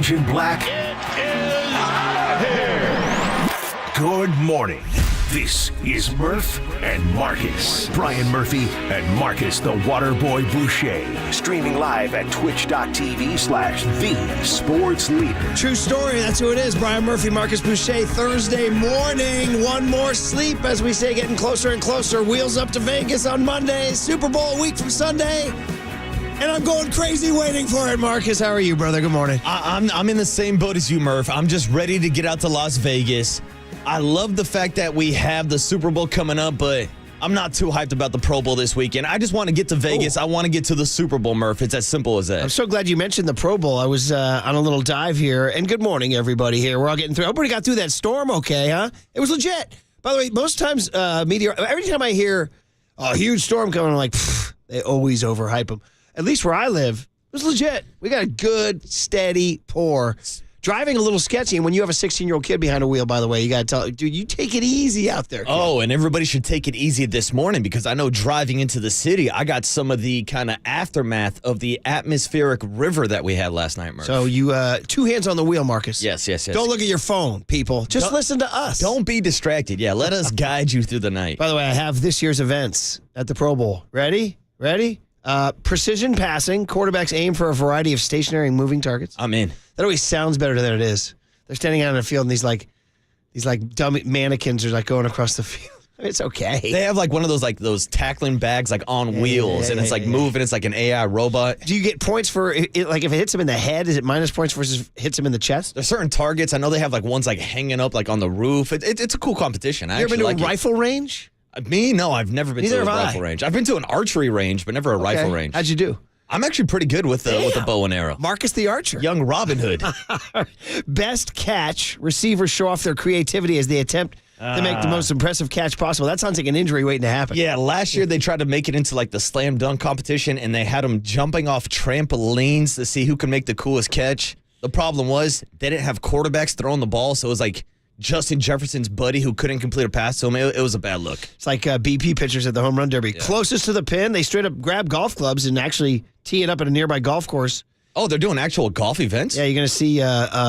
orange and black. It is out of here. Good morning. This is Murph and Marcus. Brian Murphy and Marcus the Waterboy Boucher. Streaming live at twitch.tv/the sports leader. True story. That's who it is. Brian Murphy, Marcus Boucher. Thursday morning. One more sleep, as we say, getting closer and closer. Wheels up to Vegas on Monday. Super Bowl a week from Sunday. And I'm going crazy waiting for it. Marcus, how are you, brother? Good morning. I'm in the same boat as you, Murph. I'm just ready to get out to Las Vegas. I love the fact that we have the Super Bowl coming up, but I'm not too hyped about the Pro Bowl this weekend. I just want to get to Vegas. Ooh. I want to get to the Super Bowl, Murph. It's as simple as that. I'm so glad you mentioned the Pro Bowl. I was on a little dive here. And good morning, everybody here. We're all getting through. Everybody got through that storm okay, huh? It was legit. By the way, most times, every time I hear a huge storm coming, I'm like, they always overhype them. At least where I live, it was legit. We got a good, steady pour. Driving a little sketchy, and when you have a 16-year-old kid behind a wheel, by the way, you got to tell, dude, you take it easy out there, kid. Oh, and everybody should take it easy this morning because I know driving into the city, I got some of the kind of aftermath of the atmospheric river that we had last night, Murph. So you, two hands on the wheel, Marcus. Yes. Don't look at your phone, people. Just listen to us. Don't be distracted. Yeah, let us guide you through the night. By the way, I have this year's events at the Pro Bowl. Ready? Precision passing. Quarterbacks aim for a variety of stationary and moving targets. I'm in. That always sounds better than it is. They're standing out in the field, and these dumb mannequins are like going across the field. It's okay. They have like one of those tackling bags like on wheels, and it's like moving. It's like an AI robot. Do you get points for it? Like if it hits him in the head, is it minus points versus hits him in the chest? There's certain targets. I know they have like ones like hanging up like on the roof. It's a cool competition. You ever been to a rifle range? Me? No, I've never been to a rifle range. I've been to an archery range, but never a rifle range. How'd you do? I'm actually pretty good with the bow and arrow. Marcus the Archer. Young Robin Hood. Best catch. Receivers show off their creativity as they attempt to make the most impressive catch possible. That sounds like an injury waiting to happen. Yeah, last year they tried to make it into like the slam dunk competition, and they had them jumping off trampolines to see who can make the coolest catch. The problem was they didn't have quarterbacks throwing the ball, so it was like Justin Jefferson's buddy who couldn't complete a pass to him. It was a bad look. It's like BP pitchers at the home run derby. Yeah. Closest to the pin, they straight up grab golf clubs and actually tee it up at a nearby golf course. Oh, they're doing actual golf events? Yeah, you're going to see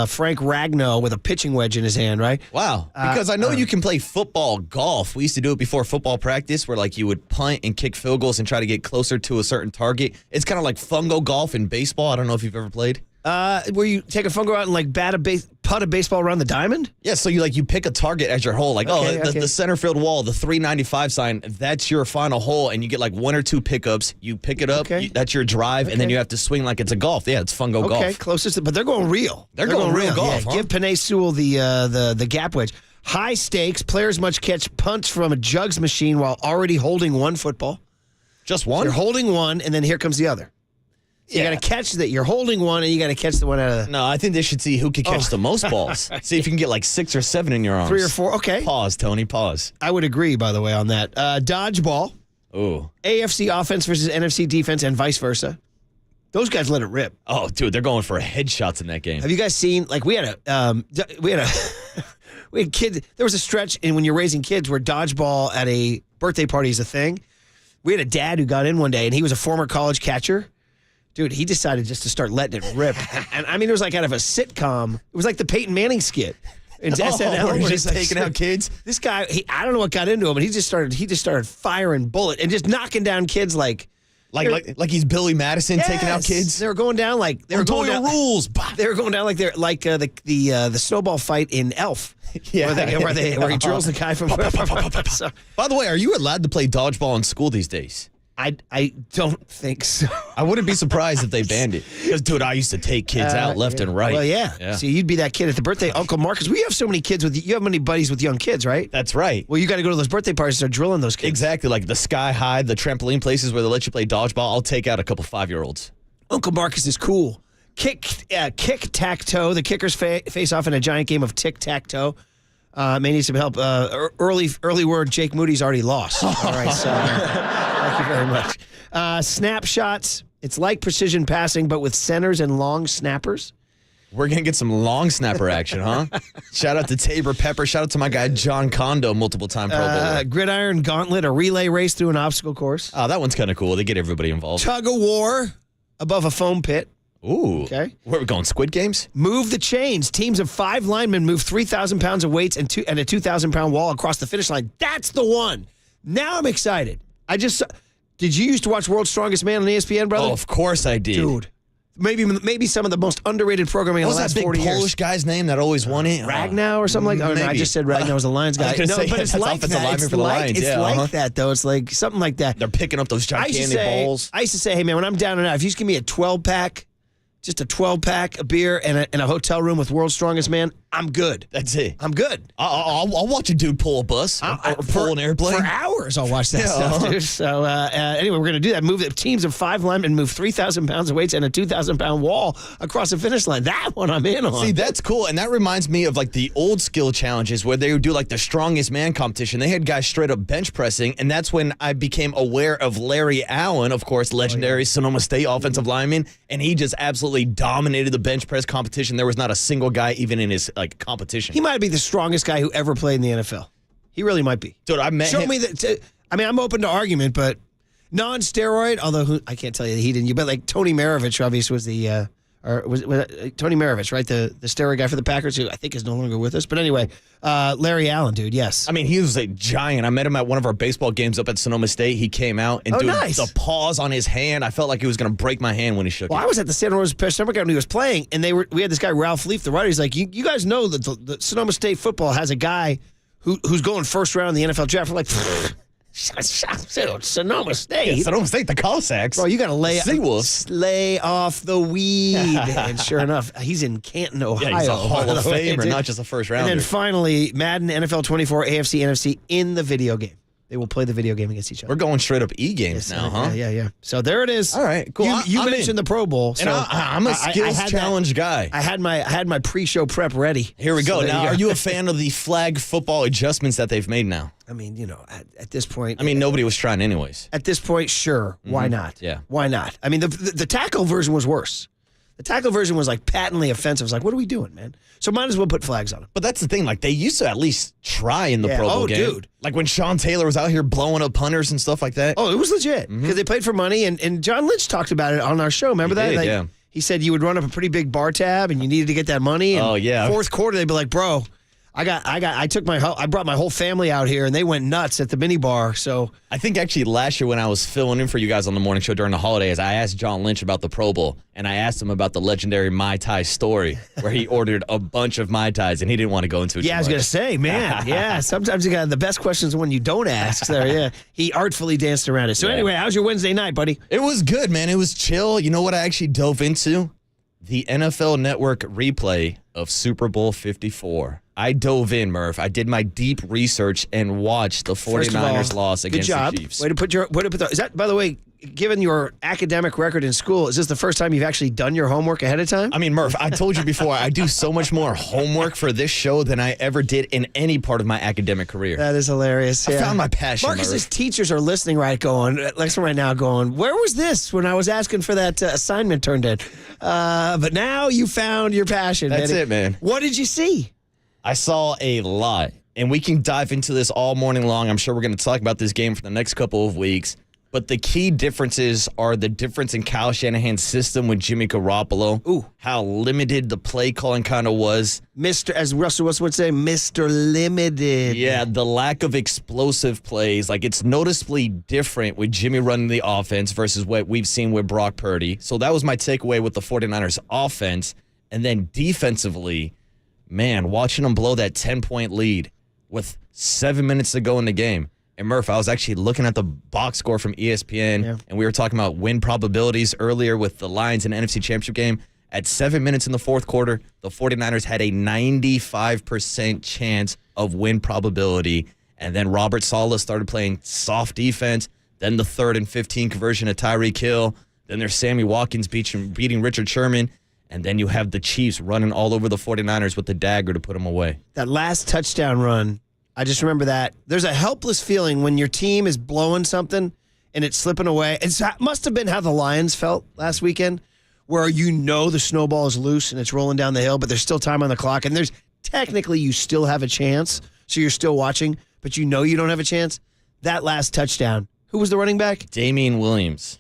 Frank Ragnow with a pitching wedge in his hand, right? Wow. Because I know you can play football golf. We used to do it before football practice where like you would punt and kick field goals and try to get closer to a certain target. It's kind of like fungo golf in baseball. I don't know if you've ever played. Where you take a fungo out and like putt a baseball around the diamond? Yeah, so you pick a target as your hole. Like, the center field wall, the 395 sign, that's your final hole, and you get like one or two pickups. You pick it up, that's your drive, and then you have to swing like it's a golf. Yeah, it's fungo golf. Okay, closest, but they're going real. They're going real golf. Yeah, give Penei Sewell the gap wedge. High stakes, players must catch punts from a jugs machine while already holding one football. Just one? So you're holding one, and then here comes the other. So you got to catch that. You're holding one, and you got to catch the one out of the... No, I think they should see who can catch the most balls. See if you can get like 6 or 7 in your arms. 3 or 4, okay. Pause, Tony, pause. I would agree, by the way, on that. Dodgeball. Ooh. AFC offense versus NFC defense, and vice versa. Those guys let it rip. Oh, dude, they're going for headshots in that game. Have you guys seen, like, we had kids. There was a stretch in when you're raising kids where dodgeball at a birthday party is a thing. We had a dad who got in one day, and he was a former college catcher. Dude, he decided just to start letting it rip. And I mean, it was like out of a sitcom. It was like the Peyton Manning skit. In SNL, where he's just taking out kids. This guy, I don't know what got into him, but he just started firing bullets and just knocking down kids like he's Billy Madison taking out kids. They were going down like they were going down rules. They were going down like they're like the snowball fight in Elf. Yeah, where he drills the guy from. So, by the way, are you allowed to play dodgeball in school these days? I don't think so. I wouldn't be surprised if they banned it. Because, dude, I used to take kids out left and right. Well, yeah. See, you'd be that kid at the birthday. Uncle Marcus, we have so many kids you have many buddies with young kids, right? That's right. Well, you got to go to those birthday parties and start drilling those kids. Exactly. Like the Sky High, the trampoline places where they let you play dodgeball. I'll take out a couple 5-year-olds. Uncle Marcus is cool. Kick-tack-toe. The kickers face off in a giant game of tic-tac-toe. May need some help. Early word, Jake Moody's already lost. All right, so thank you very much. Snapshots. It's like precision passing, but with centers and long snappers. We're going to get some long snapper action, huh? Shout out to Tabor Pepper. Shout out to my guy, John Kondo, multiple-time Pro Bowler. Gridiron gauntlet, a relay race through an obstacle course. Oh, that one's kind of cool. They get everybody involved. Tug of war above a foam pit. Ooh. Okay. Where are we going, Squid Games? Move the chains. Teams of 5 linemen move 3,000 pounds of weights and a 2,000-pound wall across the finish line. That's the one. Now I'm excited. Did you used to watch World's Strongest Man on ESPN, brother? Oh, of course I did. Dude. Maybe some of the most underrated programming in the last 40 years. What was that big Polish guy's name that always won it? Ragnow or something like that? Oh, no, I just said Ragnow was the Lions guy. But it's like that. It's like that, though. It's like something like that. They're picking up those gigantic balls. I used to say, hey, man, when I'm down and out, if you just give me a 12-pack, just a 12-pack of beer and a hotel room with World's Strongest Man, I'm good. That's it. I'm good. I'll watch a dude pull a bus or pull an airplane. For hours, I'll watch that stuff, dude. So, anyway, we're going to do that. Move the teams of 5 linemen, move 3,000 pounds of weights and a 2,000-pound wall across the finish line. That one I'm in on. See, that's cool. And that reminds me of, like, the old skill challenges where they would do, like, the strongest man competition. They had guys straight up bench pressing, and that's when I became aware of Larry Allen, of course, legendary Sonoma State offensive lineman, and he just absolutely dominated the bench press competition. There was not a single guy even in his, like, competition. He might be the strongest guy who ever played in the NFL. He really might be. Dude, I met him. Show me that. I mean, I'm open to argument, but non-steroid, although I can't tell you that he didn't. But like Tony Maravich, obviously, was the, was Tony Maravich, right? The steroid guy for the Packers, who I think is no longer with us. But anyway, Larry Allen, dude, yes. I mean, he was a giant. I met him at one of our baseball games up at Sonoma State. He came out and nice. The paws on his hand, I felt like he was going to break my hand when he shook it. I was at the Santa Rosa Summer Camp when he was playing, and we had this guy, Ralph Leaf, the writer. He's like, you guys know that the Sonoma State football has a guy who's going first round in the NFL draft. We're like, Sonoma State. Yeah, Sonoma State, the Cossacks. Bro, you got to lay off the weed. And sure enough, he's in Canton, Ohio. Yeah, he's a Hall of Famer, not just a first rounder. And then finally, Madden NFL 24, AFC, NFC in the video game. They will play the video game against each other. We're going straight up E-games now, huh? Yeah. So there it is. All right, cool. You mentioned the Pro Bowl. So and I'm a skills challenge guy. I had my pre-show prep ready. Here we go. Now, are you a fan of the flag football adjustments that they've made now? I mean, at this point. I mean, nobody was trying anyways. At this point, sure. Mm-hmm. Why not? Yeah. Why not? I mean, the tackle version was worse. The tackle version was like patently offensive. It was like, what are we doing, man? So might as well put flags on them. But that's the thing. Like, they used to at least try in the Pro Bowl game. Dude. Like when Sean Taylor was out here blowing up punters and stuff like that. Oh, it was legit. Because they played for money. And John Lynch talked about it on our show. Remember that? Did, yeah. He said you would run up a pretty big bar tab and you needed to get that money. And fourth quarter, they'd be like, bro, I brought my whole family out here and they went nuts at the mini bar. So I think actually last year when I was filling in for you guys on the morning show during the holidays, I asked John Lynch about the Pro Bowl and I asked him about the legendary Mai Tai story where he ordered a bunch of Mai Tais and he didn't want to go into it. Yeah, I was going to say, man. Yeah, sometimes you got the best questions when you don't ask. So yeah, he artfully danced around it. So anyway, how's your Wednesday night, buddy? It was good, man. It was chill. You know what I actually dove into? The NFL Network replay of Super Bowl 54. I dove in, Murph. I did my deep research and watched the 49ers loss against the Chiefs. Way to put is that, by the way, given your academic record in school, is this the first time you've actually done your homework ahead of time? I mean, Murph, I told you before, I do so much more homework for this show than I ever did in any part of my academic career. That is hilarious. I found my passion, Marcus's Murph. Teachers are listening right now going, where was this when I was asking for that assignment turned in? But now you found your passion. That's it, man. What did you see? I saw a lot, and we can dive into this all morning long. I'm sure we're going to talk about this game for the next couple of weeks. But the key differences are the difference in Kyle Shanahan's system with Jimmy Garoppolo. Ooh. How limited the play calling kind of was. As Russell Wilson would say, Mr. Limited. Yeah, the lack of explosive plays. Like, it's noticeably different with Jimmy running the offense versus what we've seen with Brock Purdy. So that was my takeaway with the 49ers offense. And then defensively, man, watching them blow that 10-point lead with 7 minutes to go in the game. And Murph, I was actually looking at the box score from ESPN, and we were talking about win probabilities earlier with the Lions in the NFC Championship game. At 7 minutes in the fourth quarter, the 49ers had a 95% chance of win probability. And then Robert Saleh started playing soft defense. Then the 3rd and 15 conversion of Tyreek Hill. Then there's Sammy Watkins beating Richard Sherman. And then you have the Chiefs running all over the 49ers with the dagger to put them away. That last touchdown run, I just remember that. There's a helpless feeling when your team is blowing something and it's slipping away. It must have been how the Lions felt last weekend, where the snowball is loose and it's rolling down the hill, but there's still time on the clock. And there's technically you still have a chance, so you're still watching, but you know you don't have a chance. That last touchdown, who was the running back? Damian Williams.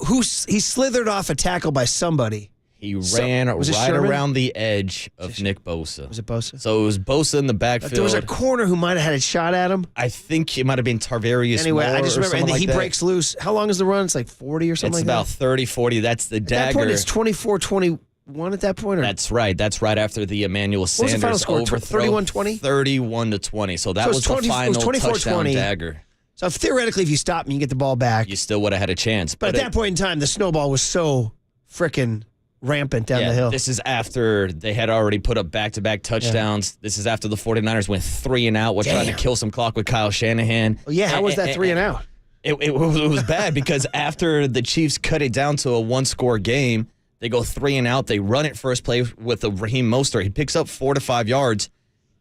He slithered off a tackle by somebody. He ran was it right Sherman? around the edge of Nick Bosa. Was it Bosa? So it was Bosa in the backfield. There was a corner who might have had a shot at him. I think it might have been Tarvarius Anyway, Moore I just or remember, and then something he like that. breaks loose. How long is the run? It's like 40 or something It's like about that? 30, 40. That's the At dagger. that point, it's 24-21 at that point? Or? That's right. That's right after the Emmanuel What was the final Sanders score? overthrow. 31-20? 31-20. So that So was it's the 20 it was final 24-20. touchdown dagger. So theoretically, if you stop and you get the ball back. You still would have had a chance. But at that point in time, the snowball was so frickin' rampant down the hill. This is after they had already put up back-to-back touchdowns. This is after the 49ers went 3-and-out, was trying to kill some clock with Kyle Shanahan. Oh, yeah, how was that 3-and-out? It was bad because after the Chiefs cut it down to a one-score game, they go 3-and-out. They run it first play with a Raheem Mostert. He picks up 4 to 5 yards,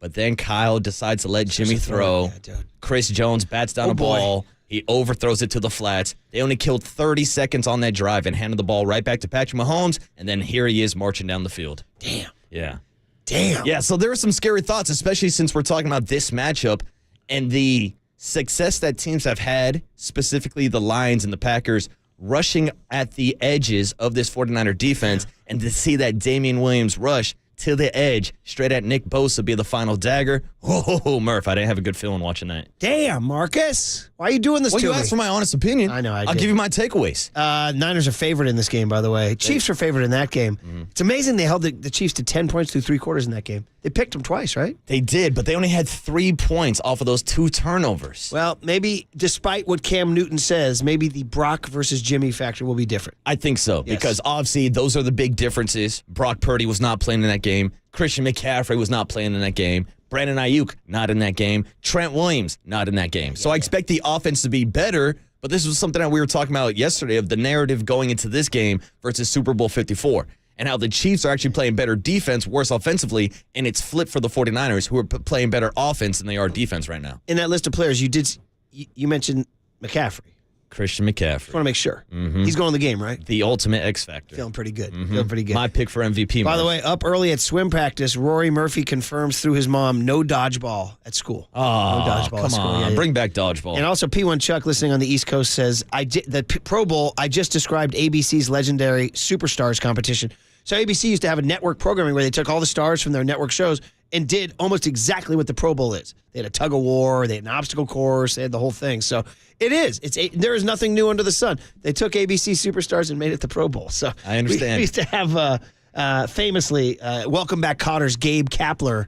but then Kyle decides to let Jimmy throw. Yeah, dude. Chris Jones bats down a ball. He overthrows it to the flats. They only killed 30 seconds on that drive and handed the ball right back to Patrick Mahomes, and then here he is marching down the field. Damn. Yeah. Damn. Yeah, so there are some scary thoughts, especially since we're talking about this matchup and the success that teams have had, specifically the Lions and the Packers, rushing at the edges of this 49er defense, and to see that Damian Williams rush to the edge, straight at Nick Bosa be the final dagger. Oh, Murph, I didn't have a good feeling watching that. Damn, Marcus. Why are you doing this Well, to you me? asked for my honest opinion. I know, I I'll did. give you my takeaways. Niners are favored in this game, by the way. Chiefs are favored in that game. It's amazing they held the Chiefs to 10 points through 3 quarters in that game. They picked them twice, right? They did, but they only had 3 points off of those 2 turnovers. Well, maybe despite what Cam Newton says, maybe the Brock versus Jimmy factor will be different. I think so, because obviously those are the big differences. Brock Purdy was not playing in that game. Christian McCaffrey was not playing in that game. Brandon Ayuk, not in that game. Trent Williams, not in that game. So I expect the offense to be better, but this was something that we were talking about yesterday of the narrative going into this game versus Super Bowl 54 and how the Chiefs are actually playing better defense, worse offensively, and it's flipped for the 49ers who are playing better offense than they are defense right now. In that list of players, you mentioned McCaffrey. Christian McCaffrey. Just want to make sure. He's going to the game, right? The ultimate X factor. Feeling pretty good. Feeling pretty good. My pick for MVP. By the Murph. way, up early at swim practice, Rory Murphy confirms through his mom no dodgeball at school. Oh, no dodgeball come at school. on. Yeah, yeah. Bring back dodgeball. And also, P1 Chuck, listening on the East Coast, says, the Pro Bowl, I just described ABC's legendary Superstars competition. So ABC used to have a network programming where they took all the stars from their network shows and did almost exactly what the Pro Bowl is. They had a tug of war, they had an obstacle course, they had the whole thing. So it is. There is nothing new under the sun. They took ABC Superstars and made it the Pro Bowl. So I understand. We used to have famously Welcome Back Cotter's Gabe Kapler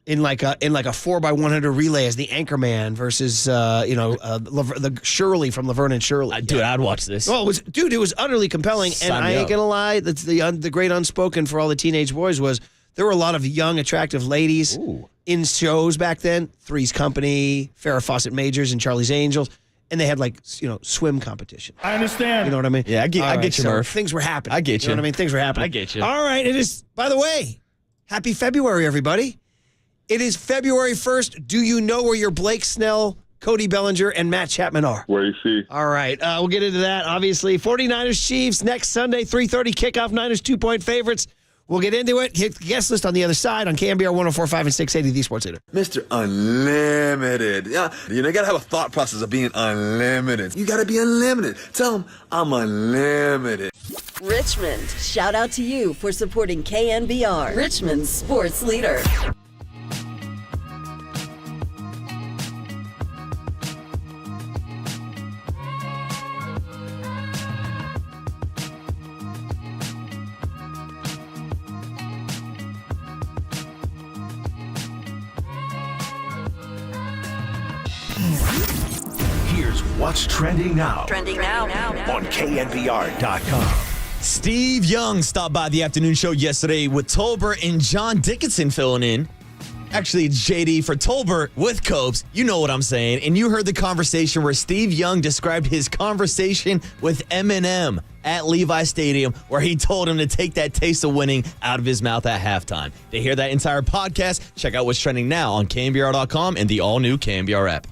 in like a 4x100 relay as the anchorman versus the Shirley from Laverne and Shirley. Dude, I'd watch this. Oh, it was utterly compelling. Sign and me I ain't up. gonna lie, that's the great unspoken for all the teenage boys was there were a lot of young, attractive ladies in shows back then. Three's Company, Farrah Fawcett Majors, and Charlie's Angels, and they had swim competition. I understand. You know what I mean? Yeah, I get you, so Murph. Things were happening. I get You know you. what I mean? Things were happening. I get you. All right, it is. By the way, happy February, everybody. It is February 1st. Do you know where your Blake Snell, Cody Bellinger, and Matt Chapman are? Where you see? All right, we'll get into that, obviously. 49ers Chiefs next Sunday, 3:30 kickoff. Niners 2-point favorites. We'll get into it. Hit the guest list on the other side on KNBR 104.5 and 680, the Sports Leader. Mr. Unlimited. Yeah, you gotta have a thought process of being unlimited. You gotta be unlimited. Tell them I'm unlimited. Richmond, shout out to you for supporting KNBR, Richmond's sports leader. Here's what's trending now Trending now. on KNBR.com. Steve Young stopped by the afternoon show yesterday with Tolbert and John Dickinson filling in. Actually, it's JD for Tolbert with Copes. You know what I'm saying. And you heard the conversation where Steve Young described his conversation with Eminem at Levi Stadium, where he told him to take that taste of winning out of his mouth at halftime. To hear that entire podcast, check out what's trending now on KNBR.com and the all-new KNBR app.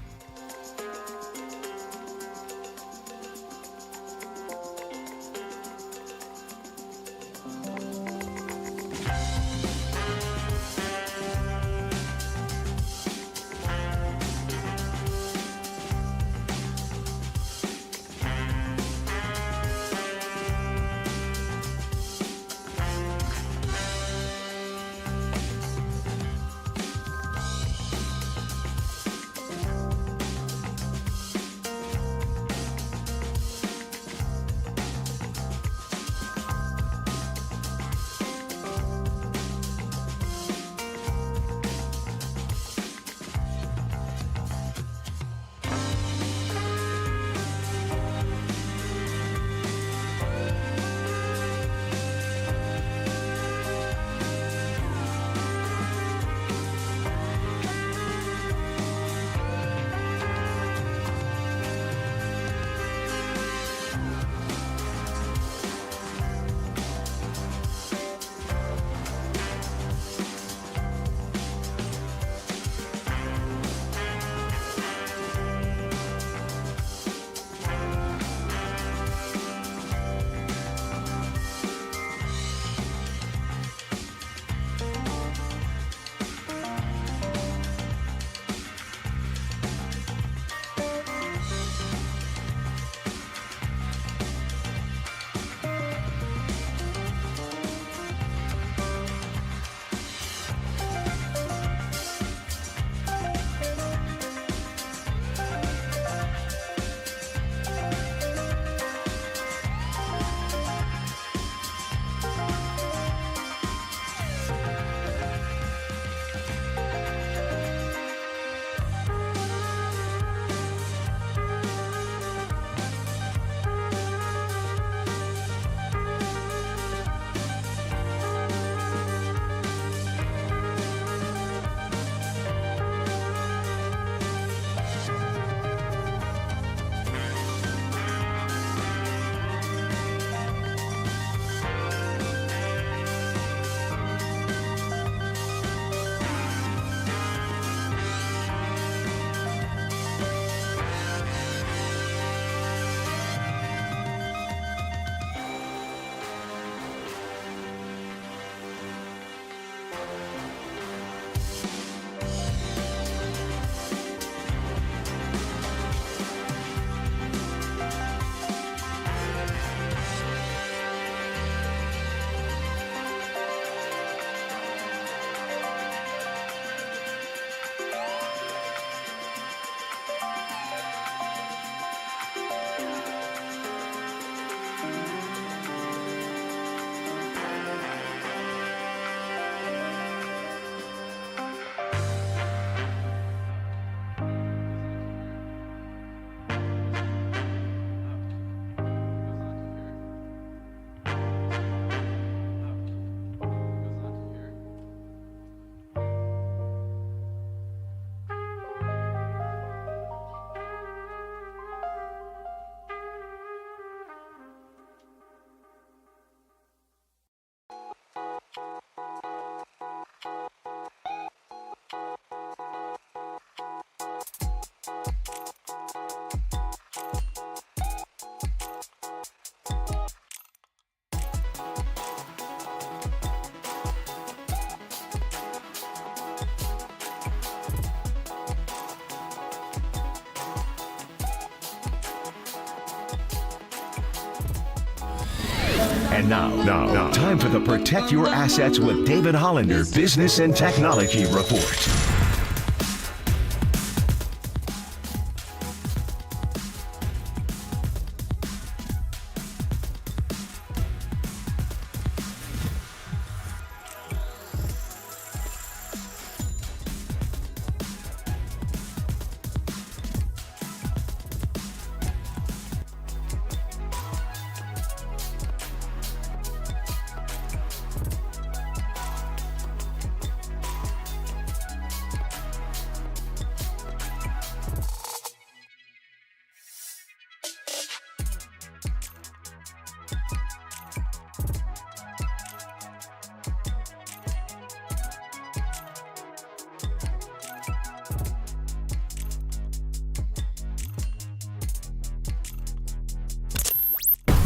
And now, time for the Protect Your Assets with David Hollander Business and Technology Report.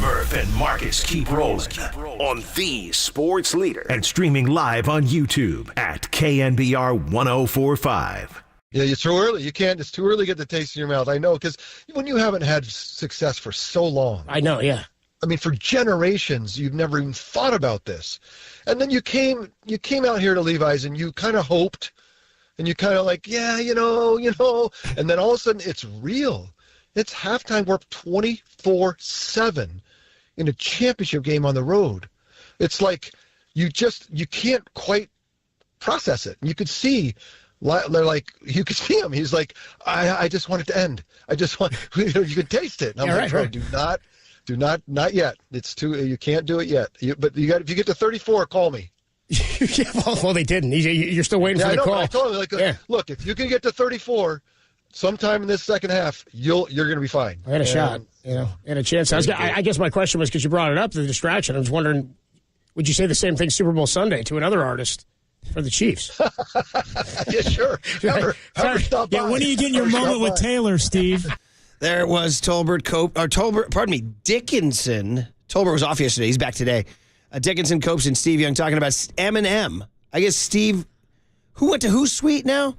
Murph and Marcus keep rolling on the sports leader and streaming live on YouTube at KNBR 1045. Yeah, it's too early. You can't. It's too early to get the taste in your mouth. I know, because when you haven't had success for so long. I know, yeah. I mean, for generations, you've never even thought about this. And then you came out here to Levi's and you kind of hoped, and you kind of like, yeah, you know, and then all of a sudden it's real. It's halftime work 24/7 in a championship game on the road. It's like you can't quite process it. You could see, you could see him. He's like, I just want it to end. I just want, you could taste it. And I'm like, right. Do not yet. It's too, you can't do it yet. But if you get to 34, call me. Yeah, well, they didn't. You're still waiting for the call. I told him, look, if you can get to 34, sometime in this second half, you're going to be fine. I had a shot, and a chance. I guess my question was, because you brought it up, the distraction. I was wondering, would you say the same thing Super Bowl Sunday to another artist for the Chiefs? Yeah, sure. Never stop by. Yeah, when are you getting your moment with Taylor, Steve? There was Dickinson. Tolbert was off yesterday. He's back today. Dickinson, Copes, and Steve Young talking about Eminem. I guess Steve, who went to whose suite now?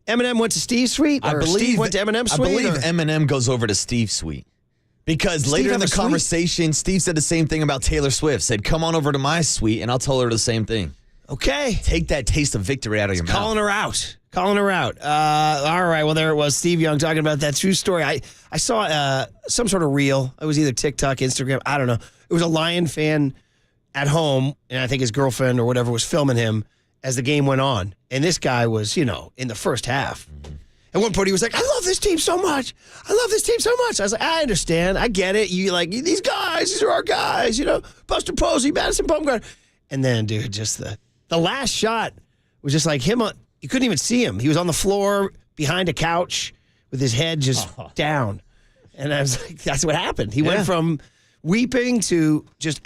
Eminem went to Steve's suite? Or Steve went to Eminem's suite? I believe Eminem goes over to Steve's suite. Because later in the conversation, Steve said the same thing about Taylor Swift. Said, come on over to my suite, and I'll tell her the same thing. Okay. Take that taste of victory out of your mouth. Calling her out. All right, well, there it was. Steve Young talking about that true story. I saw some sort of reel. It was either TikTok, Instagram, I don't know. It was a Lion fan at home, and I think his girlfriend or whatever was filming him as the game went on. And this guy was, in the first half. Mm-hmm. At one point, he was like, I love this team so much. I was like, I understand. I get it. You like, these guys, these are our guys, Buster Posey, Madison Bumgarner. And then, dude, just the last shot was just like him. You couldn't even see him. He was on the floor behind a couch with his head just down. And I was like, that's what happened. He went from weeping to just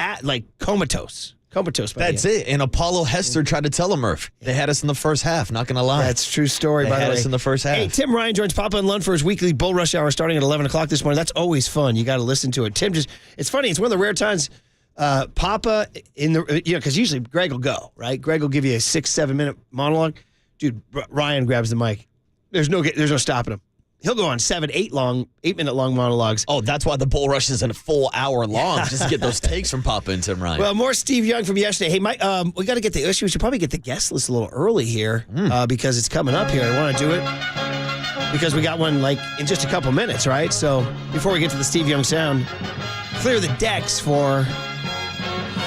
comatose. That's it. And Apollo Hester tried to tell him, Murph. They had us in the first half, not going to lie. That's a true story, by the way. They had us in the first half. Hey, Tim Ryan joins Papa and Lund for his weekly Bull Rush Hour starting at 11 o'clock this morning. That's always fun. You got to listen to it. Tim it's funny. It's one of the rare times Papa, because usually Greg will go, right? Greg will give you a 6-7 minute monologue. Dude, Ryan grabs the mic. There's no stopping him. He'll go on 8-minute long monologues. Oh, that's why the Bull Rush is a full hour long, just to get those takes from Papa and Tim Ryan. Well, more Steve Young from yesterday. Hey, Mike, we got to get we should probably get the guest list a little early here because it's coming up here. I want to do it because we got one in just a couple minutes, right? So before we get to the Steve Young sound, clear the decks for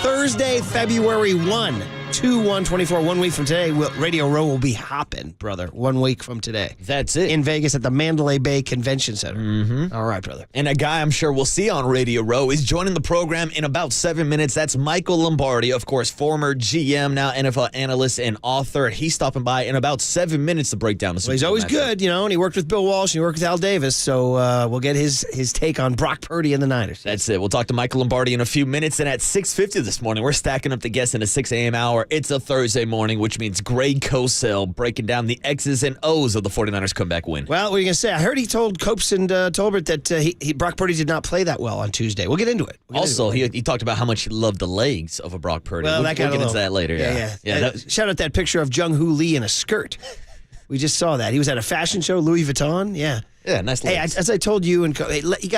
Thursday, February 1. 2/1/24, 1 week from today, Radio Row will be hopping, brother. 1 week from today. That's it. In Vegas at the Mandalay Bay Convention Center. Mm-hmm. All right, brother. And a guy I'm sure we'll see on Radio Row is joining the program in about 7 minutes. That's Michael Lombardi, of course, former GM, now NFL analyst and author. He's stopping by in about 7 minutes to break down the Super Bowl. He's always good, and he worked with Bill Walsh and he worked with Al Davis, so we'll get his take on Brock Purdy and the Niners. That's it. We'll talk to Michael Lombardi in a few minutes. And at 6:50 this morning, we're stacking up the guests in a 6 a.m. hour. It's a Thursday morning, which means Greg Cosell breaking down the X's and O's of the 49ers comeback win. Well, what are you going to say? I heard he told Copes and Tolbert that Brock Purdy did not play that well on Tuesday. We'll get into it. He talked about how much he loved the legs of a Brock Purdy. Well, we'll get into that later. Yeah. Shout out that picture of Jung Hoo Lee in a skirt. We just saw that. He was at a fashion show, Louis Vuitton. Yeah. Yeah, nice Hey, legs. as I told you, you got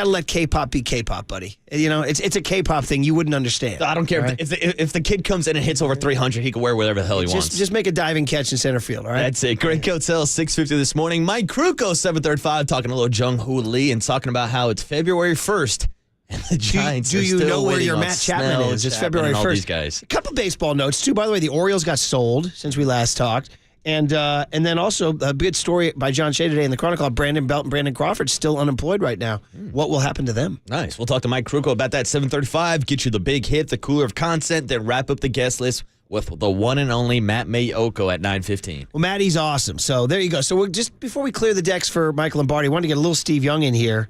to let K-pop be K-pop, buddy. You know, it's a K-pop thing you wouldn't understand. I don't care. Right? If the kid comes in and hits over 300, he can wear whatever the hell he wants. Just make a diving catch in center field, all right? That's it. Great Cosell, 6:50 this morning. Mike Kruko, 7:35, talking a little Jung-Hoo Lee and talking about how it's February 1st. And the Giants do you are still know where waiting your on Matt Chapman Snell is? It's Chapman February and all 1st. These guys. A couple baseball notes, too. By the way, the Orioles got sold since we last talked. And then also a good story by John Shea today in the Chronicle. Brandon Belt and Brandon Crawford still unemployed right now. What will happen to them? Nice. We'll talk to Mike Kruko about that 7:35. Get you the big hit, the cooler of content, then wrap up the guest list with the one and only Matt Mayoko at 9:15. Well, Matty's awesome. So there you go. So just before we clear the decks for Michael Lombardi, I wanted to get a little Steve Young in here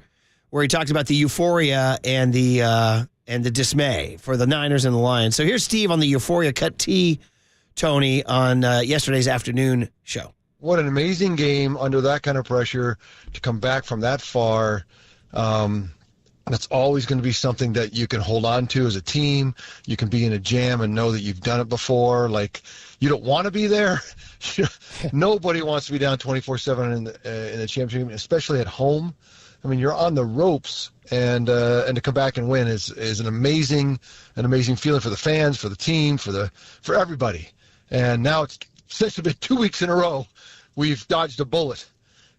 where he talked about the euphoria and the dismay for the Niners and the Lions. So here's Steve on the euphoria cut T, Tony, on yesterday's afternoon show. What an amazing game under that kind of pressure to come back from that far. That's always going to be something that you can hold on to as a team. You can be in a jam and know that you've done it before. Like, you don't want to be there. Nobody wants to be down 24/7 in the championship, especially at home. I mean, you're on the ropes, and to come back and win is an amazing feeling for the fans, for the team, for everybody. And now it's been 2 weeks in a row we've dodged a bullet.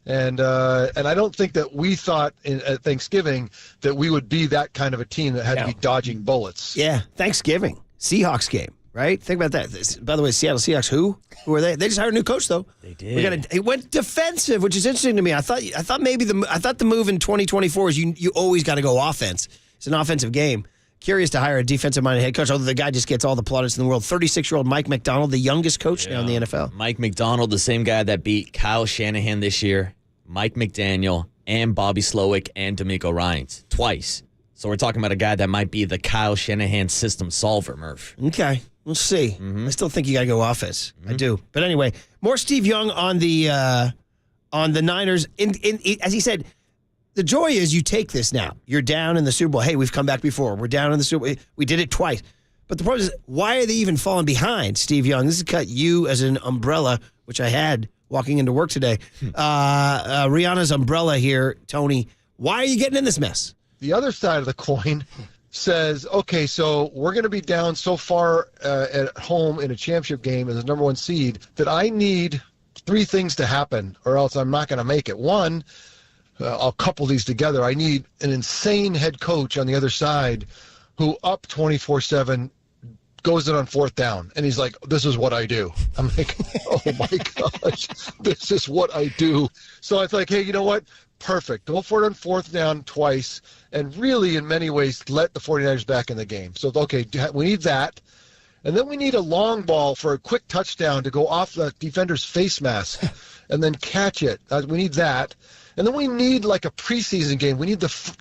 And I don't think that we thought at Thanksgiving that we would be that kind of a team that had to be dodging bullets. Yeah, Thanksgiving, Seahawks game, right? Think about that. By the way, Seattle Seahawks, who are they? They just hired a new coach, though. They did. It went defensive, which is interesting to me. I thought maybe the move in 2024 is you always got to go offense. It's an offensive game. Curious to hire a defensive-minded head coach, although the guy just gets all the plaudits in the world. 36-year-old Mike McDonald, the youngest coach now in the NFL. Mike McDonald, the same guy that beat Kyle Shanahan this year, Mike McDaniel, and Bobby Slowick, and D'Amico Ryans twice. So we're talking about a guy that might be the Kyle Shanahan system solver, Murph. Okay, we'll see. I still think you got to go offense. I do. But anyway, more Steve Young on the Niners. As he said, the joy is you take this now. You're down in the Super Bowl. Hey, we've come back before. We're down in the Super Bowl. We did it twice. But the problem is, why are they even falling behind, Steve Young? This has cut you as an umbrella, which I had walking into work today. Rihanna's umbrella here, Tony. Why are you getting in this mess? The other side of the coin says, okay, so we're going to be down so far at home in a championship game as the number one seed that I need three things to happen or else I'm not going to make it. One, I'll couple these together. I need an insane head coach on the other side who up 24/7 goes in on fourth down. And he's like, this is what I do. I'm like, oh my gosh, this is what I do. So it's like, hey, you know what? Perfect. Go for it on fourth down twice. And really, in many ways, let the 49ers back in the game. So, okay, we need that. And then we need a long ball for a quick touchdown to go off the defender's face mask and then catch it. We need that. And then we need like a preseason game. They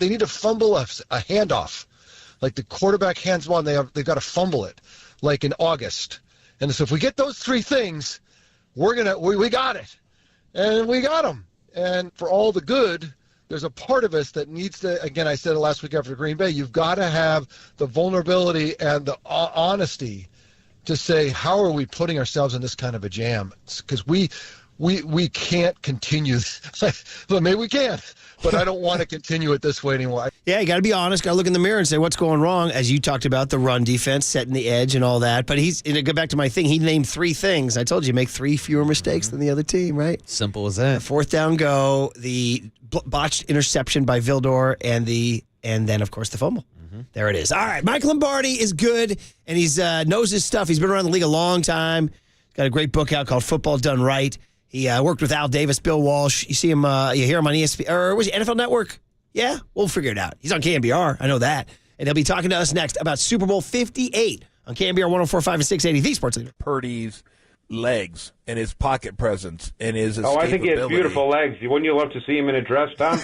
need to fumble a handoff. Like the quarterback hands one, they've got to fumble it, like in August. And so if we get those three things, we got it. And we got them. And for all the good, there's a part of us that needs to, again, I said it last week after Green Bay, you've got to have the vulnerability and the honesty to say, how are we putting ourselves in this kind of a jam? Because we can't continue. Well, maybe we can, but I don't want to continue it this way anymore. Yeah, you got to be honest. Got to look in the mirror and say what's going wrong. As you talked about the run defense, setting the edge and all that. But to go back to my thing, he named three things. I told you, make three fewer mistakes than the other team, right? Simple as that. Fourth down go, the botched interception by Vildor, and then of course the fumble. There it is. All right, Mike Lombardi is good, and he's knows his stuff. He's been around the league a long time. He's got a great book out called Football Done Right. He worked with Al Davis, Bill Walsh. You see him, you hear him on ESPN, or was he NFL Network? Yeah, we'll figure it out. He's on KNBR. I know that. And he'll be talking to us next about Super Bowl 58 on KNBR 104.5 and 680, the Sports Leader. Purdy's legs and his pocket presence and his escapability. Oh, I think he has beautiful legs. Wouldn't you love to see him in a dress, Tom?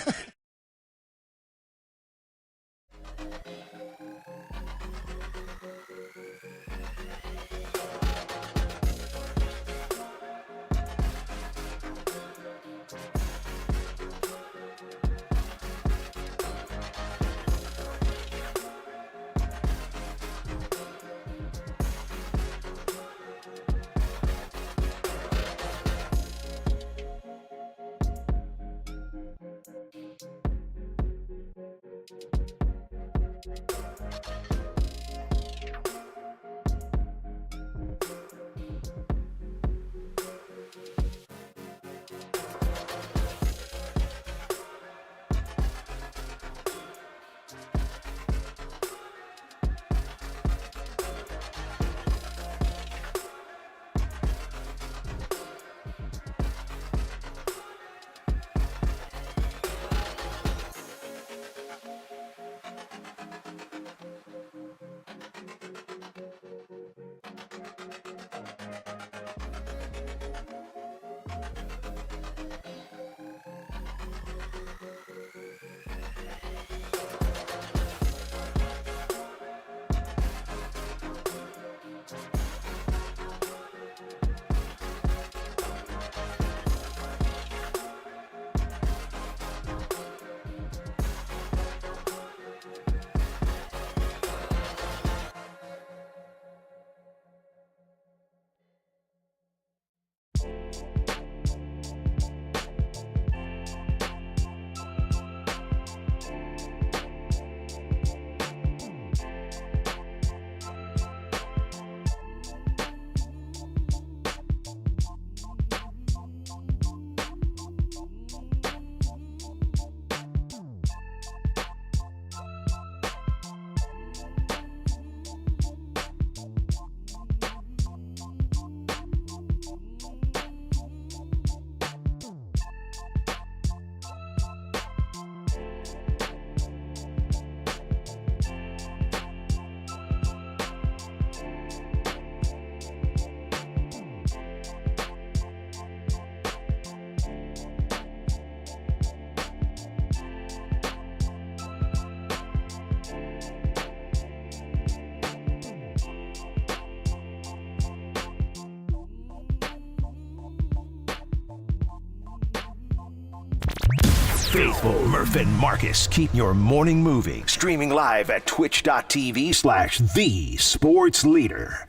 Faithful Murph and Marcus keep your morning moving. Streaming live at twitch.tv/thesportsleader.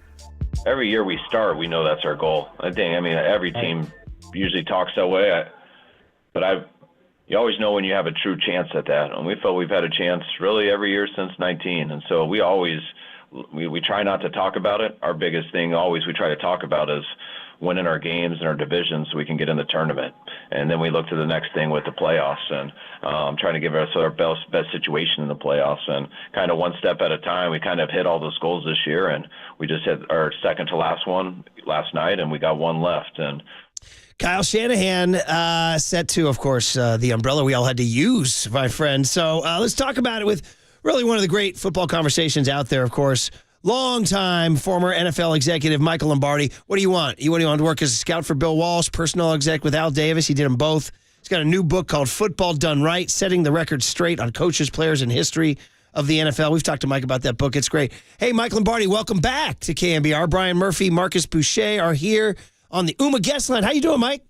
Every year we start, we know that's our goal. Every team usually talks that way. You always know when you have a true chance at that. And we felt we've had a chance really every year since 19. And so we always we try not to talk about it. Our biggest thing always we try to talk about is winning our games and our divisions so we can get in the tournament. And then we look to the next thing with the playoffs and trying to give us our best situation in the playoffs. And kind of one step at a time, we kind of hit all those goals this year. And we just hit our second to last one last night, and we got one left. And Kyle Shanahan set to, of course, the umbrella we all had to use, my friend. So let's talk about it with really one of the great football conversations out there, of course. Longtime former NFL executive Michael Lombardi. What do you want? You want to work as a scout for Bill Walsh, personnel exec with Al Davis. He did them both. He's got a new book called Football Done Right, setting the record straight on coaches, players, and history of the NFL. We've talked to Mike about that book. It's great. Hey, Mike Lombardi, welcome back to KNBR. Brian Murphy, Marcus Boucher are here on the UMA guest line. How you doing, Mike?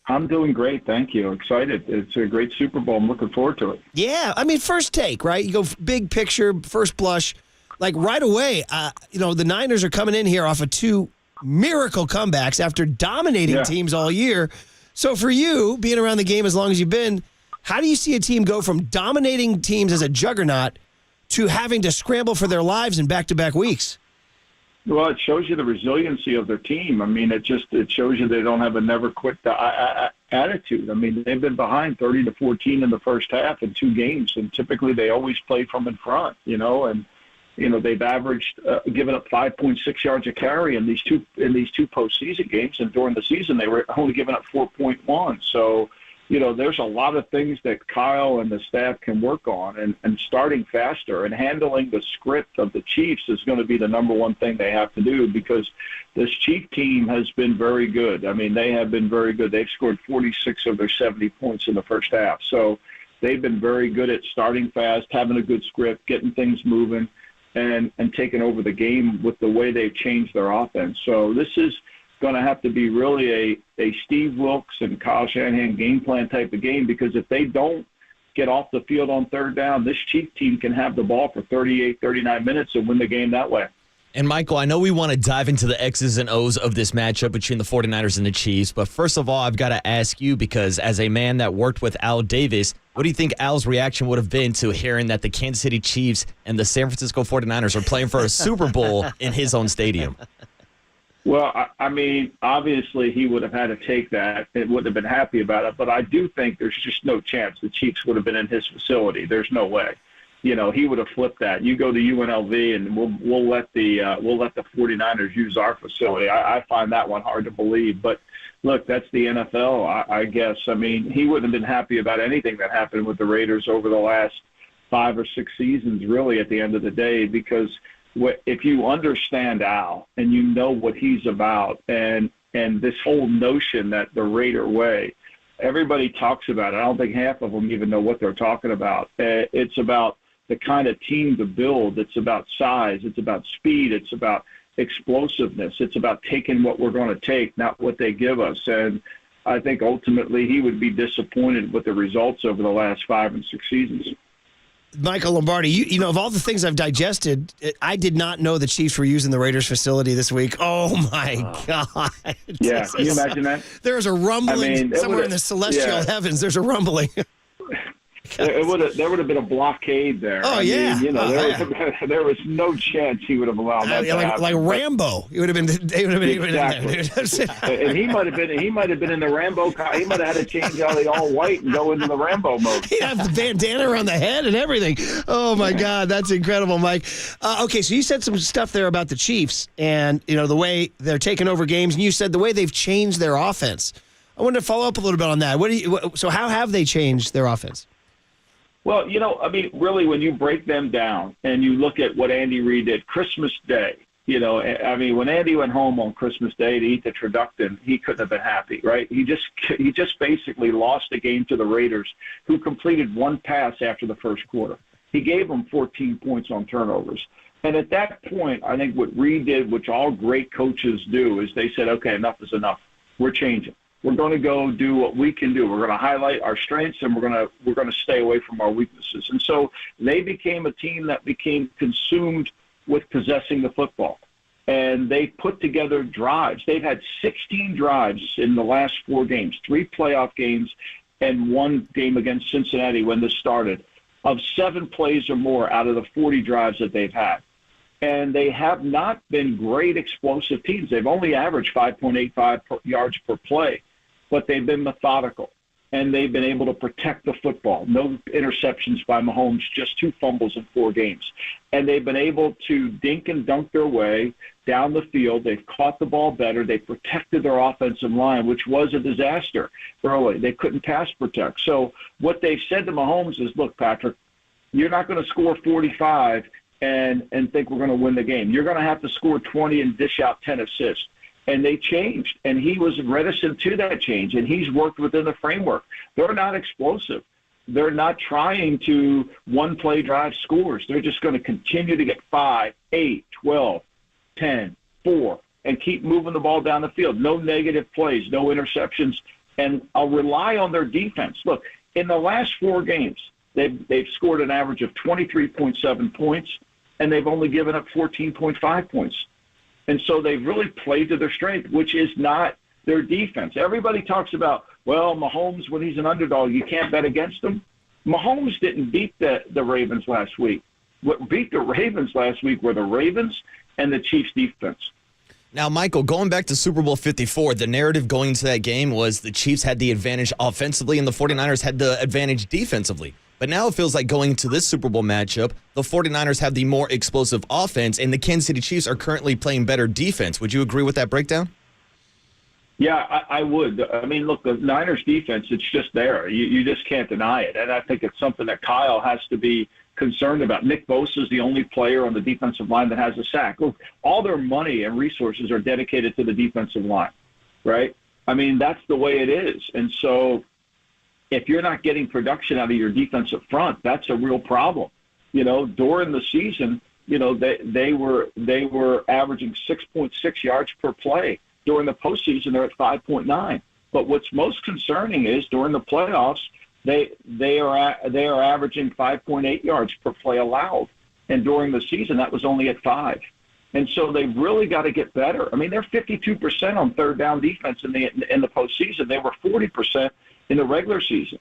I'm doing great. Thank you. Excited. It's a great Super Bowl. I'm looking forward to it. Yeah. First take, right? You go big picture, first blush. Like right away, the Niners are coming in here off of 2 miracle comebacks after dominating teams all year. So for you, being around the game as long as you've been, how do you see a team go from dominating teams as a juggernaut to having to scramble for their lives in back-to-back weeks? Well, it shows you the resiliency of their team. It shows you they don't have a never-quit attitude. They've been behind 30-14 in the first half in 2 games, and typically they always play from in front, and they've averaged giving up 5.6 yards a carry in these two postseason games, and during the season they were only giving up 4.1. So, there's a lot of things that Kyle and the staff can work on, and starting faster and handling the script of the Chiefs is going to be the number one thing they have to do, because this Chief team has been very good. They have been very good. They've scored 46 of their 70 points in the first half. So they've been very good at starting fast, having a good script, getting things moving, and taking over the game with the way they've changed their offense. So this is going to have to be really a Steve Wilks and Kyle Shanahan game plan type of game, because if they don't get off the field on third down, this Chief team can have the ball for 38, 39 minutes and win the game that way. And, Michael, I know we want to dive into the X's and O's of this matchup between the 49ers and the Chiefs, but first of all, I've got to ask you, because as a man that worked with Al Davis, what do you think Al's reaction would have been to hearing that the Kansas City Chiefs and the San Francisco 49ers are playing for a Super Bowl in his own stadium? Well, obviously he would have had to take that. It wouldn't have been happy about it, but I do think there's just no chance the Chiefs would have been in his facility. There's no way. He would have flipped that. You go to UNLV and we'll let the 49ers use our facility. I find that one hard to believe, but look, that's the NFL, I guess. He wouldn't have been happy about anything that happened with the Raiders over the last 5 or 6 seasons, really, at the end of the day, because if you understand Al and you know what he's about, and this whole notion that the Raider way, everybody talks about it. I don't think half of them even know what they're talking about. It's about the kind of team to build. It's about size. It's about speed. It's about explosiveness. It's about taking what we're going to take, not what they give us. And I think ultimately he would be disappointed with the results over the last 5 and 6 seasons. Michael Lombardi, you know, of all the things I've digested, I did not know the Chiefs were using the Raiders facility this week. Oh, my God. Yeah, can you imagine that? There's a rumbling somewhere in the celestial heavens. There's a rumbling. There would have been a blockade there. Oh, there was no chance he would have allowed that to happen. Like Rambo. He would have been. They would have been exactly. And he might have been in the Rambo. He might have had to change out the all white and go into the Rambo mode. He'd have the bandana around the head and everything. Oh my God, that's incredible, Mike. Okay, so you said some stuff there about the Chiefs and the way they're taking over games, and you said the way they've changed their offense. I wanted to follow up a little bit on that. So how have they changed their offense? Well, really, when you break them down and you look at what Andy Reid did Christmas Day, when Andy went home on Christmas Day to eat the turducken, he couldn't have been happy, right? He just basically lost the game to the Raiders, who completed one pass after the first quarter. He gave them 14 points on turnovers. And at that point, I think what Reid did, which all great coaches do, is they said, okay, enough is enough. We're changing. We're going to go do what we can do. We're going to highlight our strengths, and we're going to stay away from our weaknesses. And so they became a team that became consumed with possessing the football. And they put together drives. They've had 16 drives in the last 4 games, 3 playoff games and 1 game against Cincinnati when this started, of 7 plays or more out of the 40 drives that they've had. And they have not been great explosive teams. They've only averaged 5.85 yards per play, but they've been methodical. And they've been able to protect the football. No interceptions by Mahomes, just 2 fumbles in 4 games. And they've been able to dink and dunk their way down the field. They've caught the ball better. They protected their offensive line, which was a disaster early. They couldn't pass protect. So what they've said to Mahomes is, look, Patrick, you're not going to score 45 and think we're going to win the game. You're going to have to score 20 and dish out 10 assists. And they changed, and he was reticent to that change, and he's worked within the framework. They're not explosive. They're not trying to one-play drive scores. They're just going to continue to get 5, 8, 12, 10, 4, and keep moving the ball down the field. No negative plays, no interceptions, and I'll rely on their defense. Look, in the last 4 games, they've scored an average of 23.7 points, and they've only given up 14.5 points. And so they've really played to their strength, which is not their defense. Everybody talks about, well, Mahomes, when he's an underdog, you can't bet against him. Mahomes didn't beat the Ravens last week. What beat the Ravens last week were the Ravens and the Chiefs' defense. Now, Michael, going back to Super Bowl 54, the narrative going into that game was the Chiefs had the advantage offensively and the 49ers had the advantage defensively. But now it feels like going to this Super Bowl matchup, the 49ers have the more explosive offense, and the Kansas City Chiefs are currently playing better defense. Would you agree with that breakdown? Yeah, I would. I mean, look, the Niners defense, it's just there. You just can't deny it. And I think it's something that Kyle has to be concerned about. Nick Bosa is the only player on the defensive line that has a sack. Look, all their money and resources are dedicated to the defensive line, right? I mean, that's the way it is. And so if you're not getting production out of your defensive front, that's a real problem. You know, during the season, you know, they were averaging 6.6 yards per play. During the postseason, they're at 5.9. But what's most concerning is during the playoffs, they are averaging 5.8 yards per play allowed, and during the season that was only at 5. And so they've really got to get better. I mean, they're 52% on third down defense in the postseason. They were 40% in the regular season.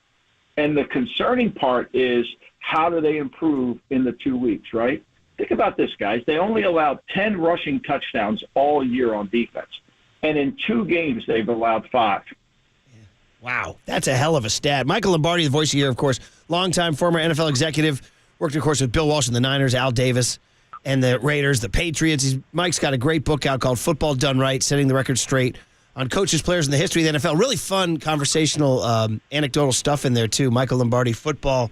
And the concerning part is how do they improve in the 2 weeks, right? Think about this, guys. They only allowed 10 rushing touchdowns all year on defense. And in 2 games, they've allowed 5. Wow, that's a hell of a stat. Michael Lombardi, the voice of the year, of course, longtime former NFL executive, worked, of course, with Bill Walsh and the Niners, Al Davis, and the Raiders, the Patriots. Mike's got a great book out called Football Done Right, Setting the Record Straight on coaches, players, and the history of the NFL. Really fun, conversational, anecdotal stuff in there, too. Michael Lombardi, Football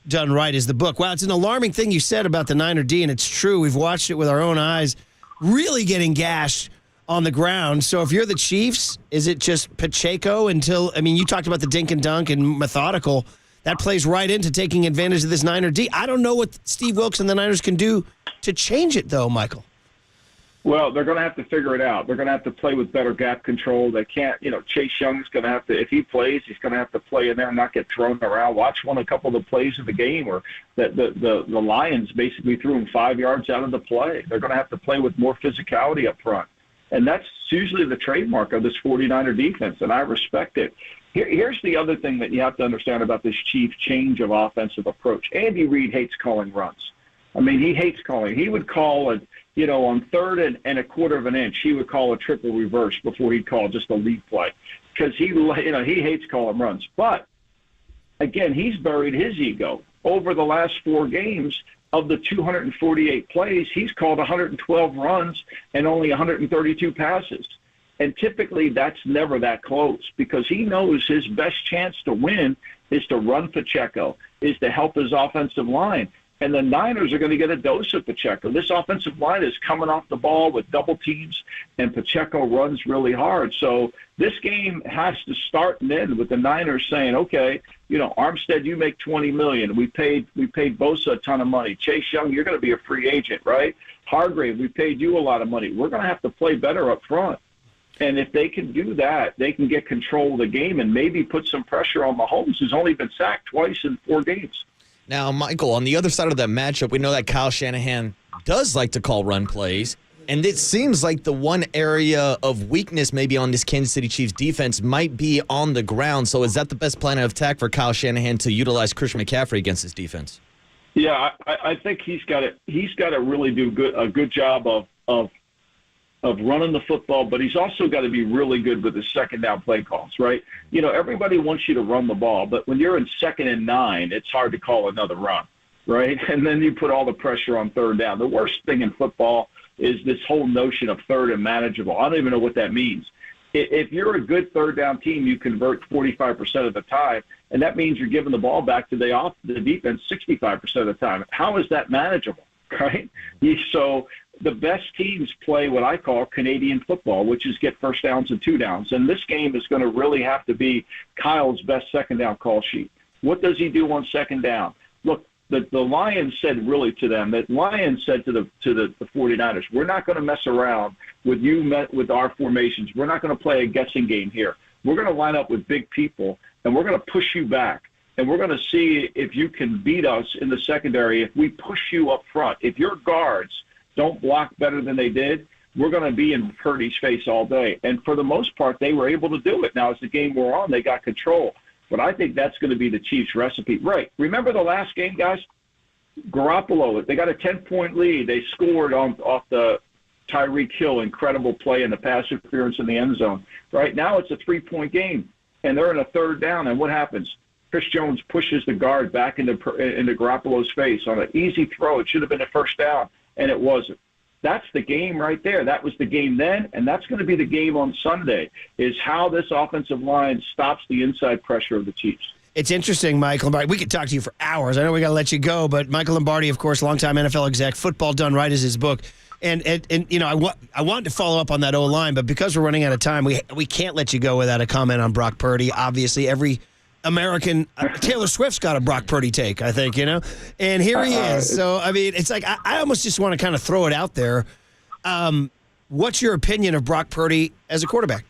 Done Right is the book. Wow, it's an alarming thing you said about the Niner D, and it's true. We've watched it with our own eyes, really getting gashed on the ground. So if you're the Chiefs, is it just Pacheco until, I mean, you talked about the dink and dunk and methodical. That plays right into taking advantage of this Niner D. I don't know what Steve Wilkes and the Niners can do to change it, though, Michael. Well, they're going to have to figure it out. They're going to have to play with better gap control. They can't, Chase Young's going to have to, if he plays, he's going to have to play in there and not get thrown around. Watch a couple of the plays of the game where the Lions basically threw him 5 yards out of the play. They're going to have to play with more physicality up front. And that's usually the trademark of this 49er defense, and I respect it. Here's the other thing that you have to understand about this Chiefs change of offensive approach. Andy Reid hates calling runs. I mean, he hates calling. He would call it, on 3rd and a quarter of an inch, he would call a triple reverse before he'd call just a lead play because he hates calling runs. But, again, he's buried his ego. Over the last 4 games, of the 248 plays, he's called 112 runs and only 132 passes. And typically that's never that close because he knows his best chance to win is to run Pacheco, is to help his offensive line. And the Niners are going to get a dose of Pacheco. This offensive line is coming off the ball with double teams, and Pacheco runs really hard. So this game has to start and end with the Niners saying, okay, Armstead, you make $20 million. We paid Bosa a ton of money. Chase Young, you're going to be a free agent, right? Hargrave, we paid you a lot of money. We're going to have to play better up front. And if they can do that, they can get control of the game and maybe put some pressure on Mahomes, who's only been sacked twice in 4 games. Now, Michael, on the other side of that matchup, we know that Kyle Shanahan does like to call run plays. And it seems like the one area of weakness maybe on this Kansas City Chiefs defense might be on the ground. So is that the best plan of attack for Kyle Shanahan to utilize Christian McCaffrey against his defense? Yeah, I think he's got to really do a good job of running the football, but he's also got to be really good with his second down play calls, right? You know, everybody wants you to run the ball, but when you're in 2nd and 9, it's hard to call another run, right? And then you put all the pressure on 3rd down. The worst thing in football is this whole notion of 3rd and manageable. I don't even know what that means. If you're a good 3rd down team, you convert 45% of the time, and that means you're giving the ball back to the defense 65% of the time. How is that manageable, right? So the best teams play what I call Canadian football, which is get 1st downs and 2 downs. And this game is going to really have to be Kyle's best second down call sheet. What does he do on 2nd down? Look, the Lions said really to them, that Lions said to the 49ers, we're not going to mess around with our formations. We're not going to play a guessing game here. We're going to line up with big people, and we're going to push you back. And we're going to see if you can beat us in the secondary if we push you up front. If your guards don't block better than they did, we're going to be in Purdy's face all day. And for the most part, they were able to do it. Now, as the game wore on, they got control. But I think that's going to be the Chiefs' recipe. Right. Remember the last game, guys? Garoppolo, they got a 10-point lead. They scored off the Tyreek Hill incredible play and the pass interference in the end zone. Right now it's a 3-point game, and they're in a 3rd down. And what happens? Chris Jones pushes the guard back into Garoppolo's face on an easy throw. It should have been a 1st down, and it wasn't. That's the game right there. That was the game then, and that's going to be the game on Sunday, is how this offensive line stops the inside pressure of the Chiefs. It's interesting, Mike Lombardi. We could talk to you for hours. I know we got to let you go, but Michael Lombardi, of course, longtime NFL exec, Football Done Right is his book. And you know, I wanted to follow up on that O-line, but because we're running out of time, we can't let you go without a comment on Brock Purdy. Obviously, every American, Taylor Swift's got a Brock Purdy take, I think, you know? And here he is. So, I mean, it's like I almost just want to kind of throw it out there. What's your opinion of Brock Purdy as a quarterback?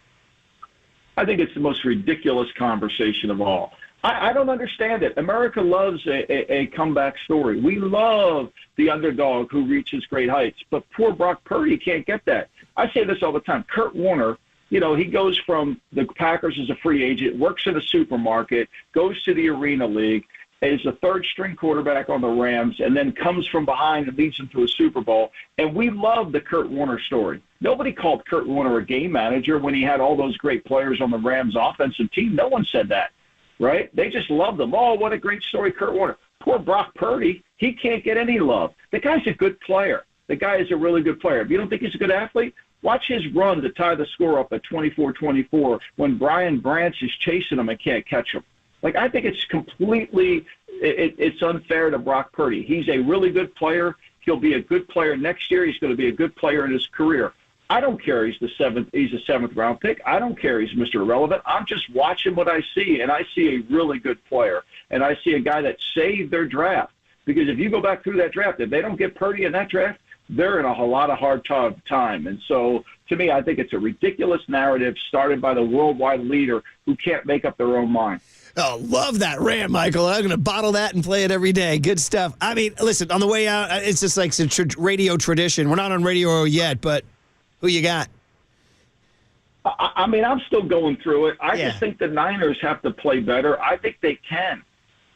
I think it's the most ridiculous conversation of all. I don't understand it. America loves a comeback story. We love the underdog who reaches great heights. But poor Brock Purdy can't get that. I say this all the time. Kurt Warner, you know, he goes from the Packers as a free agent, works in a supermarket, goes to the Arena League, is a 3rd-string quarterback on the Rams, and then comes from behind and leads them to a Super Bowl. And we love the Kurt Warner story. Nobody called Kurt Warner a game manager when he had all those great players on the Rams offensive team. No one said that, right? They just loved him. Oh, what a great story, Kurt Warner. Poor Brock Purdy, he can't get any love. The guy's a good player. The guy is a really good player. If you don't think he's a good athlete, watch his run to tie the score up at 24-24 when Brian Branch is chasing him and can't catch him. Like, I think it's completely it's unfair to Brock Purdy. He's a really good player. He'll be a good player next year. He's going to be a good player in his career. I don't care he's a 7th round pick. I don't care he's Mr. Irrelevant. I'm just watching what I see, and I see a really good player. And I see a guy that saved their draft. Because if you go back through that draft, if they don't get Purdy in that draft, they're in a lot of hard time. And so, to me, I think it's a ridiculous narrative started by the worldwide leader who can't make up their own mind. Oh, love that rant, Michael. I'm going to bottle that and play it every day. Good stuff. I mean, listen, on the way out, it's just like some radio tradition. We're not on radio yet, but who you got? I mean, I'm still going through it. I just think the Niners have to play better. I think they can.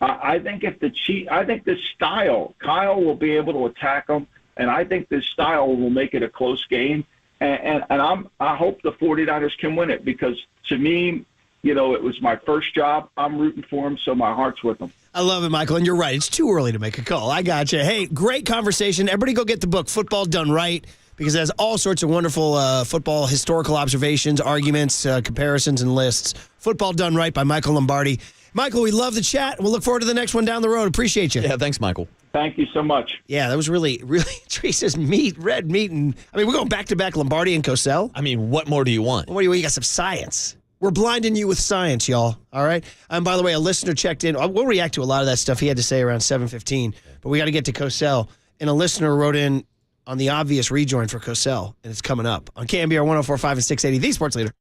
I think the style, Kyle will be able to attack them, and I think this style will make it a close game. And I hope the 49ers can win it because, to me, you know, it was my first job. I'm rooting for them, so my heart's with them. I love it, Michael, and you're right. It's too early to make a call. I got you. Hey, great conversation. Everybody go get the book, Football Done Right, because it has all sorts of wonderful football historical observations, arguments, comparisons, and lists. Football Done Right by Michael Lombardi. Michael, we love the chat. We'll look forward to the next one down the road. Appreciate you. Yeah, thanks, Michael. Thank you so much. Yeah, that was really, really Teresa's red meat. And I mean, we're going back-to-back Lombardi and Cosell. I mean, what more do you want? What do you want? You got some science. We're blinding you with science, y'all. All right? And by the way, a listener checked in. We'll react to a lot of that stuff he had to say around 7:15. But we got to get to Cosell. And a listener wrote in on the obvious rejoin for Cosell, and it's coming up on KNBR 104.5 and 680, the sports leader.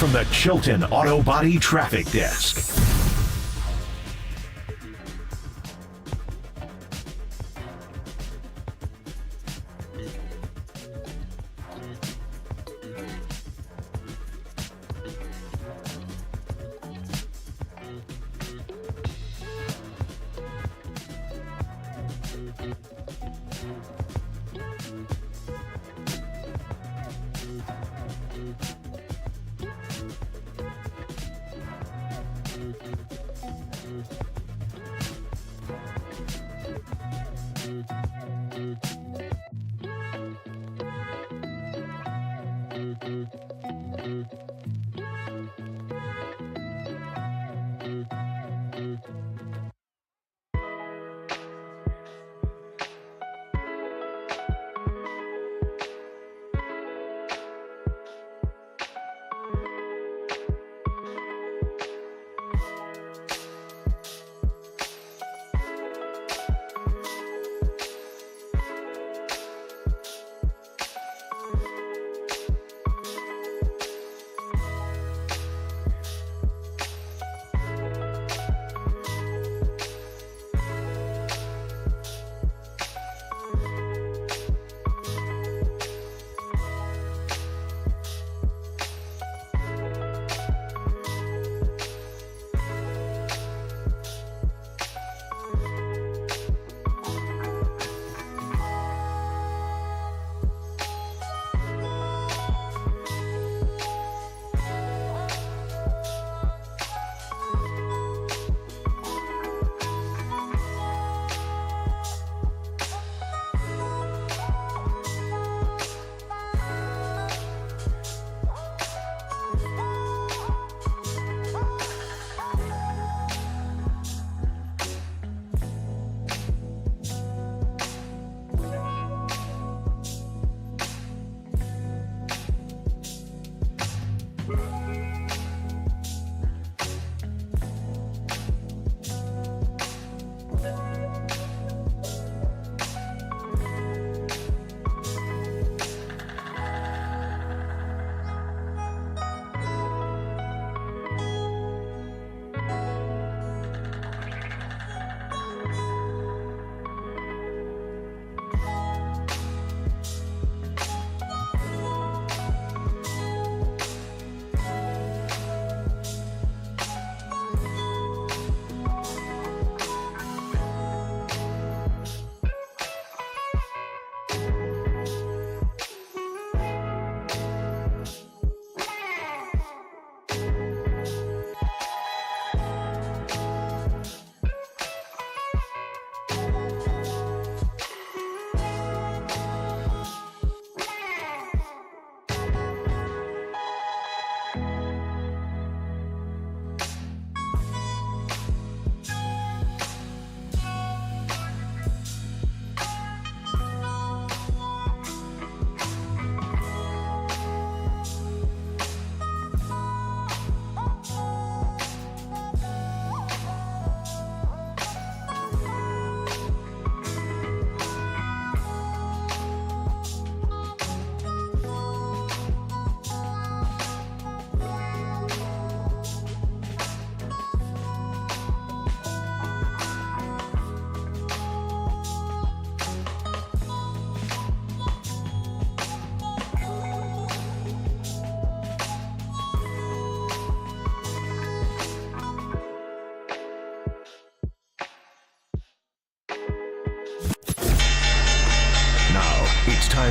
From the Chilton Auto Body Traffic Desk.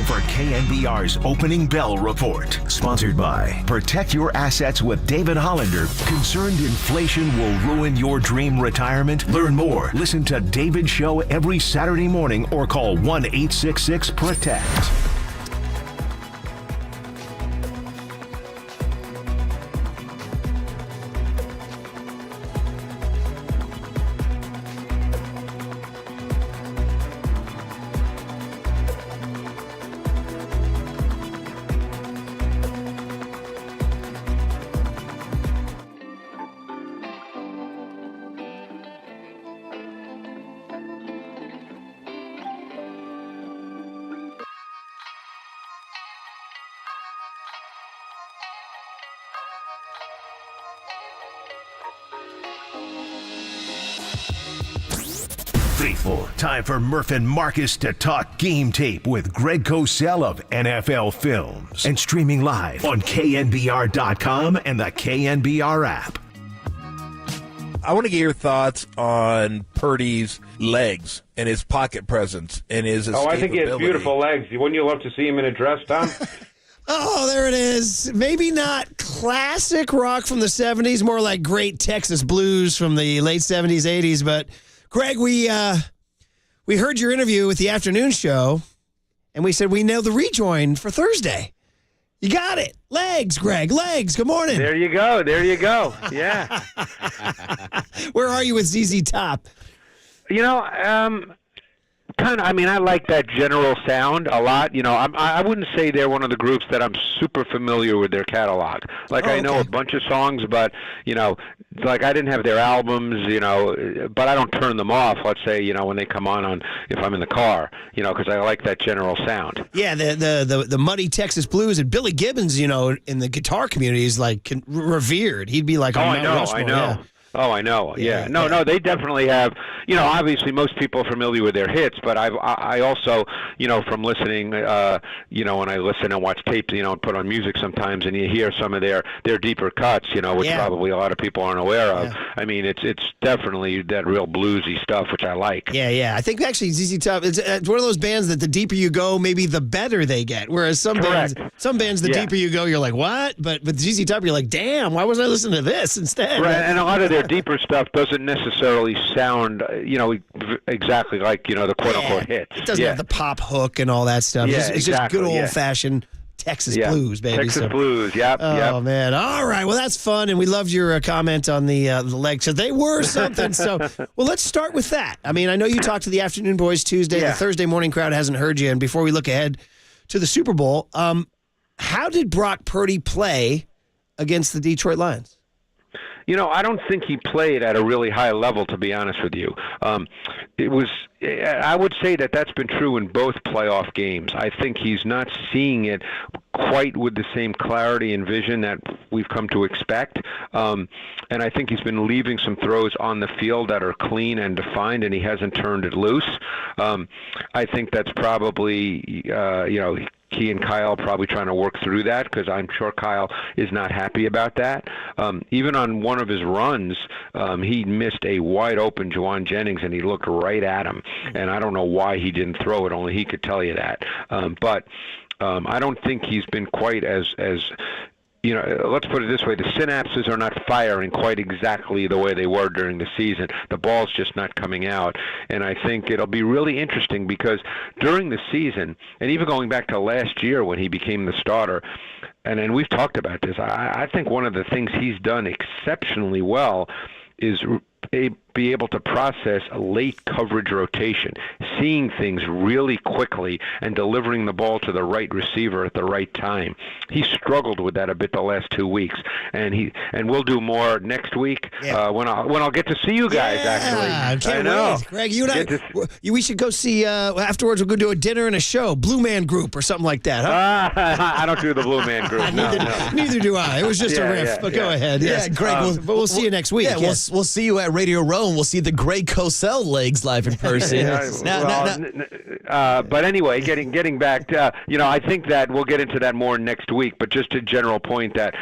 time for KNBR's Opening Bell Report. Sponsored by Protect Your Assets with David Hollander. Concerned inflation will ruin your dream retirement? Learn more. Listen to David's show every Saturday morning or call 1-866-PROTECT. Faithful, time for Murph and Marcus to talk game tape with Greg Cosell of NFL Films and streaming live on KNBR.com and the KNBR app. I want to get your thoughts on Purdy's legs and his pocket presence and his escapability. Oh, I think he has beautiful legs. Wouldn't you love to see him in a dress, Tom? Oh, there it is. Maybe not classic rock from the 70s, more like great Texas blues from the late 70s, 80s, but Greg, we heard your interview with the afternoon show, and we said we nailed the rejoin for Thursday. You got it. Legs, Greg. Legs. Good morning. There you go. There you go. Yeah. Where are you with ZZ Top? You know, kind of. I mean, I like that general sound a lot. You know, I wouldn't say they're one of the groups that I'm super familiar with their catalog. Like, I know a bunch of songs, but, you know, like I didn't have their albums, you know, but I don't turn them off, let's say, you know, when they come on if I'm in the car, you know, because I like that general sound. Yeah, the muddy Texas blues, and Billy Gibbons, you know, in the guitar community is like revered. He'd be like, I know. Yeah. Oh, I know. Yeah. No, they definitely have, you know, obviously most people are familiar with their hits, but I also, you know, from listening, you know, when I listen and watch tapes, you know, and put on music sometimes, and you hear some of their deeper cuts, you know, which probably a lot of people aren't aware of. Yeah. I mean, it's definitely that real bluesy stuff, which I like. Yeah. I think actually ZZ Top, it's one of those bands that the deeper you go, maybe the better they get. Whereas some bands, the deeper you go, you're like, what? But with ZZ Top, you're like, damn, why wasn't I listening to this instead? Right, and a lot of their deeper stuff doesn't necessarily sound, you know, exactly like, you know, the quote-unquote hits. It doesn't have the pop hook and all that stuff. Yeah, it's just good old-fashioned Texas blues, baby. Texas blues, yep. Oh, man. All right. Well, that's fun, and we loved your comment on the legs. So they were something. So, well, let's start with that. I mean, I know you talked to the Afternoon Boys Tuesday. The Thursday morning crowd hasn't heard you. And before we look ahead to the Super Bowl, how did Brock Purdy play against the Detroit Lions? You know, I don't think he played at a really high level, to be honest with you. I would say that that's been true in both playoff games. I think he's not seeing it quite with the same clarity and vision that we've come to expect. And I think he's been leaving some throws on the field that are clean and defined, and he hasn't turned it loose. I think that's probably, you know, he and Kyle probably trying to work through that, because I'm sure Kyle is not happy about that. Even on one of his runs, he missed a wide-open Juwan Jennings, and he looked right at him. And I don't know why he didn't throw it, only he could tell you that. But I don't think he's been quite as you know, let's put it this way, the synapses are not firing quite exactly the way they were during the season. The ball's just not coming out. And I think it'll be really interesting, because during the season, and even going back to last year when he became the starter, and we've talked about this, I think one of the things he's done exceptionally well is be able to process a late coverage rotation, seeing things really quickly and delivering the ball to the right receiver at the right time. He struggled with that a bit the last 2 weeks, and we'll do more next week when I'll get to see you guys. Actually, I know, Greg. You and we should go see afterwards. We'll go do a dinner and a show, Blue Man Group or something like that. Huh? I don't do the Blue Man Group. Neither do I. It was just a riff. But go ahead. Yes. Yeah, Greg. But we'll see you next week. Yeah, we'll see you at Radio Row, and we'll see the Greg Cosell legs live in person. But anyway, getting back to, you know, I think that we'll get into that more next week, but just a general point that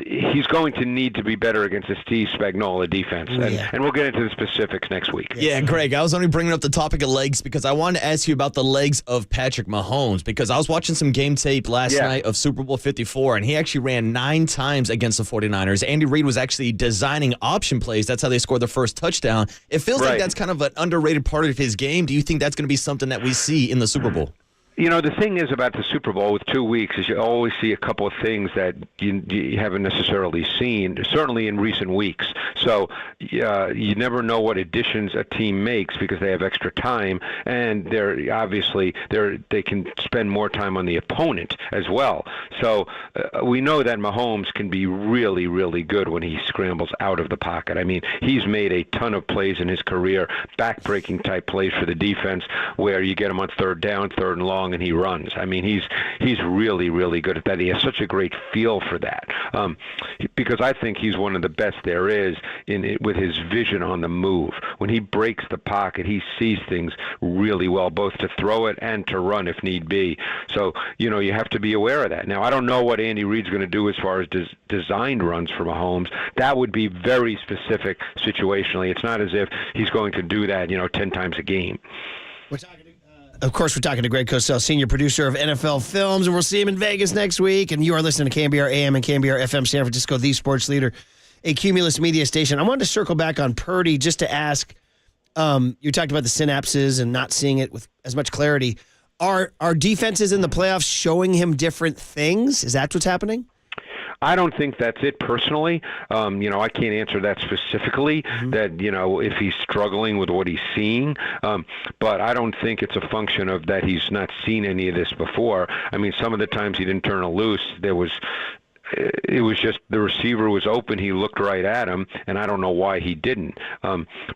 he's going to need to be better against the Steve Spagnuolo defense. And we'll get into the specifics next week. Yeah, Greg, I was only bringing up the topic of legs because I wanted to ask you about the legs of Patrick Mahomes, because I was watching some game tape last night of Super Bowl 54, and he actually ran 9 times against the 49ers. Andy Reid was actually designing option plays. That's how they scored their first touchdown. It feels like that's kind of an underrated part of his game. Do you think that's going to be something that we see in the Super Bowl? You know, the thing is about the Super Bowl with 2 weeks is you always see a couple of things that you haven't necessarily seen, certainly in recent weeks. So you never know what additions a team makes because they have extra time, and they can spend more time on the opponent as well. So we know that Mahomes can be really, really good when he scrambles out of the pocket. I mean, he's made a ton of plays in his career, back-breaking type plays for the defense where you get him on third down, third and long, and he runs. I mean, he's really, really good at that. He has such a great feel for that because I think he's one of the best there is with his vision on the move. When he breaks the pocket, he sees things really well, both to throw it and to run if need be. So, you know, you have to be aware of that. Now, I don't know what Andy Reid's going to do as far as designed runs for Mahomes. That would be very specific situationally. It's not as if he's going to do that, 10 times a game. Of course, we're talking to Greg Cosell, senior producer of NFL Films, and we'll see him in Vegas next week. And you are listening to KNBR AM and KNBR FM San Francisco, the sports leader, a Cumulus media station. I wanted to circle back on Purdy just to ask, you talked about the synapses and not seeing it with as much clarity. Are defenses in the playoffs showing him different things? Is that what's happening? I don't think that's it personally. I can't answer that specifically, that, if he's struggling with what he's seeing. But I don't think it's a function of that he's not seen any of this before. I mean, some of the times he didn't turn it loose, it was just the receiver was open. He looked right at him, and I don't know why he didn't.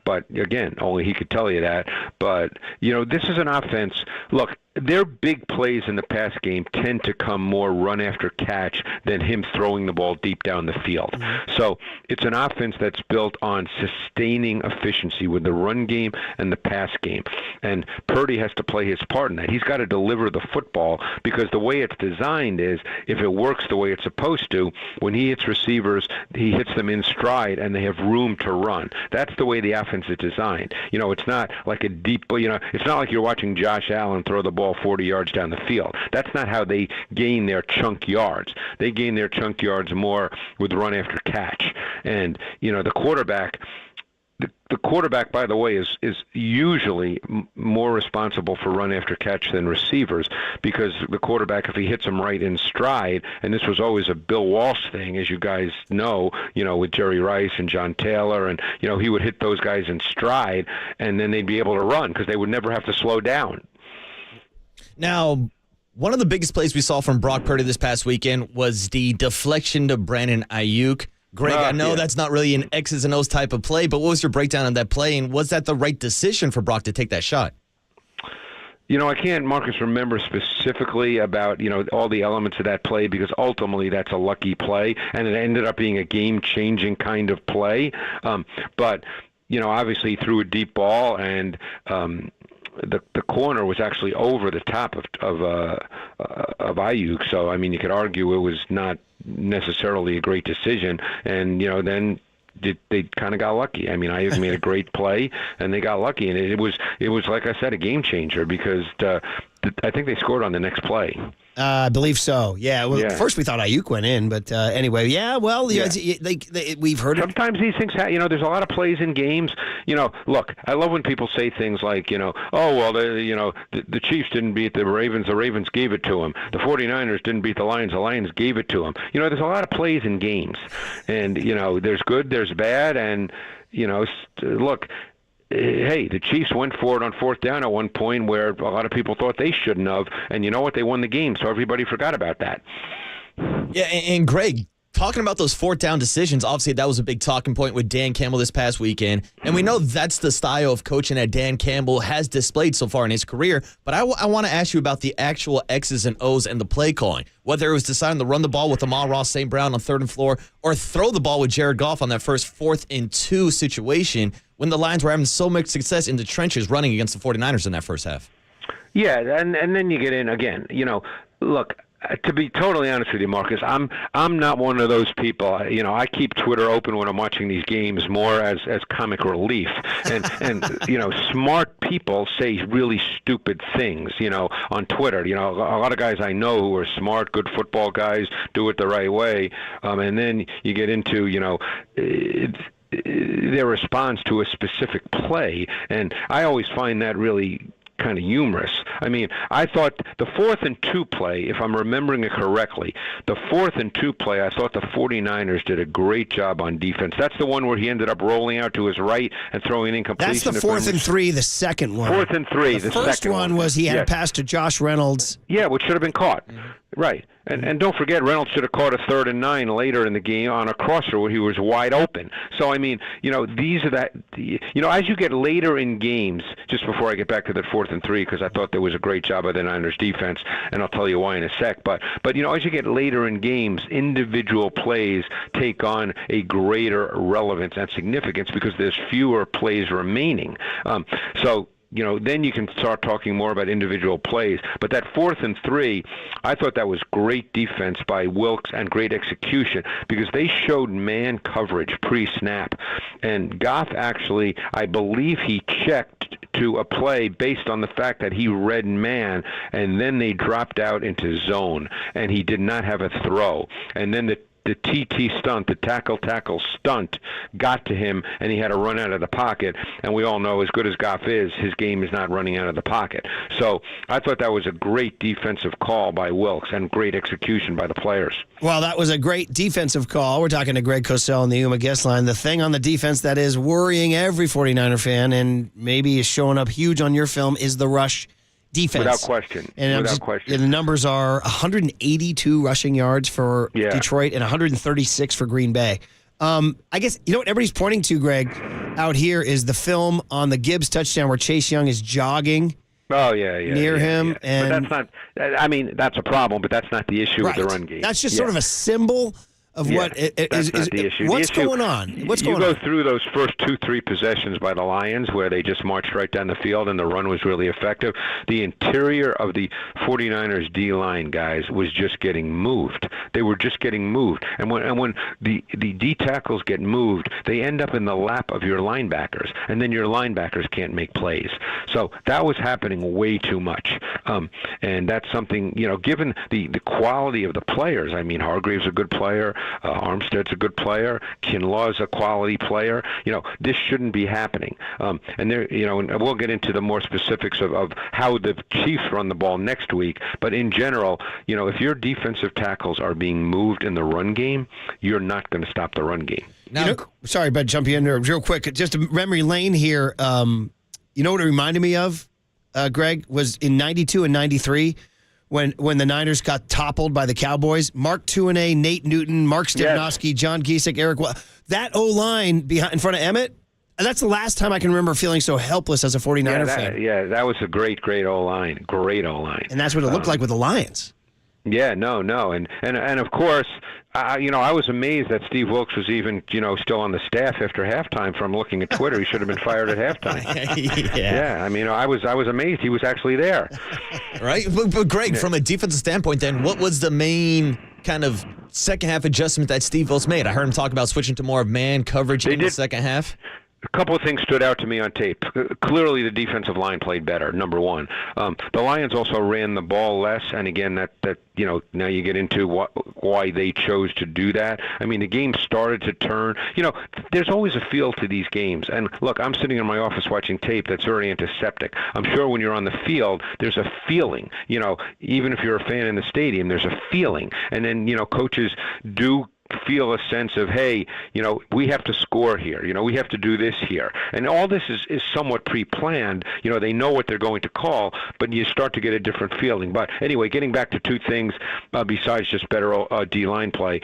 But, again, only he could tell you that. But, this is an offense. Look, their big plays in the pass game tend to come more run after catch than him throwing the ball deep down the field. So it's an offense that's built on sustaining efficiency with the run game and the pass game. And Purdy has to play his part in that. He's got to deliver the football because the way it's designed is if it works the way it's supposed to, when he hits receivers, he hits them in stride and they have room to run. That's the way the offense is designed. It's not like a deep, it's not like you're watching Josh Allen throw the ball 40 yards down the field. That's not how they gain their chunk yards. They gain their chunk yards more with run after catch. And, the quarterback, the quarterback, by the way, is usually more responsible for run after catch than receivers because the quarterback, if he hits them right in stride, and this was always a Bill Walsh thing, as you guys know, with Jerry Rice and John Taylor, and, he would hit those guys in stride, and then they'd be able to run because they would never have to slow down. Now, one of the biggest plays we saw from Brock Purdy this past weekend was the deflection to Brandon Ayuk. Greg, I know that's not really an X's and O's type of play, but what was your breakdown on that play, and was that the right decision for Brock to take that shot? I can't, Marcus, remember specifically about, all the elements of that play because ultimately that's a lucky play, and it ended up being a game-changing kind of play. But, obviously he threw a deep ball, and the corner was actually over the top of Ayuk. So, I mean, you could argue it was not necessarily a great decision. And, then they kind of got lucky. I mean, Ayuk made a great play, and they got lucky. And it was like I said, a game changer because I think they scored on the next play. I believe so. Yeah. Well, first we thought Ayuk went in, but anyway, yeah. Well, we've heard it. Sometimes these things happen. There's a lot of plays in games. Look, I love when people say things like, oh well, the Chiefs didn't beat the Ravens gave it to them. The 49ers didn't beat the Lions gave it to them. There's a lot of plays in games, and there's good, there's bad, and look. Hey, the Chiefs went for it on fourth down at one point where a lot of people thought they shouldn't have, and you know what? They won the game, so everybody forgot about that. Yeah, and Greg, talking about those fourth down decisions, obviously that was a big talking point with Dan Campbell this past weekend, and we know that's the style of coaching that Dan Campbell has displayed so far in his career, but I want to ask you about the actual X's and O's and the play calling, whether it was deciding to run the ball with Amon-Ra St. Brown on 3rd and 4 or throw the ball with Jared Goff on that first 4th and 2 situation when the Lions were having so much success in the trenches running against the 49ers in that first half. Yeah, and then you get in again. Look, To be totally honest with you, Marcus, I'm not one of those people. I keep Twitter open when I'm watching these games more as comic relief. And smart people say really stupid things, on Twitter. A lot of guys I know who are smart, good football guys, do it the right way. And then you get into, their response to a specific play. And I always find that really kind of humorous. I mean, I thought the 4th and 2 play, if I'm remembering it correctly, the 4th and 2 play, I thought the 49ers did a great job on defense. That's the one where he ended up rolling out to his right and throwing an incompletion. That's the 4th and 3, the second one. 4th and 3, the first second one was he had a pass to Josh Reynolds. Yeah, which should have been caught. Right. And don't forget, Reynolds should have caught a 3rd and 9 later in the game on a crosser where he was wide open. So, I mean, these are that, as you get later in games, just before I get back to that 4th and 3, because I thought there was a great job of the Niners defense, and I'll tell you why in a sec. But as you get later in games, individual plays take on a greater relevance and significance because there's fewer plays remaining. Then you can start talking more about individual plays. But that 4th and 3, I thought that was great defense by Wilkes and great execution because they showed man coverage pre-snap. And Goff actually, I believe he checked to a play based on the fact that he read man, and then they dropped out into zone, and he did not have a throw. And then the TT stunt, the tackle stunt, got to him, and he had to run out of the pocket. And we all know, as good as Goff is, his game is not running out of the pocket. So I thought that was a great defensive call by Wilkes and great execution by the players. Well, that was a great defensive call. We're talking to Greg Cosell on the Yuma guest line. The thing on the defense that is worrying every 49er fan and maybe is showing up huge on your film is the rush defense. Without question. And the numbers are 182 rushing yards for Detroit and 136 for Green Bay. I guess, what everybody's pointing to, Greg, out here is the film on the Gibbs touchdown where Chase Young is jogging. Oh, yeah. Near him. Yeah. And but that's not, that's a problem, but that's not the issue with the run game. That's just sort of a symbol of what is the issue. What's going on? You go through those first 2-3 possessions by the Lions where they just marched right down the field and the run was really effective. The interior of the 49ers D-line, guys, was just getting moved. They were just getting moved. And when the D tackles get moved, they end up in the lap of your linebackers, and then your linebackers can't make plays. So that was happening way too much. And that's something, given the quality of the players. I mean, Hargreaves a good player. Armstead's a good player. Kinlaw's a quality player. This shouldn't be happening. And there, and we'll get into the more specifics of how the Chiefs run the ball next week. But in general, if your defensive tackles are being moved in the run game, you're not going to stop the run game. Now, sorry about jumping in there real quick. Just a memory lane here. You know what it reminded me of, Greg, was in 92 and 93. When the Niners got toppled by the Cowboys, Mark Tuinei, Nate Newton, Mark Stepnoski, John Giesick, Eric, that O-line in front of Emmett, that's the last time I can remember feeling so helpless as a 49er fan. Yeah, that was a great O-line. Great O-line. And that's what it looked like with the Lions. Yeah, no. And of course, I was amazed that Steve Wilkes was even, still on the staff after halftime. From looking at Twitter, he should have been fired at halftime. Yeah. I mean, I was amazed he was actually there. Right, but Greg, from a defensive standpoint, then what was the main kind of second half adjustment that Steve Wilkes made? I heard him talk about switching to more of man coverage in the second half. A couple of things stood out to me on tape. Clearly, the defensive line played better, number one. The Lions also ran the ball less, and again, that now you get into why they chose to do that. I mean, the game started to turn. There's always a feel to these games. And look, I'm sitting in my office watching tape that's very antiseptic. I'm sure when you're on the field, there's a feeling. Even if you're a fan in the stadium, there's a feeling. And then, coaches do feel a sense of, hey, we have to score here. We have to do this here. And all this is somewhat pre-planned. They know what they're going to call, but you start to get a different feeling. But anyway, getting back to two things besides just better D-line play,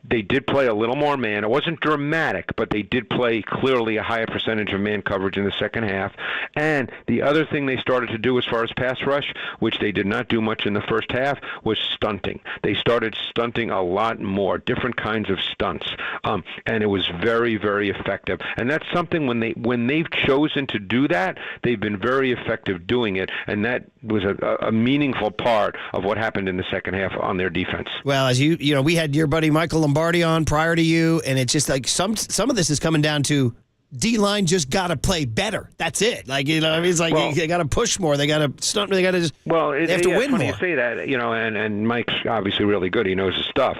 they did play a little more man. It wasn't dramatic, but they did play clearly a higher percentage of man coverage in the second half. And the other thing they started to do as far as pass rush, which they did not do much in the first half, was stunting. They started stunting a lot more. different kinds of stunts, and it was very, very effective. And that's something when they've chosen to do that, they've been very effective doing it, and that was a meaningful part of what happened in the second half on their defense. Well, as you know, we had your buddy Michael Lombardi on prior to you, and it's just like some of this is coming down to D-line just got to play better. That's it. Like, you know, I mean, it's like they got to push more. They got to stunt. They got to just. Well, they have to win more. You say that, you know, and Mike's obviously really good. He knows his stuff.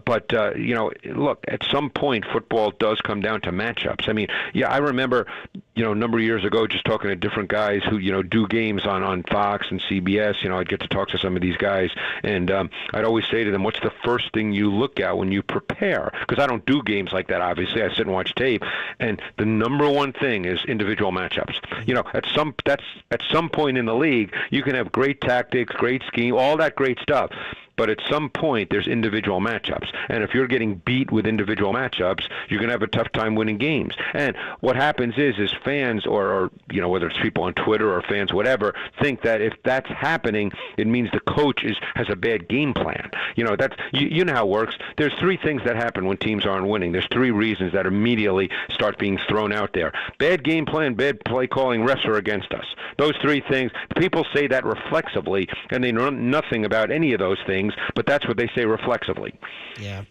But you know, look, at some point, football does come down to matchups. I mean, yeah, I remember, you know, a number of years ago, just talking to different guys who, you know, do games on Fox and CBS. You know, I'd get to talk to some of these guys, and I'd always say to them, "What's the first thing you look at when you prepare?" Because I don't do games like that. Obviously, I sit and watch tape, and the number one thing is individual matchups. You know, at some point in the league, you can have great tactics, great scheme, all that great stuff. But at some point, there's individual matchups. And if you're getting beat with individual matchups, you're going to have a tough time winning games. And what happens is fans or you know, whether it's people on Twitter or fans, whatever, think that if that's happening, it means the coach has a bad game plan. You know, you know how it works. There's three things that happen when teams aren't winning. There's three reasons that immediately start being thrown out there. Bad game plan, bad play calling, refs are against us. Those three things, people say that reflexively, and they know nothing about any of those things, but that's what they say reflexively. Yeah.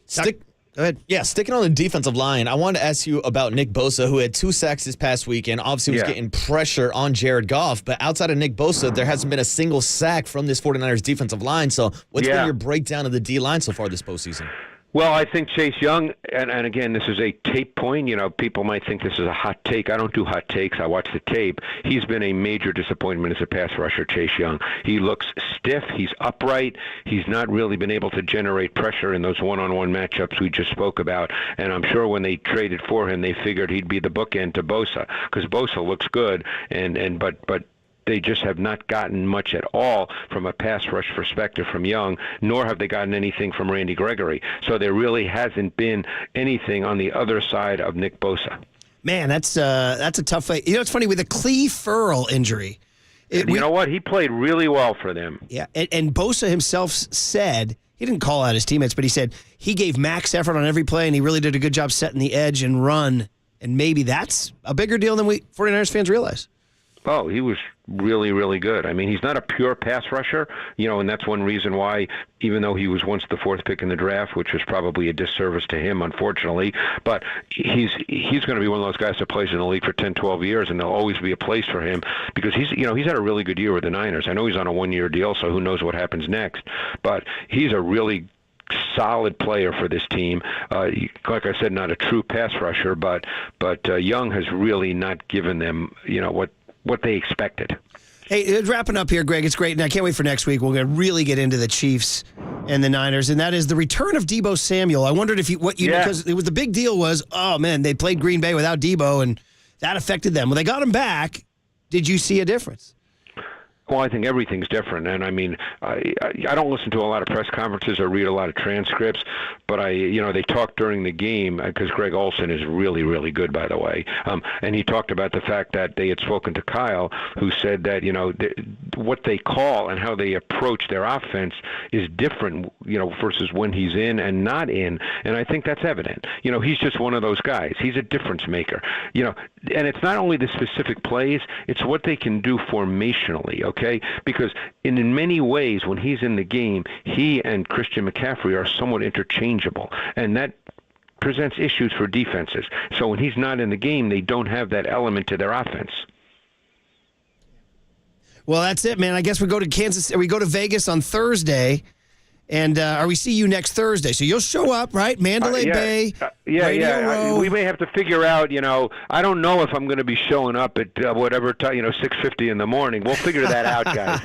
Go ahead. Yeah, sticking on the defensive line, I wanted to ask you about Nick Bosa, who had 2 sacks this past weekend. Obviously, was getting pressure on Jared Goff, but outside of Nick Bosa, there hasn't been a single sack from this 49ers defensive line. So what's been your breakdown of the D-line so far this postseason? Well, I think Chase Young, and again, this is a tape point. You know, people might think this is a hot take. I don't do hot takes. I watch the tape. He's been a major disappointment as a pass rusher, Chase Young. He looks stiff. He's upright. He's not really been able to generate pressure in those one-on-one matchups we just spoke about. And I'm sure when they traded for him, they figured he'd be the bookend to Bosa, because Bosa looks good, but they just have not gotten much at all from a pass rush perspective from Young, nor have they gotten anything from Randy Gregory. So there really hasn't been anything on the other side of Nick Bosa. Man, that's a tough fight. You know, it's funny with the Cleve-Furl injury. You know what? He played really well for them. Yeah, and Bosa himself said, he didn't call out his teammates, but he said he gave max effort on every play, and he really did a good job setting the edge and run. And maybe that's a bigger deal than we 49ers fans realize. Oh, he was really, really good. I mean, he's not a pure pass rusher, you know, and that's one reason why, even though he was once the 4th pick in the draft, which was probably a disservice to him, unfortunately, but he's going to be one of those guys that plays in the league for 10, 12 years, and there'll always be a place for him because he's had a really good year with the Niners. I know he's on a 1-year deal, so who knows what happens next, but he's a really solid player for this team. Like I said, not a true pass rusher, but Young has really not given them, you know, what they expected. Hey, wrapping up here, Greg, it's great, and I can't wait for next week. We're going to really get into the Chiefs and the Niners, and that is the return of Deebo Samuel. I wondered if because it was the big deal was, oh, man, they played Green Bay without Deebo, and that affected them. When they got him back, did you see a difference? Well, I think everything's different, and I mean, I don't listen to a lot of press conferences or read a lot of transcripts, but they talked during the game because Greg Olsen is really, really good, by the way, and he talked about the fact that they had spoken to Kyle, who said that what they call and how they approach their offense is different, versus when he's in and not in, and I think that's evident. He's just one of those guys. He's a difference maker. And it's not only the specific plays; it's what they can do formationally. Okay, because in many ways, when he's in the game, he and Christian McCaffrey are somewhat interchangeable, and that presents issues for defenses. So when he's not in the game, they don't have that element to their offense. Well, that's it, man. I guess we go to Vegas on Thursday. And we see you next Thursday. So you'll show up, right? Mandalay Bay. Row. We may have to figure out, I don't know if I'm going to be showing up at whatever time, 6:50 in the morning. We'll figure that out, guys.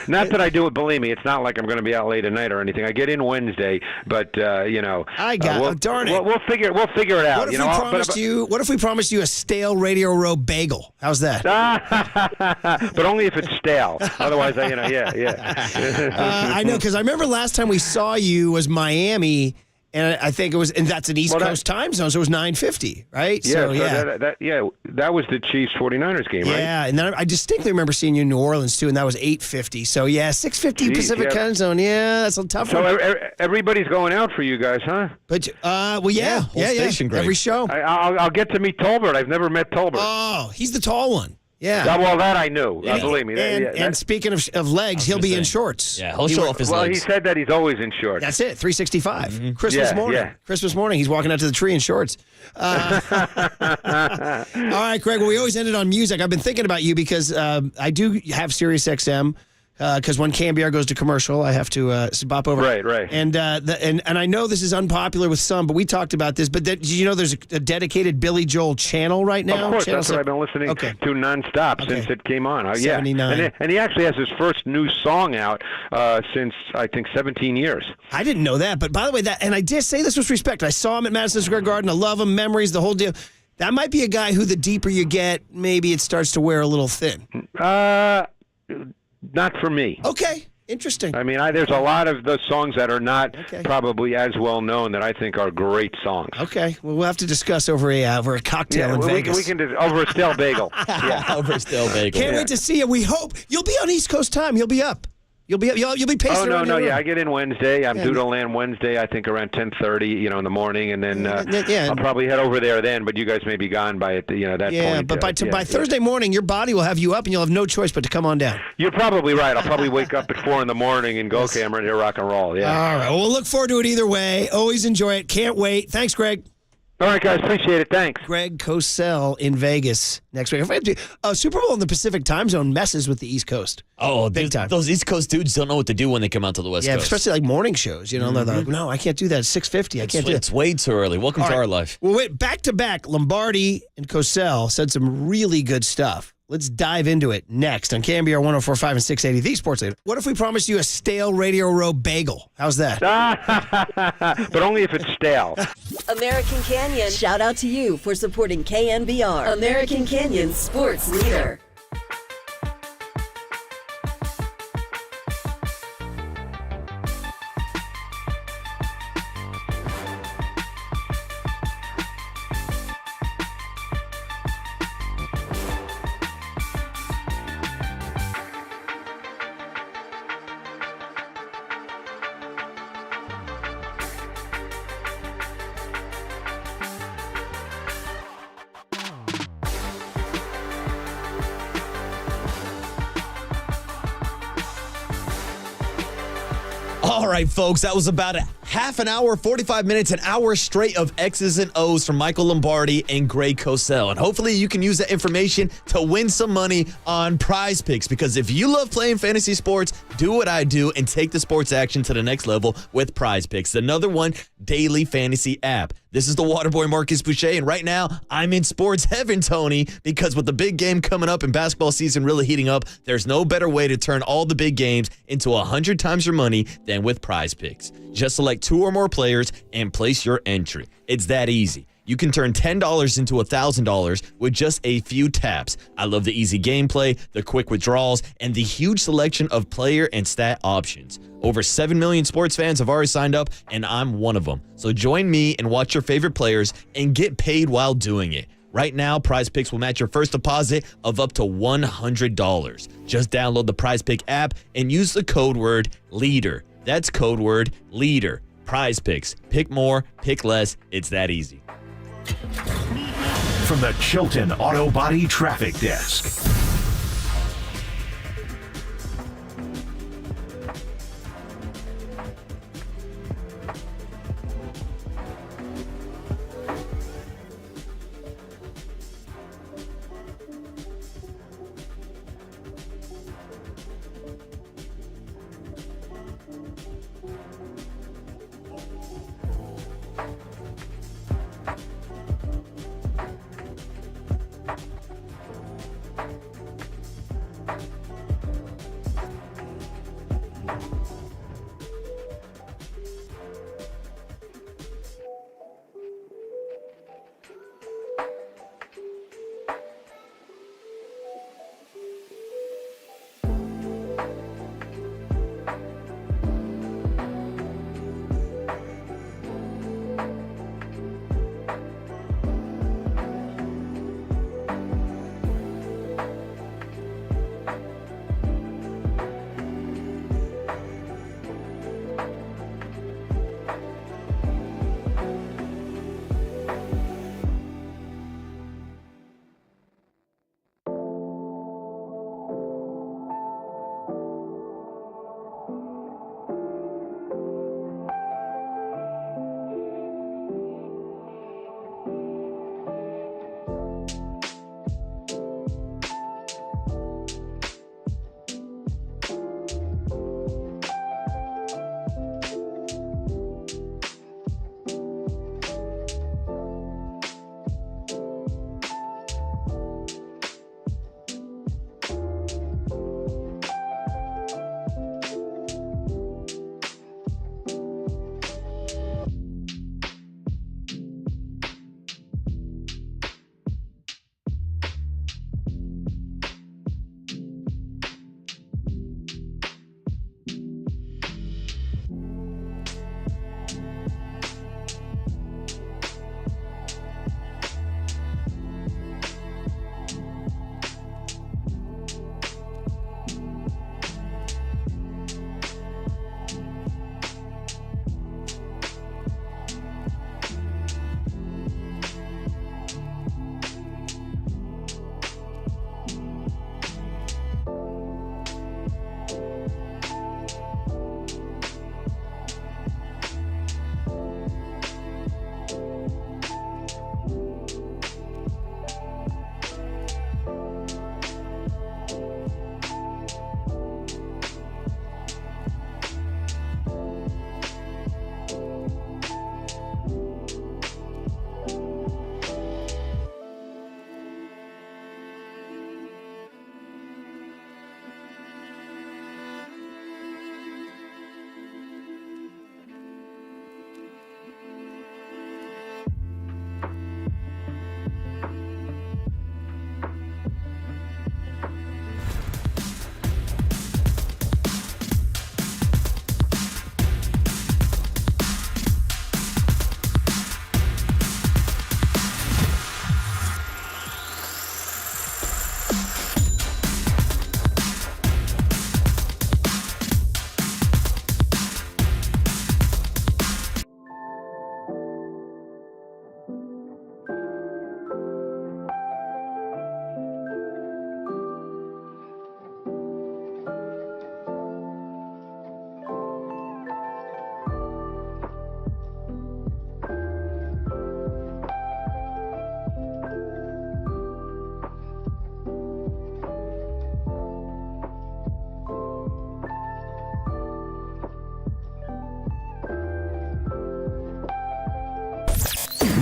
Not that I do it, believe me. It's not like I'm going to be out late at night or anything. I get in Wednesday, but, I got darn it. We'll figure it out. What if we promised you a stale Radio Row bagel? How's that? But only if it's stale. Otherwise, I know. Because I remember last time we saw you was Miami, And I think it was, and that's an East Coast time zone, so it was 9:50, right? Yeah, that was the Chiefs 49ers game, right? Yeah, and then I distinctly remember seeing you in New Orleans too, and that was 8:50. So 6:50 Pacific time zone. Yeah, that's a tough one. So everybody's going out for you guys, huh? But station, every show. I'll get to meet Tolbert. I've never met Tolbert. Oh, he's the tall one. Yeah. Well, that I knew. Believe me. And speaking of legs, he'll be in shorts. Yeah, he'll show off his legs. Well, he said that he's always in shorts. That's it, 365. Christmas morning. Yeah. Christmas morning, he's walking out to the tree in shorts. All right, Greg, well, we always ended on music. I've been thinking about you because I do have Sirius XM. Because when KNBR goes to commercial, I have to bop over. Right. And I know this is unpopular with some, but we talked about this. But did you know there's a dedicated Billy Joel channel right now? Of course, that's what I've been listening to nonstop since it came on. 79. And he actually has his first new song out since, I think, 17 years. I didn't know that. But by the way, and I did say this with respect. I saw him at Madison Square Garden. I love him, memories, the whole deal. That might be a guy who the deeper you get, maybe it starts to wear a little thin. Not for me. Okay, interesting. I mean, there's a lot of those songs that are not probably as well known that I think are great songs. Okay, well, we'll have to discuss over a cocktail in Vegas. We can over a stale bagel. Over a stale bagel. Can't wait to see you. We hope you'll be on East Coast time. You'll be up. You'll be pacing around. I get in Wednesday. I'm due to land Wednesday, I think around 10:30, in the morning, and then I'll probably head over there then. But you guys may be gone by that point. Yeah, but by Thursday morning, your body will have you up, and you'll have no choice but to come on down. You're probably right. I'll probably wake up at 4 in the morning and go, okay, I'm ready to rock and roll. Yeah. All right. Well, we'll look forward to it either way. Always enjoy it. Can't wait. Thanks, Greg. All right, guys. Appreciate it. Thanks. Greg Cosell in Vegas next week. Super Bowl in the Pacific time zone messes with the East Coast. Oh, big time. Those East Coast dudes don't know what to do when they come out to the West Coast. Yeah, especially like morning shows. They're like, no, I can't do that. It's 6:50. I can't do that. It's way too early. Welcome to our life. Well, wait, back to back, Lombardi and Cosell said some really good stuff. Let's dive into it next on KNBR 104.5 and 680, the Sports Leader. What if we promised you a stale Radio Row bagel? How's that? But only if it's stale. American Canyon, shout out to you for supporting KNBR, American Canyon's sports leader. All right, folks, that was about a half an hour, 45 minutes, an hour straight of X's and O's from Michael Lombardi and Greg Cosell. And hopefully you can use that information to win some money on Prize Picks, because if you love playing fantasy sports, do what I do and take the sports action to the next level with Prize Picks, another one daily fantasy app. This is the Waterboy Marcus Boucher, and right now I'm in sports heaven, Tony, because with the big game coming up and basketball season really heating up, there's no better way to turn all the big games into 100 times your money than with Prize Picks. Just select 2 or more players and place your entry. It's that easy. You can turn $10 into $1,000 with just a few taps. I love the easy gameplay, the quick withdrawals, and the huge selection of player and stat options. Over 7 million sports fans have already signed up, and I'm one of them. So join me and watch your favorite players and get paid while doing it. Right now, Prize Picks will match your first deposit of up to $100. Just download the Prize Pick app and use the code word LEADER. That's code word LEADER. Prize Picks. Pick more, pick less. It's that easy. From the Chilton Auto Body Traffic Desk.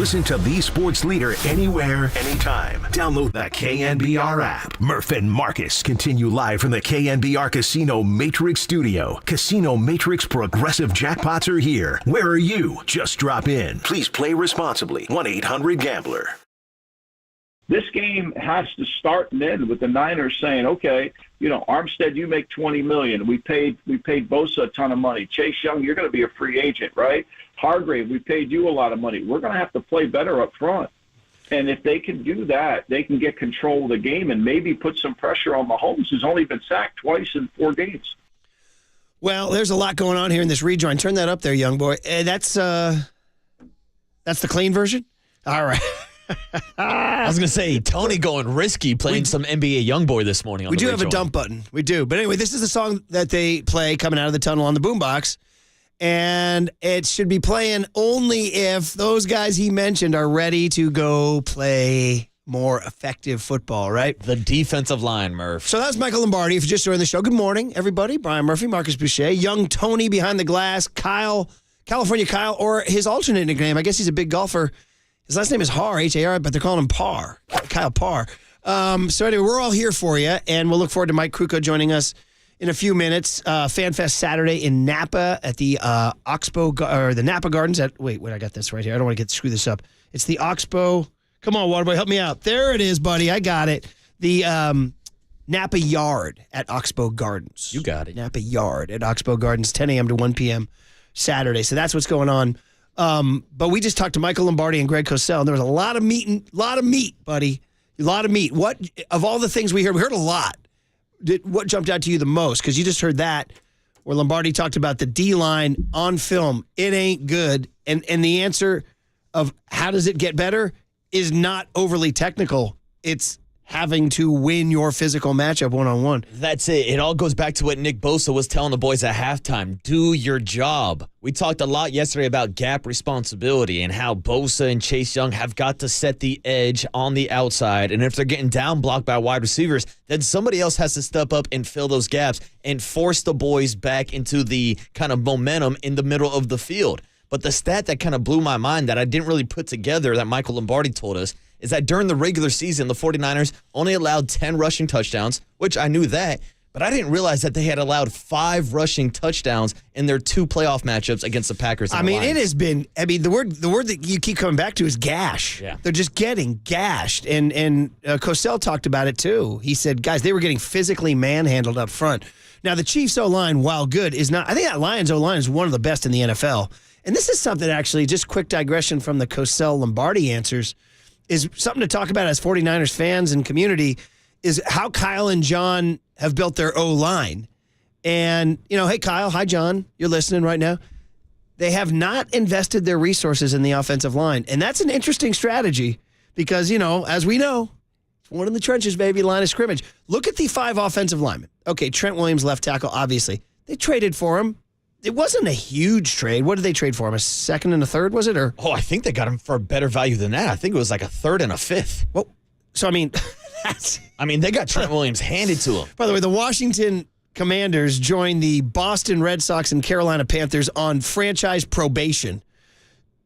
Listen to the sports leader anywhere, anytime. Download the KNBR app. Murph and Marcus continue live from the KNBR Casino Matrix Studio. Casino Matrix Progressive Jackpots are here. Where are you? Just drop in. Please play responsibly. 1-800-GAMBLER. This game has to start and end with the Niners saying, okay, Armstead, you make $20 million. We paid Bosa a ton of money. Chase Young, you're going to be a free agent, right? Hargrave, we paid you a lot of money. We're going to have to play better up front. And if they can do that, they can get control of the game and maybe put some pressure on Mahomes, who's only been sacked twice in 4 games. Well, there's a lot going on here in this rejoin. Turn that up there, young boy. That's the clean version? All right. I was going to say, Tony going risky playing some NBA Youngboy this morning. We do have a dump button. We do. But anyway, this is the song that they play coming out of the tunnel on the boombox. And it should be playing only if those guys he mentioned are ready to go play more effective football, right? The defensive line, Murph. So that's Michael Lombardi. If you just joined the show, good morning, everybody. Brian Murphy, Marcus Boucher, young Tony behind the glass, California Kyle, or his alternate nickname. I guess he's a big golfer. His last name is Har, H-A-R, but they're calling him Parr, Kyle Parr. So anyway, we're all here for you, and we'll look forward to Mike Krukow joining us in a few minutes. FanFest Saturday in Napa at the the Napa Gardens. Wait, I got this right here. I don't want to screw this up. It's the Oxbow. Come on, Waterboy, help me out. There it is, buddy. I got it. The Napa Yard at Oxbow Gardens. You got it. Napa Yard at Oxbow Gardens, 10 a.m. to 1 p.m. Saturday. So that's what's going on. But we just talked to Michael Lombardi and Greg Cosell, and there was a lot of meat, buddy. A lot of meat. What, of all the things we heard a lot. What jumped out to you the most? Because you just heard that, where Lombardi talked about the D-line on film. It ain't good. And the answer of how does it get better is not overly technical. It's having to win your physical matchup one-on-one. That's it. It all goes back to what Nick Bosa was telling the boys at halftime. Do your job. We talked a lot yesterday about gap responsibility and how Bosa and Chase Young have got to set the edge on the outside. And if they're getting down blocked by wide receivers, then somebody else has to step up and fill those gaps and force the boys back into the kind of momentum in the middle of the field. But the stat that kind of blew my mind that I didn't really put together that Michael Lombardi told us is that during the regular season, the 49ers only allowed 10 rushing touchdowns, which I knew that, but I didn't realize that they had allowed 5 rushing touchdowns in their 2 playoff matchups against the Packers and the Lions. It has been, the word that you keep coming back to is gash. Yeah. They're just getting gashed. And Cosell talked about it too. He said, guys, they were getting physically manhandled up front. Now, the Chiefs O-line, while good, is not, I think that Lions O-line is one of the best in the NFL. And this is something actually, just quick digression from the Cosell Lombardi answers, is something to talk about as 49ers fans and community, is how Kyle and John have built their O-line. And, hey, Kyle, hi, John, you're listening right now. They have not invested their resources in the offensive line. And that's an interesting strategy because, as we know, it's one in the trenches, baby, line of scrimmage. Look at the 5 offensive linemen. Okay, Trent Williams, left tackle, obviously. They traded for him. It wasn't a huge trade. What did they trade for him? A second and a third, was it? Or I think they got him for a better value than that. I think it was like a third and a fifth. Well, so, they got Trent Williams handed to him. By the way, the Washington Commanders joined the Boston Red Sox and Carolina Panthers on franchise probation.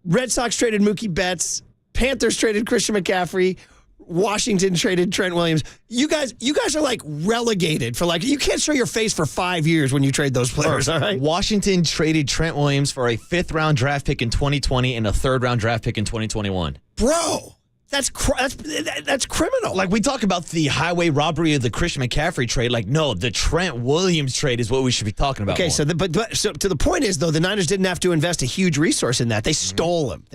Red Sox traded Mookie Betts. Panthers traded Christian McCaffrey. Washington traded Trent Williams. You guys are like relegated for you can't show your face for 5 years when you trade those players, all right? Washington traded Trent Williams for a 5th-round draft pick in 2020 and a 3rd-round draft pick in 2021. Bro, that's criminal. Like, we talk about the highway robbery of the Christian McCaffrey trade. No, the Trent Williams trade is what we should be talking about. Okay, more. So to the point is, though, the Niners didn't have to invest a huge resource in that. They stole him.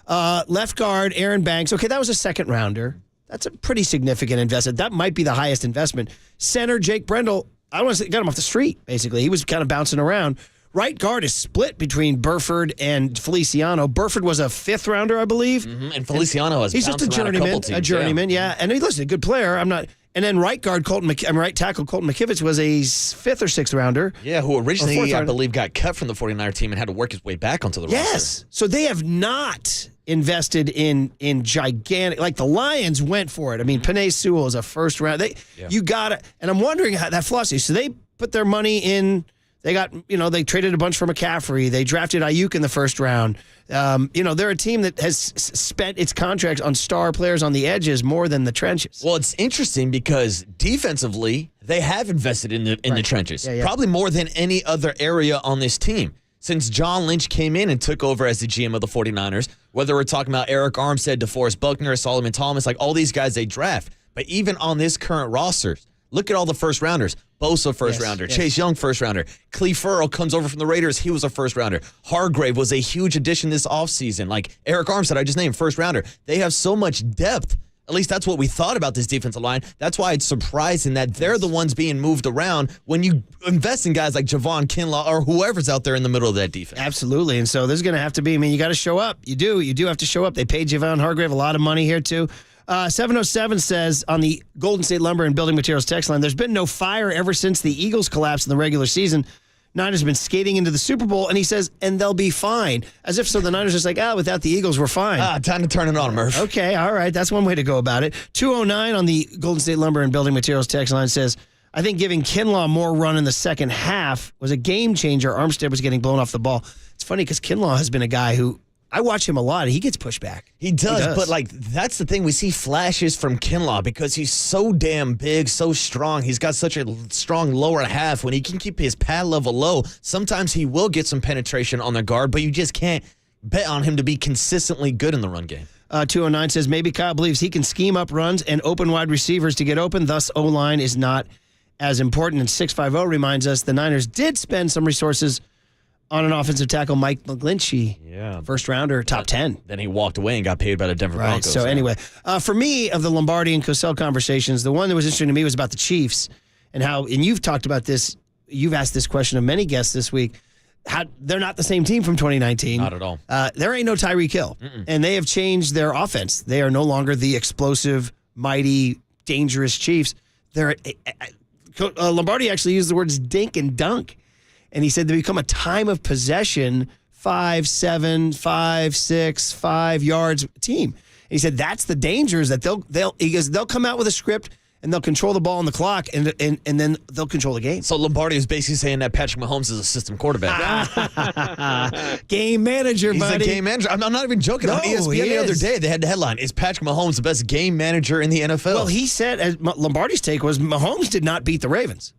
Left guard, Aaron Banks. Okay, that was a 2nd rounder. That's a pretty significant investment. That might be the highest investment. Center, Jake Brendel, I don't want to say got him off the street, basically. He was kind of bouncing around. Right guard is split between Burford and Feliciano. Burford was a 5th rounder, I believe. Mm-hmm. And Feliciano has he's just a journeyman, yeah. And listen, a good player. And then right tackle Colton McKivitz was a 5th or 6th rounder. Yeah, who originally, I believe, got cut from the 49er team and had to work his way back onto the roster. Yes. So they have not invested in gigantic, like the Lions went for it. Penei Sewell is a 1st round. You got it. And I'm wondering how that philosophy. So they put their money in They got, they traded a bunch for McCaffrey. They drafted Ayuk in the first round. They're a team that has spent its contracts on star players on the edges more than the trenches. Well, it's interesting because defensively, they have invested in the trenches. Yeah. Probably more than any other area on this team. Since John Lynch came in and took over as the GM of the 49ers, whether we're talking about Eric Armstead, DeForest Buckner, Solomon Thomas, like all these guys they draft. But even on this current roster, look at all the first rounders. Bosa first rounder. Yes. Chase Young first rounder. Cleve Furrow comes over from the Raiders. He was a first rounder. Hargrave was a huge addition this offseason. Like Eric Armstead, I just named first rounder. They have so much depth. At least that's what we thought about this defensive line. That's why it's surprising that they're the ones being moved around when you invest in guys like Javon Kinlaw or whoever's out there in the middle of that defense. Absolutely. And so there's going to have to be, you got to show up. You do have to show up. They paid Javon Hargrave a lot of money here too. 707 says on the Golden State Lumber and Building Materials text line, there's been no fire ever since the Eagles collapsed in the regular season. Niners have been skating into the Super Bowl, and he says, and they'll be fine. As if so the Niners are just like, without the Eagles, we're fine. Time to turn it on, Murph. Okay, all right. That's one way to go about it. 209 on the Golden State Lumber and Building Materials text line says, I think giving Kinlaw more run in the second half was a game changer. Armstead was getting blown off the ball. It's funny because Kinlaw has been a guy who, I watch him a lot. He gets pushed back. He does, but that's the thing. We see flashes from Kinlaw because he's so damn big, so strong. He's got such a strong lower half. When he can keep his pad level low, sometimes he will get some penetration on the guard, but you just can't bet on him to be consistently good in the run game. 209 says maybe Kyle believes he can scheme up runs and open wide receivers to get open, thus O-line is not as important. And 650 reminds us the Niners did spend some resources on an offensive tackle, Mike McGlinchey. Yeah. First rounder, top 10. Then he walked away and got paid by the Denver Broncos. So anyway, for me, of the Lombardi and Cosell conversations, the one that was interesting to me was about the Chiefs and how, and you've talked about this, you've asked this question of many guests this week, how they're not the same team from 2019. Not at all. There ain't no Tyreek Hill. And they have changed their offense. They are no longer the explosive, mighty, dangerous Chiefs. Lombardi actually used the words dink and dunk. And he said they become a time of possession, 5, 7, 5, 6, 5 yards team. And he said that's the danger is that they'll come out with a script and they'll control the ball on the clock and then they'll control the game. So Lombardi is basically saying that Patrick Mahomes is a system quarterback. Game manager, He's buddy. a game manager. I'm not even joking. On ESPN he the other is. day, they had the headline, is Patrick Mahomes the best game manager in the NFL? Well, he said, as Lombardi's take was, Mahomes did not beat the Ravens.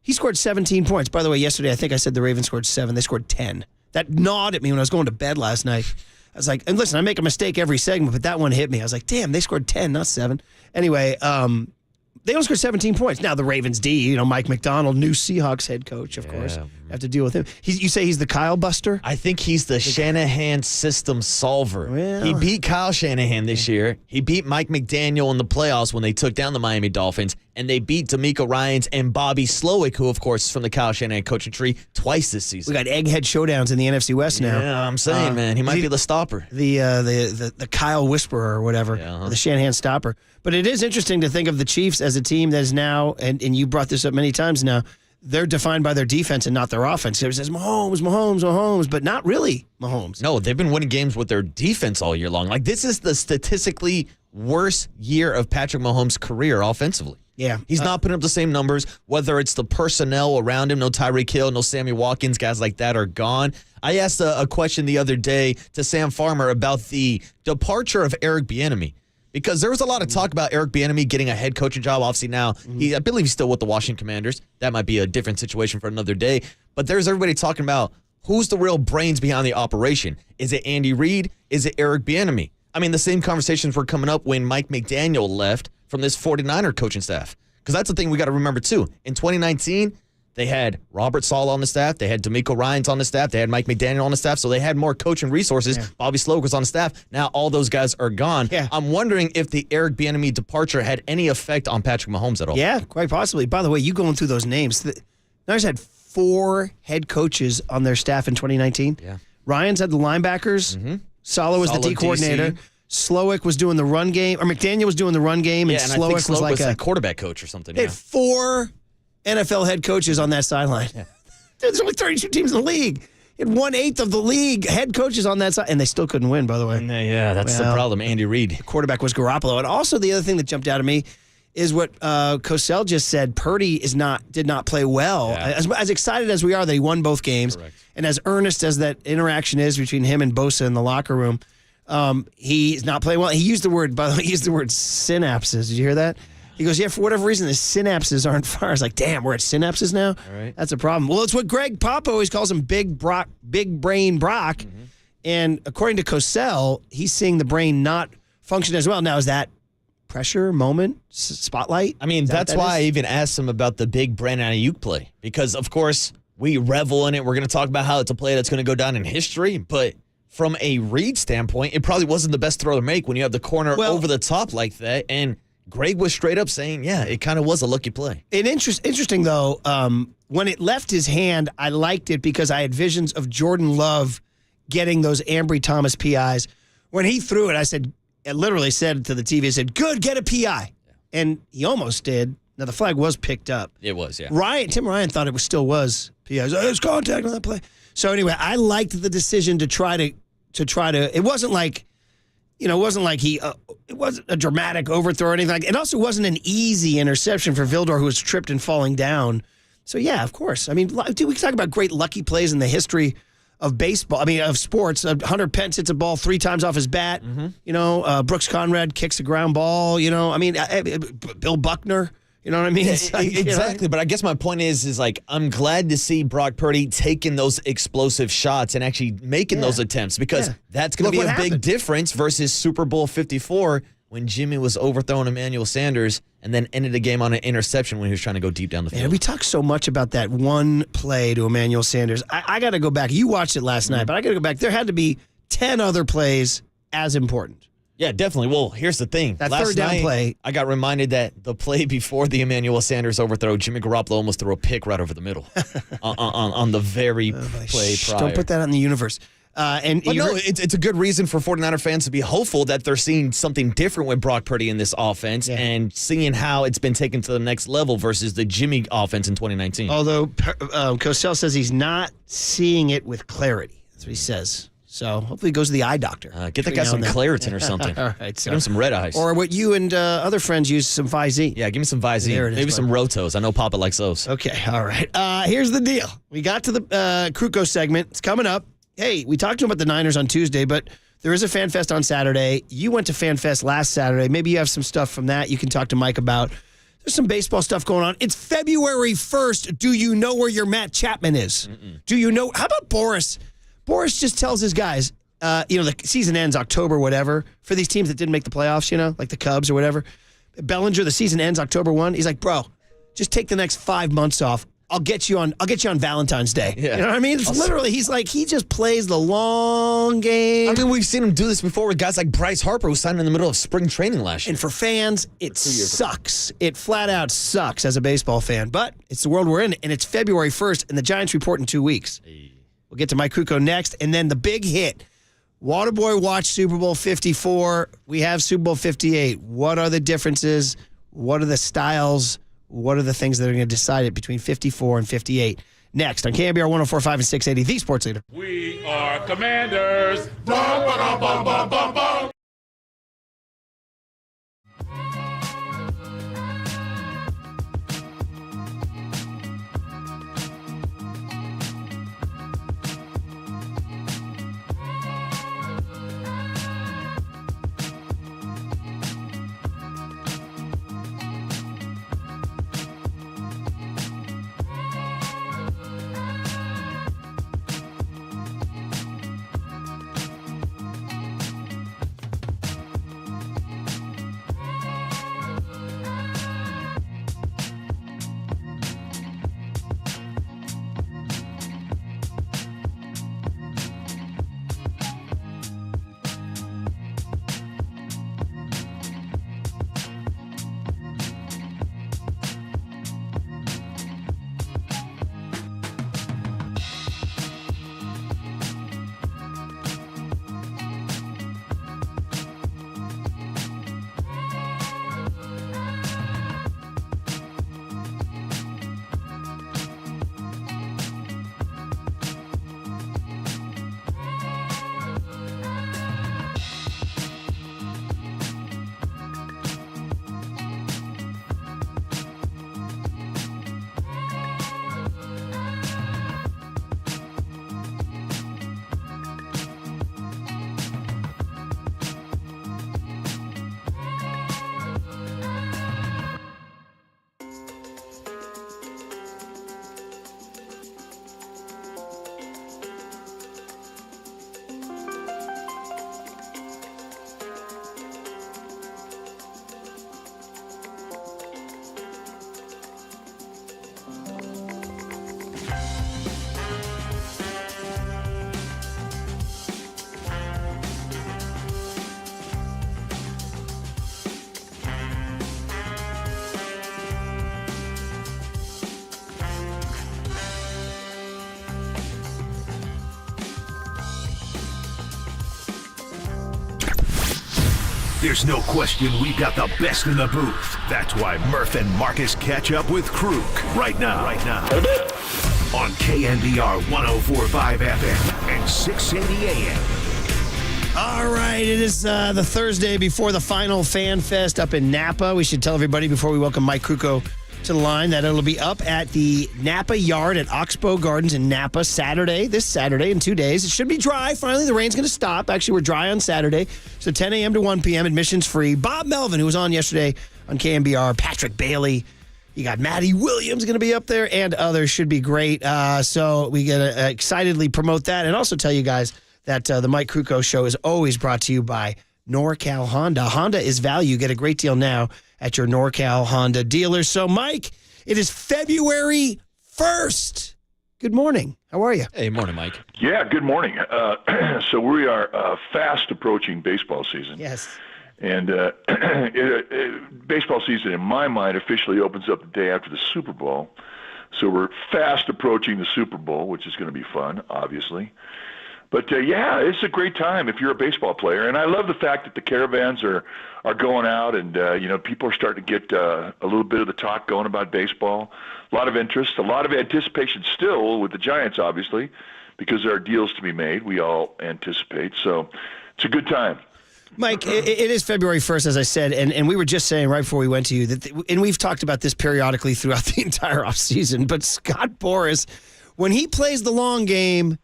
He scored 17 points. By the way, yesterday I think I said the Ravens scored 7. They scored 10. That gnawed at me when I was going to bed last night. I was like, and listen, I make a mistake every segment, but that one hit me. I was like, damn, they scored 10, not 7. Anyway, they only scored 17 points. Now the Ravens D, Mike McDonald, new Seahawks head coach, of course. Have to deal with him. You say he's the Kyle Buster? I think he's the Shanahan system solver. Well. He beat Kyle Shanahan this year. He beat Mike McDaniel in the playoffs when they took down the Miami Dolphins. And they beat D'Amico Ryans and Bobby Slowick, who, of course, is from the Kyle Shanahan coaching tree, twice this season. We got egghead showdowns in the NFC West now. Yeah, I'm saying, man. He might be the stopper. The Kyle Whisperer or whatever, or the Shanahan stopper. But it is interesting to think of the Chiefs as a team that is now, and you brought this up many times now, they're defined by their defense and not their offense. It says Mahomes, but not really Mahomes. No, they've been winning games with their defense all year long. Like, this is the statistically worst year of Patrick Mahomes' career offensively. Yeah. He's not putting up the same numbers, whether it's the personnel around him, no Tyreek Hill, no Sammy Watkins, guys like that are gone. I asked a question the other day to Sam Farmer about the departure of Eric Bieniemy. Because there was a lot of talk about Eric Bieniemy getting a head coaching job. Obviously now, I believe he's still with the Washington Commanders. That might be a different situation for another day. But there's everybody talking about who's the real brains behind the operation. Is it Andy Reid? Is it Eric Bieniemy? I mean, the same conversations were coming up when Mike McDaniel left from this 49er coaching staff. Because that's the thing we got to remember, too. In 2019, they had Robert Saleh on the staff. They had D'Amico Ryans on the staff. They had Mike McDaniel on the staff. So they had more coaching resources. Yeah. Bobby Slowick was on the staff. Now all those guys are gone. Yeah. I'm wondering if the Eric Bieniemy departure had any effect on Patrick Mahomes at all. Yeah, quite possibly. By the way, you going through those names. The Niners had 4 head coaches on their staff in 2019. Yeah. Ryans had the linebackers. Mm-hmm. Saleh was the D coordinator. DC. Slowick was doing the run game, or McDaniel was doing the run game, and Slowick was like a quarterback coach or something. They had 4 NFL head coaches on that sideline. Yeah. There's only 32 teams in the league. You had 1/8 of the league head coaches on that side, and they still couldn't win, by the way. Yeah, that's the problem. Andy Reid. The quarterback was Garoppolo. And also the other thing that jumped out at me is what Cosell just said. Purdy did not play well. Yeah. As excited as we are that he won both games, Correct. and as earnest as that interaction is between him and Bosa in the locker room, he's not playing well. He used the word, by the way, synapses. Did you hear that? He goes, yeah, for whatever reason, the synapses aren't firing. I was like, damn, we're at synapses now? All right. That's a problem. Well, it's what Greg Papa always calls him, Big Brain Brock. Mm-hmm. And according to Cosell, he's seeing the brain not function as well. Now, is that pressure, moment, spotlight? I mean, that's why I even asked him about the big Brandon Ayuk play. Because, of course, we revel in it. We're going to talk about how it's a play that's going to go down in history. But from a read standpoint, it probably wasn't the best throw to make when you have the corner over the top like that. And Greg was straight up saying, yeah, it kind of was a lucky play. Interesting, though, when it left his hand, I liked it because I had visions of Jordan Love getting those Ambry Thomas PIs. When he threw it, I literally said to the TV, I said, good, get a PI. Yeah. And he almost did. Now, the flag was picked up. It was, yeah. Tim Ryan thought it still was PI. There's contact on that play. So anyway, I liked the decision to try to. It wasn't like, it wasn't a dramatic overthrow or anything like that. It also wasn't an easy interception for Vildor, who was tripped and falling down. So yeah, of course. I mean, dude, we can talk about great lucky plays in the history of baseball. I mean, of sports. Hunter Pence hits a ball 3 times off his bat. Mm-hmm. Brooks Conrad kicks a ground ball. Bill Buckner. You know what I mean? Exactly. But I guess my point is like, I'm glad to see Brock Purdy taking those explosive shots and actually making those attempts, because that's going to be a big difference versus Super Bowl 54 when Jimmy was overthrowing Emmanuel Sanders and then ended the game on an interception when he was trying to go deep down the field. Yeah, we talked so much about that one play to Emmanuel Sanders. I got to go back. You watched it last night, but I got to go back. There had to be 10 other plays as important. Yeah, definitely. Well, here's the thing. That third down play. I got reminded that the play before the Emmanuel Sanders overthrow, Jimmy Garoppolo almost threw a pick right over the middle on the very play prior. Don't put that out in the universe. It's a good reason for 49er fans to be hopeful that they're seeing something different with Brock Purdy in this offense and seeing how it's been taken to the next level versus the Jimmy offense in 2019. Although Cosell says he's not seeing it with clarity. That's what he says. So hopefully he goes to the eye doctor. Get that guy some Claritin or something. All right, so. Get him some red eyes. Or what you and other friends use, some Visine. Yeah, give me some Visine. Maybe some Rotos. I know Papa likes those. Okay, all right. Here's the deal. We got to the Kruko segment. It's coming up. Hey, we talked to him about the Niners on Tuesday, but there is a Fan Fest on Saturday. You went to Fan Fest last Saturday. Maybe you have some stuff from that you can talk to Mike about. There's some baseball stuff going on. It's February 1st. Do you know where your Matt Chapman is? Do you know? How about Boris? Boris just tells his guys, the season ends October, whatever, for these teams that didn't make the playoffs, like the Cubs or whatever. Bellinger, the season ends October 1. He's like, bro, just take the next 5 months off. I'll get you on Valentine's Day. Yeah. You know what I mean? It's literally, he just plays the long game. I mean, we've seen him do this before with guys like Bryce Harper, who signed in the middle of spring training last year. And for fans, it sucks. It flat out sucks as a baseball fan. But it's the world we're in, and it's February 1st, and the Giants report in 2 weeks. We'll get to Mike Kruko next, and then the big hit. Waterboy watched Super Bowl 54. We have Super Bowl 58. What are the differences? What are the styles? What are the things that are going to decide it between 54 and 58? Next on KNBR 104.5 and 680, the Sports Leader. We are Commanders. Bum, ba, bum, bum, bum, bum. There's no question we've got the best in the booth. That's why Murph and Marcus catch up with Kruk right now. On KNBR 104.5 FM and 680 AM. All right, it is the Thursday before the final Fan Fest up in Napa. We should tell everybody before we welcome Mike Krukow to the line that it'll be up at the Napa Yard at Oxbow Gardens in Napa this Saturday in 2 days. It should be dry. Finally, the rain's going to stop. Actually, we're dry on Saturday. So 10 a.m. to 1 p.m., admissions free. Bob Melvin, who was on yesterday on KNBR, Patrick Bailey, you got Maddie Williams going to be up there, and others. Should be great. So we got to excitedly promote that and also tell you guys that the Mike Krukow Show is always brought to you by NorCal Honda. Honda is value. Get a great deal now at your NorCal Honda dealers. So, Mike, it is February 1st. Good morning. How are you? Hey, morning, Mike. Yeah, good morning. So we are fast approaching baseball season. Yes. And baseball season, in my mind, officially opens up the day after the Super Bowl. So we're fast approaching the Super Bowl, which is going to be fun, obviously. But, yeah, it's a great time if you're a baseball player. And I love the fact that the caravans are going out and, people are starting to get a little bit of the talk going about baseball. A lot of interest, a lot of anticipation still with the Giants, obviously, because there are deals to be made. We all anticipate. So it's a good time. Mike, it is February 1st, as I said, and we were just saying right before we went to you, and we've talked about this periodically throughout the entire offseason, but Scott Boras, when he plays the long game,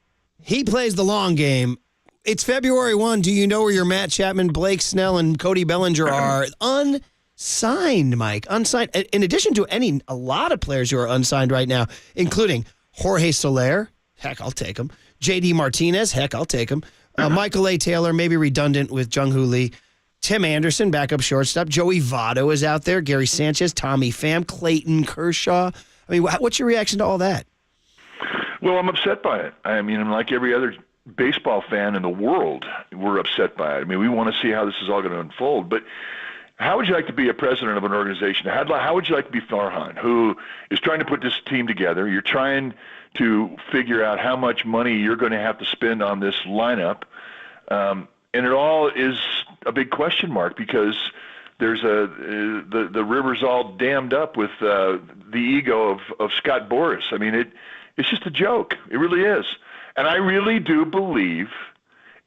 It's February 1. Do you know where your Matt Chapman, Blake Snell, and Cody Bellinger are? Unsigned, Mike. Unsigned. In addition to a lot of players who are unsigned right now, including Jorge Soler. Heck, I'll take him. J.D. Martinez. Heck, I'll take him. Michael A. Taylor, maybe redundant with Jung-Hoo Lee. Tim Anderson, backup shortstop. Joey Votto is out there. Gary Sanchez, Tommy Pham, Clayton Kershaw. I mean, what's your reaction to all that? Well, I'm upset by it. I mean, like every other baseball fan in the world, we're upset by it. I mean, we want to see how this is all going to unfold. But how would you like to be a president of an organization? How would you like to be Farhan, who is trying to put this team together? You're trying to figure out how much money you're going to have to spend on this lineup. And it all is a big question mark because there's the river's all dammed up with the ego of Scott Boras. I mean, it's just a joke. It really is. And I really do believe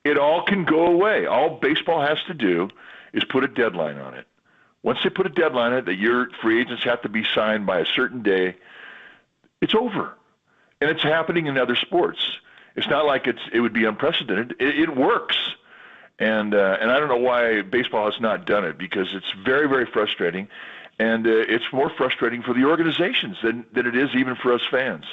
it all can go away. All baseball has to do is put a deadline on it. Once they put a deadline on it that your free agents have to be signed by a certain day, it's over. And it's happening in other sports. It's not like it would be unprecedented. It works. And I don't know why baseball has not done it because it's very, very frustrating. And it's more frustrating for the organizations than it is even for us fans.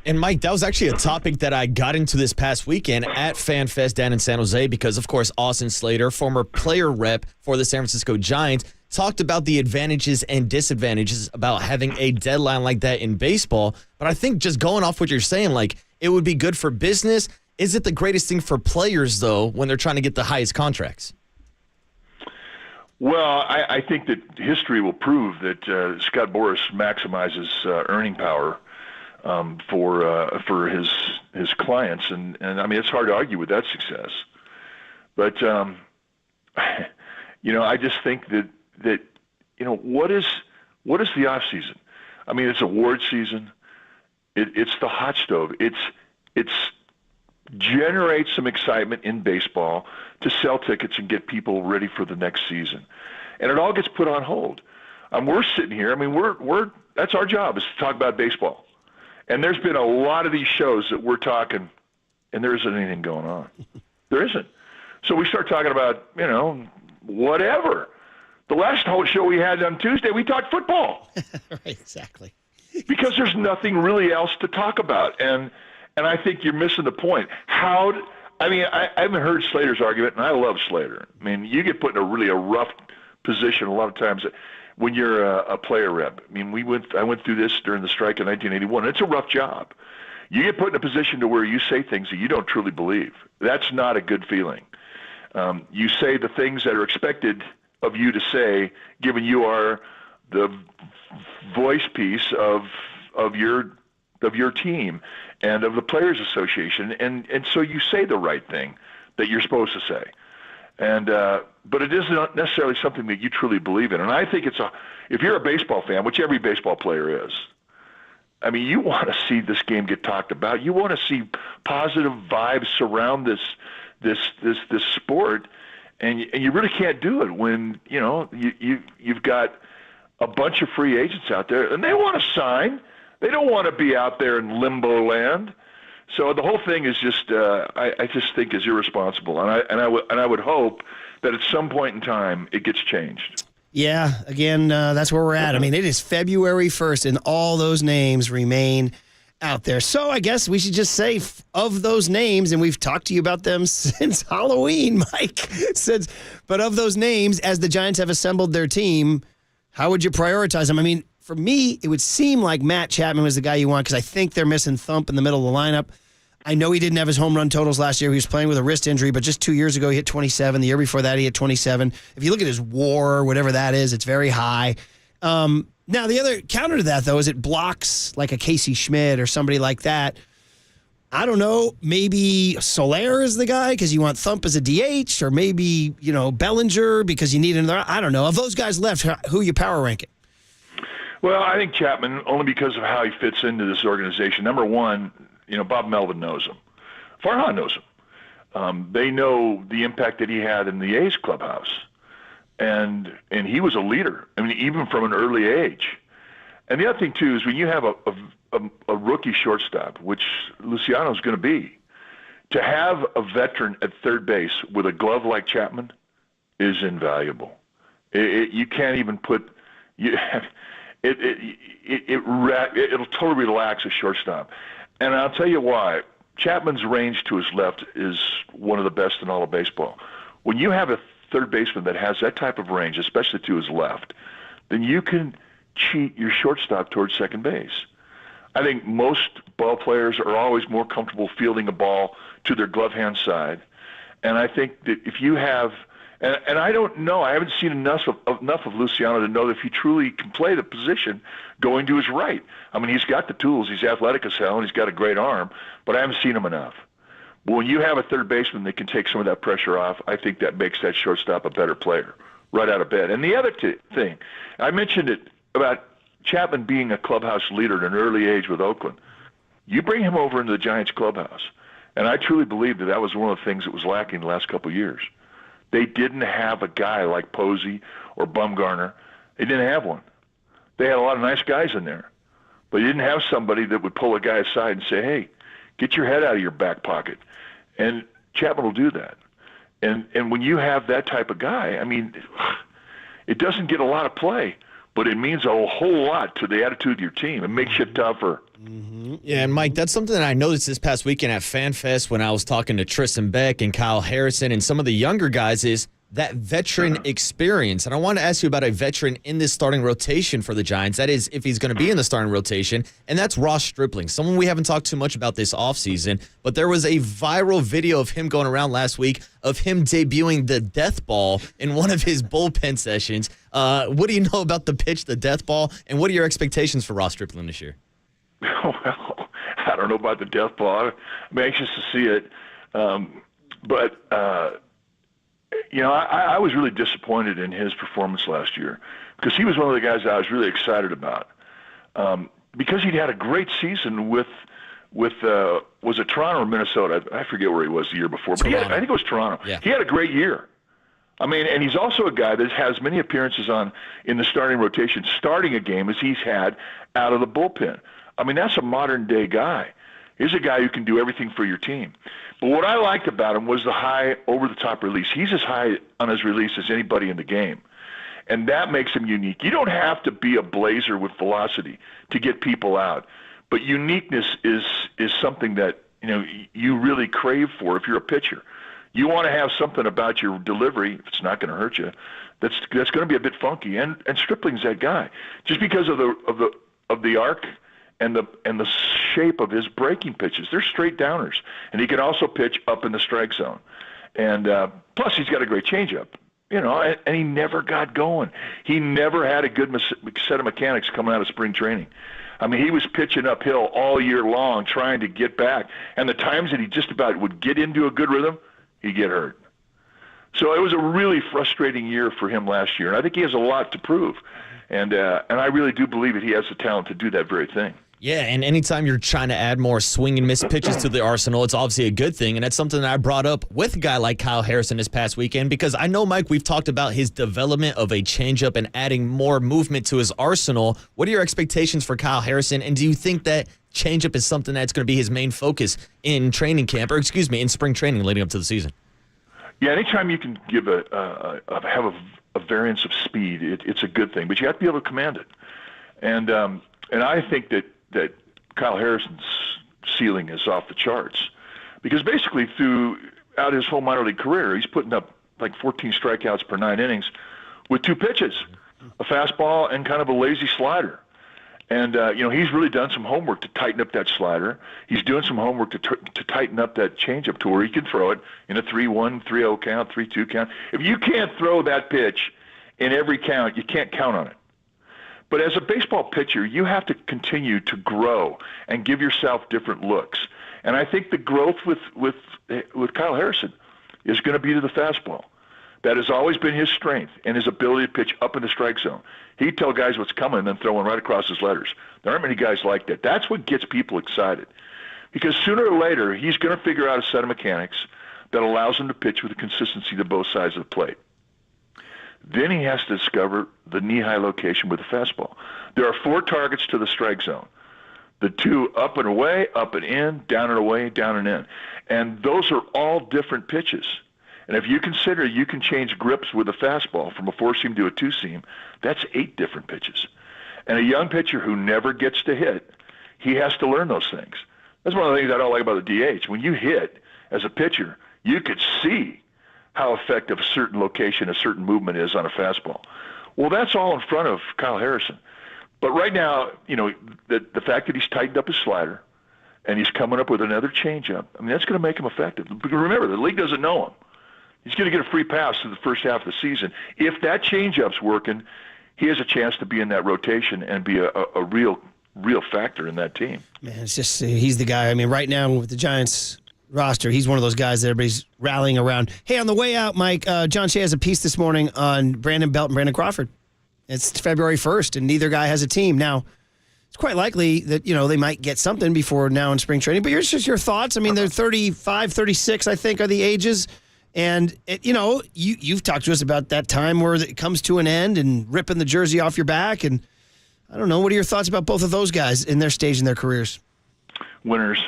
And, Mike, that was actually a topic that I got into this past weekend at FanFest down in San Jose because, of course, Austin Slater, former player rep for the San Francisco Giants, talked about the advantages and disadvantages about having a deadline like that in baseball. But I think just going off what you're saying, like, it would be good for business. Is it the greatest thing for players, though, when they're trying to get the highest contracts? Well, I think that history will prove that Scott Boras maximizes earning power for his clients, and I mean it's hard to argue with that success. But I just think that what is the off season? I mean, it's award season. It's the hot stove. It's generate some excitement in baseball to sell tickets and get people ready for the next season, and it all gets put on hold. We're sitting here. I mean, we're that's our job is to talk about baseball. And there's been a lot of these shows that we're talking, and there isn't anything going on. There isn't. So we start talking about, whatever. The last whole show we had on Tuesday, we talked football. Right, exactly. Because there's nothing really else to talk about. And I think you're missing the point. I haven't heard Slater's argument, and I love Slater. I mean, you get put in a rough position a lot of times when you're a player rep. I mean, I went through this during the strike in 1981. It's a rough job. You get put in a position to where you say things that you don't truly believe. That's not a good feeling. You say the things that are expected of you to say, given you are the voice piece of your team and of the Players Association, and so you say the right thing that you're supposed to say. And but it isn't necessarily something that you truly believe in. And I think if you're a baseball fan, which every baseball player is, I mean, you want to see this game get talked about. You want to see positive vibes surround this sport, and you really can't do it when you've got a bunch of free agents out there, and they want to sign. They don't want to be out there in limbo land. So the whole thing is just, I just think is irresponsible, and I would hope that at some point in time it gets changed. Yeah, again, that's where we're at. I mean, it is February 1st, and all those names remain out there. So I guess we should just say of those names, and we've talked to you about them since Halloween, Mike. But of those names, as the Giants have assembled their team, how would you prioritize them? I mean, for me, it would seem like Matt Chapman was the guy you want because I think they're missing Thump in the middle of the lineup. I know he didn't have his home run totals last year. He was playing with a wrist injury, but just 2 years ago, he hit 27. The year before that, he hit 27. If you look at his WAR, whatever that is, it's very high. Now, the other counter to that, though, is it blocks like a Casey Schmidt or somebody like that. I don't know. Maybe Soler is the guy because you want Thump as a DH, or maybe, Bellinger because you need another. I don't know. Of those guys left, who are you power ranking? Well, I think Chapman, only because of how he fits into this organization. Number one, Bob Melvin knows him. Farhan knows him. They know the impact that he had in the A's clubhouse. And he was a leader, I mean, even from an early age. And the other thing, too, is when you have a rookie shortstop, which Luciano's going to be, to have a veteran at third base with a glove like Chapman is invaluable. You can't even put it'll totally relax a shortstop. And I'll tell you why. Chapman's range to his left is one of the best in all of baseball. When you have a third baseman that has that type of range, especially to his left, then you can cheat your shortstop towards second base. I think most ball players are always more comfortable fielding a ball to their glove hand side. And I think that if you have, and I don't know, I haven't seen enough of Luciano to know that if he truly can play the position going to his right. I mean, he's got the tools. He's athletic as hell, and he's got a great arm, but I haven't seen him enough. But when you have a third baseman that can take some of that pressure off, I think that makes that shortstop a better player right out of bed. And the other thing, I mentioned it about Chapman being a clubhouse leader at an early age with Oakland. You bring him over into the Giants clubhouse, and I truly believe that was one of the things that was lacking the last couple of years. They didn't have a guy like Posey or Bumgarner. They didn't have one. They had a lot of nice guys in there, but they didn't have somebody that would pull a guy aside and say, hey, get your head out of your back pocket. And Chapman will do that. And when you have that type of guy, I mean, it doesn't get a lot of play, but it means a whole lot to the attitude of your team. It makes you tougher. Mm-hmm. Yeah, and Mike, that's something that I noticed this past weekend at FanFest when I was talking to Tristan Beck and Kyle Harrison and some of the younger guys is that veteran experience. And I want to ask you about a veteran in this starting rotation for the Giants. That is, if he's going to be in the starting rotation, and that's Ross Stripling, someone we haven't talked too much about this offseason, but there was a viral video of him going around last week of him debuting the death ball in one of his bullpen sessions. What do you know about the pitch, the death ball, and what are your expectations for Ross Stripling this year? Well, I don't know about the death ball. I'm anxious to see it. I was really disappointed in his performance last year because he was one of the guys that I was really excited about because he'd had a great season with was it Toronto or Minnesota? I forget where he was the year before, but I think it was Toronto. Yeah. He had a great year. I mean, and he's also a guy that has many appearances in the starting rotation, starting a game as he's had out of the bullpen. I mean, that's a modern-day guy. He's a guy who can do everything for your team. But what I liked about him was the high over-the-top release. He's as high on his release as anybody in the game. And that makes him unique. You don't have to be a blazer with velocity to get people out. But uniqueness is something that you really crave for if you're a pitcher. You want to have something about your delivery, if it's not going to hurt you, that's going to be a bit funky. And Stripling's that guy. Just because of the arc and the shape of his breaking pitches. They're straight downers. And he can also pitch up in the strike zone. And plus he's got a great changeup, and he never got going. He never had a good set of mechanics coming out of spring training. I mean, he was pitching uphill all year long trying to get back. And the times that he just about would get into a good rhythm, he'd get hurt. So it was a really frustrating year for him last year, and I think he has a lot to prove. And I really do believe that he has the talent to do that very thing. Yeah, and anytime you're trying to add more swing and miss pitches to the arsenal, it's obviously a good thing, and that's something that I brought up with a guy like Kyle Harrison this past weekend, because I know, Mike, we've talked about his development of a changeup and adding more movement to his arsenal. What are your expectations for Kyle Harrison, and do you think that changeup is something that's going to be his main focus in training camp, or excuse me, in spring training leading up to the season? Yeah, anytime you can give have a variance of speed, it's a good thing, but you have to be able to command it. And I think that Kyle Harrison's ceiling is off the charts, because basically throughout his whole minor league career, he's putting up like 14 strikeouts per 9 innings with 2 pitches, a fastball and kind of a lazy slider. And, he's really done some homework to tighten up that slider. He's doing some homework to tighten up that changeup to where he can throw it in a 3-1, 3-0 count, 3-2 count. If you can't throw that pitch in every count, you can't count on it. But as a baseball pitcher, you have to continue to grow and give yourself different looks. And I think the growth with Kyle Harrison is going to be to the fastball. That has always been his strength, and his ability to pitch up in the strike zone. He'd tell guys what's coming and then throw one right across his letters. There aren't many guys like that. That's what gets people excited. Because sooner or later, he's going to figure out a set of mechanics that allows him to pitch with a consistency to both sides of the plate. Then he has to discover the knee-high location with the fastball. There are 4 targets to the strike zone. The 2 up and away, up and in, down and away, down and in. And those are all different pitches. And if you consider you can change grips with a fastball from a 4-seam to a 2-seam, that's 8 different pitches. And a young pitcher who never gets to hit, he has to learn those things. That's one of the things I don't like about the DH. When you hit as a pitcher, you could see how effective a certain location, a certain movement is on a fastball. Well, that's all in front of Kyle Harrison. But right now, the fact that he's tightened up his slider and he's coming up with another changeup, that's going to make him effective. Because remember, the league doesn't know him. He's going to get a free pass through the first half of the season. If that changeup's working, he has a chance to be in that rotation and be a real factor in that team. Man, it's just he's the guy. Right now with the Giants roster, he's one of those guys that everybody's rallying around. Hey, on the way out, Mike, John Shea has a piece this morning on Brandon Belt and Brandon Crawford. It's February 1st, and neither guy has a team. Now, it's quite likely that, they might get something before now in spring training, but here's just your thoughts. They're 35, 36, I think, are the ages. And, you've talked to us about that time where it comes to an end and ripping the jersey off your back. And I don't know, what are your thoughts about both of those guys in their stage in their careers? Winners.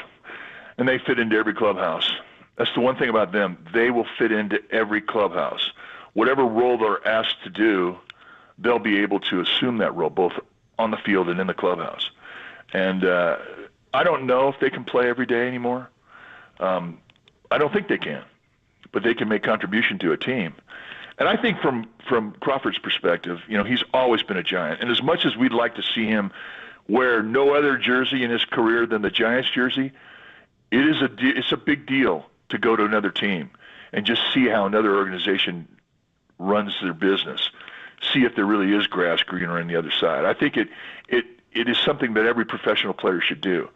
And they fit into every clubhouse. That's the one thing about them. They will fit into every clubhouse. Whatever role they're asked to do, they'll be able to assume that role, both on the field and in the clubhouse. And I don't know if they can play every day anymore. I don't think they can. But they can make contribution to a team. And I think from Crawford's perspective, he's always been a Giant. And as much as we'd like to see him wear no other jersey in his career than the Giants jersey, it's a big deal to go to another team and just see how another organization runs their business. See if there really is grass greener on the other side. I think it is something that every professional player should do.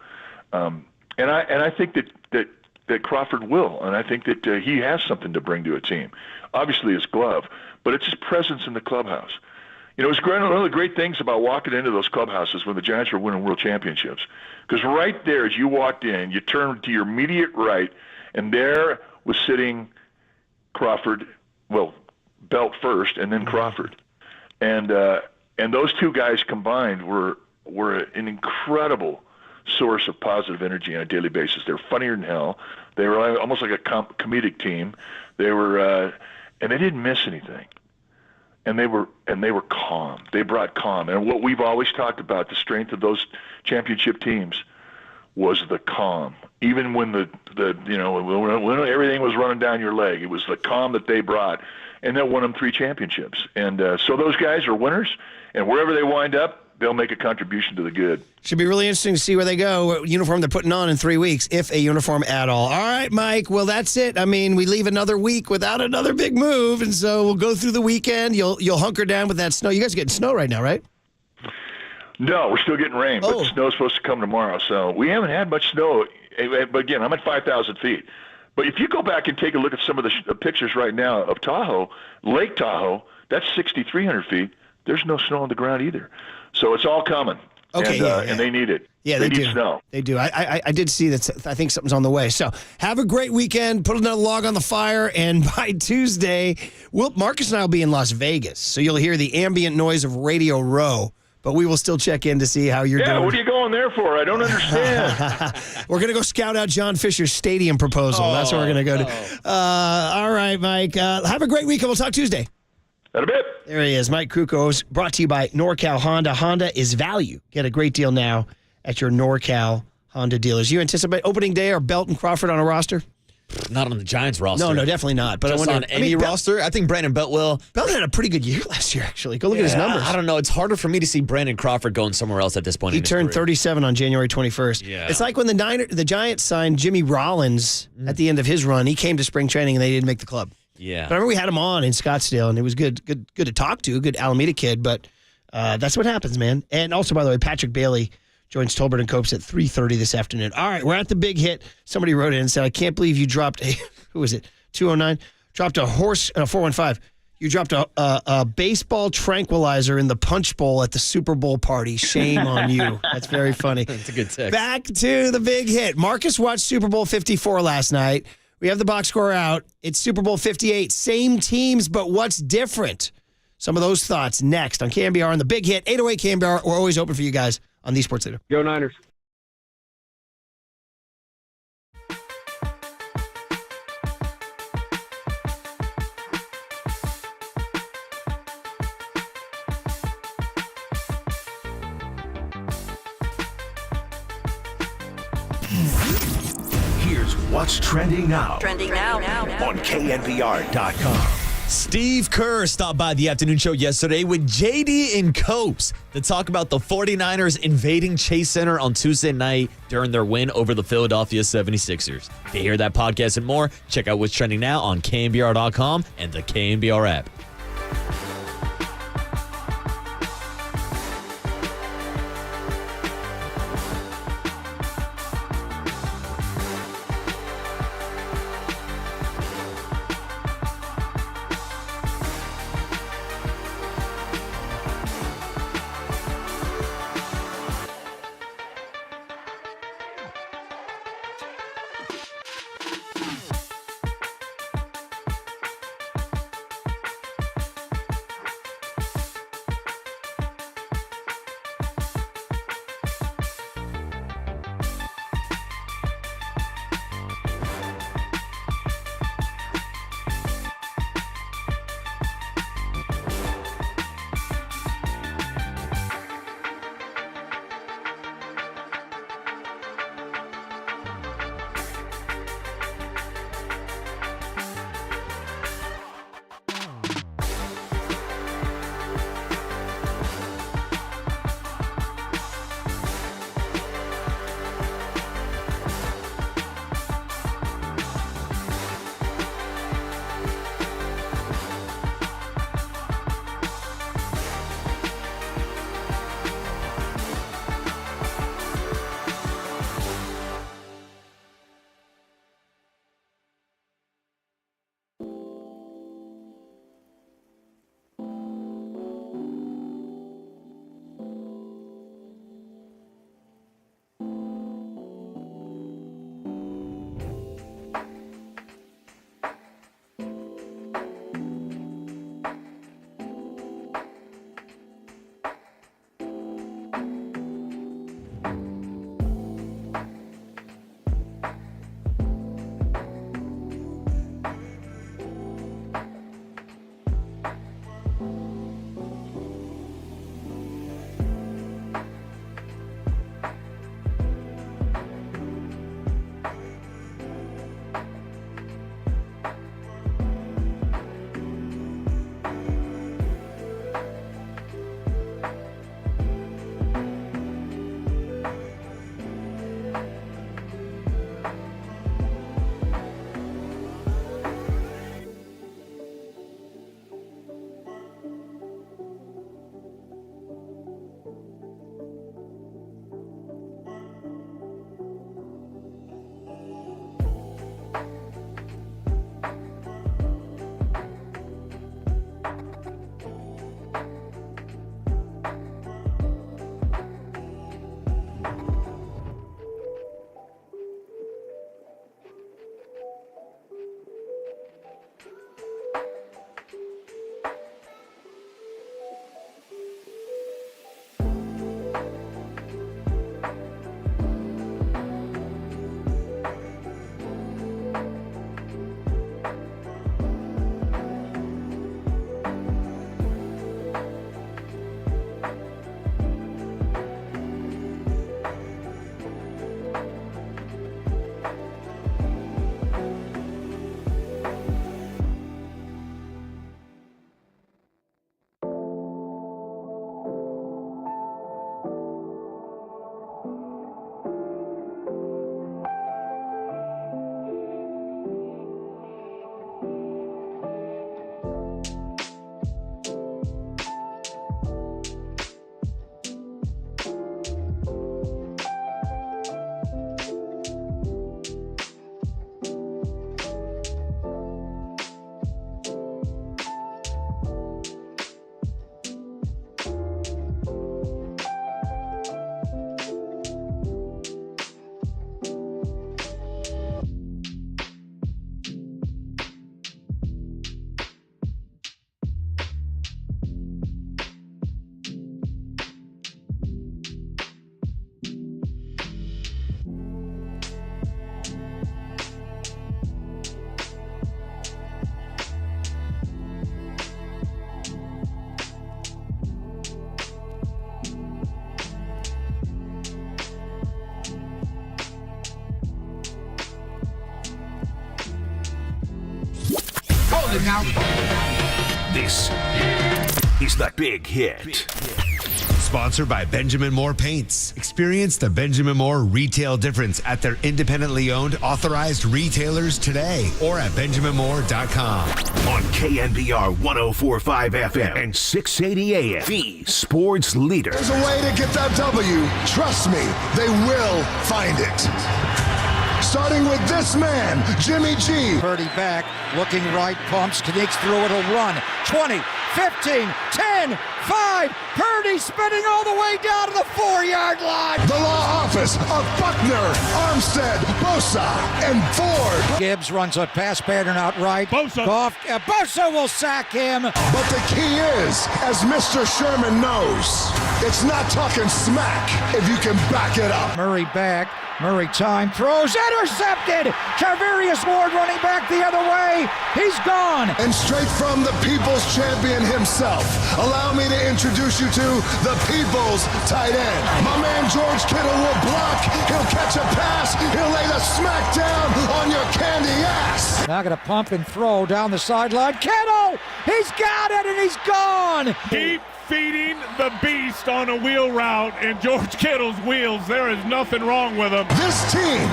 And I think that Crawford will, and I think that he has something to bring to a team. Obviously his glove, but it's his presence in the clubhouse. It's one of the great things about walking into those clubhouses when the Giants were winning world championships, because right there as you walked in, you turned to your immediate right, and there was sitting Crawford, Belt first, and then Crawford. And those two guys combined were an incredible source of positive energy on a daily basis. They were funnier than hell. They were almost like a comedic team. They were, and they didn't miss anything. And they were calm. They brought calm. And what we've always talked about, the strength of those championship teams, was the calm. Even when when everything was running down your leg, it was the calm that they brought, and that won them 3 championships. And so those guys are winners, and wherever they wind up, they'll make a contribution to the good. Should be really interesting to see where they go, what uniform they're putting on in 3 weeks, if a uniform at all. All right, Mike, well, that's it. We leave another week without another big move, and so we'll go through the weekend. You'll hunker down with that snow. You guys are getting snow right now, right? No, we're still getting rain, but the snow's supposed to come tomorrow. So we haven't had much snow. But again, I'm at 5,000 feet. But if you go back and take a look at some of the pictures right now of Tahoe, Lake Tahoe, that's 6,300 feet. There's no snow on the ground either. So it's all coming. Okay, And they need it. Yeah, they need do. Snow. They do. I did see that. I think something's on the way. So have a great weekend. Put another log on the fire. And by Tuesday, Marcus and I will be in Las Vegas. So you'll hear the ambient noise of Radio Row. But we will still check in to see how you're doing. Yeah, what are you going there for? I don't understand. We're going to go scout out John Fisher's stadium proposal. That's what we're going to go to. All right, Mike. Have a great weekend. We'll talk Tuesday. At a bit. There he is, Mike Krukow, brought to you by NorCal Honda. Honda is value. Get a great deal now at your NorCal Honda dealers. You anticipate opening day or Belton Crawford on a roster? Not on the Giants roster. No, definitely not. But just I wonder, on any roster. I think Brandon Belt will. Belton had a pretty good year last year, actually. Go look at his numbers. I don't know. It's harder for me to see Brandon Crawford going somewhere else at this point. He in his turned career. 37 on January 21st. Yeah. It's like when the Giants signed Jimmy Rollins at the end of his run. He came to spring training and they didn't make the club. Yeah. But I remember we had him on in Scottsdale, and it was good to talk to, good Alameda kid, but that's what happens, man. And also, by the way, Patrick Bailey joins Tolbert and Copes at 3:30 this afternoon. All right, we're at the big hit. Somebody wrote in and said, I can't believe you dropped a, who was it, 209? Dropped a horse, 415. You dropped a baseball tranquilizer in the punch bowl at the Super Bowl party. Shame on you. That's very funny. That's a good text. Back to the big hit. Marcus watched Super Bowl 54 last night. We have the box score out. It's Super Bowl 58. Same teams, but what's different? Some of those thoughts next on KNBR on the big hit. 808 KNBR. We're always open for you guys on the Sports Leader. Go Niners. Here's what's trending now. Trending now. On KNBR.com. Steve Kerr stopped by the afternoon show yesterday with JD and Copes to talk about the 49ers invading Chase Center on Tuesday night during their win over the Philadelphia 76ers. To hear that podcast and more, check out what's trending now on KNBR.com and the KNBR app. out. This is The Big Hit. Sponsored by Benjamin Moore Paints. Experience the Benjamin Moore retail difference at their independently owned, authorized retailers today or at benjaminmoore.com. On KNBR 104.5 FM and 680 AM. The sports leader. There's a way to get that W. Trust me, they will find it. Starting with this man, Jimmy G. Purdy back, looking right, pumps, sneaks through it, he'll run. 20, 15, 10, 5. Purdy spinning all the way down to the 4-yard line. The law office of Buckner, Armstead, Bosa, and Ford. Gibbs runs a pass pattern out right. Bosa. Bosa will sack him. But the key is, as Mr. Sherman knows, it's not talking smack if you can back it up. Murray back. Murray time throws, intercepted! Charvarius Ward running back the other way. He's gone. And straight from the People's Champion himself, allow me to introduce you to the People's tight end. My man George Kittle will block. He'll catch a pass. He'll lay the smack down on your candy ass. Now going to pump and throw down the sideline. Kittle! He's got it and he's gone. Keep feeding the beast on a wheel route in George Kittle's wheels. There is nothing wrong with him. This team,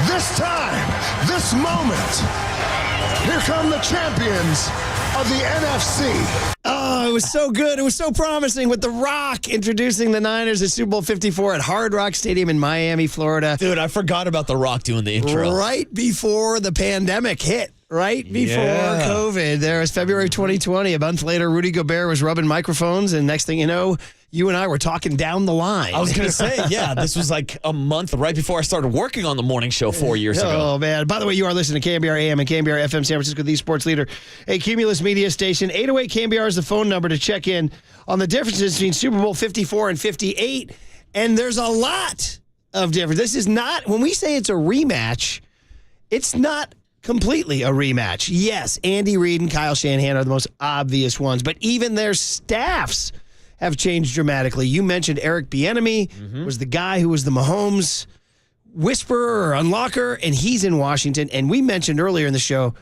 this time, this moment. Here come the champions of the NFC. Oh, it was so good. It was so promising with The Rock introducing the Niners at Super Bowl 54 at Hard Rock Stadium in Miami, Florida. Dude, I forgot about The Rock doing the intro. Right before the pandemic hit. Right before COVID. There was February 2020. A month later, Rudy Gobert was rubbing microphones, and next thing you know, you and I were talking down the line. I was going to say, yeah, this was like a month right before I started working on the morning show 4 years ago. Oh, man. By the way, you are listening to KNBR AM and KNBR FM San Francisco, the sports leader, a Cumulus media station. 808 KNBR is the phone number to check in on the differences between Super Bowl 54 and 58. And there's a lot of difference. This is not, when we say it's a rematch, it's not completely a rematch. Yes, Andy Reid and Kyle Shanahan are the most obvious ones, but even their staffs have changed dramatically. You mentioned Eric Bieniemy was the guy who was the Mahomes whisperer or unlocker, and he's in Washington. And we mentioned earlier in the show,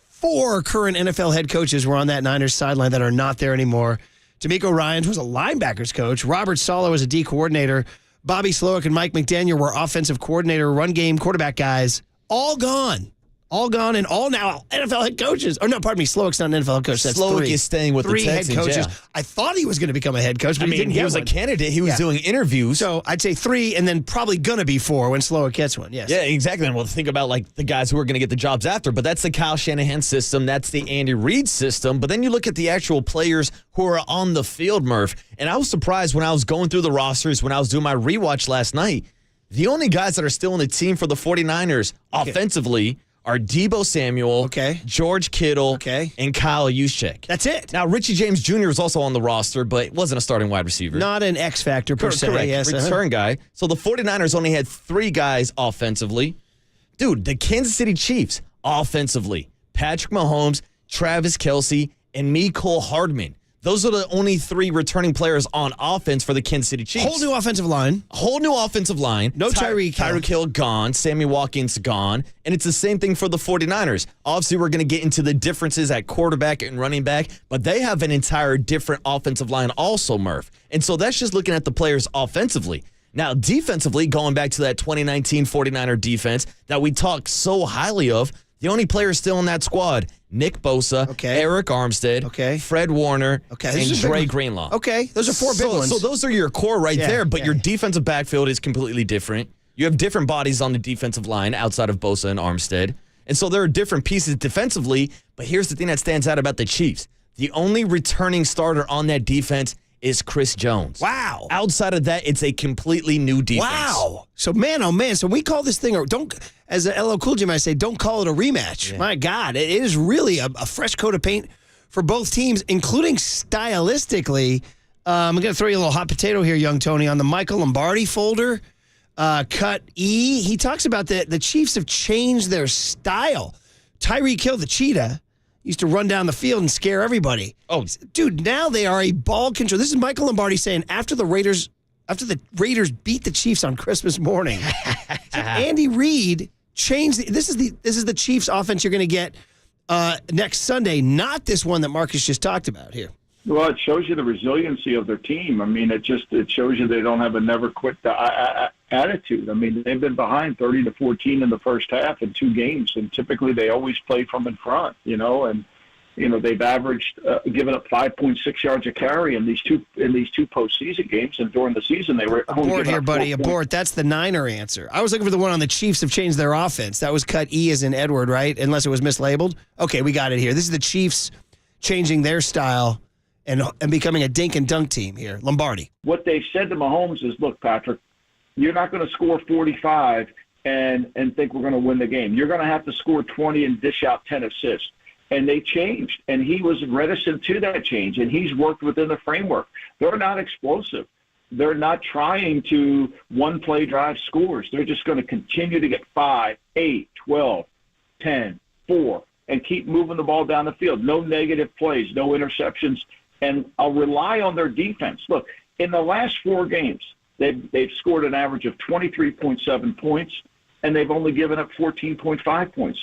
4 current NFL head coaches were on that Niners sideline that are not there anymore. D'Amico Ryans was a linebackers coach. Robert Saleh was a D coordinator. Bobby Slowick and Mike McDaniel were offensive coordinator, run game, quarterback guys. All gone. All gone and all now NFL head coaches. Or no, pardon me, Slowick's not an NFL head coach. That's Slowick 3. is staying with 3 the Texans, head coaches. yeah. I thought he was going to become a head coach, but he didn't get was one. a candidate. He was doing interviews. So I'd say 3 and then probably going to be 4 when Slowick gets one, yes. Yeah, exactly. And we'll think about like the guys who are going to get the jobs after, but that's the Kyle Shanahan system. That's the Andy Reid system. But then you look at the actual players who are on the field, Murph, and I was surprised when I was going through the rosters, when I was doing my rewatch last night, the only guys that are still on the team for the 49ers offensively are Deebo Samuel, George Kittle, and Kyle Juszczyk. That's it. Now, Richie James Jr. was also on the roster, but wasn't a starting wide receiver. Not an X factor per se. Correct. Yes, Return guy. So the 49ers only had 3 guys offensively. Dude, the Kansas City Chiefs offensively. Patrick Mahomes, Travis Kelsey, and Mecole Hardman. Those are the only 3 returning players on offense for the Kansas City Chiefs. Whole new offensive line. No Tyreek Hill. Tyreek Hill gone. Sammy Watkins gone. And it's the same thing for the 49ers. Obviously, we're going to get into the differences at quarterback and running back, but they have an entire different offensive line also, Murph. And so that's just looking at the players offensively. Now, defensively, going back to that 2019 49er defense that we talk so highly of, the only players still in that squad, Nick Bosa, Eric Armstead, Fred Warner, and Dre Greenlaw. Okay, those are 4 big ones. So those are your core right there, but your defensive backfield is completely different. You have different bodies on the defensive line outside of Bosa and Armstead. And so there are different pieces defensively, but here's the thing that stands out about the Chiefs. The only returning starter on that defense is Chris Jones. Wow. Outside of that, it's a completely new defense. Wow. So, man, oh, man. So we call this thing, or don't, as a LL Cool J might say, don't call it a rematch. Yeah. My God. It is really a fresh coat of paint for both teams, including stylistically. I'm going to throw you a little hot potato here, young Tony, on the Michael Lombardi folder. Cut E. He talks about the Chiefs have changed their style. Tyreek Hill, the cheetah, used to run down the field and scare everybody. Oh, dude, now they are a ball control. This is Michael Lombardi saying after the Raiders beat the Chiefs on Christmas morning, Andy Reid changed. This is the Chiefs offense you're going to get next Sunday, not this one that Marcus just talked about here. Well, it shows you the resiliency of their team. I mean, it shows you they don't have a never quit attitude. I mean, they've been behind 30-14 in the first half in 2 games, and typically they always play from in front, and they've averaged given up 5.6 yards a carry in these two postseason games, and during the season they were only abort here, buddy. Abort. That's the Niner answer. I was looking for the one on the Chiefs have changed their offense. That was cut E as in Edward, right? Unless it was mislabeled. Okay, we got it here. This is the Chiefs changing their style and becoming a dink and dunk team here. Lombardi. What they've said to Mahomes is, look, Patrick, you're not going to score 45 and think we're going to win the game. You're going to have to score 20 and dish out 10 assists. And they changed, and he was reticent to that change, and he's worked within the framework. They're not explosive. They're not trying to one-play drive scores. They're just going to continue to get 5, 8, 12, 10, 4, and keep moving the ball down the field. No negative plays, no interceptions, and I'll rely on their defense. Look, in the last 4 games, they've scored an average of 23.7 points, and they've only given up 14.5 points.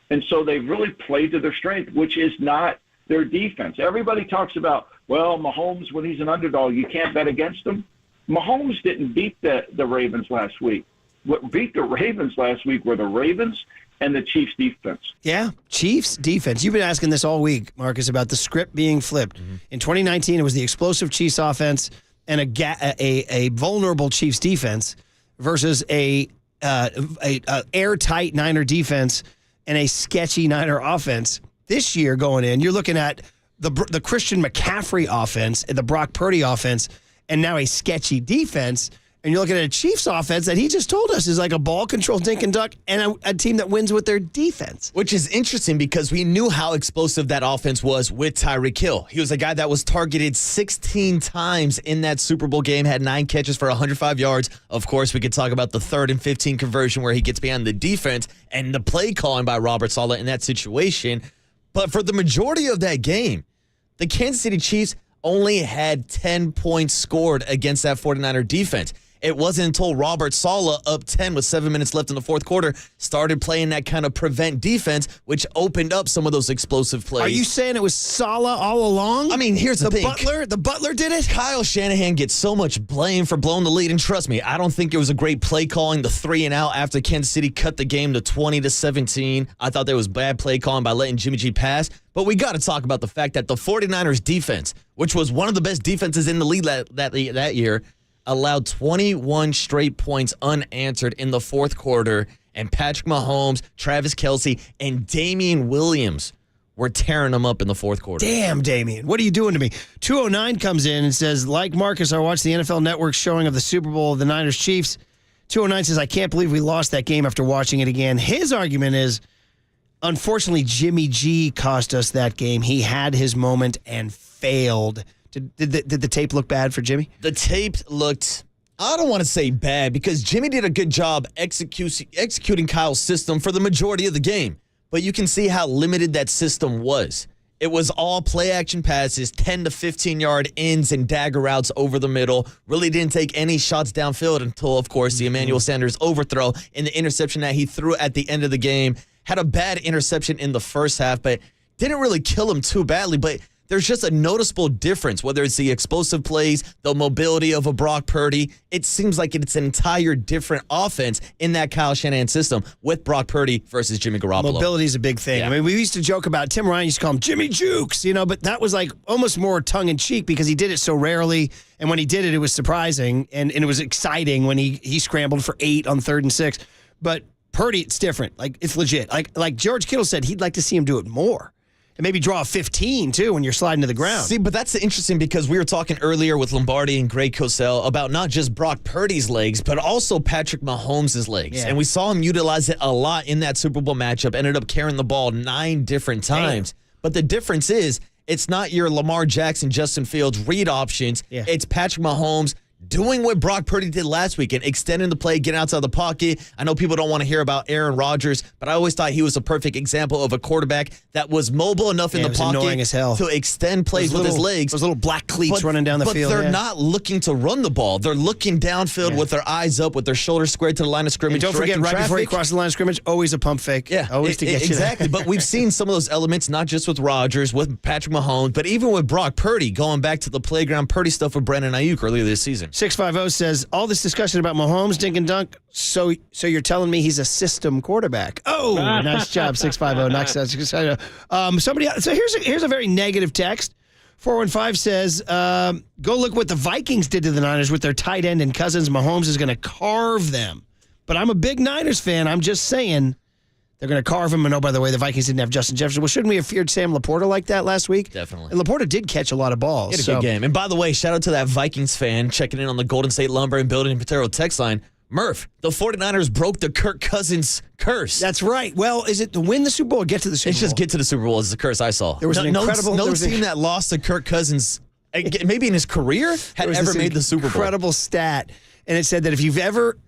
And so they've really played to their strength, which is not their defense. Everybody talks about, well, Mahomes, when he's an underdog, you can't bet against him. Mahomes didn't beat the Ravens last week. What beat the Ravens last week were the Ravens and the Chiefs' defense. Yeah, Chiefs' defense. You've been asking this all week, Marcus, about the script being flipped. Mm-hmm. In 2019, it was the explosive Chiefs offense and a vulnerable Chiefs defense versus a airtight Niner defense and a sketchy Niner offense. This year going in, you're looking at the Christian McCaffrey offense and the Brock Purdy offense and now a sketchy defense. And you're looking at a Chiefs offense that he just told us is like a ball-controlled dink and duck and a team that wins with their defense. Which is interesting because we knew how explosive that offense was with Tyreek Hill. He was a guy that was targeted 16 times in that Super Bowl game, had 9 catches for 105 yards. Of course, we could talk about the 3rd and 15 conversion where he gets behind the defense and the play calling by Robert Saleh in that situation. But for the majority of that game, the Kansas City Chiefs only had 10 points scored against that 49er defense. It wasn't until Robert Saleh, up 10 with 7 minutes left in the fourth quarter, started playing that kind of prevent defense, which opened up some of those explosive plays. Are you saying it was Saleh all along? I mean, here's the thing. The Butler did it? Kyle Shanahan gets so much blame for blowing the lead, and trust me, I don't think it was a great play calling, the 3-and-out after Kansas City cut the game to 20-17. I thought there was bad play calling by letting Jimmy G pass. But we got to talk about the fact that the 49ers defense, which was one of the best defenses in the league that year, allowed 21 straight points unanswered in the fourth quarter, and Patrick Mahomes, Travis Kelsey, and Damian Williams were tearing them up in the fourth quarter. Damn, Damian. What are you doing to me? 209 comes in and says, like Marcus, I watched the NFL Network showing of the Super Bowl of the Niners-Chiefs. 209 says, I can't believe we lost that game after watching it again. His argument is, unfortunately, Jimmy G cost us that game. He had his moment and failed. Did the tape look bad for Jimmy? The tape looked, I don't want to say bad, because Jimmy did a good job executing Kyle's system for the majority of the game. But you can see how limited that system was. It was all play-action passes, 10 to 15-yard ins and dagger routes over the middle. Really didn't take any shots downfield until, of course, the Emmanuel Sanders overthrow and the interception that he threw at the end of the game. Had a bad interception in the first half, but didn't really kill him too badly. But there's just a noticeable difference, whether it's the explosive plays, the mobility of a Brock Purdy. It seems like it's an entire different offense in that Kyle Shanahan system with Brock Purdy versus Jimmy Garoppolo. Mobility is a big thing. Yeah. I mean, we used to joke about Tim Ryan used to call him Jimmy Jukes, but that was like almost more tongue-in-cheek because he did it so rarely. And when he did it, it was surprising. And it was exciting when he scrambled for 8 on 3rd and 6. But Purdy, it's different. Like, it's legit. Like George Kittle said, he'd like to see him do it more. And maybe draw a 15, too, when you're sliding to the ground. See, but that's interesting because we were talking earlier with Lombardi and Greg Cosell about not just Brock Purdy's legs, but also Patrick Mahomes' legs. Yeah. And we saw him utilize it a lot in that Super Bowl matchup, ended up carrying the ball 9 different times. Damn. But the difference is, it's not your Lamar Jackson, Justin Fields read options. Yeah. It's Patrick Mahomes doing what Brock Purdy did last weekend, extending the play, getting outside the pocket. I know people don't want to hear about Aaron Rodgers, but I always thought he was a perfect example of a quarterback that was mobile enough in the pocket annoying as hell. to extend plays with his legs. Those little black cleats running down the field. But they're not looking to run the ball. They're looking downfield with their eyes up, with their shoulders squared to the line of scrimmage. And don't forget, right before you cross the line of scrimmage, always a pump fake. Yeah, always to get you there. exactly. But we've seen some of those elements, not just with Rodgers, with Patrick Mahomes, but even with Brock Purdy, going back to the playground Purdy stuff with Brandon Ayuk earlier this season. 650 says, all this discussion about Mahomes, dink and dunk, so you're telling me he's a system quarterback. Oh, nice job, 650. Nice. Somebody else. So here's a very negative text. 415 says, go look what the Vikings did to the Niners with their tight end and Cousins. Mahomes is going to carve them. But I'm a big Niners fan. I'm just saying they're going to carve him. And oh, by the way, the Vikings didn't have Justin Jefferson. Well, shouldn't we have feared Sam Laporta like that last week? Definitely. And Laporta did catch a lot of balls. He had a good game. And by the way, shout out to that Vikings fan checking in on the Golden State Lumber and Building Material text line. Murph, the 49ers broke the Kirk Cousins curse. That's right. Well, is it to win the Super Bowl or get to the Super Bowl? It's just get to the Super Bowl is the curse I saw. There was an incredible... No team that lost to Kirk Cousins, maybe in his career, had ever made the Super Bowl. Incredible stat. And it said that if you've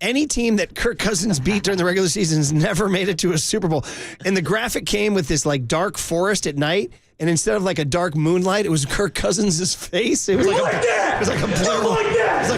any team that Kirk Cousins beat during the regular season has never made it to a Super Bowl. And the graphic came with this like dark forest at night. And instead of like a dark moonlight, it was Kirk Cousins' face. It was like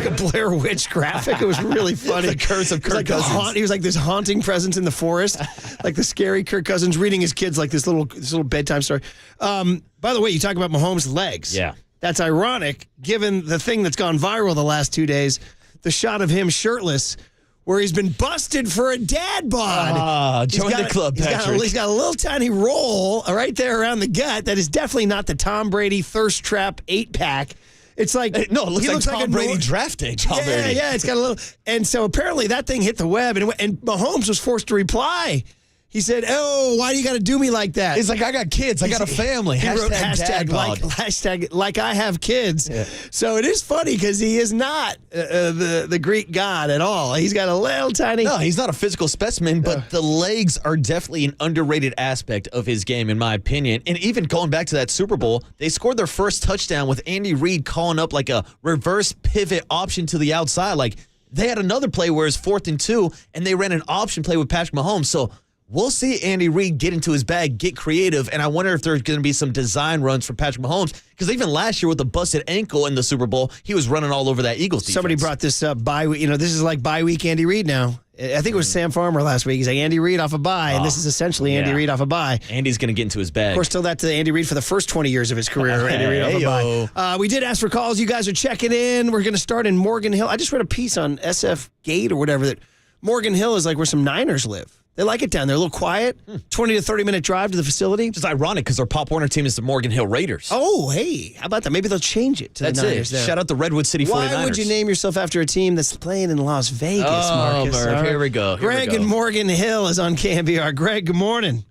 a Blair Witch graphic. It was really funny. The curse of Kirk Cousins. He was like this haunting presence in the forest, like the scary Kirk Cousins reading his kids like this little bedtime story. By the way, you talk about Mahomes' legs. Yeah. That's ironic given the thing that's gone viral the last 2 days, the shot of him shirtless, where he's been busted for a dad bod. Join the club, Patrick. He's got a little tiny roll right there around the gut that is definitely not the Tom Brady thirst trap 8-pack. It's like... No, it looks like Tom Brady draft day Tom Brady. Yeah, it's got a little... And so apparently that thing hit the web, and Mahomes was forced to reply. He said, "Oh, why do you got to do me like that?" He's like, "I got kids. I got a family." He wrote hashtag like I have kids. Yeah. So it is funny because he is not the Greek god at all. He's got a little tiny... No, he's not a physical specimen, but the legs are definitely an underrated aspect of his game, in my opinion. And even going back to that Super Bowl, they scored their first touchdown with Andy Reid calling up like a reverse pivot option to the outside. Like they had another play where it's 4th and 2, and they ran an option play with Patrick Mahomes. So we'll see Andy Reid get into his bag, get creative, and I wonder if there's going to be some design runs for Patrick Mahomes, because even last year with the busted ankle in the Super Bowl, he was running all over that Eagles defense. Somebody brought this up, this is like bye week Andy Reid now. I think it was Sam Farmer last week. He's like, Andy Reid off a bye, and this is essentially Andy Reid off a bye. Andy's going to get into his bag. Of course, tell that to Andy Reid for the first 20 years of his career. Andy Reid off a bye. We did ask for calls. You guys are checking in. We're going to start in Morgan Hill. I just read a piece on SF Gate or whatever that Morgan Hill is like where some Niners live. They like it down there. A little quiet. 20 to 30-minute drive to the facility. It's ironic because their Pop Warner team is the Morgan Hill Raiders. Oh, hey. How about that? Maybe they'll change it to the Niners there. Shout out the Redwood City 49ers. Why would you name yourself after a team that's playing in Las Vegas, Marcus? Murph, here we go. Greg in Morgan Hill is on KNBR. Greg, good morning.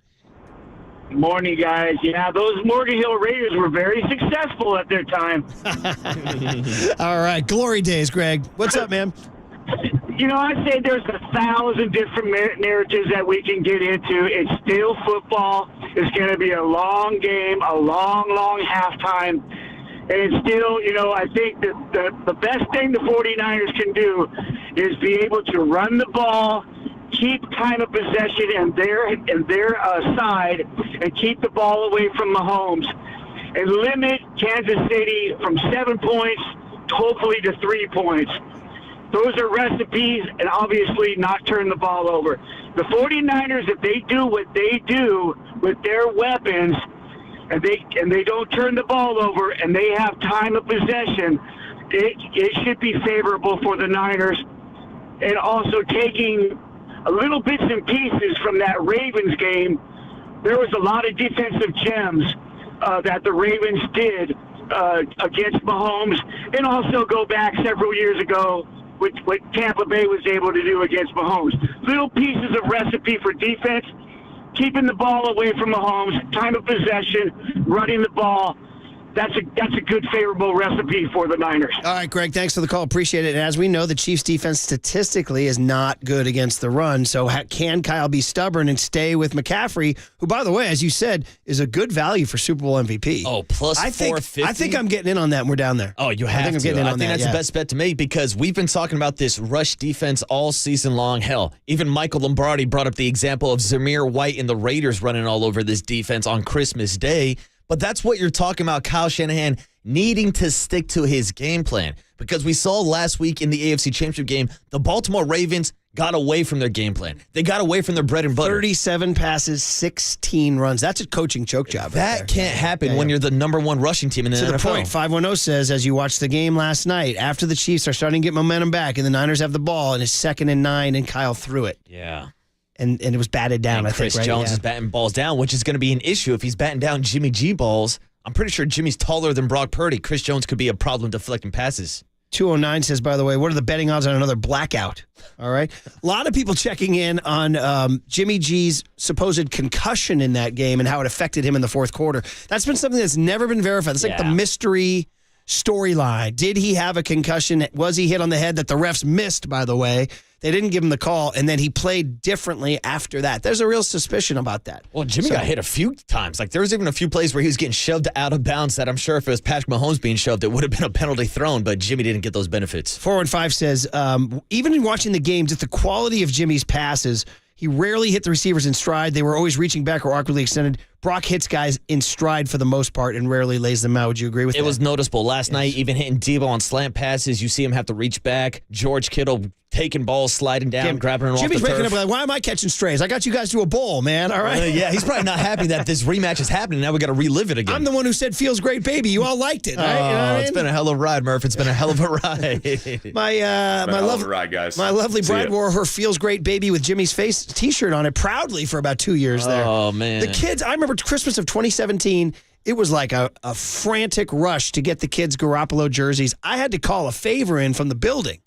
Good morning, guys. Yeah, those Morgan Hill Raiders were very successful at their time. All right. Glory days, Greg. What's up, man? I'd say there's 1,000 different narratives that we can get into. It's still football. It's going to be a long game, a long, long halftime. And it's still, I think that the best thing the 49ers can do is be able to run the ball, keep time of possession in their side, and keep the ball away from Mahomes, and limit Kansas City from 7 points, hopefully to 3 points. Those are recipes, and obviously not turn the ball over. The 49ers, if they do what they do with their weapons, and they don't turn the ball over, and they have time of possession, it should be favorable for the Niners. And also taking a little bits and pieces from that Ravens game, there was a lot of defensive gems that the Ravens did against Mahomes, and also go back several years ago with what Tampa Bay was able to do against Mahomes. Little pieces of recipe for defense, keeping the ball away from Mahomes, time of possession, running the ball. that's a good favorable recipe for the Niners. All right, Greg, thanks for the call. Appreciate it. And as we know, the Chiefs' defense statistically is not good against the run. So can Kyle be stubborn and stay with McCaffrey, who, by the way, as you said, is a good value for Super Bowl MVP? Oh, plus 450? I think I'm getting in on that and we're down there. Oh, you have to. I think that's the best bet to make because we've been talking about this rush defense all season long. Hell, even Michael Lombardi brought up the example of Zamir White and the Raiders running all over this defense on Christmas Day. But that's what you're talking about, Kyle Shanahan needing to stick to his game plan. Because we saw last week in the AFC Championship game, the Baltimore Ravens got away from their game plan. They got away from their bread and butter. 37 passes, 16 runs. That's a coaching choke job. That can't happen when you're the number one rushing team in the NFL. To the point, 510 says, as you watched the game last night, after the Chiefs are starting to get momentum back and the Niners have the ball and it's 2nd and 9 and Kyle threw it. Yeah. And it was batted down, and I think, Chris Jones is batting balls down, which is going to be an issue if he's batting down Jimmy G balls. I'm pretty sure Jimmy's taller than Brock Purdy. Chris Jones could be a problem deflecting passes. 209 says, by the way, what are the betting odds on another blackout? All right. A lot of people checking in on Jimmy G's supposed concussion in that game and how it affected him in the fourth quarter. That's been something that's never been verified. It's like the mystery storyline. Did he have a concussion? Was he hit on the head that the refs missed, by the way? They didn't give him the call, and then he played differently after that. There's a real suspicion about that. Well, Jimmy got hit a few times. Like, there was even a few plays where he was getting shoved out of bounds that I'm sure if it was Patrick Mahomes being shoved, it would have been a penalty thrown, but Jimmy didn't get those benefits. 415 says, even in watching the game, just the quality of Jimmy's passes, he rarely hit the receivers in stride. They were always reaching back or awkwardly extended. Brock hits guys in stride for the most part and rarely lays them out. Would you agree with that? It was noticeable last night, even hitting Debo on slant passes. You see him have to reach back. George Kittle taking balls, sliding down, grabbing them off the Jimmy's waking turf. up like, why am I catching strays? I got you guys to a bowl, man. All right. Yeah, he's probably not happy that this rematch is happening. Now we got to relive it again. I'm the one who said feels great, baby. You all liked it, right? You know what I mean? It's been a hell of a ride, Murph. It's been a hell of a ride. My lovely bride ya. wore her feels great baby with Jimmy's face T-shirt on it proudly for about 2 years there. Oh, man. The kids, I remember Christmas of 2017. It was like a frantic rush to get the kids Garoppolo jerseys. I had to call a favor in from the building.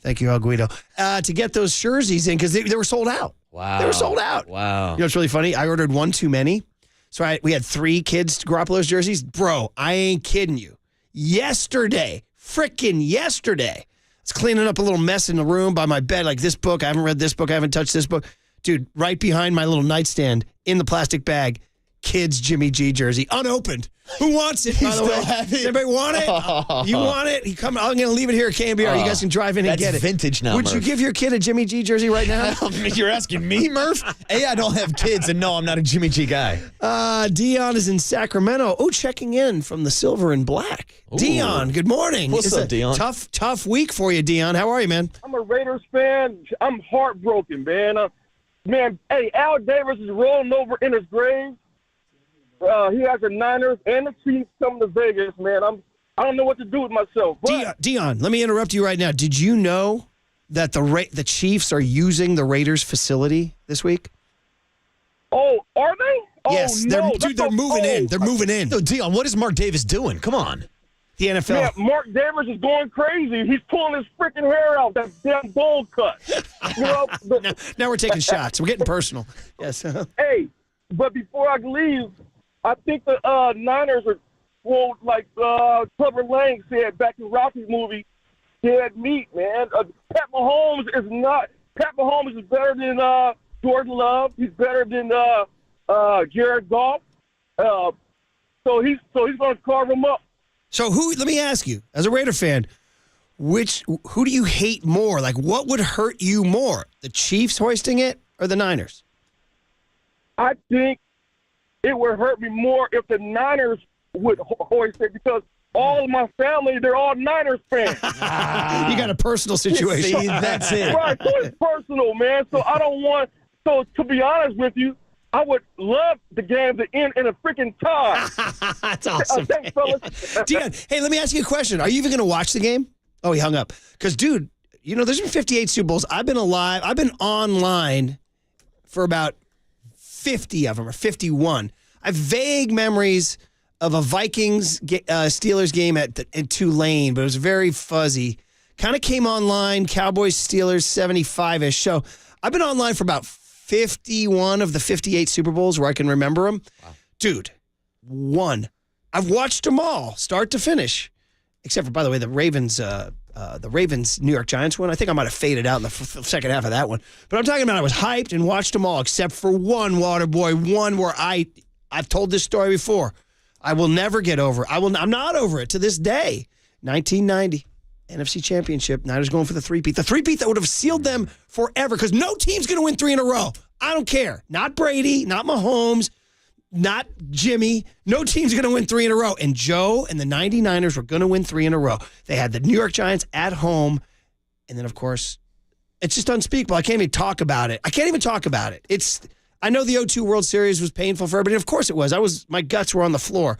Thank you, El Guido. To get those jerseys in because they were sold out. Wow. They were sold out. Wow. You know what's really funny? I ordered one too many. So we had 3 kids Garoppolo's jerseys. Bro, I ain't kidding you. Frickin' yesterday, I was cleaning up a little mess in the room by my bed, like this book. I haven't read this book. I haven't touched this book. Dude, right behind my little nightstand in the plastic bag, kids Jimmy G jersey, unopened. Who wants it, by the way? Does anybody want it? You want it? I'm going to leave it here at KNBR. You guys can drive in and get it. That's vintage now, Would you Murph. give your kid a Jimmy G jersey right now? You're asking me, Murph? A, I don't have kids, and no, I'm not a Jimmy G guy. Dion is in Sacramento. Oh, checking in from the Silver and Black. Ooh. Dion, good morning. What's It's up, a Dion? Tough week for you, Dion. How are you, man? I'm a Raiders fan. I'm heartbroken, man. Hey, Al Davis is rolling over in his grave. He has the Niners and the Chiefs coming to Vegas, man. I don't know what to do with myself. But Dion, let me interrupt you right now. Did you know that the Chiefs are using the Raiders facility this week? Oh, are they? Yes, no, they're moving in. They're moving in. No, Dion, what is Mark Davis doing? Come on. The NFL. Man, Mark Davis is going crazy. He's pulling his freaking hair out. That damn bowl cut. You know, now we're taking shots. We're getting personal. Yes. Hey, but before I leave, I think the Niners are, well, like Clubber Lang said back in Rocky movie, dead meat, man. Pat Mahomes is better than Jordan Love. He's better than Jared Goff. So he's going to carve him up. So let me ask you, as a Raider fan, who do you hate more? Like, what would hurt you more? The Chiefs hoisting it or the Niners? I think it would hurt me more if the Niners would hoist it because all of my family, they're all Niners fans. You got a personal situation. See, that's it. Right, so it's personal, man. So I don't want – so to be honest with you, I would love the game to end in a freaking tie. That's awesome. Thanks, fellas. Dion, hey, let me ask you a question. Are you even going to watch the game? Oh, he hung up. Because, dude, you know, there's been 58 Super Bowls. I've been online for about 50 of them, or 51. I have vague memories of a Vikings-Steelers game in Tulane, but it was very fuzzy. Kind of came online, Cowboys-Steelers 75-ish. So I've been online for about 51 of the 58 Super Bowls where I can remember them. Wow. Dude, one I've watched them all, start to finish, except for, by the way, the Ravens New York Giants one. I think I might have faded out in the second half of that one. But I'm talking about I was hyped and watched them all, except for one, Waterboy, one where I've told this story before. I will never get over. I'm not over it to this day. 1990. NFC Championship. Niners going for the three-peat. The three-peat that would have sealed them forever because no team's going to win 3 in a row. I don't care. Not Brady, not Mahomes, not Jimmy. No team's going to win 3 in a row. And Joe and the 99ers were going to win 3 in a row. They had the New York Giants at home. And then, of course, it's just unspeakable. I can't even talk about it. I know the 0-2 World Series was painful for everybody. Of course it was. My guts were on the floor.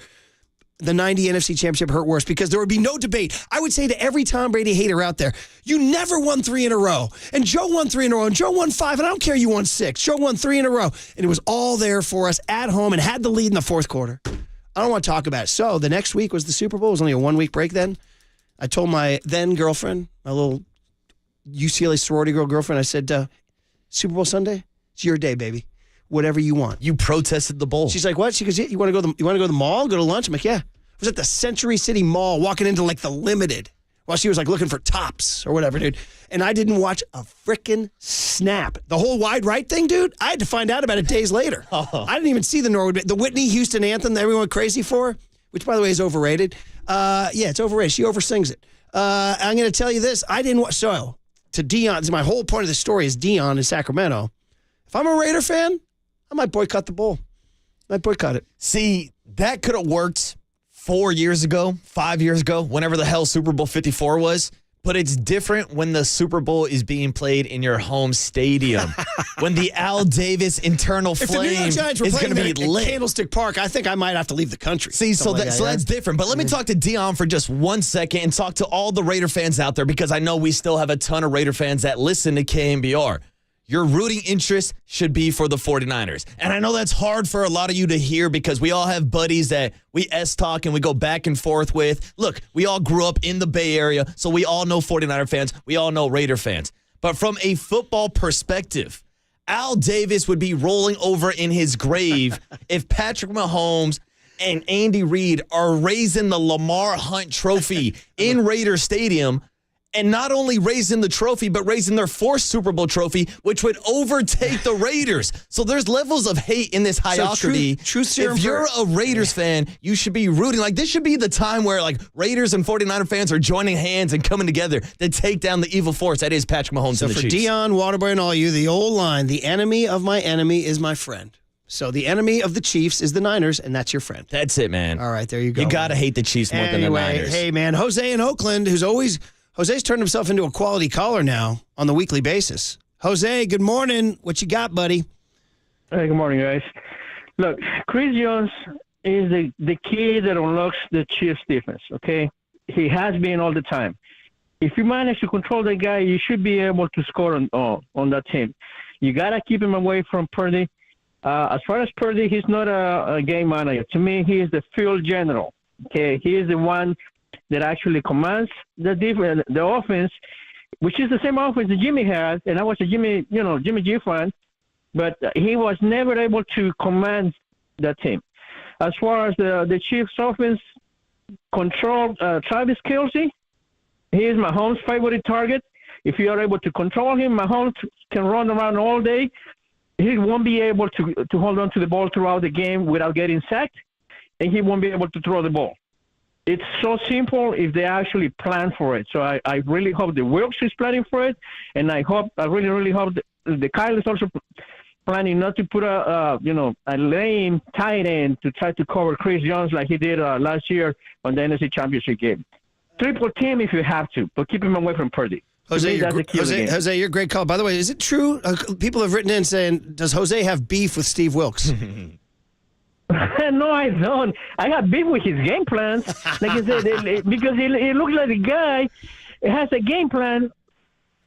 The 90 NFC Championship hurt worse because there would be no debate. I would say to every Tom Brady hater out there, you never won 3 in a row. And Joe won 3 in a row. And Joe won 5. And I don't care you won 6. Joe won 3 in a row. And it was all there for us at home and had the lead in the fourth quarter. I don't want to talk about it. So the next week was the Super Bowl. It was only a 1-week break then. I told my then girlfriend, my little UCLA sorority girlfriend, I said, Super Bowl Sunday, it's your day, baby. Whatever you want. You protested the bowl. She's like, what? She goes, you want to go to the mall, go to lunch? I'm like, yeah. I was at the Century City Mall walking into like the Limited while she was like looking for tops or whatever, dude. And I didn't watch a frickin' snap. The whole wide right thing, dude, I had to find out about it days later. I didn't even see the Whitney Houston anthem that everyone went crazy for, which, by the way, is overrated. Yeah, it's overrated. She oversins it. I'm going to tell you this. I didn't watch. So, to Dion, my whole point of the story is Dion in Sacramento. If I'm a Raider fan, I might boycott the bowl. I might boycott it. See, that could have worked 4 years ago, 5 years ago, whenever the hell Super Bowl 54 was. But it's different when the Super Bowl is being played in your home stadium. When the Al Davis internal flame is going to be lit. Candlestick Park, I think I might have to leave the country. See, so that's different. But let me talk to Dion for just 1 second and talk to all the Raider fans out there because I know we still have a ton of Raider fans that listen to KNBR. Your rooting interest should be for the 49ers. And I know that's hard for a lot of you to hear because we all have buddies that we S-talk and we go back and forth with. Look, we all grew up in the Bay Area, so we all know 49er fans. We all know Raider fans. But from a football perspective, Al Davis would be rolling over in his grave if Patrick Mahomes and Andy Reid are raising the Lamar Hunt trophy in Raider Stadium. And not only raising the trophy, but raising their 4th Super Bowl trophy, which would overtake the Raiders. So there's levels of hate in this hierarchy. If you're a Raiders fan, you should be rooting. Like, this should be the time where, like, Raiders and 49er fans are joining hands and coming together to take down the evil force that is Patrick Mahomes and the Chiefs. So for Dion, Waterboy, and all you, the old line, the enemy of my enemy is my friend. So the enemy of the Chiefs is the Niners, and that's your friend. That's it, man. All right, there you go. You got to hate the Chiefs more than the Niners. Hey, man, Jose in Oakland, Jose's turned himself into a quality caller now on the weekly basis. Jose, good morning. What you got, buddy? Hey, good morning, guys. Look, Chris Jones is the key that unlocks the Chiefs defense, okay? He has been all the time. If you manage to control that guy, you should be able to score on that team. You got to keep him away from Purdy. As far as Purdy, he's not a game manager. To me, he is the field general, okay? He is the one that actually commands the offense, which is the same offense that Jimmy had. And I was a Jimmy G fan, but he was never able to command that team. As far as the Chiefs offense control, Travis Kelsey, he is Mahomes' favorite target. If you are able to control him, Mahomes can run around all day. He won't be able to hold on to the ball throughout the game without getting sacked, and he won't be able to throw the ball. It's so simple if they actually plan for it. So I really hope the Wilkes is planning for it, and I really, really hope the Kyle is also planning not to put a lame tight end to try to cover Chris Jones like he did last year on the NFC Championship game. Triple team if you have to, but keep him away from Purdy. Jose, you're a great call. By the way, is it true? People have written in saying, does Jose have beef with Steve Wilkes? No, I don't. I have beef with his game plan. Like I said, because it looks like the guy has a game plan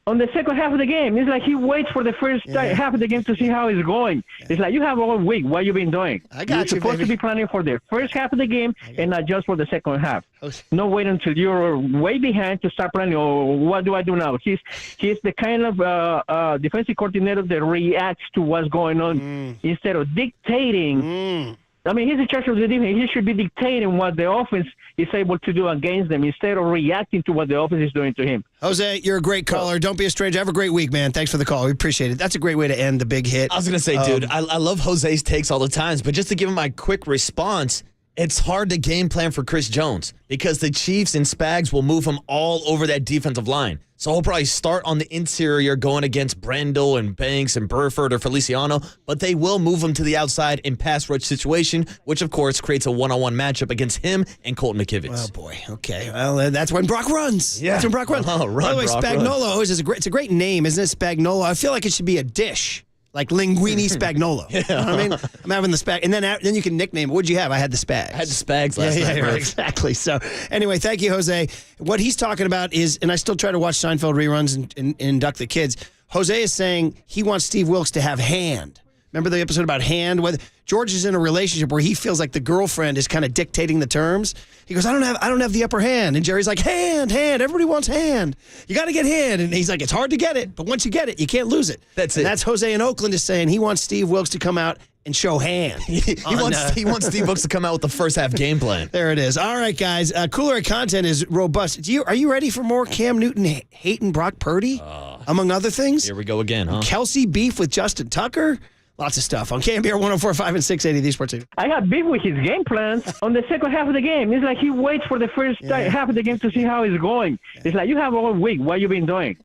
on the second half of the game. It's like he waits for the first half of the game to see how it's going. It's like you have all week. What you been doing? You're supposed to be planning for the first half of the game and not just for the second half. No wait until you're way behind to start planning. Oh, what do I do now? He's the kind of defensive coordinator that reacts to what's going on instead of dictating I mean, he's in charge of the defense. He should be dictating what the offense is able to do against them instead of reacting to what the offense is doing to him. Jose, you're a great caller. Don't be a stranger. Have a great week, man. Thanks for the call. We appreciate it. That's a great way to end the big hit. I was going to say, dude, I love Jose's takes all the times, but just to give him my quick response, it's hard to game plan for Chris Jones because the Chiefs and Spags will move him all over that defensive line. So he'll probably start on the interior going against Brendel and Banks and Burford or Feliciano, but they will move him to the outside in pass rush situation, which, of course, creates a one-on-one matchup against him and Colton McKivitz. Oh, boy. Okay. Well, that's when Brock runs. Yeah. That's when Brock runs. Oh, run, By the way, Brock, Spagnuolo it's a great name, isn't it? Spagnuolo. I feel like it should be a dish. Like linguine Spagnuolo. You know what I mean? I'm having the spag. And then you can nickname it. What'd you have? I had the spags. I had the spags last night. Right, exactly. So anyway, thank you, Jose. What he's talking about is, and I still try to watch Seinfeld reruns and induct the kids. Jose is saying he wants Steve Wilkes to have hand. Remember the episode about hand? Whether George is in a relationship where he feels like the girlfriend is kind of dictating the terms. He goes, I don't have the upper hand. And Jerry's like, hand. Everybody wants hand. You got to get hand. And he's like, it's hard to get it, but once you get it, you can't lose it. That's it. And that's Jose in Oakland is saying he wants Steve Wilkes to come out and show hand. He wants Steve Wilkes to come out with the first half game plan. There it is. All right, guys. Cooler content is robust. Are you ready for more Cam Newton hating Brock Purdy, among other things? Here we go again, huh? Kelsey beef with Justin Tucker. Lots of stuff on KNBR 104.5 and 680, the Sports Team. I got beef with his game plans on the second half of the game. It's like he waits for the first half of the game to see how it's going. It's like, you have all week. What you been doing?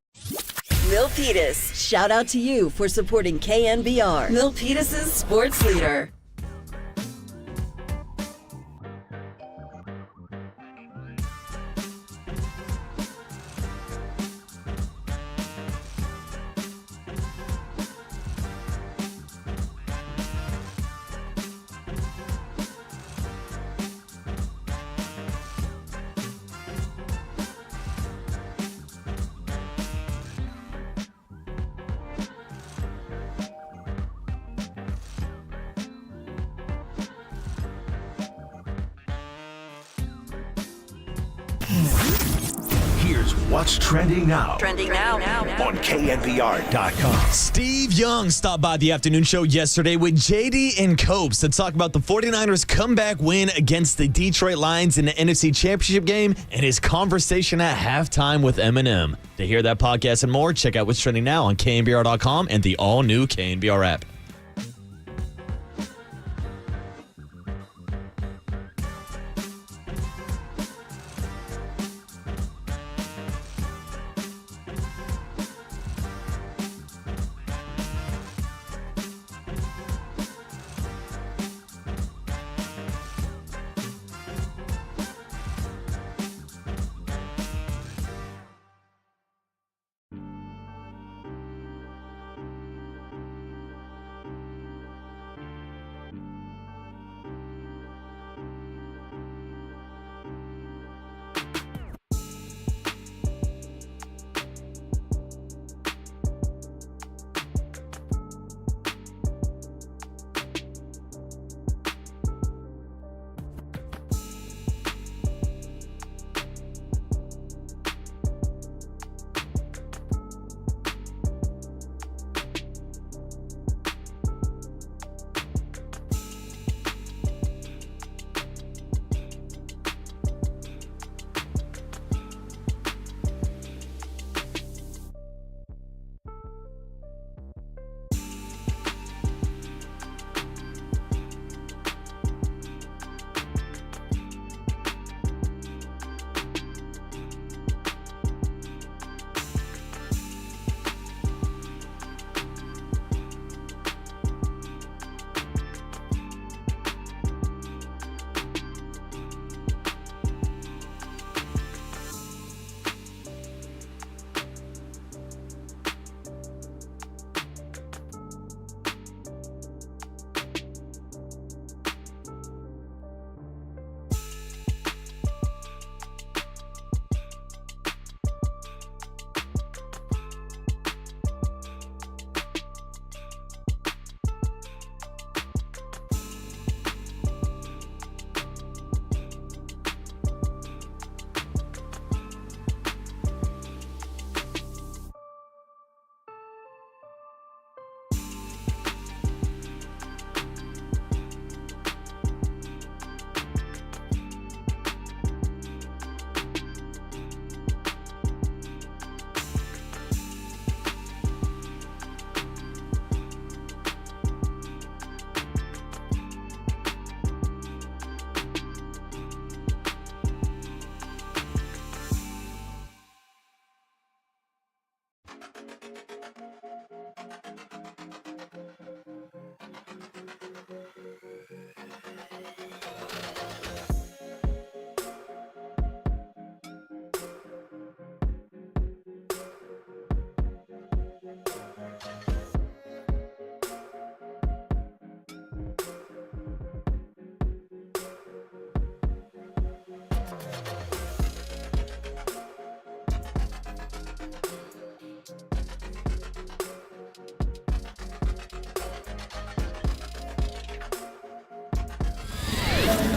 Milpitas, shout out to you for supporting KNBR. Milpitas' sports leader. Here's what's trending now. Trending now. On KNBR.com. Steve Young stopped by the afternoon show yesterday with JD and Copes to talk about the 49ers' comeback win against the Detroit Lions in the NFC Championship game and his conversation at halftime with Eminem. To hear that podcast and more, check out what's trending now on KNBR.com and the all-new KNBR app.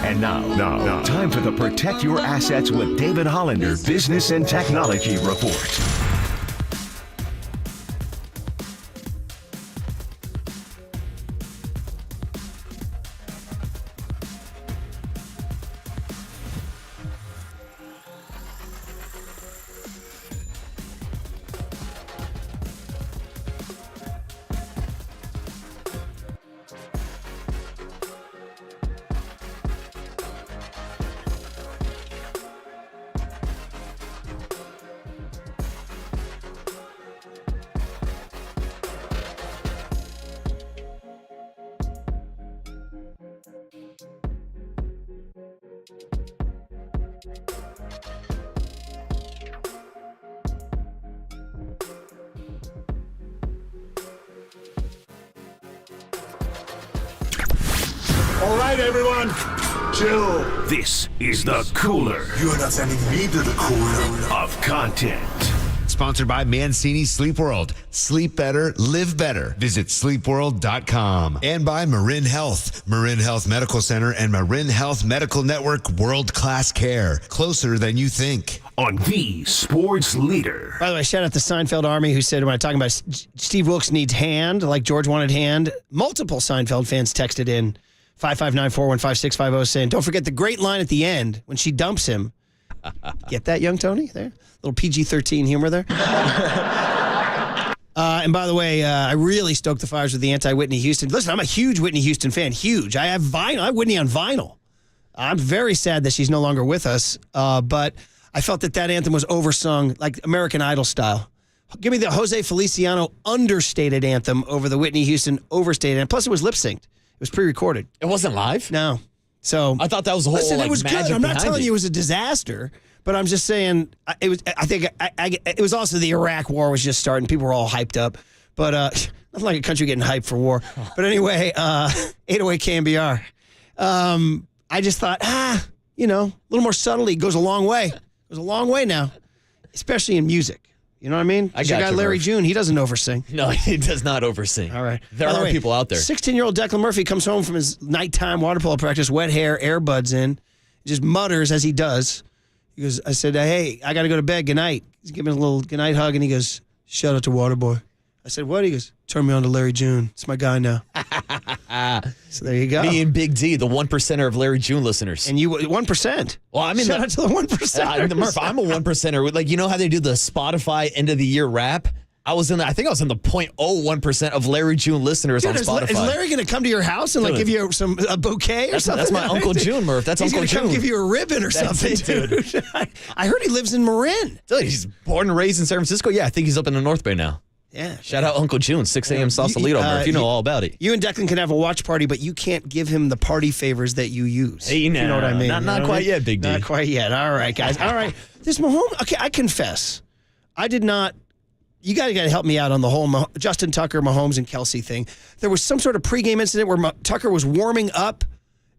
And now, time for the Protect Your Assets with David Hollander Business and Technology Report. All right, everyone, chill. This is the cooler. You're not sending me to the cooler of content. Sponsored by Mancini Sleep World. Sleep better, live better. Visit sleepworld.com. And by Marin Health. Marin Health Medical Center and Marin Health Medical Network world-class care. Closer than you think. On the sports leader. By the way, shout out to Seinfeld Army who said when I talking about Steve Wilkes needs hand, like George wanted hand. Multiple Seinfeld fans texted in 559-415-650 saying, don't forget the great line at the end when she dumps him. Get that, young Tony? There? Little PG-13 humor there. And by the way, I really stoked the fires with the anti-Whitney Houston. Listen, I'm a huge Whitney Houston fan. Huge. I have vinyl. I have Whitney on vinyl. I'm very sad that she's no longer with us. But I felt that anthem was oversung, like American Idol style. Give me the Jose Feliciano understated anthem over the Whitney Houston overstated. And plus, it was lip-synced. It was pre-recorded. It wasn't live? No. So I thought that was the whole listen, like, it was magic good. I'm not behind telling it. you it was a disaster, but I'm just saying it was. I think it was also the Iraq War was just starting. People were all hyped up, but nothing like a country getting hyped for war. But anyway, 808 KNBR. I just thought, a little more subtlety goes a long way. Goes a long way now, especially in music. You know what I mean? I got your guy you, Larry Murph. June, he doesn't oversing. No, he does not oversing. All right. There By the are way, people out there. 16-year-old Declan Murphy comes home from his nighttime water polo practice, wet hair, earbuds in, just mutters as he does. He goes, I said, hey, I got to go to bed. Good night. He's giving me a little good night hug, and he goes, shout out to Waterboy. I said, what? He goes, turn me on to Larry June. It's my guy now. So there you go. Me and Big D, the 1%er of Larry June listeners. And you, 1%. Well, I mean, shout out to the 1%. Murph, I'm a 1%er. Like, you know how they do the Spotify end of the year rap? I think I was in the 0.01% of Larry June listeners on Spotify. Is Larry going to come to your house and like give you a bouquet or something? That's my Uncle June, Murph. That's He's Uncle June. Come give you a ribbon or something, dude. I heard he lives in Marin. Dude, he's born and raised in San Francisco. Yeah, I think he's up in the North Bay now. Yeah. Shout out Uncle June, 6 a.m. Sausalito, Murph. You know all about it. You and Declan can have a watch party, but you can't give him the party favors that you use. Hey, you know what I mean? Not quite yet, Big D. Not quite yet. All right, guys. All right. This Mahomes, okay, I confess. I did not. You got to help me out on the whole Justin Tucker, Mahomes, and Kelsey thing. There was some sort of pregame incident where Tucker was warming up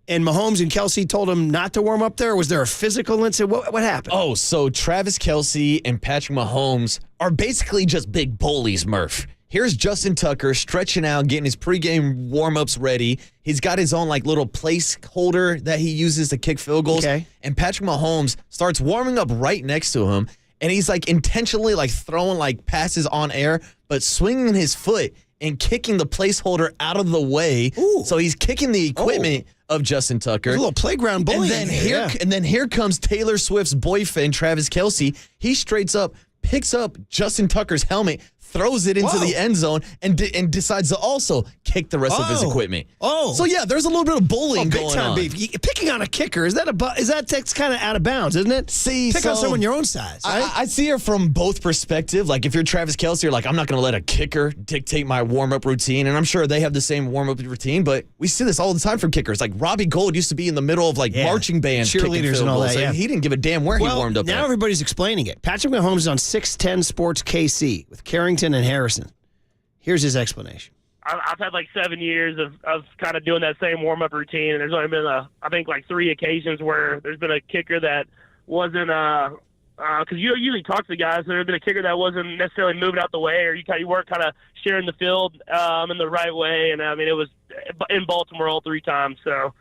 and Mahomes and Kelsey told him not to warm up there? Or was there a physical incident? What happened? Oh, so Travis Kelsey and Patrick Mahomes are basically just big bullies, Murph. Here's Justin Tucker stretching out, getting his pregame warm-ups ready. He's got his own like little placeholder that he uses to kick field goals. Okay. And Patrick Mahomes starts warming up right next to him. And he's like intentionally like throwing like passes on air, but swinging his foot and kicking the placeholder out of the way. Ooh. So he's kicking the equipment of Justin Tucker. There's a little playground bullying. And then here comes Taylor Swift's boyfriend, Travis Kelsey. He straight up picks up Justin Tucker's helmet, throws it into the end zone, and decides to also kick the rest of his equipment. Oh. So, yeah, there's a little bit of bullying big going time on. Beef. Picking on a kicker, that's kind of out of bounds, isn't it? Pick on someone your own size, right? I see it from both perspectives. Like, if you're Travis Kelsey, you're like, I'm not going to let a kicker dictate my warm-up routine, and I'm sure they have the same warm-up routine, but we see this all the time from kickers. Like, Robbie Gould used to be in the middle of, marching band cheerleaders and all that, he didn't give a damn where he warmed up now at. everybody's explaining it. Patrick Mahomes is on 610 Sports KC with Carrington and Harrison. Here's his explanation. I've had like 7 years of kind of doing that same warm-up routine, and there's only been, I think, like 3 occasions where there's been a kicker that wasn't because you usually talk to the guys, so there's been a kicker that wasn't necessarily moving out the way, or you weren't kind of sharing the field in the right way, and I mean, it was in Baltimore all 3 times, so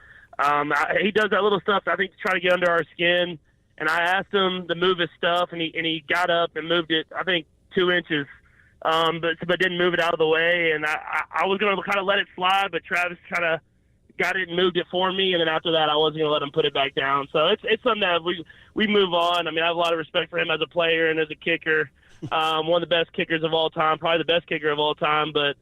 He does that little stuff, I think, to try to get under our skin. And I asked him to move his stuff, and he got up and moved it, I think, 2 inches, but didn't move it out of the way. And I was going to kind of let it slide, but Travis kind of got it and moved it for me. And then after that, I wasn't going to let him put it back down. So it's something that we move on. I mean, I have a lot of respect for him as a player and as a kicker. One of the best kickers of all time, probably the best kicker of all time. But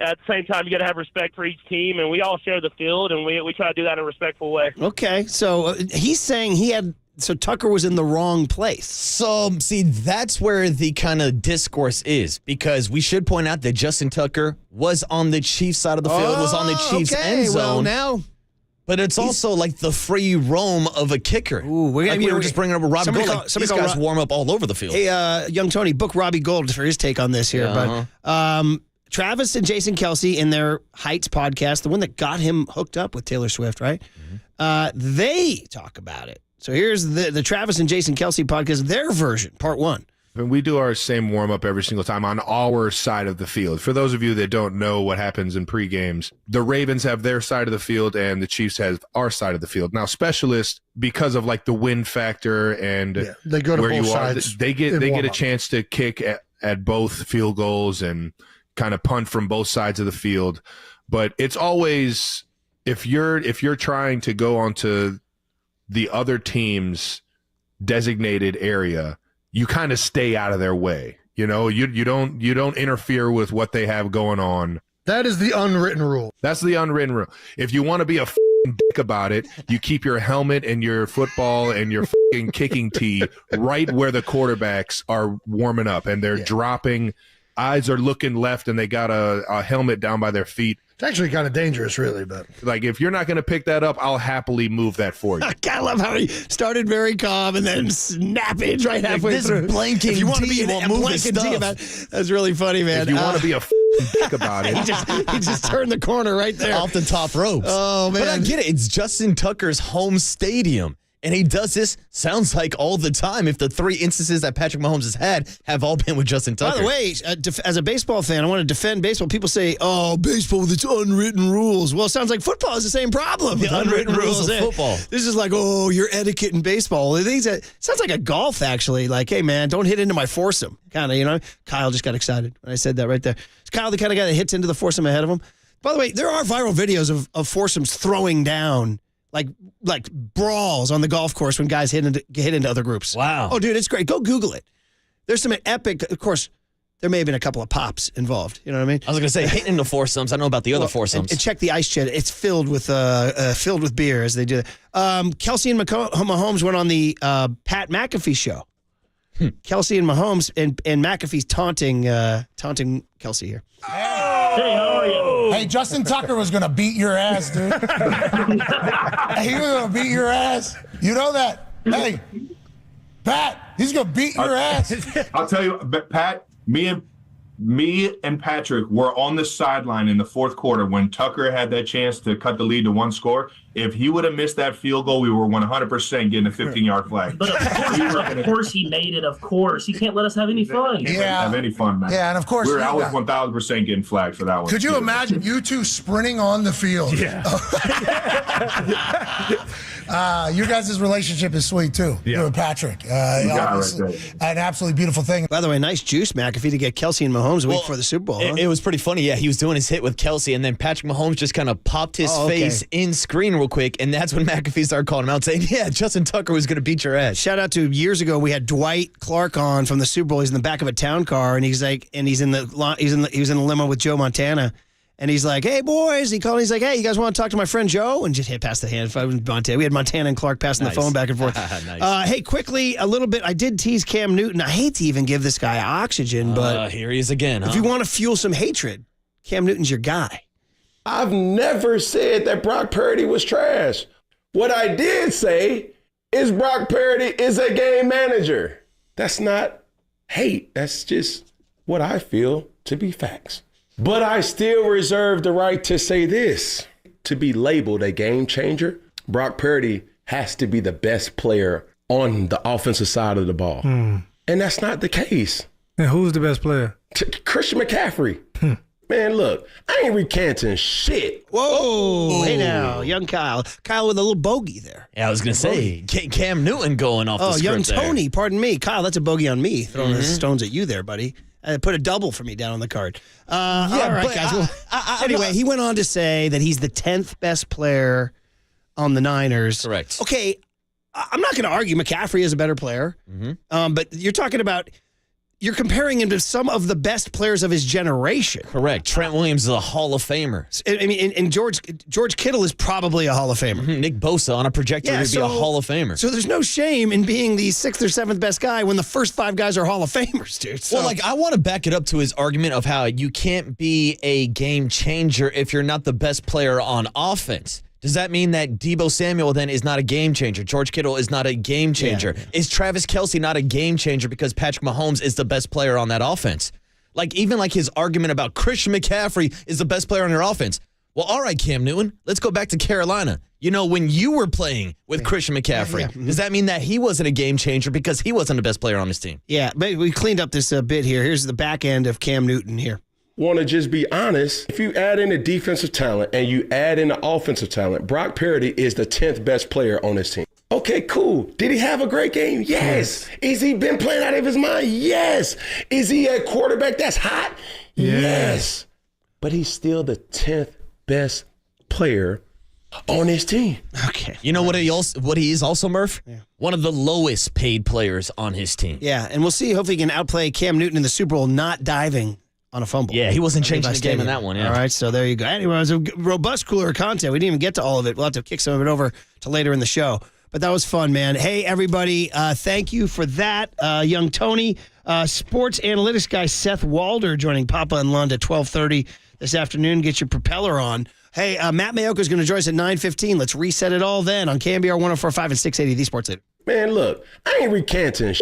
at the same time, you got to have respect for each team, and we all share the field, and we try to do that in a respectful way. Okay, so he's saying so Tucker was in the wrong place. So, see, that's where the kind of discourse is, because we should point out that Justin Tucker was on the Chiefs side of the field, was on the Chiefs end zone. Well, now... But it's also like the free roam of a kicker. Ooh, we were just bringing up Robbie Gold. These guys warm up all over the field. Hey, young Tony, book Robbie Gold for his take on this here. Yeah, but Travis and Jason Kelsey in their Heights podcast, the one that got him hooked up with Taylor Swift, right? They talk about it. So here's the Travis and Jason Kelsey podcast, their version, part 1. And we do our same warm-up every single time on our side of the field. For those of you that don't know what happens in pre-games, the Ravens have their side of the field and the Chiefs have our side of the field. Now, specialists, because of like the win factor and they go to where both you are, sides they get a chance to kick at both field goals and kind of punt from both sides of the field. But it's always, if you're trying to go onto the other team's designated area, you kind of stay out of their way. You know, you don't interfere with what they have going on. That is the unwritten rule. That's the unwritten rule. If you want to be a dick about it, you keep your helmet and your football and your kicking tee right where the quarterbacks are warming up and they're dropping. Eyes are looking left and they got a helmet down by their feet. It's actually kind of dangerous, really, but like if you're not going to pick that up, I'll happily move that for you. I love how he started very calm and then snappage right halfway through. Blanking, if you want to be won't move his stuff. That's really funny, man. If you want to be a dick about it, he just turned the corner right there off the top ropes. Oh man! But I get it. It's Justin Tucker's home stadium. And he does this, sounds like, all the time. If the 3 instances that Patrick Mahomes has had have all been with Justin Tucker. By the way, as a baseball fan, I want to defend baseball. People say, oh, baseball with its unwritten rules. Well, it sounds like football has the same problem. The unwritten rules of football. This is like, oh, your etiquette in baseball. It sounds like a golf, actually. Like, hey, man, don't hit into my foursome. Kind of, you know. Kyle just got excited when I said that right there. Is Kyle the kind of guy that hits into the foursome ahead of him? By the way, there are viral videos of foursomes throwing down like brawls on the golf course when guys hit into other groups. Wow. Oh, dude, it's great. Go Google it. There's some epic, of course, there may have been a couple of pops involved. You know what I mean? I was going to say, hitting into foursomes. I know about the other foursomes. And check the ice shed. It's filled with beer as they do that. Kelsey and Mahomes went on the Pat McAfee show. Kelsey and Mahomes and McAfee's taunting Kelsey here. Hey, how are you? Hey, Justin Tucker was going to beat your ass, dude. He was going to beat your ass. You know that? Hey, Pat, he's going to beat your ass. I'll tell you, Pat, me and Patrick were on the sideline in the fourth quarter when Tucker had that chance to cut the lead to 1 score. If he would have missed that field goal, we were 100% getting a 15-yard flag. But of course he made it, of course. He can't let us have any fun. Have any fun, man. Yeah, and of course. I was 1,000% getting flagged for that one. Could you imagine you two sprinting on the field? Yeah. Your guys' relationship is sweet, too. You and Patrick. An absolutely beautiful thing. By the way, nice juice, McAfee, to get Kelsey and Mahomes a week before the Super Bowl. Huh? It was pretty funny. Yeah, he was doing his hit with Kelsey, and then Patrick Mahomes just kind of popped his face in screen real quick, and that's when McAfee started calling him out, saying, yeah, Justin Tucker was going to beat your ass. Shout out to years ago, we had Dwight Clark on from the Super Bowl. He's in the back of a town car, and he was in the limo with Joe Montana. And he's like, hey, boys. He called. He's like, hey, you guys want to talk to my friend Joe? And just hit past the hand. Montana. We had Montana and Clark passing the phone back and forth. Nice. Hey, quickly, a little bit. I did tease Cam Newton. I hate to even give this guy oxygen, but here he is again. If you want to fuel some hatred, Cam Newton's your guy. I've never said that Brock Purdy was trash. What I did say is Brock Purdy is a game manager. That's not hate. That's just what I feel to be facts. But I still reserve the right to say this. To be labeled a game changer, Brock Purdy has to be the best player on the offensive side of the ball. And that's not the case. And who's the best player? Christian McCaffrey. Man, look, I ain't recanting shit. Whoa. Hey now, young Kyle. Kyle with a little bogey there. Yeah, I was going to say, Cam Newton going off the script young there. Tony, pardon me. Kyle, that's a bogey on me. Throwing the stones at you there, buddy. Put a double for me down on the card. All right, guys. Well, anyway, he went on to say that he's the 10th best player on the Niners. Correct. Okay, I'm not going to argue McCaffrey is a better player, but you're talking about you're comparing him to some of the best players of his generation. Correct. Trent Williams is a Hall of Famer. I mean, and George Kittle is probably a Hall of Famer. Nick Bosa on a trajectory to be a Hall of Famer. So there's no shame in being the 6th or 7th best guy when the first 5 guys are Hall of Famers, dude. So. Well, I want to back it up to his argument of how you can't be a game changer if you're not the best player on offense. Does that mean that Deebo Samuel then is not a game changer? George Kittle is not a game changer? Yeah. Is Travis Kelsey not a game changer because Patrick Mahomes is the best player on that offense? Even his argument about Christian McCaffrey is the best player on your offense. Well, all right, Cam Newton, let's go back to Carolina. When you were playing with Christian McCaffrey, does that mean that he wasn't a game changer because he wasn't the best player on his team? Yeah, but we cleaned up this bit here. Here's the back end of Cam Newton here. Want to just be honest, if you add in the defensive talent and you add in the offensive talent, Brock Purdy is the 10th best player on his team. Okay, cool. Did he have a great game? Yes. Is he been playing out of his mind? Yes. Is he a quarterback that's hot? Yes. But he's still the 10th best player on his team. Okay. You know what he is also, Murph? Yeah. One of the lowest paid players on his team. Yeah, and we'll see. Hopefully he can outplay Cam Newton in the Super Bowl not diving on a fumble. Yeah, he wasn't changing the game in that one, yeah. All right, so there you go. Anyway, it was a robust cooler content. We didn't even get to all of it. We'll have to kick some of it over to later in the show. But that was fun, man. Hey, everybody, thank you for that. Young Tony, sports analytics guy Seth Walder joining Papa and Lund at 12:30 this afternoon. Get your propeller on. Hey, Matt Mayoka is going to join us at 9:15. Let's reset it all then on KNBR 104.5 and 680, the Sports Leader. Man, look, I ain't recanting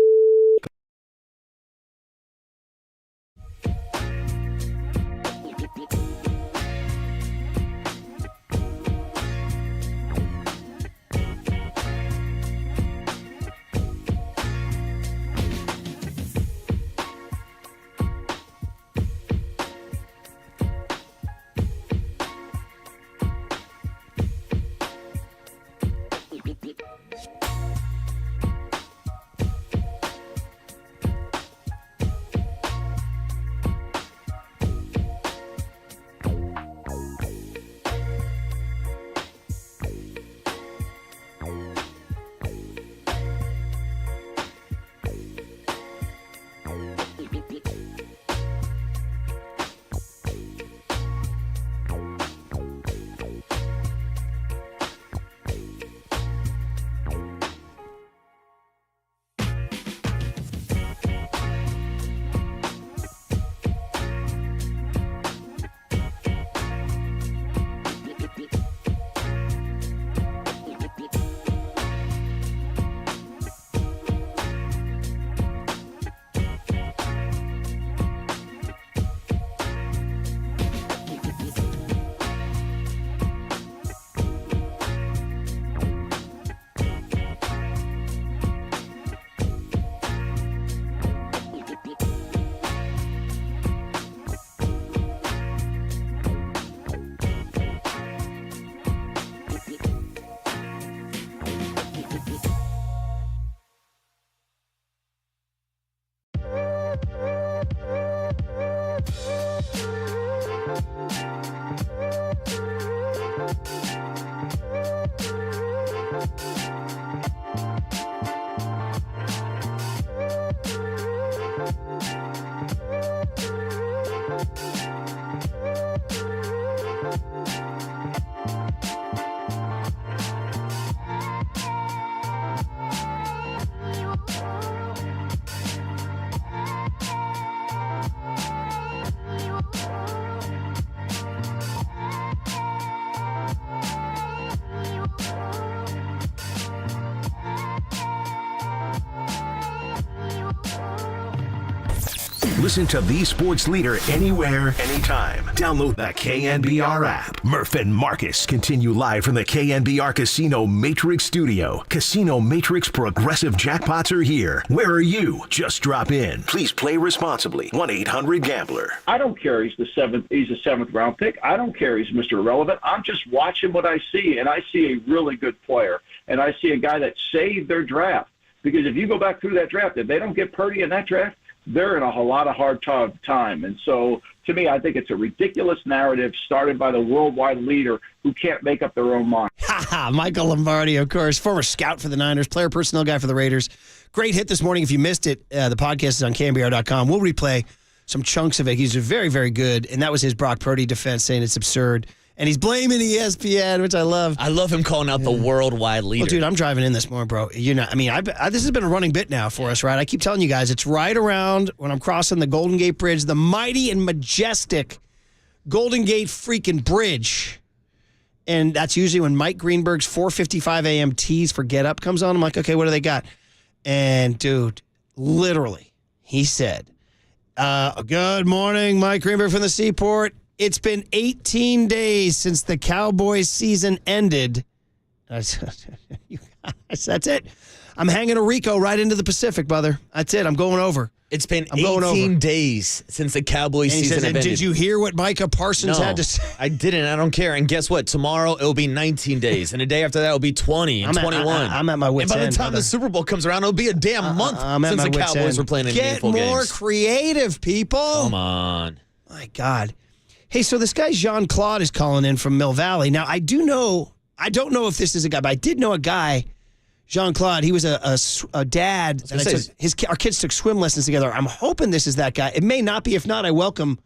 Listen to the sports leader anywhere, anytime. Download the KNBR app. Murph and Marcus continue live from the KNBR Casino Matrix Studio. Casino Matrix Progressive Jackpots are here. Where are you? Just drop in. Please play responsibly. 1-800-GAMBLER. I don't care he's a seventh round pick. I don't care he's Mr. Irrelevant. I'm just watching what I see, and I see a really good player, and I see a guy that saved their draft. Because if you go back through that draft, if they don't get Purdy in that draft, they're in a lot of hard time. And so, to me, I think it's a ridiculous narrative started by the worldwide leader who can't make up their own mind. Michael Lombardi, of course, former scout for the Niners, player personnel guy for the Raiders. Great hit this morning. If you missed it, the podcast is on KNBR.com. We'll replay some chunks of it. He's very, very good. And that was his Brock Purdy defense saying it's absurd. And he's blaming ESPN, which I love. I love him calling out the worldwide leader. Well, dude, I'm driving in this morning, bro. This has been a running bit now for us, right? I keep telling you guys, it's right around when I'm crossing the Golden Gate Bridge, the mighty and majestic Golden Gate freaking bridge. And that's usually when Mike Greenberg's 4:55 a.m. tease for Get Up comes on. I'm like, okay, what do they got? And, dude, literally, he said, good morning, Mike Greenberg from the Seaport. It's been 18 days since the Cowboys season ended. That's it. I'm hanging a Rico right into the Pacific, brother. That's it. I'm going over. It's been 18 days since the Cowboys season ended. Did you hear what Micah Parsons had to say? I didn't. I don't care. And guess what? Tomorrow it'll be 19 days. And the day after that it'll be 20 and 21. I'm at my wit's end. And by the time the Super Bowl comes around, it'll be a damn month since the Cowboys were playing in meaningful games. Get more creative, people. Come on. My God. Hey, so this guy Jean-Claude is calling in from Mill Valley. Now, I don't know if this is a guy, but I did know a guy, Jean-Claude. He was a dad. Our kids took swim lessons together. I'm hoping this is that guy. It may not be. If not, I welcome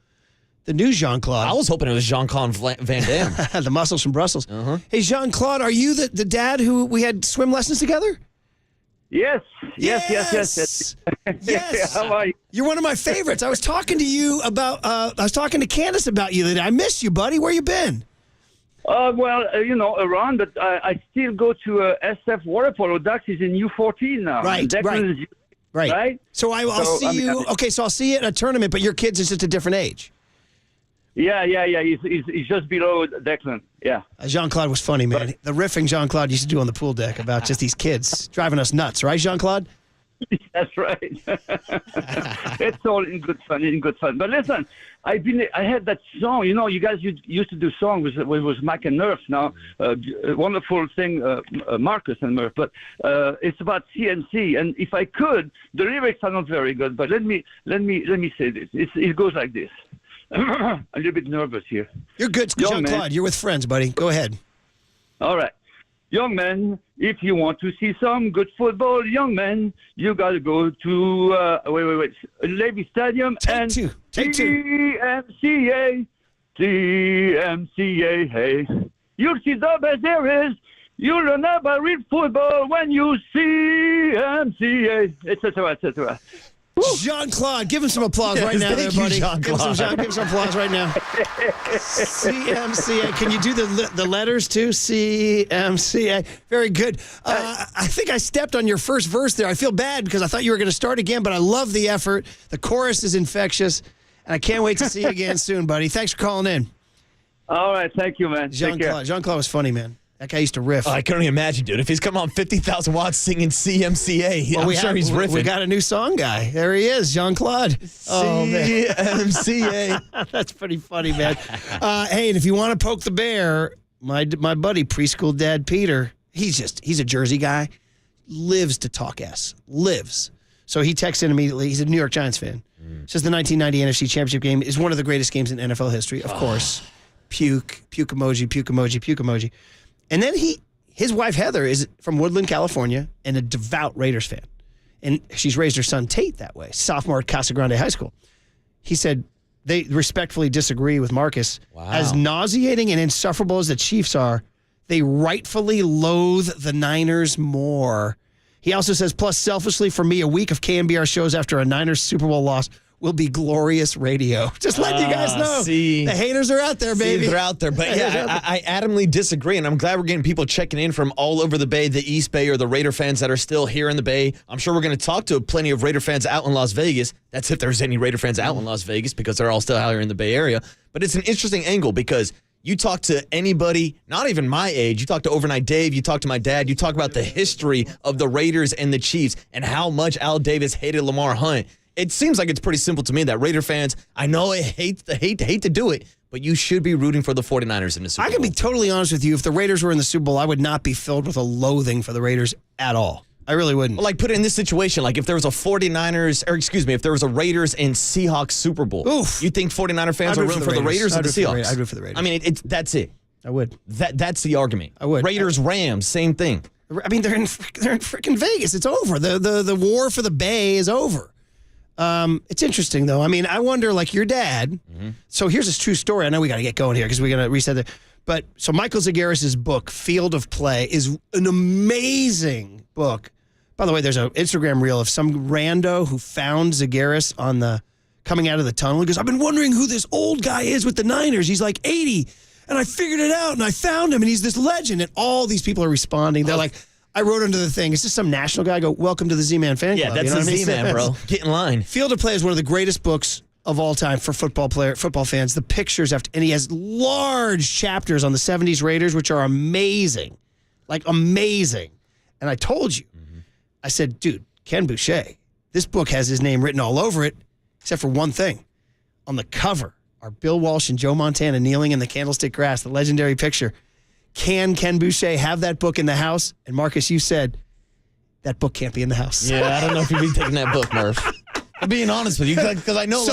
the new Jean-Claude. I was hoping it was Jean-Claude Van Damme. The muscles from Brussels. Hey, Jean-Claude, are you the dad who we had swim lessons together? Yes. Yes. How are you? You're one of my favorites. I was talking to you about. I was talking to Candace about you. I miss you, buddy. Where you been? Around, but I still go to SF water polo. Dax is in U14 now. Right. So I'll see you. Okay, so I'll see you at a tournament, but your kid's is just a different age. Yeah. He's just below Declan. Yeah. Jean-Claude was funny, man. The riffing Jean-Claude used to do on the pool deck about just these kids driving us nuts, right, Jean-Claude? That's right. It's all in good fun. But listen, I had that song. You know, you guys used to do songs with Mac and Murph. Now, a wonderful thing, Marcus and Murph. But it's about CMC. And if I could, the lyrics are not very good. But let me say this. It goes like this. A little bit nervous here. You're good, Jean-Claude. You're with friends, buddy. Go ahead. All right. Young man, if you want to see some good football, young man, you got to go to, Levi Stadium and TMCA, hey. You'll see the best there is. You'll learn about real football when you see MCA, etc. Jean-Claude, give him some applause right now there, buddy. Give him some applause right now. CMCA. Can you do the letters too? CMCA. Very good. I think I stepped on your first verse there. I feel bad because I thought you were going to start again, but I love the effort. The chorus is infectious, and I can't wait to see you again soon, buddy. Thanks for calling in. All right. Thank you, man. Jean-Claude was funny, man. That guy used to riff. Oh, I couldn't imagine, dude. If he's coming on 50,000 watts singing CMCA, I'm sure he's riffing. We got a new song guy. There he is, Jean-Claude. CMCA. That's pretty funny, man. Hey, and if you want to poke the bear, my buddy, preschool dad Peter, he's a Jersey guy, lives to talk S. Lives. So he texts in immediately. He's a New York Giants fan. Says the 1990 NFC Championship game is one of the greatest games in NFL history, of course. Puke emoji. And then his wife, Heather, is from Woodland, California, and a devout Raiders fan. And she's raised her son, Tate, that way, sophomore at Casa Grande High School. He said they respectfully disagree with Marcus. Wow. As nauseating and insufferable as the Chiefs are, they rightfully loathe the Niners more. He also says, plus selfishly for me, a week of KNBR shows after a Niners Super Bowl loss will be glorious radio. Just letting you guys know. See, the haters are out there, baby. They're out there. But yeah, I adamantly disagree, and I'm glad we're getting people checking in from all over the Bay, the East Bay, or the Raider fans that are still here in the Bay. I'm sure we're going to talk to plenty of Raider fans out in Las Vegas. That's if there's any Raider fans out in Las Vegas, because they're all still out here in the Bay Area. But it's an interesting angle because you talk to anybody, not even my age, you talk to Overnight Dave, you talk to my dad, you talk about the history of the Raiders and the Chiefs and how much Al Davis hated Lamar Hunt. It seems like it's pretty simple to me that Raider fans, I know I hate to do it, but you should be rooting for the 49ers in the Super Bowl. I can be totally honest with you. If the Raiders were in the Super Bowl, I would not be filled with a loathing for the Raiders at all. I really wouldn't. Well, like, put it in this situation. Like, if there was a 49ers, or excuse me, if there was a Raiders and Seahawks Super Bowl, you think 49er fans are rooting for the Raiders or the Seahawks? I'd root for the Raiders. I mean, that's it. I would. That's the argument. I would. Raiders, Rams, same thing. I mean, they're in freaking Vegas. It's over. The war for the Bay is over. It's interesting, though. I mean, I wonder, like your dad. Mm-hmm. So here's this true story. I know we got to get going here because we're going to reset it. But so Michael Zagaris' book, Field of Play, is an amazing book. By the way, there's an Instagram reel of some rando who found Zagaris on the coming out of the tunnel. He goes, I've been wondering who this old guy is with the Niners. He's like 80, and I figured it out, and I found him, and he's this legend. And all these people are responding. They're like, I wrote under the thing. It's just some national guy. I go, welcome to the Z-Man fan club. Yeah, that's the Z-Man, bro. Get in line. Field of Play is one of the greatest books of all time for football fans. The pictures and he has large chapters on the 70s Raiders, which are amazing. Like, amazing. And I told you, I said, dude, Ken Boucher, this book has his name written all over it, except for one thing. On the cover are Bill Walsh and Joe Montana kneeling in the candlestick grass, the legendary picture. Can Ken Boucher have that book in the house? And Marcus, you said, that book can't be in the house. Yeah, I don't know if you'd be taking that book, Murph. I'm being honest with you, because I know,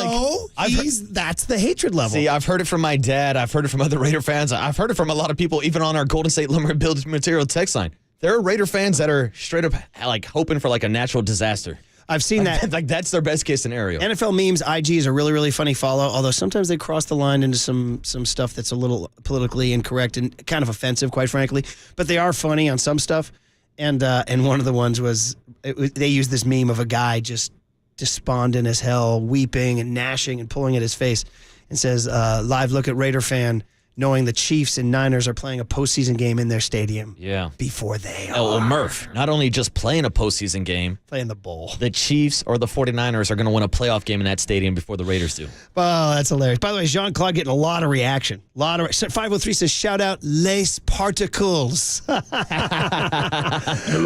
that's the hatred level. See, I've heard it from my dad. I've heard it from other Raider fans. I've heard it from a lot of people, even on our Golden State Lumber Building Material text line. There are Raider fans that are straight up like hoping for like a natural disaster. I've seen that. Like, that's their best case scenario. NFL memes, IG is a really, really funny follow, although sometimes they cross the line into some stuff that's a little politically incorrect and kind of offensive, quite frankly. But they are funny on some stuff. And one of the ones was, they used this meme of a guy just despondent as hell, weeping and gnashing and pulling at his face, and says, live look at Raider fan, knowing the Chiefs and Niners are playing a postseason game in their stadium. Yeah. Before they are. Oh, well, Murph, not only just playing a postseason game, playing the bowl. The Chiefs or the 49ers are going to win a playoff game in that stadium before the Raiders do. Oh, that's hilarious. By the way, Jean-Claude getting a lot of reaction. 503 says, shout out Les Particles. Hello,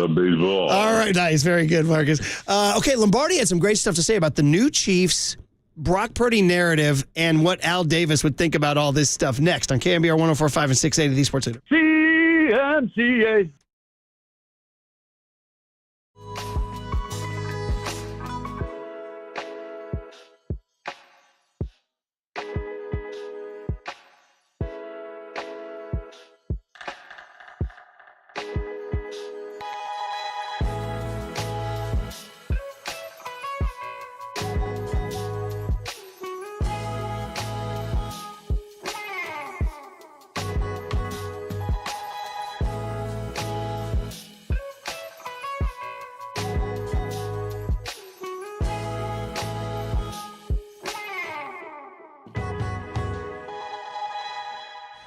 baseball. All right, nice. Very good, Marcus. Okay, Lombardi had some great stuff to say about the new Chiefs, Brock Purdy narrative, and what Al Davis would think about all this stuff next on KNBR 104.5 and 680, the Sports Leader. CMCA.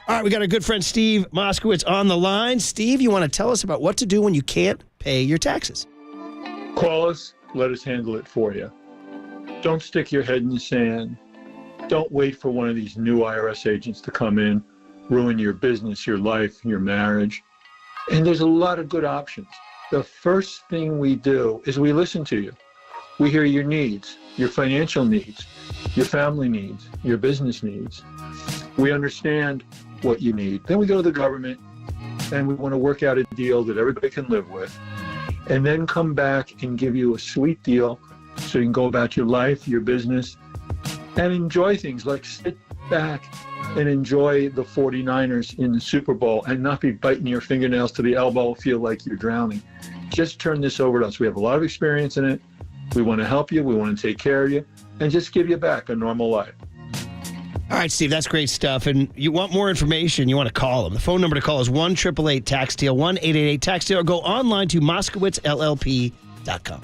All right, we got our good friend Steve Moskowitz on the line. Steve, you want to tell us about what to do when you can't pay your taxes? Call us. Let us handle it for you. Don't stick your head in the sand. Don't wait for one of these new IRS agents to come in, ruin your business, your life, your marriage. And there's a lot of good options. The first thing we do is we listen to you. We hear your needs, your financial needs, your family needs, your business needs. We understand what you need. Then we go to the government and we want to work out a deal that everybody can live with, and then come back and give you a sweet deal so you can go about your life, your business, and enjoy things like sit back and enjoy the 49ers in the Super Bowl and not be biting your fingernails to the elbow, feel like you're drowning. Just turn this over to us. We have a lot of experience in it. We want to help you. We want to take care of you and just give you back a normal life. All right, Steve, that's great stuff. And you want more information, you want to call them. The phone number to call is 1-888-TAX-DEAL, 1-888-TAX-DEAL, or go online to MoskowitzLLP.com.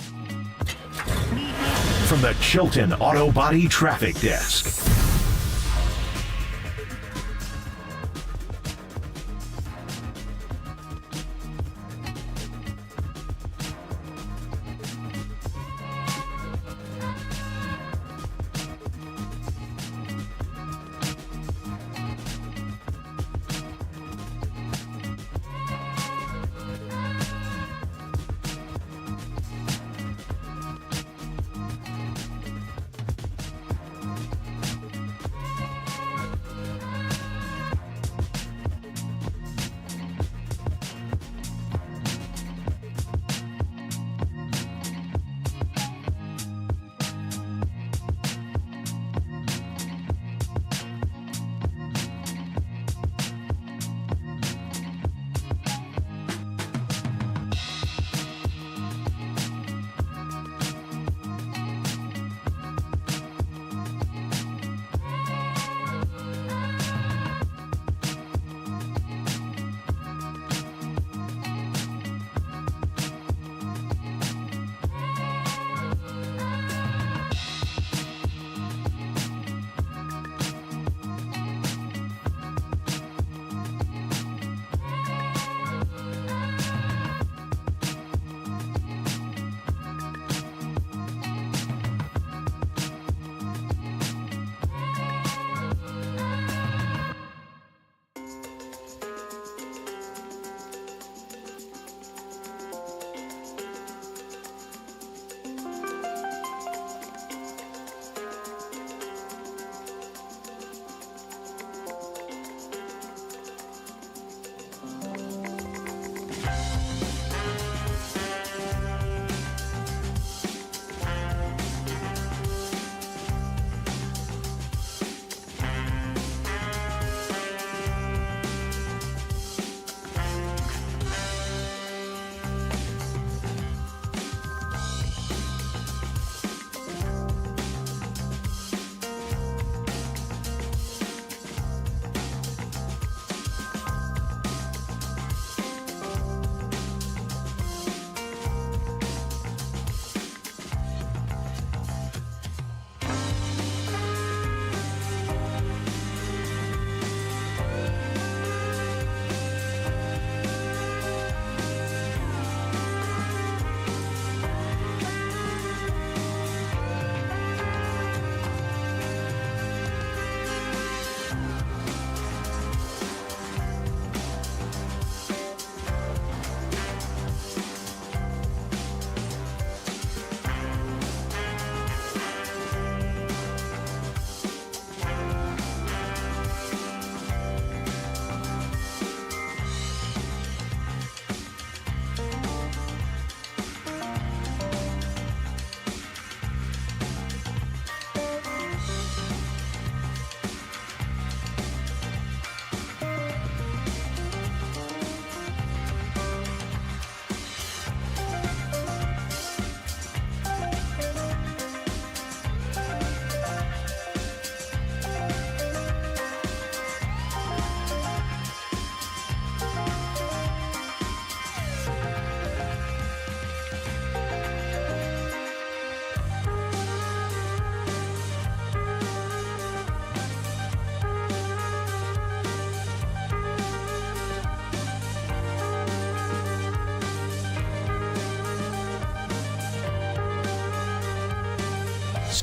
from the Chilton Auto Body Traffic Desk.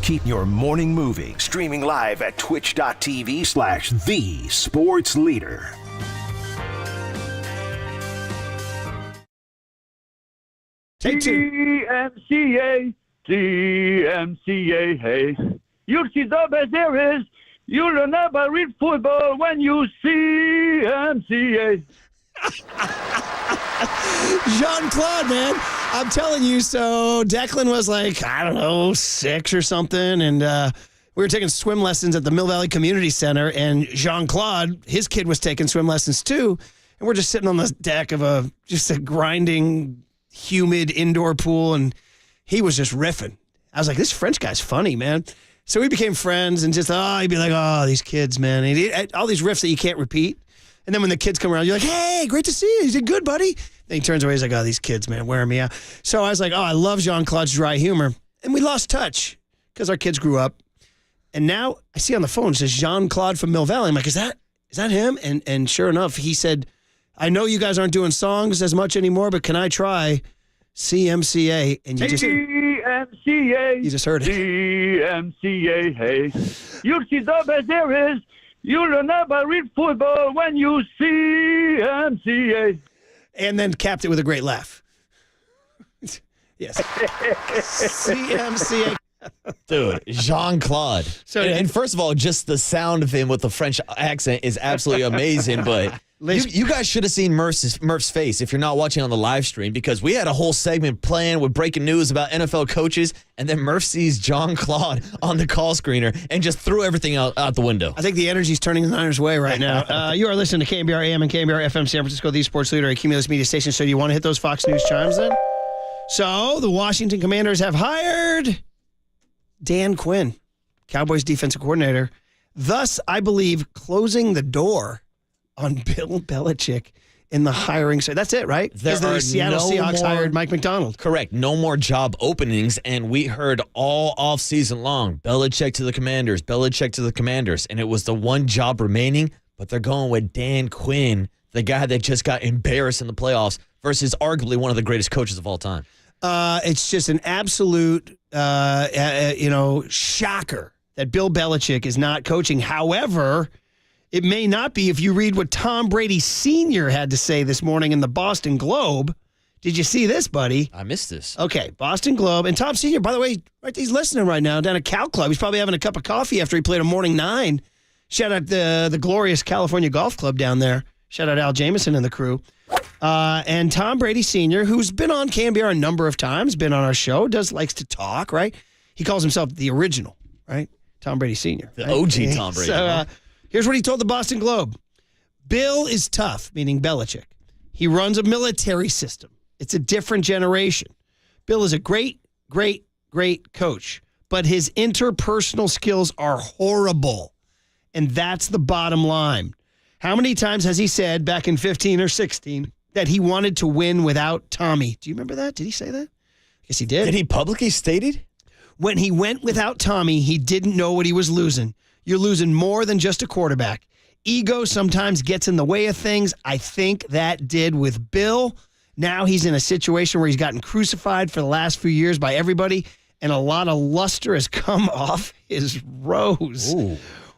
Keep your morning moving. Streaming live at twitch.tv/thesportsleader. Take two. CMCA, hey. You'll see the best there is. You'll never read football when you see CMCA. Jean-Claude, man. I'm telling you, so Declan was like, I don't know, 6 or something, and we were taking swim lessons at the Mill Valley Community Center, and Jean-Claude, his kid was taking swim lessons too, and we're just sitting on the deck of just a grinding, humid indoor pool, and he was just riffing. I was like, this French guy's funny, man. So we became friends, and just, he'd be like, these kids, man. And he had all these riffs that you can't repeat. And then when the kids come around, you're like, hey, great to see you. You did good, buddy. Then he turns away. He's like, these kids, man, wearing me out. So I was like, I love Jean-Claude's dry humor. And we lost touch because our kids grew up. And now I see on the phone, it says Jean-Claude from Mill Valley. I'm like, is that him? And sure enough, he said, I know you guys aren't doing songs as much anymore, but can I try CMCA? And you CMCA. You just heard it. CMCA, hey. You'll see the best there is. You'll never read football when you CMCA. And then capped it with a great laugh. Yes. CMCA. Dude, Jean-Claude. So, and first of all, just the sound of him with the French accent is absolutely amazing. But you guys should have seen Murph's face if you're not watching on the live stream, because we had a whole segment planned with breaking news about NFL coaches, and then Murph sees Jean-Claude on the call screener and just threw everything out the window. I think the energy's turning the Niners' way right now. You are listening to KNBR AM and KNBR FM San Francisco, the sports leader, a Cumulus media station. So do you want to hit those Fox News chimes then? So the Washington Commanders have hired Dan Quinn, Cowboys defensive coordinator, thus, I believe, closing the door on Bill Belichick in the hiring. So that's it, right? Because the Seattle Seahawks hired Mike McDonald. Correct. No more job openings, and we heard all offseason long, Belichick to the Commanders, Belichick to the Commanders, and it was the one job remaining, but they're going with Dan Quinn, the guy that just got embarrassed in the playoffs versus arguably one of the greatest coaches of all time. It's just an absolute, shocker that Bill Belichick is not coaching. However, it may not be if you read what Tom Brady Sr. had to say this morning in the Boston Globe. Did you see this, buddy? I missed this. Okay, Boston Globe. And Tom Sr., by the way, right, he's listening right now down at Cal Club. He's probably having a cup of coffee after he played a morning 9. Shout out the glorious California Golf Club down there. Shout out Al Jamison and the crew. And Tom Brady Sr., who's been on KNBR a number of times, been on our show, likes to talk, right? He calls himself the original, right? Tom Brady Sr. The right? OG Tom Brady. So here's what he told the Boston Globe. Bill is tough, meaning Belichick. He runs a military system. It's a different generation. Bill is a great, great, great coach, but his interpersonal skills are horrible. And that's the bottom line. How many times has he said back in 15 or 16 that he wanted to win without Tommy? Do you remember that? Did he say that? I guess he did. Did he publicly state it? When he went without Tommy, he didn't know what he was losing. You're losing more than just a quarterback. Ego sometimes gets in the way of things. I think that did with Bill. Now he's in a situation where he's gotten crucified for the last few years by everybody, and a lot of luster has come off his rose. Ooh.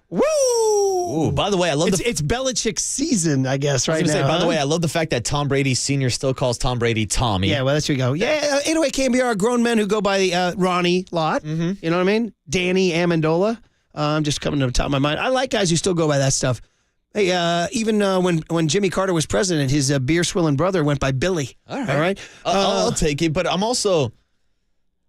Woo! Ooh, by the way, I love it's Belichick's season, I guess, right now. By the way, I love the fact that Tom Brady Sr. still calls Tom Brady Tommy. Yeah, well, there you go. Yeah, anyway, KNBR, grown men who go by Ronnie Lott. Mm-hmm. You know what I mean? Danny Amendola. I'm just coming to the top of my mind. I like guys who still go by that stuff. Hey, even when Jimmy Carter was president, his beer-swilling brother went by Billy. All right. I'll take it, but I'm also,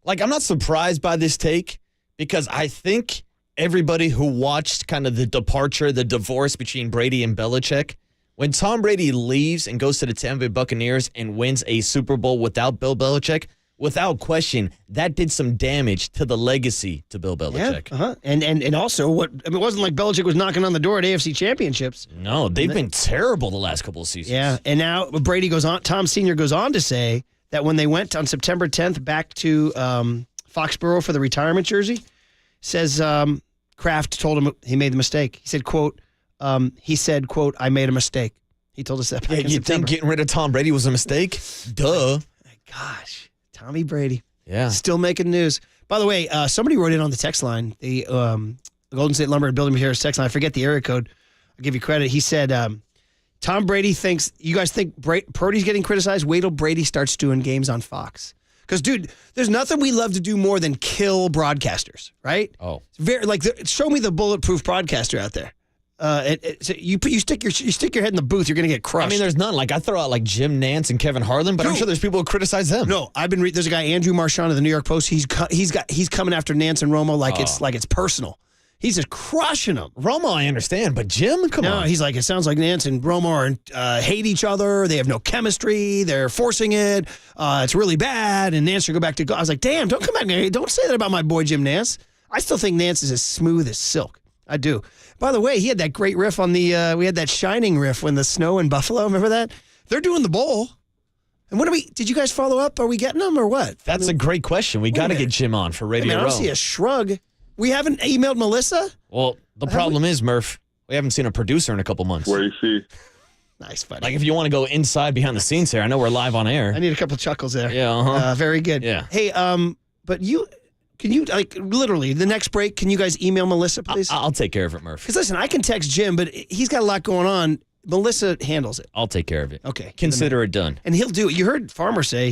I'm not surprised by this take because I think everybody who watched kind of the departure, the divorce between Brady and Belichick, when Tom Brady leaves and goes to the Tampa Bay Buccaneers and wins a Super Bowl without Bill Belichick, without question, that did some damage to the legacy to Bill Belichick. Yeah, and also, it wasn't like Belichick was knocking on the door at AFC championships. No, they've been terrible the last couple of seasons. Yeah, and now Brady goes on. Tom Sr. goes on to say that when they went on September 10th back to Foxborough for the retirement jersey, says Kraft told him he made the mistake. He said, quote, I made a mistake. He told us that back in you September. think getting rid of Tom Brady was a mistake? Duh. Gosh, Tommy Brady. Yeah. Still making news. By the way, somebody wrote in on the text line, the Golden State Lumber and Building Materials text line. I forget the area code. I'll give you credit. He said, Tom Brady thinks, you guys think Purdy's getting criticized? Wait till Brady starts doing games on Fox. Because, dude, there's nothing we love to do more than kill broadcasters, right? Oh. It's show me the bulletproof broadcaster out there. You stick your head in the booth, you're going to get crushed. I mean, there's none. I throw out Jim Nance and Kevin Harlan, but I'm sure there's people who criticize them. No, there's a guy, Andrew Marchand of the New York Post. He's coming after Nance and Romo it's personal. He's just crushing them. Romo, I understand, but Jim, come on. No, he's like, it sounds like Nance and Romo hate each other. They have no chemistry. They're forcing it. It's really bad. And Nance should go back to go. I was like, damn, don't come back. Don't say that about my boy Jim Nance. I still think Nance is as smooth as silk. I do. By the way, he had that great riff on we had that Shining riff when the snow in Buffalo. Remember that? They're doing the bowl. And what did you guys follow up? Are we getting them or what? That's a great question. We got to get Jim on for Radio I Row. don't see a shrug. We haven't emailed Melissa? Well, the problem is, Murph, we haven't seen a producer in a couple months. Where is she? Nice, buddy. Like, if you want to go inside behind the scenes here, I know we're live on air. I need a couple chuckles there. Yeah, very good. Yeah. Hey, but can you, like, literally, the next break, can you guys email Melissa, please? I'll take care of it, Murph. Because, listen, I can text Jim, but he's got a lot going on. Melissa handles it. I'll take care of it. Okay. Consider it done. And he'll do it. You heard Farmer say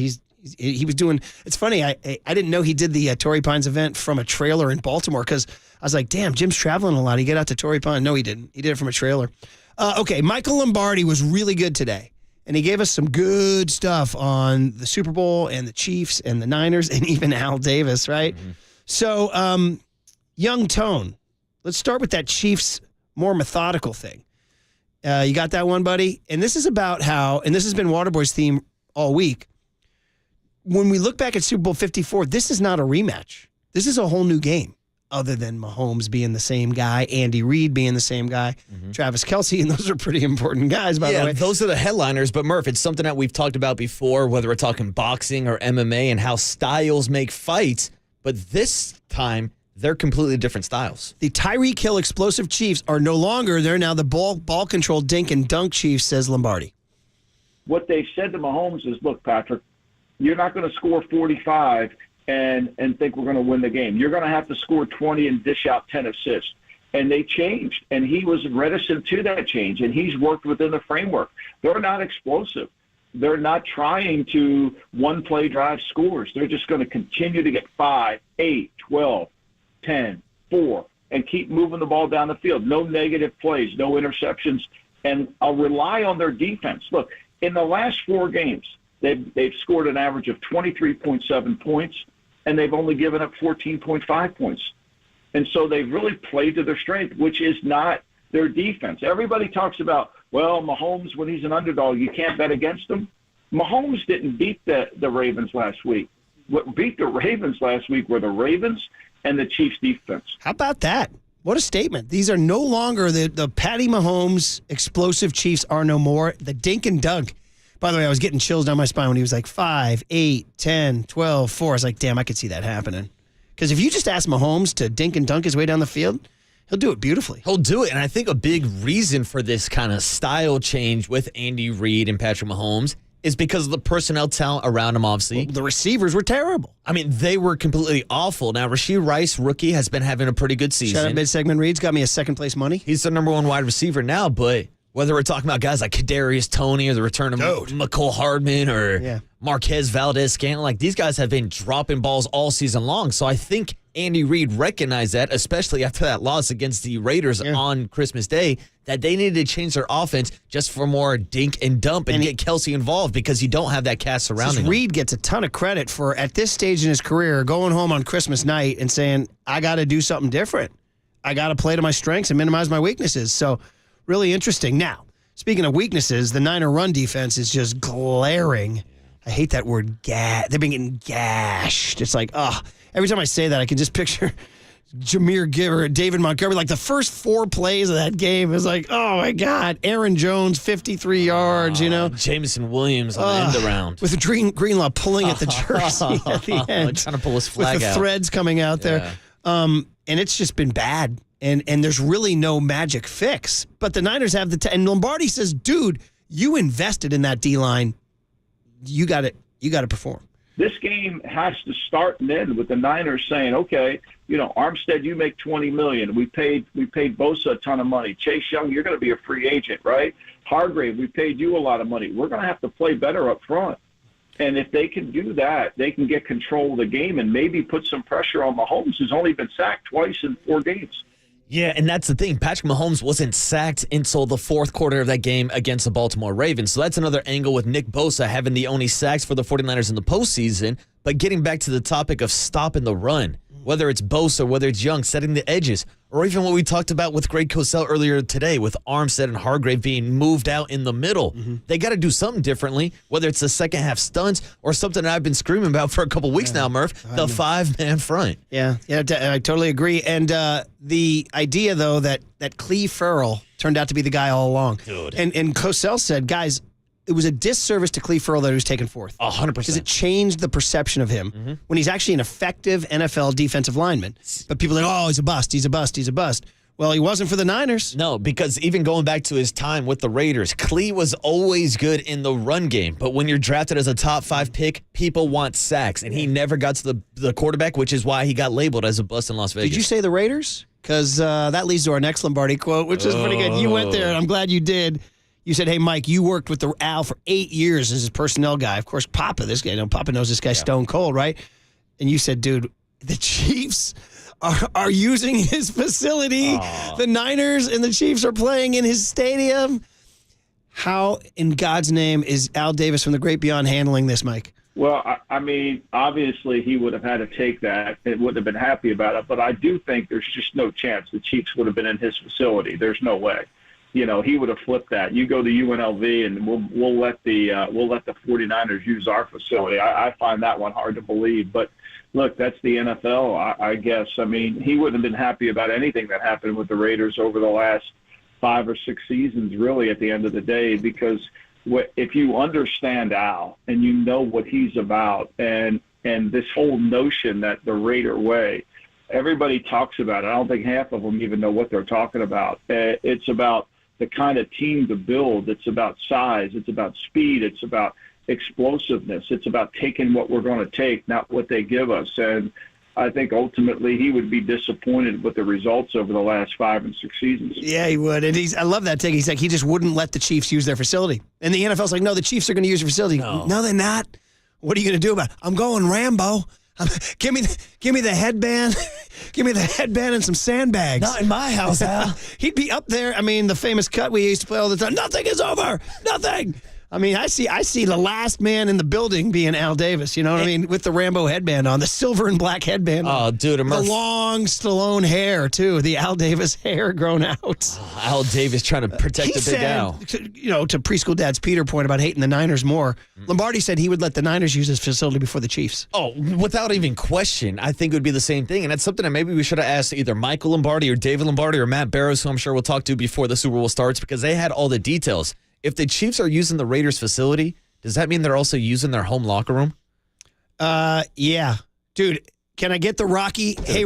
he was doing, it's funny, I didn't know he did the Torrey Pines event from a trailer in Baltimore because I was like, damn, Jim's traveling a lot. He get out to Torrey Pines. No, he didn't. He did it from a trailer. Okay, Michael Lombardi was really good today. And he gave us some good stuff on the Super Bowl and the Chiefs and the Niners and even Al Davis, right? Mm-hmm. So, Young Tone, let's start with that Chiefs more methodical thing. You got that one, buddy? And this is about how, and this has been Waterboy's theme all week, when we look back at Super Bowl 54, this is not a rematch. This is a whole new game, other than Mahomes being the same guy, Andy Reid being the same guy, Travis Kelsey, and those are pretty important guys, by the way. Those are the headliners, but Murph, it's something that we've talked about before, whether we're talking boxing or MMA and how styles make fights, but this time, they're completely different styles. The Tyreek Hill explosive Chiefs are no longer, they're now the ball control dink and dunk Chiefs, says Lombardi. What they've said to Mahomes is, look, Patrick, you're not going to score 45 and think we're going to win the game. You're going to have to score 20 and dish out 10 assists. And they changed, and he was reticent to that change, and he's worked within the framework. They're not explosive. They're not trying to one-play drive scores. They're just going to continue to get 5, 8, 12, 10, 4, and keep moving the ball down the field. No negative plays, no interceptions, and I'll rely on their defense. Look, in the last 4 games, they've scored an average of 23.7 points, and they've only given up 14.5 points. And so they've really played to their strength, which is not their defense. Everybody talks about, well, Mahomes, when he's an underdog, you can't bet against him. Mahomes didn't beat the Ravens last week. What beat the Ravens last week were the Ravens and the Chiefs' defense. How about that? What a statement. These are no longer the Patty Mahomes explosive Chiefs are no more. The dink and dunk. By the way, I was getting chills down my spine when he was like 5, 8, 10, 12, 4. I was like, damn, I could see that happening. Because if you just ask Mahomes to dink and dunk his way down the field, he'll do it beautifully. He'll do it. And I think a big reason for this kind of style change with Andy Reid and Patrick Mahomes is because of the personnel talent around him, obviously. Well, the receivers were terrible. I mean, they were completely awful. Now, Rashee Rice, rookie, has been having a pretty good season. Shout out mid-segment Reed's got me a second-place money. He's the number 1 wide receiver now, but whether we're talking about guys like Kadarius Toney or the return of McCole Hardman or Marquez Valdez-Scantling, like these guys have been dropping balls all season long. So I think Andy Reid recognized that, especially after that loss against the Raiders on Christmas Day, that they needed to change their offense just for more dink and dump and get Kelsey involved because you don't have that cast surrounding him. Reid gets a ton of credit for, at this stage in his career, going home on Christmas night and saying, I got to do something different. I got to play to my strengths and minimize my weaknesses. So really interesting. Now, speaking of weaknesses, the Niner run defense is just glaring. I hate that word, they've been getting gashed. It's like, every time I say that, I can just picture Jameer Giver, David Montgomery. Like the first 4 plays of that game is like, oh my God, Aaron Jones, 53 yards, Jameson Williams on the end around. With Greenlaw pulling at the jersey at the end. Trying to pull his flag with the out. Threads coming out there. And it's just been bad. And there's really no magic fix. But the Niners have and Lombardi says, dude, you invested in that D-line. You got to perform. This game has to start and end with the Niners saying, okay, Armstead, you make $20 million. We paid Bosa a ton of money. Chase Young, you're going to be a free agent, right? Hargrave, we paid you a lot of money. We're going to have to play better up front. And if they can do that, they can get control of the game and maybe put some pressure on Mahomes, who's only been sacked twice in 4 games. Yeah, and that's the thing. Patrick Mahomes wasn't sacked until the 4th quarter of that game against the Baltimore Ravens. So that's another angle with Nick Bosa having the only sacks for the 49ers in the postseason. But getting back to the topic of stopping the run, whether it's Bosa, whether it's Young, setting the edges, or even what we talked about with Greg Cosell earlier today with Armstead and Hargrave being moved out in the middle. They got to do something differently, whether it's the second half stunts or something that I've been screaming about for a couple weeks now, Murph, the 5-man front. Yeah, I totally agree. And the idea, though, that Cleve Farrell turned out to be the guy all along. Dude. And Cosell said, guys, it was a disservice to Cleve Ferrell that he was taken fourth. 100%. Because it changed the perception of him when he's actually an effective NFL defensive lineman. But people are like, oh, he's a bust, he's a bust, he's a bust. Well, he wasn't for the Niners. No, because even going back to his time with the Raiders, Clee was always good in the run game. But when you're drafted as a top 5 pick, people want sacks. And he never got to the quarterback, which is why he got labeled as a bust in Las Vegas. Did you say the Raiders? Because that leads to our next Lombardi quote, which is pretty good. You went there, and I'm glad you did. You said, hey, Mike, you worked with the Al for 8 years as his personnel guy. Of course, Papa, this guy, Papa knows this guy stone cold, right? And you said, dude, the Chiefs are using his facility. The Niners and the Chiefs are playing in his stadium. How, in God's name, is Al Davis from the Great Beyond handling this, Mike? Well, I mean, obviously he would have had to take that. It wouldn't have been happy about it. But I do think there's just no chance the Chiefs would have been in his facility. There's no way. He would have flipped that. You go to UNLV and we'll let the 49ers use our facility. I find that one hard to believe. But look, that's the NFL, I guess. I mean, he wouldn't have been happy about anything that happened with the Raiders over the last 5 or 6 seasons, really, at the end of the day, because if you understand Al and you know what he's about and this whole notion that the Raider way, everybody talks about it. I don't think half of them even know what they're talking about. It's about the kind of team to build. It's about size. It's about speed. It's about explosiveness. It's about taking what we're going to take, not what they give us. And I think ultimately he would be disappointed with the results over the last 5 and 6 seasons. Yeah, he would. And I love that take. He's like, he just wouldn't let the Chiefs use their facility. And the NFL's like, no, the Chiefs are going to use your facility. No, they're not. What are you going to do about it? I'm going Rambo. Give me the headband. Give me the headband and some sandbags. Not in my house, Al. He'd be up there. I mean, the famous cut we used to play all the time. Nothing is over. Nothing. I mean, I see the last man in the building being Al Davis, you know what I mean? With the Rambo headband on, the silver and black headband on. Oh, dude. The long Stallone hair, too. The Al Davis hair grown out. Al Davis trying to protect the big Al. To preschool dad's Peter point about hating the Niners more, Lombardi said he would let the Niners use his facility before the Chiefs. Oh, without even question, I think it would be the same thing. And that's something that maybe we should have asked either Michael Lombardi or David Lombardi or Matt Barrows, who I'm sure we'll talk to before the Super Bowl starts, because they had all the details. If the Chiefs are using the Raiders facility, does that mean they're also using their home locker room? Yeah. Dude, can I get the Rocky? Dude, hey,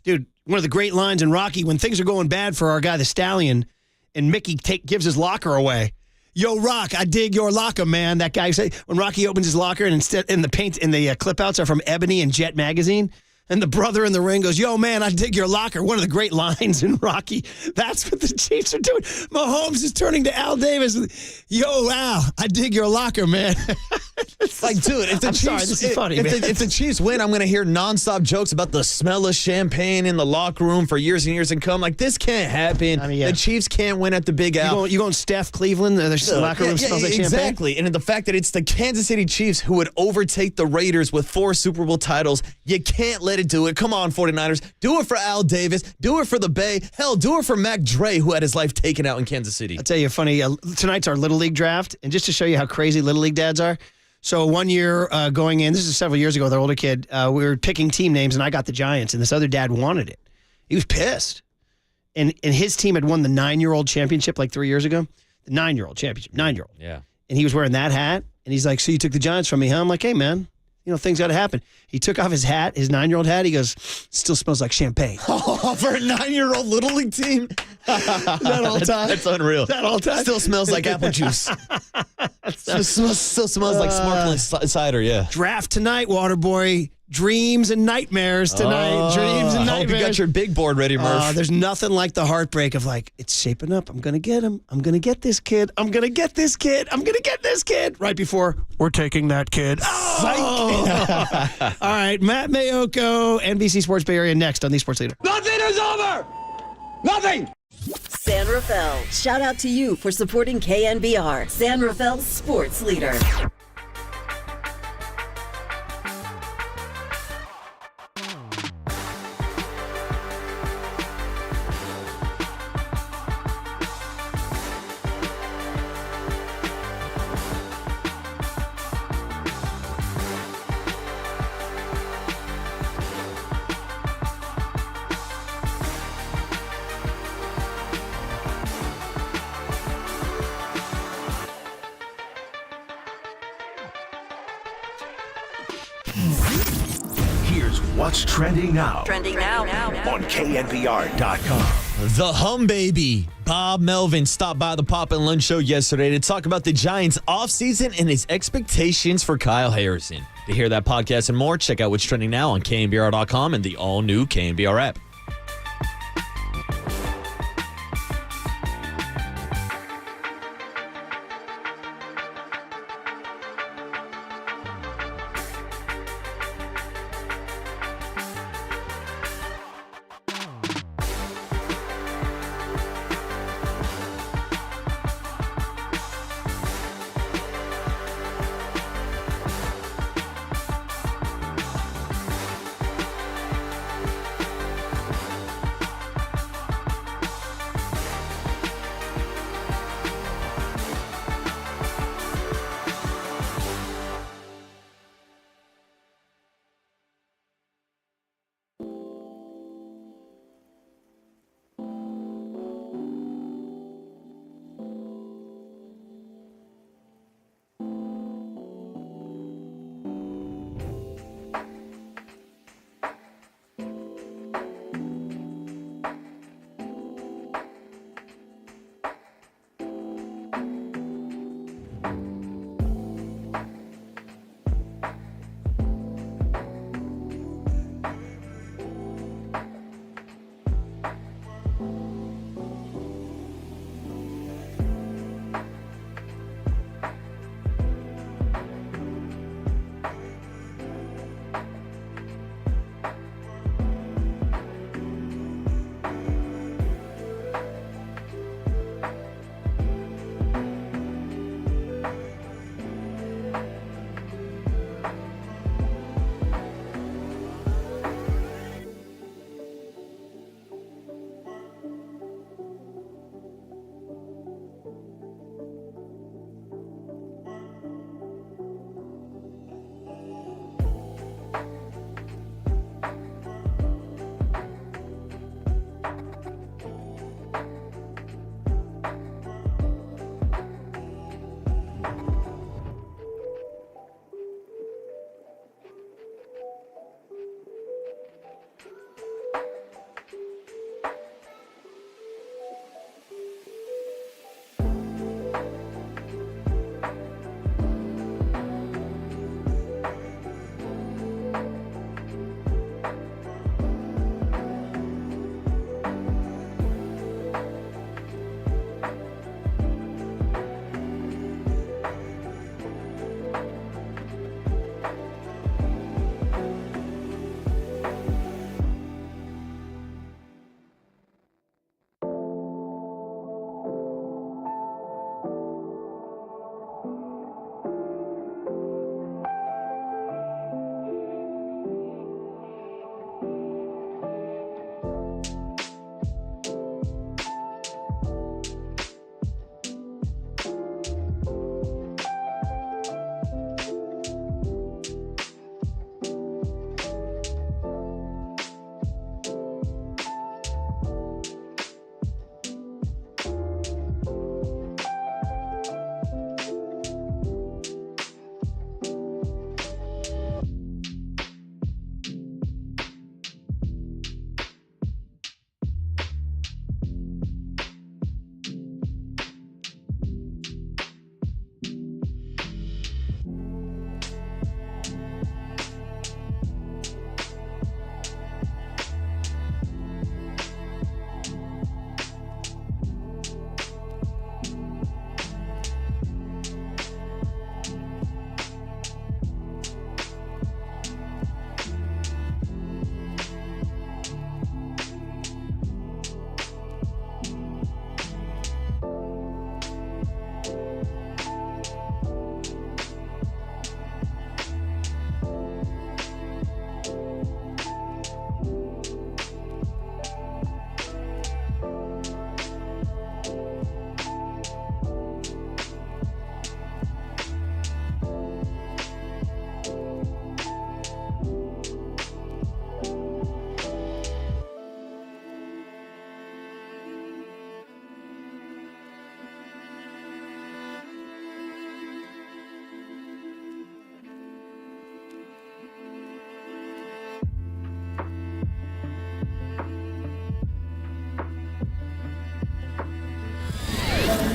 dude, one of the great lines in Rocky, when things are going bad for our guy, the Stallion, and Mickey gives his locker away. Yo, Rock, I dig your locker, man. That guy said when Rocky opens his locker and the clip outs are from Ebony and Jet magazine. And the brother in the ring goes, yo, man, I dig your locker. One of the great lines in Rocky. That's what the Chiefs are doing. Mahomes is turning to Al Davis. Yo, Al, I dig your locker, man. Like, dude, if the Chiefs, this is funny, if the Chiefs win, I'm going to hear nonstop jokes about the smell of champagne in the locker room for years and years to come. Like, this can't happen. The Chiefs can't win at the Big Al. You going Steph, Cleveland? Their locker room smells like champagne? Exactly. And the fact that it's the Kansas City Chiefs who would overtake the Raiders with 4 Super Bowl titles, you can't let it do it. Come on, 49ers. Do it for Al Davis. Do it for the Bay. Hell, do it for Mac Dre, who had his life taken out in Kansas City. I'll tell you funny. Tonight's our Little League draft. And just to show you how crazy Little League dads are. So 1 year going in, this is several years ago with our older kid, we were picking team names, and I got the Giants, and this other dad wanted it. He was pissed. And his team had won the 9-year-old championship like 3 years ago. The 9-year-old championship, 9-year-old. Yeah. And he was wearing that hat, and he's like, so you took the Giants from me, huh? I'm like, hey, man. Things got to happen. He took off his hat, his 9-year-old hat. He goes, still smells like champagne. Oh, for a 9-year-old Little League team? Is that all time? That's unreal. Is that all time? Still smells like apple juice. Still smells like sparkling cider, yeah. Draft tonight, Waterboy. Dreams and nightmares tonight. Dreams and nightmares. I hope you got your big board ready, Murph. There's nothing like the heartbreak of like, it's shaping up. I'm going to get him. I'm going to get this kid. I'm going to get this kid. I'm going to get this kid. Right before we're taking that kid. Oh! All right, Matt Mayoko, NBC Sports Bay Area next on the Sports Leader. Nothing is over! Nothing! San Rafael, shout out to you for supporting KNBR, San Rafael's sports leader. what's trending now. Trending now. On KNBR.com. The hum baby, Bob Melvin, stopped by the Pop and Lunch Show yesterday to talk about the Giants' offseason and his expectations for Kyle Harrison. To hear that podcast and more, check out what's trending now on KNBR.com and the all-new KNBR app.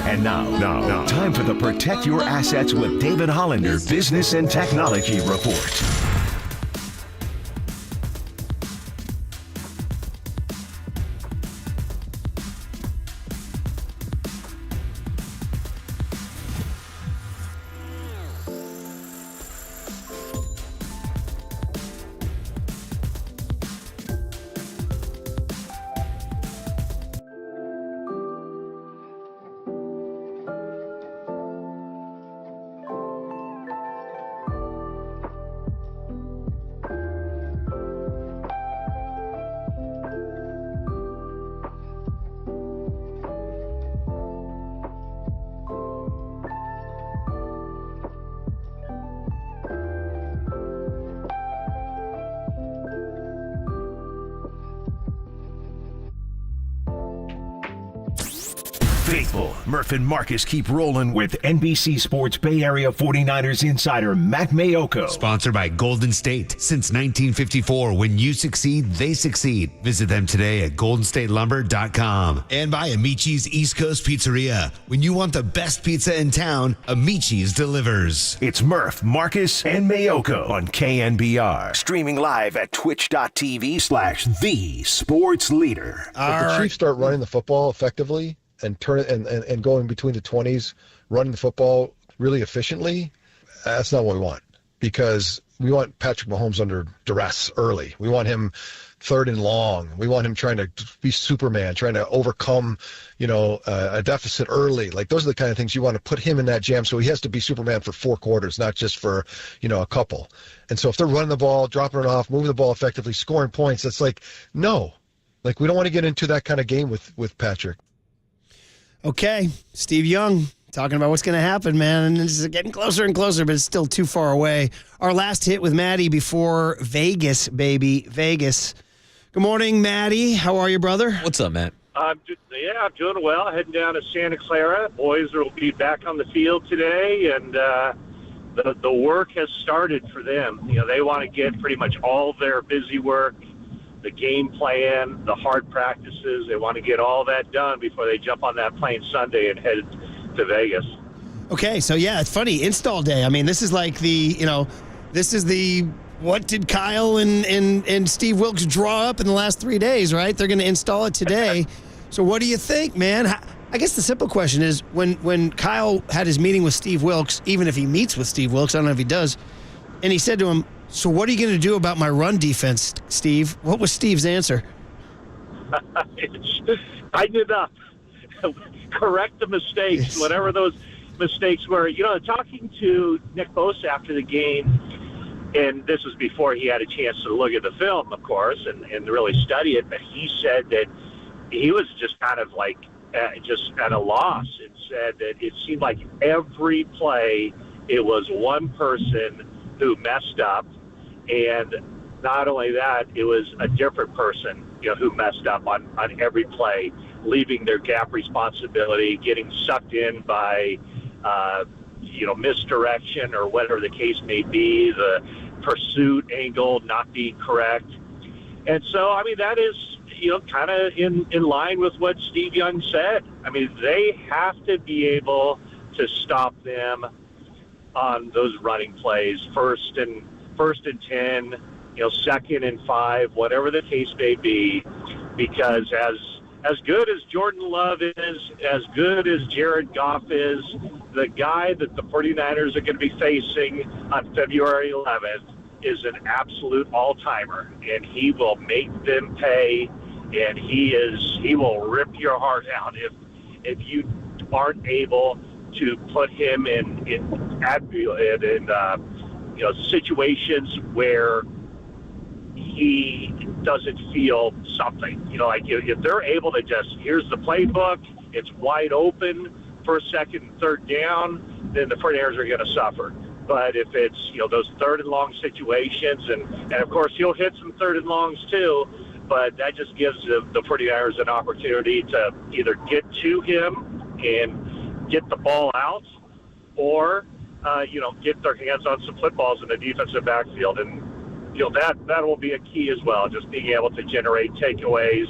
And now, time for the Protect Your Assets with David Hollander Business and Technology Report. Faithful, Murph and Marcus keep rolling with NBC Sports Bay Area 49ers insider Matt Mayoko. Sponsored by Golden State. Since 1954, when you succeed, they succeed. Visit them today at goldenstatelumber.com. And by Amici's East Coast Pizzeria. When you want the best pizza in town, Amici's delivers. It's Murph, Marcus, and Mayoko on KNBR. Streaming live at twitch.tv/thesportsleader. If the Chiefs start running the football effectively and turn it and going between the 20s, running the football really efficiently, that's not what we want, because we want Patrick Mahomes under duress early. We want him third and long. We want him trying to be Superman, trying to overcome, a deficit early. Like, those are the kind of things you want to put him in that jam, so he has to be Superman for 4 quarters, not just for, a couple. And so if they're running the ball, dropping it off, moving the ball effectively, scoring points, it's like, no. Like, we don't want to get into that kind of game with Patrick. Okay, Steve Young talking about what's going to happen, man. And this is getting closer and closer, but it's still too far away. Our last hit with Maddie before Vegas, baby. Vegas. Good morning, Maddie. How are you, brother? What's up, Matt? I'm doing well. Heading down to Santa Clara. Boys will be back on the field today, and the work has started for them. They want to get pretty much all their busy work, the game plan, the hard practices. They want to get all that done before they jump on that plane Sunday and head to Vegas. Okay, so yeah, it's funny. Install day. I mean, this is like what did Kyle and Steve Wilks draw up in the last 3 days, right? They're going to install it today. So what do you think, man? I guess the simple question is, when Kyle had his meeting with Steve Wilks, even if he meets with Steve Wilks, I don't know if he does, and he said to him, so what are you going to do about my run defense, Steve? What was Steve's answer? Tighten it up. Correct the mistakes, whatever those mistakes were. Talking to Nick Bosa after the game, and this was before he had a chance to look at the film, of course, and really study it, but he said that he was just kind of like just at a loss, and said that it seemed like every play it was one person who messed up. And not only that, it was a different person, who messed up on every play, leaving their gap responsibility, getting sucked in by, misdirection or whatever the case may be, the pursuit angle not being correct. And so, I mean, that is, kind of in line with what Steve Young said. I mean, they have to be able to stop them on those running plays, first and 10, 2nd and 5, whatever the case may be, because as good as Jordan Love is, as good as Jared Goff is, the guy that the 49ers are going to be facing on February 11th is an absolute all-timer, and he will make them pay, and he will rip your heart out if you aren't able to put him in situations where he doesn't feel something. If they're able to just, here's the playbook, it's wide open, first, second, and third down, then the 49ers are going to suffer. But if it's, those third and long situations, and of course he'll hit some third and longs too, but that just gives the 49ers an opportunity to either get to him and get the ball out, or get their hands on some footballs in the defensive backfield. And, that will be a key as well, just being able to generate takeaways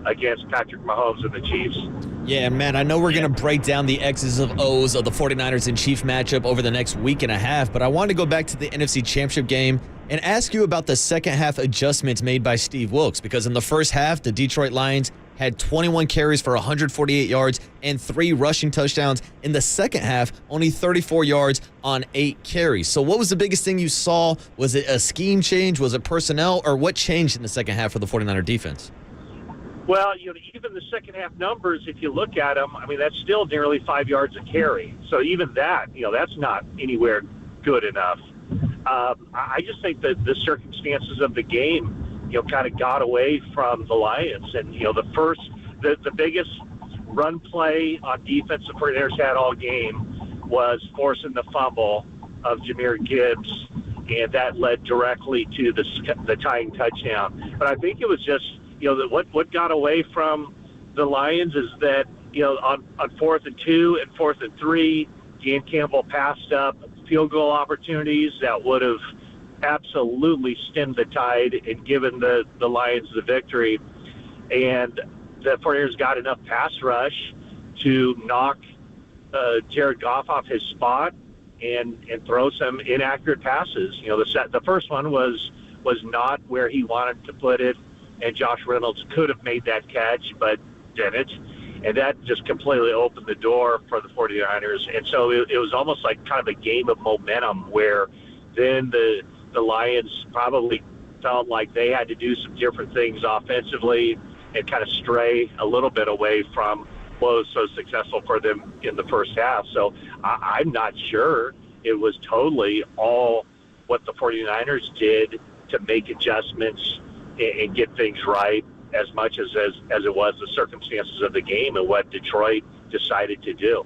against Patrick Mahomes and the Chiefs. Yeah, man, I know we're going to break down the X's of O's of the 49ers and Chiefs matchup over the next week and a half, but I wanted to go back to the NFC Championship game and ask you about the second half adjustments made by Steve Wilks, because in the first half, the Detroit Lions had 21 carries for 148 yards and 3 rushing touchdowns. In the second half, only 34 yards on 8 carries. So what was the biggest thing you saw? Was it a scheme change? Was it personnel? Or what changed in the second half for the 49er defense? Well, even the second half numbers, if you look at them, I mean, that's still nearly 5 yards a carry. So even that, that's not anywhere good enough. I just think that the circumstances of the game, kind of got away from the Lions. And, the biggest run play on defense the 49ers had all game was forcing the fumble of Jahmyr Gibbs, and that led directly to the tying touchdown. But I think it was just, what got away from the Lions is that, on 4th and 2 and 4th and 3, Dan Campbell passed up field goal opportunities that would have absolutely stemmed the tide and given the Lions the victory. And the 49ers got enough pass rush to knock Jared Goff off his spot and throw some inaccurate passes. The first one was not where he wanted to put it, and Josh Reynolds could have made that catch, but didn't. And that just completely opened the door for the 49ers. And so it was almost like kind of a game of momentum where then the Lions probably felt like they had to do some different things offensively and kind of stray a little bit away from what was so successful for them in the first half. So I'm not sure it was totally all what the 49ers did to make adjustments and get things right as much as it was the circumstances of the game and what Detroit decided to do.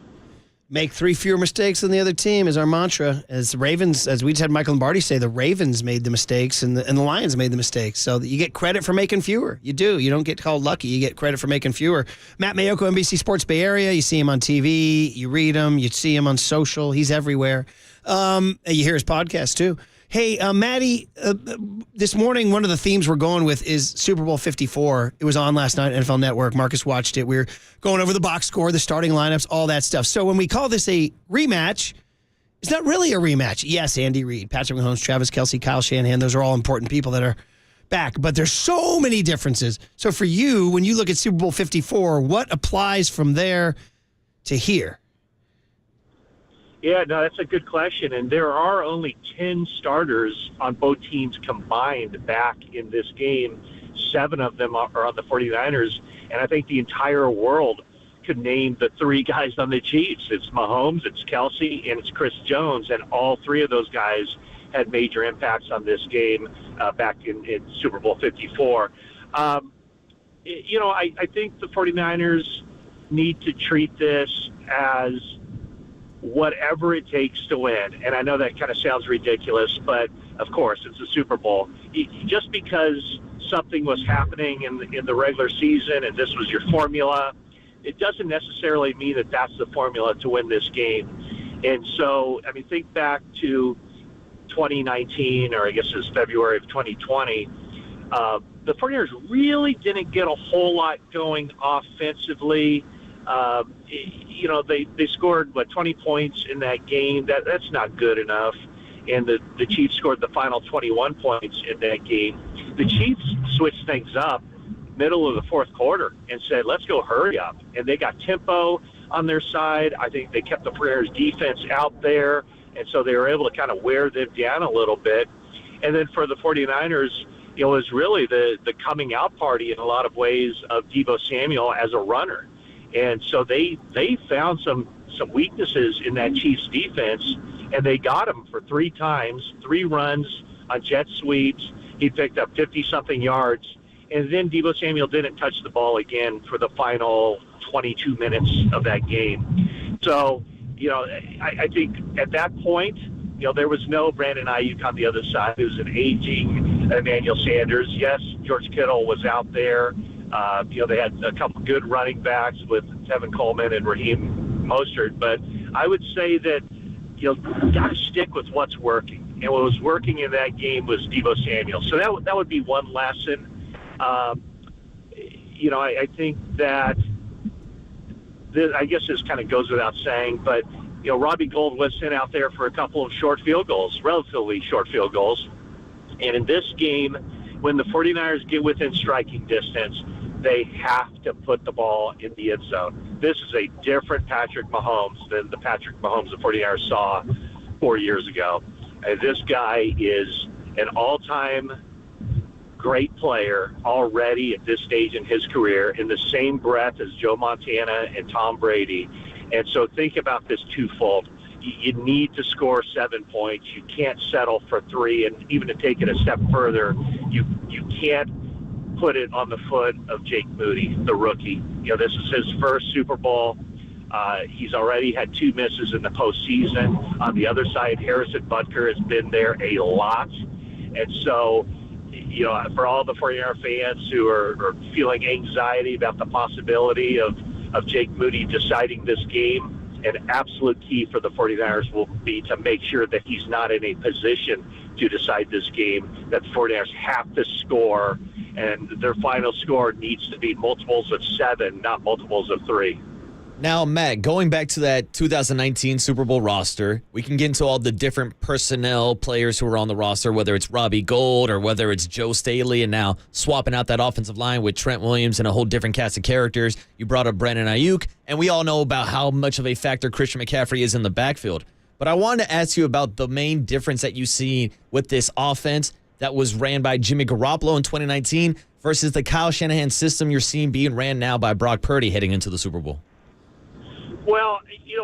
Make 3 fewer mistakes than the other team is our mantra. As Ravens, as we just had Michael Lombardi say, the Ravens made the mistakes and the Lions made the mistakes. So you get credit for making fewer. You do. You don't get called lucky. You get credit for making fewer. Matt Mayoko, NBC Sports Bay Area. You see him on TV. You read him. You see him on social. He's everywhere. You hear his podcast too. Hey, Maddie, this morning, one of the themes we're going with is Super Bowl 54. It was on last night, NFL Network. Marcus watched it. We were going over the box score, the starting lineups, all that stuff. So when we call this a rematch, it's not really a rematch. Yes, Andy Reid, Patrick Mahomes, Travis Kelsey, Kyle Shanahan, those are all important people that are back. But there's so many differences. So for you, when you look at Super Bowl 54, what applies from there to here? Yeah, no, that's a good question. And there are only 10 starters on both teams combined back in this game. 7 of them are on the 49ers. And I think the entire world could name the 3 guys on the Chiefs. It's Mahomes, it's Kelsey, and it's Chris Jones. And all 3 of those guys had major impacts on this game back in Super Bowl 54. I think the 49ers need to treat this as whatever it takes to win. And I know that kind of sounds ridiculous, but of course it's a Super Bowl. Just because something was happening in the regular season and this was your formula, it doesn't necessarily mean that that's the formula to win this game. And so, I mean, think back to 2019, or I guess it was February of 2020. The 49ers really didn't get a whole lot going offensively. They scored 20 points in that game. That's not good enough. And the Chiefs scored the final 21 points in that game. The Chiefs switched things up middle of the fourth quarter and said, let's go hurry up. And they got tempo on their side. I think they kept the 49ers defense out there, and so they were able to kind of wear them down a little bit. And then for the 49ers, it was really the coming out party in a lot of ways of Deebo Samuel as a runner. And so they found some weaknesses in that Chiefs defense, and they got him for 3 times, 3 runs on jet sweeps. He picked up 50-something yards, and then Deebo Samuel didn't touch the ball again for the final 22 minutes of that game. So, I think at that point, there was no Brandon Ayuk on the other side. It was an aging Emmanuel Sanders. Yes, George Kittle was out there. They had a couple good running backs with Tevin Coleman and Raheem Mostert, but I would say that you got to stick with what's working. And what was working in that game was Deebo Samuel. So that would be one lesson. I think that I guess this kind of goes without saying, but Robbie Gould was sent out there for a couple of short field goals, relatively short field goals. And in this game, when the 49ers get within striking distance, they have to put the ball in the end zone. This is a different Patrick Mahomes than the Patrick Mahomes the 49ers saw 4 years ago. This guy is an all-time great player already at this stage in his career, in the same breath as Joe Montana and Tom Brady. And so think about this twofold. You need to score 7 points. You can't settle for 3. And even to take it a step further, you can't put it on the foot of Jake Moody, the rookie. This is his first Super Bowl. He's already had 2 misses in the postseason. On the other side, Harrison Butker has been there a lot. And so, for all the 49er fans who are feeling anxiety about the possibility of Jake Moody deciding this game, an absolute key for the 49ers will be to make sure that he's not in a position to decide this game, that the 49ers have to score, and their final score needs to be multiples of 7, not multiples of 3. Now, Matt, going back to that 2019 Super Bowl roster, we can get into all the different personnel players who were on the roster, whether it's Robbie Gould or whether it's Joe Staley, and now swapping out that offensive line with Trent Williams and a whole different cast of characters. You brought up Brandon Ayuk, and we all know about how much of a factor Christian McCaffrey is in the backfield. But I wanted to ask you about the main difference that you see with this offense that was ran by Jimmy Garoppolo in 2019 versus the Kyle Shanahan system you're seeing being ran now by Brock Purdy heading into the Super Bowl. Well,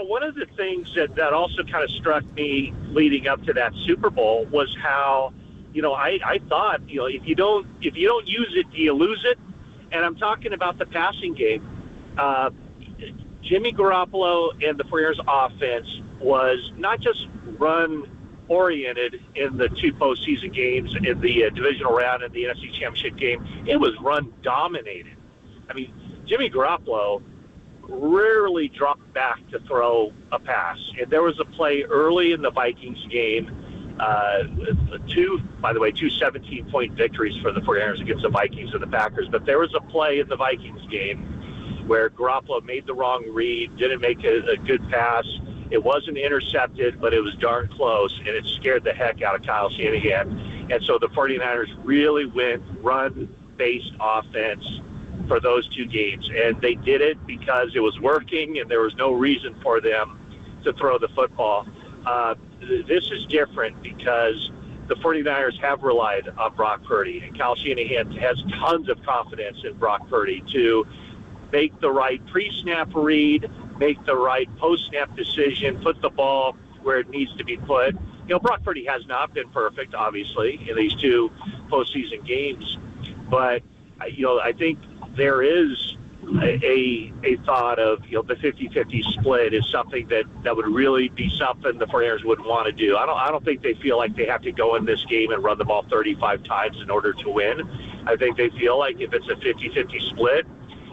one of the things that also kind of struck me leading up to that Super Bowl was how, I thought, if you don't use it, do you lose it? And I'm talking about the passing game. Jimmy Garoppolo and the 49ers offense was not just run-oriented in the 2 postseason games, in the divisional round and the NFC Championship game. It was run-dominated. I mean, Jimmy Garoppolo rarely dropped back to throw a pass. And there was a play early in the Vikings game, two 17-point victories for the 49ers against the Vikings and the Packers. But there was a play in the Vikings game where Garoppolo made the wrong read, didn't make a good pass. It wasn't intercepted, but it was darn close, and it scared the heck out of Kyle Shanahan. And so the 49ers really went run-based offense for those 2 games. And they did it because it was working and there was no reason for them to throw the football. This is different because the 49ers have relied on Brock Purdy, and Kyle Shanahan has tons of confidence in Brock Purdy to make the right pre-snap read, make the right post-snap decision, put the ball where it needs to be put. Brock Purdy has not been perfect, obviously, in these 2 postseason games, but I think there is a thought of, the 50-50 split is something that would really be something the 49ers would want to do. I don't think they feel like they have to go in this game and run the ball 35 times in order to win. I think they feel like if it's a 50-50 split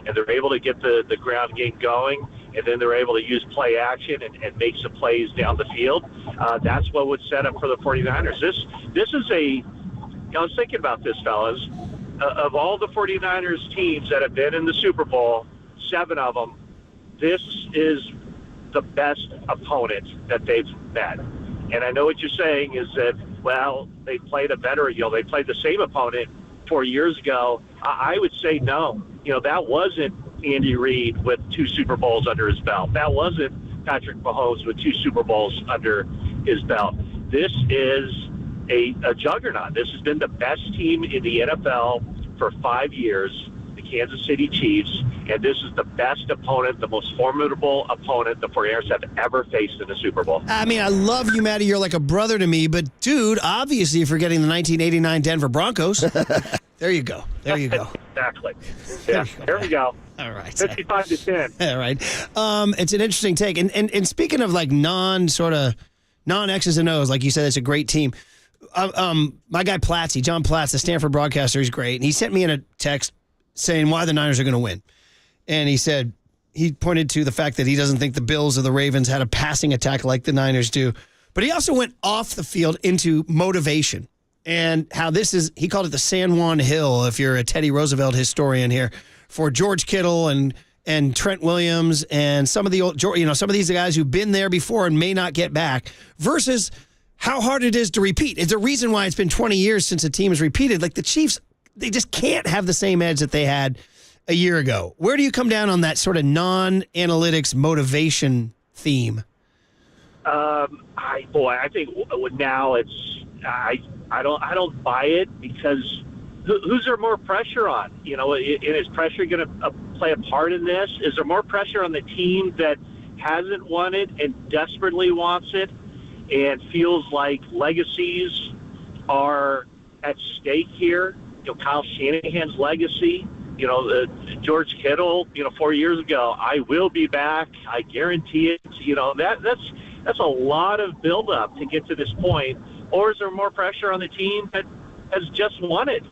and they're able to get the ground game going, and then they're able to use play action and make some plays down the field, that's what would set up for the 49ers. This is I was thinking about this, fellas. Of all the 49ers teams that have been in the Super Bowl, 7 of them, this is the best opponent that they've met. And I know what you're saying is that, well, they played they played the same opponent 4 years ago. I would say no. That wasn't Andy Reid with 2 Super Bowls under his belt. That wasn't Patrick Mahomes with 2 Super Bowls under his belt. This is a juggernaut. This has been the best team in the NFL for 5 years, the Kansas City Chiefs, and this is the best opponent, the most formidable opponent the 49ers have ever faced in the Super Bowl. I mean, I love you, Matty. You're like a brother to me, but dude, obviously you're forgetting the 1989 Denver Broncos. There you go. Exactly. Yeah, there we go. All right. 55-10. All right. It's an interesting take. And speaking of like non-X's and O's, like you said, it's a great team. My guy John Platts, the Stanford broadcaster, he's great. And he sent me in a text saying why the Niners are going to win. And he pointed to the fact that he doesn't think the Bills or the Ravens had a passing attack like the Niners do. But he also went off the field into motivation and how he called it the San Juan Hill, if you're a Teddy Roosevelt historian here, for George Kittle and and Trent Williams and some of the old, some of these guys who've been there before and may not get back versus how hard it is to repeat. It's a reason why it's been 20 years since a team has repeated. Like the Chiefs, they just can't have the same edge that they had a year ago. Where do you come down on that sort of non-analytics motivation theme? I think now I don't buy it because who's there more pressure on? Is pressure going to play a part in this? Is there more pressure on the team that hasn't won it and desperately wants it and feels like legacies are at stake here? Kyle Shanahan's legacy, George Kittle, 4 years ago, I will be back. I guarantee it. That's a lot of buildup to get to this point. Or is there more pressure on the team that has just won it,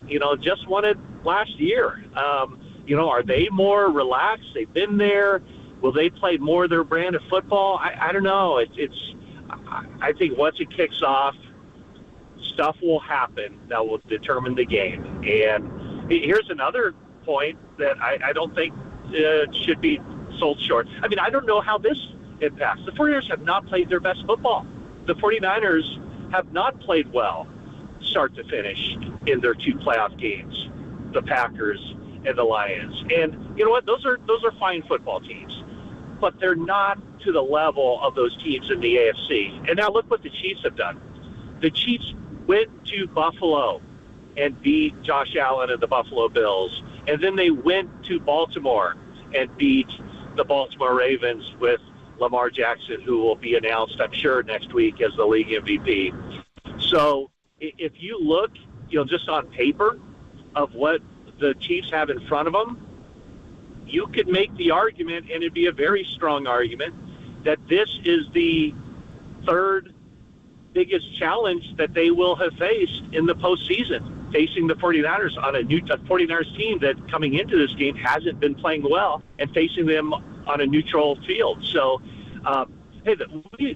just won it last year? Are they more relaxed? They've been there. Will they play more of their brand of football? I don't know. I think once it kicks off, stuff will happen that will determine the game. And here's another point that I don't think should be sold short. I mean, I don't know how this impacts. The 49ers have not played their best football. The 49ers have not played well start to finish in their two playoff games, the Packers and the Lions. And you know what? Those are fine football teams, but they're not to the level of those teams in the AFC. And now look what the Chiefs have done. The Chiefs went to Buffalo and beat Josh Allen and the Buffalo Bills. And then they went to Baltimore and beat the Baltimore Ravens with Lamar Jackson, who will be announced, I'm sure, next week as the league MVP. So if you look, just on paper of what the Chiefs have in front of them, you could make the argument, and it'd be a very strong argument, that this is the third biggest challenge that they will have faced in the postseason, facing the 49ers on a 49ers team that coming into this game hasn't been playing well and facing them on a neutral field. So,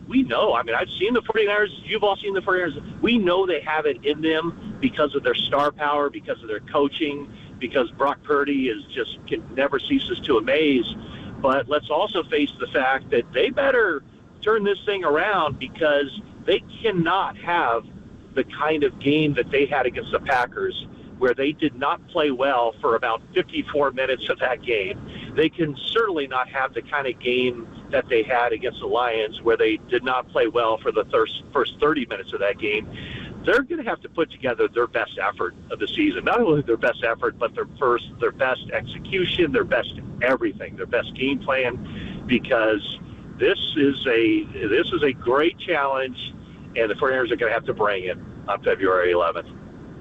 we know. I mean, I've seen the 49ers. You've all seen the 49ers. We know they have it in them because of their star power, because of their coaching, because Brock Purdy never ceases to amaze. But let's also face the fact that they better turn this thing around because they cannot have the kind of game that they had against the Packers, where they did not play well for about 54 minutes of that game. They can certainly not have the kind of game that they had against the Lions, where they did not play well for the first 30 minutes of that game. They're going to have to put together their best effort of the season. Not only their best effort, but their best execution, their best everything, their best game plan, because this is a great challenge, and the 49ers are going to have to bring it on February 11th.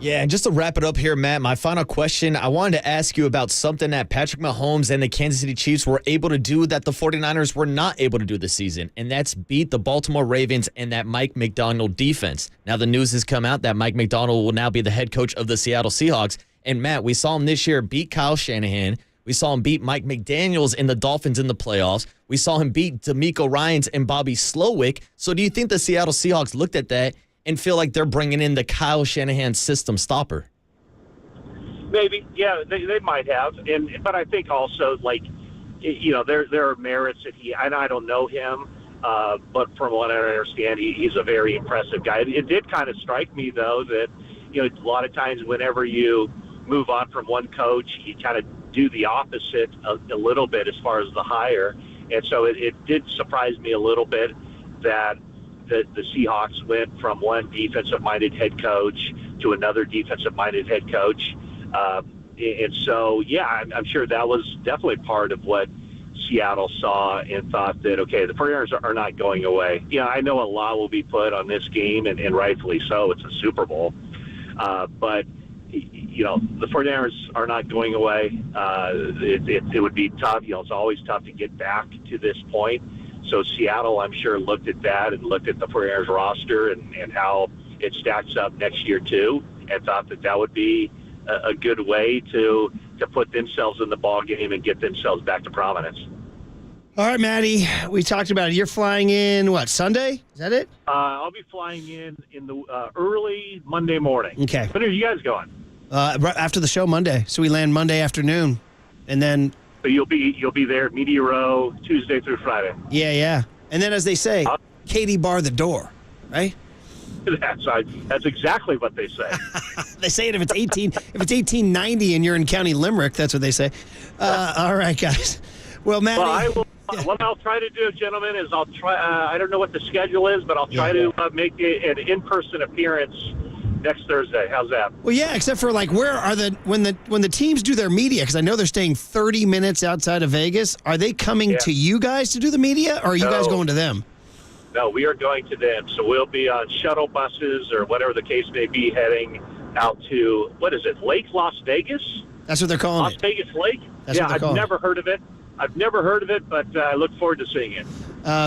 Yeah, and just to wrap it up here, Matt, my final question, I wanted to ask you about something that Patrick Mahomes and the Kansas City Chiefs were able to do that the 49ers were not able to do this season, and that's beat the Baltimore Ravens and that Mike McDonald defense. Now the news has come out that Mike McDonald will now be the head coach of the Seattle Seahawks, and Matt, we saw him this year beat Kyle Shanahan. We saw him beat Mike McDaniels and the Dolphins in the playoffs. We saw him beat DeMeco Ryans and Bobby Slowick. So do you think the Seattle Seahawks looked at that and feel like they're bringing in the Kyle Shanahan system stopper? Maybe, yeah, they might have, but I think also, there are merits that and I don't know him, but from what I understand, he's a very impressive guy. It did kind of strike me, though, that, a lot of times whenever you move on from one coach, you kind of do the opposite a little bit as far as the hire. And so it did surprise me a little bit that the Seahawks went from one defensive-minded head coach to another defensive-minded head coach. And so, yeah, I'm sure that was definitely part of what Seattle saw and thought that, okay, the 49ers are not going away. I know a lot will be put on this game, and rightfully so. It's a Super Bowl. But, the 49ers are not going away. It would be tough. It's always tough to get back to this point. So Seattle, I'm sure, looked at that and looked at the 49ers roster and how it stacks up next year, too, and thought that would be a good way to put themselves in the ball game and get themselves back to prominence. All right, Matty, we talked about it. You're flying in, Sunday? Is that it? I'll be flying in the early Monday morning. Okay. When are you guys going? Right after the show Monday. So we land Monday afternoon. And then So you'll be there, media row, Tuesday through Friday. Yeah. And then, as they say, Katie bar the door, right? That's exactly what they say. They say it if it's 1890 and you're in County Limerick. That's what they say. All right, guys. Well, Matty. What I'll try to do, gentlemen, is I'll try. I don't know what the schedule is, but I'll try to make an in-person appearance next Thursday. How's that? Well, yeah. Except for where are when the teams do their media? Because I know they're staying 30 minutes outside of Vegas. Are they coming to you guys to do the media, or are you guys going to them? No, we are going to them. So we'll be on shuttle buses or whatever the case may be, heading out to Lake Las Vegas. That's what they're calling Las Vegas Lake. That's what they're calling I've never heard of it. But I look forward to seeing it.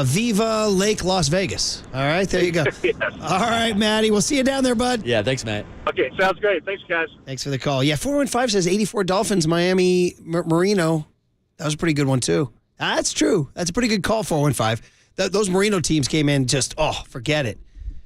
Viva Lake Las Vegas. All right, there you go. Yes. All right, Matty. We'll see you down there, bud. Yeah, thanks, Matt. Okay, sounds great. Thanks, guys. Thanks for the call. Yeah, 415 says 84 Dolphins, Miami, Marino. That was a pretty good one, too. That's true. That's a pretty good call, 415. Those Marino teams came in forget it.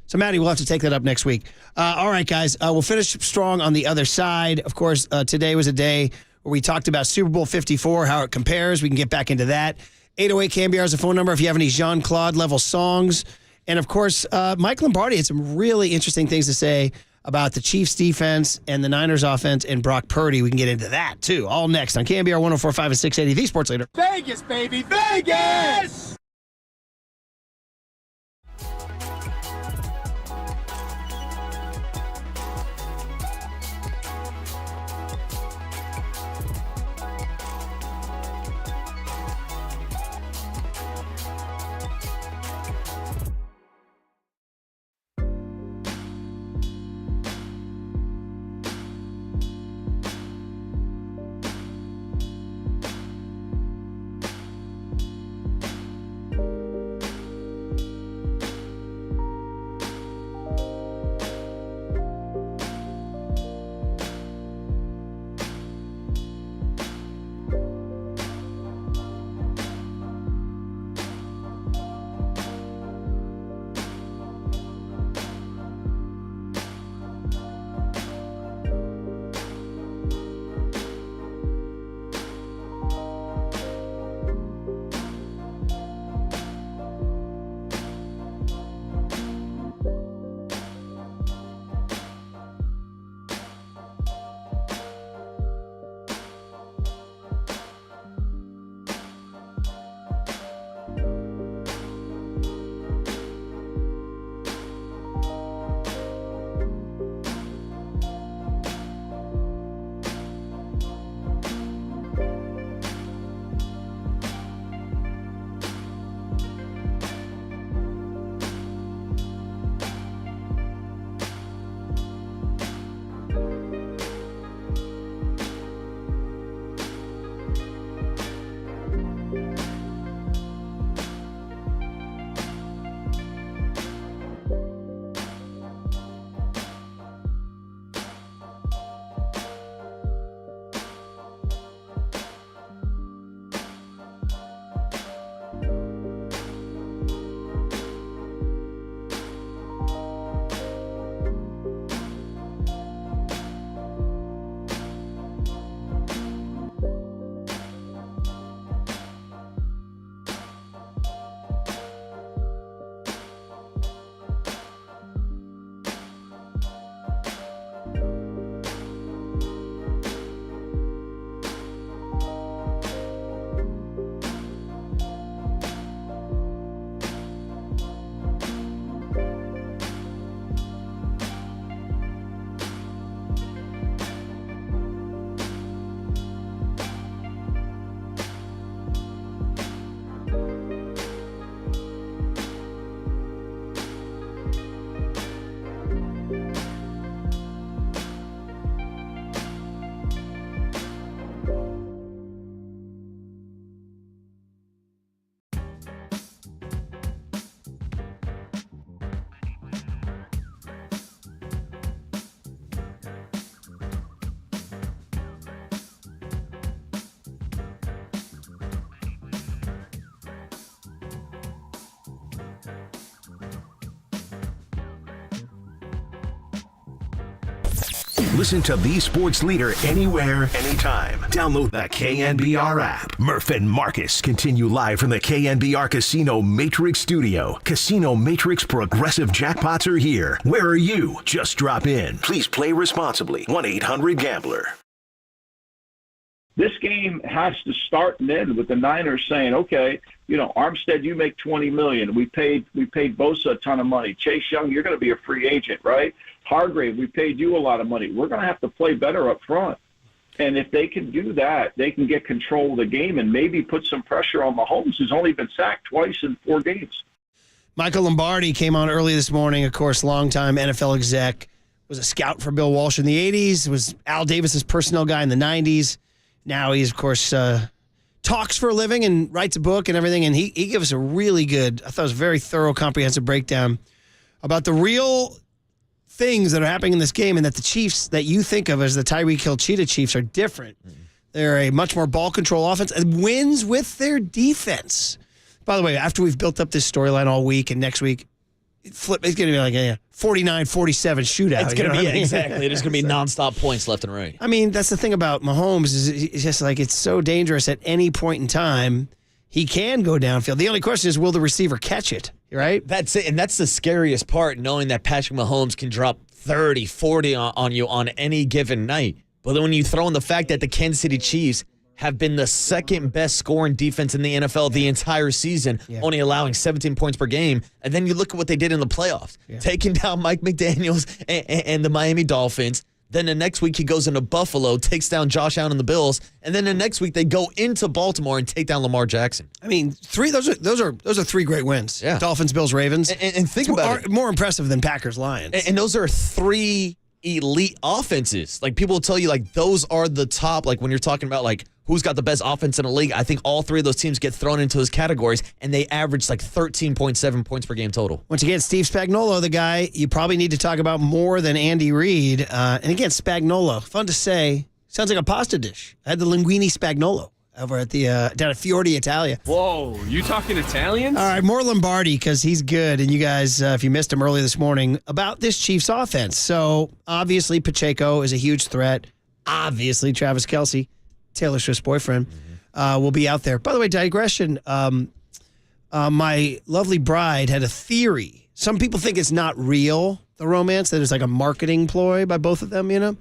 So, Matty, we'll have to take that up next week. All right, guys, we'll finish strong on the other side. Of course, today was a day where we talked about Super Bowl 54, how it compares. We can get back into that. 808 KNBR is the phone number if you have any Jean-Claude level songs. And, of course, Mike Lombardi had some really interesting things to say about the Chiefs defense and the Niners offense and Brock Purdy. We can get into that, too. All next on KNBR 104.5 and 680, the Sports Leader. Vegas, baby, Vegas! Listen to the sports leader anywhere, anytime. Download the KNBR app. Murph and Marcus continue live from the KNBR Casino Matrix Studio. Casino Matrix progressive jackpots are here. Where are you? Just drop in. Please play responsibly. 1-800-GAMBLER. This game has to start and end with the Niners saying, okay, Armstead, you make $20 million. We paid Bosa a ton of money. Chase Young, you're going to be a free agent, right? Hargrave, we paid you a lot of money. We're going to have to play better up front. And if they can do that, they can get control of the game and maybe put some pressure on Mahomes, who's only been sacked twice in 4 games. Michael Lombardi came on early this morning, of course, longtime NFL exec, was a scout for Bill Walsh in the 80s, was Al Davis's personnel guy in the 90s. Now he's, of course, talks for a living and writes a book and everything. And he gave us a really good, I thought it was a very thorough, comprehensive breakdown about the real things that are happening in this game, and that the Chiefs that you think of as the Tyreek Hill Cheetah Chiefs are different. They're a much more ball control offense and wins with their defense. By the way, after we've built up this storyline all week and next week, it's going to be like a 49-47 shootout. It's going to be, exactly. There's going to be nonstop points left and right. I mean, that's the thing about Mahomes is it's just like it's so dangerous at any point in time. He can go downfield. The only question is, will the receiver catch it, right? That's it, and that's the scariest part, knowing that Patrick Mahomes can drop 30, 40 on you on any given night. But then when you throw in the fact that the Kansas City Chiefs have been the second best scoring defense in the NFL the entire season, only allowing 17 points per game. And then you look at what they did in the playoffs, taking down Mike McDaniels and the Miami Dolphins. Then the next week he goes into Buffalo, takes down Josh Allen and the Bills, and then the next week they go into Baltimore and take down Lamar Jackson. I mean, those are 3 great wins. Yeah. Dolphins, Bills, Ravens. And think about it. More impressive than Packers, Lions. And those are 3 elite offenses. Like, people will tell you, like, those are the top, like, when you're talking about, like, who's got the best offense in the league, I think all 3 of those teams get thrown into those categories, and they average like 13.7 points per game total. Once again, Steve Spagnuolo, the guy you probably need to talk about more than Andy Reid. And again, Spagnuolo, fun to say, sounds like a pasta dish. I had the linguine Spagnuolo over at the down at Fiordi Italia. Whoa, you talking Italians? All right, more Lombardi because he's good. And you guys, if you missed him early this morning, about this Chiefs offense. So obviously Pacheco is a huge threat. Obviously Travis Kelsey, Taylor Swift's boyfriend, will be out there. By the way, digression, my lovely bride had a theory. Some people think it's not real, the romance, that it's like a marketing ploy by both of them, And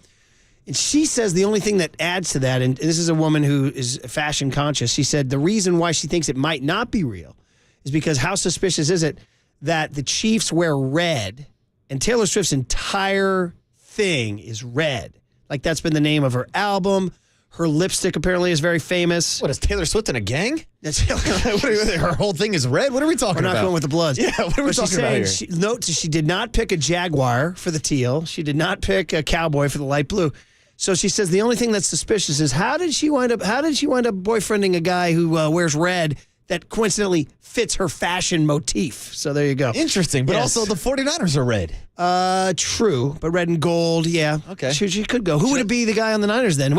she says the only thing that adds to that, and this is a woman who is fashion conscious, she said the reason why she thinks it might not be real is because how suspicious is it that the Chiefs wear red and Taylor Swift's entire thing is red? Like, that's been the name of her album. Her lipstick apparently is very famous. What, is Taylor Swift in a gang? Her whole thing is red? What are we talking about? We're not going with the Bloods. Yeah, what are we talking about here? She did not pick a Jaguar for the teal. She did not pick a Cowboy for the light blue. So she says the only thing that's suspicious is how did she wind up boyfriending a guy who wears red that coincidentally fits her fashion motif. So there you go. Interesting, but also the 49ers are red. True, but red and gold, yeah. Okay. She could go. Who would it be the guy on the Niners then?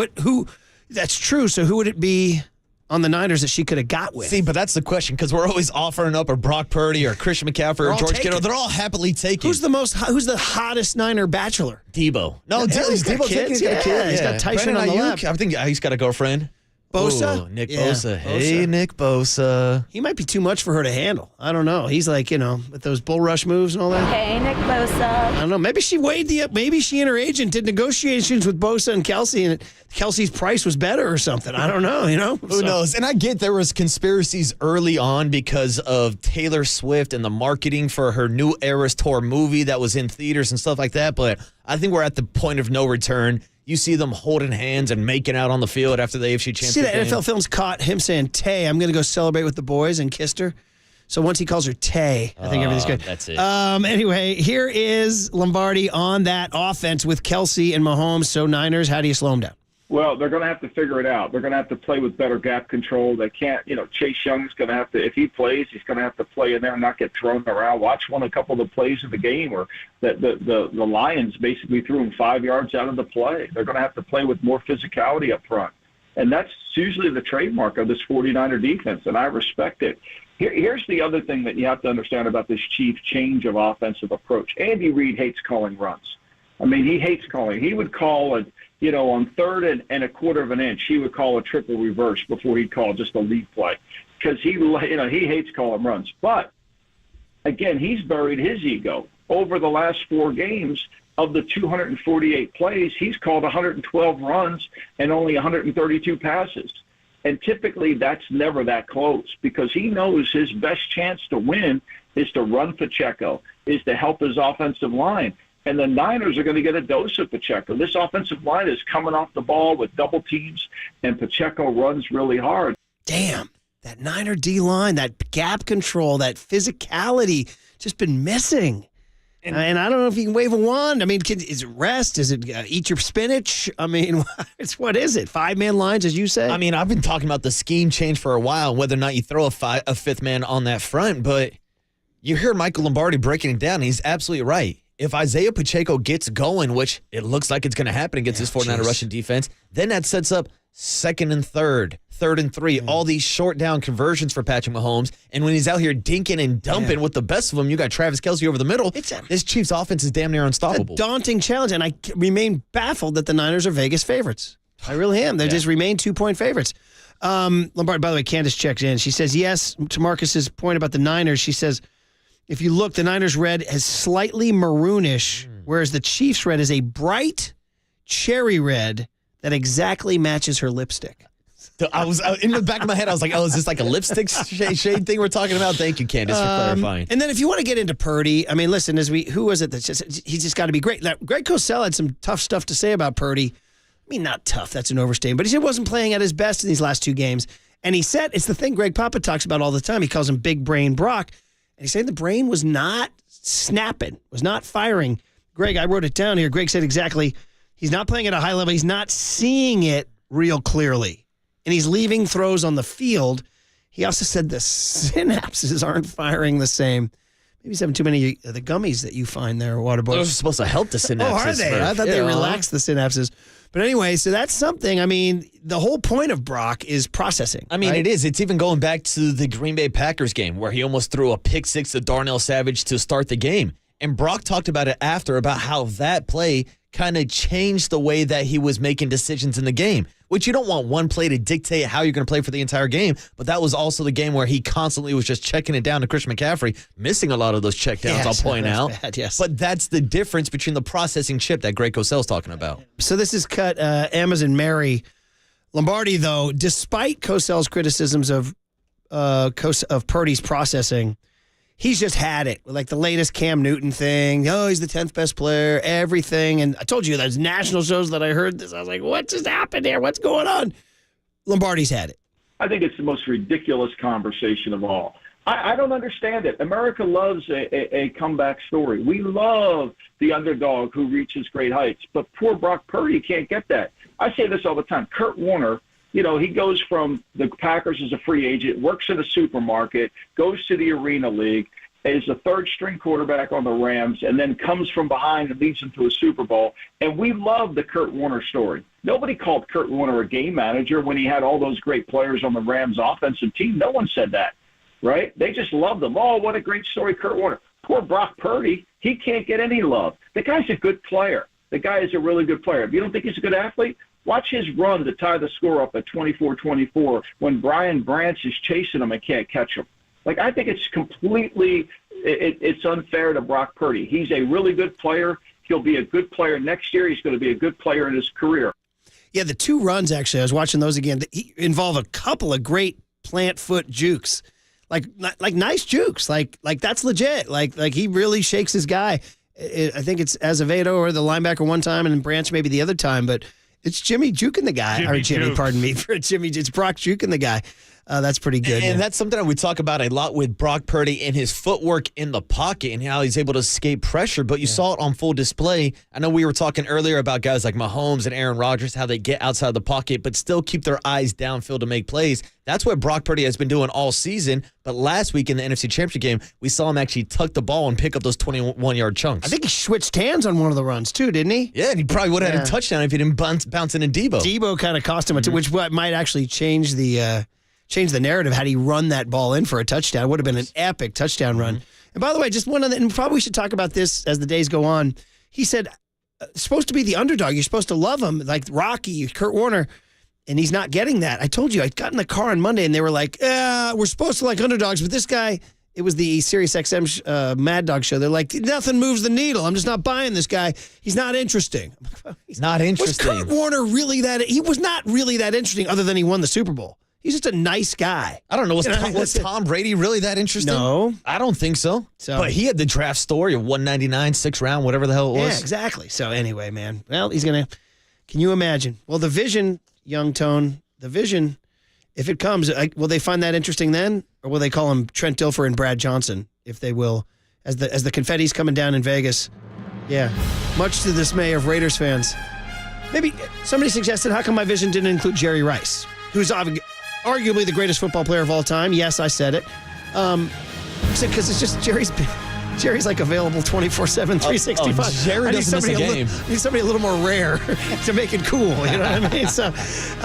That's true, so who would it be on the Niners that she could have got with? See, but that's the question, because we're always offering up a Brock Purdy or Christian McCaffrey or George Kittle. They're all happily taken. Who's the hottest Niner bachelor? Debo. No, he's Debo kids. He's got a kid. He's got Tyson on the left. I think he's got a girlfriend. Bosa? Ooh, Nick Bosa. Hey, Nick Bosa. He might be too much for her to handle. I don't know. He's like, with those bull rush moves and all that. Hey, Nick Bosa. I don't know. Maybe she maybe she and her agent did negotiations with Bosa and Kelsey, and Kelsey's price was better or something. I don't know, Who knows? And I get there was conspiracies early on because of Taylor Swift and the marketing for her new Eras Tour movie that was in theaters and stuff like that, but I think we're at the point of no return. You see them holding hands and making out on the field after the AFC Championship See that game. NFL film's caught him saying, Tay, I'm going to go celebrate with the boys, and kissed her. So once he calls her Tay, I think everything's good. That's it. Anyway, here is Lombardi on that offense with Kelsey and Mahomes. So Niners, how do you slow them down? Well, they're going to have to figure it out. They're going to have to play with better gap control. They can't, Chase Young's going to have to, if he plays, he's going to have to play in there and not get thrown around. Watch a couple of the plays of the game where the Lions basically threw him 5 yards out of the play. They're going to have to play with more physicality up front. And that's usually the trademark of this 49er defense, and I respect it. Here's the other thing that you have to understand about this Chiefs change of offensive approach. Andy Reid hates calling runs. I mean, he hates calling. He would call it, on 3rd and a quarter of an inch, he would call a triple reverse before he'd call just a lead play because he hates calling runs. But again, he's buried his ego. Over the last 4 games, of the 248 plays, he's called 112 runs and only 132 passes. And typically that's never that close because he knows his best chance to win is to run Pacheco, is to help his offensive line. And the Niners are going to get a dose of Pacheco. This offensive line is coming off the ball with double teams, and Pacheco runs really hard. Damn, that Niner D-line, that gap control, that physicality just been missing. And I don't know if you can wave a wand. I mean, is it rest? Is it eat your spinach? I mean, what is it? 5-man lines, as you say? I mean, I've been talking about the scheme change for a while, whether or not you throw a 5th man on that front. But you hear Michael Lombardi breaking it down. He's absolutely right. If Isaiah Pacheco gets going, which it looks like it's going to happen against this 49er Russian defense, then that sets up 2nd and 3rd, 3rd and 3, all these short down conversions for Patrick Mahomes. And when he's out here dinking and dumping with the best of them, you got Travis Kelsey over the middle. This Chiefs offense is damn near unstoppable. It's a daunting challenge, and I remain baffled that the Niners are Vegas favorites. I really am. They just remain 2-point favorites. Lombardi, by the way, Candace checks in. She says, yes, to Marcus's point about the Niners, she says, if you look, the Niners red is slightly maroonish, whereas the Chiefs red is a bright cherry red that exactly matches her lipstick. I was in the back of my head, I was like, is this like a lipstick shade thing we're talking about? Thank you, Candace, for clarifying. And then if you want to get into Purdy, I mean, listen, who was it that he's just got to be great? Now, Greg Cosell had some tough stuff to say about Purdy. I mean, not tough, that's an overstatement, but he said he wasn't playing at his best in these last 2 games. And he said, it's the thing Greg Papa talks about all the time. He calls him Big Brain Brock. And he's saying the brain was not snapping, was not firing. Greg, I wrote it down here. Greg said exactly, he's not playing at a high level. He's not seeing it real clearly. And he's leaving throws on the field. He also said the synapses aren't firing the same. Maybe he's having too many of the gummies that you find there, Waterboy. Those are supposed to help the synapses. Oh, are they? I thought they relaxed the synapses. But anyway, so that's something. I mean, the whole point of Brock is processing. I mean, it is. It's even going back to the Green Bay Packers game where he almost threw a pick 6 to Darnell Savage to start the game. And Brock talked about it after, about how that play kind of changed the way that he was making decisions in the game, which you don't want one play to dictate how you're going to play for the entire game. But that was also the game where he constantly was just checking it down to Christian McCaffrey, missing a lot of those checkdowns, I'll point out. Bad, yes. But that's the difference between the processing chip that Greg Cosell's talking about. So this is cut Amazon Mary. Lombardi, though, despite Cosell's criticisms of Purdy's processing, he's just had it. Like the latest Cam Newton thing. Oh, he's the 10th best player, everything. And I told you, there's national shows that I heard this. I was like, what just happened here? What's going on? Lombardi's had it. I think it's the most ridiculous conversation of all. I don't understand it. America loves a comeback story. We love the underdog who reaches great heights. But poor Brock Purdy can't get that. I say this all the time. Kurt Warner, he goes from the Packers as a free agent, works in a supermarket, goes to the Arena League, is a third-string quarterback on the Rams, and then comes from behind and leads them to a Super Bowl. And we love the Kurt Warner story. Nobody called Kurt Warner a game manager when he had all those great players on the Rams offensive team. No one said that, right? They just loved him. Oh, what a great story, Kurt Warner. Poor Brock Purdy, he can't get any love. The guy's a good player. The guy is a really good player. If you don't think he's a good athlete, watch his run to tie the score up at 24-24 when Brian Branch is chasing him and can't catch him. Like, I think it's completely it's unfair to Brock Purdy. He's a really good player. He'll be a good player next year. He's going to be a good player in his career. Yeah, the 2 runs, actually, I was watching those again. He involve a couple of great plant foot jukes. Like nice jukes. Like that's legit. Like he really shakes his guy. I think it's Azevedo or the linebacker one time and Branch maybe the other time, but it's Jimmy juking the guy. Pardon me. It's Brock juking the guy. That's pretty good. And that's something that we talk about a lot with Brock Purdy and his footwork in the pocket and how he's able to escape pressure. But you saw it on full display. I know we were talking earlier about guys like Mahomes and Aaron Rodgers, how they get outside the pocket but still keep their eyes downfield to make plays. That's what Brock Purdy has been doing all season. But last week in the NFC Championship game, we saw him actually tuck the ball and pick up those 21-yard chunks. I think he switched hands on one of the runs too, didn't he? Yeah, and he probably would have had a touchdown if he didn't bounce into Debo. Debo kind of cost him, which might actually change the narrative had he run that ball in for a touchdown. It would have been an epic touchdown run. And by the way, just one other, and probably we should talk about this as the days go on. He said, supposed to be the underdog. You're supposed to love him, like Rocky, Kurt Warner, and he's not getting that. I told you, I got in the car on Monday, and they were like, we're supposed to like underdogs, but this guy, it was the Sirius XM Mad Dog show. They're like, nothing moves the needle. I'm just not buying this guy. He's not interesting. He's not interesting. Was Kurt Warner really that? He was not really that interesting other than he won the Super Bowl. He's just a nice guy. I don't know. Was Tom Brady really that interesting? No. I don't think so. But he had the draft story of 199, 6th round, whatever the hell it was. Yeah, exactly. So anyway, man. Well, he's going to, can you imagine? Well, the vision, Young Tone, the vision, if it comes, will they find that interesting then? Or will they call him Trent Dilfer and Brad Johnson, if they will, as the confetti's coming down in Vegas? Yeah. Much to the dismay of Raiders fans. Maybe somebody suggested, how come my vision didn't include Jerry Rice, who's arguably the greatest football player of all time? Yes, I said it. Because it's just Jerry's like available 24/7, 365. Jerry doesn't miss a game. Need somebody a little more rare to make it cool. You know what I mean? So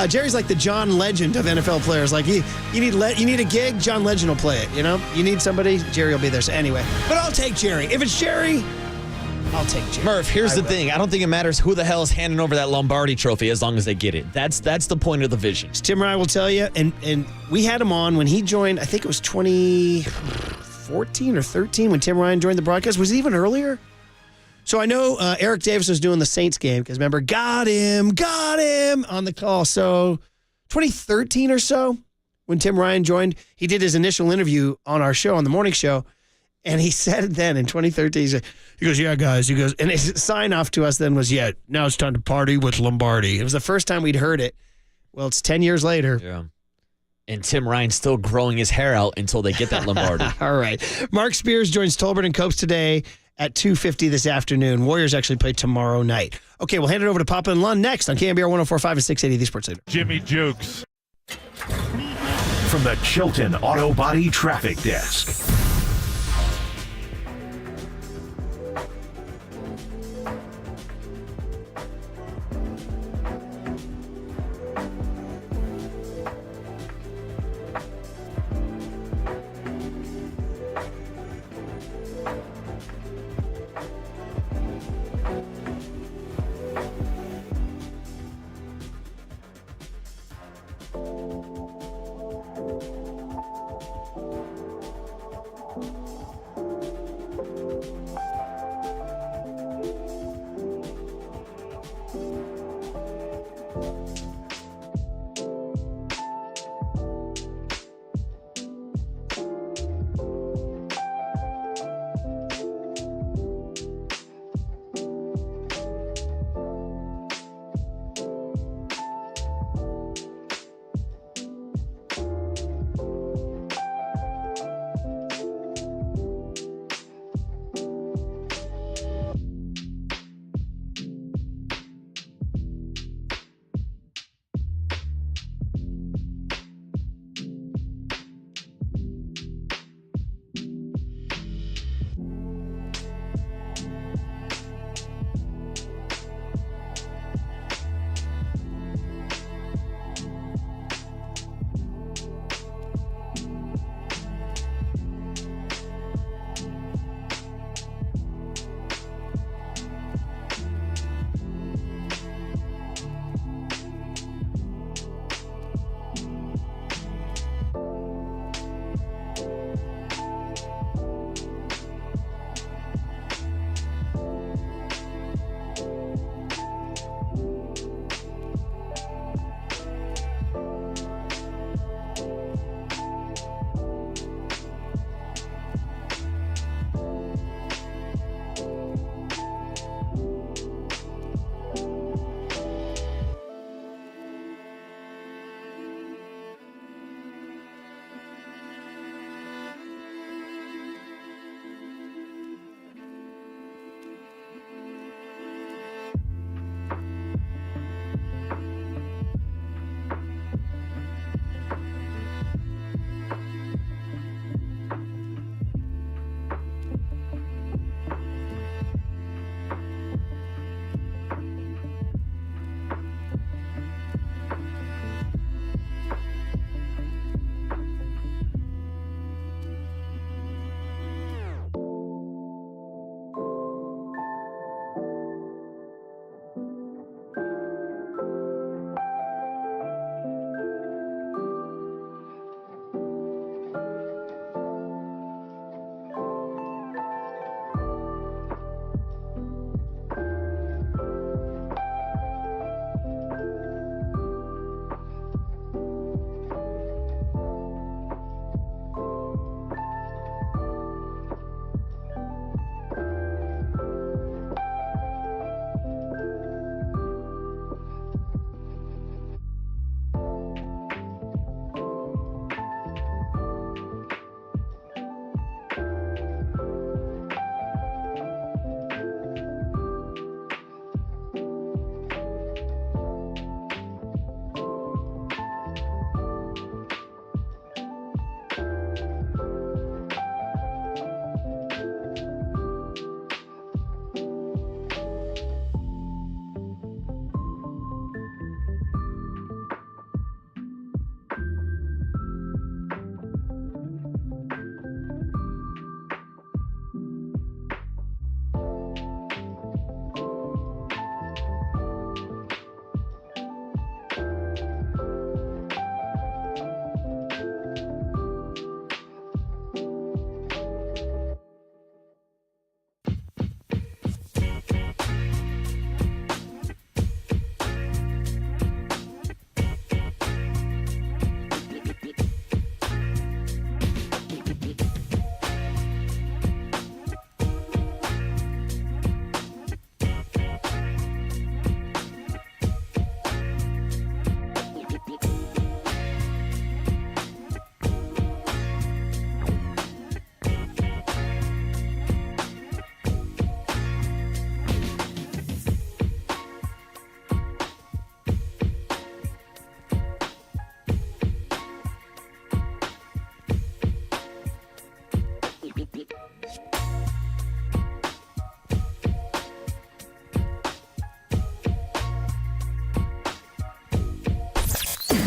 Jerry's like the John Legend of NFL players. Like you need a gig, John Legend will play it. You know, you need somebody, Jerry will be there. So anyway, but I'll take Jerry. If it's Jerry, I'll take Jerry. Murph, here's the thing. I don't think it matters who the hell is handing over that Lombardi trophy as long as they get it. That's the point of the vision. Tim Ryan will tell you, and we had him on when he joined, I think it was 2014 or 13 when Tim Ryan joined the broadcast. Was it even earlier? So I know Eric Davis was doing the Saints game because remember, got him on the call. So 2013 or so when Tim Ryan joined, he did his initial interview on our show, on the morning show. And he said it then in 2013. He goes, yeah, guys. He goes, and his sign off to us then was, yeah, now it's time to party with Lombardi. It was the first time we'd heard it. Well, it's 10 years later. Yeah. And Tim Ryan's still growing his hair out until they get that Lombardi. All right. Mark Spears joins Tolbert and Copes today at 2:50 this afternoon. Warriors actually play tomorrow night. Okay, we'll hand it over to Papa and Lund next on KNBR 104.5 and 680, the Sports Leader. Jimmy Jukes. From the Chilton Auto Body Traffic Desk.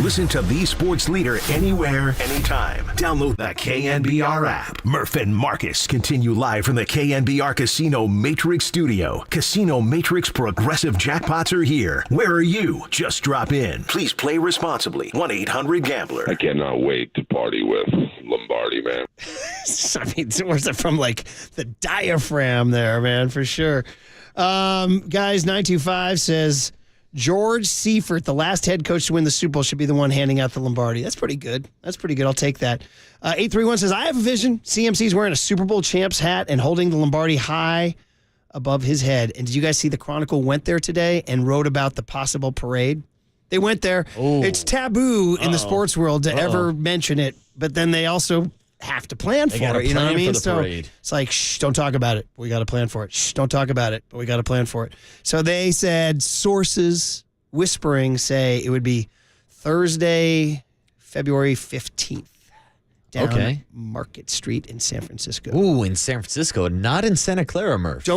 Listen to the sports leader anywhere, anytime. Download the KNBR app. Murph and Marcus continue live from the KNBR Casino Matrix Studio. Casino Matrix Progressive Jackpots are here. Where are you? Just drop in. Please play responsibly. 1-800-GAMBLER. I cannot wait to party with Lombardi, man. I mean, where's it from? Like the diaphragm there, man, for sure. Guys, 925 says George Seifert, the last head coach to win the Super Bowl, should be the one handing out the Lombardi. That's pretty good. I'll take that. 831 says, I have a vision. CMC's wearing a Super Bowl champs hat and holding the Lombardi high above his head. And did you guys see the Chronicle went there today and wrote about the possible parade? They went there. Ooh. It's taboo in the sports world to ever mention it, but then they also have to plan for it. You know what I mean? So it's like, shh, don't talk about it. We got to plan for it. Shh, don't talk about it, but we got to plan for it. So they said sources whispering say it would be Thursday, February 15th. Down Market Street in San Francisco. Ooh, in San Francisco, not in Santa Clara, Murph.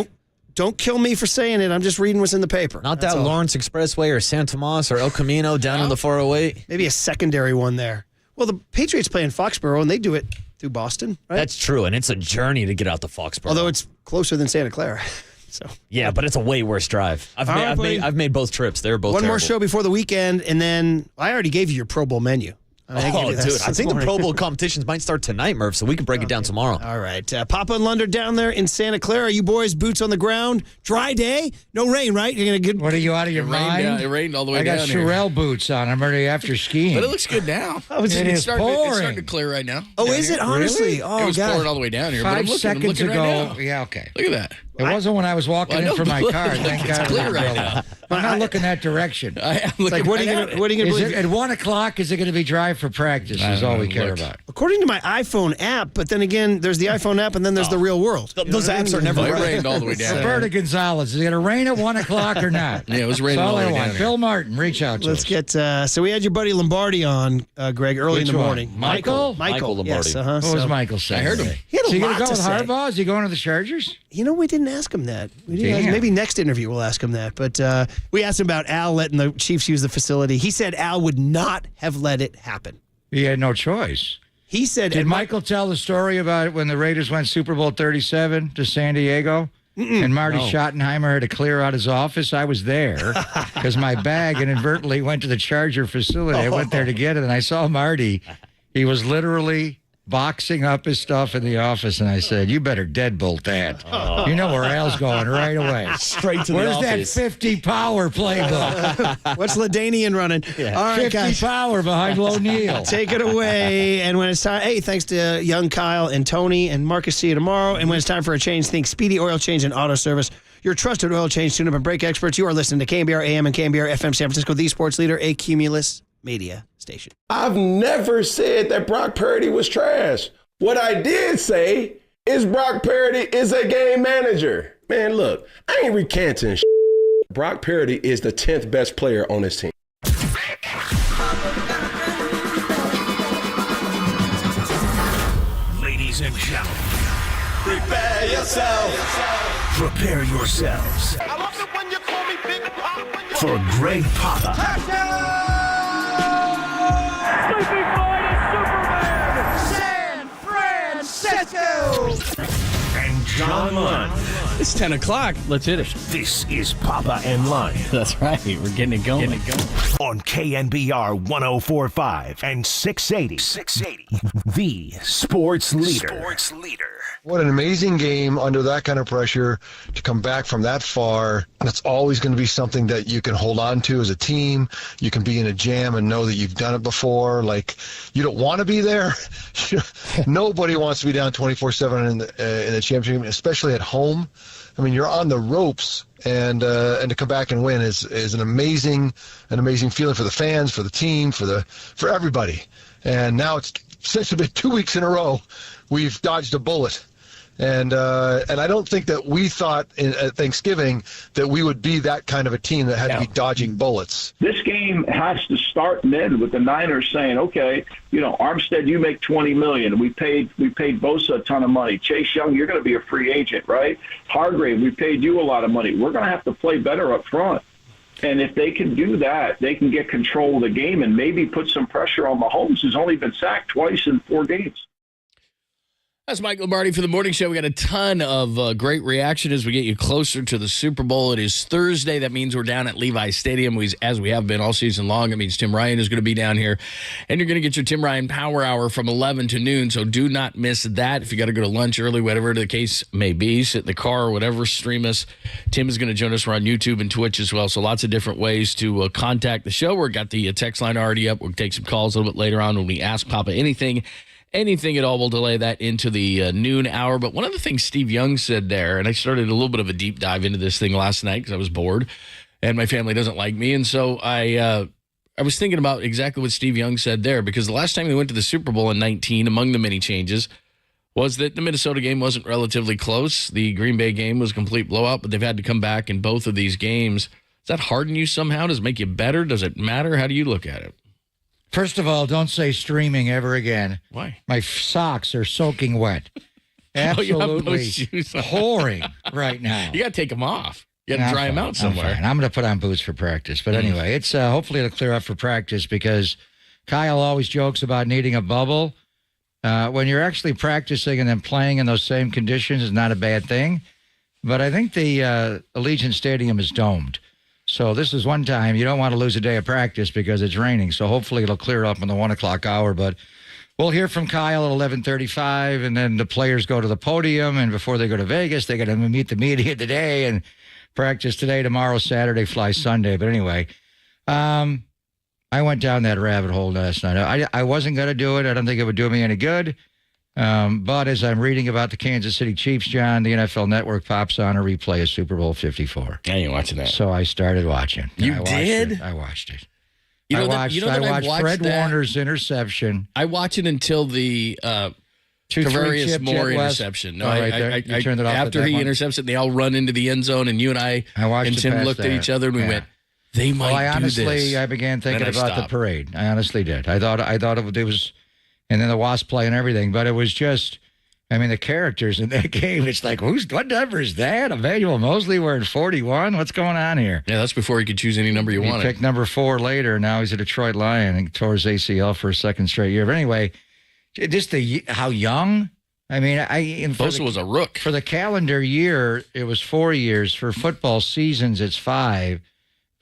Don't kill me for saying it. I'm just reading what's in the paper. Not that Lawrence Expressway or San Tomas or El Camino down on the 408. Maybe a secondary one there. Well, the Patriots play in Foxborough, and they do it through Boston, right? That's true, and it's a journey to get out to Foxborough. Although it's closer than Santa Clara. So yeah, but it's a way worse drive. I've made both trips. They're both one terrible. more show before the weekend, and then I already gave you your Pro Bowl menu. I think the Pro Bowl competitions might start tonight, Murph, so we can break it down tomorrow. All right. Papa and Lunder down there in Santa Clara. You boys, boots on the ground. Dry day. No rain, right? You're gonna get. What are you out of your mind? It rained all the way down I got here. Sorel boots on. I'm ready after skiing. But it looks good now. It's starting to clear right now. Oh, is it? Honestly? Really? Oh, it was God. pouring all the way down here. 5 but seconds I'm ago. right now. Yeah, okay. Look at that. It wasn't when I was walking in from my car. Thank God. It's clear right now. I'm not looking that direction. Like, what are you gonna believe? At 1 o'clock, is it going to be dry for practice? Is all we care about. According to my iPhone app, but then again, there's the iPhone app, and then there's the real world. Those apps are never It right. rained all the way down. Roberta Gonzalez, is it going to rain at 1 o'clock or not? Yeah, it was raining all the way down here. Phil Martin, reach out to us. Let's get. So we had your buddy Lombardi on, Greg, early Which in the one? morning. Michael Lombardi. Yes, What was Michael saying? I heard him. He had a Is he lot going to go to with say. Harbaugh? Is he going to the Chargers? You know, we didn't ask him that. Damn. Maybe next interview we'll ask him that. But we asked him about Al letting the Chiefs use the facility. He said Al would not have let it happen. He had no choice. He said. Did Michael tell the story about when the Raiders went Super Bowl 37 to San Diego? And Marty Schottenheimer had to clear out his office? I was there because my bag inadvertently went to the Charger facility. I went there to get it, and I saw Marty. He was literally boxing up his stuff in the office, and I said, you better deadbolt that. You know where Al's going right away. Straight to the Where's office. that 50 power playbook? What's LaDainian running? Yeah. All right, 50 guys. power behind O'Neal. Take it away. And when it's time, hey, thanks to young Kyle and Tony and Marcus, see you tomorrow. And when it's time for a change, think Speedy Oil Change and Auto Service. Your trusted oil change, tune-up, and brake experts. You are listening to KNBR AM and KNBR FM San Francisco, the sports leader, a Cumulus media station. I've never said that Brock Purdy was trash. What I did say is Brock Purdy is a game manager. Man, look, I ain't recanting shit. Brock Purdy is the 10th best player on this team. Ladies and gentlemen, Prepare yourself. prepare yourselves I love it when you call me Big Pop. for Greg Papa Sleeping Boy is Superman. San Francisco. and John Lund. It's 10 o'clock. Let's hit it. This is Papa and Lund That's right. We're getting it going. on KNBR 104.5 and 680. The sports leader. What an amazing game under that kind of pressure to come back from that far. And it's always going to be something that you can hold on to as a team. You can be in a jam and know that you've done it before. Like, you don't want to be there. Nobody wants to be down 24/7 in the championship, especially at home. I mean, you're on the ropes, and to come back and win is an amazing feeling for the fans, for the team, for everybody. And now it's essentially been 2 weeks in a row we've dodged a bullet. And I don't think that we thought at Thanksgiving that we would be that kind of a team that had to be dodging bullets. This game has to start and end with the Niners saying, okay, Armstead, you make $20 million. We paid Bosa a ton of money. Chase Young, you're going to be a free agent, right? Hargrave, we paid you a lot of money. We're going to have to play better up front. And if they can do that, they can get control of the game and maybe put some pressure on Mahomes, who's only been sacked twice in 4 games. That's Mike Lombardi for the morning show. We got a ton of great reaction as we get you closer to the Super Bowl. It is Thursday. That means we're down at Levi Stadium, as we have been all season long. It means Tim Ryan is going to be down here, and you're going to get your Tim Ryan Power Hour from 11 to noon, so do not miss that. If you got to go to lunch early, whatever the case may be, sit in the car or whatever, stream us. Tim is going to join us. We're on YouTube and Twitch as well, so lots of different ways to contact the show. We've got the text line already up. We'll take some calls a little bit later on when we ask Papa anything at all. We'll delay that into the noon hour. But one of the things Steve Young said there, and I started a little bit of a deep dive into this thing last night because I was bored and my family doesn't like me. And so I was thinking about exactly what Steve Young said there, because the last time they went to the Super Bowl in 19, among the many changes, was that the Minnesota game wasn't relatively close. The Green Bay game was a complete blowout, but they've had to come back in both of these games. Does that harden you somehow? Does it make you better? Does it matter? How do you look at it? First of all, don't say streaming ever again. Why? My socks are soaking wet. Absolutely pouring right now. You got to take them off. You got to dry them out somewhere. I'm going to put on boots for practice. But anyway, it's hopefully it'll clear up for practice, because Kyle always jokes about needing a bubble. When you're actually practicing and then playing in those same conditions is not a bad thing. But I think the Allegiant Stadium is domed. So this is one time you don't want to lose a day of practice because it's raining. So hopefully it'll clear up in the 1 o'clock hour. But we'll hear from Kyle at 11:35, and then the players go to the podium. And before they go to Vegas, they got to meet the media today and practice today, tomorrow, Saturday, fly Sunday. But anyway, I went down that rabbit hole last night. I wasn't going to do it. I don't think it would do me any good. But as I'm reading about the Kansas City Chiefs, John, the NFL Network pops on a replay of Super Bowl 54. I ain't watching that. So I started watching. You did? I watched it. I watched Fred Warner's interception. I watch it until the Tavarius Moore interception. No, I turned it off after he intercepts it. They all run into the end zone, and you and I and Tim looked at each other and we went, "They might do this." I began thinking about the parade. I honestly did. I thought it was. And then the Wasp play and everything. But it was just, I mean, the characters in that game, it's like, what number is that? Emmanuel Mosley wearing 41? What's going on here? Yeah, that's before you could choose any number you wanted. He picked number 4 later. Now he's a Detroit Lion and tore his ACL for a second straight year. But anyway, just how young. I mean, Bosa was a rook. For the calendar year, it was 4 years. For football seasons, it's 5.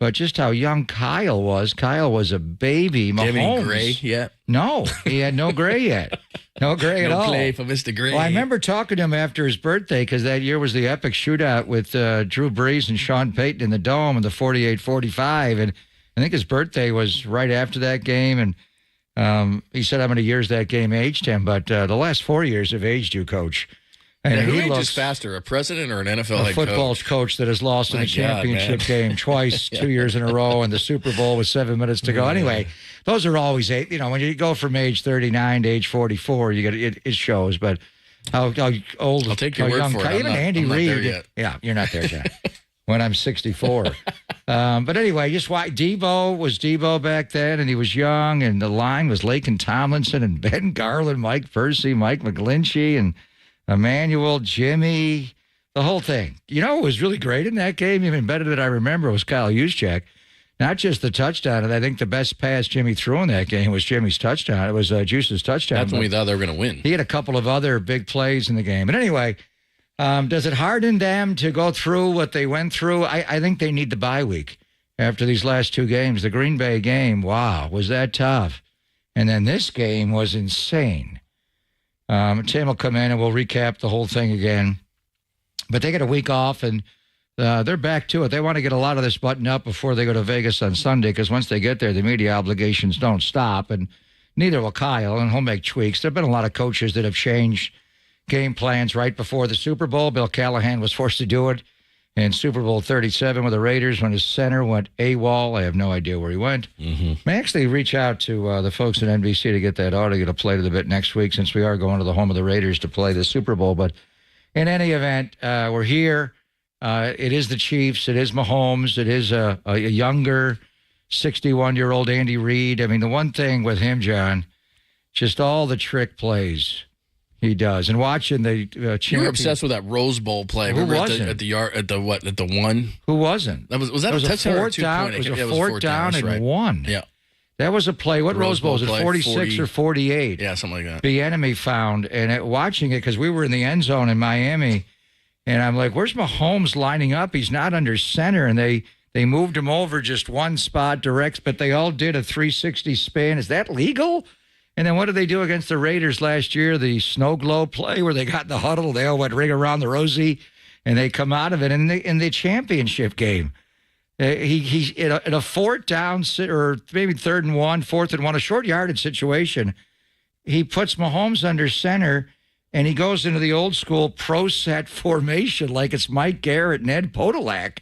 But just how young Kyle was. Kyle was a baby. Mahomes. Any gray yet? No, he had no gray yet. No gray at all. No play for Mr. Gray. Well, I remember talking to him after his birthday, because that year was the epic shootout with Drew Brees and Sean Payton in the Dome in the 48-45. And I think his birthday was right after that game. And he said how many years that game aged him. But the last 4 years have aged you, Coach. And who ages faster, a president or an NFL head football coach that has lost in the championship game twice, 2 years in a row, and the Super Bowl with 7 minutes to go. Anyway, those are always when you go from age 39 to age 44, you get it shows. But how old? I'll take your word for it. Even Andy Reid. Yeah, you're not there yet. When I'm 64. But anyway, just why Debo was Debo back then, and he was young, and the line was Laken Tomlinson and Ben Garland, Mike Percy, Mike McGlinchey, and Emmanuel, Jimmy, the whole thing. You know what was really great in that game, even better than I remember, was Kyle Juszczyk. Not just the touchdown, and I think the best pass Jimmy threw in that game was Jimmy's touchdown. It was Juice's touchdown. That's when we thought they were going to win. He had a couple of other big plays in the game. But anyway, does it harden them to go through what they went through? I think they need the bye week after these last 2 games. The Green Bay game, wow, was that tough. And then this game was insane. Tim will come in and we'll recap the whole thing again. But they get a week off, and they're back to it. They want to get a lot of this buttoned up before they go to Vegas on Sunday, because once they get there, the media obligations don't stop, and neither will Kyle, and he'll make tweaks. There have been a lot of coaches that have changed game plans right before the Super Bowl. Bill Callahan was forced to do it in Super Bowl 37 with the Raiders when his center went AWOL. I have no idea where he went. May actually reach out to the folks at NBC to get that audio to play a little bit next week, since we are going to the home of the Raiders to play the Super Bowl. But in any event, we're here. It is the Chiefs. It is Mahomes. It is a younger 61-year-old Andy Reid. I mean, the one thing with him, John, just all the trick plays. He does. And watching the You were obsessed with that Rose Bowl play. Who Remember wasn't? at the one? Who wasn't? Was that It was a touchdown or a fourth 2 down. point? It was Yeah, a fourth down that's and right. one. Yeah. That was a play. What The Rose Bowl was it? play, 46 40. or 48? Yeah, something like that. The enemy found. And watching it, because we were in the end zone in Miami, and I'm like, where's Mahomes lining up? He's not under center. And they moved him over just one spot direct, but they all did a 360 spin. Is that legal? And then what did they do against the Raiders last year? The snow globe play where they got in the huddle. They all went ring around the rosy, and they come out of it in the championship game. He in a fourth down or maybe 3rd and 1, 4th and 1, a short yardage situation. He puts Mahomes under center, and he goes into the old school pro set formation like it's Mike Garrett and Ed Podolak.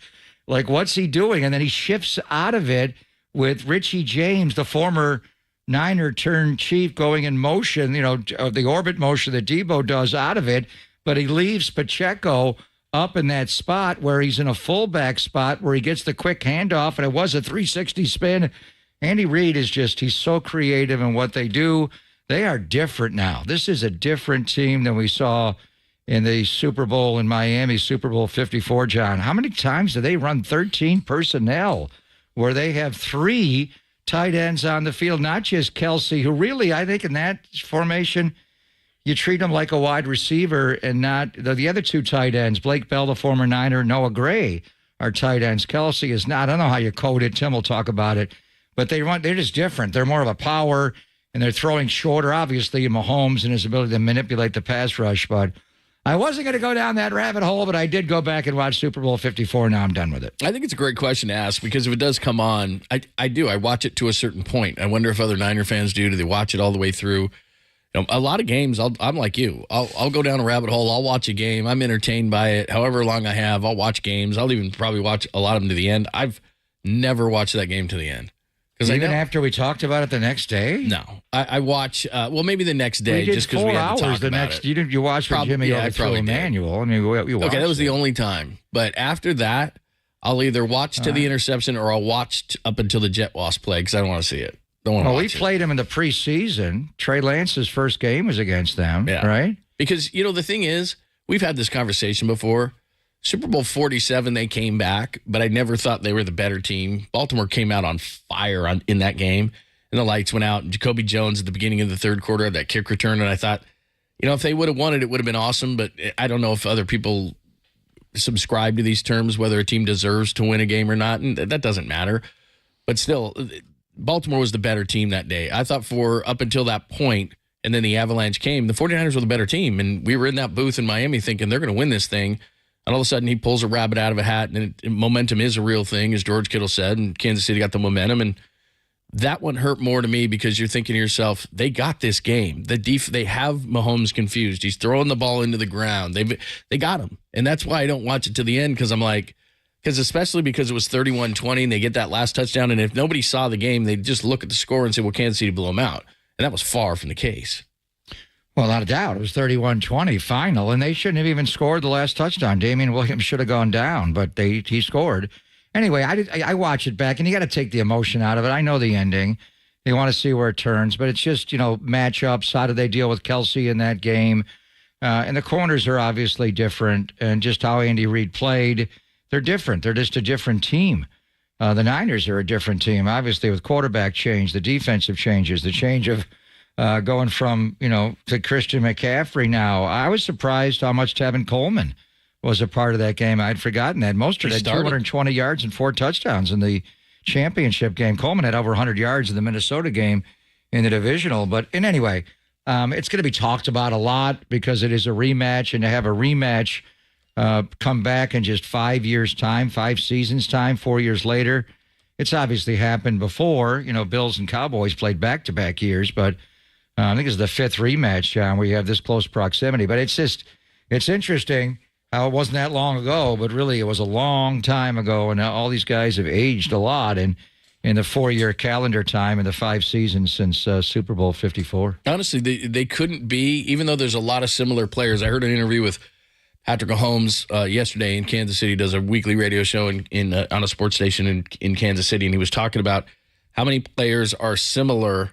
Like, what's he doing? And then he shifts out of it with Richie James, the former Niner turned chief, going in motion, the orbit motion that Debo does out of it, but he leaves Pacheco up in that spot where he's in a fullback spot where he gets the quick handoff, and it was a 360 spin. Andy Reid he's so creative in what they do. They are different now. This is a different team than we saw in the Super Bowl in Miami, Super Bowl 54, John. How many times do they run 13 personnel where they have 3 tight ends on the field, not just Kelsey, who really, I think in that formation, you treat him like a wide receiver and not the other 2 tight ends, Blake Bell, the former Niner, Noah Gray, are tight ends. Kelsey is not. I don't know how you code it. Tim will talk about it. But they're just different. They're more of a power, and they're throwing shorter, obviously, Mahomes and his ability to manipulate the pass rush. But I wasn't going to go down that rabbit hole, but I did go back and watch Super Bowl 54. Now I'm done with it. I think it's a great question to ask because if it does come on, I do. I watch it to a certain point. I wonder if other Niner fans do. Do they watch it all the way through? A lot of games, I'm like you. I'll go down a rabbit hole. I'll watch a game. I'm entertained by it. However long I have, I'll watch games. I'll even probably watch a lot of them to the end. I've never watched that game to the end. Even after we talked about it the next day? No. I watch, maybe the next day just because we had to talk about it. You watched with Jimmy overthrew Emmanuel. I mean, we watched that was the only time. But after that, I'll either watch to the interception or I'll watch up until the Jet Wasp play because I don't want to see it. We played him in the preseason. Trey Lance's first game was against them, right? Because, the thing is, we've had this conversation before. Super Bowl 47, they came back, but I never thought they were the better team. Baltimore came out on fire in that game, and the lights went out. And Jacoby Jones at the beginning of the third quarter had that kick return, and I thought, if they would have won it, it would have been awesome, but I don't know if other people subscribe to these terms, whether a team deserves to win a game or not, and that doesn't matter. But still, Baltimore was the better team that day. I thought up until that point, and then the Avalanche came, the 49ers were the better team, and we were in that booth in Miami thinking they're going to win this thing. And all of a sudden, he pulls a rabbit out of a hat, and momentum is a real thing, as George Kittle said, and Kansas City got the momentum. And that one hurt more to me because you're thinking to yourself, they got this game. They have Mahomes confused. He's throwing the ball into the ground. They got him. And that's why I don't watch it to the end because I'm like, especially because it was 31-20, and they get that last touchdown, and if nobody saw the game, they'd just look at the score and say, well, Kansas City blew them out. And that was far from the case. Well, not a doubt. It was 31-20 final, and they shouldn't have even scored the last touchdown. Damian Williams should have gone down, but he scored. Anyway, I watch it back, and you got to take the emotion out of it. I know the ending. You want to see where it turns, but it's just, matchups. How do they deal with Kelsey in that game? And the corners are obviously different, and just how Andy Reid played, they're different. They're just a different team. The Niners are a different team, obviously, with quarterback change, the defensive changes, the change of going from, to Christian McCaffrey now. I was surprised how much Tevin Coleman was a part of that game. I'd forgotten that. Mostert had 220 yards and 4 touchdowns in the championship game. Coleman had over 100 yards in the Minnesota game in the divisional. But anyway, it's going to be talked about a lot because it is a rematch, and to have a rematch come back in just 5 years' time, 5 seasons' time, 4 years later, it's obviously happened before. Bills and Cowboys played back-to-back years, but I think it's the 5th rematch, John, where you have this close proximity. But it's interesting how it wasn't that long ago, but really it was a long time ago, and all these guys have aged a lot in the 4-year calendar time in the 5 seasons since Super Bowl 54. Honestly, they couldn't be, even though there's a lot of similar players. I heard an interview with Patrick Mahomes yesterday in Kansas City. Does a weekly radio show on a sports station in Kansas City, and he was talking about how many players are similar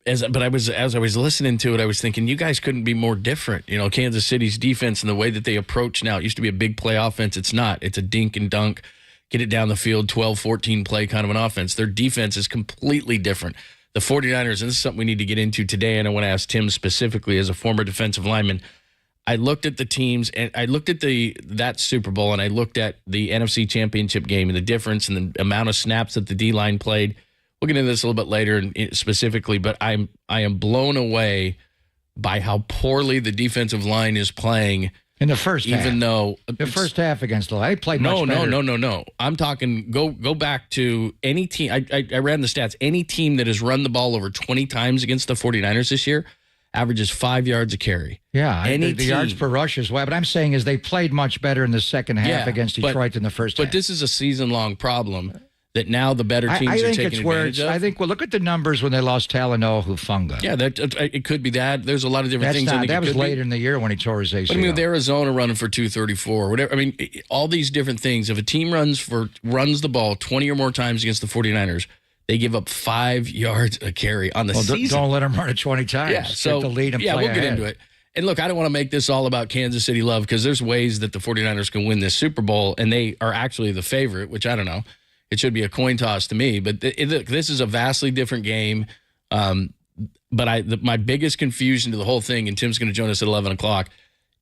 as I was listening to it, I was thinking, you guys couldn't be more different. You know, Kansas City's defense and the way that they approach now. It used to be a big play offense. It's not. It's a dink and dunk, get it down the field, 12, 14 play kind of an offense. Their defense is completely different. The 49ers, and this is something we need to get into today, and I want to ask Tim specifically as a former defensive lineman. I looked at the teams, and I looked at that Super Bowl, and I looked at the NFC Championship game and the difference and the amount of snaps that the D-line played. We'll get into this a little bit later specifically, but I am blown away by how poorly the defensive line is playing in the first half. Even though the first half against the they played much better. No. I'm talking go back to any team. I ran the stats. Any team that has run the ball over 20 times against the 49ers this year averages 5 yards a carry. Yeah, the yards per rush is why. But I'm saying is they played much better in the second half against Detroit than the first half. But this is a season-long problem that now the better teams are taking advantage of. I think, well, look at the numbers when they lost Talanoa Hufanga. Yeah, it could be that. There's a lot of different things. That was later in the year when he tore his ACL. But I mean, with Arizona running for 234, whatever. I mean, all these different things. If a team runs the ball 20 or more times against the 49ers, they give up 5 yards a carry on the season. Don't let them run it 20 times. Yeah, so get the lead and play we'll ahead. Get into it. And look, I don't want to make this all about Kansas City love because there's ways that the 49ers can win this Super Bowl, and they are actually the favorite, which I don't know. It should be a coin toss to me, but this is a vastly different game. But my biggest confusion to the whole thing, and Tim's going to join us at 11 o'clock,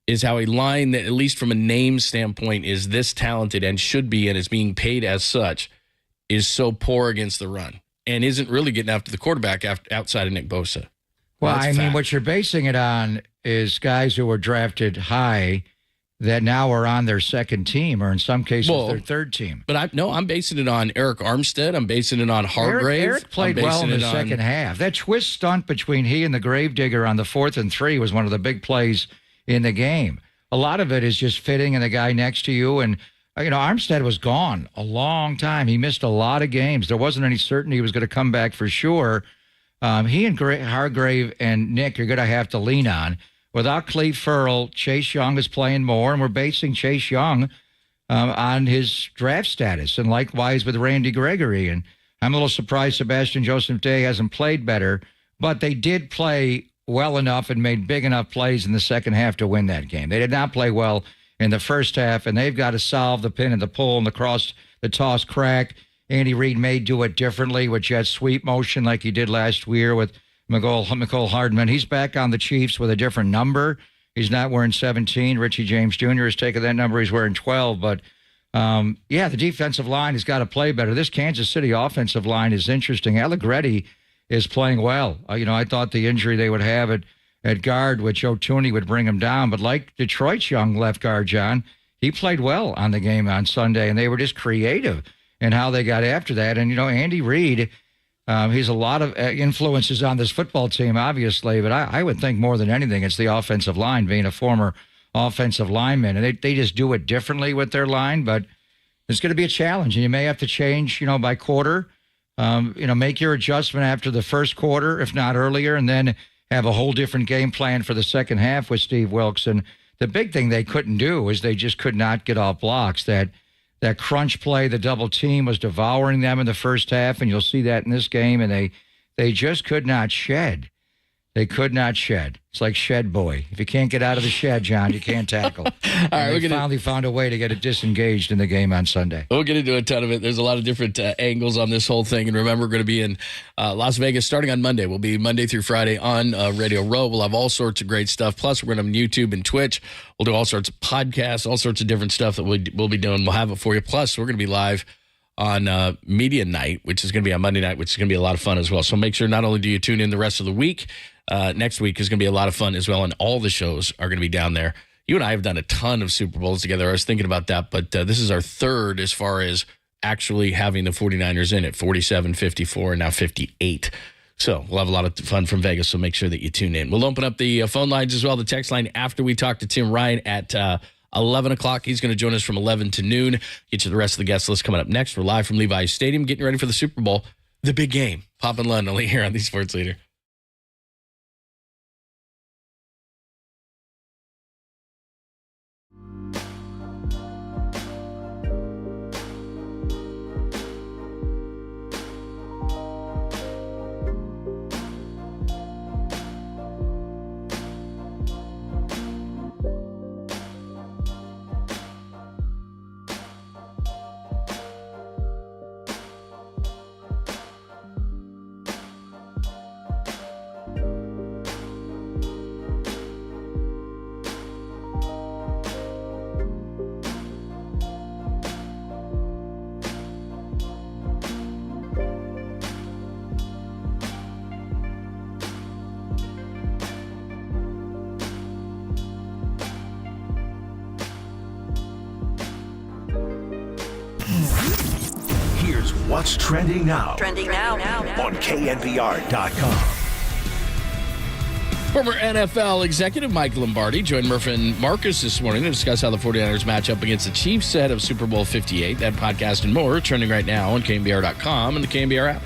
is how a line that, at least from a name standpoint, is this talented and should be and is being paid as such, is so poor against the run and isn't really getting after the quarterback outside of Nick Bosa. Well, I mean, what you're basing it on is guys who were drafted high that now are on their second team, or in some cases their third team. But I'm basing it on Eric Armstead. I'm basing it on Hargrave. Eric played well in the second half. That twist stunt between he and the Gravedigger on the 4th and 3 was one of the big plays in the game. A lot of it is just fitting in the guy next to you. And, Armstead was gone a long time. He missed a lot of games. There wasn't any certainty he was going to come back for sure. He and Hargrave and Nick are going to have to lean on. Without Cleve Ferrell, Chase Young is playing more, and we're basing Chase Young on his draft status, and likewise with Randy Gregory. And I'm a little surprised Sebastian Joseph Day hasn't played better, but they did play well enough and made big enough plays in the second half to win that game. They did not play well in the first half, and they've got to solve the pin and the pull and the toss crack. Andy Reid may do it differently with jet sweep motion like he did last year with Mecole Hardman. He's back on the Chiefs with a different number. He's not wearing 17. Richie James Jr. has taken that number. He's wearing 12. But, the defensive line has got to play better. This Kansas City offensive line is interesting. Allegretti is playing well. I thought the injury they would have at guard with Joe Tooney would bring him down. But like Detroit's young left guard, John, he played well on the game on Sunday, and they were just creative in how they got after that. And, Andy Reid, he's a lot of influences on this football team, obviously, but I would think more than anything it's the offensive line, being a former offensive lineman. And they just do it differently with their line, but it's going to be a challenge. And you may have to change, by quarter, make your adjustment after the first quarter, if not earlier, and then have a whole different game plan for the second half with Steve Wilks. And the big thing they couldn't do is they just could not get off blocks. That crunch play, the double team was devouring them in the first half, and you'll see that in this game, and they just could not shed. They could not shed. It's like Shed Boy. If you can't get out of the shed, John, you can't tackle. All right, we finally found a way to get it disengaged in the game on Sunday. We'll get into a ton of it. There's a lot of different angles on this whole thing. And remember, we're going to be in Las Vegas starting on Monday. We'll be Monday through Friday on Radio Row. We'll have all sorts of great stuff. Plus, we're going to have YouTube and Twitch. We'll do all sorts of podcasts, all sorts of different stuff that we'll be doing. We'll have it for you. Plus, we're going to be live on Media Night, which is going to be on Monday night, which is going to be a lot of fun as well. So make sure not only do you tune in the rest of the week, next week is going to be a lot of fun as well, and all the shows are going to be down there. You and I have done a ton of Super Bowls together. I was thinking about that, but this is our third as far as actually having the 49ers in it, 47, 54, and now 58. So we'll have a lot of fun from Vegas, so make sure that you tune in. We'll open up the phone lines as well, the text line, after we talk to Tim Ryan at 11 o'clock. He's going to join us from 11 to noon. Get you the rest of the guest list coming up next. We're live from Levi Stadium, getting ready for the Super Bowl, the big game. Pop and Lund only here on the Sports Leader. Here's what's trending now. Trending now. On KNBR.com. Former NFL executive Mike Lombardi joined Murph and Marcus this morning to discuss how the 49ers match up against the Chiefs ahead of Super Bowl 58. That podcast and more trending right now on KNBR.com and the KNBR app.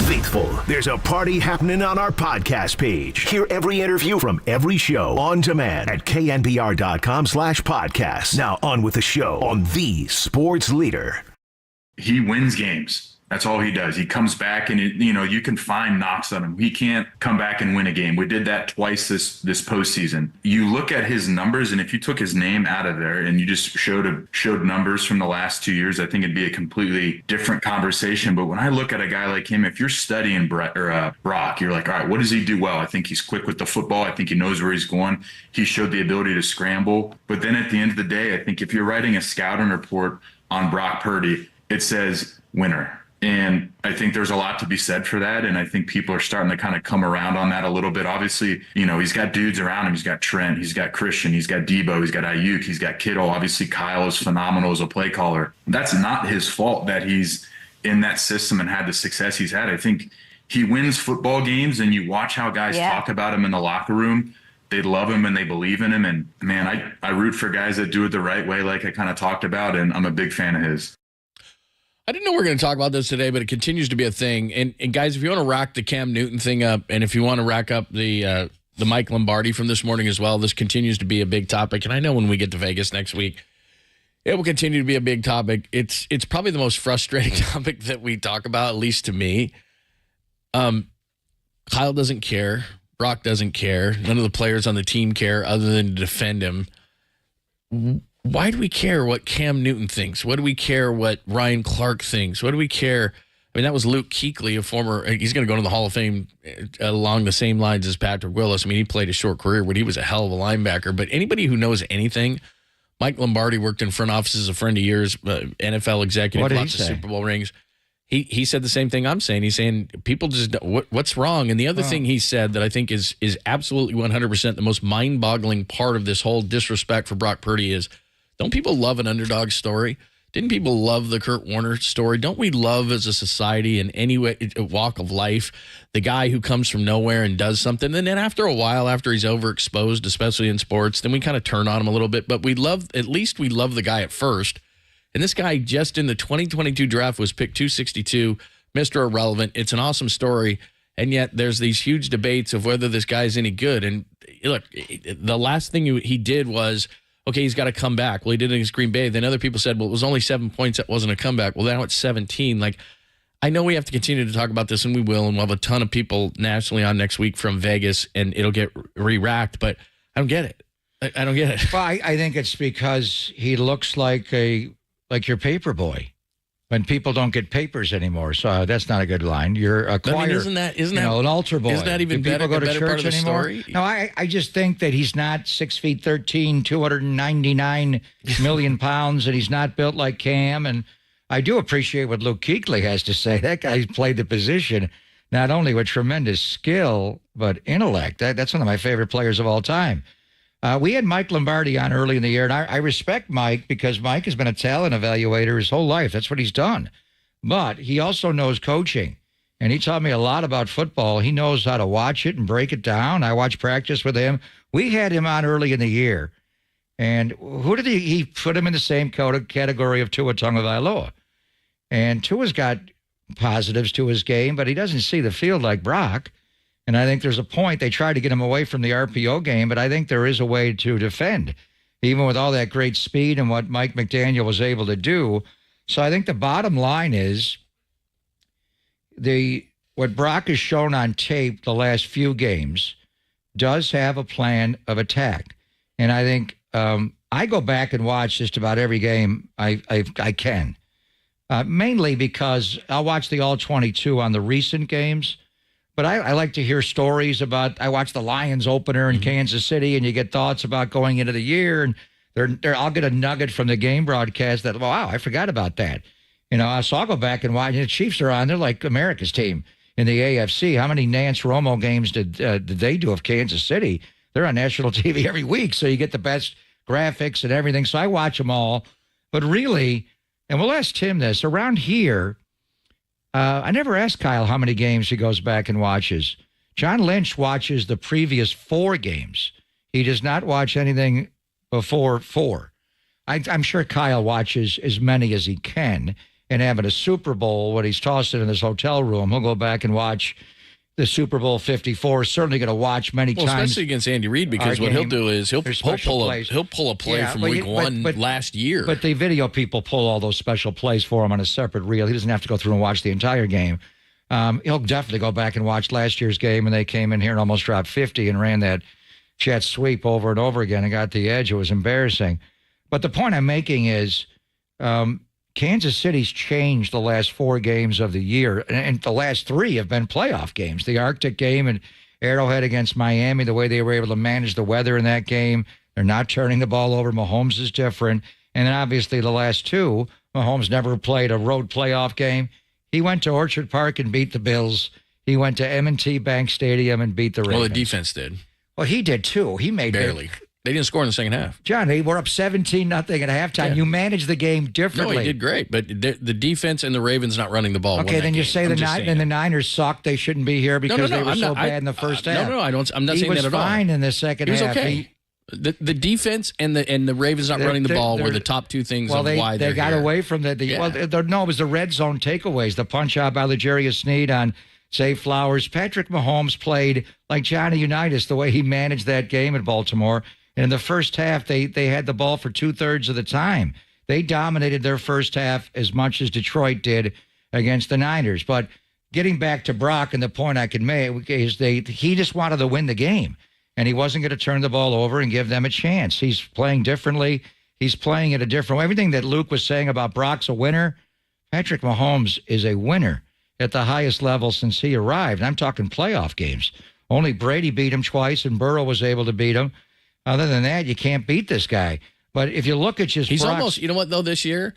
Faithful, there's a party happening on our podcast page. Hear every interview from every show on demand at knbr.com/podcast. Now on with the show on the sports leader. He wins games. That's all he does. He comes back and, you can find knocks on him. He can't come back and win a game. We did that twice this postseason. You look at his numbers, and if you took his name out of there and you just showed numbers from the last 2 years, I think it'd be a completely different conversation. But when I look at a guy like him, if you're studying Brock, you're like, all right, what does he do well? I think he's quick with the football. I think he knows where he's going. He showed the ability to scramble. But then at the end of the day, I think if you're writing a scouting report on Brock Purdy, it says winner. And I think there's a lot to be said for that. And I think people are starting to kind of come around on that a little bit. Obviously, he's got dudes around him. He's got Trent, he's got Christian, he's got Debo, he's got Ayuk, he's got Kittle. Obviously, Kyle is phenomenal as a play caller. That's not his fault that he's in that system and had the success he's had. I think he wins football games, and you watch how guys talk about him in the locker room. They love him and they believe in him. And man, I root for guys that do it the right way, like I kind of talked about, and I'm a big fan of his. I didn't know we were going to talk about this today, but it continues to be a thing. And guys, if you want to rack the Cam Newton thing up, and if you want to rack up the Mike Lombardi from this morning as well, this continues to be a big topic. And I know when we get to Vegas next week, it will continue to be a big topic. It's probably the most frustrating topic that we talk about, at least to me. Kyle doesn't care. Brock doesn't care. None of the players on the team care other than to defend him. Why do we care what Cam Newton thinks? What do we care what Ryan Clark thinks? What do we care? I mean, that was Luke Kuechly, he's going to go to the Hall of Fame along the same lines as Patrick Willis. I mean, he played a short career, but he was a hell of a linebacker. But anybody who knows anything, Mike Lombardi worked in front offices, a friend of yours, NFL executive, lots of Super Bowl rings. He said the same thing I'm saying. He's saying people just, what's wrong? And the other thing he said that I think is absolutely 100% the most mind-boggling part of this whole disrespect for Brock Purdy is, don't people love an underdog story? Didn't people love the Kurt Warner story? Don't we love as a society in any way, walk of life, the guy who comes from nowhere and does something? And then after a while, after he's overexposed, especially in sports, then we kind of turn on him a little bit. But at least we love the guy at first. And this guy just in the 2022 draft was picked 262, Mr. Irrelevant. It's an awesome story. And yet there's these huge debates of whether this guy's any good. And look, the last thing he did was, okay, he's got to come back. Well, he did it against Green Bay. Then other people said, well, it was only 7 points. That wasn't a comeback. Well, now it's 17. Like, I know we have to continue to talk about this, and we will, and we'll have a ton of people nationally on next week from Vegas, and it'll get re-racked, but I don't get it. I don't get it. Well, I think it's because he looks like your paper boy. When people don't get papers anymore, so that's not a good line. You're a choir, isn't that an altar boy? Isn't that even Do people better, go to part church of the anymore? story? No, I just think that he's not 6'13", 299 million pounds, and he's not built like Cam. And I do appreciate what Luke Kuechly has to say. That guy's played the position not only with tremendous skill but intellect. That's one of my favorite players of all time. We had Mike Lombardi on early in the year, and I respect Mike because Mike has been a talent evaluator his whole life. That's what he's done. But he also knows coaching, and he taught me a lot about football. He knows how to watch it and break it down. I watched practice with him. We had him on early in the year, and who did he put him in the same category of Tua Tagovailoa. And Tua's got positives to his game, but he doesn't see the field like Brock. And I think there's a point. They tried to get him away from the RPO game, but I think there is a way to defend, even with all that great speed and what Mike McDaniel was able to do. So I think the bottom line is what Brock has shown on tape the last few games does have a plan of attack. And I think I go back and watch just about every game I can, mainly because I'll watch the All-22 on the recent games. But I like to hear stories about, I watched the Lions opener in Kansas City, and you get thoughts about going into the year, and I'll get a nugget from the game broadcast that, wow, I forgot about that. So I'll go back and watch. The Chiefs are on. They're like America's team in the AFC. How many Nance Romo games did they do of Kansas City? They're on national TV every week, so you get the best graphics and everything. So I watch them all. But really, and we'll ask Tim this, around here, I never asked Kyle how many games he goes back and watches. John Lynch watches the previous 4 games. He does not watch anything before 4. I'm sure Kyle watches as many as he can. And having a Super Bowl, when he's tossed it in his hotel room, he'll go back and watch the Super Bowl 54. Certainly going to watch many times. Especially against Andy Reid, because what he'll do is he'll pull a play from week 1 last year. But the video people pull all those special plays for him on a separate reel. He doesn't have to go through and watch the entire game. He'll definitely go back and watch last year's game, and they came in here and almost dropped 50 and ran that jet sweep over and over again and got the edge. It was embarrassing. But the point I'm making is Kansas City's changed the last 4 games of the year, and the last 3 have been playoff games. The Arctic game and Arrowhead against Miami, the way they were able to manage the weather in that game. They're not turning the ball over. Mahomes is different. And then obviously the last 2, Mahomes never played a road playoff game. He went to Orchard Park and beat the Bills. He went to M&T Bank Stadium and beat the Ravens. Well, the defense did. Well, he did too. He made barely. They didn't score in the second half. John, they were up 17-0 at halftime. Yeah. You managed the game differently. No, he did great, but the defense and the Ravens not running the ball. Okay, then you say the Niners sucked. They shouldn't be here because they were so bad in the first half. No, I'm not saying that at all. He was fine in the second half. He was okay. The defense and the Ravens not running the ball were the top two things of why they got here. away from it was the red zone takeaways. The punch out by L'Jarius Sneed on Zay Flowers. Patrick Mahomes played like Johnny Unitas the way he managed that game in Baltimore. And in the first half, they had the ball for 2/3 of the time. They dominated their first half as much as Detroit did against the Niners. But getting back to Brock, and the point I can make is he just wanted to win the game. And he wasn't going to turn the ball over and give them a chance. He's playing differently. He's playing it a different way. Everything that Luke was saying about Brock's a winner, Patrick Mahomes is a winner at the highest level since he arrived. I'm talking playoff games. Only Brady beat him twice, and Burrow was able to beat him. Other than that, you can't beat this guy. But if you look at just He's Brock's, almost, you know what, though, this year?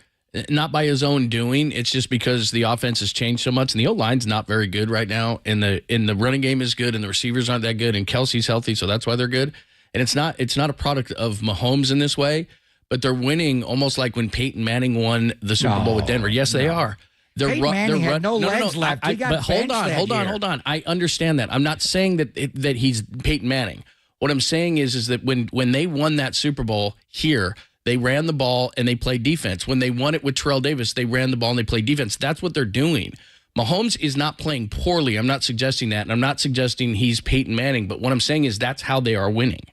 Not by his own doing. It's just because the offense has changed so much, and the O-line's not very good right now, and the running game is good, and the receivers aren't that good, and Kelsey's healthy, so that's why they're good. And it's not a product of Mahomes in this way, but they're winning almost like when Peyton Manning won the Super Bowl with Denver. Yes, they are. Peyton Manning had no legs left. He got but hold benched on. I understand that. I'm not saying that he's Peyton Manning. What I'm saying is that when they won that Super Bowl here, they ran the ball and they played defense. When they won it with Terrell Davis, they ran the ball and they played defense. That's what they're doing. Mahomes is not playing poorly. I'm not suggesting that, and I'm not suggesting he's Peyton Manning. But what I'm saying is that's how they are winning.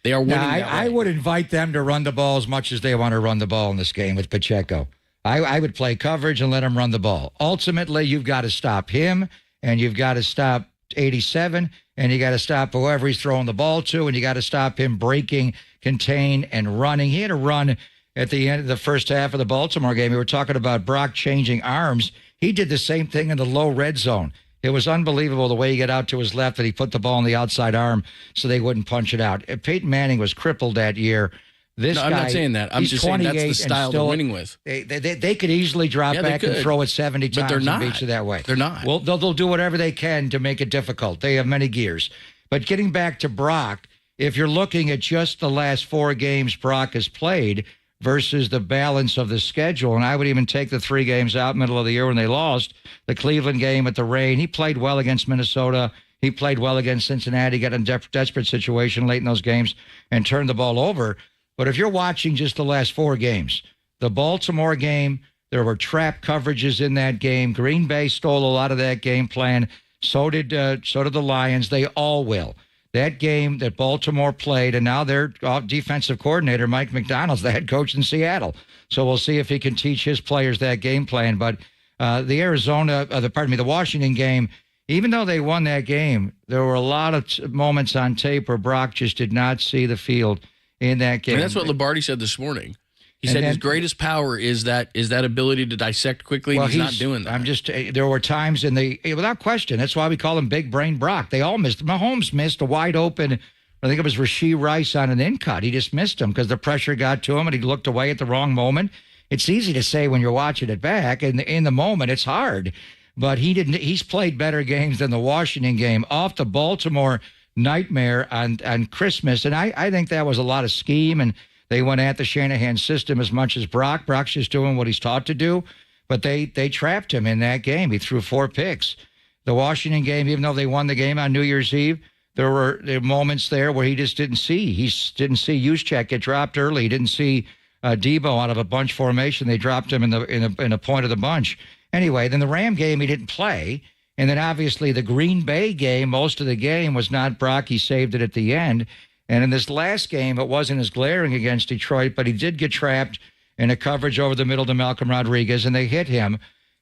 They are winning. I would invite them to run the ball as much as they want to run the ball in this game with Pacheco. I would play coverage and let him run the ball. Ultimately, you've got to stop him, and you've got to stop 87, and you got to stop whoever he's throwing the ball to, and you got to stop him breaking, contain, and running. He had a run at the end of the first half of the Baltimore game. We were talking about Brock changing arms. He did the same thing in the low red zone. It was unbelievable the way he got out to his left and he put the ball on the outside arm so they wouldn't punch it out. Peyton Manning was crippled that year. I'm not saying that. I'm just saying that's the style they're winning with. They could easily drop back and throw it 70 times and beat you that way. They're not. Well, they'll do whatever they can to make it difficult. They have many gears. But getting back to Brock, if you're looking at just the last 4 games Brock has played versus the balance of the schedule, and I would even take the 3 games out middle of the year when they lost, the Cleveland game at the rain, he played well against Minnesota. He played well against Cincinnati, got in a desperate situation late in those games and turned the ball over. But if you're watching just the last 4 games, the Baltimore game, there were trap coverages in that game. Green Bay stole a lot of that game plan. So did the Lions. They all will. That game that Baltimore played, and now their defensive coordinator, Mike McDonald's the head coach in Seattle. So we'll see if he can teach his players that game plan. But the Washington game, even though they won that game, there were a lot of moments on tape where Brock just did not see the field in that game. And that's what Lombardi said this morning. He said his greatest power is that ability to dissect quickly, and he's not doing that. There were times without question, that's why we call him Big Brain Brock. They all missed. Mahomes missed a wide open, I think it was Rashee Rice on an in-cut. He just missed him because the pressure got to him and he looked away at the wrong moment. It's easy to say when you're watching it back, and in the moment it's hard. But he's played better games than the Washington game off the Baltimore nightmare on Christmas. And I think that was a lot of scheme, and they went at the Shanahan system as much as Brock. Brock's just doing what he's taught to do, but they trapped him in that game. He threw 4 picks. The Washington game, even though they won the game on New Year's Eve, there were moments there where he just didn't see. He didn't see Juszczyk get dropped early. He didn't see Debo out of a bunch formation. They dropped him in a point of the bunch. Anyway, then the Ram game, he didn't play. And then obviously the Green Bay game, most of the game was not Brock. He saved it at the end. And in this last game, it wasn't as glaring against Detroit, but he did get trapped in a coverage over the middle to Malcolm Rodriguez, and they hit him.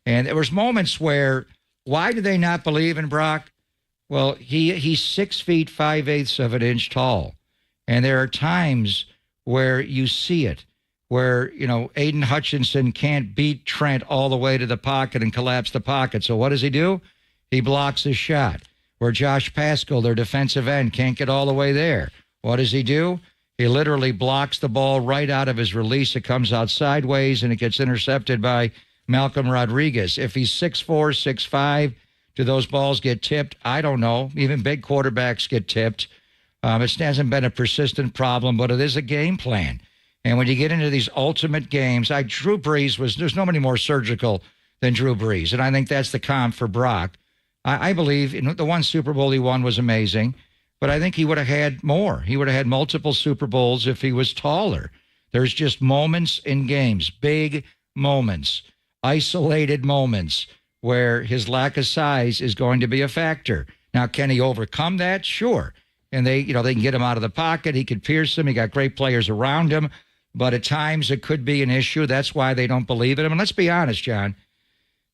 And there was moments where, why do they not believe in Brock? Well, he's 6 feet 5/8 of an inch tall. And there are times where you see it, where, Aiden Hutchinson can't beat Trent all the way to the pocket and collapse the pocket. So what does he do? He blocks his shot. Where Josh Paschal, their defensive end, can't get all the way there. What does he do? He literally blocks the ball right out of his release. It comes out sideways, and it gets intercepted by Malcolm Rodriguez. If he's 6'4", 6'5", do those balls get tipped? I don't know. Even big quarterbacks get tipped. It hasn't been a persistent problem, but it is a game plan. And when you get into these ultimate games, Drew Brees there's nobody more surgical than Drew Brees. And I think that's the comp for Brock. I believe the one Super Bowl he won was amazing, but I think he would have had more. He would have had multiple Super Bowls if he was taller. There's just moments in games, big moments, isolated moments where his lack of size is going to be a factor. Now, can he overcome that? Sure. And they can get him out of the pocket. He could pierce him. He got great players around him. But at times it could be an issue. That's why they don't believe in him. And let's be honest, John.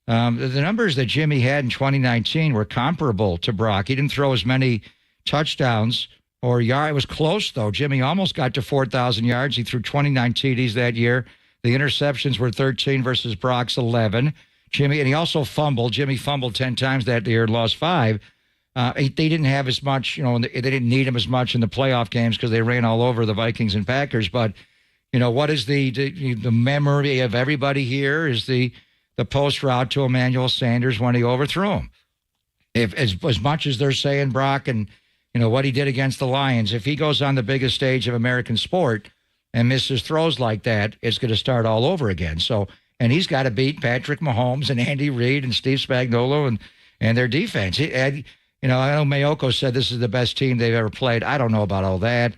The numbers that Jimmy had in 2019 were comparable to Brock. He didn't throw as many touchdowns or yards. It was close, though. Jimmy almost got to 4,000 yards. He threw 29 TDs that year. The interceptions were 13 versus Brock's 11. And he also fumbled. Jimmy fumbled 10 times that year and lost 5. They didn't have as much, they didn't need him as much in the playoff games because they ran all over the Vikings and Packers. But, what is the memory of everybody here is the post route to Emmanuel Sanders when he overthrew him. If as much as they're saying Brock and, what he did against the Lions, if he goes on the biggest stage of American sport and misses throws like that, it's going to start all over again. So, and he's got to beat Patrick Mahomes and Andy Reid and Steve Spagnuolo and their defense. I know Mayoko said this is the best team they've ever played. I don't know about all that,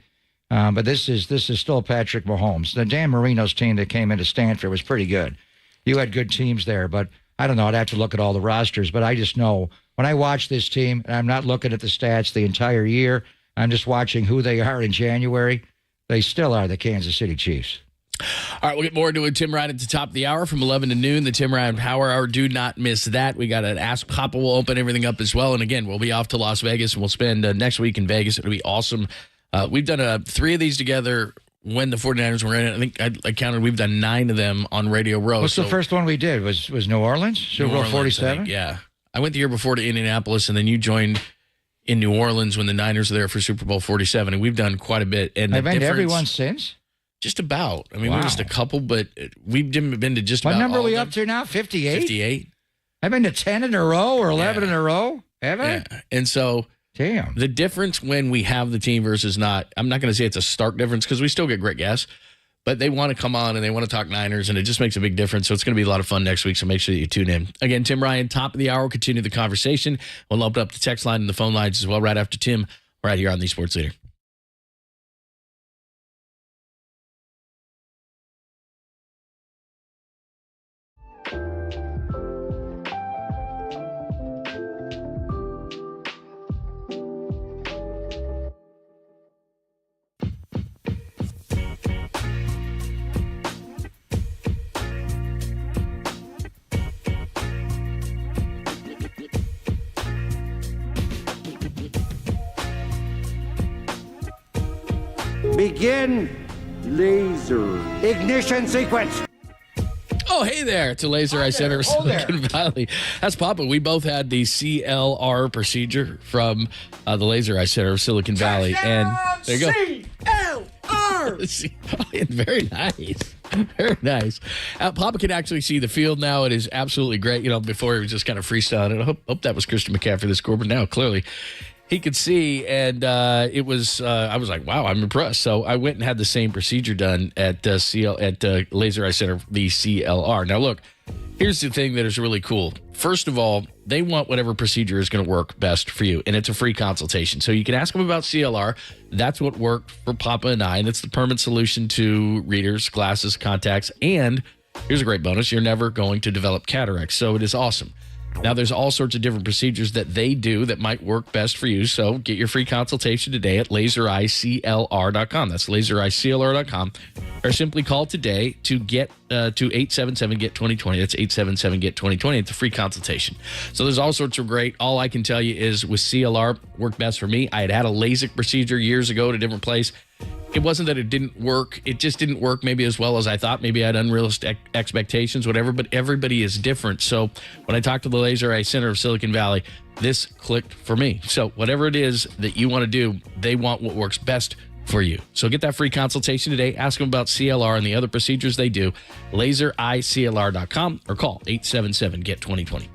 but this is still Patrick Mahomes. The Dan Marino's team that came into Stanford was pretty good. You had good teams there, but I don't know. I'd have to look at all the rosters, but I just know when I watch this team, and I'm not looking at the stats the entire year, I'm just watching who they are in January, they still are the Kansas City Chiefs. All right, we'll get more into it. Tim Ryan at the top of the hour from 11 to noon. The Tim Ryan Power Hour. Do not miss that. We got an Ask Papa. We'll open everything up as well. And again, we'll be off to Las Vegas, and we'll spend next week in Vegas. It'll be awesome. We've done 3 of these together when the 49ers were in it. I think I counted we've done 9 of them on Radio Row. What's the first one we did? Was New Orleans? Super Bowl 47? Yeah. I went the year before to Indianapolis, and then you joined in New Orleans when the Niners were there for Super Bowl 47. And we've done quite a bit. And I've been to everyone since? Just about. I mean, we missed a couple, but we've been to just about all of them. What number are we up to now? 58? 58. I've been to 10 in a row or 11 in a row. Have I? Yeah. And so damn, the difference when we have the team versus not, I'm not going to say it's a stark difference because we still get great guests, but they want to come on and they want to talk Niners, and it just makes a big difference. So it's going to be a lot of fun next week, so make sure that you tune in. Again, Tim Ryan, top of the hour. We'll continue the conversation. We'll open up the text line and the phone lines as well right after Tim, right here on the Sports Leader. Begin laser ignition sequence. Oh, hey there. It's a Laser Eye Center of Silicon Valley. That's Papa. We both had the CLR procedure from the Laser Eye Center of Silicon Valley. And there you go. CLR. Very nice. Very nice. Papa can actually see the field now. It is absolutely great. Before he was just kind of freestyling. I hope that was Christian McCaffrey this score, but now clearly he could see, and it was. I was like, "Wow, I'm impressed." So I went and had the same procedure done at Laser Eye Center, the CLR. Now, look, here's the thing that is really cool. First of all, they want whatever procedure is going to work best for you, and it's a free consultation. So you can ask them about CLR. That's what worked for Papa and I, and it's the permanent solution to readers, glasses, contacts, and here's a great bonus: you're never going to develop cataracts. So it is awesome. Now, there's all sorts of different procedures that they do that might work best for you. So get your free consultation today at lasereyeclr.com. That's lasereyeclr.com. Or simply call today to get to 877-GET-2020. That's 877-GET-2020. It's a free consultation. So there's all sorts of great. All I can tell you is with CLR, worked best for me. I had a LASIK procedure years ago at a different place. It wasn't that it didn't work. It just didn't work maybe as well as I thought. Maybe I had unrealistic expectations, whatever, but everybody is different. So when I talked to the Laser Eye Center of Silicon Valley, this clicked for me. So whatever it is that you want to do, they want what works best for you. So get that free consultation today. Ask them about CLR and the other procedures they do. LaserEyeCLR.com or call 877-GET-2020.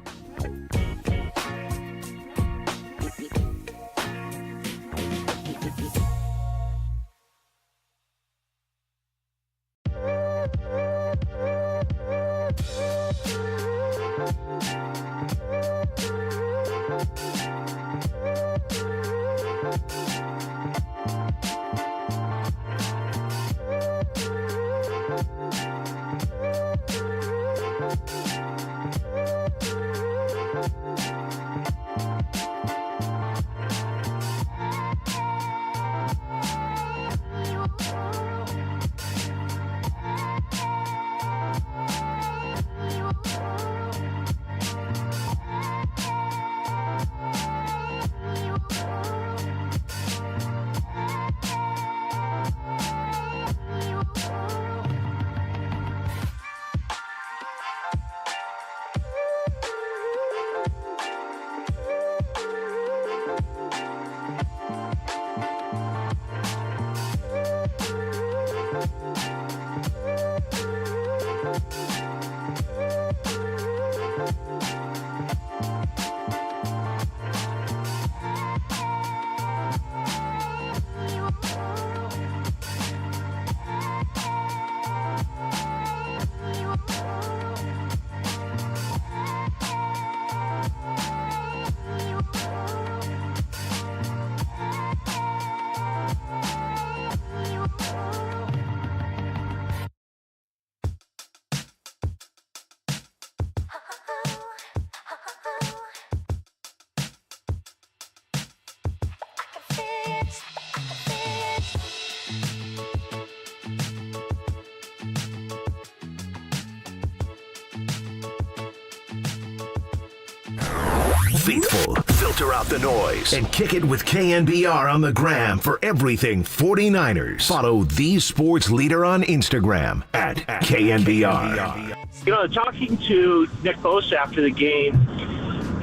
Faithful, filter out the noise, and kick it with KNBR on the gram for everything 49ers. Follow the sports leader on Instagram at KNBR. You know, talking to Nick Bosa after the game,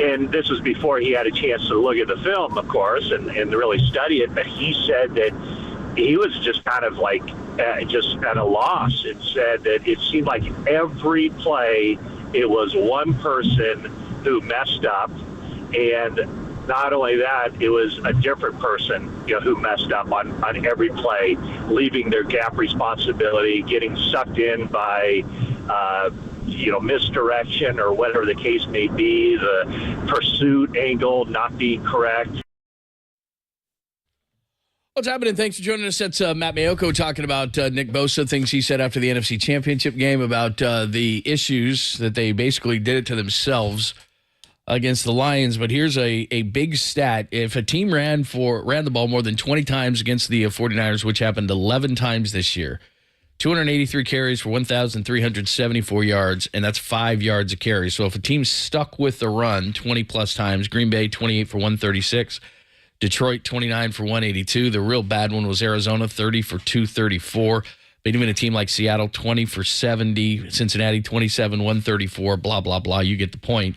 and this was before he had a chance to look at the film, of course, and really study it, but he said that he was just kind of like just at a loss, and said that it seemed like every play it was one person who messed up, and not only that, it was a different person, who messed up on every play, leaving their gap responsibility, getting sucked in by misdirection or whatever the case may be, the pursuit angle not being correct. What's happening? Thanks for joining us. That's Matt Mayoko talking about Nick Bosa, things he said after the NFC Championship game about the issues that they basically did it to themselves against the Lions. But here's a big stat. If a team ran the ball more than 20 times against the 49ers, which happened 11 times this year, 283 carries for 1,374 yards, and that's 5 yards a carry. So if a team stuck with the run 20-plus times, Green Bay 28 for 136, Detroit 29 for 182. The real bad one was Arizona 30 for 234. But even a team like Seattle 20 for 70, Cincinnati 27, 134, blah, blah, blah. You get the point.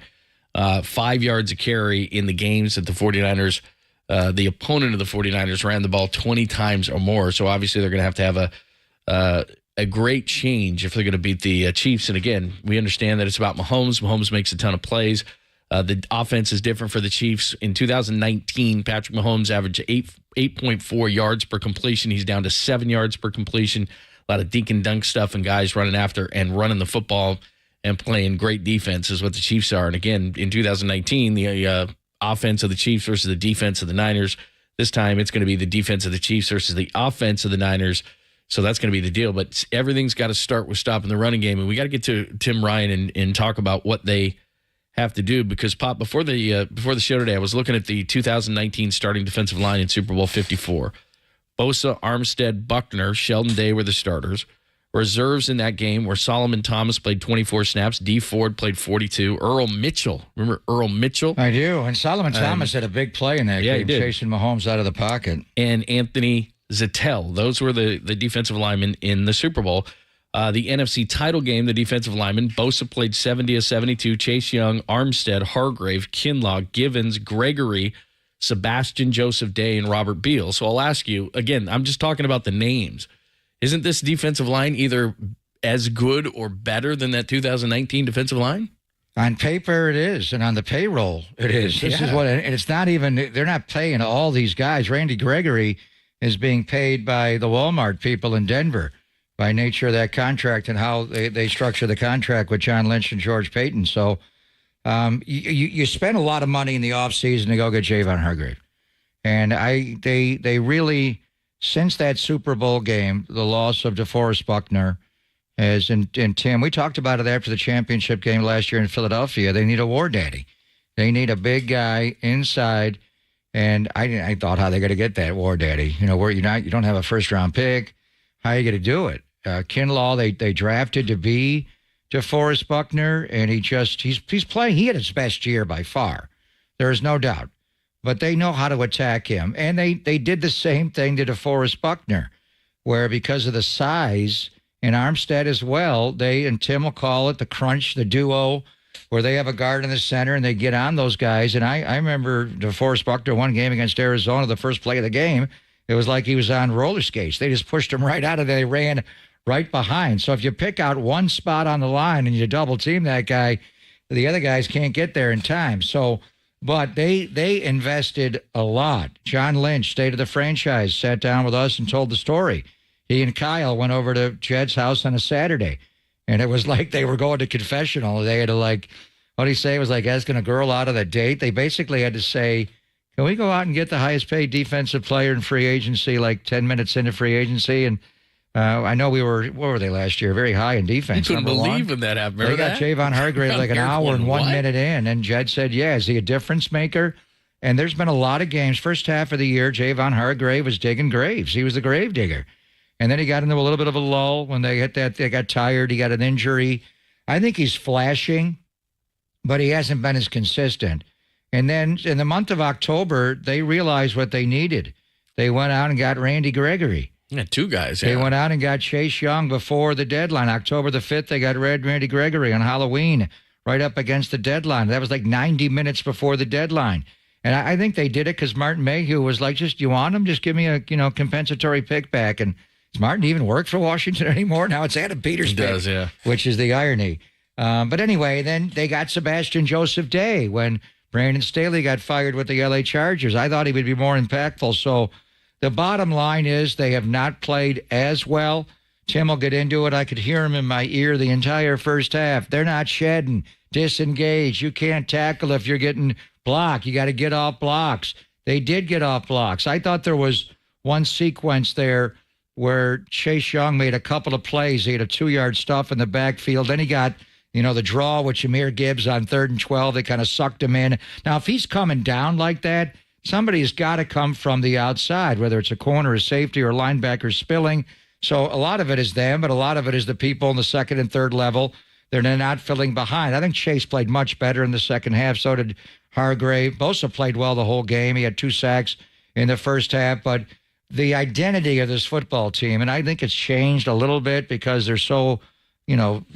5 yards a carry in the games that the 49ers, the opponent of the 49ers ran the ball 20 times or more. So obviously they're going to have a great change if they're going to beat the Chiefs. And again, we understand that it's about Mahomes. Mahomes makes a ton of plays. The offense is different for the Chiefs. In 2019, Patrick Mahomes averaged 8.4 yards per completion. He's down to 7 yards per completion. A lot of dink and dunk stuff and guys running after and running the football and playing great defense is what the Chiefs are. And again, in 2019, the offense of the Chiefs versus the defense of the Niners. This time, it's going to be the defense of the Chiefs versus the offense of the Niners. So that's going to be the deal. But everything's got to start with stopping the running game. And we got to get to Tim Ryan and talk about what they have to do, because Pop, before the show today, I was looking at the 2019 starting defensive line in Super Bowl 54. Bosa, Armstead, Buckner, Sheldon Day were the starters. Reserves in that game were Solomon Thomas played 24 snaps. D. Ford played 42. Earl Mitchell. Remember Earl Mitchell? I do. And Solomon Thomas had a big play in that game, chasing Mahomes out of the pocket. And Anthony Zettel. Those were the defensive linemen in the Super Bowl. The NFC title game, the defensive linemen, Bosa played 70 of 72. Chase Young, Armstead, Hargrave, Kinlaw, Givens, Gregory, Sebastian Joseph Day and Robert Beal. So I'll ask you, again, I'm just talking about the names. Isn't this defensive line either as good or better than that 2019 defensive line? On paper, it is, and on the payroll, it is. This is what, and it's not even, they're not paying all these guys. Randy Gregory is being paid by the Walmart people in Denver by nature of that contract and how they structure the contract with John Lynch and George Payton. So you spend a lot of money in the offseason to go get Javon Hargrave. And they really, since that Super Bowl game, the loss of DeForest Buckner, as in Tim, we talked about it after the championship game last year in Philadelphia. They need a war daddy. They need a big guy inside. And I thought, how they going to get that war daddy? You know, where you don't have a first round pick. How are you going to do it? Kinlaw, they drafted to be DeForest Buckner, and he's playing. He had his best year by far. There is no doubt. But they know how to attack him. And they did the same thing to DeForest Buckner, where because of the size, and Armstead as well, and Tim will call it the crunch, the duo, where they have a guard in the center and they get on those guys. And I remember DeForest Buckner one game against Arizona, the first play of the game, it was like he was on roller skates. They just pushed him right out of there. They ran right behind. So if you pick out one spot on the line and you double team that guy, the other guys can't get there in time. So, but they invested a lot. John Lynch, state of the franchise, sat down with us and told the story. He and Kyle went over to Jed's house on a Saturday, and it was like they were going to confessional. They had to, like, what did he say? It was like asking a girl out of the date. They basically had to say, can we go out and get the highest paid defensive player in free agency, like 10 minutes into free agency? And I know we were, what were they last year? Very high in defense. You couldn't believe when that happened. They got Javon Hargrave like an hour and 1 minute in, and Jed said, yeah, is he a difference maker? And there's been a lot of games. First half of the year, Javon Hargrave was digging graves. He was the grave digger. And then he got into a little bit of a lull when they hit that. They got tired. He got an injury. I think he's flashing, but he hasn't been as consistent. And then in the month of October, they realized what they needed. They went out and got Randy Gregory. Yeah, two guys. They went out and got Chase Young before the deadline. October the 5th, they got Randy Gregory on Halloween, right up against the deadline. That was like 90 minutes before the deadline. And I think they did it because Martin Mayhew was like, just, you want him? Just give me a compensatory pick back. And does Martin even work for Washington anymore? Now it's Adam Peters' pick, does, yeah. Which is the irony. But anyway, then they got Sebastian Joseph Day when Brandon Staley got fired with the L.A. Chargers. I thought he would be more impactful. So the bottom line is they have not played as well. Tim will get into it. I could hear him in my ear the entire first half. They're not shedding, disengaged. You can't tackle if you're getting blocked. You got to get off blocks. They did get off blocks. I thought there was one sequence there where Chase Young made a couple of plays. He had a 2-yard stuff in the backfield. Then he got, the draw with Jahmyr Gibbs on 3rd and 12. They kind of sucked him in. Now, if he's coming down like that, somebody's got to come from the outside, whether it's a corner, a safety, or a linebacker spilling. So a lot of it is them, but a lot of it is the people in the 2nd and 3rd level. They're not filling behind. I think Chase played much better in the second half. So did Hargrave. Bosa played well the whole game. He had 2 sacks in the first half, but the identity of this football team, and I think it's changed a little bit because they're so,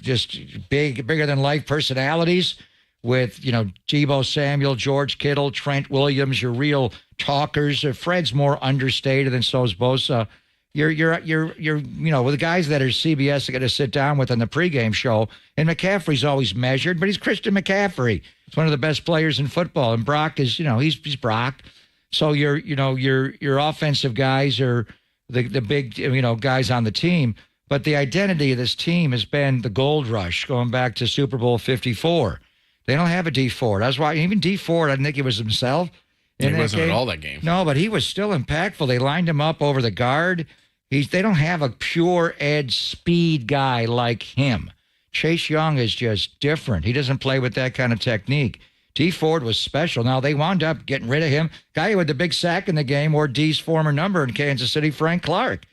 just bigger than life personalities with, Deebo Samuel, George Kittle, Trent Williams, your real talkers. Fred's more understated, and so is Bosa. You're with the guys that are CBS are going to sit down with on the pregame show, and McCaffrey's always measured, but he's Christian McCaffrey. He's one of the best players in football, and Brock is, he's Brock. So your offensive guys are the big, guys on the team. But the identity of this team has been the gold rush going back to Super Bowl 54. They don't have a D Ford. That's why even D Ford, I didn't think he was himself. He wasn't at all that game. No, but he was still impactful. They lined him up over the guard. They don't have a pure edge speed guy like him. Chase Young is just different. He doesn't play with that kind of technique. D Ford was special. Now, they wound up getting rid of him. Guy who had the big sack in the game, or D's former number in Kansas City, Frank Clark.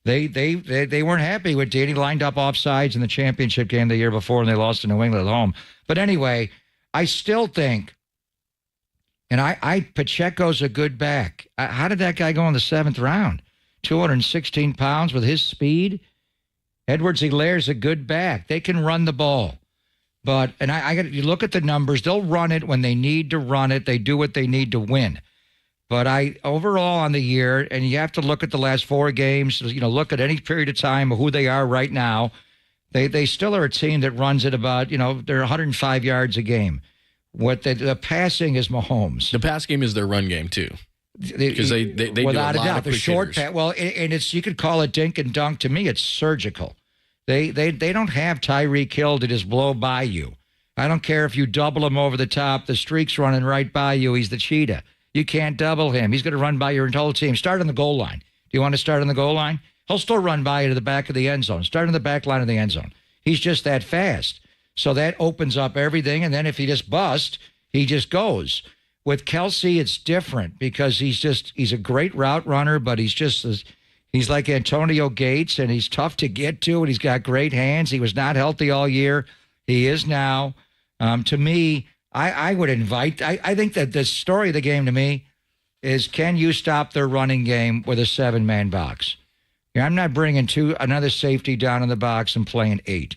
They weren't happy with D. He lined up offsides in the championship game the year before, and they lost to New England at home. But anyway, I still think, and Pacheco's a good back. How did that guy go in the 7th round? 216 pounds with his speed. Edwards-Hilaire's a good back. They can run the ball. But, you look at the numbers, they'll run it when they need to run it. They do what they need to win. But overall on the year, and you have to look at the last 4 games, look at any period of time of who they are right now. They still are a team that runs at about, they're 105 yards a game. The passing is Mahomes. The pass game is their run game too, because they without do a doubt, the short pass. Well, and it's, you could call it dink and dunk. To me, it's surgical. They don't have Tyreek Hill to just blow by you. I don't care if you double him over the top. The streak's running right by you. He's the cheetah. You can't double him. He's going to run by your whole team. Start on the goal line. Do you want to start on the goal line? He'll still run by you to the back of the end zone. Start on the back line of the end zone. He's just that fast. So that opens up everything. And then if he just busts, he just goes. With Kelsey, it's different because he's a great route runner, but he's like Antonio Gates, and he's tough to get to, and he's got great hands. He was not healthy all year. He is now. To me, I would invite, I think that the story of the game to me is, can you stop their running game with a 7-man box? I'm not bringing another safety down in the box and playing 8.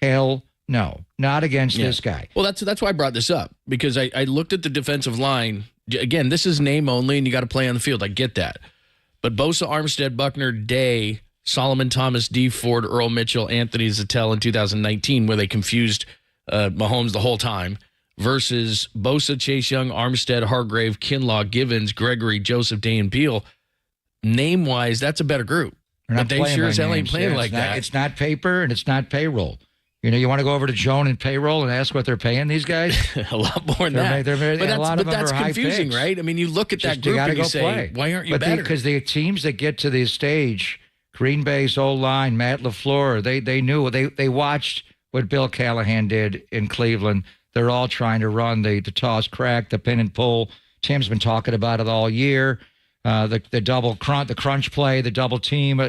Hell no, not against this guy. Well, that's why I brought this up, because I looked at the defensive line. Again, this is name only, and you got to play on the field. I get that. But Bosa, Armstead, Buckner, Day, Solomon Thomas, D. Ford, Earl Mitchell, Anthony Zattel in 2019, where they confused Mahomes the whole time, versus Bosa, Chase Young, Armstead, Hargrave, Kinlaw, Givens, Gregory, Joseph, Day, and Beal. Name-wise, that's a better group. But they sure as hell ain't playing like that. It's not paper, and it's not payroll. You want to go over to Joan and payroll and ask what they're paying these guys? A lot more than that. But that's confusing, right? I mean, you look at that group and you say, why aren't you better? Because the teams that get to the stage, Green Bay's O-line, Matt LaFleur, they knew. They watched what Bill Callahan did in Cleveland. They're all trying to run the toss, crack, the pin and pull. Tim's been talking about it all year. The double crunch, the crunch play, the double team.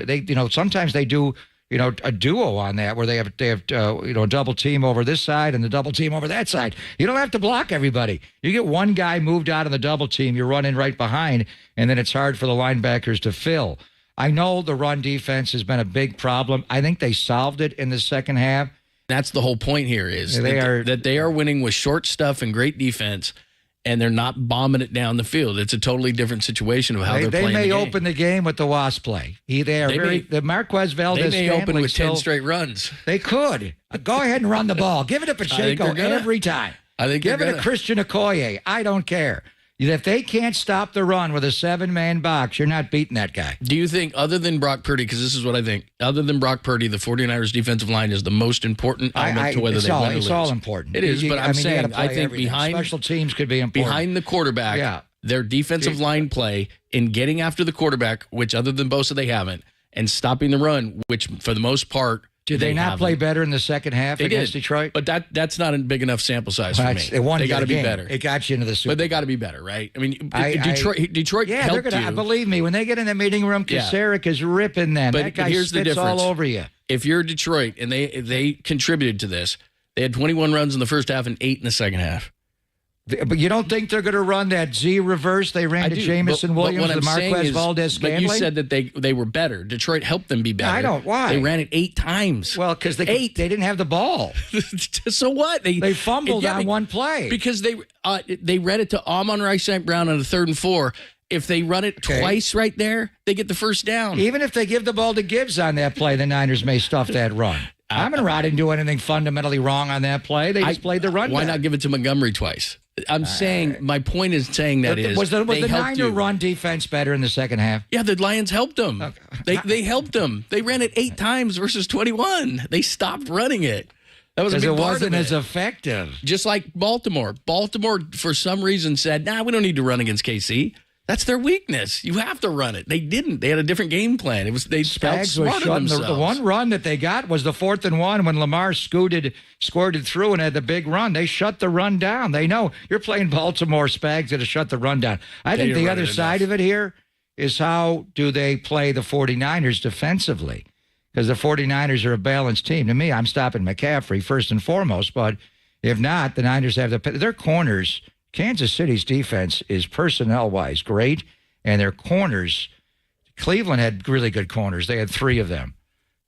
Sometimes they do a duo on that where they have a double team over this side and the double team over that side. You don't have to block everybody. You get one guy moved out of the double team, you're running right behind, and then it's hard for the linebackers to fill. I know the run defense has been a big problem. I think they solved it in the second half. That's the whole point here is that they are winning with short stuff and great defense, and they're not bombing it down the field. It's a totally different situation of how they're playing the game. They may open the game with the wasp play. The Marquez Valdez. They may open with 10 straight runs. They could. Go ahead and run the ball. Give it to Pacheco every time. Give it to Christian Okoye. I don't care. If they can't stop the run with a 7-man box, you're not beating that guy. Do you think, other than Brock Purdy, because this is what I think, other than Brock Purdy, the 49ers defensive line is the most important element to whether they win or lose? It's all important. It is, but I'm saying, I think behind special teams could be important. Behind the quarterback, their defensive line play in getting after the quarterback, which other than Bosa they haven't, and stopping the run, which for the most part, did they not play better in the second half against Detroit? But that's not a big enough sample size for me. They got to be better. It got you into the Super Bowl. But they got to be better, right? I mean, Detroit helped you. Believe me, when they get in the meeting room, Kasarik is ripping them. That guy spits all over you. If you're Detroit and they contributed to this, they had 21 runs in the first half and 8 in the second half. But you don't think they're going to run that Z reverse they ran to Jamison Williams, the Marquez Valdez Scantling? But you said that they were better. Detroit helped them be better. I don't. Why? They ran it 8 times. Well, because they didn't have the ball. So what? They fumbled on one play. Because they ran it to Amon-Ra St. Brown on a 3rd and 4. If they run it twice right there, they get the first down. Even if they give the ball to Gibbs on that play, the Niners may stuff that run. Amon-Ra didn't do anything fundamentally wrong on that play. They just played the run. Why not give it to Montgomery twice? I'm saying, my point is saying that was the Niner run defense better in the second half? Yeah, the Lions helped them. Okay. They helped them. They ran it 8 times versus 21. They stopped running it. That was a big part of it. Because it wasn't as effective. Just like Baltimore. Baltimore, for some reason, said, we don't need to run against KC. That's their weakness. You have to run it. They didn't. They had a different game plan. They outsmarted themselves. The one run that they got was the 4th and 1 when Lamar squirted through and had the big run. They shut the run down. They know you're playing Baltimore. Spags to shut the run down. I think the other side of it here is how do they play the 49ers defensively? Because the 49ers are a balanced team. To me, I'm stopping McCaffrey first and foremost, but if not, the Niners have their corners. Kansas City's defense is personnel-wise great, and their corners, Cleveland had really good corners. They had 3 of them.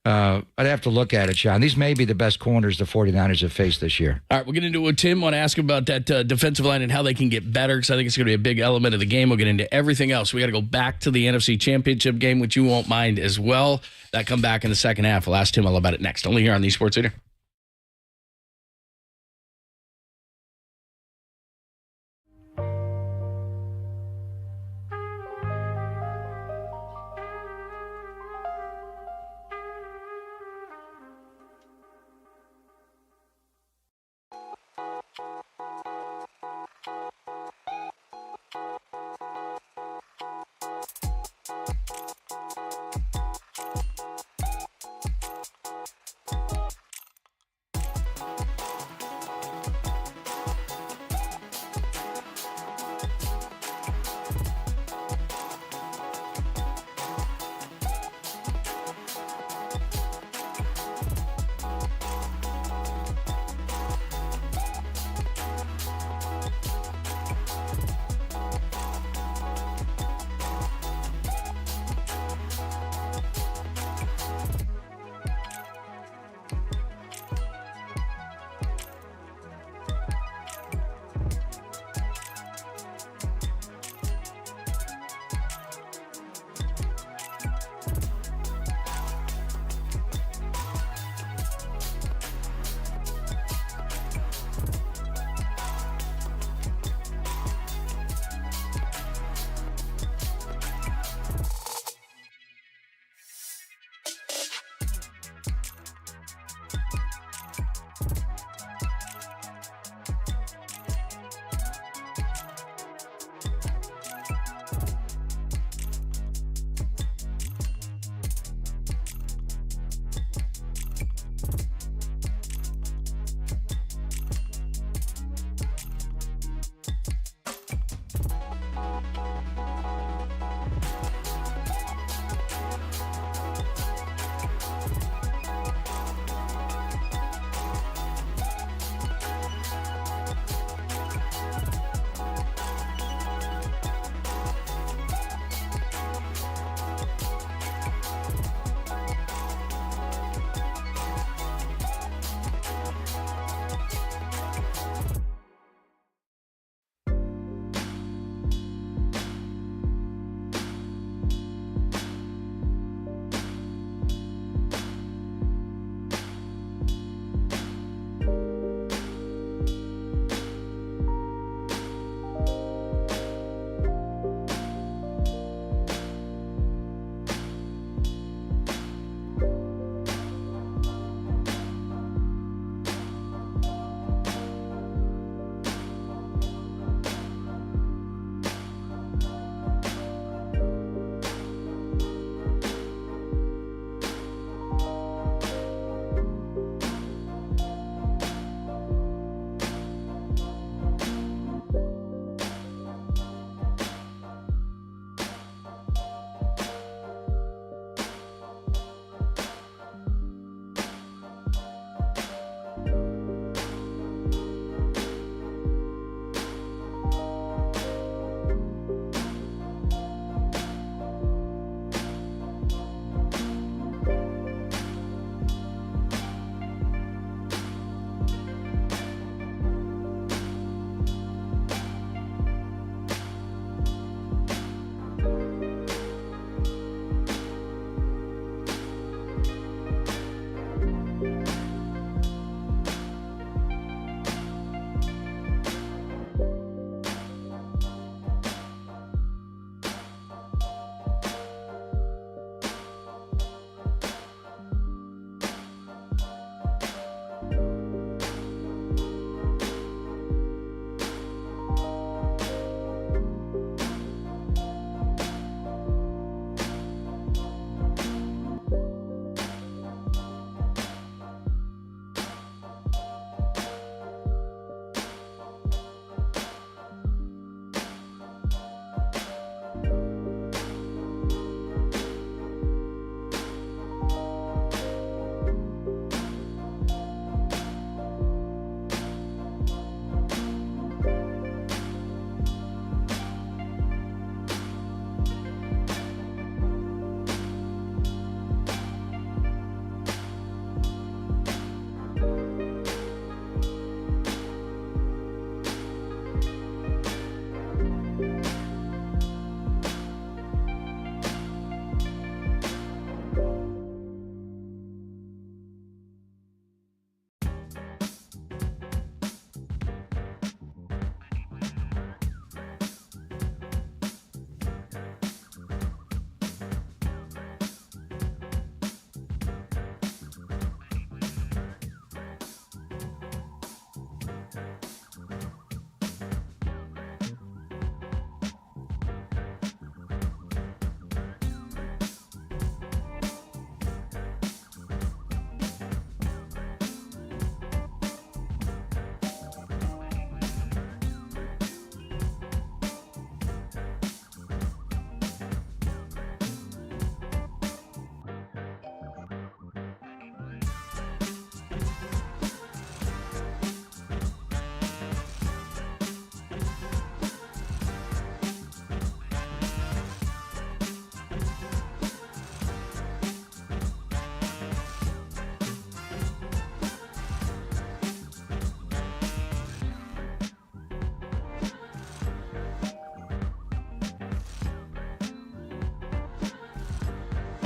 I'd have to look at it, Sean. These may be the best corners the 49ers have faced this year. All right, we're going to do what Tim want to ask about that defensive line and how they can get better, because I think it's going to be a big element of the game. We'll get into everything else. We got to go back to the NFC Championship game, which you won't mind as well. That come back in the second half. We'll ask Tim all about it next. Only here on the Sports Leader.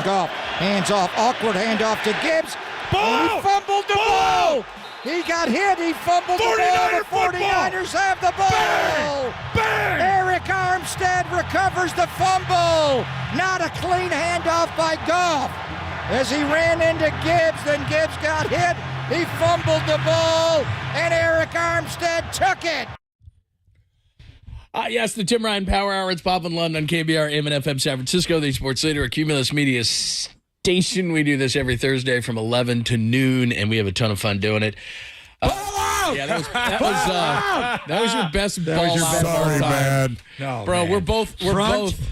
Goff. Hands off. Awkward handoff to Gibbs. And he fumbled the ball. He got hit. He fumbled the ball. The 49ers have the ball. Bang! Eric Armstead recovers the fumble. Not a clean handoff by Goff. As he ran into Gibbs, then Gibbs got hit. He fumbled the ball, and Eric Armstead took it. Yes, the Tim Ryan Power Hour. It's Bob and Lund on KNBR AM and FM San Francisco, the sports leader, a Cumulus Media station. We do this every Thursday from 11 to noon, and we have a ton of fun doing it. Yeah, that was your best ball out of all Sorry, time. man. No, bro, man. we're both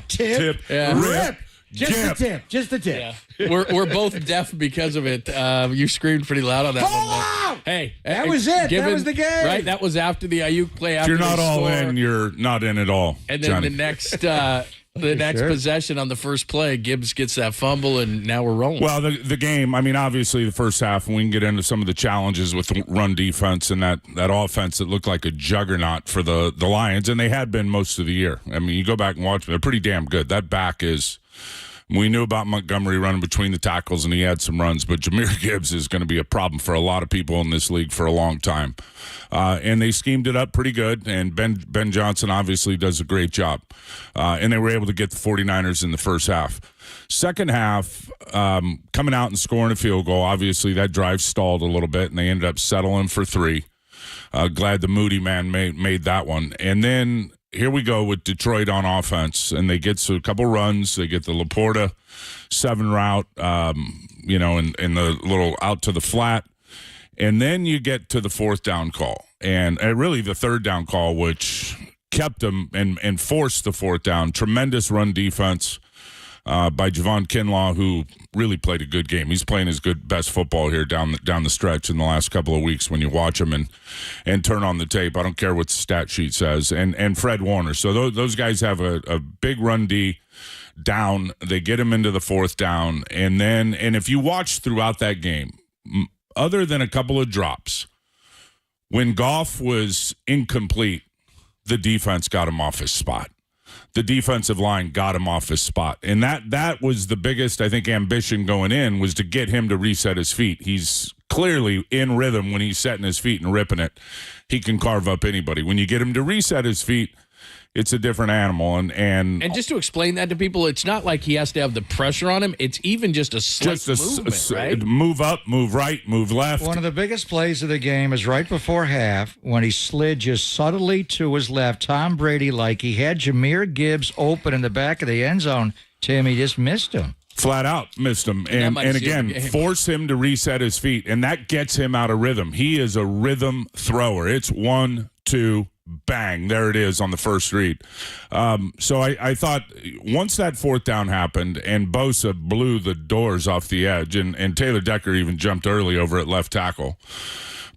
Tip, yeah. rip, Just the tip. Just the tip. Yeah. We're both deaf because of it. You screamed pretty loud on that one. Hey, That was it. That was the game. Right? That was after the Ayuk play. If After you're not they all score. in, you're not in at all. And then Johnny. the next possession on the first play, Gibbs gets that fumble, and now we're rolling. Well, the game, I mean, obviously the first half, and we can get into some of the challenges with the run defense and that offense that looked like a juggernaut for the Lions, and they had been most of the year. I mean, you go back and watch them, they're pretty damn good. That back is... We knew about Montgomery running between the tackles, and he had some runs, but Jahmyr Gibbs is going to be a problem for a lot of people in this league for a long time. And they schemed it up pretty good, and Ben Johnson obviously does a great job. And they were able to get the 49ers in the first half. Second half, coming out and scoring a field goal, obviously that drive stalled a little bit, and they ended up settling for 3. Glad the Moody man made that one. And then... Here we go with Detroit on offense, and they get a couple runs. They get the Laporta 7 route, in the little out to the flat. And then you get to the 4th down call, and really the 3rd down call, which kept them and forced the 4th down. Tremendous run defense by Javon Kinlaw, who really played a good game. He's playing his best football here down the stretch in the last couple of weeks when you watch him and turn on the tape. I don't care what the stat sheet says. And Fred Warner. So those guys have a big run D down. They get him into the 4th down. And if you watch throughout that game, other than a couple of drops, when Goff was incomplete, the defense got him off his spot. The defensive line got him off his spot. And that was the biggest, I think, ambition going in, was to get him to reset his feet. He's clearly in rhythm when he's setting his feet and ripping it. He can carve up anybody. When you get him to reset his feet, it's a different animal. And just to explain that to people, it's not like he has to have the pressure on him. It's even just a slight movement, right? Move up, move right, move left. One of the biggest plays of the game is right before half when he slid just subtly to his left. Tom Brady, like he had Jahmyr Gibbs open in the back of the end zone. Tim, he just missed him. Flat out missed him. And again, force him to reset his feet. And that gets him out of rhythm. He is a rhythm thrower. It's 1, 2, bang, there it is on the first read. So I thought once that 4th down happened and Bosa blew the doors off the edge, and Taylor Decker even jumped early over at left tackle.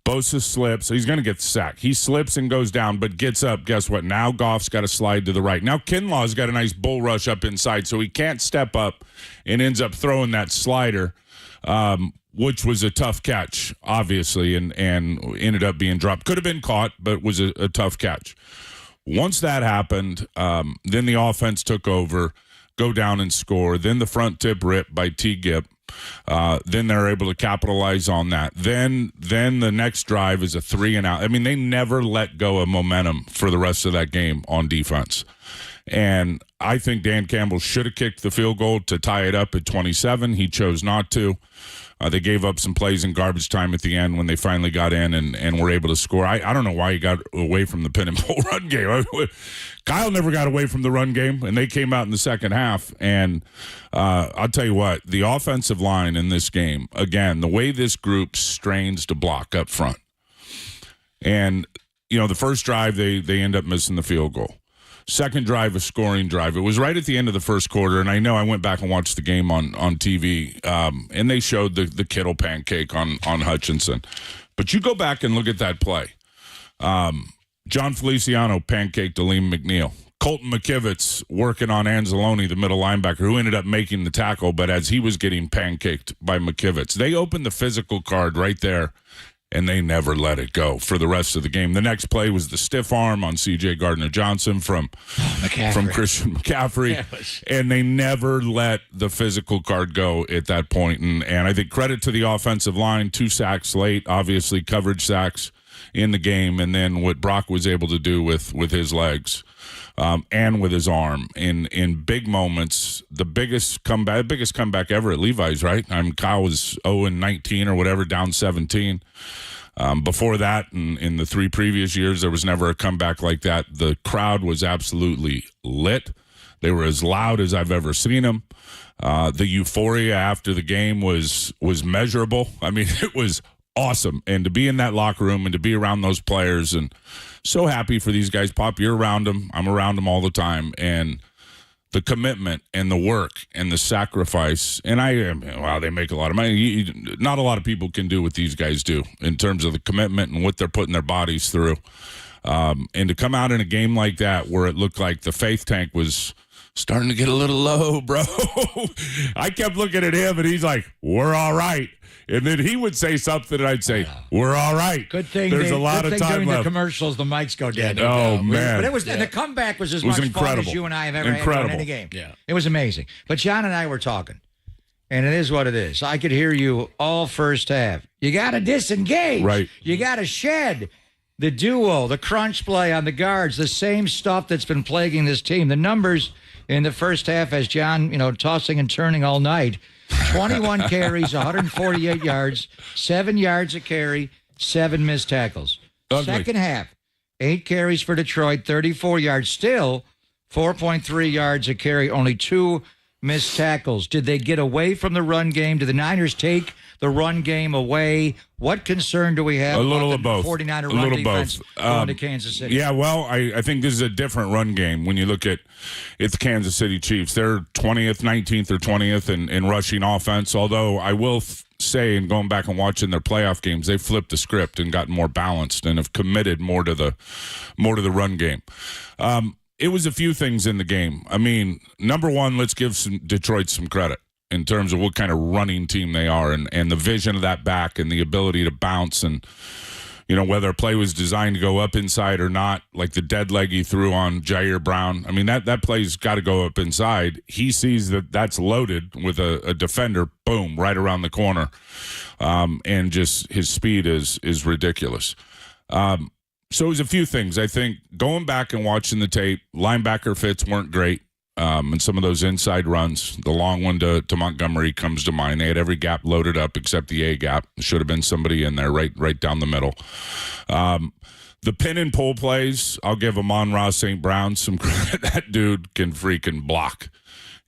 Bosa slips. He's going to get the sack. He slips and goes down, but gets up. Guess what? Now Goff's got to slide to the right. Now Kinlaw's got a nice bull rush up inside, so he can't step up and ends up throwing that slider, which was a tough catch, obviously, and ended up being dropped. Could have been caught, but was a tough catch. Once that happened, then the offense took over, go down and score. Then the front tip rip by T. Gipp. Then they're able to capitalize on that. Then the next drive is a 3-and-out. I mean, they never let go of momentum for the rest of that game on defense. And I think Dan Campbell should have kicked the field goal to tie it up at 27. He chose not to. They gave up some plays in garbage time at the end when they finally got in and were able to score. I don't know why he got away from the pin and pull run game. Kyle never got away from the run game, and they came out in the second half. And I'll tell you what, the offensive line in this game, again, the way this group strains to block up front. And, the first drive, they end up missing the field goal. Second drive, a scoring drive. It was right at the end of the first quarter, and I know I went back and watched the game on TV, and they showed the Kittle pancake on Hutchinson. But you go back and look at that play. John Feliciano pancaked Aleem McNeil. Colton McKivitz working on Anzalone, the middle linebacker, who ended up making the tackle, but as he was getting pancaked by McKivitz. They opened the physical card right there and they never let it go for the rest of the game. The next play was the stiff arm on C.J. Gardner-Johnson from Christian McCaffrey, and they never let the physical card go at that point. And I think credit to the offensive line, 2 sacks late, obviously coverage sacks in the game, and then what Brock was able to do with his legs and with his arm in big moments. The biggest comeback ever at Levi's, right? Kyle was 0-19 or whatever, down 17. Before that, in the 3 previous years, there was never a comeback like that. The crowd was absolutely lit. They were as loud as I've ever seen them. The euphoria after the game was measurable. I mean, it was awesome. And to be in that locker room and to be around those players, and so happy for these guys. Pop, you're around them. I'm around them all the time. And the commitment and the work and the sacrifice. And they make a lot of money. Not a lot of people can do what these guys do in terms of the commitment and what they're putting their bodies through. And to come out in a game like that where it looked like the faith tank was starting to get a little low, bro. I kept looking at him, and he's like, we're all right. And then he would say something, and I'd say, we're all right. Good thing there's a lot of time during left. The commercials, the mics go dead. Oh, man. But it was the comeback was as much fun as you and I have ever had in any game. Yeah. It was amazing. But John and I were talking, and it is what it is. I could hear you all first half. You got to disengage. Right. You got to shed. The duo, the crunch play on the guards, the same stuff that's been plaguing this team. The numbers in the first half, as John, tossing and turning all night, 21 carries, 148 yards, 7 yards a carry, 7 missed tackles. Ugly. Second half, 8 carries for Detroit, 34 yards, still 4.3 yards a carry, only 2 missed tackles. Did they get away from the run game? Did the Niners take the run game away? What concern do we have? A little about of the both. 49er A run little defense both. going to Kansas City? Yeah, well, I think this is a different run game when you look at the Kansas City Chiefs. They're 20th, 19th, or 20th in rushing offense, although I will say, and going back and watching their playoff games, they flipped the script and gotten more balanced and have committed more to the run game. It was a few things in the game. I mean, number one, let's give Detroit some credit in terms of what kind of running team they are and the vision of that back and the ability to bounce and, whether a play was designed to go up inside or not, like the dead leg he threw on Jair Brown. I mean, that play's got to go up inside. He sees that that's loaded with a defender, boom, right around the corner. And just his speed is ridiculous. So it was a few things. I think going back and watching the tape, linebacker fits weren't great. And some of those inside runs, the long one to Montgomery comes to mind. They had every gap loaded up except the A gap. Should have been somebody in there right down the middle. The pin and pull plays, I'll give Amon-Ra St. Brown some credit. That dude can freaking block.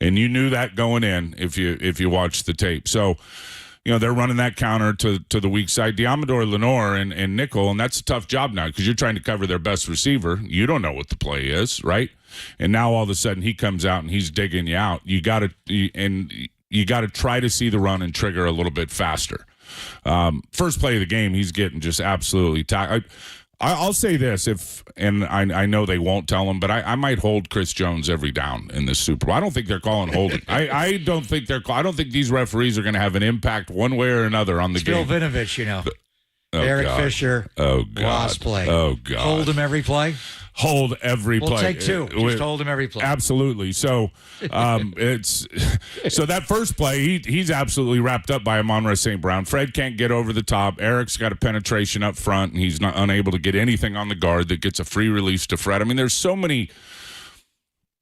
And you knew that going in if you watched the tape. So, they're running that counter to the weak side. Diamador Lenore and nickel, and that's a tough job now because you're trying to cover their best receiver. You don't know what the play is, right? And now all of a sudden he comes out and he's digging you out. You got to try to see the run and trigger a little bit faster. First play of the game, he's getting just absolutely I'll say this, and I know they won't tell him, but I might hold Chris Jones every down in this Super Bowl. I don't think they're calling holding. I don't think these referees are going to have an impact one way or another on the game. Bill Vinovich, Eric Fisher. Lost play. Oh, God. Hold him every play? Hold every play. We'll take 2. Just hold him every play. Absolutely. So so that first play, he's absolutely wrapped up by Amon-Ra St. Brown. Fred can't get over the top. Eric's got a penetration up front, and he's not unable to get anything on the guard that gets a free release to Fred. I mean, there's so many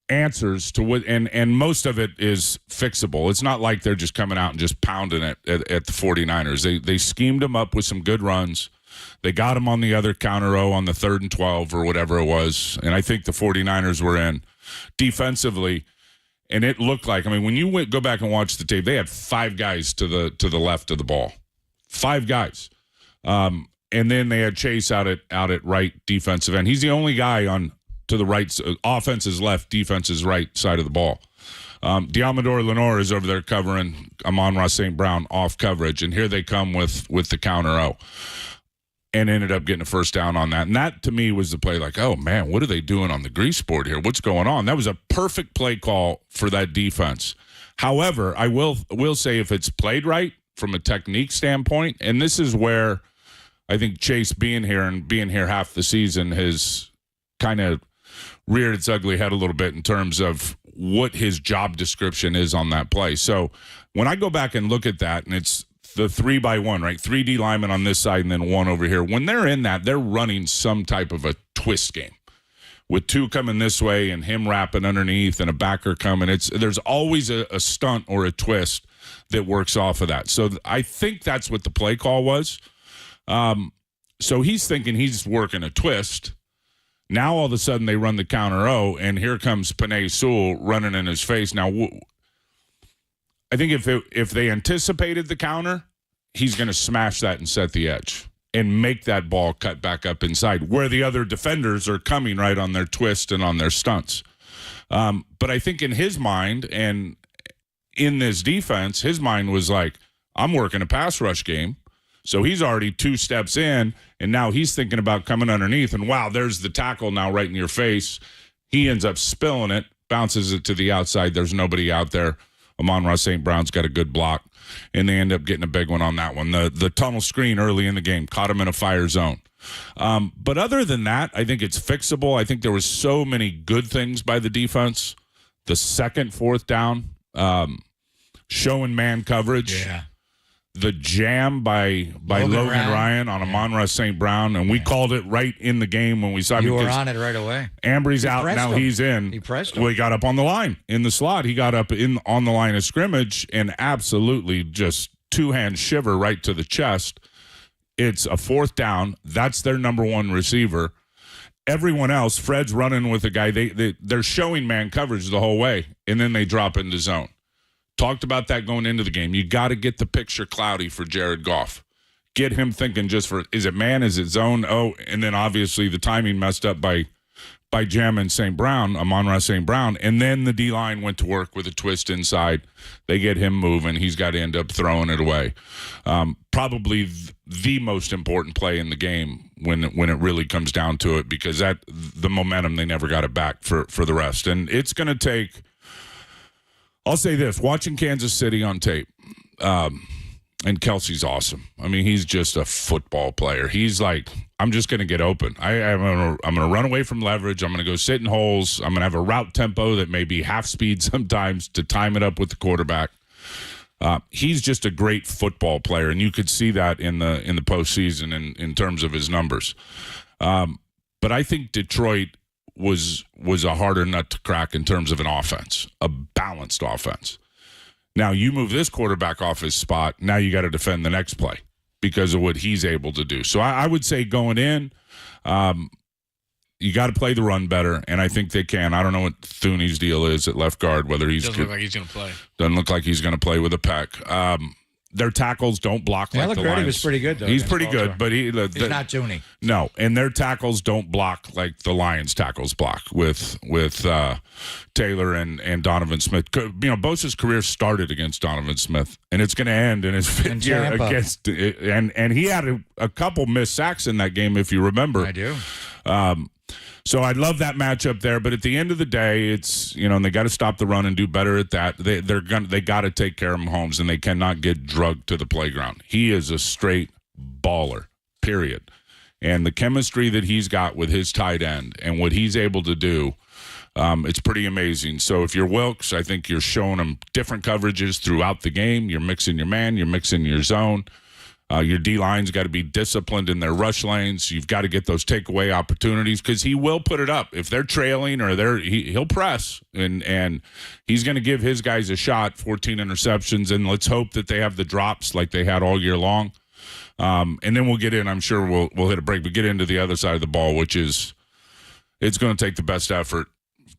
answers to what, and most of it is fixable. It's not like they're just coming out and just pounding it at the 49ers. They schemed him up with some good runs. They got him on the other counter on the 3rd and 12 or whatever it was. And I think the 49ers were in defensively. And it looked like, when you go back and watch the tape, they had 5 guys to the left of the ball. 5 guys. And then they had Chase out at right defensive end. He's the only guy to the right, offense's left, defense's right side of the ball. Diamador Lenore is over there covering Amon-Ra St. Brown off coverage. And here they come with the counter and ended up getting a first down on that. And that, to me, was the play like, oh, man, what are they doing on the grease board here? What's going on? That was a perfect play call for that defense. However, I will say if it's played right from a technique standpoint, and this is where I think Chase being here half the season has kind of reared its ugly head a little bit in terms of what his job description is on that play. So when I go back and look at that, and it's the 3-by-1, right? 3 D linemen on this side and then 1 over here. When they're in that, they're running some type of a twist game with 2 coming this way and him wrapping underneath and a backer coming. There's always a stunt or a twist that works off of that. So I think that's what the play call was. So he's thinking he's working a twist. Now all of a sudden they run the counter and here comes Penei Sewell running in his face. Now, I think if they anticipated the counter, he's going to smash that and set the edge and make that ball cut back up inside where the other defenders are coming right on their twist and on their stunts. But I think in his mind and in this defense, his mind was like, I'm working a pass rush game. So he's already 2 steps in, and now he's thinking about coming underneath, and wow, there's the tackle now right in your face. He ends up spilling it, bounces it to the outside. There's nobody out there. Amon-Ra St. Brown's got a good block, and they end up getting a big one on that one. The tunnel screen early in the game caught him in a fire zone. But other than that, I think it's fixable. I think there was so many good things by the defense. The second 4th down, showing man coverage. Yeah. The jam by Logan Ryan on Amon-Ra St. Brown, and we called it right in the game when we saw him. You were on it right away. Ambry's out, now he's in. He pressed him. Well, he got up on the line in the slot. He got up on the line of scrimmage and absolutely just 2-hand shiver right to the chest. It's a 4th down. That's their number 1 receiver. Everyone else, Fred's running with a guy. They're showing man coverage the whole way, and then they drop into zone. Talked about that going into the game. You got to get the picture cloudy for Jared Goff. Get him thinking just for, is it man, is it zone? Oh, and then obviously the timing messed up by Jam and St. Brown, Amon-Ra St. Brown, and then the D-line went to work with a twist inside. They get him moving. He's got to end up throwing it away. Probably the most important play in the game when it really comes down to it, because the momentum, they never got it back for the rest. And it's going to take, I'll say this, watching Kansas City on tape, and Kelsey's awesome. I mean, he's just a football player. He's like, I'm just going to get open. I'm going to run away from leverage. I'm going to go sit in holes. I'm going to have a route tempo that may be half speed sometimes to time it up with the quarterback. He's just a great football player, and you could see that in the postseason in terms of his numbers. But I think Detroit was a harder nut to crack in terms of an offense, a balanced offense. Now you move this quarterback off his spot, now you got to defend the next play because of what he's able to do. So I would say going in, you got to play the run better, and I think they can. I don't know what Thuney's deal is at left guard, whether he's doesn't look like he's going to play. Doesn't look like he's going to play with a pec. Their tackles don't block like the Lions. Was pretty good, though. He's pretty good, but he's not Thuney. No, and their tackles don't block like the Lions tackles block with Taylor and Donovan Smith. You know, Bosa's career started against Donovan Smith, and it's going to end in his 5th year against. And he had a couple missed sacks in that game, if you remember. I do. So I love that matchup there, but at the end of the day, it's, you know, and they got to stop the run and do better at that. They got to take care of Mahomes, and they cannot get drugged to the playground. He is a straight baller, period. And the chemistry that he's got with his tight end and what he's able to do, it's pretty amazing. So if you're Wilkes, I think you're showing him different coverages throughout the game. You're mixing your man, you're mixing your zone. Your D-line's got to be disciplined in their rush lanes. You've got to get those takeaway opportunities because he will put it up. If they're trailing or he'll press, and he's going to give his guys a shot, 14 interceptions, and let's hope that they have the drops like they had all year long. And then we'll get in. I'm sure we'll hit a break, but get into the other side of the ball, which is it's going to take the best effort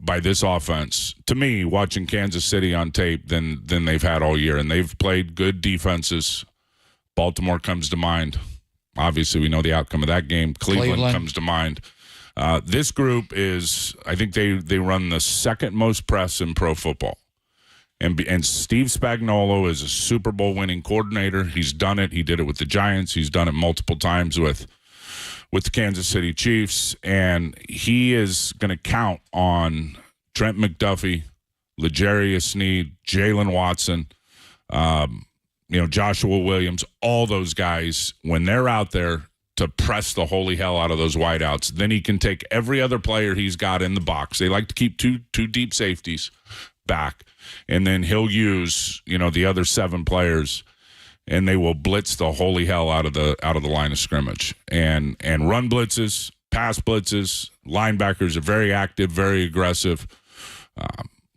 by this offense, to me, watching Kansas City on tape than they've had all year. And they've played good defenses. Baltimore comes to mind. Obviously, we know the outcome of that game. Cleveland comes to mind. This group is, I think they run the second most press in pro football. And Steve Spagnuolo is a Super Bowl winning coordinator. He's done it. He did it with the Giants. He's done it multiple times with the Kansas City Chiefs. And he is going to count on Trent McDuffie, L'Jarius Sneed, Jalen Watson, Joshua Williams, all those guys, when they're out there press the holy hell out of those wideouts. Then he can take every other player he's got in the box. They like to keep two deep safeties back, and then he'll use the other 7 players, and they will blitz the holy hell out of the line of scrimmage and run blitzes, pass blitzes. Linebackers are very active, very aggressive.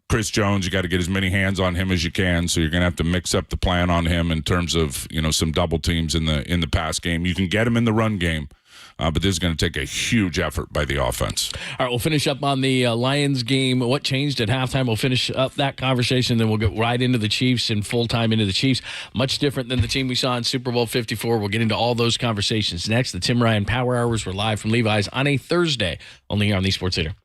Chris Jones, you got to get as many hands on him as you can, so you're going to have to mix up the plan on him in terms of some double teams in the pass game. You can get him in the run game, but this is going to take a huge effort by the offense. All right, we'll finish up on the Lions game. What changed at halftime? We'll finish up that conversation, then we'll get right into the Chiefs and full-time into the Chiefs. Much different than the team we saw in Super Bowl 54. We'll get into all those conversations next. The Tim Ryan Power Hours were live from Levi's on a Thursday, only here on the Sports Leader.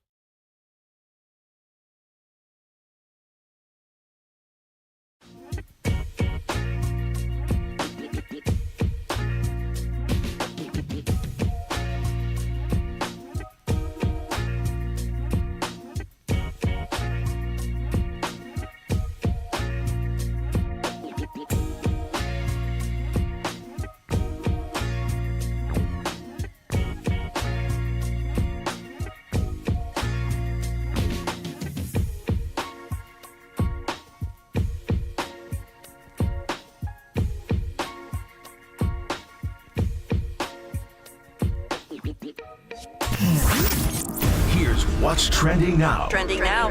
Here's what's trending now. Trending now.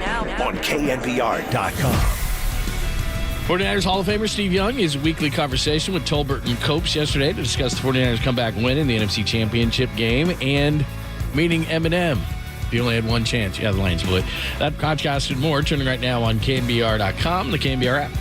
On KNBR.com. 49ers Hall of Famer Steve Young, his weekly conversation with Tolbert and Copes yesterday to discuss the 49ers comeback win in the NFC Championship game and meeting Eminem. If you only had one chance, you had the Lions split. That podcast and more turning right now on KNBR.com, the KNBR app.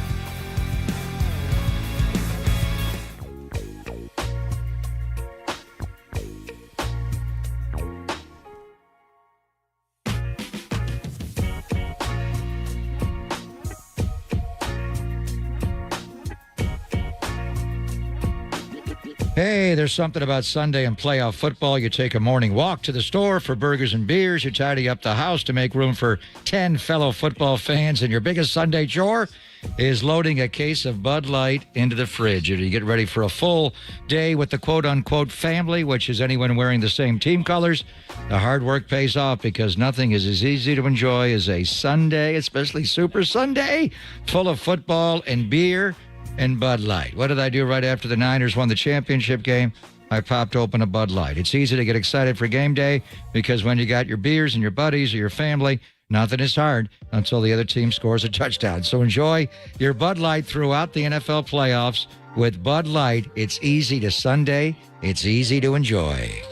Hey, there's something about Sunday and playoff football. You take a morning walk to the store for burgers and beers. You tidy up the house to make room for 10 fellow football fans. And your biggest Sunday chore is loading a case of Bud Light into the fridge. And you get ready for a full day with the quote-unquote family, which is anyone wearing the same team colors. The hard work pays off because nothing is as easy to enjoy as a Sunday, especially Super Sunday, full of football and beer and Bud Light. What did I do right after the Niners won the championship game? I popped open a Bud Light. It's easy to get excited for game day because when you got your beers and your buddies or your family, nothing is hard until the other team scores a touchdown. So enjoy your Bud Light throughout the NFL playoffs. With Bud Light, it's easy to Sunday. It's easy to enjoy.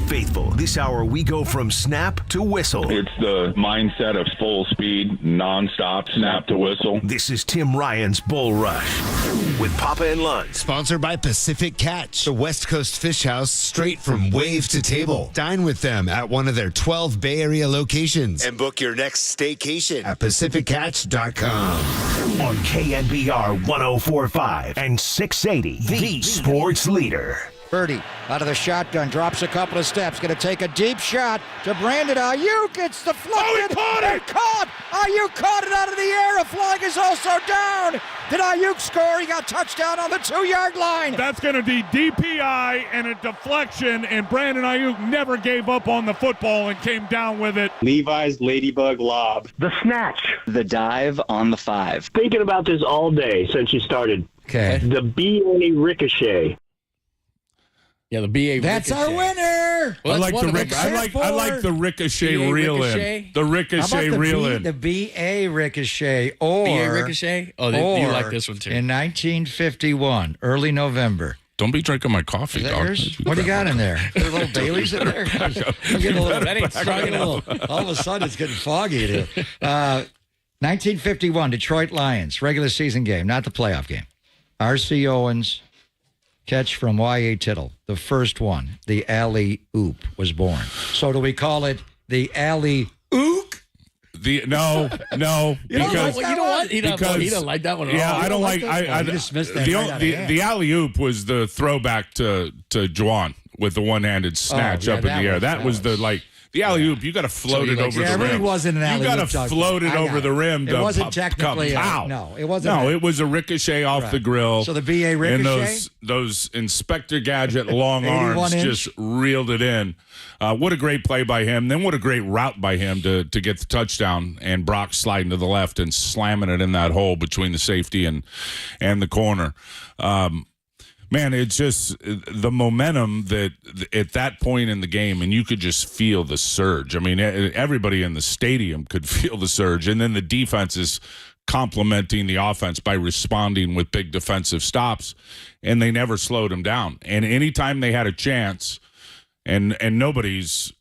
faithful. This hour, we go from snap to whistle. It's the mindset of full speed, nonstop, snap to whistle. This is Tim Ryan's Bull Rush with Papa and Lunch. Sponsored by Pacific Catch, the West Coast Fish House, straight from wave to table. Dine with them at one of their 12 Bay Area locations and book your next staycation at PacificCatch.com. On KNBR 104.5 and 680, the sports leader. Purdy out of the shotgun, drops a couple of steps, going to take a deep shot to Brandon Ayuk. It's deflected. Oh, he caught it! Caught! Ayuk caught it out of the air. A flag is also down. Did Ayuk score? He got touchdown on the 2-yard line. That's going to be DPI and a deflection, and Brandon Ayuk never gave up on the football and came down with it. Levi's ladybug lob. The snatch. The dive on the 5. Thinking about this all day since you started. Okay. The BA ricochet. Yeah, the BA. That's ricochet. our winner. Well, I like the ricochet BA reel ricochet? in. The ricochet reel in. The BA ricochet or BA ricochet? Oh, you like this one too. In 1951, early November. Don't be drinking my coffee, Is that dog. yours? What do you got in there? Is there a little Bailey's in there? I'm getting a little, That ain't strong enough. all of a sudden, it's getting foggy in here. 1951, Detroit Lions, regular season game, not the playoff game. R.C. Owens, catch from Y.A. Tittle, the first one, the alley-oop, was born. So do we call it the alley-ook? No, you because know what? He doesn't like that one at all. Yeah, I don't like. I dismissed that the alley oop was the throwback to Juwan with the one-handed snatch up in the air. That was the alley oop. You got to float it over the rim. It really wasn't an alley oop. You got to float it over the rim. It wasn't technically. No, it wasn't. No, it was a ricochet off the grill. So the BA ricochet and those Inspector Gadget long arms just reeled it in. What a great play by him. Then what a great route by him to get the touchdown, and Brock sliding to the left and slamming it in that hole between the safety and the corner. Man, it's just the momentum that at that point in the game, and you could just feel the surge. I mean, everybody in the stadium could feel the surge. And then the defense is complementing the offense by responding with big defensive stops, and they never slowed them down. And anytime they had a chance, and nobody's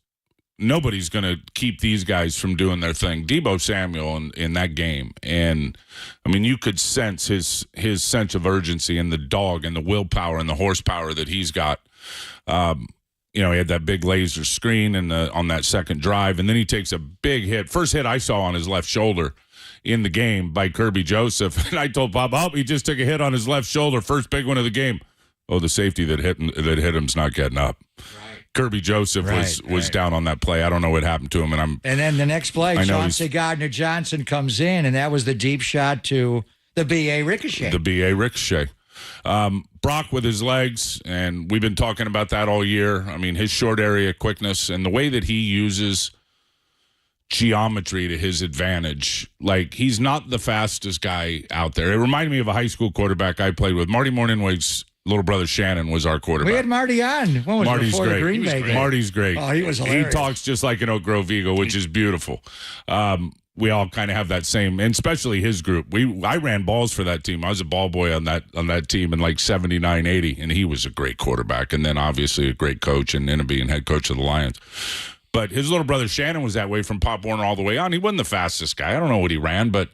going to keep these guys from doing their thing. Deebo Samuel in that game, and I mean, you could sense his sense of urgency and the dog and the willpower and the horsepower that he's got. He had that big laser screen on that second drive, and then he takes a big hit. First hit I saw on his left shoulder in the game by Kirby Joseph, and I told Bob, he just took a hit on his left shoulder, first big one of the game. Oh, the safety that hit him's not getting up. Kirby Joseph was down on that play. I don't know what happened to him, and then the next play, Chauncey Gardner-Johnson comes in, and that was the deep shot to the BA ricochet. The BA ricochet. Brock with his legs, and we've been talking about that all year. I mean, his short area quickness and the way that he uses geometry to his advantage. Like, he's not the fastest guy out there. It reminded me of a high school quarterback I played with. Marty Morningweg's little brother Shannon was our quarterback. We had Marty on. When was Marty's before great. The Green Bay game? Marty's great. Oh, he was hilarious. He talks just like an Oak Grove Eagle, which is beautiful. We all kind of have that same, and especially his group. I ran balls for that team. I was a ball boy on that team in like 79, 80, and he was a great quarterback, and then obviously a great coach and ended up being head coach of the Lions. But his little brother Shannon was that way from Pop Warner all the way on. He wasn't the fastest guy. I don't know what he ran, but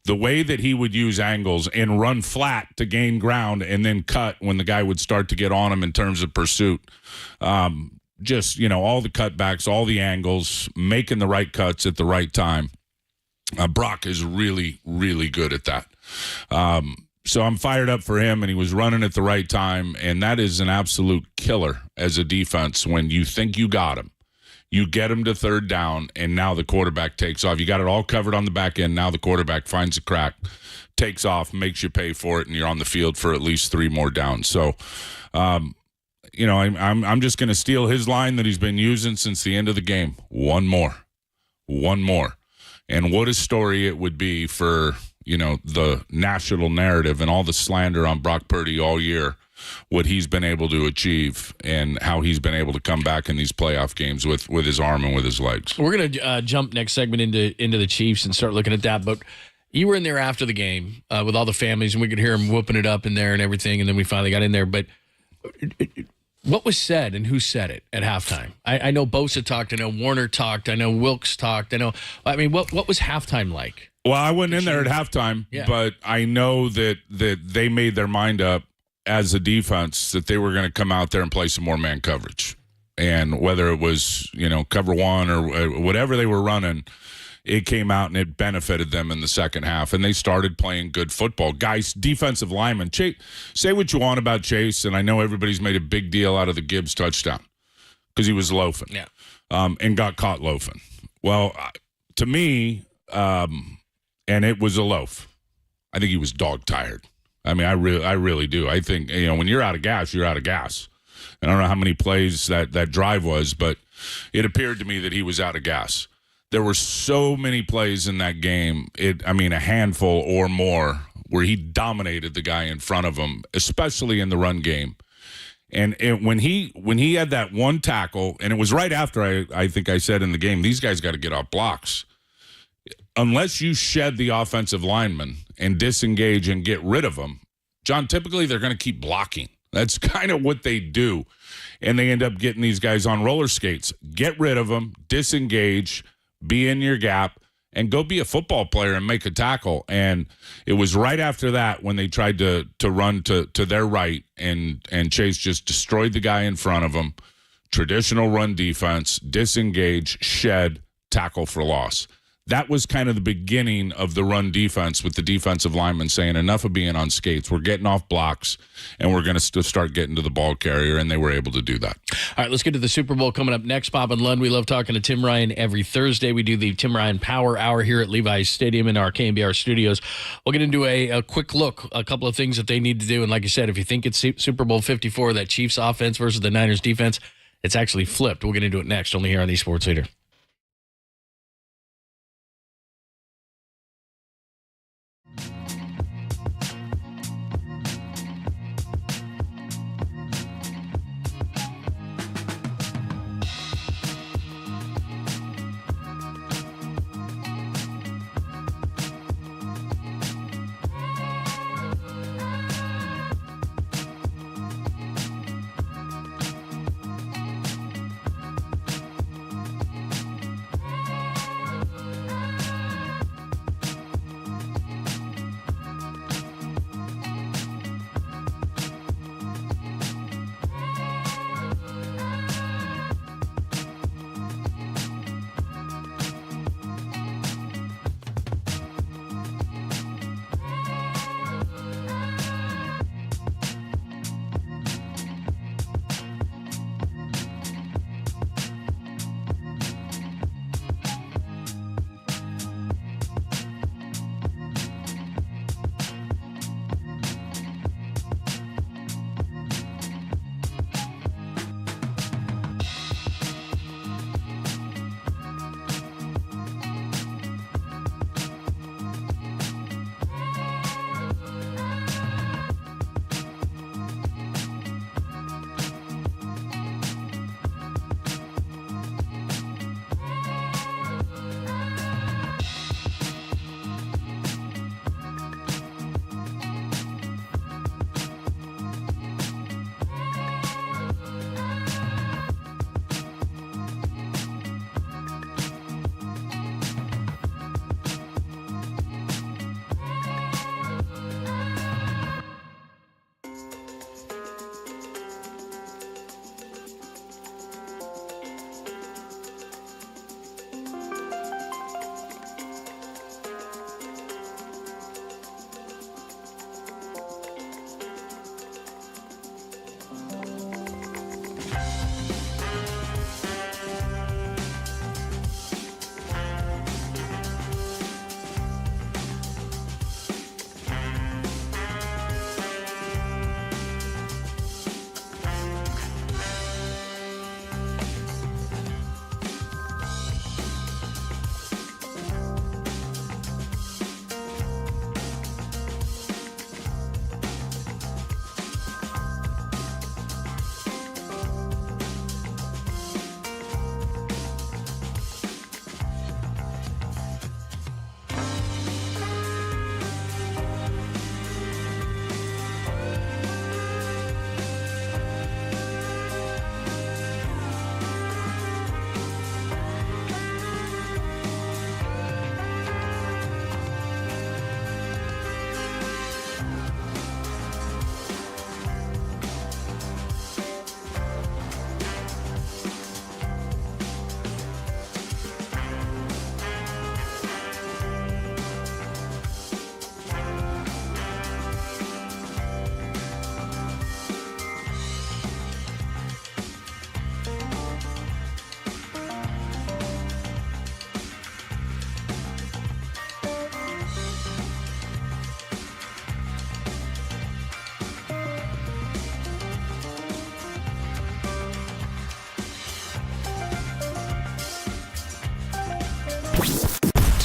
the way that he would use angles and run flat to gain ground and then cut when the guy would start to get on him in terms of pursuit. Just, all the cutbacks, all the angles, making the right cuts at the right time. Brock is really, really good at that. So I'm fired up for him, and he was running at the right time, and that is an absolute killer as a defense when you think you got him. You get him to third down, and now the quarterback takes off. You got it all covered on the back end. Now the quarterback finds a crack, takes off, makes you pay for it, and you're on the field for at least 3 more downs. So, I'm just going to steal his line that he's been using since the end of the game. One more. And what a story it would be for, the national narrative and all the slander on Brock Purdy all year, what he's been able to achieve and how he's been able to come back in these playoff games with his arm and with his legs. We're going to jump next segment into the Chiefs and start looking at that. But you were in there after the game with all the families, and we could hear them whooping it up in there and everything, and then we finally got in there. But What was said and who said it at halftime? I know Bosa talked. I know Warner talked. I know Wilkes talked. I mean, what was halftime like? Well, I wasn't in there at halftime, but I know that they made their mind up as a defense that they were going to come out there and play some more man coverage. And whether it was, cover one or whatever they were running, it came out and it benefited them in the second half. And they started playing good football. Guys, defensive linemen, say what you want about Chase, and I know everybody's made a big deal out of the Gibbs touchdown because he was loafing and got caught loafing. Well, to me, and it was a loaf. I think he was dog tired. I mean, I really do. I think, when you're out of gas, you're out of gas. I don't know how many plays that drive was, but it appeared to me that he was out of gas. There were so many plays in that game, a handful or more, where he dominated the guy in front of him, especially in the run game. And when he had that one tackle, and it was right after I think I said in the game, these guys got to get off blocks. Unless you shed the offensive lineman and disengage and get rid of them, John, typically they're going to keep blocking. That's kind of what they do. And they end up getting these guys on roller skates. Get rid of them, disengage, be in your gap, and go be a football player and make a tackle. And it was right after that when they tried to run to their right, and Chase just destroyed the guy in front of him. Traditional run defense, disengage, shed, tackle for loss. That was kind of the beginning of the run defense, with the defensive linemen saying, enough of being on skates. We're getting off blocks, and we're going to start getting to the ball carrier, and they were able to do that. All right, let's get to the Super Bowl coming up next. Bob and Lund, we love talking to Tim Ryan every Thursday. We do the Tim Ryan Power Hour here at Levi's Stadium in our KNBR studios. We'll get into a quick look, a couple of things that they need to do. And like you said, if you think it's Super Bowl 54, that Chiefs offense versus the Niners defense, it's actually flipped. We'll get into it next, only here on the Sports Leader.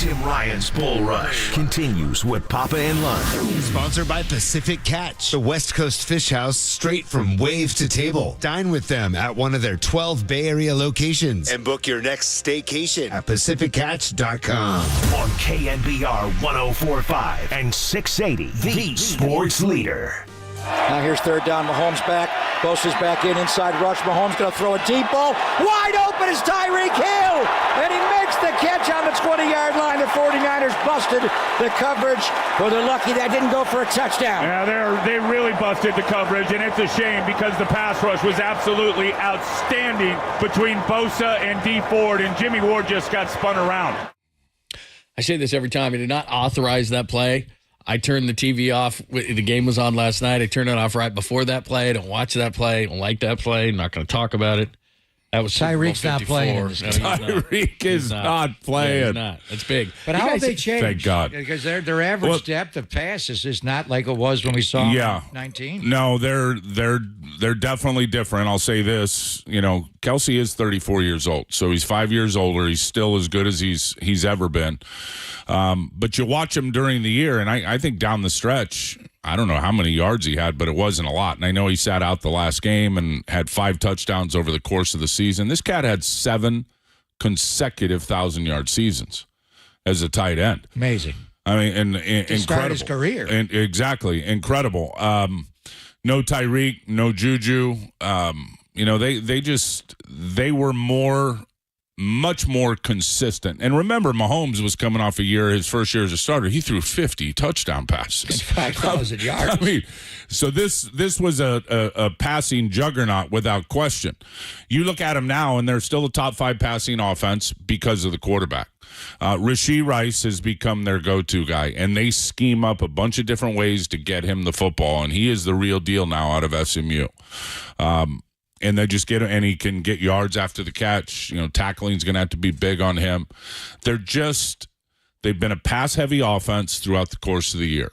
Tim Ryan's Bull Rush continues with Papa and Lunch. Sponsored by Pacific Catch, the West Coast Fish House, straight from wave to table. Dine with them at one of their 12 Bay Area locations and book your next staycation at PacificCatch.com. On KNBR 104.5 and 680, the sports leader. Now here's third down. Mahomes back. Bosa's back inside rush. Mahomes going to throw a deep ball. Wide open is Tyreek Hill. And he makes the catch on the 20-yard line. The 49ers busted the coverage. Well, they're lucky that didn't go for a touchdown. Yeah, they really busted the coverage, and it's a shame because the pass rush was absolutely outstanding between Bosa and D Ford, and Jimmy Ward just got spun around. I say this every time. I did not authorize that play. I turned the TV off. The game was on last night. I turned it off right before that play. I don't watch that play. I don't like that play. I'm not going to talk about it. That was Tyreek's not playing. No, Tyreek is not playing. Yeah, he's not. That's big. But how have they changed? Thank God. Because their average depth of passes is not like it was when we saw them in 19. No, they're definitely different. I'll say this. Kelsey is 34 years old, so he's 5 years older. He's still as good as he's ever been. But you watch him during the year, and I think down the stretch, I don't know how many yards he had, but it wasn't a lot. And I know he sat out the last game and had 5 touchdowns over the course of the season. This cat had 7 consecutive 1,000-yard seasons as a tight end. Amazing. I mean, and incredible. Start his career. And exactly, incredible. No Tyreek, no Juju. They were much more consistent. And remember, Mahomes was coming off his first year as a starter. He threw 50 touchdown passes. 5,000 yards. I mean, so this was a passing juggernaut without question. You look at him now, and they're still a top 5 passing offense because of the quarterback. Rashee Rice has become their go-to guy, and they scheme up a bunch of different ways to get him the football, and he is the real deal now out of SMU. And they just and he can get yards after the catch. Tackling's going to have to be big on him. They've been a pass-heavy offense throughout the course of the year.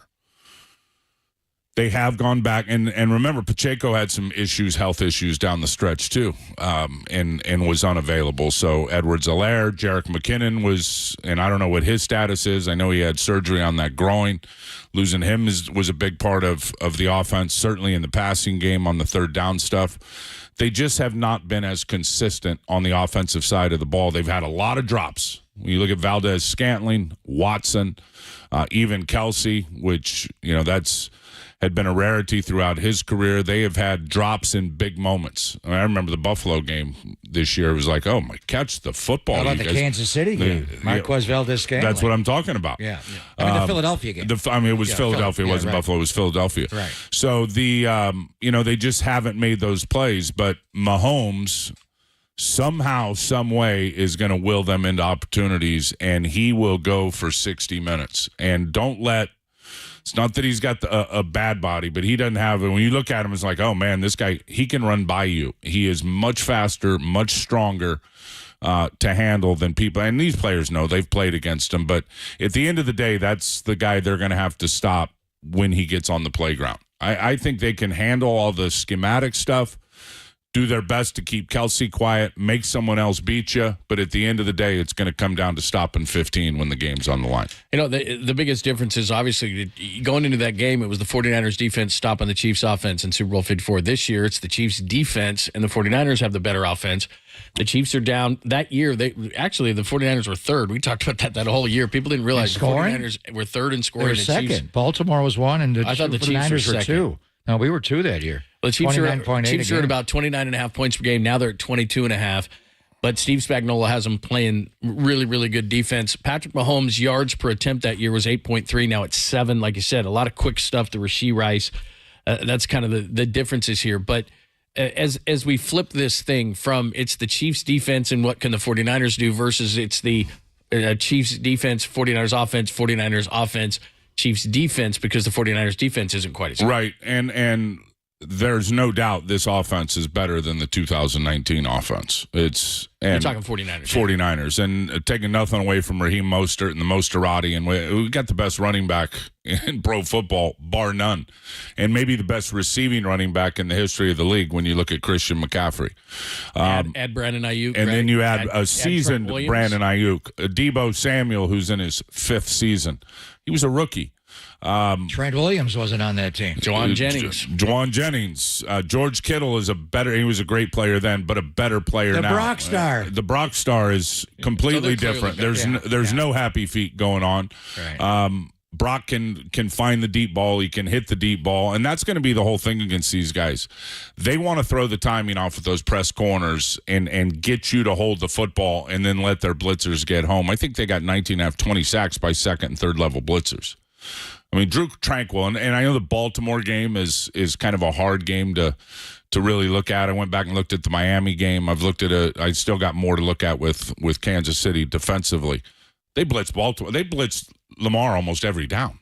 They have gone back, and remember, Pacheco had some health issues down the stretch too, and was unavailable. So Edwards-Helaire, Jerick McKinnon was, and I don't know what his status is. I know he had surgery on that groin. Losing him was a big part of the offense, certainly in the passing game on the third down stuff. They just have not been as consistent on the offensive side of the ball. They've had a lot of drops. When you look at Valdez-Scantling, Watson, even Kelsey, which, that's had been a rarity throughout his career. They have had drops in big moments. I remember the Buffalo game this year. It was like, oh, my, catch the football. How about the Kansas City game? Marquez Valdez-Scantling. That's what I'm talking about. Yeah. I mean, the Philadelphia game. It was Philadelphia. It wasn't Buffalo. It was Philadelphia. Right. So they just haven't made those plays. But Mahomes somehow, some way is going to will them into opportunities, and he will go for 60 minutes. And it's not that he's got a bad body, but he doesn't have it. When you look at him, it's like, oh, man, this guy, he can run by you. He is much faster, much stronger to handle than people. And these players know they've played against him. But at the end of the day, that's the guy they're going to have to stop when he gets on the playground. I think they can handle all the schematic stuff, do their best to keep Kelsey quiet, make someone else beat you. But at the end of the day, it's going to come down to stopping 15 when the game's on the line. The biggest difference is obviously going into that game, it was the 49ers defense stopping the Chiefs offense in Super Bowl 54. This year, it's the Chiefs defense, and the 49ers have the better offense. The Chiefs are down. That year, the 49ers were third. We talked about that whole year. People didn't realize the 49ers were third in scoring. They were second. Chiefs, Baltimore was one, and I thought the Chiefs 49ers were were two. No, we were two that year. Well, the Chiefs are at about 29.5 points per game. Now they're at 22.5. But Steve Spagnuolo has them playing really, really good defense. Patrick Mahomes' yards per attempt that year was 8.3. Now it's 7. Like you said, a lot of quick stuff to Rashee Rice. That's kind of the differences here. But as we flip this thing from it's the Chiefs defense and what can the 49ers do versus it's the Chiefs defense, 49ers offense, 49ers offense, Chiefs defense, because the 49ers defense isn't quite as good. Right. And there's no doubt this offense is better than the 2019 offense. You're talking 49ers. 49ers. And taking nothing away from Raheem Mostert and the Mosterati. And we got the best running back in pro football, bar none. And maybe the best receiving running back in the history of the league when you look at Christian McCaffrey. Add Brandon Ayuk. And then you add a seasoned Brandon Ayuk. Debo Samuel, who's in his 5th season. He was a rookie. Trent Williams wasn't on that team. Juwan Jennings. George Kittle is he was a great player then, but a better player now. The Brock Star. The Brock Star is completely different. There's no happy feet going on. Right. Brock can find the deep ball. He can hit the deep ball. And that's going to be the whole thing against these guys. They want to throw the timing off with those press corners and get you to hold the football and then let their blitzers get home. I think they got 20 sacks by second and third level blitzers. I mean, Drew Tranquill, and I know the Baltimore game is kind of a hard game to really look at. I went back and looked at the Miami game. I still got more to look at with Kansas City defensively. They blitzed Baltimore. They blitzed Lamar almost every down.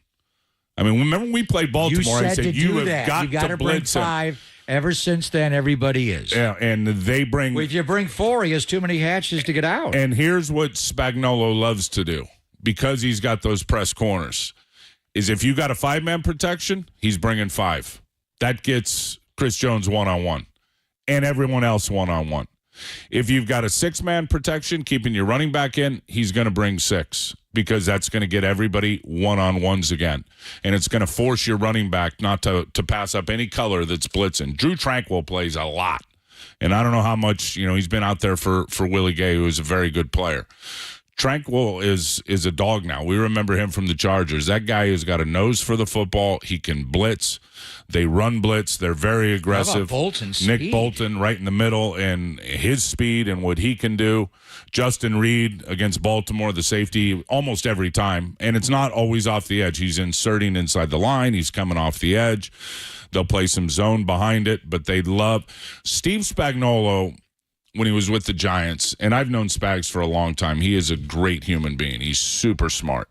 I mean, remember when we played Baltimore? I said you have got to blitz bring 5. Ever since then, everybody is. Yeah, and they bring. Well, if you bring 4, he has too many hatches to get out. And here's what Spagnuolo loves to do because he's got those press corners. Is if you got a 5-man protection, he's bringing 5. That gets Chris Jones one-on-one and everyone else one-on-one. If you've got a 6-man protection, keeping your running back in, he's going to bring 6 because that's going to get everybody one-on-ones again. And it's going to force your running back not to pass up any color that's blitzing. Drew Tranquill plays a lot. And I don't know how much, he's been out there for Willie Gay, who is a very good player. Tranquill is a dog now. We remember him from the Chargers. That guy has got a nose for the football. He can blitz. They run blitz. They're very aggressive. How about Bolton's Nick speed? Bolton right in the middle and his speed and what he can do. Justin Reed against Baltimore, the safety, almost every time. And it's not always off the edge. He's inserting inside the line. He's coming off the edge. They'll play some zone behind it, but they love Steve Spagnuolo. When he was with the Giants, and I've known Spags for a long time, he is a great human being. He's super smart.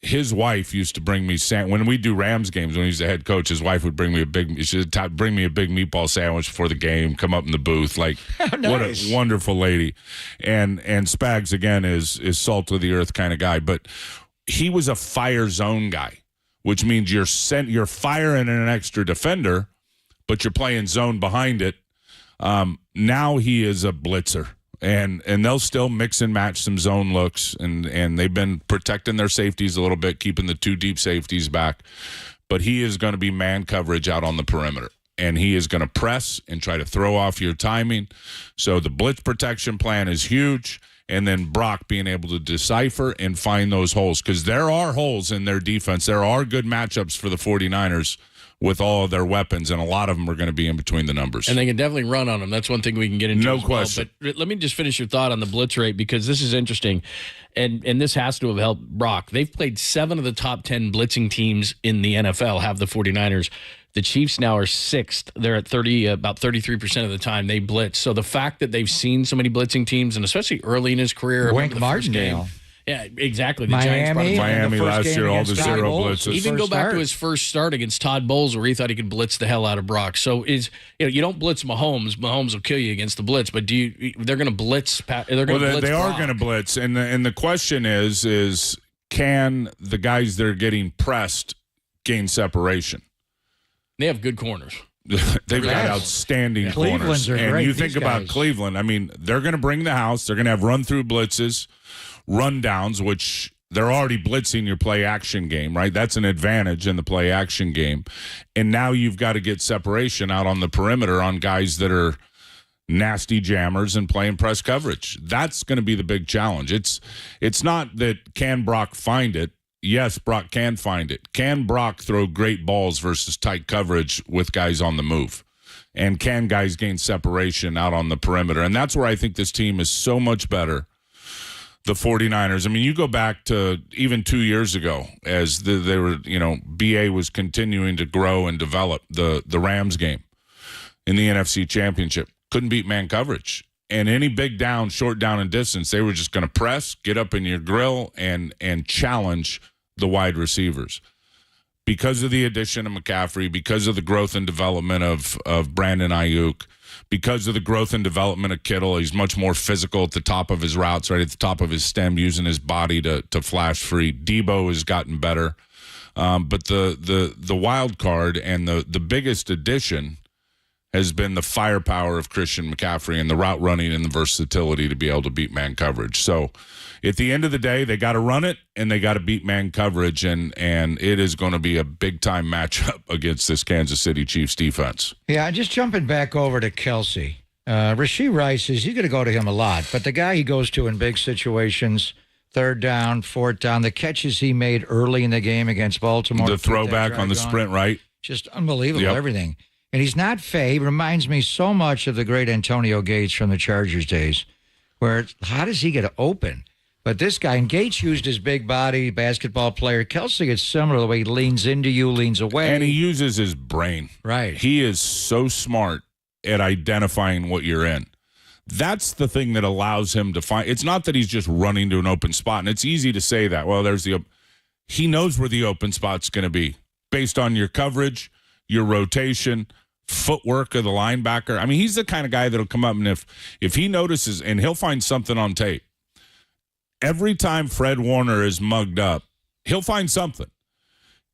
His wife used to bring me when we do Rams games. When he was the head coach, his wife would bring me a big meatball sandwich before the game. Come up in the booth, like nice. What a wonderful lady. And Spags again is salt of the earth kind of guy, but he was a fire zone guy, which means you're firing an extra defender, but you're playing zone behind it. Now he is a blitzer, and they'll still mix and match some zone looks, and they've been protecting their safeties a little bit, keeping the 2 deep safeties back. But he is going to be man coverage out on the perimeter, and he is going to press and try to throw off your timing. So the blitz protection plan is huge, and then Brock being able to decipher and find those holes, because there are holes in their defense. There are good matchups for the 49ers with all of their weapons, and a lot of them are going to be in between the numbers. And they can definitely run on them. That's one thing we can get into No as well. question. But let me just finish your thought on the blitz rate, because this is interesting, and this has to have helped Brock. They've played 7 of the top 10 blitzing teams in the NFL, have the 49ers. The Chiefs now are 6th. They're at about 33% of the time they blitz. So the fact that they've seen so many blitzing teams, and especially early in his career, Wink Martindale. Yeah, exactly. The Miami last year, all the 0 blitzes. Even go back to his first start against Todd Bowles, where he thought he could blitz the hell out of Brock. So you don't blitz Mahomes. Mahomes will kill you against the blitz. But they're going to blitz. They are going to blitz, and the question is can the guys that are getting pressed gain separation? They have good corners. They've got outstanding corners. And great, you think about Cleveland, I mean, they're going to bring the house. They're going to have run-through blitzes, rundowns, which they're already blitzing your play-action game, right? That's an advantage in the play-action game. And now you've got to get separation out on the perimeter on guys that are nasty jammers and playing press coverage. That's going to be the big challenge. It's not that can Brock find it. Yes, Brock can find it. Can Brock throw great balls versus tight coverage with guys on the move? And can guys gain separation out on the perimeter? And that's where I think this team is so much better, the 49ers. I mean, you go back to even 2 years ago as they were, BA was continuing to grow and develop the Rams game in the NFC Championship. Couldn't beat man coverage. And any big down, short down and distance, they were just going to press, get up in your grill, and challenge the wide receivers. because of the addition of McCaffrey, because of the growth and development of Brandon Ayuk, because of the growth and development of Kittle. He's much more physical at the top of his routes, right at the top of his stem, using his body to flash free. Debo has gotten better. But the wild card and the biggest addition has been the firepower of Christian McCaffrey and the route running and the versatility to be able to beat man coverage. So at the end of the day, they got to run it and they got to beat man coverage, and it is going to be a big-time matchup against this Kansas City Chiefs defense. Yeah, just jumping back over to Kelsey. Rashee Rice, you're going to go to him a lot, but the guy he goes to in big situations, third down, fourth down, the catches he made early in the game against Baltimore. The throwback on the sprint, right? Just unbelievable, Yep. everything. And he's not fey. He reminds me so much of the great Antonio Gates from the Chargers days, where how does he get open? But this guy, and Gates used his big body, basketball player. Kelsey is similar, the way he leans into you, leans away. And he uses his brain. Right. He is so smart at identifying what you're in. That's the thing that allows him to find. It's not that he's just running to an open spot, and it's easy to say that. Well, he knows where the open spot's going to be based on your coverage, your rotation, footwork of the linebacker. I mean, he's the kind of guy that'll come up, and if he notices, and he'll find something on tape. Every time Fred Warner is mugged up, he'll find something.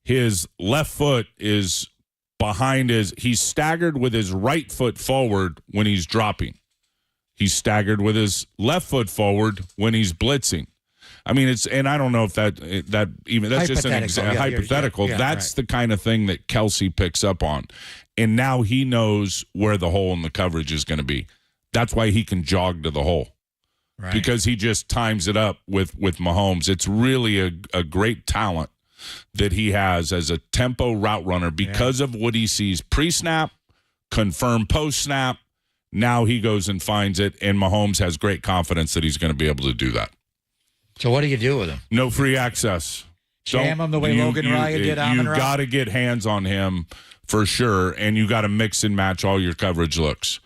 His left foot is behind he's staggered with his right foot forward when he's dropping. He's staggered with his left foot forward when he's blitzing. I mean, and I don't know if that's just an hypothetical. That's the kind of thing that Kelsey picks up on. And now he knows where the hole in the coverage is going to be. That's why he can jog to the hole. Right. Because he just times it up with Mahomes. It's really a great talent that he has as a tempo route runner because of what he sees pre-snap, confirmed post-snap. Now he goes and finds it, and Mahomes has great confidence that he's going to be able to do that. So what do you do with him? No free access. Jam him the way Logan Ryan did Amon-Ra? You got to get hands on him for sure, and you got to mix and match all your coverage looks.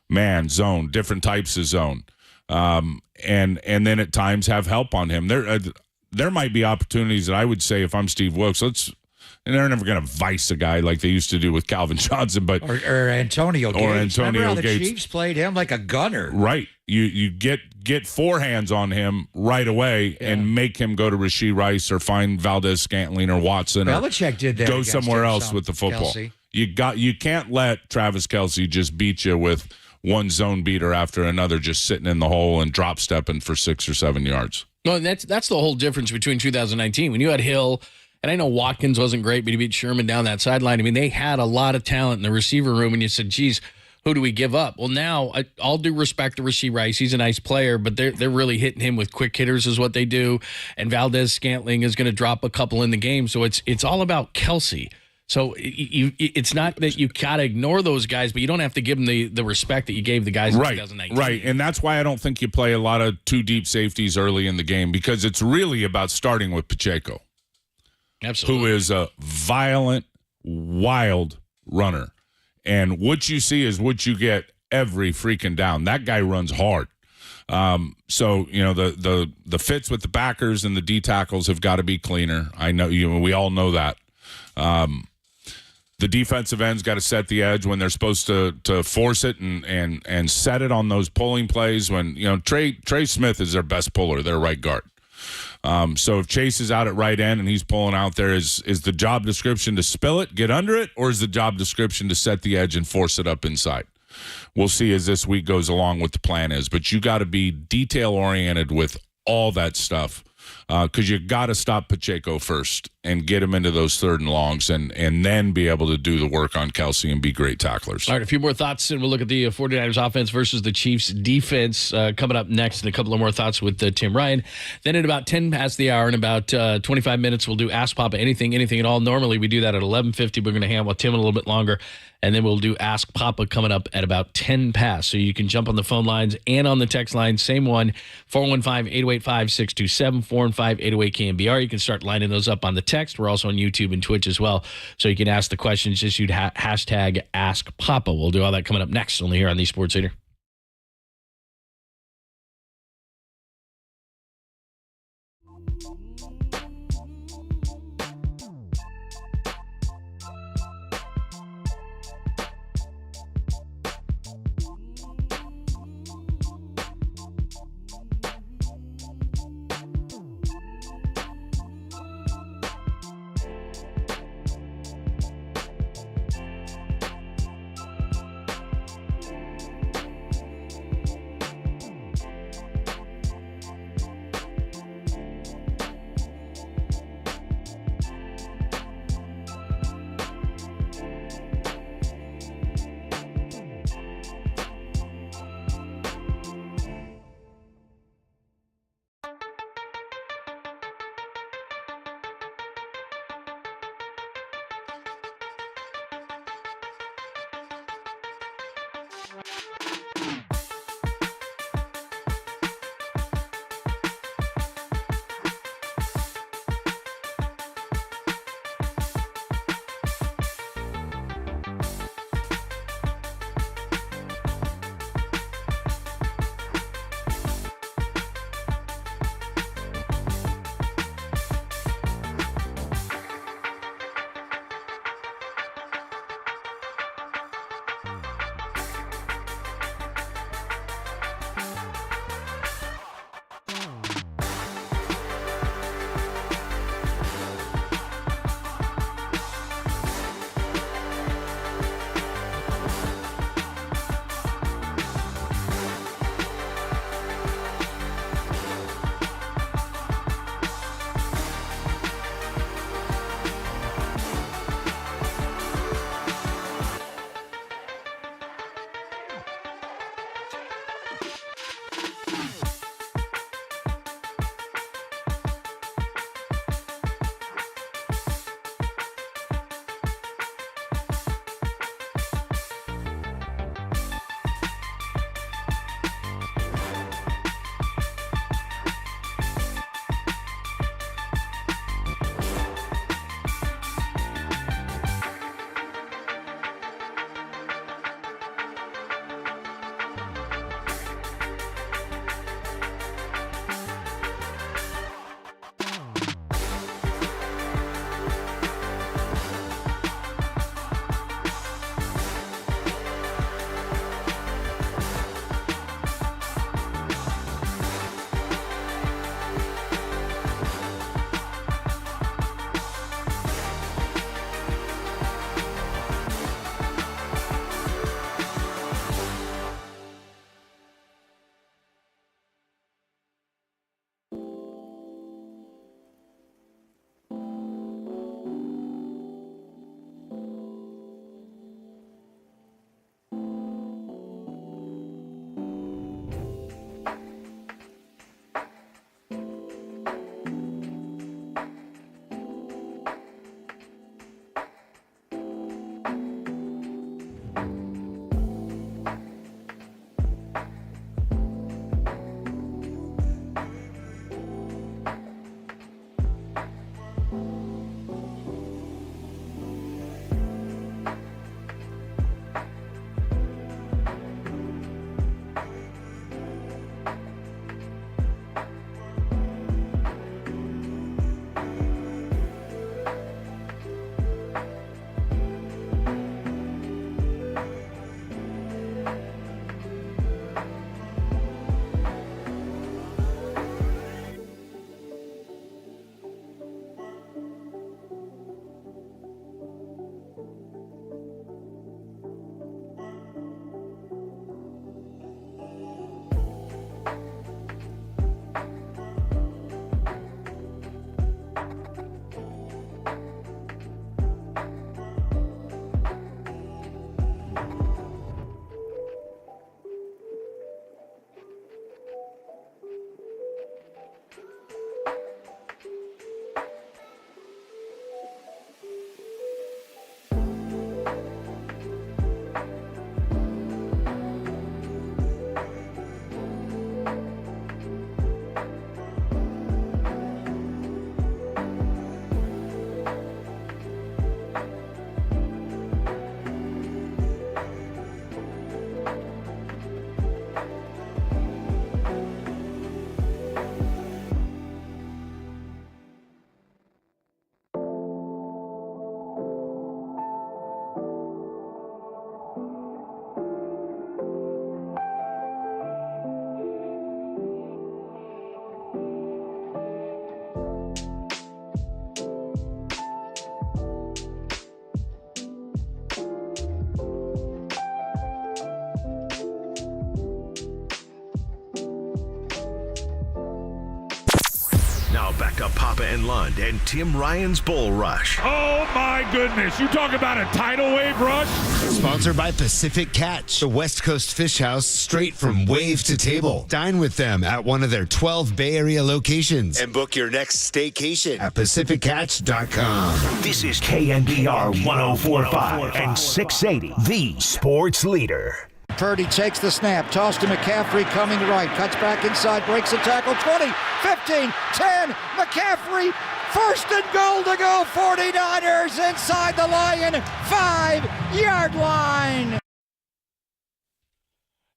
Man, zone, different types of zone. And then at times have help on him. There might be opportunities that I would say if I'm Steve Wilkes, and they're never going to vice a guy like they used to do with Calvin Johnson, but or Antonio Gates. Or Antonio Remember how the Gates. Chiefs played him like a gunner. Right. You get four hands on him right away and make him go to Rashee Rice or find Valdez Scantling or Watson. Belichick did that. Go somewhere else with the football. Kelsey. You can't let Travis Kelsey just beat you with one zone beater after another, just sitting in the hole and drop stepping for 6 or 7 yards. No, and that's the whole difference between 2019 when you had Hill, and I know Watkins wasn't great, but he beat Sherman down that sideline. I mean, they had a lot of talent in the receiver room, and you said, geez, who do we give up? Well, now, all due respect to Rashee Rice, he's a nice player, but they're really hitting him with quick hitters is what they do, and Valdez Scantling is going to drop a couple in the game, so it's all about Kelsey. So it's not that you got to ignore those guys, but you don't have to give them the respect that you gave the guys in 2019. Right, and that's why I don't think you play a lot of two deep safeties early in the game, because it's really about starting with Pacheco. Absolutely. Who is a violent, wild runner. And what you see is what you get every freaking down. That guy runs hard. So, the fits with the backers and the D tackles have got to be cleaner. I know we all know that. The defensive end's got to set the edge when they're supposed to force it and set it on those pulling plays. When Trey Smith is their best puller, their right guard. So if Chase is out at right end and he's pulling out there, is the job description to spill it, get under it, or is the job description to set the edge and force it up inside? We'll see as this week goes along what the plan is. But you got to be detail oriented with all that stuff. Because you got to stop Pacheco first and get him into those third and longs and then be able to do the work on Kelsey and be great tacklers. All right, a few more thoughts, and we'll look at the 49ers offense versus the Chiefs defense coming up next, and a couple of more thoughts with Tim Ryan. Then at about 10 past the hour, in about 25 minutes, we'll do Ask Papa Anything at all. Normally we do that at 11:50. We're going to hang out with Tim a little bit longer. And then we'll do Ask Papa coming up at about 10 past. So you can jump on the phone lines and on the text line. Same one, 415-808-5627, 415-808-KNBR. You can start lining those up on the text. We're also on YouTube and Twitch as well. So you can ask the questions. Just use hashtag Ask Papa. We'll do all that coming up next, only here on the Sports Leader. Now back to Papa and Lund and Tim Ryan's Bull Rush. Oh, my goodness. You talk about a tidal wave rush? Sponsored by Pacific Catch, the West Coast Fish House straight from wave to table. Dine with them at one of their 12 Bay Area locations and book your next staycation at PacificCatch.com. This is KNBR 104.5 and 680, the sports leader. Purdy takes the snap, toss to McCaffrey coming right, cuts back inside, breaks a tackle, 20, 15, 10, McCaffrey, first and goal to go, 49ers inside the Lion 5-yard line.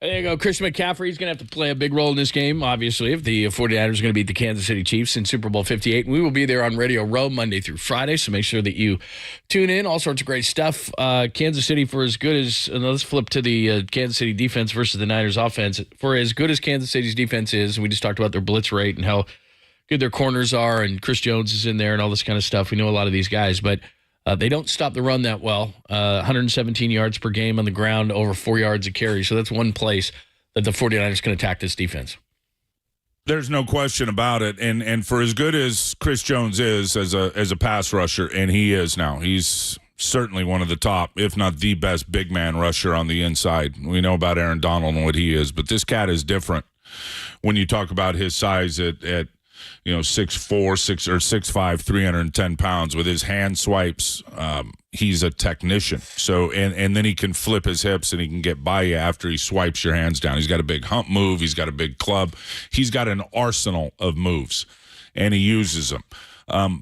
There you go. Christian McCaffrey is going to have to play a big role in this game, obviously, if the 49ers are going to beat the Kansas City Chiefs in Super Bowl 58. And we will be there on Radio Row Monday through Friday, so make sure that you tune in. All sorts of great stuff. Kansas City, for as good as, let's flip to the Kansas City defense versus the Niners offense. For as good as Kansas City's defense is, and we just talked about their blitz rate and how good their corners are, and Chris Jones is in there and all this kind of stuff. We know a lot of these guys, but they don't stop the run that well. 117 yards per game on the ground, over 4 yards a carry. So that's one place that the 49ers can attack this defense. There's no question about it. And for as good as Chris Jones is as a pass rusher, and he is now, he's certainly one of the top, if not the best big man rusher on the inside. We know about Aaron Donald and what he is, but this cat is different when you talk about his size at 6'5", 310 pounds. With his hand swipes, he's a technician. So, and then he can flip his hips and he can get by you after he swipes your hands down. He's got a big hump move. He's got a big club. He's got an arsenal of moves, and he uses them.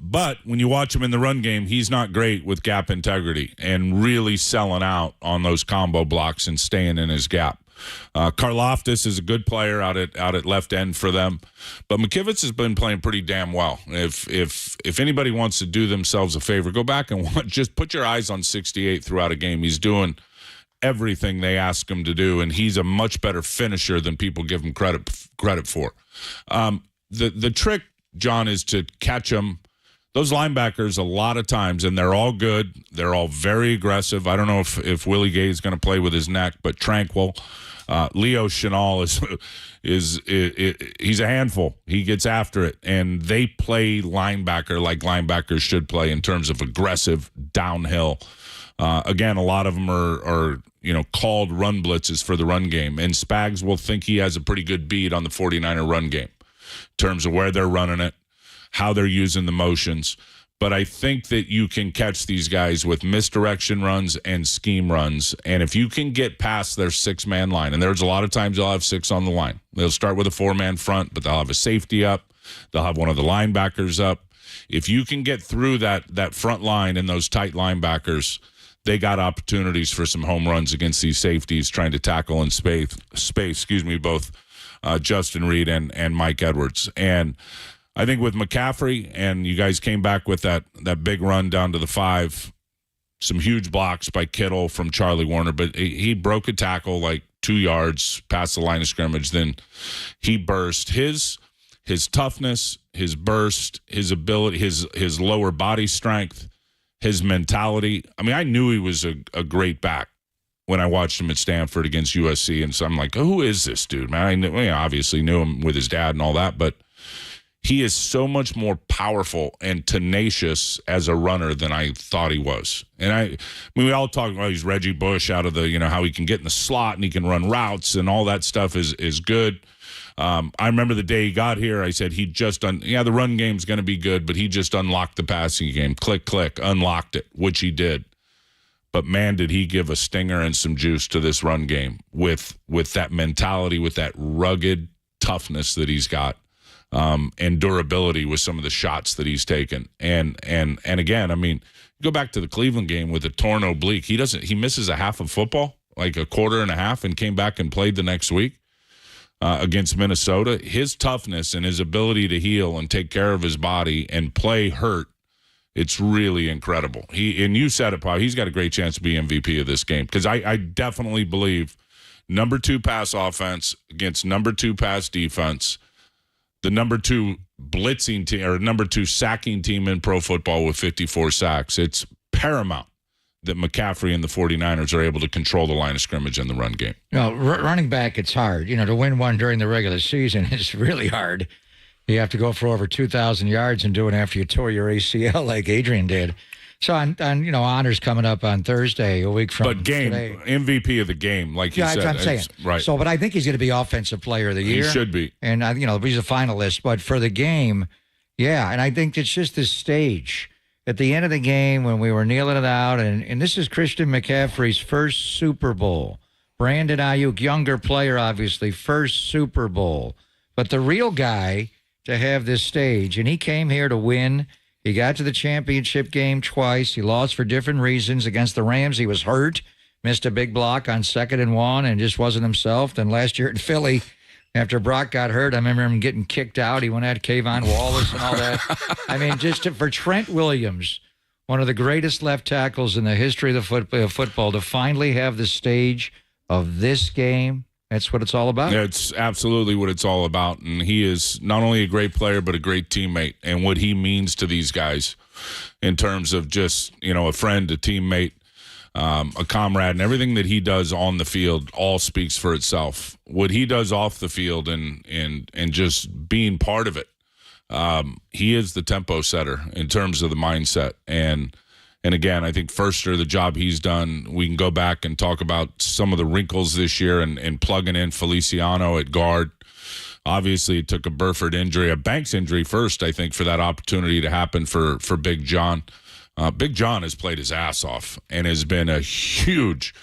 But when you watch him in the run game, he's not great with gap integrity and really selling out on those combo blocks and staying in his gap. Karlaftis is a good player out at left end for them, but McKivitz has been playing pretty damn well. If anybody wants to do themselves a favor, go back and just put your eyes on 68 throughout a game. He's doing everything they ask him to do, and he's a much better finisher than people give him credit for. The trick, John, is to catch him. Those linebackers, a lot of times, and they're all good. They're all very aggressive. I don't know if Willie Gay is going to play with his neck, but Tranquil. Leo Chenal he's a handful. He gets after it, and they play linebacker like linebackers should play in terms of aggressive downhill. Again, a lot of them are called run blitzes for the run game, and Spags will think he has a pretty good beat on the 49er run game in terms of where they're running it, how they're using the motions. But I think that you can catch these guys with misdirection runs and scheme runs. And if you can get past their six-man line, and there's a lot of times they'll have six on the line. They'll start with a four-man front, but they'll have a safety up. They'll have one of the linebackers up. If you can get through that front line and those tight linebackers, they got opportunities for some home runs against these safeties trying to tackle in space, both Justin Reed and Mike Edwards. And I think with McCaffrey, and you guys came back with that big run down to the 5, some huge blocks by Kittle from Charlie Warner, but he broke a tackle like 2 yards past the line of scrimmage. Then he burst. His toughness, his burst, his ability, his lower body strength, his mentality. I mean, I knew he was a great back when I watched him at Stanford against USC, and so I'm like, who is this dude, man? I obviously knew him with his dad and all that, but he is so much more powerful and tenacious as a runner than I thought he was. And I mean, we all talk about he's Reggie Bush out of the, how he can get in the slot and he can run routes and all that stuff is good. I remember the day he got here, I said the run game's going to be good, but he just unlocked the passing game. Click, click, unlocked it, which he did. But man, did he give a stinger and some juice to this run game with that mentality, with that rugged toughness that he's got. And durability with some of the shots that he's taken. And again, I mean, go back to the Cleveland game with a torn oblique. He misses a half of football, like a quarter and a half, and came back and played the next week against Minnesota. His toughness and his ability to heal and take care of his body and play hurt, it's really incredible. And you said it, Paul, he's got a great chance to be MVP of this game, because I definitely believe number 2 pass offense against number 2 pass defense, the number 2 blitzing team or number 2 sacking team in pro football with 54 sacks. It's paramount that McCaffrey and the 49ers are able to control the line of scrimmage in the run game. Running back, it's hard. To win one during the regular season is really hard. You have to go for over 2,000 yards and do it after you tore your ACL like Adrian did. So, on honors coming up on Thursday, a week from today. MVP of the game, like you said. That's what I'm saying. Right. So, but I think he's going to be Offensive Player of the Year. He should be. And, he's a finalist. But for the game, yeah, and I think it's just this stage. At the end of the game when we were kneeling it out, and this is Christian McCaffrey's first Super Bowl. Brandon Ayuk, younger player, obviously, first Super Bowl. But the real guy to have this stage, and he came here to win. He got to the championship game twice. He lost for different reasons. Against the Rams, he was hurt, missed a big block on 2nd and 1, and just wasn't himself. Then last year in Philly, after Brock got hurt, I remember him getting kicked out. He went at Kayvon Wallace and all that. I mean, for Trent Williams, one of the greatest left tackles in the history of the football, to finally have the stage of this game, that's what it's all about. It's absolutely what it's all about. And he is not only a great player, but a great teammate. And what he means to these guys in terms of just, a friend, a teammate, a comrade, and everything that he does on the field all speaks for itself. What he does off the field and just being part of it, he is the tempo setter in terms of the mindset. And again, I think Firster, the job he's done, we can go back and talk about some of the wrinkles this year and plugging in Feliciano at guard. Obviously, it took a Burford injury, a Banks injury first, I think, for that opportunity to happen for Big John. Big John has played his ass off and has been a huge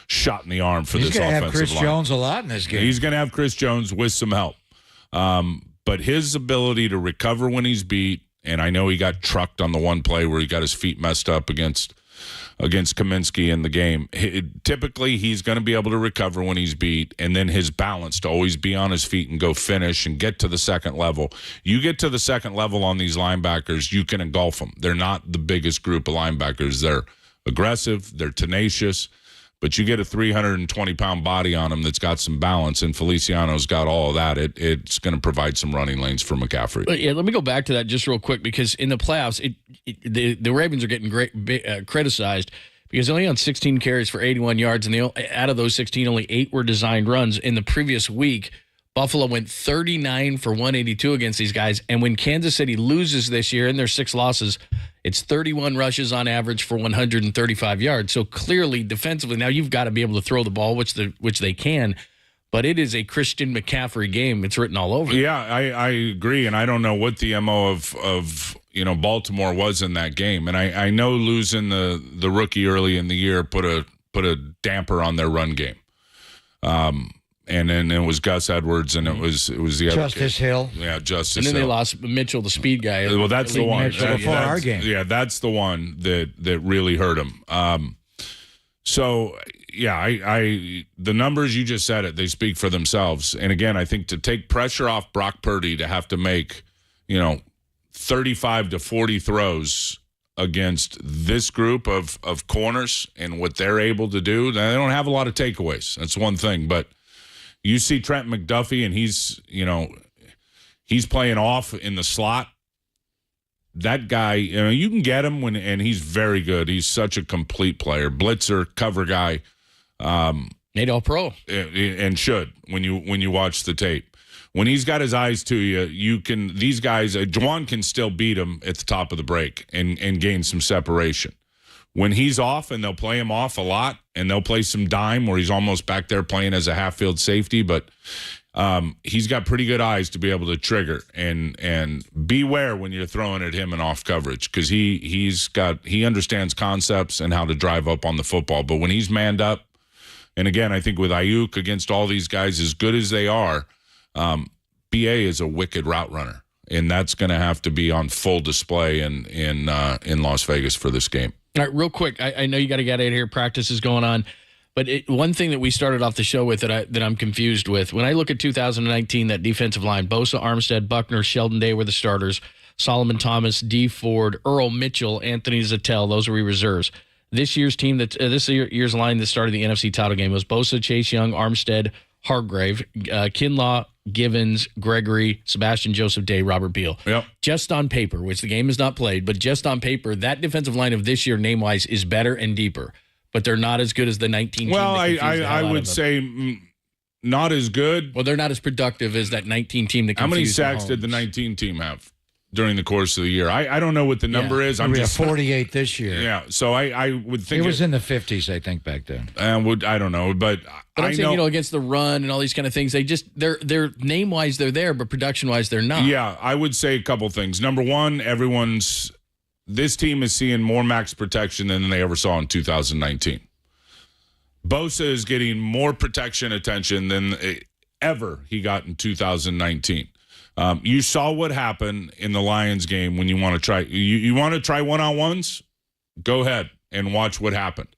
shot in the arm for this offensive line. He's going to have Chris Jones a lot in this game. He's going to have Chris Jones with some help. But his ability to recover when he's beat, and I know he got trucked on the one play where he got his feet messed up against Kaminsky in the game. Typically, he's going to be able to recover when he's beat, and then his balance to always be on his feet and go finish and get to the second level. You get to the second level on these linebackers, you can engulf them. They're not the biggest group of linebackers. They're aggressive, they're tenacious, but you get a 320-pound body on him that's got some balance, and Feliciano's got all of that. It's going to provide some running lanes for McCaffrey. But yeah, let me go back to that just real quick, because in the playoffs, the Ravens are getting criticized because only on 16 carries for 81 yards, and out of those 16, only 8 were designed runs. In the previous week, Buffalo went 39 for 182 against these guys, and when Kansas City loses this year in their 6 losses, it's 31 rushes on average for 135 yards. So clearly, defensively, now you've got to be able to throw the ball, which they can, but it is a Christian McCaffrey game. It's written all over. Yeah, I agree, and I don't know what the MO of Baltimore was in that game. And I know losing the rookie early in the year put a damper on their run game. And then it was Gus Edwards, and it was the other Justice Hill. Yeah, Justice Hill. And then Hill. They lost Mitchell, the speed guy. Well, that's the one. Before our game. Yeah, that's the one that really hurt him. So, yeah, the numbers, you just said it, they speak for themselves. And again, I think to take pressure off Brock Purdy to have to make, 35 to 40 throws against this group of corners and what they're able to do, they don't have a lot of takeaways. That's one thing, but you see Trent McDuffie, and he's playing off in the slot. That guy, you can get him and he's very good. He's such a complete player, blitzer, cover guy. Made all pro, and should when you watch the tape. When he's got his eyes to you can. These guys, Juwan can still beat him at the top of the break and gain some separation. When he's off, and they'll play him off a lot, and they'll play some dime where he's almost back there playing as a half-field safety, but he's got pretty good eyes to be able to trigger. And beware when you're throwing at him in off coverage, because he understands concepts and how to drive up on the football. But when he's manned up, and again, I think with Ayuk against all these guys, as good as they are, BA is a wicked route runner, and that's going to have to be on full display in Las Vegas for this game. All right, real quick, I know you got to get out of here. Practice is going on. But one thing that we started off the show with that I'm confused with, when I look at 2019, that defensive line, Bosa, Armstead, Buckner, Sheldon Day were the starters, Solomon Thomas, D. Ford, Earl Mitchell, Anthony Zattel, those were reserves. This year's team, this year's line that started the NFC title game was Bosa, Chase Young, Armstead, Hargrave, Kinlaw, Givens, Gregory, Sebastian Joseph Day, Robert Beal. Yep. Just on paper, which the game is not played, but just on paper, that defensive line of this year, name-wise, is better and deeper. But they're not as good as the 19 team. Well, I would say not as good. Well, they're not as productive as that 19 team that How many confused sacks did the 19 team have during the course of the year? I don't know what the number is. I'm We have just 48 this year. Yeah, so I would think It was in the 50s, I think, back then. I don't know, but I'm saying, against the run and all these kind of things, they're name-wise they're there, but production-wise they're not. Yeah, I would say a couple things. Number one, this team is seeing more max protection than they ever saw in 2019. Bosa is getting more protection attention than ever he got in 2019. You saw what happened in the Lions game when you want to try. You want to try one-on-ones? Go ahead and watch what happened.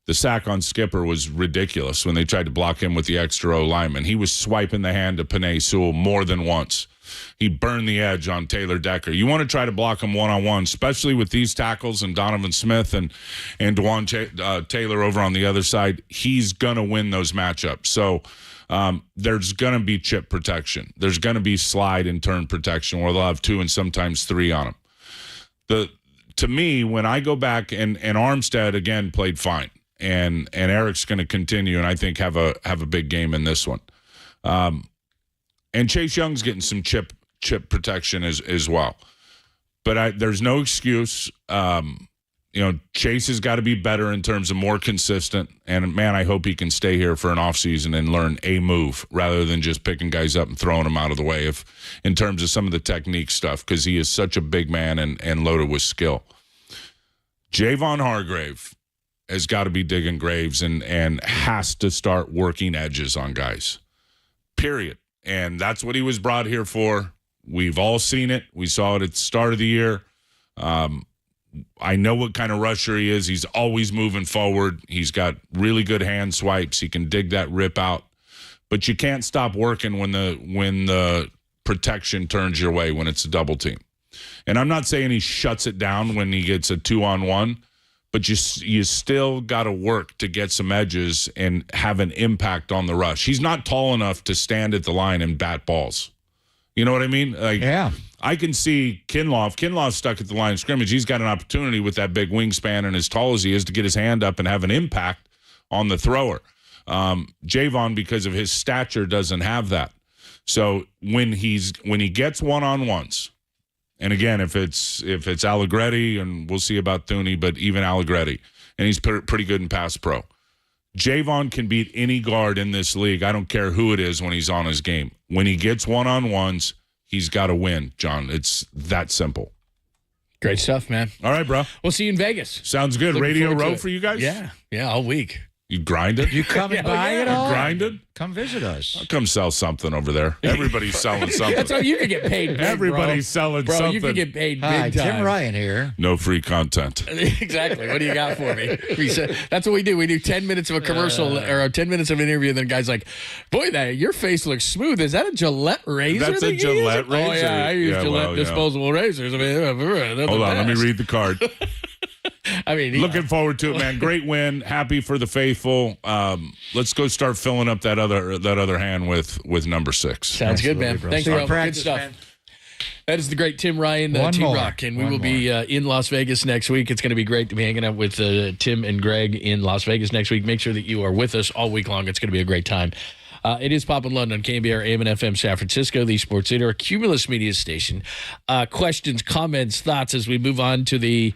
The sack on Skipper was ridiculous when they tried to block him with the extra O lineman. He was swiping the hand of Penei Sewell more than once. He burned the edge on Taylor Decker. You want to try to block him one-on-one, especially with these tackles and Donovan Smith and DeJuan Taylor over on the other side. He's going to win those matchups. So there's going to be chip protection. There's going to be slide and turn protection where they'll have 2 and sometimes 3 on them. To me, when I go back and Armstead, again, played fine. And Eric's going to continue and I think have a big game in this one. And Chase Young's getting some chip protection as well. But there's no excuse. Chase has got to be better in terms of more consistent. And, man, I hope he can stay here for an offseason and learn a move rather than just picking guys up and throwing them out of the way in terms of some of the technique stuff because he is such a big man and loaded with skill. Javon Hargrave has got to be digging graves and has to start working edges on guys, period. And that's what he was brought here for. We've all seen it. We saw it at the start of the year. I know what kind of rusher he is. He's always moving forward. He's got really good hand swipes. He can dig that rip out. But you can't stop working when the protection turns your way when it's a double team. And I'm not saying he shuts it down when he gets a 2-on-1, but you still got to work to get some edges and have an impact on the rush. He's not tall enough to stand at the line and bat balls. You know what I mean? Yeah. I can see Kinlaw. If Kinlaw's stuck at the line of scrimmage, he's got an opportunity with that big wingspan and as tall as he is to get his hand up and have an impact on the thrower. Javon, because of his stature, doesn't have that. So when he gets one-on-ones, and again, if it's Allegretti, and we'll see about Thuney, but even Allegretti, and he's pretty good in pass pro. Javon can beat any guard in this league. I don't care who it is when he's on his game. When he gets one-on-ones, he's got to win, John. It's that simple. Great stuff, man. All right, bro. We'll see you in Vegas. Sounds good. Looking Radio forward to Row it. for you guys? Yeah, all week. You grinded? You coming by at all? You grinded? Come visit us. I'll come sell something over there. Everybody's selling something. That's how you could get paid big, Everybody's selling bro, something. You could get paid big Hi, time. Tim Ryan here. No free content. Exactly. What do you got for me? That's what we do. We do 10 minutes of a commercial or 10 minutes of an interview, and then the guy's like, boy, your face looks smooth. Is that a Gillette razor? That's a Gillette razor. Oh, yeah, I use Gillette disposable razors. I mean, hold on, let me read the card. I mean, looking forward to it, man. Great win. Happy for the faithful. Let's go start filling up that other hand with number 6. Sounds good, man. Thanks, bro. Good stuff. Man. That is the great Tim Ryan, T-Rock, and we will be in Las Vegas next week. It's going to be great to be hanging out with Tim and Greg in Las Vegas next week. Make sure that you are with us all week long. It's going to be a great time. It is Pop and London on KNBR AM and FM San Francisco, the sports leader, a Cumulus media station. Questions, comments, thoughts as we move on to the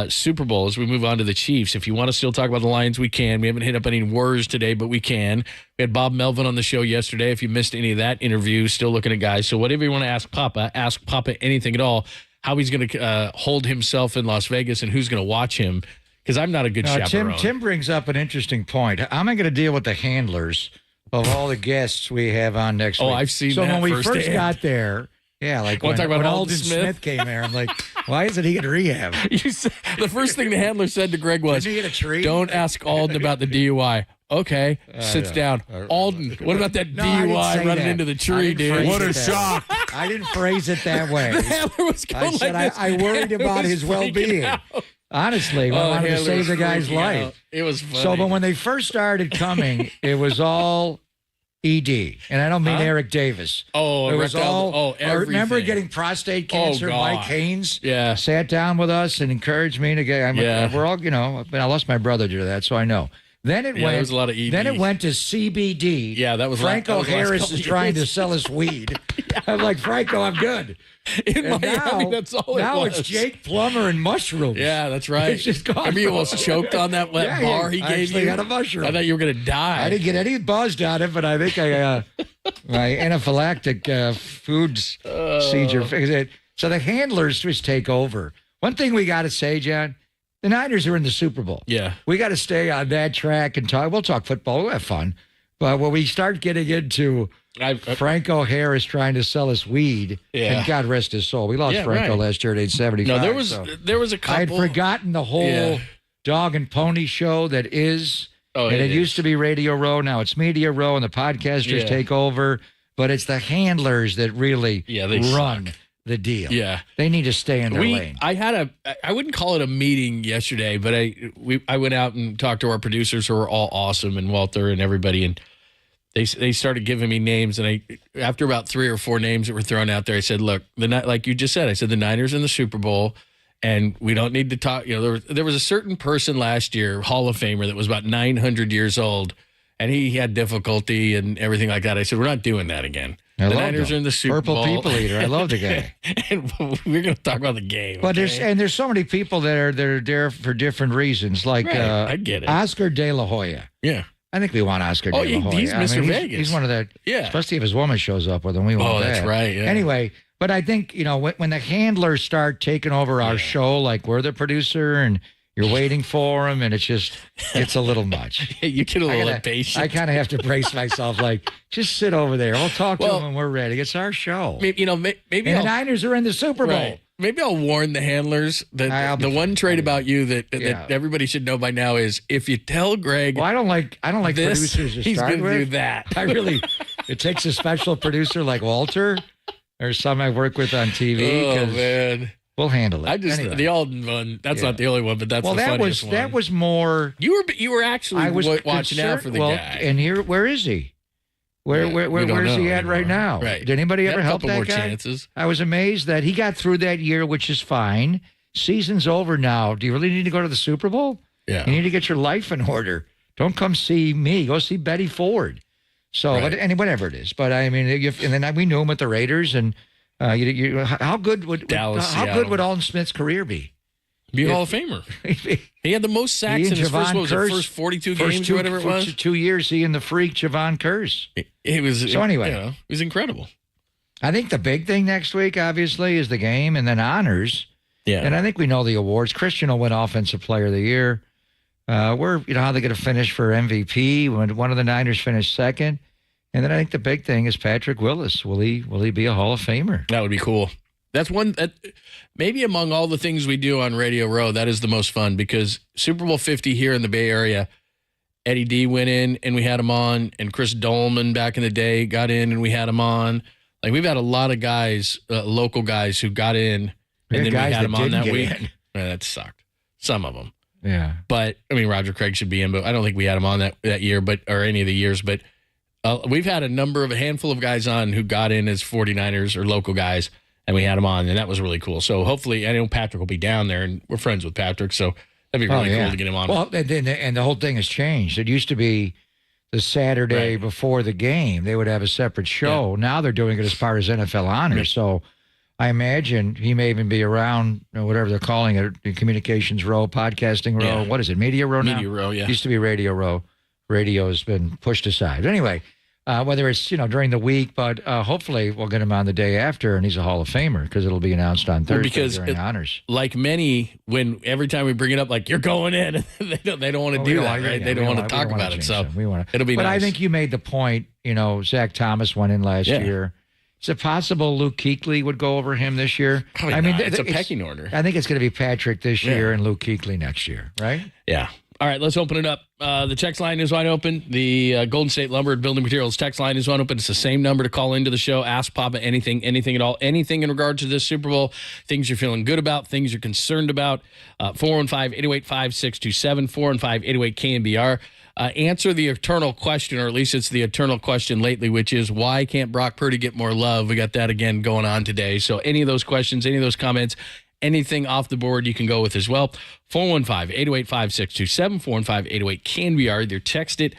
Super Bowl, as we move on to the Chiefs. If you want to still talk about the Lions, we can. We haven't hit up any words today, but we can. We had Bob Melvin on the show yesterday. If you missed any of that interview, still looking at guys. So whatever you want to ask Papa anything at all, how he's going to hold himself in Las Vegas and who's going to watch him, because I'm not a good chaperone. Tim brings up an interesting point. How am I going to deal with the handlers of all the guests we have on next week? Oh, I've seen so that when we firsthand. first got there, yeah, like when Alden Smith came there, I'm like, why isn't he in rehab? The first thing the handler said to Greg was, Didn't he get a tree? Don't ask Alden about the DUI. Okay, sits down. Alden, what about that DUI running into the tree, dude? What a shock. I didn't phrase it that way. The handler was going I said like this. I worried about his well-being. Honestly, I wanted to save the guy's life. It was funny. So, but when they first started coming, it was all ED, and I don't mean Eric Davis. Oh, it was all. everything. Remember getting prostate cancer? God. Mike Haynes, Yeah. sat down with us and encouraged me to get. We're all, I lost my brother to that, so I know. Then it Yeah, went. there was a lot of ED. Then it went to CBD. Yeah, that was Franco that was the last Harris couple is trying to years. sell us weed. I'm like, Franco, I'm good. In And Miami, that's all it now was. it's Jake Plummer and mushrooms. Yeah, that's right. It's just gone. Remember you almost choked on that Yeah, bar he I gave actually you? had a mushroom. I thought you were going to die. I didn't get any buzzed on it, but I think I my anaphylactic food seizure fixed it. So the handlers just take over. One thing we got to say, John, the Niners are in the Super Bowl. Yeah. We got to stay on that track and talk. We'll talk football. We'll have fun. But when we start getting into Franco Harris trying to sell us weed, and God rest his soul. We lost Franco last year at age 75. No, there was a couple. I had forgotten the whole dog and pony show that is. Oh, and it is. used to be Radio Row. Now it's Media Row, and the podcasters take over. But it's the handlers that really run the deal. Yeah. They need to stay in their lane. I wouldn't call it a meeting yesterday, but I went out and talked to our producers who are all awesome, and Walter and everybody, and they started giving me names, and after about 3 or 4 names that were thrown out there, I said, look, like you just said, I said the Niners in the Super Bowl, and we don't need to talk. You know, there was a certain person last year, Hall of Famer, that was about 900 years old, and he had difficulty and everything like that. I said, we're not doing that again. The Niners are in the Super Bowl. Purple people eater. I love the guy. And we're going to talk about the game. But there's so many people that are there for different reasons. Like I get it. Oscar De La Hoya. Yeah. I think we want Oscar De La Hoya. He's Mr. Vegas. He's one of the. Yeah. Especially if his woman shows up with him. We want that. That's right. Yeah. Anyway, but I think, when the handlers start taking over our show, like we're the producer and you're waiting for them, and it's a little much. You get a little impatient. I kind of have to brace myself, like, just sit over there. We'll talk to them when we're ready. It's our show. Maybe and the Niners are in the Super Bowl. Right. Maybe I'll warn the handlers that the one trait about you that everybody should know by now is if you tell Greg, I don't like this, producers to he's start going to with. do that. It takes a special producer like Walter or some I work with on TV. Oh man. We'll handle it. The Alden one. That's not the only one, but that's the funniest one. That was more. You were actually watching out for the guy. And where is he? Where is he at right now? Right. Did anybody ever help that more guy? Chances. I was amazed that he got through that year, which is fine. Season's over now. Do you really need to go to the Super Bowl? Yeah. You need to get your life in order. Don't come see me. Go see Betty Ford. So, whatever it is. But I mean, and then we knew him at the Raiders, and how good would Dallas? How good would Alden Smith's career be? Be a Hall of Famer. He had the most sacks in his first 42 games or whatever it was. 2 years, he and the freak Javon Curse. It was incredible. I think the big thing next week, obviously, is the game and then honors. Yeah. And I think we know the awards. Christian will win Offensive Player of the Year. How they're going to finish for MVP when one of the Niners finished second. And then I think the big thing is Patrick Willis. Will he be a Hall of Famer? That would be cool. That's one that maybe among all the things we do on Radio Row, that is the most fun because Super Bowl 50 here in the Bay Area, Eddie D went in and we had him on, and Chris Dolman back in the day got in and we had him on. Like we've had a lot of guys, local guys who got in and then we had him on that week. Man, that sucked. Some of them. Yeah. But I mean, Roger Craig should be in, but I don't think we had him on that year, or any of the years. But we've had a handful of guys on who got in as 49ers or local guys, and we had them on, and that was really cool. So hopefully, I know Patrick will be down there, and we're friends with Patrick, so that'd be really cool to get him on. Well, and the whole thing has changed. It used to be the Saturday before the game. They would have a separate show. Yeah. Now they're doing it as part of NFL Honors. Right. So I imagine he may even be around, whatever they're calling it, the Communications Row, Podcasting Row. Yeah. What is it, Media Row now? Media Row, yeah. It used to be Radio Row. Radio has been pushed aside. Anyway, whether it's during the week, but hopefully we'll get him on the day after, and he's a Hall of Famer because it'll be announced on Thursday during honors. Like many, when every time we bring it up, like you're going in, they don't want to do that, right? They don't want to talk about it, so it'll be. But nice. I think you made the point. Zach Thomas went in last year. Is it possible Luke Kuechly would go over him this year? Probably not. It's a pecking order. I think it's going to be Patrick this year and Luke Kuechly next year, right? Yeah. All right, let's open it up. The text line is wide open. The Golden State Lumber and Building Materials text line is wide open. It's the same number to call into the show. Ask Papa anything at all, anything in regard to this Super Bowl, things you're feeling good about, things you're concerned about. 415-808-5627, 415-808-KNBR. Answer the eternal question, or at least it's the eternal question lately, which is why can't Brock Purdy get more love? We got that again going on today. So any of those questions, any of those comments, anything off the board you can go with as well. 415-808-5627, 415-808-KNBR. Either text it,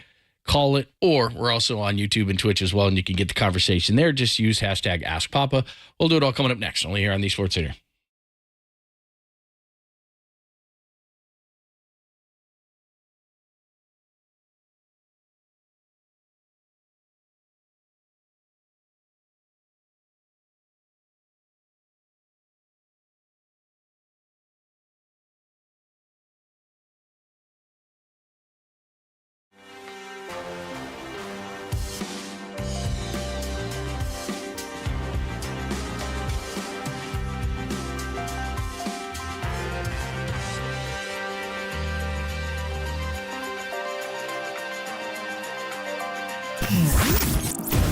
call it, or we're also on YouTube and Twitch as well, and you can get the conversation there. Just use hashtag AskPapa. We'll do it all coming up next, only here on the Sports Center.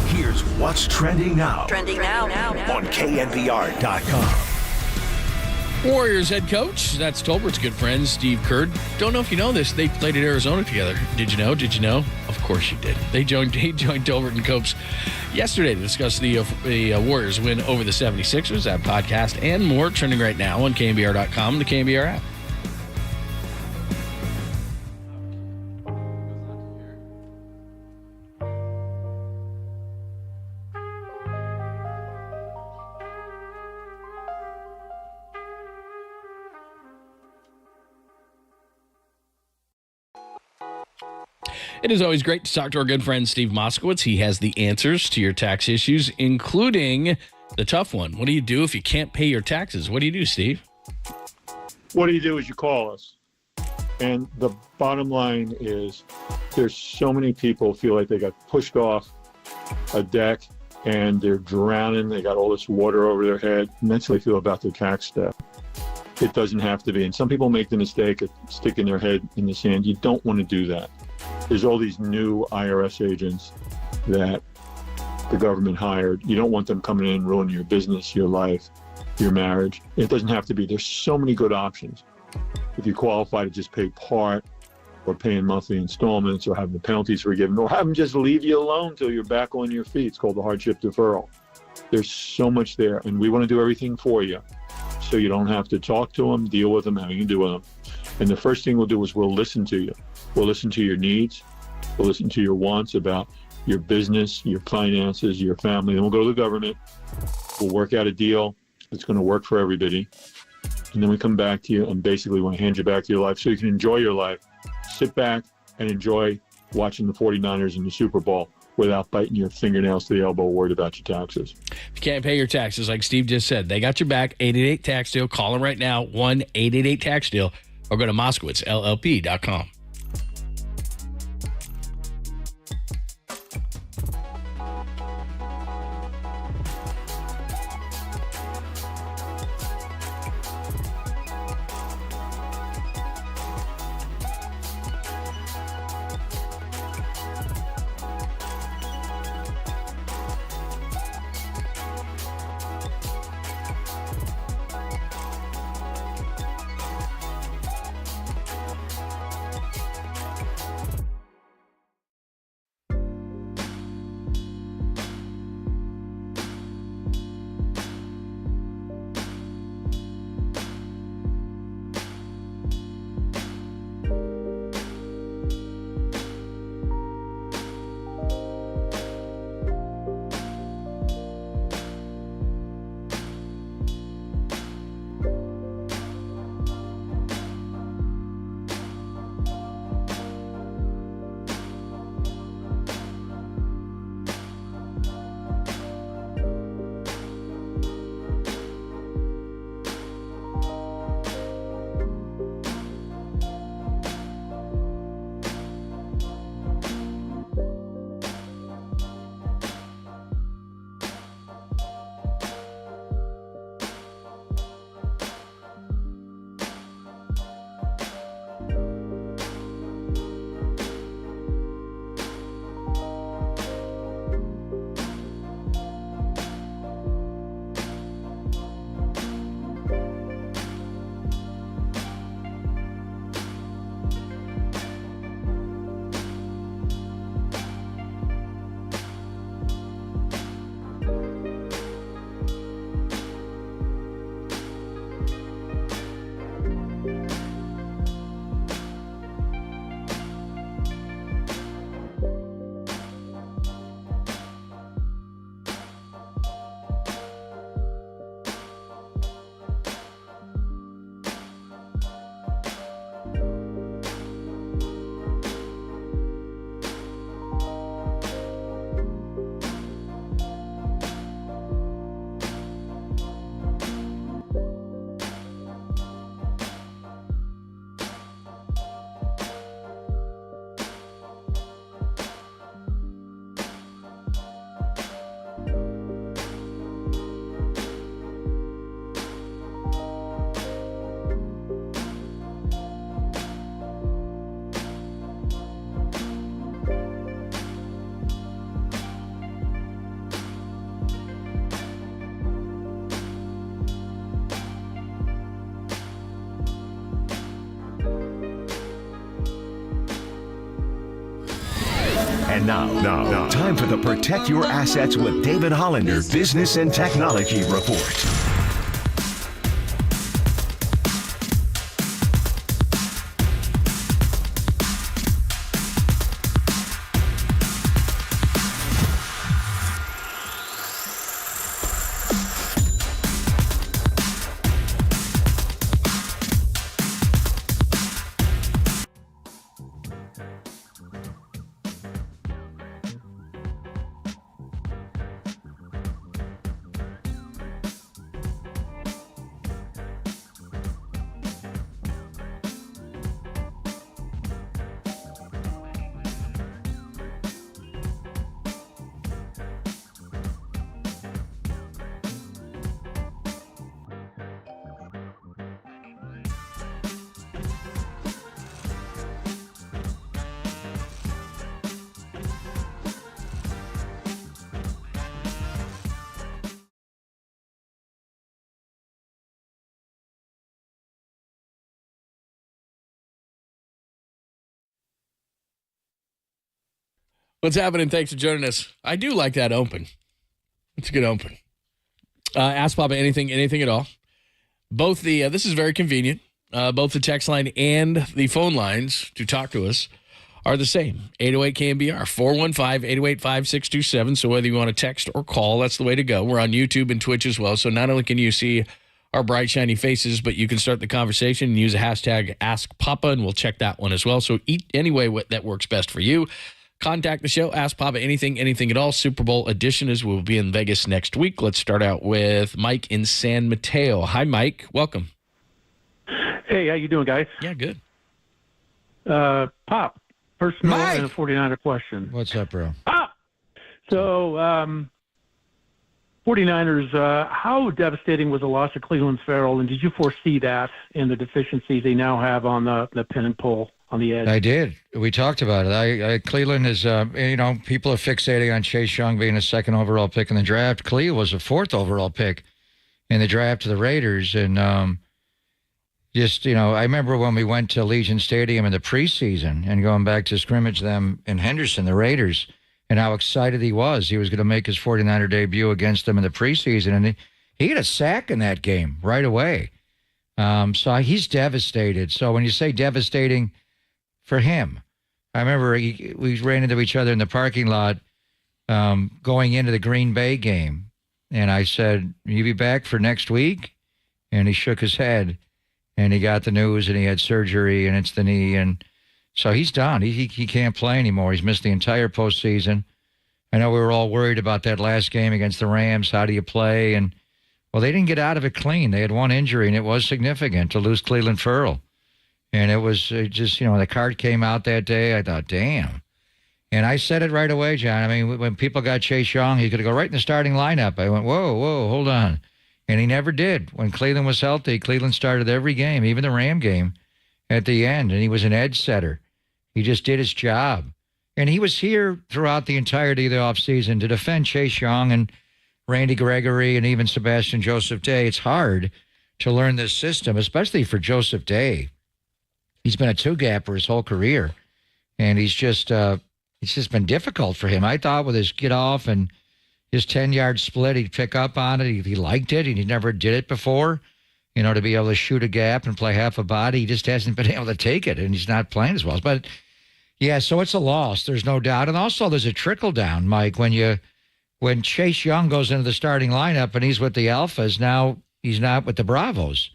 Here's what's trending now. Trending now. On KNBR.com. Warriors head coach, that's Tolbert's good friend, Steve Kerr. Don't know if you know this, they played at Arizona together. Did you know? Of course you did. He joined Tolbert and Copes yesterday to discuss the Warriors win over the 76ers, that podcast, and more trending right now on KNBR.com, the KNBR app. It is always great to talk to our good friend Steve Moskowitz. He has the answers to your tax issues, including the tough one. What do you do if you can't pay your taxes? What do you do, Steve? What do you do is you call us. And the bottom line is there's so many people feel like they got pushed off a deck and they're drowning. They got all this water over their head. And that's how they feel about their tax debt. It doesn't have to be. And some people make the mistake of sticking their head in the sand. You don't want to do that. There's all these new IRS agents that the government hired. You don't want them coming in and ruining your business, your life, your marriage. It doesn't have to be. There's so many good options. If you qualify to just pay part or paying monthly installments or having the penalties forgiven or have them just leave you alone till you're back on your feet. It's called the hardship deferral. There's so much there, and we want to do everything for you so you don't have to talk to them, deal with them, have anything to do with them. And the first thing we'll do is we'll listen to you. We'll listen to your needs. We'll listen to your wants about your business, your finances, your family. Then we'll go to the government. We'll work out a deal that's going to work for everybody. And then we come back to you and basically want to hand you back to your life so you can enjoy your life. Sit back and enjoy watching the 49ers in the Super Bowl without biting your fingernails to the elbow worried about your taxes. If you can't pay your taxes, like Steve just said, they got your back. 888-TAX-DEAL. Call them right now, 1-888-TAX-DEAL, or go to MoskowitzLLP.com. And now, time for the Protect Your Assets with David Hollander Business and Technology Report. What's happening? Thanks for joining us. I do like that open. It's a good open. Ask Papa anything at all. Both the this is very convenient. Both the text line and the phone lines to talk to us are the same. 808 KNBR 415-808-5627. So whether you want to text or call, that's the way to go. We're on YouTube and Twitch as well. So not only can you see our bright, shiny faces, but you can start the conversation and use a hashtag Ask Papa, and we'll check that one as well. So any way that works best for you. Contact the show. Ask Papa anything at all. Super Bowl edition is we'll be in Vegas next week. Let's start out with Mike in San Mateo. Hi, Mike. Welcome. Hey, how you doing, guys? Yeah, good. Pop, personal Mike. and a 49er question. What's up, bro? So, 49ers, how devastating was the loss of Cleveland Farrell, and did you foresee that in the deficiencies they now have on the pin and pull on the edge? I did. We talked about it. Cleveland is, people are fixating on Chase Young being a second overall pick in the draft. Cleveland was a fourth overall pick in the draft to the Raiders. And I remember when we went to Legion Stadium in the preseason and going back to scrimmage them in Henderson, the Raiders, and how excited he was. He was going to make his 49er debut against them in the preseason. And he had a sack in that game right away. So he's devastated. So when you say devastating, for him, I remember we ran into each other in the parking lot going into the Green Bay game. And I said, you be back for next week? And he shook his head. And he got the news and he had surgery and it's the knee. And so he's done. He can't play anymore. He's missed the entire postseason. I know we were all worried about that last game against the Rams. How do you play? And, well, they didn't get out of it clean. They had one injury, and it was significant to lose Cleveland Farrell. And it was just, the card came out that day. I thought, damn. And I said it right away, John. I mean, when people got Chase Young, he could go right in the starting lineup. I went, whoa, hold on. And he never did. When Cleveland was healthy, Cleveland started every game, even the Ram game at the end, and he was an edge setter. He just did his job. And he was here throughout the entirety of the offseason to defend Chase Young and Randy Gregory and even Sebastian Joseph Day. It's hard to learn this system, especially for Joseph Day. He's been a two-gapper his whole career, and it's just been difficult for him. I thought with his get off and his 10-yard split, he'd pick up on it. He liked it, and he never did it before, to be able to shoot a gap and play half a body. He just hasn't been able to take it, and he's not playing as well. But, yeah, so it's a loss. There's no doubt. And also there's a trickle-down, Mike, when Chase Young goes into the starting lineup and he's with the Alphas, now he's not with the Bravos.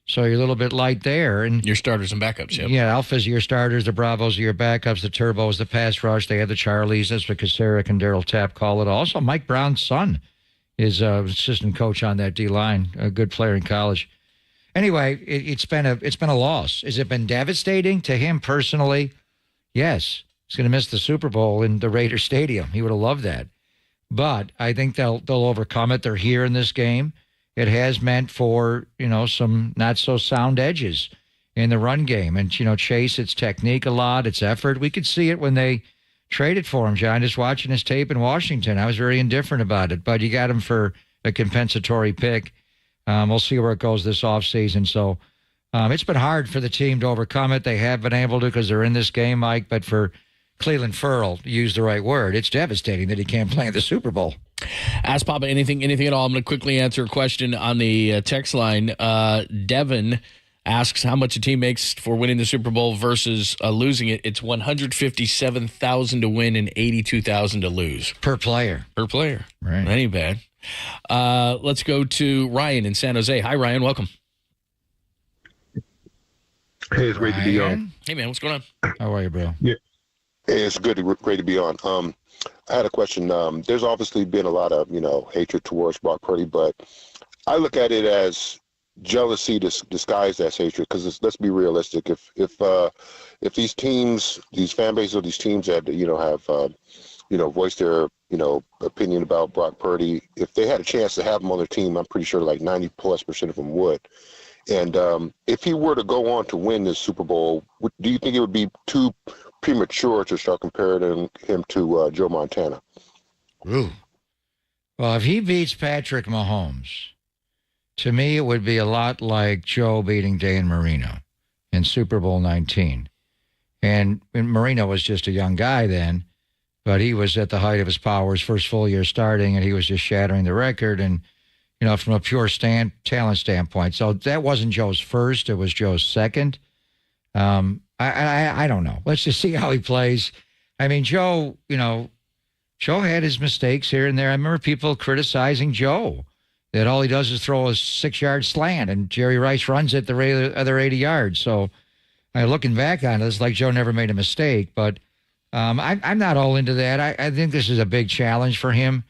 So you're a little bit light there. And your starters and backups, yep. Yeah, Alphas are your starters, the Bravos are your backups, the Turbos, the pass rush. They have the Charlies. That's what Kaczmarek and Darryl Tapp call it. Also, Mike Brown's son is assistant coach on that D-line, a good player in college. Anyway, it's been a loss. Has it been devastating to him personally? Yes. He's going to miss the Super Bowl in the Raider Stadium. He would have loved that. But I think they'll overcome it. They're here in this game. It has meant for, some not so sound edges in the run game. And, Chase, it's technique a lot, it's effort. We could see it when they traded for him, John, just watching his tape in Washington. I was very indifferent about it, but you got him for a compensatory pick. We'll see where it goes this offseason. So it's been hard for the team to overcome it. They have been able to because they're in this game, Mike, but for Cleveland Ferrell, to use the right word. It's devastating that he can't play in the Super Bowl. Ask Papa anything at all. I'm going to quickly answer a question on the text line. Devin asks how much a team makes for winning the Super Bowl versus losing it. It's $157,000 to win and $82,000 to lose. Per player. Right. That ain't bad. Let's go to Ryan in San Jose. Hi, Ryan. Welcome. Hey, it's great to be on. Hey, man. What's going on? How are you, bro? Yeah. Hey, it's great to be on. I had a question. There's obviously been a lot of, hatred towards Brock Purdy, but I look at it as jealousy disguised as hatred. Because let's be realistic. If these teams, these fan bases of these teams that have voiced their opinion about Brock Purdy, if they had a chance to have him on their team, I'm pretty sure like 90+% of them would. And if he were to go on to win this Super Bowl, do you think it would be too premature to start comparing him to Joe Montana? Ooh. Well, if he beats Patrick Mahomes, to me it would be a lot like Joe beating Dan Marino in Super Bowl 19. And Marino was just a young guy then, but he was at the height of his powers, first full year starting, and he was just shattering the record. And from a pure talent standpoint. So that wasn't Joe's first. It was Joe's second. I don't know. Let's just see how he plays. I mean, Joe had his mistakes here and there. I remember people criticizing Joe that all he does is throw a 6-yard slant and Jerry Rice runs it the other 80 yards. So looking back on it, it's like Joe never made a mistake. But I'm not all into that. I think this is a big challenge for him.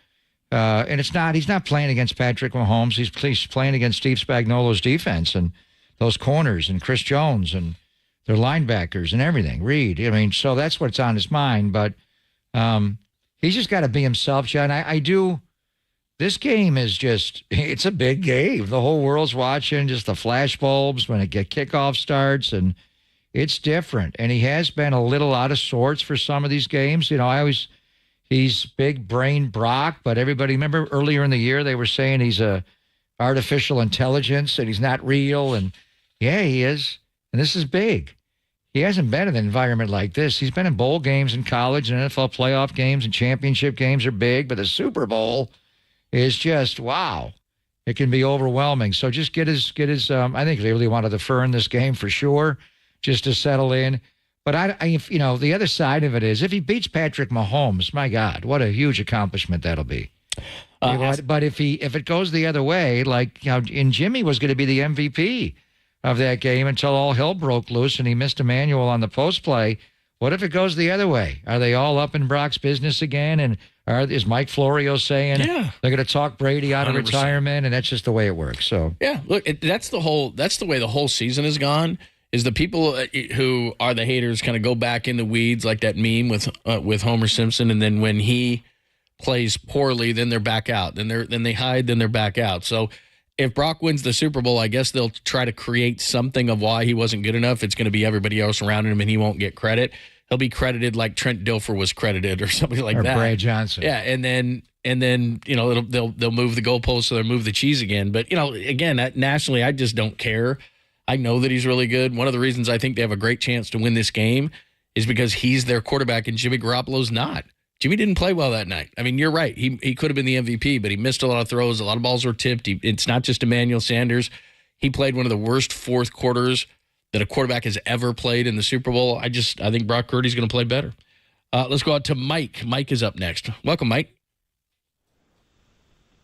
And he's not playing against Patrick Mahomes. He's playing against Steve Spagnuolo's defense and those corners and Chris Jones and their linebackers and everything. Reed. I mean, so that's what's on his mind. But he's just got to be himself, John. This game is it's a big game. The whole world's watching, just the flash bulbs when kickoff starts, and it's different. And he has been a little out of sorts for some of these games. He's big brain Brock, but everybody, remember earlier in the year, they were saying he's a artificial intelligence and he's not real. And yeah, he is. And this is big. He hasn't been in an environment like this. He's been in bowl games in college and NFL playoff games and championship games are big, but the Super Bowl is just, wow. It can be overwhelming. So just get his, I think they really want to defer in this game for sure, just to settle in. But the other side of it is if he beats Patrick Mahomes, my God, what a huge accomplishment that'll be. But if it goes the other way, and Jimmy was going to be the MVP of that game until all hell broke loose and he missed Emmanuel on the post play. What if it goes the other way? Are they all up in Brock's business again? And is Mike Florio saying they're going to talk Brady out of 100%. Retirement? And that's just the way it works. So yeah, look, that's the way the whole season has gone. Is the people who are the haters kind of go back in the weeds like that meme with Homer Simpson, and then when he plays poorly, then they're back out. Then they hide, then they're back out. So if Brock wins the Super Bowl, I guess they'll try to create something of why he wasn't good enough. It's going to be everybody else around him, and he won't get credit. He'll be credited like Trent Dilfer was credited, or something like that. Or Brad Johnson. Yeah, and then they'll move the goalposts, so they'll move the cheese again. But again, nationally, I just don't care. I know that he's really good. One of the reasons I think they have a great chance to win this game is because he's their quarterback and Jimmy Garoppolo's not. Jimmy didn't play well that night. I mean, you're right. He could have been the MVP, but he missed a lot of throws. A lot of balls were tipped. It's not just Emmanuel Sanders. He played one of the worst fourth quarters that a quarterback has ever played in the Super Bowl. I think Brock Purdy's going to play better. Let's go out to Mike. Mike is up next. Welcome, Mike.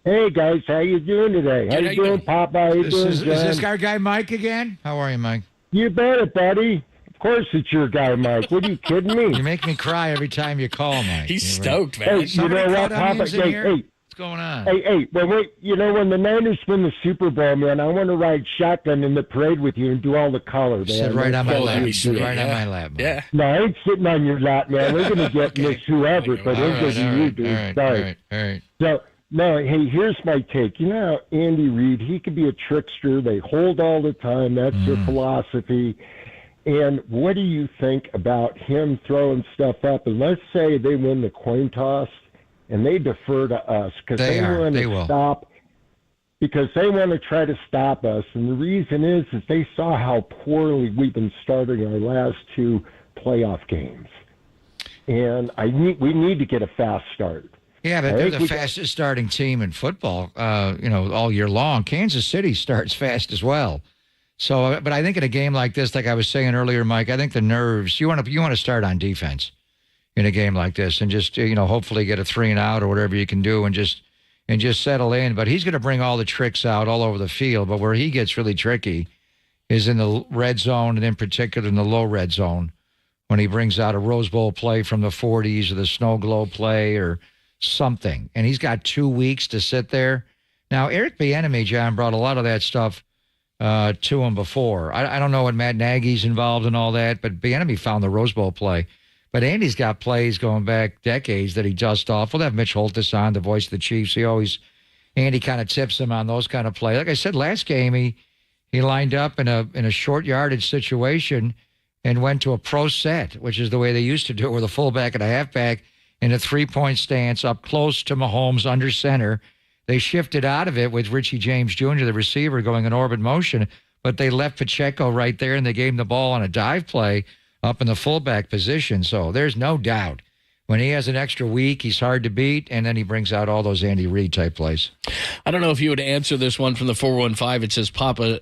Hey, guys. How you doing today? How you doing, Papa? How you doing, John? Is this our guy Mike again? How are you, Mike? You bet it, buddy. Of course it's your guy, Mike. What are you kidding me? You make me cry every time you call, Mike. He's stoked, man. Hey, you know what, Papa? What's going on? Hey, when the Niners win the Super Bowl, man, I want to ride shotgun in the parade with you and do all the colors, man. Sit right on my lap. Sit right on my lap, man. Yeah. No, I ain't sitting on your lap, man. We're going to get Miss whoever, but it's going to be you, dude. Sorry. All right. So, no, hey, here's my take. You know how Andy Reid, he could be a trickster. They hold all the time. That's their philosophy. And what do you think about him throwing stuff up? And let's say they win the coin toss and they defer to us because they want to stop. Because they want to try to stop us. And the reason is they saw how poorly we've been starting our last two playoff games. and we need to get a fast start. Yeah, but they're the fastest starting team in football, all year long. Kansas City starts fast as well. So, but I think in a game like this, like I was saying earlier, Mike, I think the nerves, you want to start on defense in a game like this and just, hopefully get a 3-and-out or whatever you can do and just settle in. But he's going to bring all the tricks out all over the field. But where he gets really tricky is in the red zone, and in particular in the low red zone, when he brings out a Rose Bowl play from the 40s or the snow globe play or something. And he's got 2 weeks to sit there. Now, Eric Bieniemy, John, brought a lot of that stuff to him before. I don't know what Matt Nagy's involved in all that, but Bieniemy found the Rose Bowl play. But Andy's got plays going back decades that he dusts off. We'll have Mitch Holthus on, the voice of the Chiefs. Andy kind of tips him on those kind of plays. Like I said, last game, he lined up in a short yardage situation and went to a pro set, which is the way they used to do it with a fullback and a halfback in a 3-point stance up close to Mahomes under center. They shifted out of it with Richie James Jr., the receiver, going in orbit motion, but they left Pacheco right there, and they gave him the ball on a dive play up in the fullback position. So there's no doubt when he has an extra week, he's hard to beat, and then he brings out all those Andy Reid type plays. I don't know if you would answer this one from the 415. It says, Papa,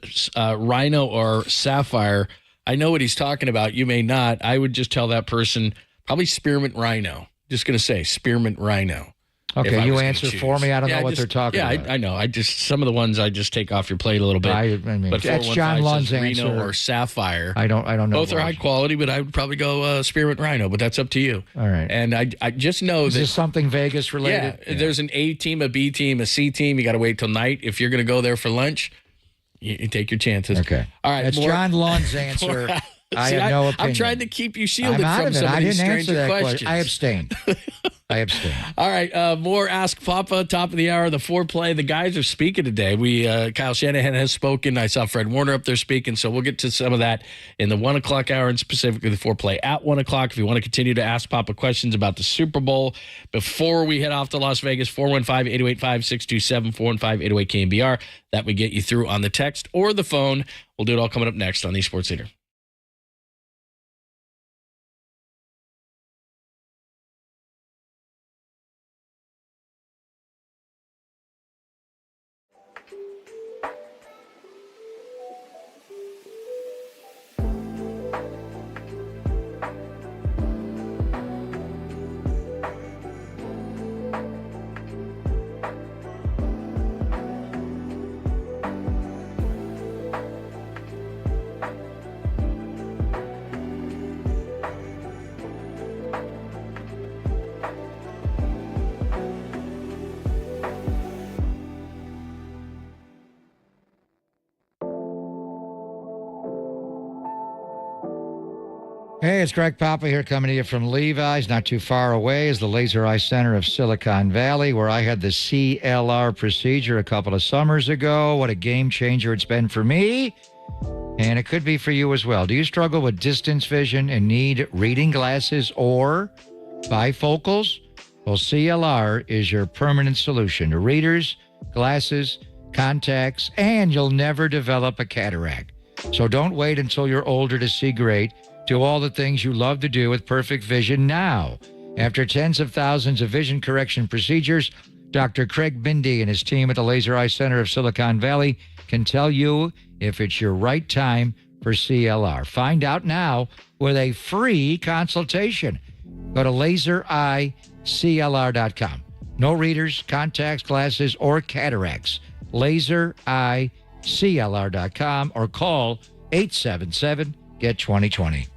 Rhino or Sapphire. I know what he's talking about. You may not. I would just tell that person probably Spearmint Rhino. Just going to say Spearmint Rhino. Okay, you answer for me. I don't know what they're talking about. Yeah, I know. Some of the ones I just take off your plate a little bit. I mean, but that's John Lund's answer. Rhino or Sapphire. I don't know. Both are high quality, but I would probably go Spearmint Rhino. But that's up to you. All right. And I just know Is this something Vegas related? Yeah, there's an A team, a B team, a C team. You got to wait till night. If you're going to go there for lunch, you take your chances. Okay. All right. That's John Lund's answer. I have no opinion. I'm trying to keep you shielded I'm from some of these stranger questions. I abstained. All right, more Ask Papa, top of the hour, the foreplay. The guys are speaking today. Kyle Shanahan has spoken. I saw Fred Warner up there speaking, so we'll get to some of that in the 1 o'clock hour and specifically the foreplay at 1 o'clock. If you want to continue to ask Papa questions about the Super Bowl before we head off to Las Vegas, 415-828-5627, 415-808-KNBR. That would get you through on the text or the phone. We'll do it all coming up next on the Sports Leader. Hey, it's Greg Papa here coming to you from Levi's. Not too far away is the Laser Eye Center of Silicon Valley, where I had the CLR procedure a couple of summers ago. What a game changer it's been for me, and it could be for you as well. Do you struggle with distance vision and need reading glasses or bifocals? Well, CLR is your permanent solution to readers, glasses, contacts, and you'll never develop a cataract. So don't wait until you're older to see great. Do all the things you love to do with perfect vision now. After tens of thousands of vision correction procedures, Dr. Craig Bindi and his team at the Laser Eye Center of Silicon Valley can tell you if it's your right time for CLR. Find out now with a free consultation. Go to lasereyeclr.com. No readers, contacts, glasses, or cataracts. lasereyeclr.com or call 877-GET-2020.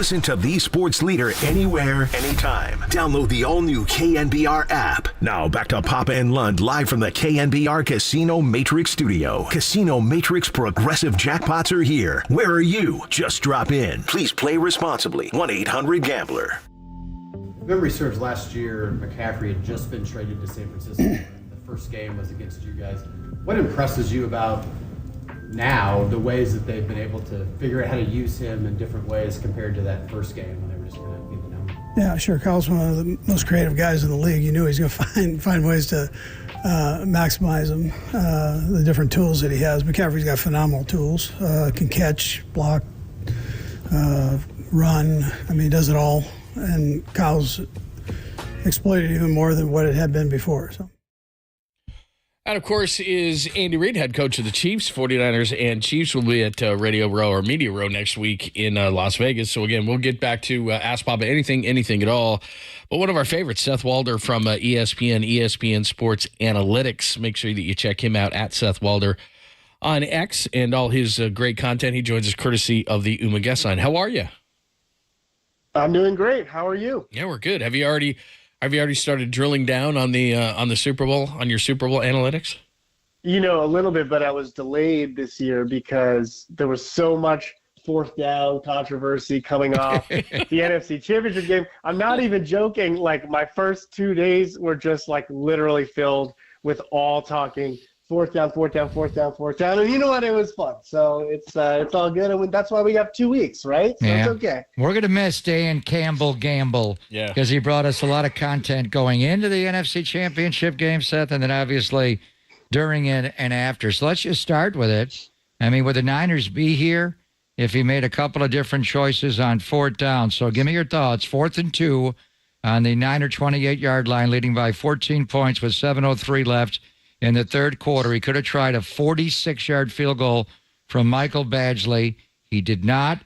Listen to the sports leader anywhere, anytime. Download the all-new KNBR app. Now back to Papa and Lund live from the KNBR Casino Matrix Studio. Casino Matrix progressive jackpots are here. Where are you? Just drop in. Please play responsibly. 1-800-GAMBLER. If memory serves, last year McCaffrey had just been traded to San Francisco. The first game was against you guys. What impresses you about now the ways that they've been able to figure out how to use him in different ways compared to that first game when they were just going to beat the number? Yeah, sure. Kyle's one of the most creative guys in the league. You knew he's going to find ways to maximize them, the different tools that he has. McCaffrey's got phenomenal tools. Can catch, block, run. I mean, he does it all. And Kyle's exploited even more than what it had been before. So. And, of course, is Andy Reid, head coach of the Chiefs. 49ers and Chiefs will be at Radio Row or Media Row next week in Las Vegas. So, again, we'll get back to Ask Papa anything at all. But one of our favorites, Seth Walder from ESPN Sports Analytics. Make sure that you check him out at Seth Walder on X and all his great content. He joins us courtesy of the Uma Guest Line. How are you? I'm doing great. How are you? Yeah, we're good. Have you already started drilling down on the Super Bowl, on your Super Bowl analytics? You know, a little bit, but I was delayed this year because there was so much fourth down controversy coming off the NFC Championship game. I'm not even joking. Like, my first 2 days were just like literally filled with all talking fourth down. And you know what? It was fun. So it's all good. And that's why we have 2 weeks, right? So It's okay. We're going to miss Dan Campbell Gamble. Yeah. Because he brought us a lot of content going into the NFC Championship game, Seth, and then obviously during it and after. So let's just start with it. I mean, would the Niners be here if he made a couple of different choices on fourth down? So give me your thoughts. 4th and 2 on the Niner 28-yard line, leading by 14 points with 7:03 left. In the third quarter, he could have tried a 46-yard field goal from Michael Badgley. He did not.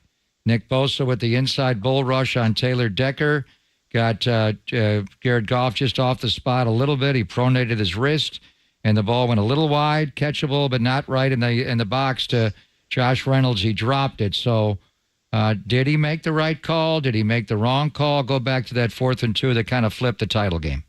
Nick Bosa with the inside bull rush on Taylor Decker. Got Jared Goff just off the spot a little bit. He pronated his wrist, and the ball went a little wide, catchable, but not right in the box to Josh Reynolds. He dropped it. So did he make the right call? Did he make the wrong call? Go back to that 4th and 2 that kind of flipped the title game.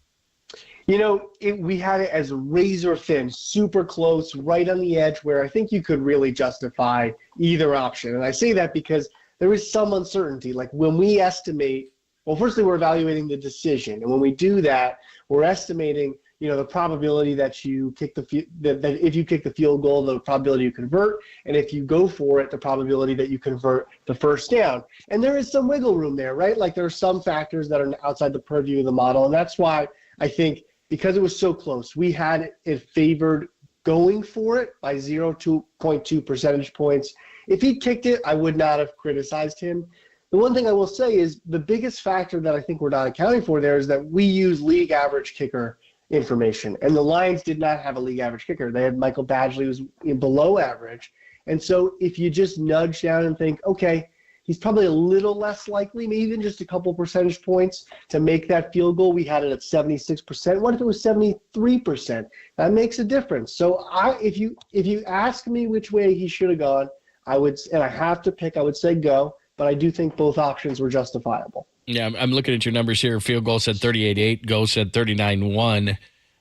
You know, we had it as razor thin, super close, right on the edge where I think you could really justify either option. And I say that because there is some uncertainty. Like when we estimate, well, firstly, we're evaluating the decision. And when we do that, we're estimating, you know, the probability that you kick that if you kick the field goal, the probability you convert. And if you go for it, the probability that you convert the first down. And there is some wiggle room there, right? Like there are some factors that are outside the purview of the model. And that's why I think, because it was so close, we had it favored going for it by 0.2 percentage points. If he kicked it, I would not have criticized him. The one thing I will say is the biggest factor that I think we're not accounting for there is that we use league average kicker information, and the Lions did not have a league average kicker. They had Michael Badgley, who was below average. And so if you just nudge down and think, okay, he's probably a little less likely, maybe even just a couple percentage points to make that field goal. We had it at 76%. What if it was 73%? That makes a difference. So if you ask me which way he should have gone, I would say go, but I do think both options were justifiable. Yeah, I'm looking at your numbers here. Field goal said 38-8, goal said 39-1.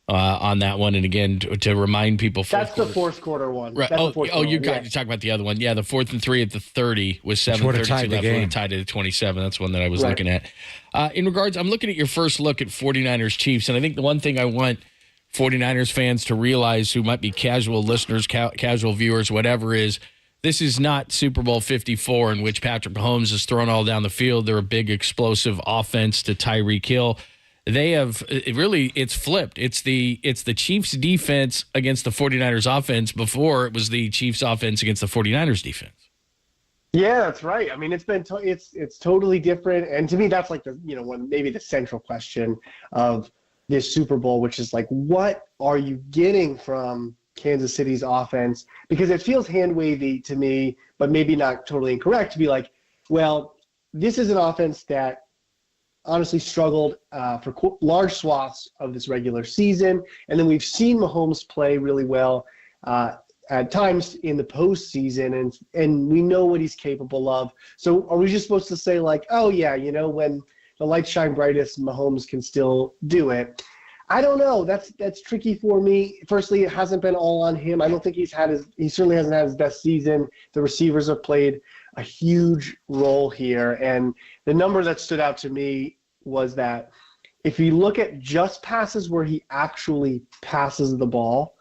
On that one, and again, to remind people, the fourth quarter one. Right. You talk about the other one. Yeah, the 4th and 3 at the 30 with 7:32 left. Would have tied it at 27. That's one that I was looking at. In regards, I'm looking at your first look at 49ers Chiefs, and I think the one thing I want 49ers fans to realize, who might be casual listeners, casual viewers, whatever, is this is not Super Bowl 54 in which Patrick Mahomes is thrown all down the field. They're a big explosive offense to Tyreek Hill. They have it's flipped. It's the Chiefs defense against the 49ers offense before it was the Chiefs offense against the 49ers defense. Yeah, that's right. I mean, it's totally different. And to me, that's like maybe the central question of this Super Bowl, which is like, what are you getting from Kansas City's offense? Because it feels hand-wavy to me, but maybe not totally incorrect to be like, well, this is an offense that honestly struggled for large swaths of this regular season. And then we've seen Mahomes play really well at times in the postseason, and we know what he's capable of. So are we just supposed to say like, oh yeah, when the lights shine brightest, Mahomes can still do it? I don't know. That's tricky for me. Firstly, it hasn't been all on him. I don't think he certainly hasn't had his best season. The receivers have played a huge role here, and the number that stood out to me was that if you look at just passes where he actually passes the ball,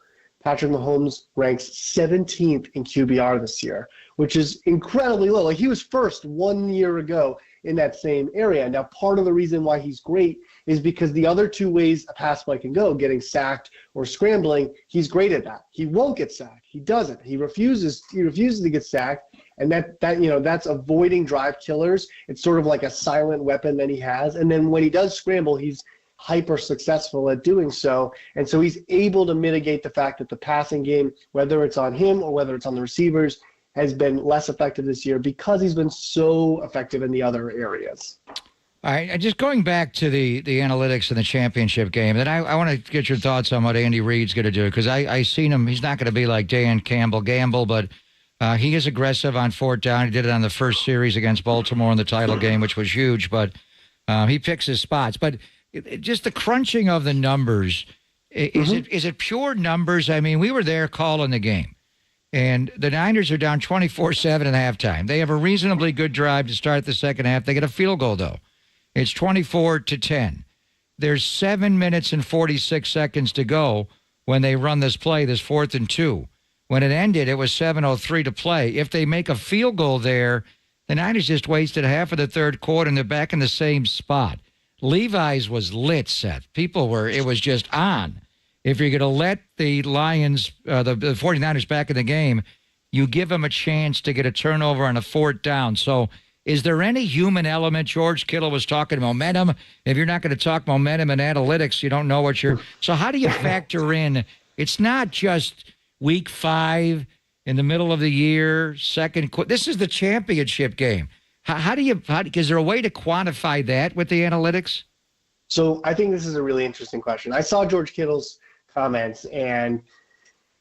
Patrick Mahomes ranks 17th in QBR this year, which is incredibly low. Like, he was first 1 year ago in that same area. Now, part of the reason why he's great is because the other two ways a pass play can go, getting sacked or scrambling, he's great at that. He won't get sacked. He doesn't. He refuses to get sacked, and that's avoiding drive killers. It's sort of like a silent weapon that he has. And then when he does scramble, he's hyper successful at doing so. And so he's able to mitigate the fact that the passing game, whether it's on him or whether it's on the receivers, has been less effective this year because he's been so effective in the other areas. All right, just going back to the analytics in the championship game, and I want to get your thoughts on what Andy Reid's going to do, because I seen him. He's not going to be like Dan Gamble, but he is aggressive on fourth down. He did it on the first series against Baltimore in the title game, which was huge, but he picks his spots. But just the crunching of the numbers, is it pure numbers? I mean, we were there calling the game, and the Niners are down 24-7 at halftime. They have a reasonably good drive to start the second half. They get a field goal, though. It's 24-10. There's 7 minutes and 46 seconds to go when they run this play, this 4th and 2. When it ended, it was 7:03 to play. If they make a field goal there, the Niners just wasted half of the third quarter, and they're back in the same spot. Levi's was lit, Seth. It was just on. If you're going to let the Lions, the 49ers back in the game, you give them a chance to get a turnover on a fourth down. So is there any human element? George Kittle was talking momentum. If you're not going to talk momentum and analytics, you don't know what you're. So how do you factor in? It's not just week 5 in the middle of the year, this is the championship game. Is there a way to quantify that with the analytics? So I think this is a really interesting question. I saw George Kittle's comments, and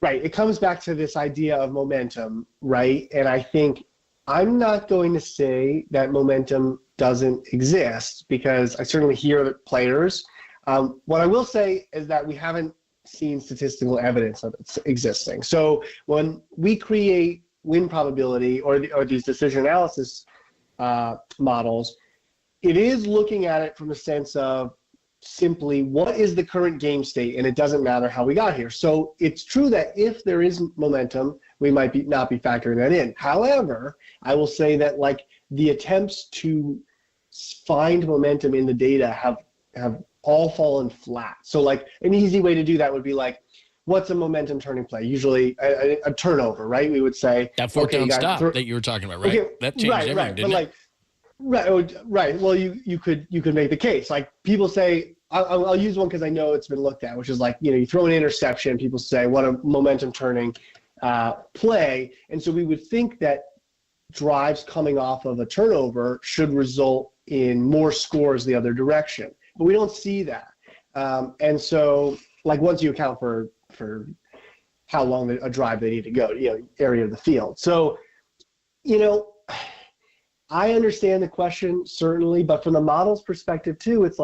it comes back to this idea of momentum, right? And I think I'm not going to say that momentum doesn't exist, because I certainly hear players. What I will say is that we haven't seen statistical evidence of it existing. So when we create win probability or these decision analysis models, it is looking at it from the sense of simply what is the current game state, and it doesn't matter how we got here. So it's true that if there is momentum, we might not be factoring that in. However, I will say that the attempts to find momentum in the data have all fallen flat. So an easy way to do that would be what's a momentum turning play? Usually a turnover, right? We would say that fourth down stop that you were talking about, right? Okay, that changed everything, didn't it? Right. Well, you could make the case. People say, I'll use one because I know it's been looked at, which is you throw an interception. People say, what a momentum turning play. And so we would think that drives coming off of a turnover should result in more scores the other direction. But we don't see that. And so once you account for how long a drive they need to go, area of the field. So, I understand the question, certainly, but from the model's perspective too, it's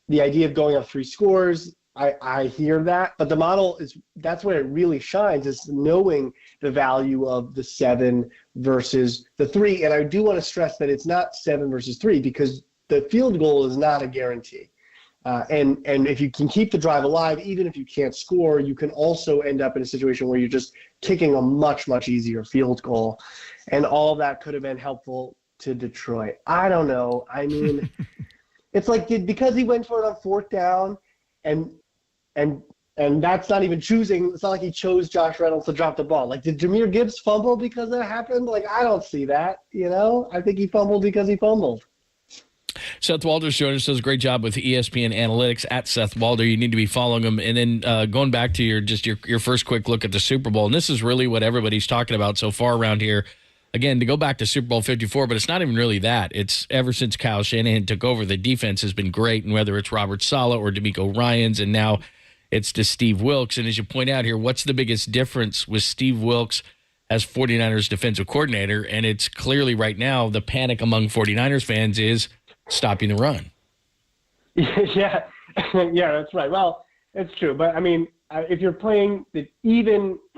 the idea of going up 3 scores, I hear that, but the model that's where it really shines, is knowing the value of the 7 versus the 3. And I do want to stress that it's not 7 versus 3, because the field goal is not a guarantee. And if you can keep the drive alive, even if you can't score, you can also end up in a situation where you're just kicking a much, much easier field goal. And all that could have been helpful to Detroit. I don't know. I mean, it's because he went for it on fourth down, and that's not even choosing. It's not like he chose Josh Reynolds to drop the ball. Did Jahmyr Gibbs fumble because that happened? I don't see that. I think he fumbled because he fumbled. Seth Walder's joining us. Does a great job with ESPN Analytics at Seth Walder. You need to be following him. And then going back to your first quick look at the Super Bowl, and this is really what everybody's talking about so far around here. Again, to go back to Super Bowl 54, but it's not even really that. It's ever since Kyle Shanahan took over, the defense has been great, and whether it's Robert Saleh or DeMeco Ryans, and now it's to Steve Wilks. And as you point out here, what's the biggest difference with Steve Wilks as 49ers defensive coordinator? And it's clearly right now the panic among 49ers fans is stopping the run. Yeah, yeah, that's right. Well, it's true. But, I mean, if you're playing even –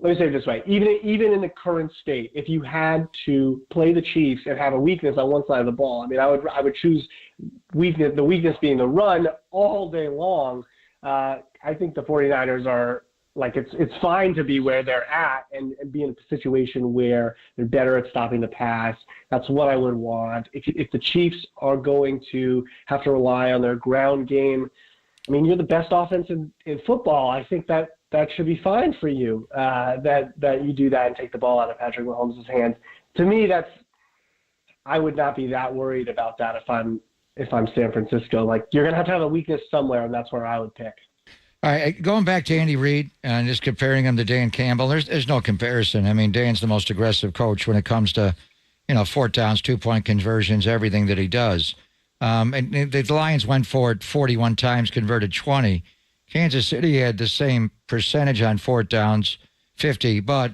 let me say it this way. Even in the current state, if you had to play the Chiefs and have a weakness on one side of the ball, I mean, I would choose weakness, the weakness being the run all day long. I think the 49ers are – like it's fine to be where they're at and be in a situation where they're better at stopping the pass. That's what I would want. If the Chiefs are going to have to rely on their ground game, I mean, you're the best offense in football. I think that should be fine for you, that you do that and take the ball out of Patrick Mahomes' hands. To me, I would not be that worried about that if I'm San Francisco. Like, you're going to have a weakness somewhere, and that's where I would pick. All right, going back to Andy Reid and just comparing him to Dan Campbell, there's no comparison. I mean, Dan's the most aggressive coach when it comes to, fourth downs, 2-point conversions, everything that he does. And the Lions went for it 41 times, converted 20. Kansas City had the same percentage on fourth downs, 50, but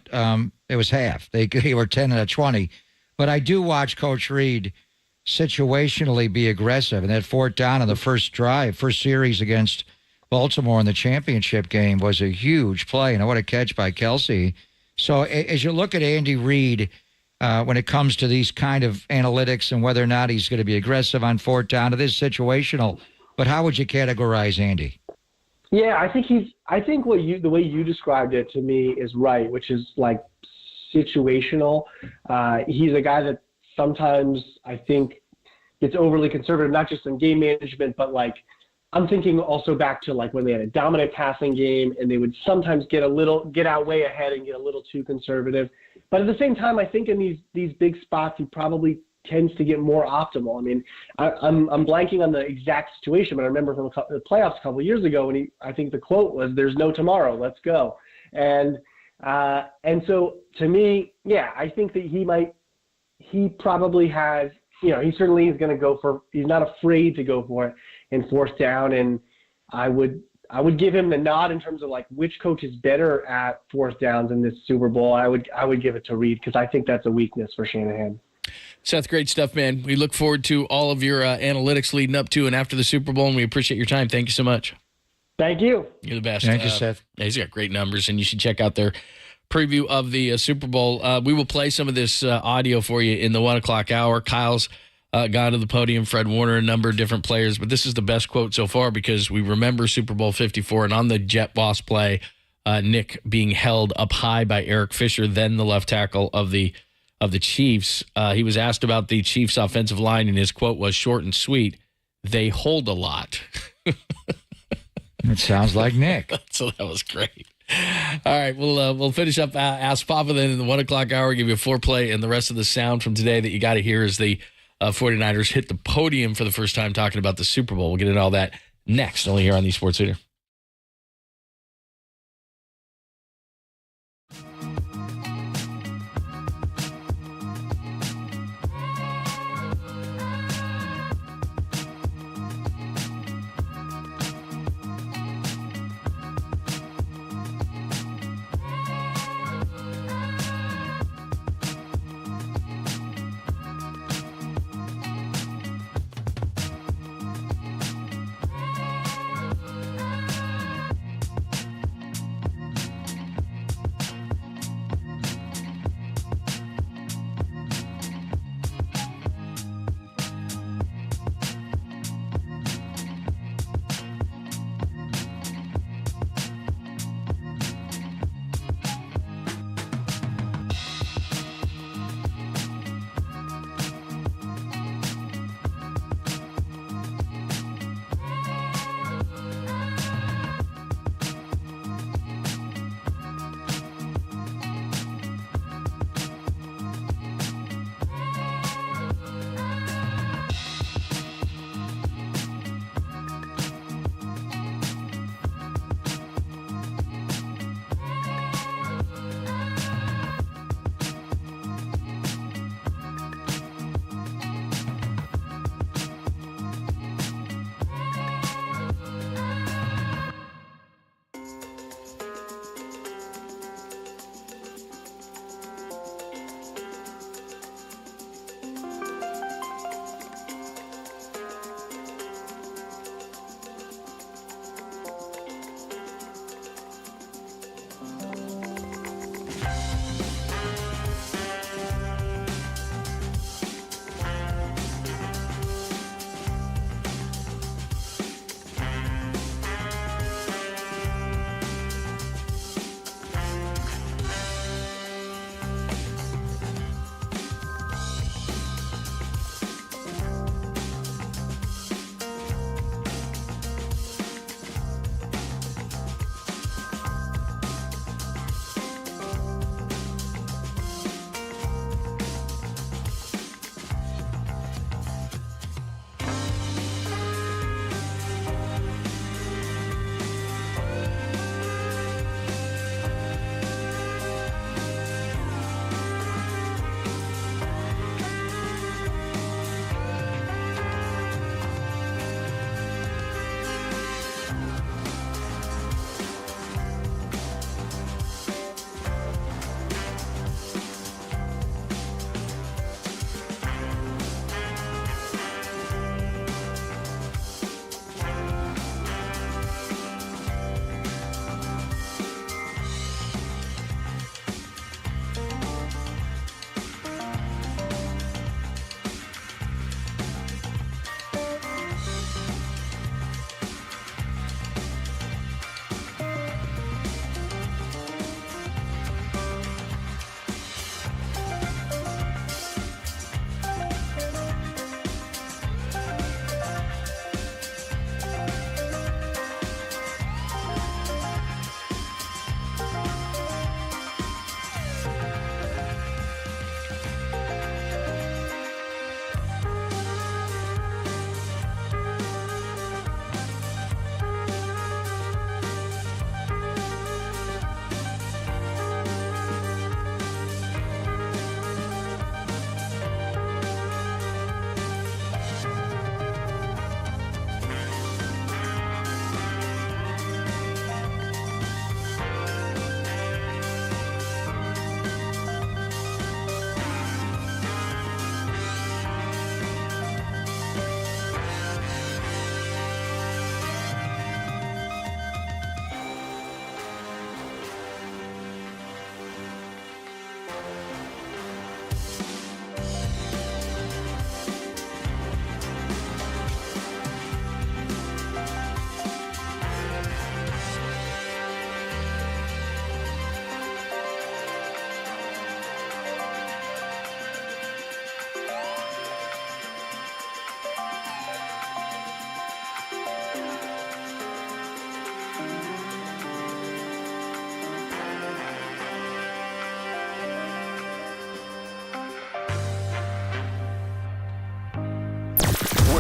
it was half. They were 10 out of 20. But I do watch Coach Reid situationally be aggressive. And that fourth down on the first series against Baltimore in the championship game was a huge play, and what a catch by Kelsey. So as you look at Andy Reid, when it comes to these kind of analytics and whether or not he's going to be aggressive on fourth down, it is situational. But how would you categorize Andy? Yeah, I think the way you described it to me is right, which is like situational. He's a guy that sometimes I think gets overly conservative, not just in game management, but like I'm thinking also back to like when they had a dominant passing game and they would sometimes get out way ahead and get a little too conservative. But at the same time, I think in these big spots, he probably tends to get more optimal. I mean, I'm blanking on the exact situation, but I remember from the playoffs a couple of years ago when I think the quote was, "There's no tomorrow, let's go." And so to me, yeah, I think that he probably has, he certainly is going to he's not afraid to go for it in fourth down. And I would give him the nod in terms of like which coach is better at fourth downs in this Super Bowl. I would give it to Reid because I think that's a weakness for Shanahan. Seth, great stuff, man. We look forward to all of your analytics leading up to and after the Super Bowl, and we appreciate your time. Thank you so much. Thank you. You're the best. Thank you, Seth. Yeah, he's got great numbers, and you should check out their preview of the Super Bowl. We will play some of this audio for you in the 1 o'clock hour. Kyle's gone to the podium, Fred Warner, a number of different players, but this is the best quote so far because we remember Super Bowl 54, and on the Jet Boss play, Nick being held up high by Eric Fisher, then the left tackle of the Chiefs. He was asked about the Chiefs' offensive line, and his quote was short and sweet: "They hold a lot." It sounds like Nick. So that was great. All right, we'll finish up Ask Papa then in the 1 o'clock hour, give you a foreplay, and the rest of the sound from today that you got to hear is the 49ers hit the podium for the first time talking about the Super Bowl. We'll get into all that next, only here on the Sports Leader.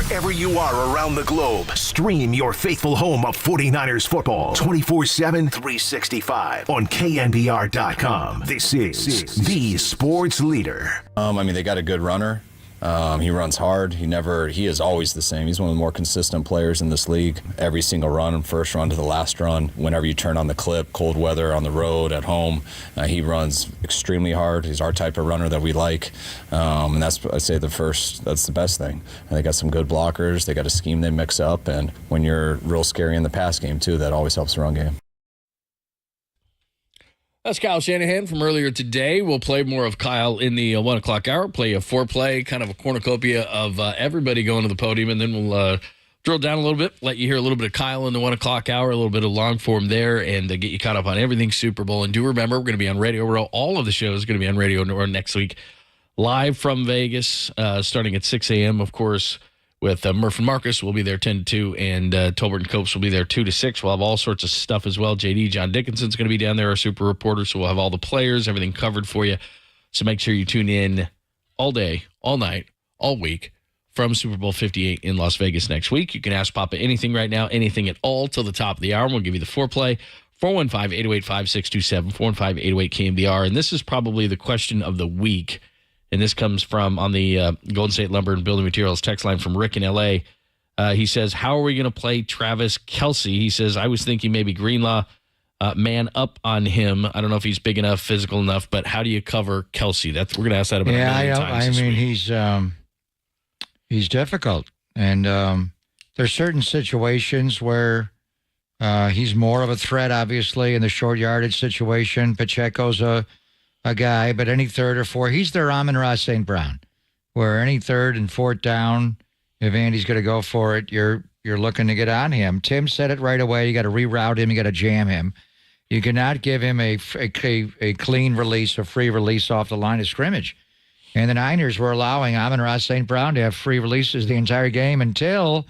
wherever you are around the globe. Stream your faithful home of 49ers football 24/7, 365 on KNBR.com. This is the sports leader. They got a good runner. He runs hard. He is always the same. He's one of the more consistent players in this league. Every single run, first run to the last run, whenever you turn on the clip, cold weather, on the road, at home, he runs extremely hard. He's our type of runner that we like. And that's the best thing. And they got some good blockers. They got a scheme they mix up. And when you're real scary in the pass game, too, that always helps the run game. That's Kyle Shanahan from earlier today. We'll play more of Kyle in the 1 o'clock hour, play a foreplay, kind of a cornucopia of everybody going to the podium, and then we'll drill down a little bit, let you hear a little bit of Kyle in the 1 o'clock hour, a little bit of long form there, and get you caught up on everything Super Bowl. And do remember, we're going to be on Radio Row. All of the shows are going to be on Radio Row next week, live from Vegas, starting at 6 a.m., of course, with Murph and Marcus. We'll be there 10 to 2, and Tolbert and Copes will be there 2 to 6. We'll have all sorts of stuff as well. JD, John Dickinson's going to be down there, our super reporter, so we'll have all the players, everything covered for you. So make sure you tune in all day, all night, all week from Super Bowl 58 in Las Vegas next week. You can ask Papa anything right now, anything at all, till the top of the hour, and we'll give you the foreplay. 415-808-5627, 415-808-KNBR. And this is probably the question of the week. And this comes from on the Golden State Lumber and Building Materials text line from Rick in L.A. He says, how are we going to play Travis Kelsey? He says, I was thinking maybe Greenlaw man up on him. I don't know if he's big enough, physical enough, but how do you cover Kelsey? We're going to ask that about a million times. He's difficult. And there's certain situations where he's more of a threat, obviously, in the short yardage situation. Pacheco's a guy, but any third or fourth, he's their Amon-Ra St. Brown, where any third and fourth down, if Andy's going to go for it, you're looking to get on him. Tim said it right away. You got to reroute him. You got to jam him. You cannot give him a clean release, a free release off the line of scrimmage. And the Niners were allowing Amon-Ra St. Brown to have free releases the entire game until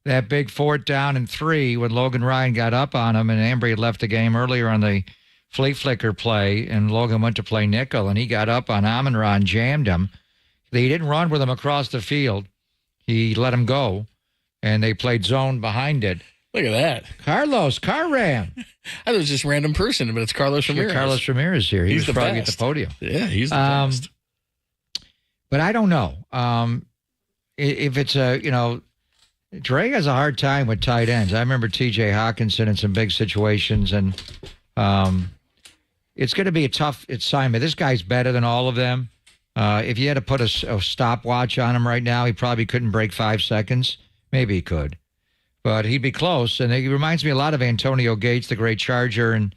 that big 4th down and 3 when Logan Ryan got up on him and Ambry had left the game earlier on the flea flicker play, and Logan went to play nickel, and he got up on Amon-Ra and jammed him. They didn't run with him across the field. He let him go, and they played zone behind it. Look at that. Carlos, car ram. I thought it was just a random person, but it's Carlos Ramirez. Carlos Ramirez here. He was probably at the podium. Yeah, he's the best. But I don't know. If it's Dre has a hard time with tight ends. I remember T.J. Hawkinson in some big situations, and it's going to be a tough assignment. This guy's better than all of them. If you had to put a stopwatch on him right now, he probably couldn't break 5 seconds. Maybe he could. But he'd be close. And he reminds me a lot of Antonio Gates, the great Charger. And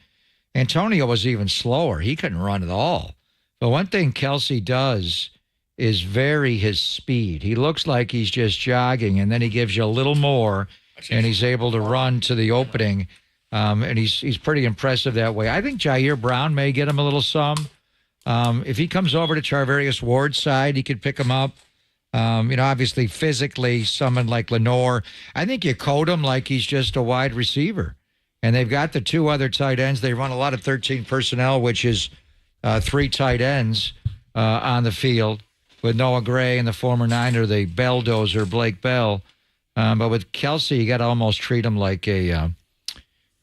Antonio was even slower. He couldn't run at all. But one thing Kelsey does is vary his speed. He looks like he's just jogging, and then he gives you a little more, and he's able to run to the opening. And he's pretty impressive that way. I think Jair Brown may get him a little some. If he comes over to Charvarius Ward's side, he could pick him up. Obviously physically, someone like Lenore. I think you code him like he's just a wide receiver. And they've got the 2 other tight ends. They run a lot of 13 personnel, which is 3 tight ends on the field with Noah Gray and the former Niner, the Belldozer, Blake Bell. But with Kelsey, you got to almost treat him like a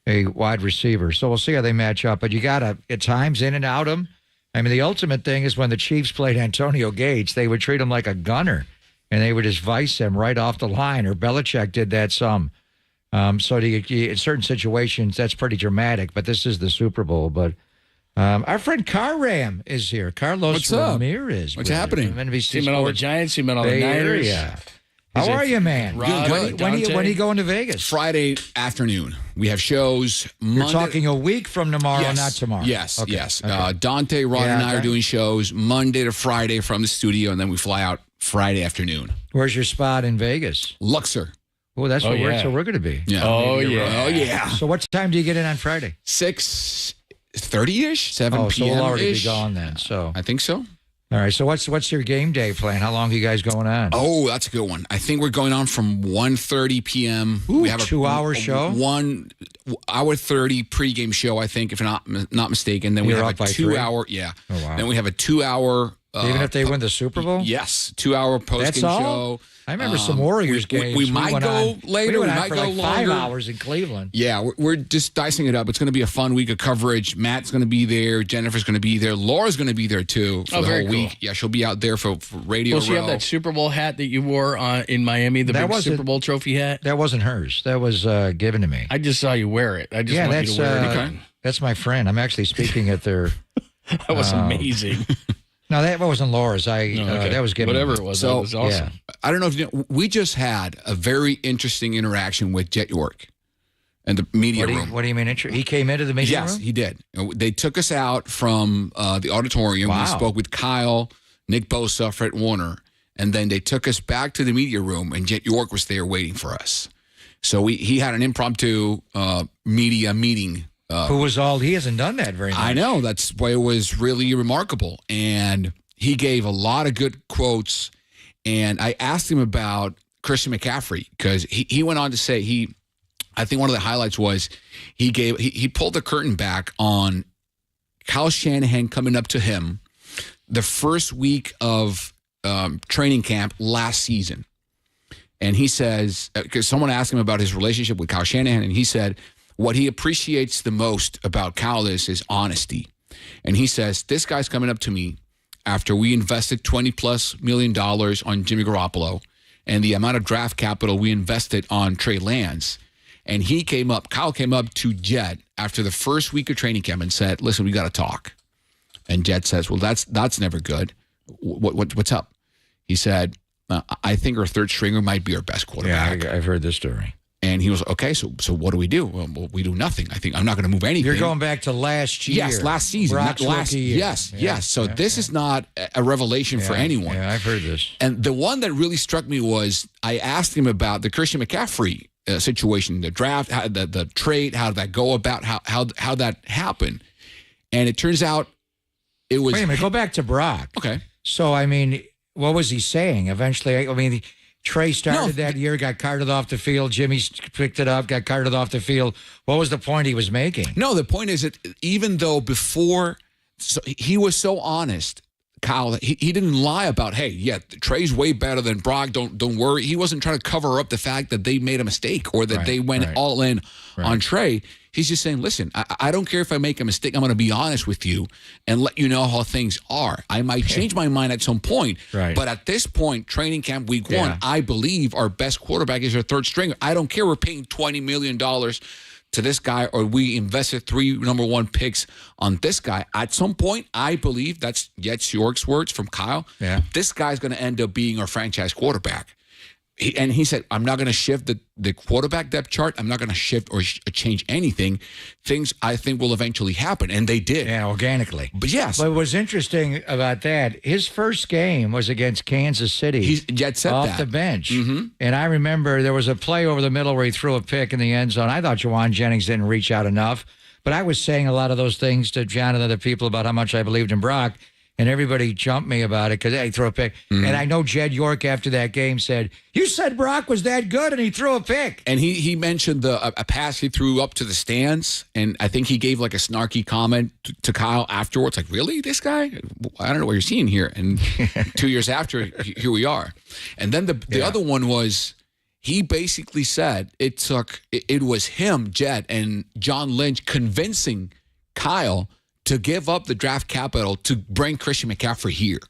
wide receiver. So we'll see how they match up. But you got to, at times, in and out him. The ultimate thing is when the Chiefs played Antonio Gates, they would treat him like a gunner, and they would just vice him right off the line, or Belichick did that some. In certain situations, that's pretty dramatic, but this is the Super Bowl. But our friend Carram is here. Carlos Ramirez. What's happening? He met all the Giants. He met all the Niners. How are you, man? Good. When are you going to Vegas? Friday afternoon. We have shows. You're talking a week from tomorrow, not tomorrow. Yes, okay. yes. Okay. Dante, Rod, and I are doing shows Monday to Friday from the studio, and then we fly out Friday afternoon. Where's your spot in Vegas? Luxor. Oh, that's where we're going to be. Yeah. Oh, yeah. So what time do you get in on Friday? 6:30-ish, 7 p.m. So we'll already be gone then. So I think so. All right, so what's your game day plan? How long are you guys going on? Oh, that's a good one. I think we're going on from 1:30 p.m. Ooh, we have a 2-hour show? 1 hour 30 pregame show, I think, if I'm not mistaken. Then we have a 2-hour, Oh, wow. Then we have a 2-hour Even if they win the Super Bowl? Yes, 2-hour post-game show. I remember some Warriors games. We might go later. We might for go like longer. 5 hours in Cleveland. Yeah, we're just dicing it up. It's going to be a fun week of coverage. Matt's going to be there. Jennifer's going to be there. Laura's going to be there, too, for the whole week. Yeah, she'll be out there for Radio Row. Will she have that Super Bowl hat that you wore in Miami, the big Super Bowl trophy hat? That wasn't hers. That was given to me. I just saw you wear it. I just want you to wear it again. That's my friend. I'm actually speaking at their... That was amazing. No, that wasn't Laura's. That was given. Whatever it was, so, that was awesome. Yeah. I don't know if you know, we just had a very interesting interaction with Jet York and the media room. What do you mean? He came into the media room? Yes, he did. They took us out from the auditorium. Wow. We spoke with Kyle, Nick Bosa, Fred Warner, and then they took us back to the media room, and Jet York was there waiting for us. So he had an impromptu media meeting. He hasn't done that very much. I know. That's why it was really remarkable. And he gave a lot of good quotes. And I asked him about Christian McCaffrey because he went on to say I think one of the highlights was he pulled the curtain back on Kyle Shanahan coming up to him the first week of training camp last season. And he says, because someone asked him about his relationship with Kyle Shanahan, and he said, what he appreciates the most about Kyle is his honesty. And he says, this guy's coming up to me after we invested $20+ million on Jimmy Garoppolo and the amount of draft capital we invested on Trey Lance. And Kyle came up to Jet after the first week of training camp and said, listen, we got to talk. And Jet says, well, that's never good. What's up? He said, I think our third stringer might be our best quarterback. Yeah, I've heard this story. And he was, okay, so what do we do? Well, we do nothing. I think I'm not going to move anything. You're going back to last year. Yes, last season. Brock's rookie year. Yes. So this is not a revelation for anyone. Yeah, I've heard this. And the one that really struck me was I asked him about the Christian McCaffrey situation, the draft, the trade, how did that go about, how that happened. And it turns out it was... Wait a minute, go back to Brock. Okay. So, I mean, what was he saying? Eventually, I mean... Trey started that year, got carted off the field. Jimmy picked it up, got carted off the field. What was the point he was making? No, the point is that even though before he was so honest, Kyle, he didn't lie about, hey, yeah, Trey's way better than Brock. Don't worry. He wasn't trying to cover up the fact that they made a mistake or that they went all in on Trey. He's just saying, listen, I don't care if I make a mistake. I'm going to be honest with you and let you know how things are. I might change my mind at some point. Right. But at this point, training camp week 1, I believe our best quarterback is our third stringer. I don't care we're paying $20 million to this guy or we invested 3 number 1 picks on this guy. At some point, I believe, that's Jet York's words from Kyle, this guy's going to end up being our franchise quarterback. And he said, I'm not going to shift the quarterback depth chart. I'm not going to shift or change anything. Things I think will eventually happen. And they did. Yeah, organically. But yes. What was interesting about that, his first game was against Kansas City. Jet said off that. the bench. Mm-hmm. And I remember there was a play over the middle where he threw a pick in the end zone. I thought Jawan Jennings didn't reach out enough. But I was saying a lot of those things to John and other people about how much I believed in Brock. And everybody jumped me about it because he threw a pick. Mm-hmm. And I know Jed York after that game said, you said Brock was that good and he threw a pick. And he mentioned a pass he threw up to the stands. And I think he gave like a snarky comment to Kyle afterwards. Like, really? This guy? I don't know what you're seeing here. And 2 years after, here we are. And then the other one was he basically said it was him, Jed, and John Lynch convincing Kyle to give up the draft capital to bring Christian McCaffrey here.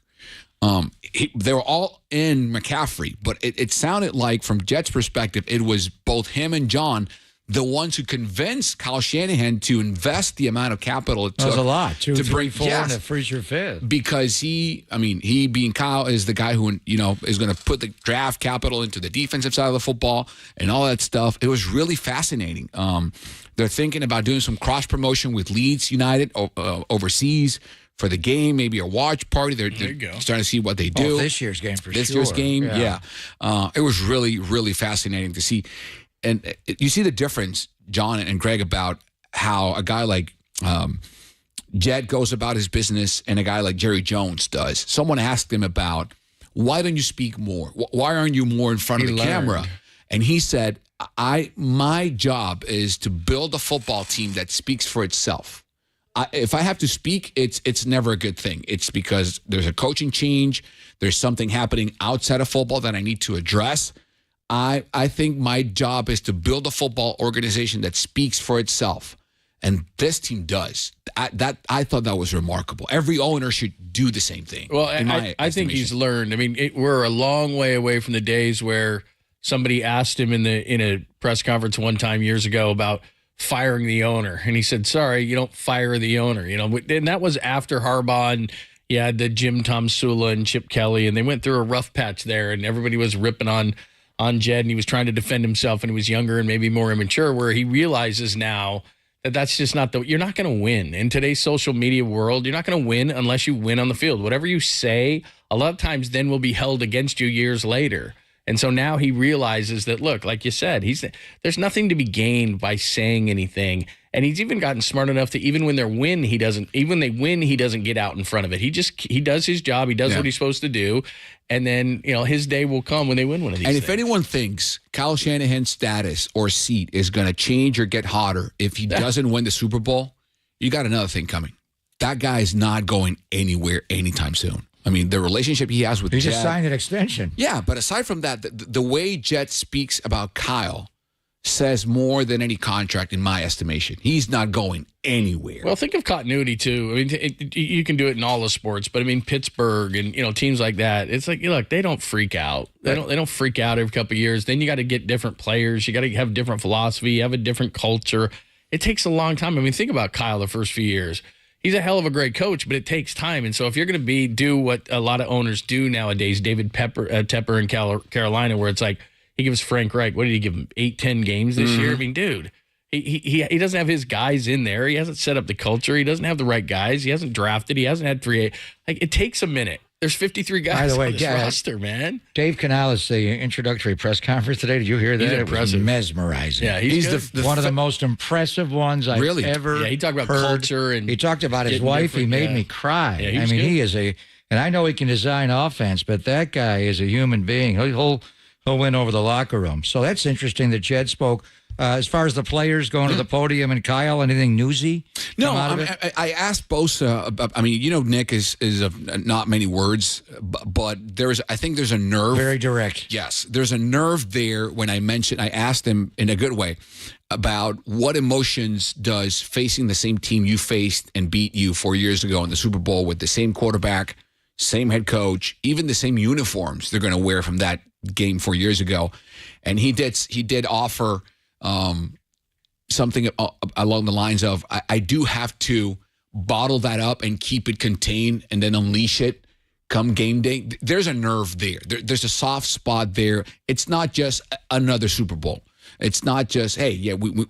They were all in McCaffrey, but it sounded like from Jet's perspective, it was both him and John, the ones who convinced Kyle Shanahan to invest the amount of capital it took. That was a lot. 2, to 3, bring 4, and a freezer fifth. Because he being Kyle is the guy who, is going to put the draft capital into the defensive side of the football and all that stuff. It was really fascinating. They're thinking about doing some cross promotion with Leeds United overseas for the game, maybe a watch party. They're starting to see what they do. This year's game for sure. This year's game, yeah. It was really, really fascinating to see. And you see the difference, John and Greg, about how a guy like Jed goes about his business and a guy like Jerry Jones does. Someone asked him about, why don't you speak more? Why aren't you more in front of the camera? And he said, my job is to build a football team that speaks for itself. if I have to speak, it's never a good thing. It's because there's a coaching change. There's something happening outside of football that I need to address. I think my job is to build a football organization that speaks for itself. And this team does. I thought that was remarkable. Every owner should do the same thing. Well, I think he's learned. I mean, we're a long way away from the days where somebody asked him in a press conference one time years ago about firing the owner, and he said, "Sorry, you don't fire the owner." You know, and that was after Harbaugh and you had the Jim Tomsula and Chip Kelly, and they went through a rough patch there, and everybody was ripping on Jed, and he was trying to defend himself, and he was younger and maybe more immature. Where he realizes now that that's just not you're not going to win in today's social media world. You're not going to win unless you win on the field. Whatever you say, a lot of times then will be held against you years later. And so now he realizes that, look, like you said, there's nothing to be gained by saying anything. And he's even gotten smart enough to even when they win, he doesn't get out in front of it. He does his job. He does what he's supposed to do. And then, his day will come when they win one of these things. And if anyone thinks Kyle Shanahan's status or seat is going to change or get hotter if he doesn't win the Super Bowl, you got another thing coming. That guy is not going anywhere anytime soon. I mean, the relationship he has with Jet. He just signed an extension. Yeah, but aside from that, the way Jet speaks about Kyle says more than any contract in my estimation. He's not going anywhere. Well, think of continuity, too. I mean, you can do it in all the sports, but I mean, Pittsburgh and, teams like that, it's like, look, they don't freak out. They don't freak out every couple of years. Then you got to get different players. You got to have different philosophy. You have a different culture. It takes a long time. I mean, think about Kyle the first few years. He's a hell of a great coach, but it takes time. And so if you're going to do what a lot of owners do nowadays, David Tepper in Carolina, where it's like he gives Frank Reich, what did he give him, 8-10 games this year? I mean, dude, he doesn't have his guys in there. He hasn't set up the culture. He doesn't have the right guys. He hasn't drafted. He hasn't had it takes a minute. There's 53 guys on this roster, man. Dave Canales, the introductory press conference today. Did you hear that? It was mesmerizing. Yeah, he's one of the most impressive ones I've ever Yeah, he talked about heard. culture. And he talked about his wife. He made me cry. Yeah, he is and I know he can design offense, but that guy is a human being. He'll win over the locker room. So that's interesting that Jed spoke. As far as the players going to the podium and Kyle, anything newsy? No, I asked Bosa. I mean, Nick is of not many words, but I think there's a nerve. Very direct. Yes, there's a nerve there. When I asked him in a good way about what emotions does facing the same team you faced and beat you 4 years ago in the Super Bowl with the same quarterback, same head coach, even the same uniforms they're going to wear from that game 4 years ago, and he did offer. Something along the lines of, I do have to bottle that up and keep it contained and then unleash it come game day. There's a nerve there. There's a soft spot there. It's not just another Super Bowl. It's not just, hey, we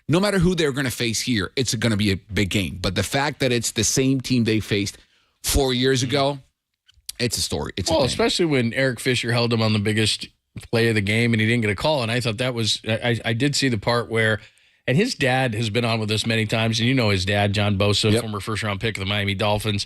no matter who they're going to face here, it's going to be a big game. But the fact that it's the same team they faced 4 years ago, it's a story. Especially when Eric Fisher held him on the biggest play of the game and he didn't get a call. And I thought that was, I did see the part where, and his dad has been on with us many times, and his dad, John Bosa, former first-round pick of the Miami Dolphins.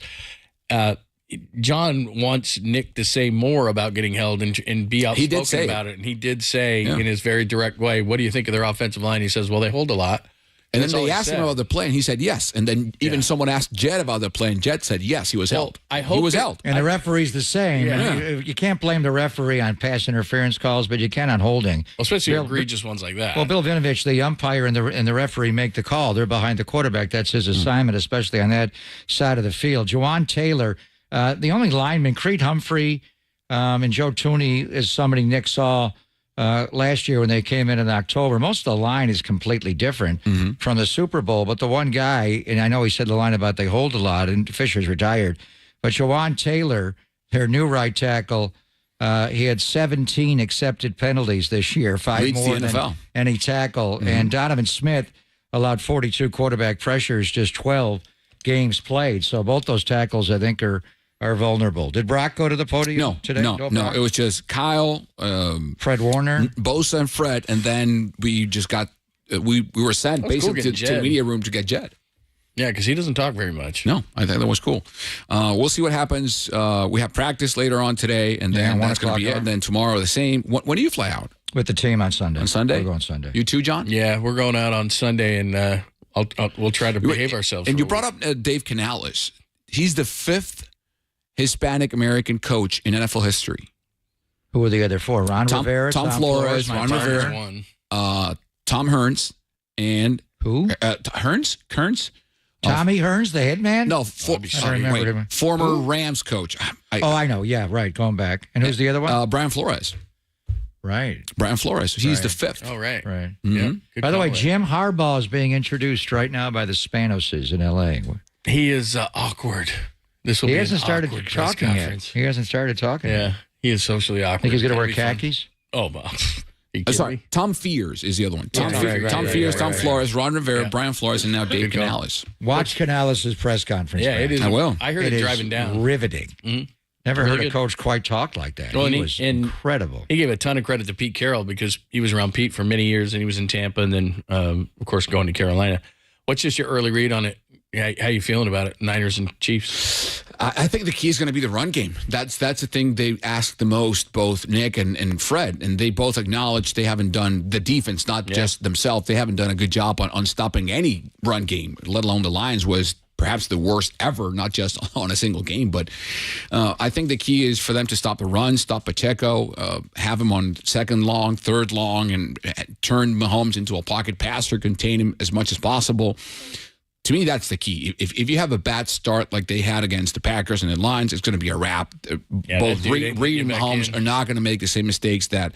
John wants Nick to say more about getting held and be outspoken about it. And he did say in his very direct way, what do you think of their offensive line? He says, well, they hold a lot. And then they asked him about the play, and he said yes. And then even someone asked Jed about the play, and Jed said yes, he was held. I hope he was held. And the referee's the same. Yeah. You can't blame the referee on pass interference calls, but you can on holding. Well, especially egregious ones like that. Well, Bill Vinovich, the umpire and the referee make the call. They're behind the quarterback. That's his assignment, especially on that side of the field. Juwan Taylor, the only lineman, Creed Humphrey and Joe Tooney is somebody Nick saw last year when they came in October. Most of the line is completely different from the Super Bowl, but the one guy, and I know he said the line about they hold a lot, and Fisher's retired, but Juwan Taylor, their new right tackle, he had 17 accepted penalties this year, 5 Leads more the than NFL. Any tackle, and Donovan Smith allowed 42 quarterback pressures, just 12 games played. So both those tackles, I think, are vulnerable. Did Brock go to the podium today? No. It was just Kyle, Fred Warner, Bosa, and Fred, and then we just got we were sent basically to the media room to get Jed. Yeah, because he doesn't talk very much. No, I think that was cool. We'll see what happens. We have practice later on today, and then that's going to be it. And then tomorrow the same. When do you fly out? With the team on Sunday. On Sunday? We're going Sunday. You too, John? Yeah, we're going out on Sunday, and We'll try to behave ourselves. And you brought up Dave Canales. He's the 5th Hispanic American coach in NFL history. Who are the other 4? Ron Rivera, Tom Flores, Ron Rivera, Tom Hearns, and who? Kearns? Tommy Hearns, the hitman? No, I don't remember him. Former Rams coach. I know. Yeah, right. Going back. And who's the other one? Brian Flores. Right. Brian Flores. He's the 5th. Oh, right. Right. Mm-hmm. Yeah, by the way, Jim Harbaugh is being introduced right now by the Spanoses in L.A. He is awkward. This will he be hasn't an started awkward talking yet. He hasn't started talking Yeah, yet. he is socially awkward. Think he's going to wear khakis? Oh, well. Sorry, Tom Fears is the other one. Tom Fears, Tom Flores, Ron Rivera, Brian Flores, and now Dave Canales. Watch Canales' press conference. Yeah, it is. I will. I heard it driving down. Riveting. Mm-hmm. Never heard a coach quite talk like that. Well, he was incredible. He gave a ton of credit to Pete Carroll because he was around Pete for many years, and he was in Tampa, and then, of course, going to Carolina. What's just your early read on it? How you feeling about it, Niners and Chiefs? I think the key is going to be the run game. That's the thing they ask the most, both Nick and Fred, and they both acknowledge they haven't done the defense, not just themselves. They haven't done a good job on stopping any run game, let alone the Lions was perhaps the worst ever, not just on a single game. But I think the key is for them to stop the run, stop Pacheco, have him on second long, third long, and turn Mahomes into a pocket passer, contain him as much as possible. To me, that's the key. If you have a bad start like they had against the Packers and the Lions, it's going to be a wrap. Both Reed and Mahomes are not going to make the same mistakes that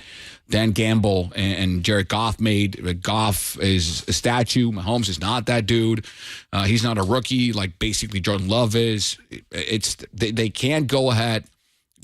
Dan Gamble and Jared Goff made. Goff is a statue. Mahomes is not that dude. He's not a rookie like basically Jordan Love is. They can't go ahead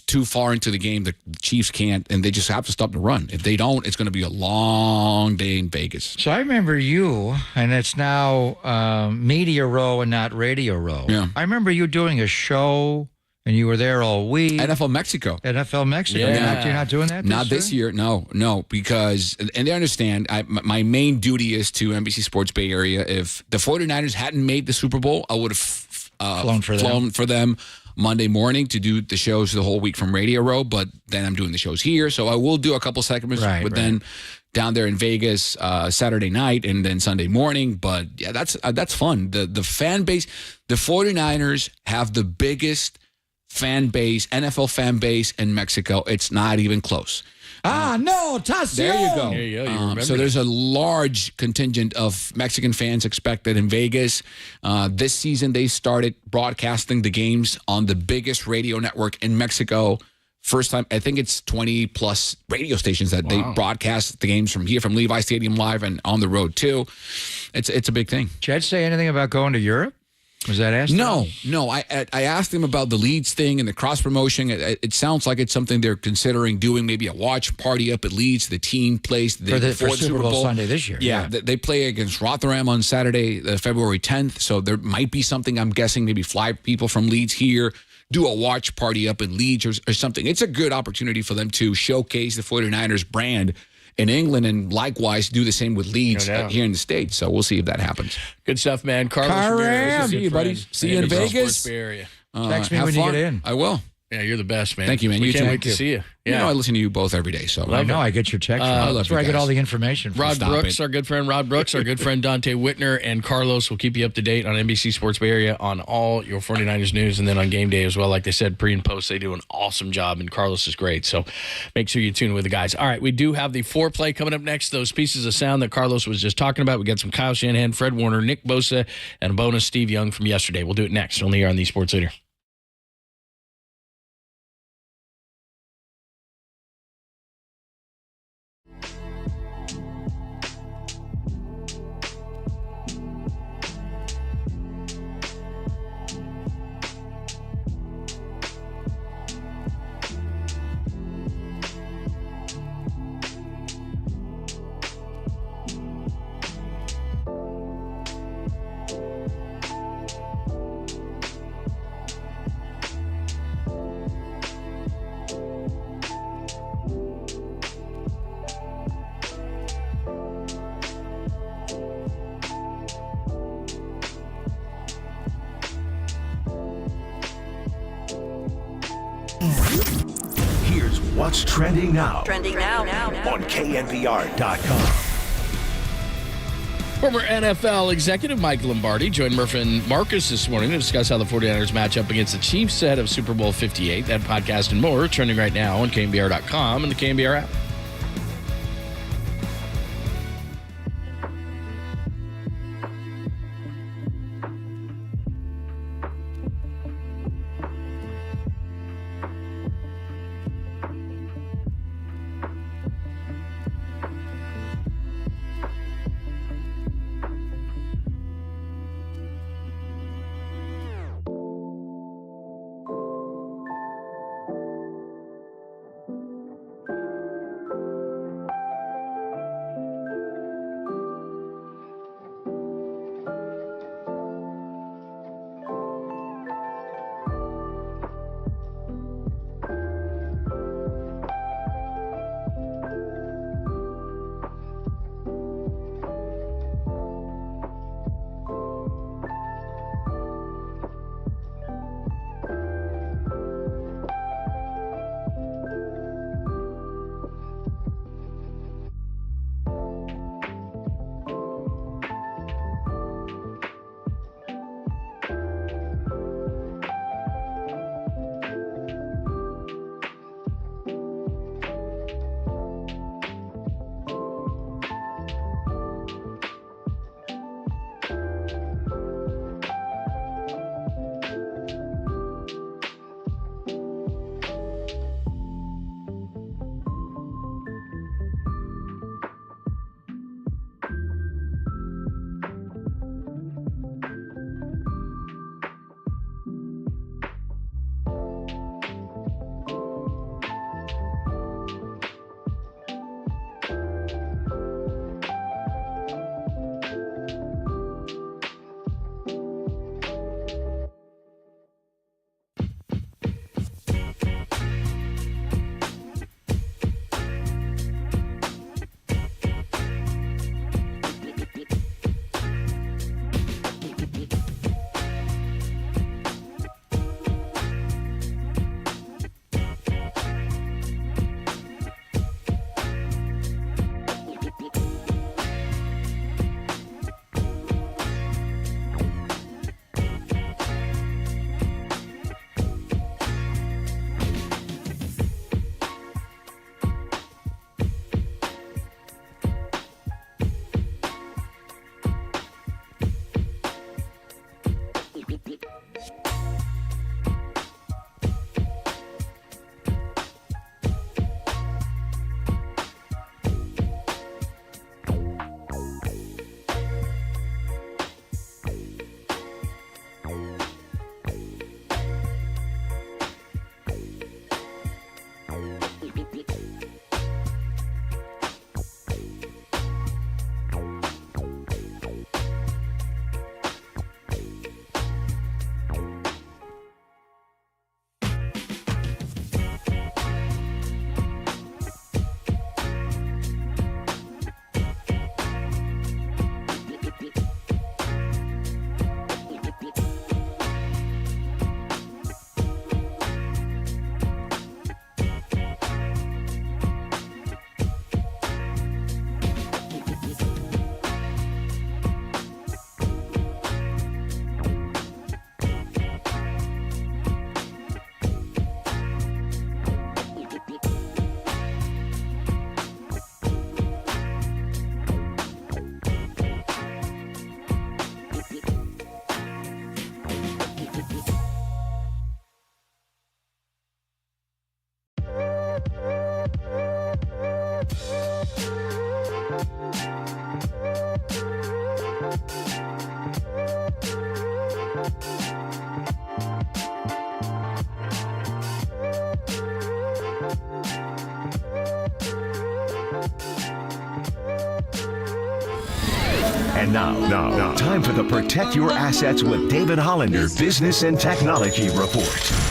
too far into the game. The Chiefs can't, and they just have to stop the run. If they don't, it's going to be a long day in Vegas. So I remember you, and it's now Media Row and not Radio Row. Yeah. I remember you doing a show, and you were there all week. NFL Mexico. Yeah. You're not doing that this year? No, because, and they understand, my main duty is to NBC Sports Bay Area. If the 49ers hadn't made the Super Bowl, I would have flown for them Monday morning to do the shows the whole week from Radio Row, but then I'm doing the shows here. So I will do a couple segments, then down there in Vegas Saturday night and then Sunday morning. But yeah, that's fun. The fan base, the 49ers have the biggest fan base, NFL fan base in Mexico. It's not even close. No, Tassio. There you go. There you go. So there's a large contingent of Mexican fans expected in Vegas. This season, they started broadcasting the games on the biggest radio network in Mexico. First time, I think it's 20-plus radio stations that they broadcast the games from here, from Levi Stadium live and on the road, too. It's a big thing. Did Jed say anything about going to Europe? Was that asked? No. I asked him about the Leeds thing and the cross promotion. It sounds like it's something they're considering doing. Maybe a watch party up at Leeds. The team plays for Super Bowl Sunday this year. Yeah, they play against Rotherham on Saturday, February 10th. So there might be something. I'm guessing maybe fly people from Leeds here, do a watch party up in Leeds or something. It's a good opportunity for them to showcase the 49ers brand in England, and likewise do the same with Leeds here in the States. So we'll see if that happens. Good stuff, man. Carlos, see you, buddy. See you in Vegas. Text me when you get in. I will. Yeah, you're the best, man. Thank you, man. We can't wait to see you. You know I listen to you both every day. So I know I get your text. That's where I get all the information from. Rod Brooks, our good friend our good friend Dante Whitner, and Carlos will keep you up to date on NBC Sports Bay Area on all your 49ers news, and then on game day as well. Like they said, pre and post, they do an awesome job, and Carlos is great. So make sure you tune in with the guys. All right, we do have the foreplay coming up next. Those pieces of sound that Carlos was just talking about. We got some Kyle Shanahan, Fred Warner, Nick Bosa, and a bonus Steve Young from yesterday. We'll do it next only here on the Sports Leader. Here's what's trending now. Trending now. On KNBR.com. Former NFL executive Mike Lombardi joined Murph and Marcus this morning to discuss how the 49ers match up against the Chiefs ahead of Super Bowl 58. That podcast and more trending right now on KNBR.com and the KNBR app. And now, time for the Protect Your Assets with David Hollander Business and Technology Report.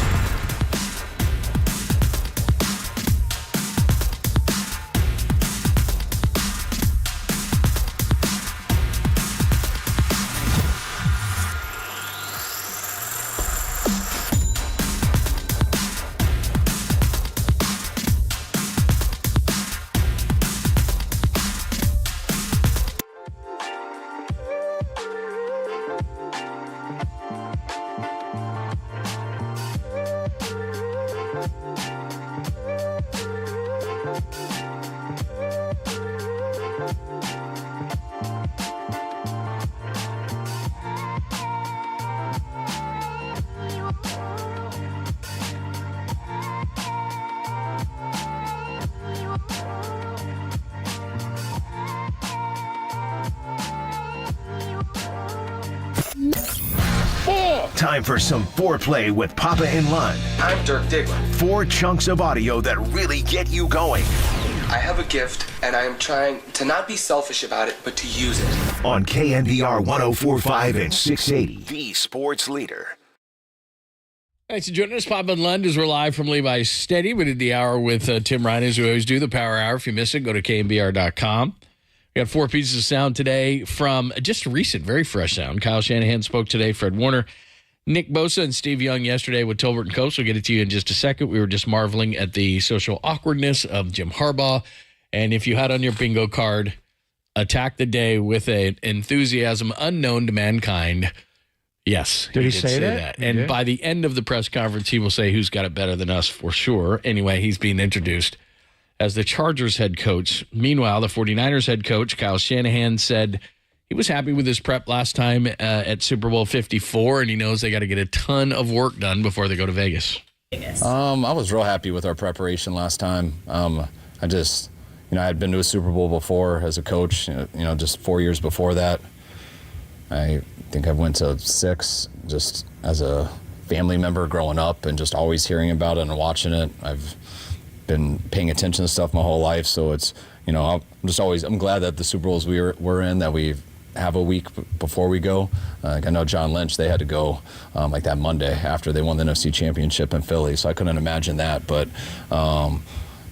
Time for some foreplay with Papa in Lund. I'm Dirk Diggler. 4 chunks of audio that really get you going. I have a gift, and I am trying to not be selfish about it, but to use it. On KNBR 104.5 and 680, the sports leader. Thanks for joining us, Papa and Lund, as we're live from Levi Stadium. We did the hour with Tim Ryan, as we always do, the Power Hour. If you miss it, go to KNBR.com. We got 4 pieces of sound today from just recent, very fresh sound. Kyle Shanahan spoke today, Fred Warner, Nick Bosa, and Steve Young yesterday with Tolbert and Coach. We'll get it to you in just a second. We were just marveling at the social awkwardness of Jim Harbaugh. And if you had on your bingo card, attack the day with an enthusiasm unknown to mankind. Yes. Did he say that? And by the end of the press conference, he will say who's got it better than us for sure. Anyway, he's being introduced as the Chargers head coach. Meanwhile, the 49ers head coach, Kyle Shanahan, said he was happy with his prep last time at Super Bowl 54, and he knows they got to get a ton of work done before they go to Vegas. I was real happy with our preparation last time. I had been to a Super Bowl before as a coach, just 4 years before that. I think I went to 6 just as a family member growing up and just always hearing about it and watching it. I've been paying attention to stuff my whole life, so it's, I'm glad that the Super Bowls we're in, that we have a week before we go. I know John Lynch, they had to go like that Monday after they won the NFC Championship in Philly, so I couldn't imagine that, but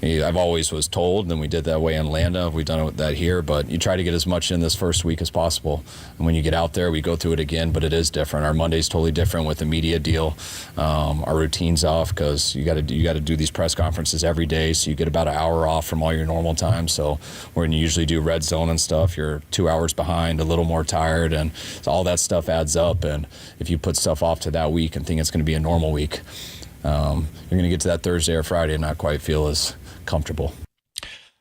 I've always was told, and we did that way in Atlanta. We've done that here, but you try to get as much in this first week as possible. And when you get out there, we go through it again, but it is different. Our Monday's totally different with the media deal. Our routine's off because you got to do these press conferences every day, so you get about an hour off from all your normal time. So when you usually do red zone and stuff, you're 2 hours behind, a little more tired, and so all that stuff adds up. And if you put stuff off to that week and think it's going to be a normal week, you're going to get to that Thursday or Friday and not quite feel as comfortable.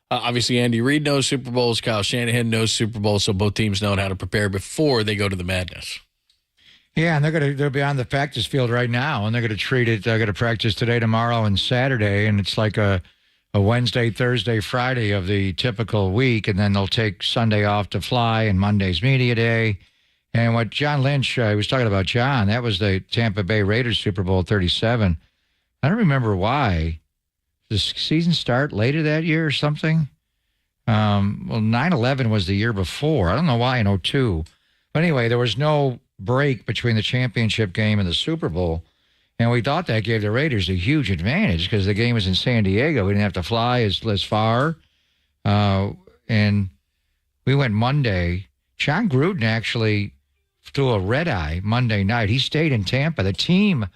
Obviously, Andy Reid knows Super Bowls. Kyle Shanahan knows Super Bowls, so both teams know how to prepare before they go to the madness. Yeah, and they'll be on the practice field right now, and they're going to treat it. They're going to practice today, tomorrow, and Saturday, and it's like a Wednesday, Thursday, Friday of the typical week, and then they'll take Sunday off to fly, and Monday's media day. And what John Lynch, he was talking about John, that was the Tampa Bay Raiders Super Bowl 37. I don't remember why. Did the season start later that year or something? 9/11 was the year before. I don't know why in 2002. But anyway, there was no break between the championship game and the Super Bowl. And we thought that gave the Raiders a huge advantage because the game was in San Diego. We didn't have to fly as far. And we went Monday. John Gruden actually threw a red eye Monday night. He stayed in Tampa. The team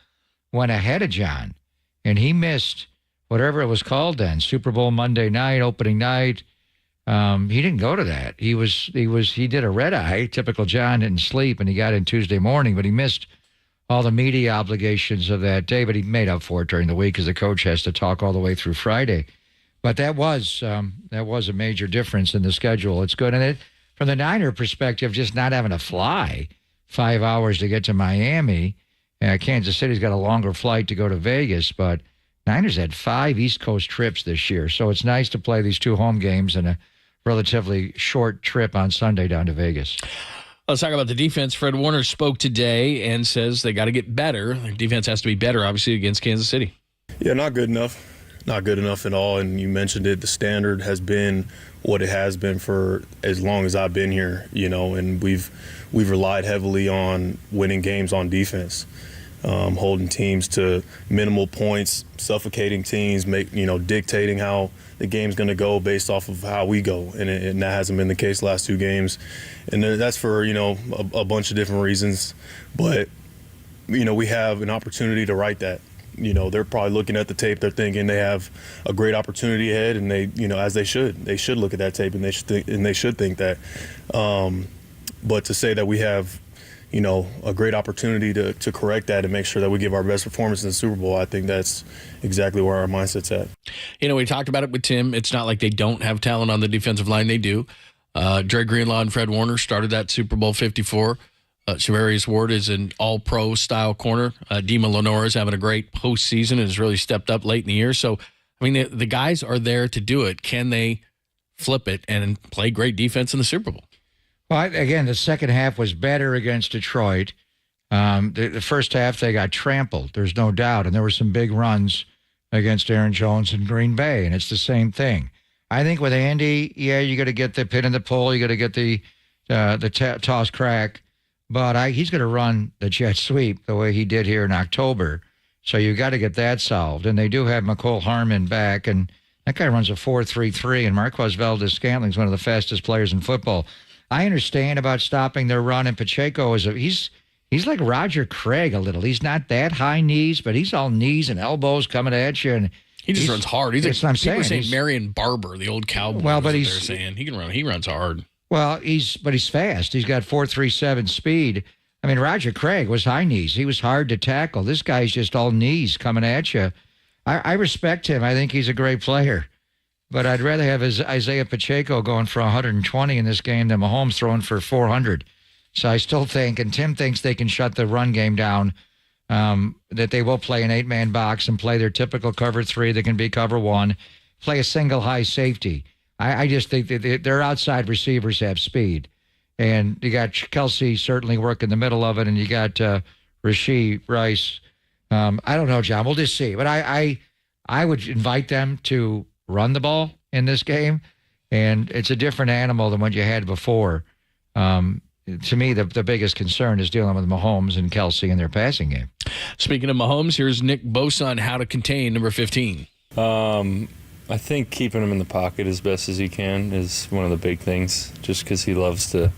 went ahead of John, and he missed whatever it was called then, Super Bowl Monday night, opening night. He didn't go to that. He did a red eye. Typical John, didn't sleep, and he got in Tuesday morning, but he missed all the media obligations of that day, but he made up for it during the week because the coach has to talk all the way through Friday. But that was a major difference in the schedule. It's good. And from the Niner perspective, just not having to fly 5 hours to get to Miami. Kansas City's got a longer flight to go to Vegas, but Niners had 5 East Coast trips this year, so it's nice to play these 2 home games and a relatively short trip on Sunday down to Vegas. Let's talk about the defense. Fred Warner spoke today and says they got to get better. The defense has to be better, obviously, against Kansas City. Yeah, not good enough. Not good enough at all, and you mentioned it. The standard has been what it has been for as long as I've been here, and we've relied heavily on winning games on defense. Holding teams to minimal points, suffocating teams, dictating how the game's going to go based off of how we go, and that hasn't been the case the last 2 games, and that's for a bunch of different reasons, but we have an opportunity to right that. They're probably looking at the tape, they're thinking they have a great opportunity ahead, and they, as they should look at that tape, and they should think that, but to say that we have a great opportunity to correct that and make sure that we give our best performance in the Super Bowl, I think that's exactly where our mindset's at. We talked about it with Tim. It's not like they don't have talent on the defensive line. They do. Dre Greenlaw and Fred Warner started that Super Bowl 54. Shavarius Ward is an all-pro style corner. Dima Lenore is having a great postseason and has really stepped up late in the year. So, the guys are there to do it. Can they flip it and play great defense in the Super Bowl? Well, again, the second half was better against Detroit. The first half, they got trampled. There's no doubt. And there were some big runs against Aaron Jones and Green Bay, and it's the same thing. I think with Andy, yeah, you got to get the pin in the pull. You got to get the toss crack. But he's going to run the jet sweep the way he did here in October. So you got to get that solved. And they do have McCole Harmon back, and that guy runs a 4.33, and Marquez Valdez-Scantling's one of the fastest players in football. I understand about stopping their run, and Pacheco he's like Roger Craig a little. He's not that high knees, but he's all knees and elbows coming at you, and he just runs hard. He's that's what I'm saying. People are saying Marion Barber, the old cowboy. Well, but they're saying he can run. He runs hard. Well, he's fast. He's got 4.37 speed. I mean, Roger Craig was high knees. He was hard to tackle. This guy's just all knees coming at you. I respect him. I think he's a great player. But I'd rather have Isaiah Pacheco going for 120 in this game than Mahomes throwing for 400. So I still think, and Tim thinks they can shut the run game down, that they will play an 8-man box and play their typical cover 3 that can be cover 1, play a single high safety. I just think that their outside receivers have speed. And you got Kelsey certainly working the middle of it, and you got Rashee Rice. I don't know, John. We'll just see. But I would invite them to run the ball in this game, and it's a different animal than what you had before. To me, the biggest concern is dealing with Mahomes and Kelsey in their passing game. Speaking of Mahomes, here's Nick Bosa on how to contain number 15. I think keeping him in the pocket as best as he can is one of the big things, just because he loves to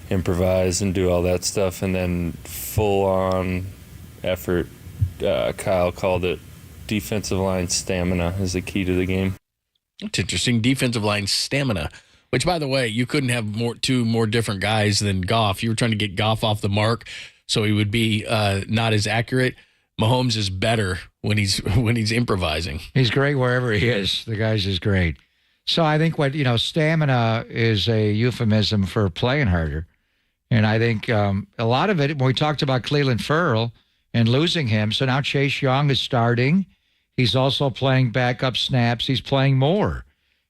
improvise and do all that stuff. And then full-on effort, Kyle called it defensive line stamina is the key to the game. It's interesting, defensive line stamina, which, by the way, you couldn't have two more different guys than Goff. You were trying to get Goff off the mark so he would be not as accurate. Mahomes is better when he's improvising. He's great wherever he is. The guy's just great. So I think stamina is a euphemism for playing harder. And I think a lot of it, when we talked about Cleveland Ferrell and losing him, so now Chase Young is starting. He's also playing backup snaps. He's playing more.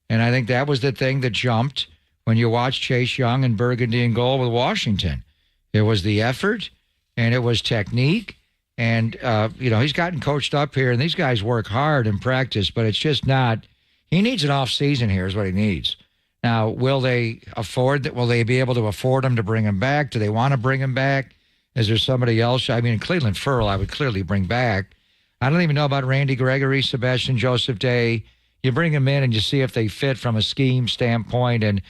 And I think that was the thing that jumped when you watched Chase Young and Burgundy and goal with Washington. It was the effort, and it was technique. And, he's gotten coached up here, and these guys work hard in practice, but it's just not – he needs an off-season here is what he needs. Now, will they afford that? Will they be able to afford him to bring him back? Do they want to bring him back? Is there somebody else? I mean, Cleveland Ferrell I would clearly bring back. I don't even know about Randy Gregory, Sebastian Joseph Day. You bring them in and you see if they fit from a scheme standpoint.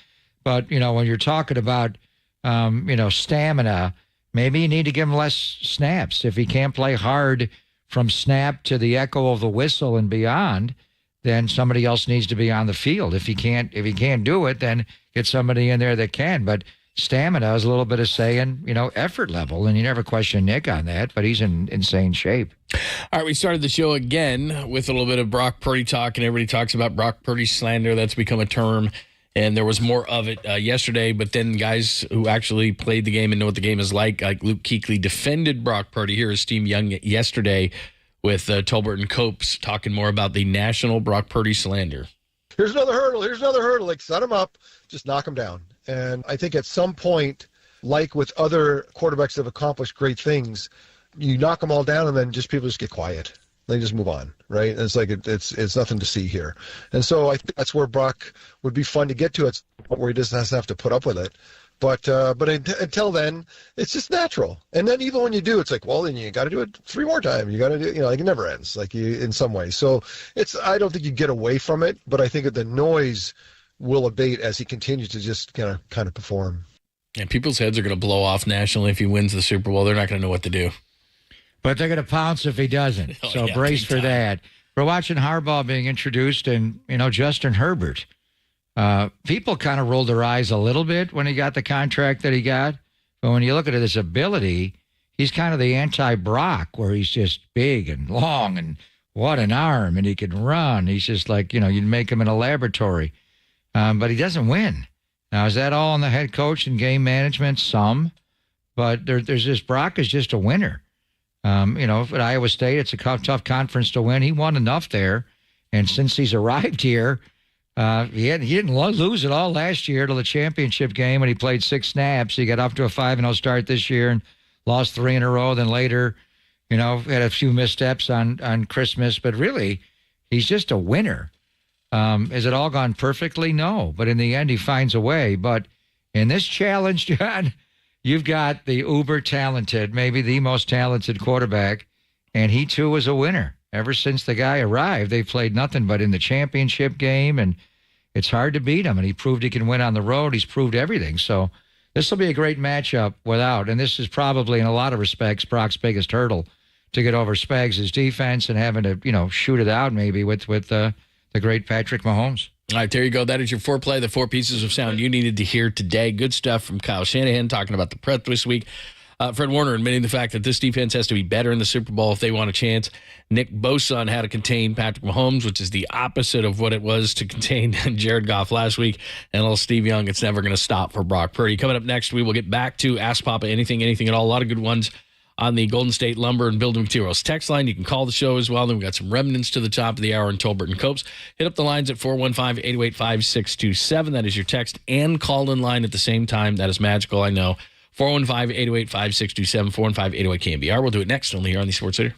But when you're talking about, stamina, maybe you need to give him less snaps. If he can't play hard from snap to the echo of the whistle and beyond, then somebody else needs to be on the field. If he can't do it, then get somebody in there that can. But stamina is a little bit of saying, effort level. And you never question Nick on that, but he's in insane shape. All right, we started the show again with a little bit of Brock Purdy talk, and everybody talks about Brock Purdy slander. That's become a term, and there was more of it yesterday. But then guys who actually played the game and know what the game is like Luke Kuechly, defended Brock Purdy. Here is Steve Young yesterday with Tolbert and Copes talking more about the national Brock Purdy slander. Here's another hurdle. Like, set him up, just knock him down. And I think at some point, like with other quarterbacks that have accomplished great things, you knock them all down and then people just get quiet. They just move on, right? And it's like it's nothing to see here. And so I think that's where Brock would be fun to get to. It's where he doesn't have to put up with it. But until then, it's just natural. And then even when you do, it's like, well, then you got to do it 3 more times. You got to do, like it never ends, in some ways. So I don't think you get away from it, but I think that the noise will abate as he continues to just kind of perform. And people's heads are going to blow off nationally if he wins the Super Bowl. They're not going to know what to do. But they're going to pounce if he doesn't. Brace for that. We're watching Harbaugh being introduced, and Justin Herbert. People kind of rolled their eyes a little bit when he got the contract that he got. But when you look at his ability, he's kind of the anti-Brock, where he's just big and long and what an arm, and he can run. He's just like, you'd make him in a laboratory. But he doesn't win. Now, is that all on the head coach and game management? Some. But there's this Brock is just a winner. At Iowa State, it's a tough conference to win. He won enough there. And since he's arrived here, he didn't lose it all last year till the championship game when he played 6 snaps. He got off to a 5-0 start this year and lost 3 in a row. Then later, had a few missteps on Christmas. But really, he's just a winner. Has it all gone perfectly? No. But in the end, he finds a way. But in this challenge, John, you've got the uber-talented, maybe the most talented quarterback, and he, too, was a winner. Ever since the guy arrived, they've played nothing but in the championship game, and it's hard to beat him. And he proved he can win on the road. He's proved everything. So this will be a great matchup without, and this is probably, in a lot of respects, Brock's biggest hurdle to get over Spags' defense and having to, shoot it out maybe with the great Patrick Mahomes. All right, there you go. That is your foreplay, the 4 pieces of sound you needed to hear today. Good stuff from Kyle Shanahan talking about the prep this week. Fred Warner admitting the fact that this defense has to be better in the Super Bowl if they want a chance. Nick Bosa on how to contain Patrick Mahomes, which is the opposite of what it was to contain Jared Goff last week. And little Steve Young, it's never going to stop for Brock Purdy. Coming up next, we will get back to Ask Papa Anything at all. A lot of good ones on the Golden State Lumber and Building Materials text line. You can call the show as well. Then we've got some remnants to the top of the hour in Tolbert and Copes. Hit up the lines at 415-808-5627. That is your text and call-in line at the same time. That is magical, I know. 415-808-5627, 415-808-KNBR. We'll do it next only here on the Sports Leader.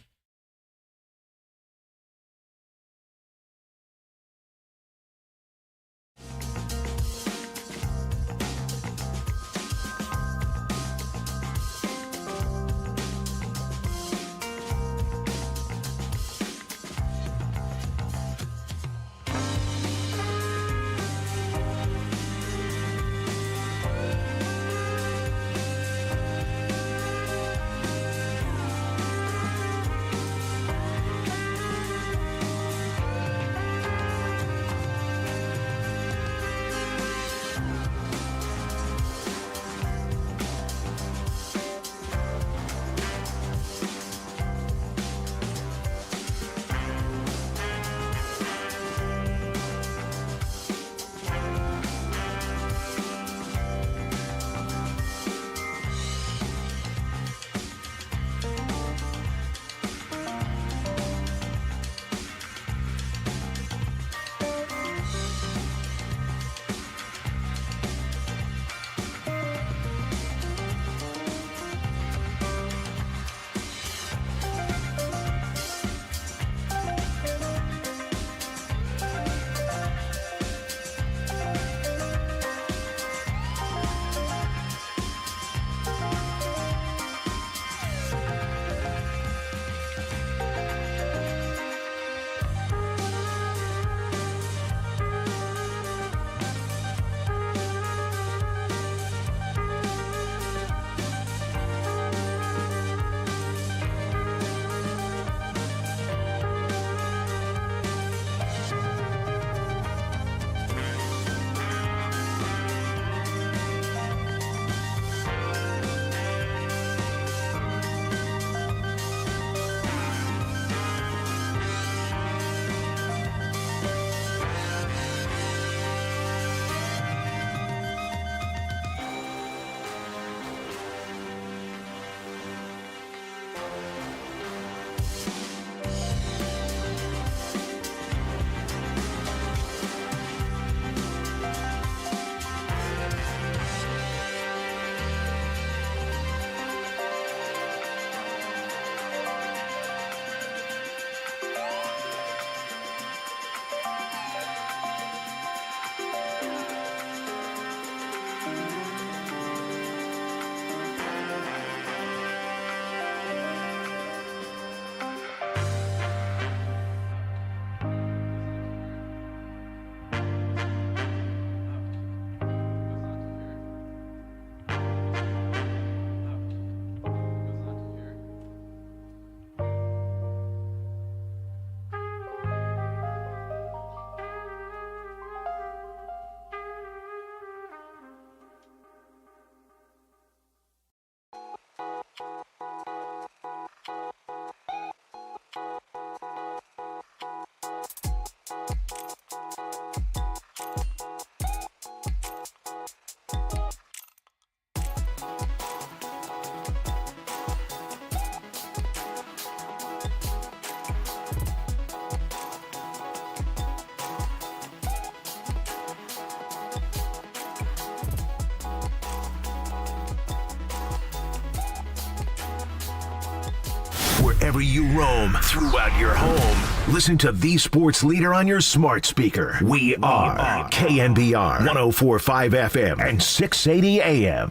wherever you roam throughout your home. Listen to the sports leader on your smart speaker. We are KNBR 104.5 FM and 680 AM.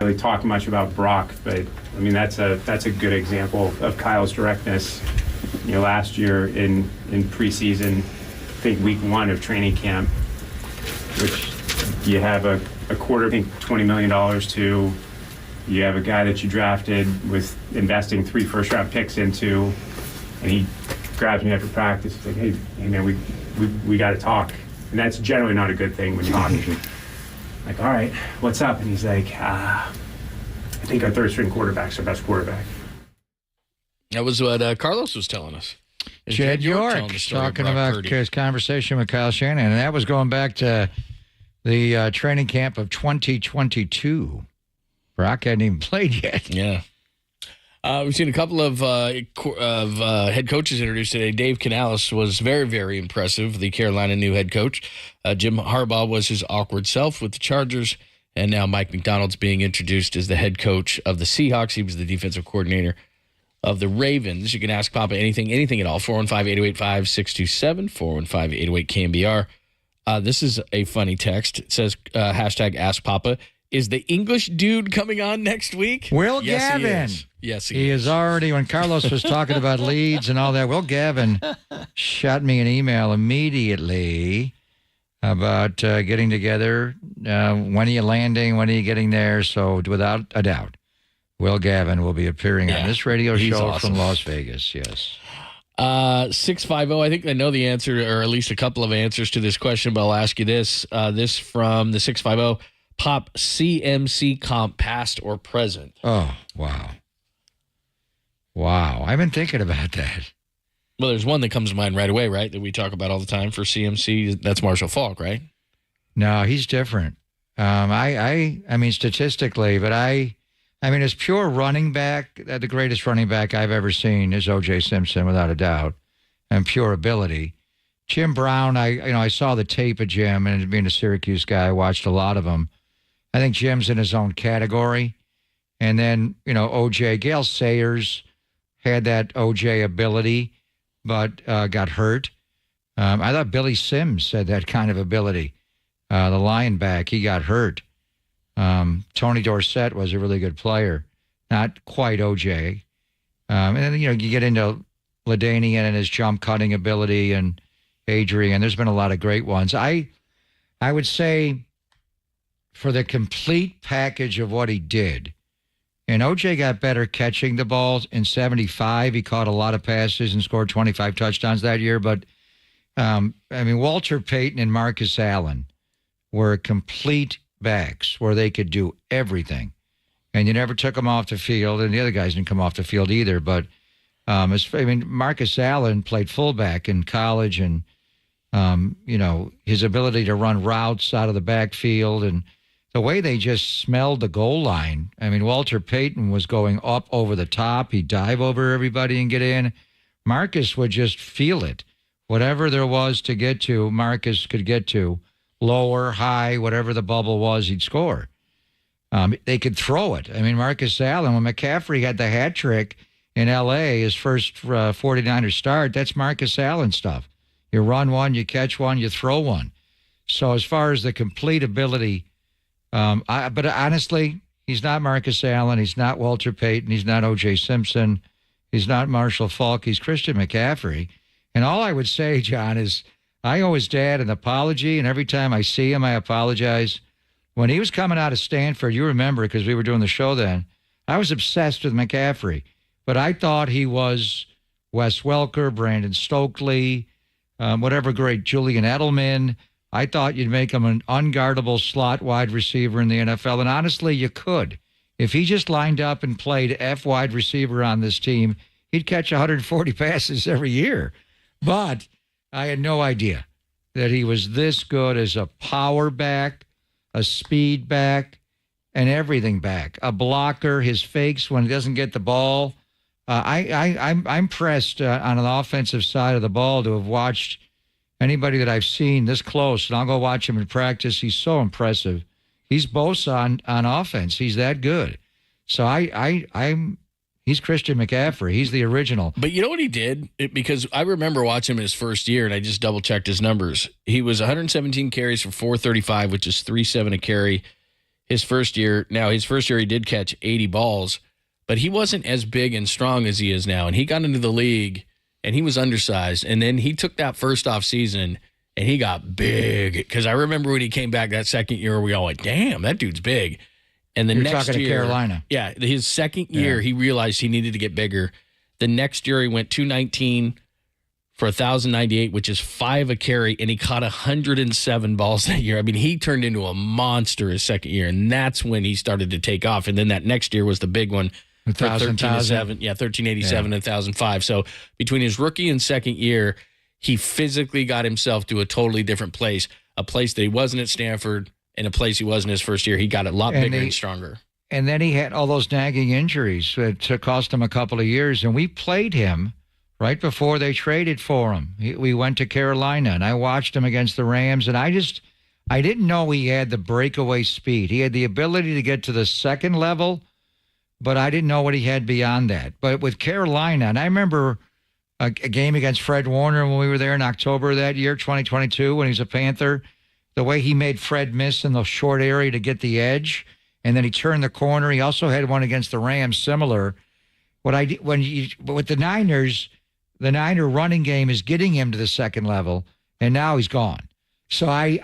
Really talk much about Brock, but I mean that's a good example of Kyle's directness. Last year in preseason, I think week 1 of training camp, which you have a quarter, I think $20 million to. You have a guy that you drafted with investing 3 first-round picks into, and he grabs me after practice. He's like, "Hey man, we got to talk," and that's generally not a good thing when you're talking. Like, "All right, what's up?" And he's like, "I think our third-string quarterback's our best quarterback." That was what Carlos was telling us. Jed York talking about Purdy. his conversation with Kyle Shanahan, and that was going back to the training camp of 2022. Brock hadn't even played yet. Yeah. We've seen a couple of head coaches introduced today. Dave Canales was very, very impressive, the Carolina new head coach. Jim Harbaugh was his awkward self with the Chargers, and now Mike McDonald's being introduced as the head coach of the Seahawks. He was the defensive coordinator of the Ravens. You can ask Papa anything at all. 415-808-5627, 415-808-KNBR. This is a funny text. It says, hashtag Ask Papa. Is the English dude coming on next week? Will Yes, Gavin. He is. Yes, He is already, when Carlos was talking about leads and all that, Will Gavin shot me an email immediately about getting together. When are you landing? When are you getting there? So without a doubt, Will Gavin will be appearing on this radio show awesome. from Las Vegas. Yes. 650, I think I know the answer, or at least a couple of answers to this question, but I'll ask you this. This from the 650. Pop, CMC comp past or present? Oh, wow. Wow. I've been thinking about that. Well, there's one that comes to mind right away, right, that we talk about all the time for CMC. That's Marshall Faulk, right? No, he's different. I mean, statistically, but I mean, as pure running back, the greatest running back I've ever seen is O.J. Simpson, without a doubt, and pure ability. Jim Brown, I saw the tape of Jim, and being a Syracuse guy, I watched a lot of them. I think Jim's in his own category. And then, O.J. Gale Sayers had that O.J. ability, but got hurt. I thought Billy Sims had that kind of ability. The linebacker, he got hurt. Tony Dorsett was a really good player. Not quite O.J. And then, you get into LaDainian and his jump cutting ability and Adrian. There's been a lot of great ones. I would say for the complete package of what he did, and O.J. got better catching the balls in 75. He caught a lot of passes and scored 25 touchdowns that year. But, Walter Payton and Marcus Allen were complete backs where they could do everything. And you never took them off the field, and the other guys didn't come off the field either. But, Marcus Allen played fullback in college, and, his ability to run routes out of the backfield and the way they just smelled the goal line. Walter Payton was going up over the top. He'd dive over everybody and get in. Marcus would just feel it. Whatever there was to get to, Marcus could get to. Lower, high, whatever the bubble was, he'd score. They could throw it. Marcus Allen, when McCaffrey had the hat trick in L.A., his first 49er start, that's Marcus Allen stuff. You run one, you catch one, you throw one. So as far as the complete ability, but honestly, he's not Marcus Allen. He's not Walter Payton. He's not O.J. Simpson. He's not Marshall Faulk. He's Christian McCaffrey. And all I would say, John, is I owe his dad an apology, and every time I see him, I apologize. When he was coming out of Stanford, you remember, because we were doing the show then, I was obsessed with McCaffrey. But I thought he was Wes Welker, Brandon Stokely, whatever great Julian Edelman. I thought you'd make him an unguardable slot wide receiver in the NFL, and honestly, you could. If he just lined up and played F wide receiver on this team, he'd catch 140 passes every year. But I had no idea that he was this good as a power back, a speed back, and everything back. A blocker, his fakes when he doesn't get the ball. I'm impressed on an offensive side of the ball to have watched anybody that I've seen this close, and I'll go watch him in practice. He's so impressive. He's Bosa on offense. He's that good. So He's Christian McCaffrey. He's the original. But you know what he did? Because I remember watching him his first year, and I just double-checked his numbers. He was 117 carries for 435, which is 3.7 a carry his first year. Now, his first year he did catch 80 balls, but he wasn't as big and strong as he is now. And he got into the league, and he was undersized. And then he took that first off season, and he got big. Because I remember when he came back that second year, we all went, damn, that dude's big. And the You're next talking year, to Carolina. Yeah, his second year, he realized he needed to get bigger. The next year, he went 219 for 1,098, which is 5 a carry, and he caught 107 balls that year. I mean, he turned into a monster his second year, and that's when he started to take off. And then that next year was the big one, 1387. Yeah, 1387 and 1,005. So between his rookie and second year, he physically got himself to a totally different place, a place that he wasn't at Stanford, in a place he was in his first year. He got a lot bigger and stronger. And then he had all those nagging injuries that cost him a couple of years. And we played him right before they traded for him. We went to Carolina, and I watched him against the Rams. And I didn't know he had the breakaway speed. He had the ability to get to the second level, but I didn't know what he had beyond that. But with Carolina, and I remember a game against Fred Warner when we were there in October of that year, 2022, when he was a Panther. The way he made Fred miss in the short area to get the edge, and then he turned the corner. He also had one against the Rams similar. With the Niners, the Niner running game is getting him to the second level, and now he's gone. So I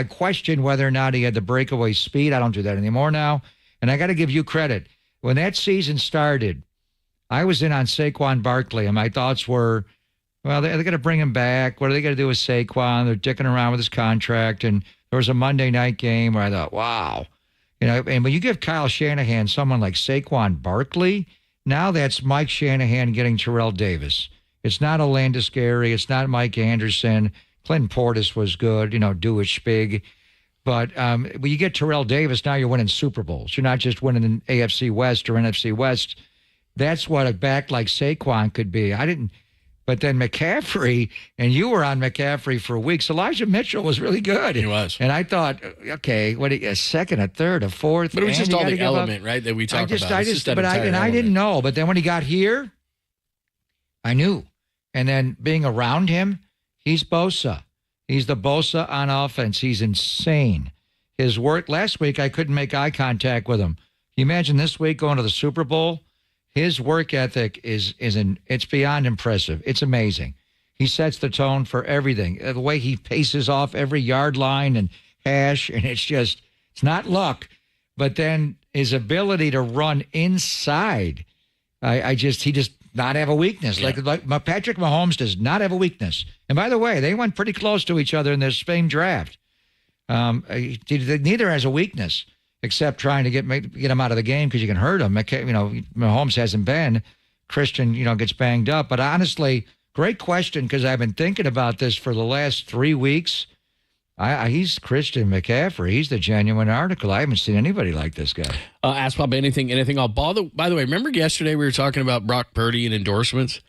questioned whether or not he had the breakaway speed. I don't do that anymore now. And I got to give you credit. When that season started, I was in on Saquon Barkley, and my thoughts were, well, they're going to bring him back. What are they going to do with Saquon? They're dicking around with his contract. And there was a Monday night game where I thought, wow. And when you give Kyle Shanahan someone like Saquon Barkley, now that's Mike Shanahan getting Terrell Davis. It's not Alandis Gary. It's not Mike Anderson. Clinton Portis was good, Dewitt Spig. But when you get Terrell Davis, now you're winning Super Bowls. You're not just winning an AFC West or NFC West. That's what a back like Saquon could be. But then McCaffrey, and you were on McCaffrey for weeks. Elijah Mitchell was really good. He was. And I thought, okay, a second, a third, a fourth. But it was just all the element, right, that we talked about. I didn't know. But then when he got here, I knew. And then being around him, he's Bosa. He's the Bosa on offense. He's insane. His work last week, I couldn't make eye contact with him. Can you imagine this week going to the Super Bowl? His work ethic it's beyond impressive. It's amazing. He sets the tone for everything. The way he paces off every yard line and hash, and it's not luck, but then his ability to run inside. He just not have a weakness. Yeah. Like Patrick Mahomes does not have a weakness. And by the way, they went pretty close to each other in this same draft. Neither has a weakness, except trying to get him out of the game because you can hurt him. Mahomes hasn't been. Christian, gets banged up. But honestly, great question, because I've been thinking about this for the last 3 weeks. He's Christian McCaffrey. He's the genuine article. I haven't seen anybody like this guy. Ask Bob anything. By the way, remember yesterday we were talking about Brock Purdy and endorsements?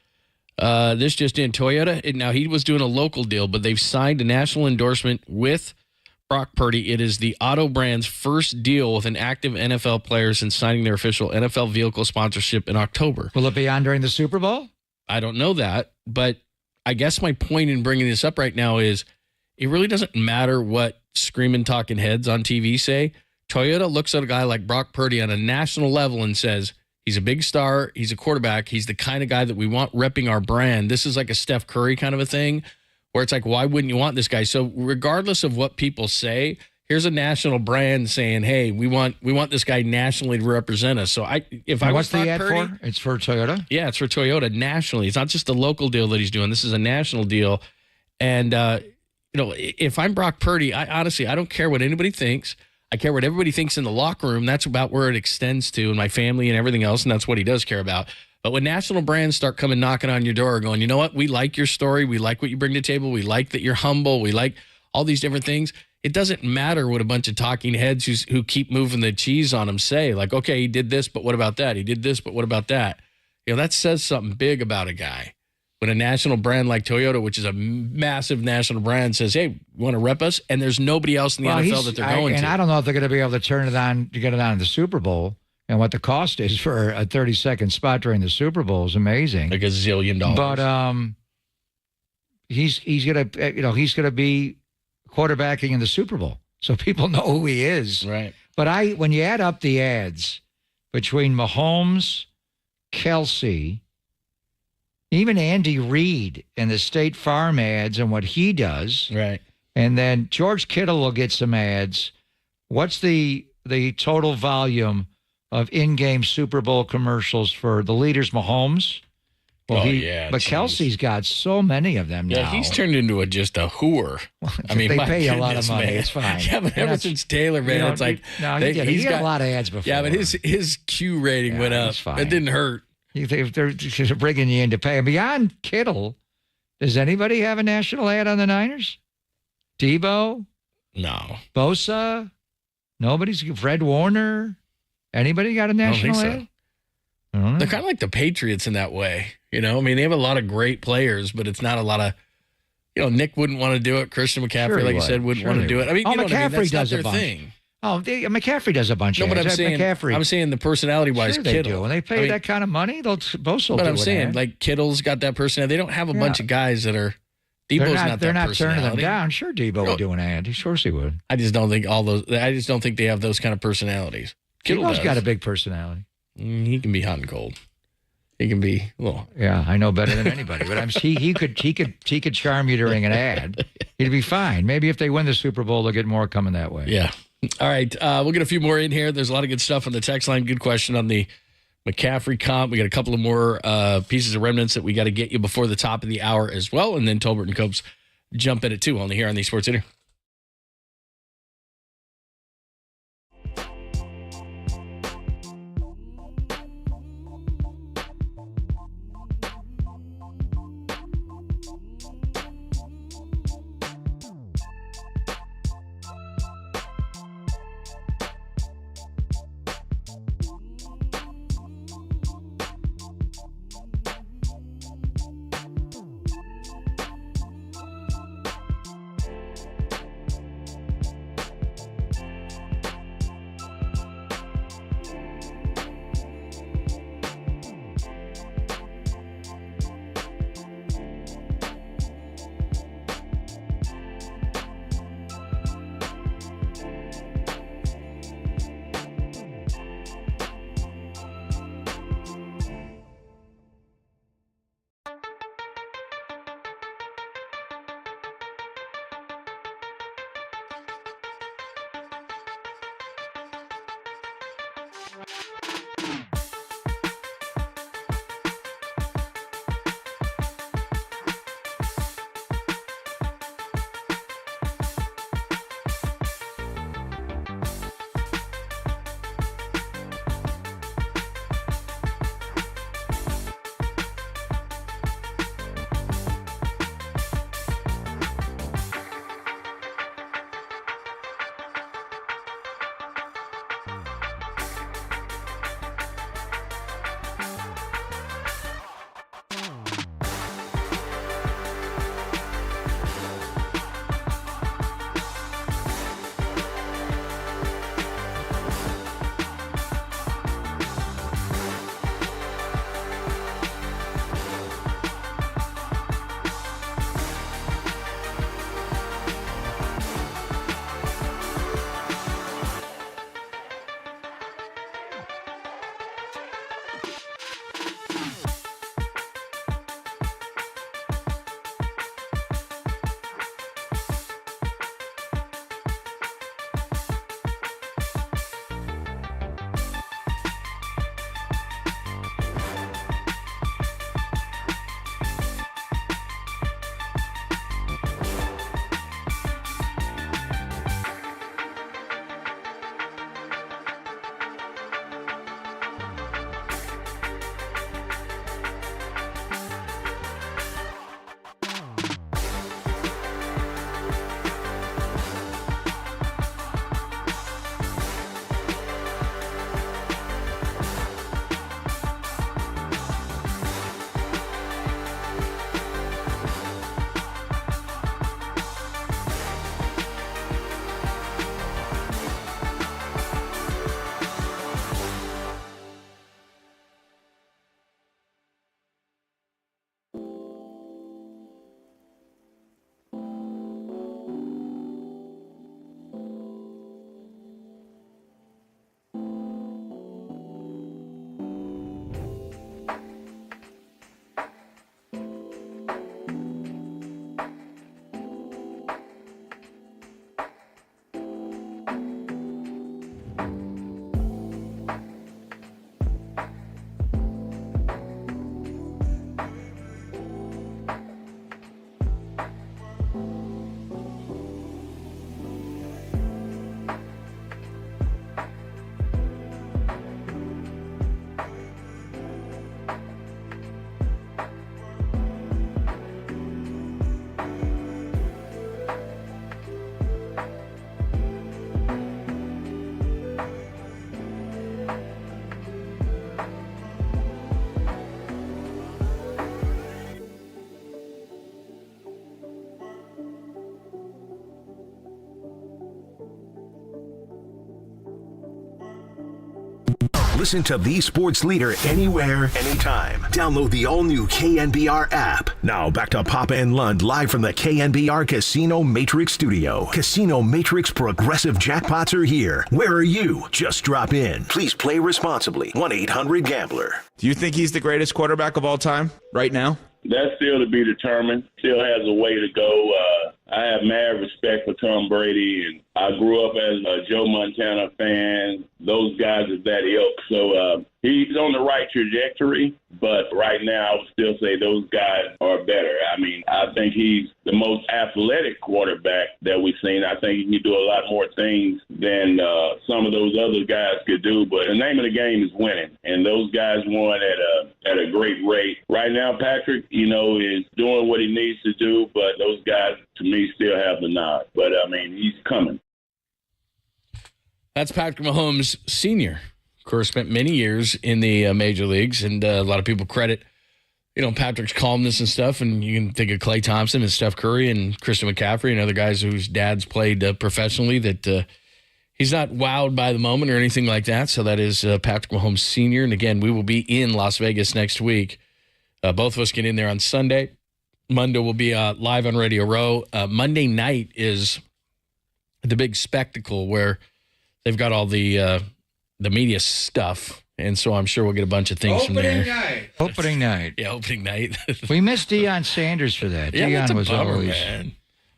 This just in, Toyota. Now, he was doing a local deal, but they've signed a national endorsement with Brock Purdy. It is the Auto brand's first deal with an active NFL player since signing their official NFL vehicle sponsorship in October. Will it be on during the Super Bowl? I don't know that, but I guess my point in bringing this up right now is it really doesn't matter what screaming talking heads on TV say. Toyota looks at a guy like Brock Purdy on a national level and says, he's a big star, he's a quarterback, he's the kind of guy that we want repping our brand. This is like a Steph Curry kind of a thing, where it's like, why wouldn't you want this guy? So regardless of what people say, here's a national brand saying, hey, we want this guy nationally to represent us. So what's the ad for? It's for Toyota? Yeah, it's for Toyota nationally. It's not just a local deal that he's doing. This is a national deal. And, if I'm Brock Purdy, I don't care what anybody thinks. I care what everybody thinks in the locker room. That's about where it extends to, and my family and everything else, and that's what he does care about. But when national brands start coming knocking on your door going, you know what, we like your story, we like what you bring to the table, we like that you're humble, we like all these different things, it doesn't matter what a bunch of talking heads who keep moving the cheese on him say. Like, okay, he did this, but what about that? He did this, but what about that? That says something big about a guy. When a national brand like Toyota, which is a massive national brand, says, hey, you want to rep us? And there's nobody else in the NFL that they're going to. And I don't know if they're going to be able to turn it on to get it on in the Super Bowl. And what the cost is for a 30-second spot during the Super Bowl is amazing. Like $1 zillion. But he's gonna be quarterbacking in the Super Bowl, so people know who he is. Right. But when you add up the ads between Mahomes, Kelsey, even Andy Reid and the State Farm ads and what he does, right? And then George Kittle will get some ads. What's the total volume of in-game Super Bowl commercials for the leaders? Mahomes. Well, but geez. Kelsey's got so many of them now. Yeah, he's turned into just a whorer. I mean, they my pay a lot of goodness, money. Man. It's fine. Yeah, but ever since Taylor, man, it's like he's got a lot of ads before. Yeah, but his Q rating went up. Fine. It didn't hurt. They're bringing you in to pay. And beyond Kittle, does anybody have a national ad on the Niners? Debo? No. Bosa? Nobody's. Fred Warner? Anybody got a national ad? I don't think so. They're kind of like the Patriots in that way. You know, I mean, they have a lot of great players, but it's not a lot of, Nick wouldn't want to do it. Christian McCaffrey, like you said, wouldn't want to do it. I mean, McCaffrey does a bunch. Thing. McCaffrey does a bunch of but ads. I'm saying the personality-wise, sure Kittle. They do. When they pay that kind of money, they'll both. But I'm saying, like, Kittle's got that personality. They don't have a bunch of guys that are. Debo's they're not turning them down. Sure, Debo would do an ad. Of course he would. I just don't think they have those kind of personalities. Kittle's got a big personality. He can be hot and cold. He can be Yeah, I know better than anybody. But he could charm you during an ad. He'd be fine. Maybe if they win the Super Bowl, they'll get more coming that way. Yeah. All right. We'll get a few more in here. There's a lot of good stuff on the text line. Good question on the McCaffrey comp. We got a couple of more pieces of remnants that we got to get you before the top of the hour as well. And then Tolbert and Copes jump in at 2 only here on the Sports Center. Listen to the sports leader anywhere, anytime. Download the all-new KNBR app. Now back to Papa and Lund live from the KNBR Casino Matrix Studio. Casino Matrix progressive jackpots are here. Where are you? Just drop in. Please play responsibly. 1-800-GAMBLER. Do you think he's the greatest quarterback of all time right now? That's still to be determined. Still has a way to go. I have mad respect for Tom Brady, and I grew up as a Joe Montana fan. Those guys are that ilk. So he's on the right trajectory, but right now I would still say those guys are better. I mean, I think he's the most athletic quarterback that we've seen. I think he can do a lot more things than some of those other guys could do, but the name of the game is winning, and those guys won at a great rate. Right now, Patrick, is doing what he needs to do, but those guys, to me, still have the nod. But, I mean, he's coming. That's Patrick Mahomes Sr. Of course, spent many years in the major leagues, and a lot of people credit, Patrick's calmness and stuff, and you can think of Klay Thompson and Steph Curry and Christian McCaffrey and other guys whose dads played professionally, that he's not wowed by the moment or anything like that. So that is Patrick Mahomes Sr. And again, we will be in Las Vegas next week. Both of us get in there on Sunday. Monday will be live on Radio Row. Monday night is the big spectacle where they've got all the media stuff, and so I'm sure we'll get a bunch of things from there. Opening night. Yeah, opening night. We missed Deion Sanders for that. Yeah, that's Deion a was bummer, always. man.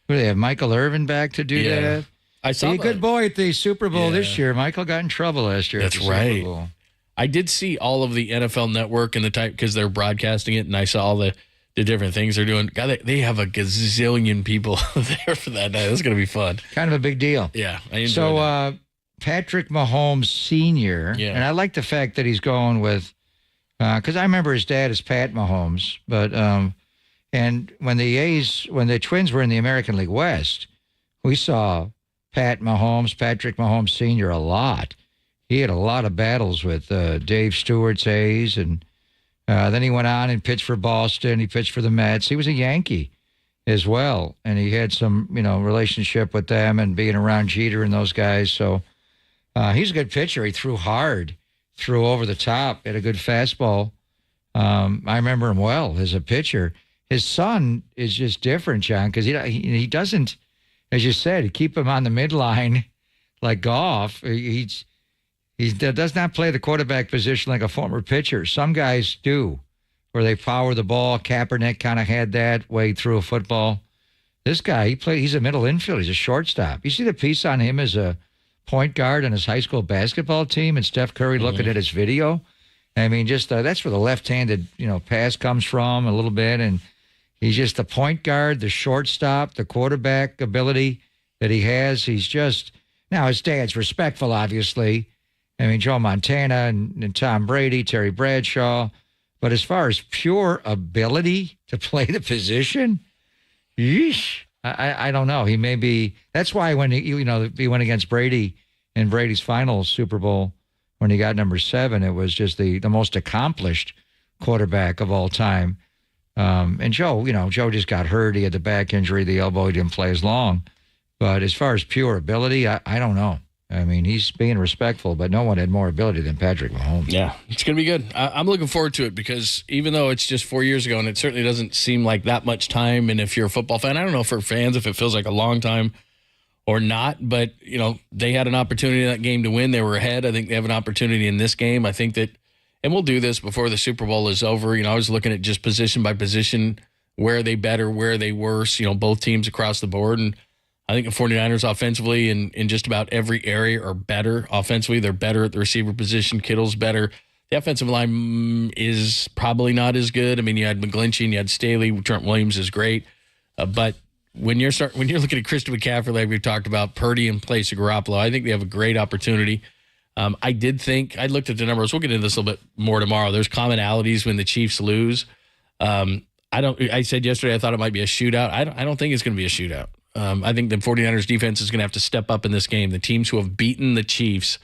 Who do they have? Michael Irvin back to do that. I saw a good boy at the Super Bowl this year. Michael got in trouble last year. That's at the right. Super Bowl. I did see all of the NFL Network and the type because they're broadcasting it, and I saw all the different things they're doing. God, they have a gazillion people there for that night. That's going to be fun. Kind of a big deal. Yeah, I enjoyed that. Patrick Mahomes Sr., and I like the fact that he's going with, because I remember his dad is Pat Mahomes, but and when the Twins were in the American League West, we saw Patrick Mahomes Sr. a lot. He had a lot of battles with Dave Stewart's A's, and then he went on and pitched for Boston. He pitched for the Mets. He was a Yankee as well, and he had some, relationship with them and being around Jeter and those guys. So he's a good pitcher. He threw hard, threw over the top, had a good fastball. I remember him well as a pitcher. His son is just different, John, because he doesn't, as you said, keep him on the midline like Goff. He does not play the quarterback position like a former pitcher. Some guys do, where they power the ball. Kaepernick kind of had that way through a football. This guy, he's a middle infielder. He's a shortstop. You see the piece on him as a point guard on his high school basketball team, and Steph Curry looking at his video. I mean, just that's where the left-handed, pass comes from a little bit, and he's just the point guard, the shortstop, the quarterback ability that he has. He's just now his dad's respectful, obviously. I mean, Joe Montana and Tom Brady, Terry Bradshaw. But as far as pure ability to play the position, yeesh, I don't know. He may be. That's why when he went against Brady in Brady's final Super Bowl when he got number 7, it was just the most accomplished quarterback of all time. And Joe, Joe just got hurt. He had the back injury, the elbow. He didn't play as long. But as far as pure ability, I don't know. I mean, he's being respectful, but no one had more ability than Patrick Mahomes. Yeah, it's going to be good. I'm looking forward to it because even though it's just 4 years ago and it certainly doesn't seem like that much time, and if you're a football fan, I don't know for fans if it feels like a long time or not, but, they had an opportunity in that game to win. They were ahead. I think they have an opportunity in this game. I think that, and we'll do this before the Super Bowl is over. I was looking at just position by position, where are they better, where are they worse, both teams across the board, and I think the 49ers offensively in just about every area are better offensively. They're better at the receiver position. Kittle's better. The offensive line is probably not as good. I mean, you had McGlinchey and you had Staley. Trent Williams is great. But when you're looking at Christian McCaffrey, like we've talked about, Purdy in place of Garoppolo, I think they have a great opportunity. I looked at the numbers. We'll get into this a little bit more tomorrow. There's commonalities when the Chiefs lose. I said yesterday I thought it might be a shootout. I don't think it's going to be a shootout. I think the 49ers defense is going to have to step up in this game. The teams who have beaten the Chiefs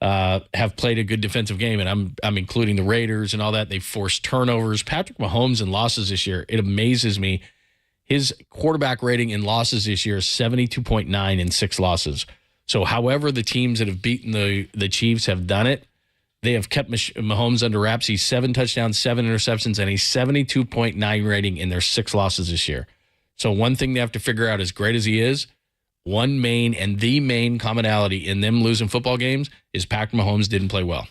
have played a good defensive game, and I'm including the Raiders and all that. They've forced turnovers. Patrick Mahomes in losses this year, it amazes me. His quarterback rating in losses this year is 72.9 in 6 losses. So however the teams that have beaten the Chiefs have done it, They have kept Mahomes under wraps. He's 7 touchdowns, 7 interceptions, and a 72.9 rating in their 6 losses this year. So one thing they have to figure out, as great as he is, the main commonality in them losing football games is Patrick Mahomes didn't play well.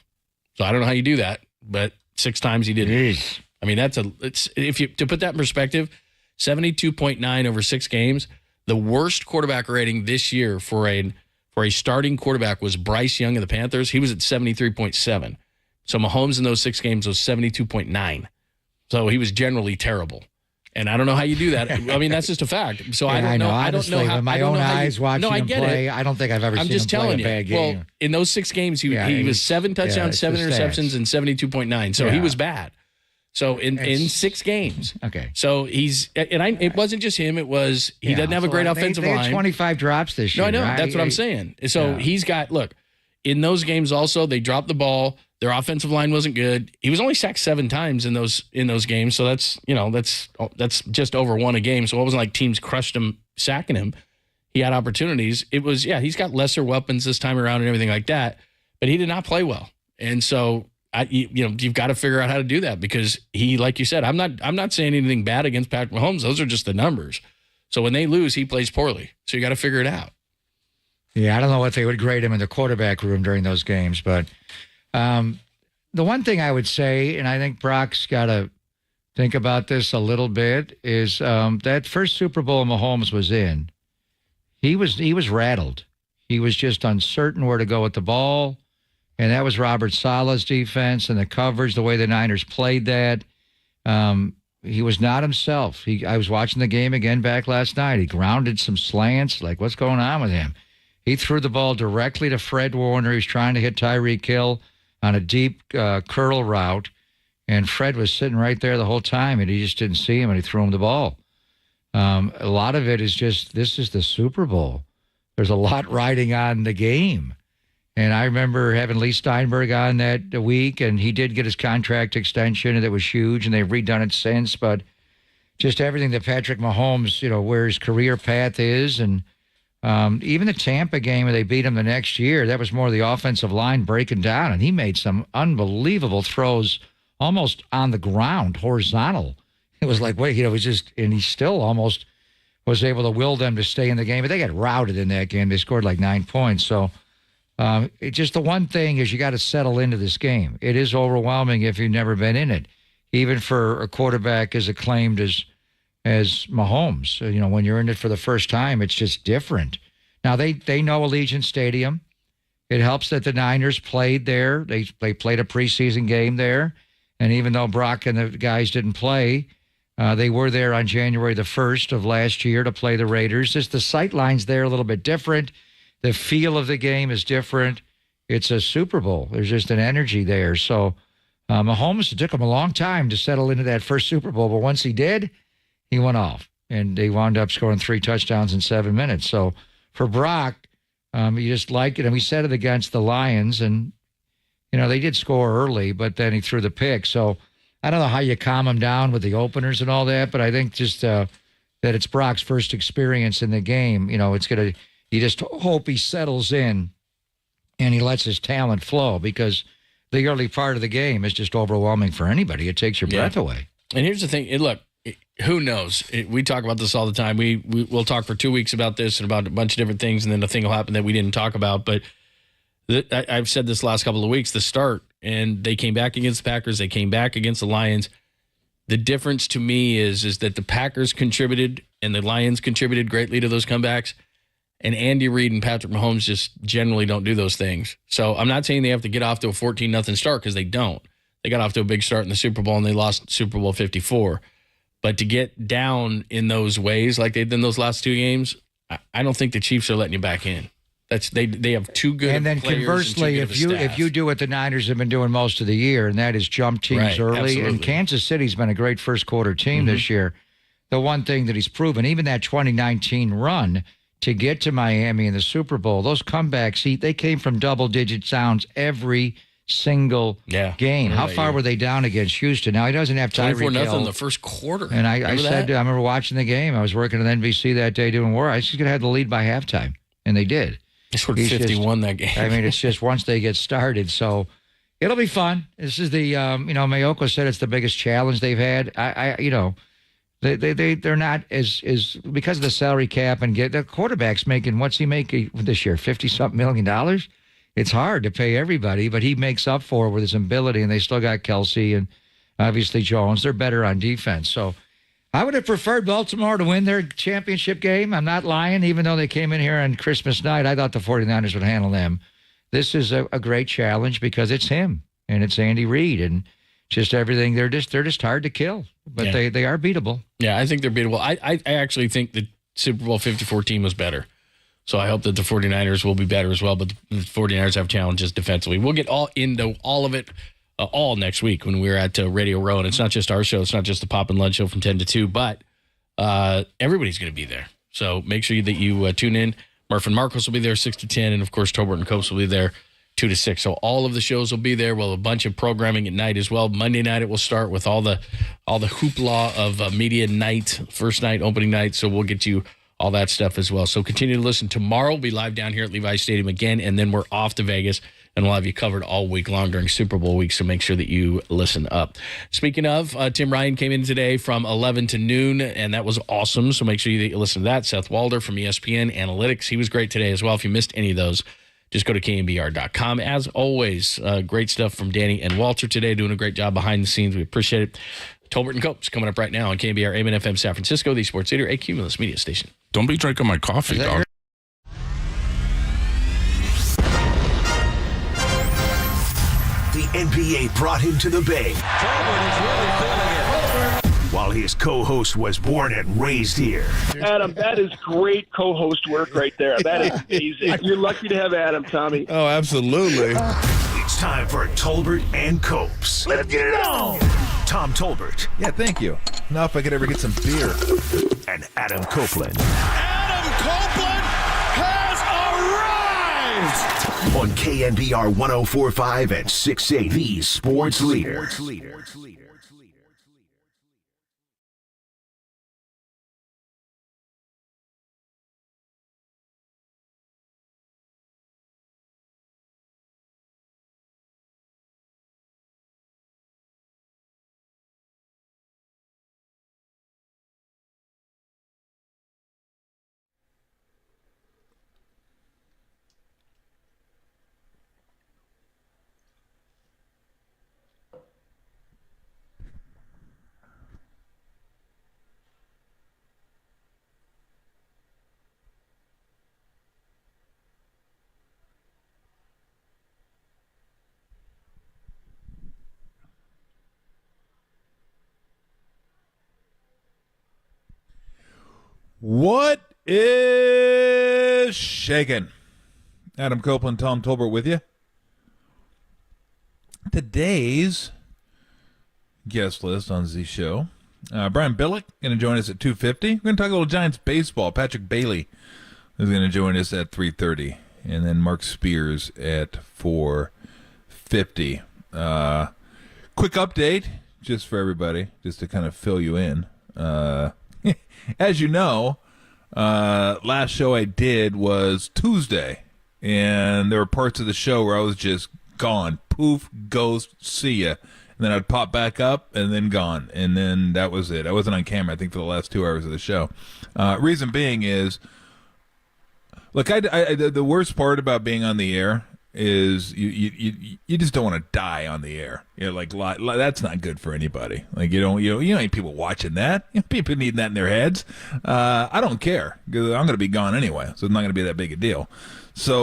So I don't know how you do that, but 6 times he didn't. I mean, to put that in perspective, 72.9 over 6 games. The worst quarterback rating this year for a starting quarterback was Bryce Young of the Panthers. He was at 73.7. So Mahomes in those 6 games was 72.9. So he was generally terrible. And I don't know how you do that. I mean, that's just a fact. So I don't know. I don't know how. With my own eyes watching him play, it. I don't think I've ever seen him play a bad game. Well, in those 6 games, he was 7 touchdowns, 7 interceptions, and 72.9. So he was bad. So in 6 games. Okay. So it wasn't just him. It was he doesn't have a great offensive line. They had 25 drops this year. No, I know. Right? That's what I'm saying. So he's got, look, in those games also, they dropped the ball. Their offensive line wasn't good. He was only sacked 7 times in those games. So that's just over 1 a game. So it wasn't like teams crushed him, sacking him. He had opportunities. It was, he's got lesser weapons this time around and everything like that, but he did not play well. And so you've got to figure out how to do that, because he, like you said, I'm not saying anything bad against Patrick Mahomes. Those are just the numbers. So when they lose, he plays poorly. So you got to figure it out. Yeah, I don't know what they would grade him in the quarterback room during those games, but the one thing I would say, and I think Brock's got to think about this a little bit, is that first Super Bowl Mahomes was in, he was rattled. He was just uncertain where to go with the ball. And that was Robert Saleh's defense and the coverage, the way the Niners played that. He was not himself. I was watching the game again back last night. He grounded some slants. Like, what's going on with him? He threw the ball directly to Fred Warner. He was trying to hit Tyreek Hill on a deep curl route. And Fred was sitting right there the whole time, and he just didn't see him, and he threw him the ball. A lot of it is just, this is the Super Bowl. There's a lot riding on the game. And I remember having Lee Steinberg on that week, and he did get his contract extension, and it was huge, and they've redone it since. But just everything that Patrick Mahomes, where his career path is, and even the Tampa game where they beat him the next year, that was more the offensive line breaking down, and he made some unbelievable throws almost on the ground, horizontal. It was like, wait, it was just, and he still almost was able to will them to stay in the game. But they got routed in that game. They scored like 9 points. So just the one thing is you got to settle into this game. It is overwhelming if you've never been in it, even for a quarterback as acclaimed as Mahomes. When you're in it for the first time, it's just different. Now, they know Allegiant Stadium. It helps that the Niners played there. They played a preseason game there. And even though Brock and the guys didn't play, they were there on January the 1st of last year to play the Raiders. Just the sight lines there a little bit different. The feel of the game is different. It's a Super Bowl. There's just an energy there. So Mahomes, it took him a long time to settle into that first Super Bowl. But once he did, he went off. And they wound up scoring 3 touchdowns in 7 minutes. So for Brock, you just like it. And we said it against the Lions. And, they did score early, but then he threw the pick. So I don't know how you calm him down with the openers and all that. But I think just that it's Brock's first experience in the game. It's going to... You just hope he settles in and he lets his talent flow, because the early part of the game is just overwhelming for anybody. It takes your breath away. And here's the thing. Look, who knows? We talk about this all the time. We'll talk for 2 weeks about this and about a bunch of different things, and then the thing will happen that we didn't talk about. But I've said this last couple of weeks, the start, and they came back against the Packers. They came back against the Lions. The difference to me is that the Packers contributed and the Lions contributed greatly to those comebacks. And Andy Reid and Patrick Mahomes just generally don't do those things. So I'm not saying they have to get off to a 14-0 start, because they don't. They got off to a big start in the Super Bowl, and they lost Super Bowl 54. But to get down in those ways like they've done those last 2 games, I don't think the Chiefs are letting you back in. They have too good and then players. Conversely, and too good if you do what the Niners have been doing most of the year, and that is jump teams early, absolutely. And Kansas City's been a great first quarter team this year. The one thing that he's proven, even that 2019 run, to get to Miami in the Super Bowl, those comebacks, they came from double-digit downs every single game. How far were they down against Houston? Now, he doesn't have Tyreek Hill. 24-0 in the first quarter. And I said, I remember watching the game. I was working at NBC that day doing war. I was just going to have the lead by halftime, and they did. They scored 51 that game. I mean, it's just once they get started. So It'll be fun. This is the, Mayoko said it's the biggest challenge they've had. They're not as because of the salary cap and the quarterback's making, what's he making this year? $50-something million. It's hard to pay everybody, but he makes up for it with his ability, and they still got Kelsey and obviously Jones. They're better on defense. So I would have preferred Baltimore to win their championship game. I'm not lying. Even though they came in here on Christmas night, I thought the 49ers would handle them. This is a great challenge because it's him and it's Andy Reid and just everything. They're just hard to kill, but they are beatable. Yeah, I think they're beatable. I actually think the Super Bowl 54 team was better. So I hope that the 49ers will be better as well, but the 49ers have challenges defensively. We'll get into all of it all next week when we're at Radio Row, and it's not just our show. It's not just the Pop and Lunch show from 10 to 2, but everybody's going to be there. So make sure that you tune in. Murph and Marcos will be there 6 to 10, and, of course, Tobert and Copes will be there 2 to 6. So all of the shows will be there. We'll have a bunch of programming at night as well. Monday night it will start with all the hoopla of media night, first night, opening night. So we'll get you all that stuff as well. So continue to listen. Tomorrow we'll be live down here at Levi Stadium again, and then we're off to Vegas, and we'll have you covered all week long during Super Bowl week, so make sure that you listen up. Speaking of, Tim Ryan came in today from 11 to noon, and that was awesome, so make sure that you listen to that. Seth Walder from ESPN Analytics, he was great today as well. If you missed any of those, just go to KNBR.com. As always, great stuff from Danny and Walter today, doing a great job behind the scenes. We appreciate it. Tolbert and Copes coming up right now on KNBR AM and FM San Francisco, the sports leader, a Cumulus media station. Don't be drinking my coffee, dog. The NBA brought him to the Bay. While his co-host was born and raised here. Adam, that is great co-host work right there. That is amazing. You're lucky to have Adam, Tommy. Oh, absolutely. It's time for Tolbert and Copes. Let's get it on! Tom Tolbert. Yeah, thank you. Now if I could ever get some beer. And Adam Copeland. Adam Copeland has arrived! On KNBR 104.5 and 680, the sports leader. What is shaking? Adam Copeland, Tom Tolbert with you. Today's guest list on the show. Brian Billick going to join us at 2:50. We're going to talk a little Giants baseball. Patrick Bailey is going to join us at 3:30. And then Mark Spears at 4:50. Quick update, just for everybody, just to kind of fill you in. As you know, last show I did was Tuesday, and there were parts of the show where I was just gone. Poof, ghost, see ya. And then I'd pop back up, and then gone. And then that was it. I wasn't on camera, I think, for the last 2 hours of the show. Reason being is, look, the worst part about being on the air is you just don't want to die on the air. You know, like that's not good for anybody. Like you don't need people watching that. You know, people need that in their heads. I don't care because I'm going to be gone anyway, so it's not going to be that big a deal. So,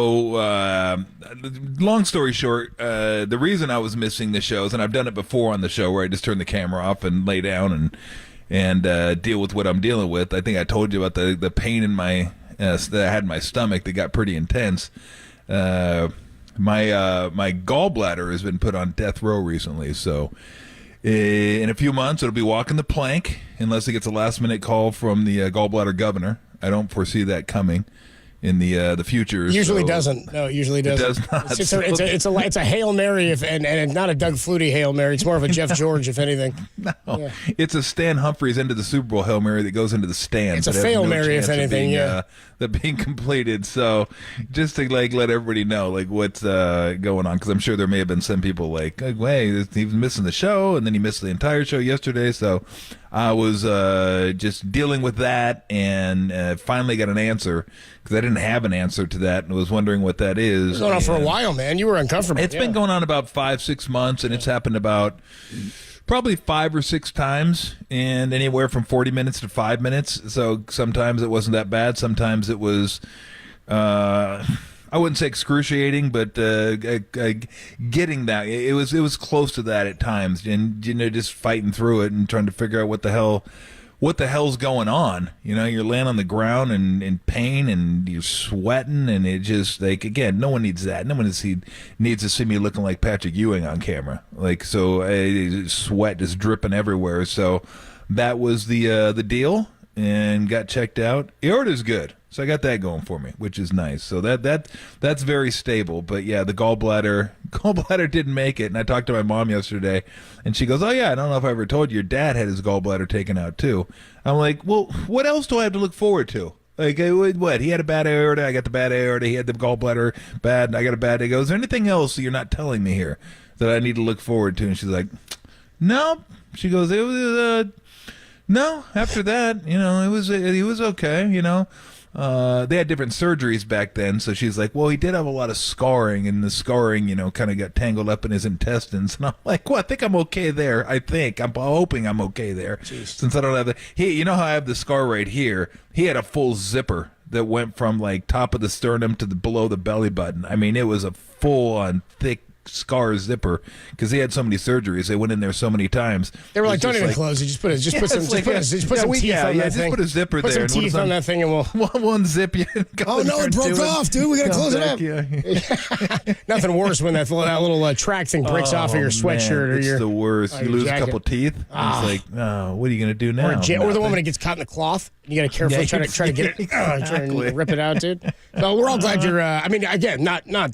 long story short, the reason I was missing the shows, and I've done it before on the show where I just turn the camera off and lay down and deal with what I'm dealing with. I think I told you about the pain in my that I had in my stomach that got pretty intense. My gallbladder has been put on death row recently, so in a few months it'll be walking the plank unless it gets a last-minute call from the gallbladder governor. I don't foresee that coming in the future. Usually so doesn't. No, it usually doesn't. It does not. It's a Hail Mary, and it's not a Doug Flutie Hail Mary. It's more of a Jeff George, if anything. No, Yeah. it's a Stan Humphries into the Super Bowl Hail Mary that goes into the stands. It's a Fail Mary, if anything, that being completed. So just to let everybody know what's going on, because I'm sure there may have been some people hey, he was missing the show, and then he missed the entire show yesterday. So I was just dealing with that, and finally got an answer, because I didn't have an answer to that, and was wondering what that is. It's going on for a while, man. You were uncomfortable. It's been going on about 5-6 months, and it's happened about probably 5 or 6 times, and anywhere from 40 minutes to 5 minutes. So sometimes it wasn't that bad. Sometimes it was, I wouldn't say excruciating, but getting that. It was close to that at times, and just fighting through it and trying to figure out what the hell's going on. You're laying on the ground and in pain, and you're sweating, and it just again, no one needs that. No one needs to see me looking like Patrick Ewing on camera. Sweat just dripping everywhere. So that was the deal, and got checked out. Aorta's good. So I got that going for me, which is nice. So that's very stable. But yeah, the gallbladder didn't make it. And I talked to my mom yesterday, and she goes, "Oh yeah, I don't know if I ever told you, your dad had his gallbladder taken out too." I'm like, "Well, what else do I have to look forward to?" What? He had a bad aorta. I got the bad aorta. He had the gallbladder bad. And I got a bad. He goes, "Is there anything else that you're not telling me here that I need to look forward to?" And she's like, "No." She goes, "It was no. After that, he was okay. They had different surgeries back then, so she's like, well, he did have a lot of scarring, and the scarring, kind of got tangled up in his intestines." And I'm like, well, I think I'm okay there. I'm hoping I'm okay there. Jeez. Since I don't have how I have the scar right here. He had a full zipper that went from top of the sternum to below the belly button. I mean, it was a full on thick scar zipper, because he had so many surgeries. They went in there so many times. They were like, "Don't even close it. Just put some teeth on that thing. Just put a zipper there. Put some teeth on that thing, and we'll one zip you. Oh no, it broke off, dude. We gotta close it up." Yeah. Nothing worse when that little track thing breaks off of your sweatshirt, it's the worst. You lose a couple teeth. It's like, oh, what are you gonna do now? Or the woman that gets caught in the cloth. You gotta carefully try to get it, try and rip it out, dude. So we're all glad you're. Again, not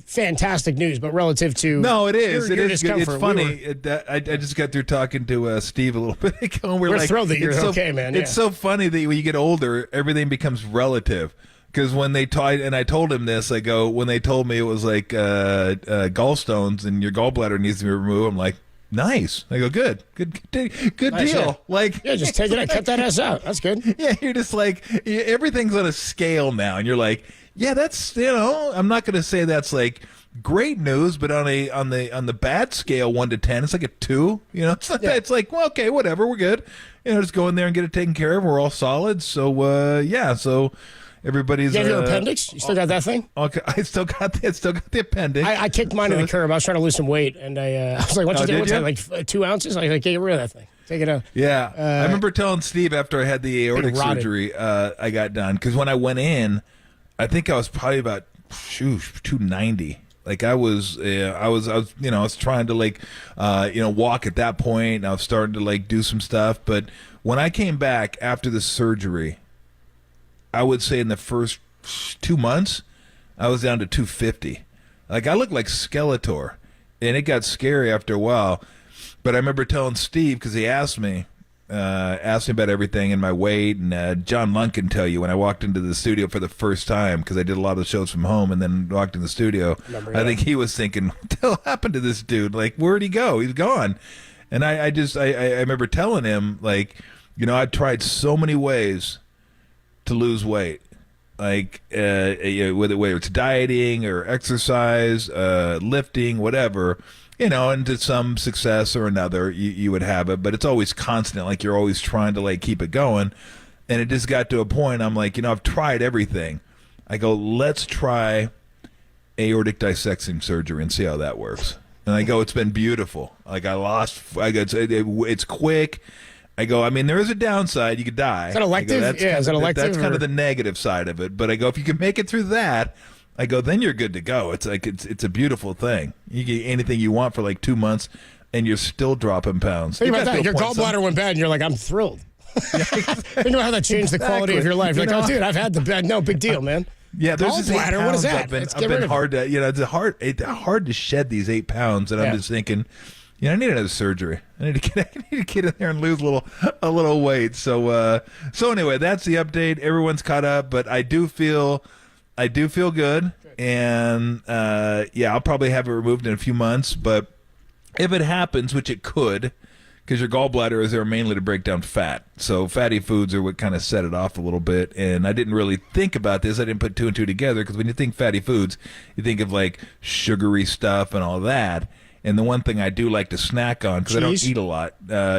fantastic news, but relative to it is. It's funny. I just got through talking to Steve a little bit ago, and we're thrilled that you're okay, man. It's so funny that when you get older, everything becomes relative. Because when they and I told him this, I go, when they told me it was gallstones and your gallbladder needs to be removed, I'm like, nice. I go, good nice, deal. Yeah. Just take it out, cut that ass out. That's good. Yeah, you're just everything's on a scale now, and you're like, yeah, that's I'm not going to say that's great news, but on the bad scale, 1 to 10, it's like a 2. It's like well, okay, whatever, we're good. Just go in there and get it taken care of. We're all solid. So so everybody's. You have your appendix? You still got that thing? Okay, I still got the appendix. I kicked mine to the curb. I was trying to lose some weight, and I was like, what's that, 2 ounces? I get rid of that thing. Take it out. Yeah, I remember telling Steve after I had the aortic surgery, I got done, because when I went in, I think I was probably about 290. I was trying to walk at that point, and I was starting to do some stuff. But when I came back after the surgery, I would say in the first 2 months, I was down to 250. I looked like Skeletor, and it got scary after a while. But I remember telling Steve, because he asked me about everything and my weight, and John Lund can tell you, when I walked into the studio for the first time, because I did a lot of the shows from home and then walked in the studio, I think he was thinking, what the hell happened to this dude? Where'd he go? He's gone. And I remember telling him, I tried so many ways to lose weight, whether it's dieting or exercise, lifting, whatever. And to some success or another, you would have it, but it's always constant. You're always trying to keep it going. And it just got to a point, I'm like, I've tried everything. I go, let's try aortic dissection surgery and see how that works. And I go, it's been beautiful. It's quick. I go, there is a downside. You could die. Is that elective? Is that elective? That's kind of the negative side of it. But I go, if you can make it through that, I go, then you're good to go. It's it's a beautiful thing. You get anything you want for 2 months, and you're still dropping pounds. Think about that. Your gallbladder went bad, and you're like, I'm thrilled. Think about how that changed the quality of your life. You're like, oh, dude, I've had the bad. No, big deal, man. Yeah, there's this 8 Gallbladder, pounds. what is that? I've been hard to, it's hard to shed these 8 pounds, and I'm just thinking, I need another surgery. I need to get in there and lose a little weight. So anyway, that's the update. Everyone's caught up, but I do feel good, and I'll probably have it removed in a few months. But if it happens, which it could, because your gallbladder is there mainly to break down fat. So fatty foods are what kind of set it off a little bit. And I didn't really think about this. I didn't put 2 and 2 together, because when you think fatty foods, you think of like sugary stuff and all that. And the one thing I do like to snack on, because I don't eat a lot.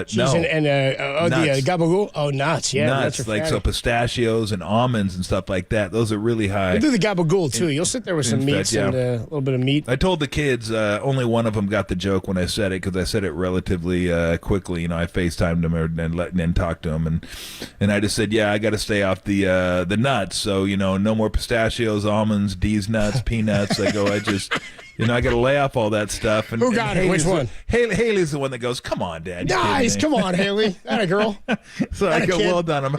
Cheese and the gabagool. Oh, nuts. Yeah, nuts, like so pistachios and almonds and stuff like that. Those are really high. You do the gabagool too. You'll sit there with some meats and a little bit of meat. I told the kids, only one of them got the joke when I said it, because I said it relatively quickly. I FaceTimed them and talked to them, and I just said, I got to stay off the nuts. So no more pistachios, almonds, D's nuts, peanuts. I got to lay off all that stuff. And, who got it? Which one? Haley's the one that goes, come on, Dad. Nice. Come on, Haley. That a girl. So I go, well done. I'm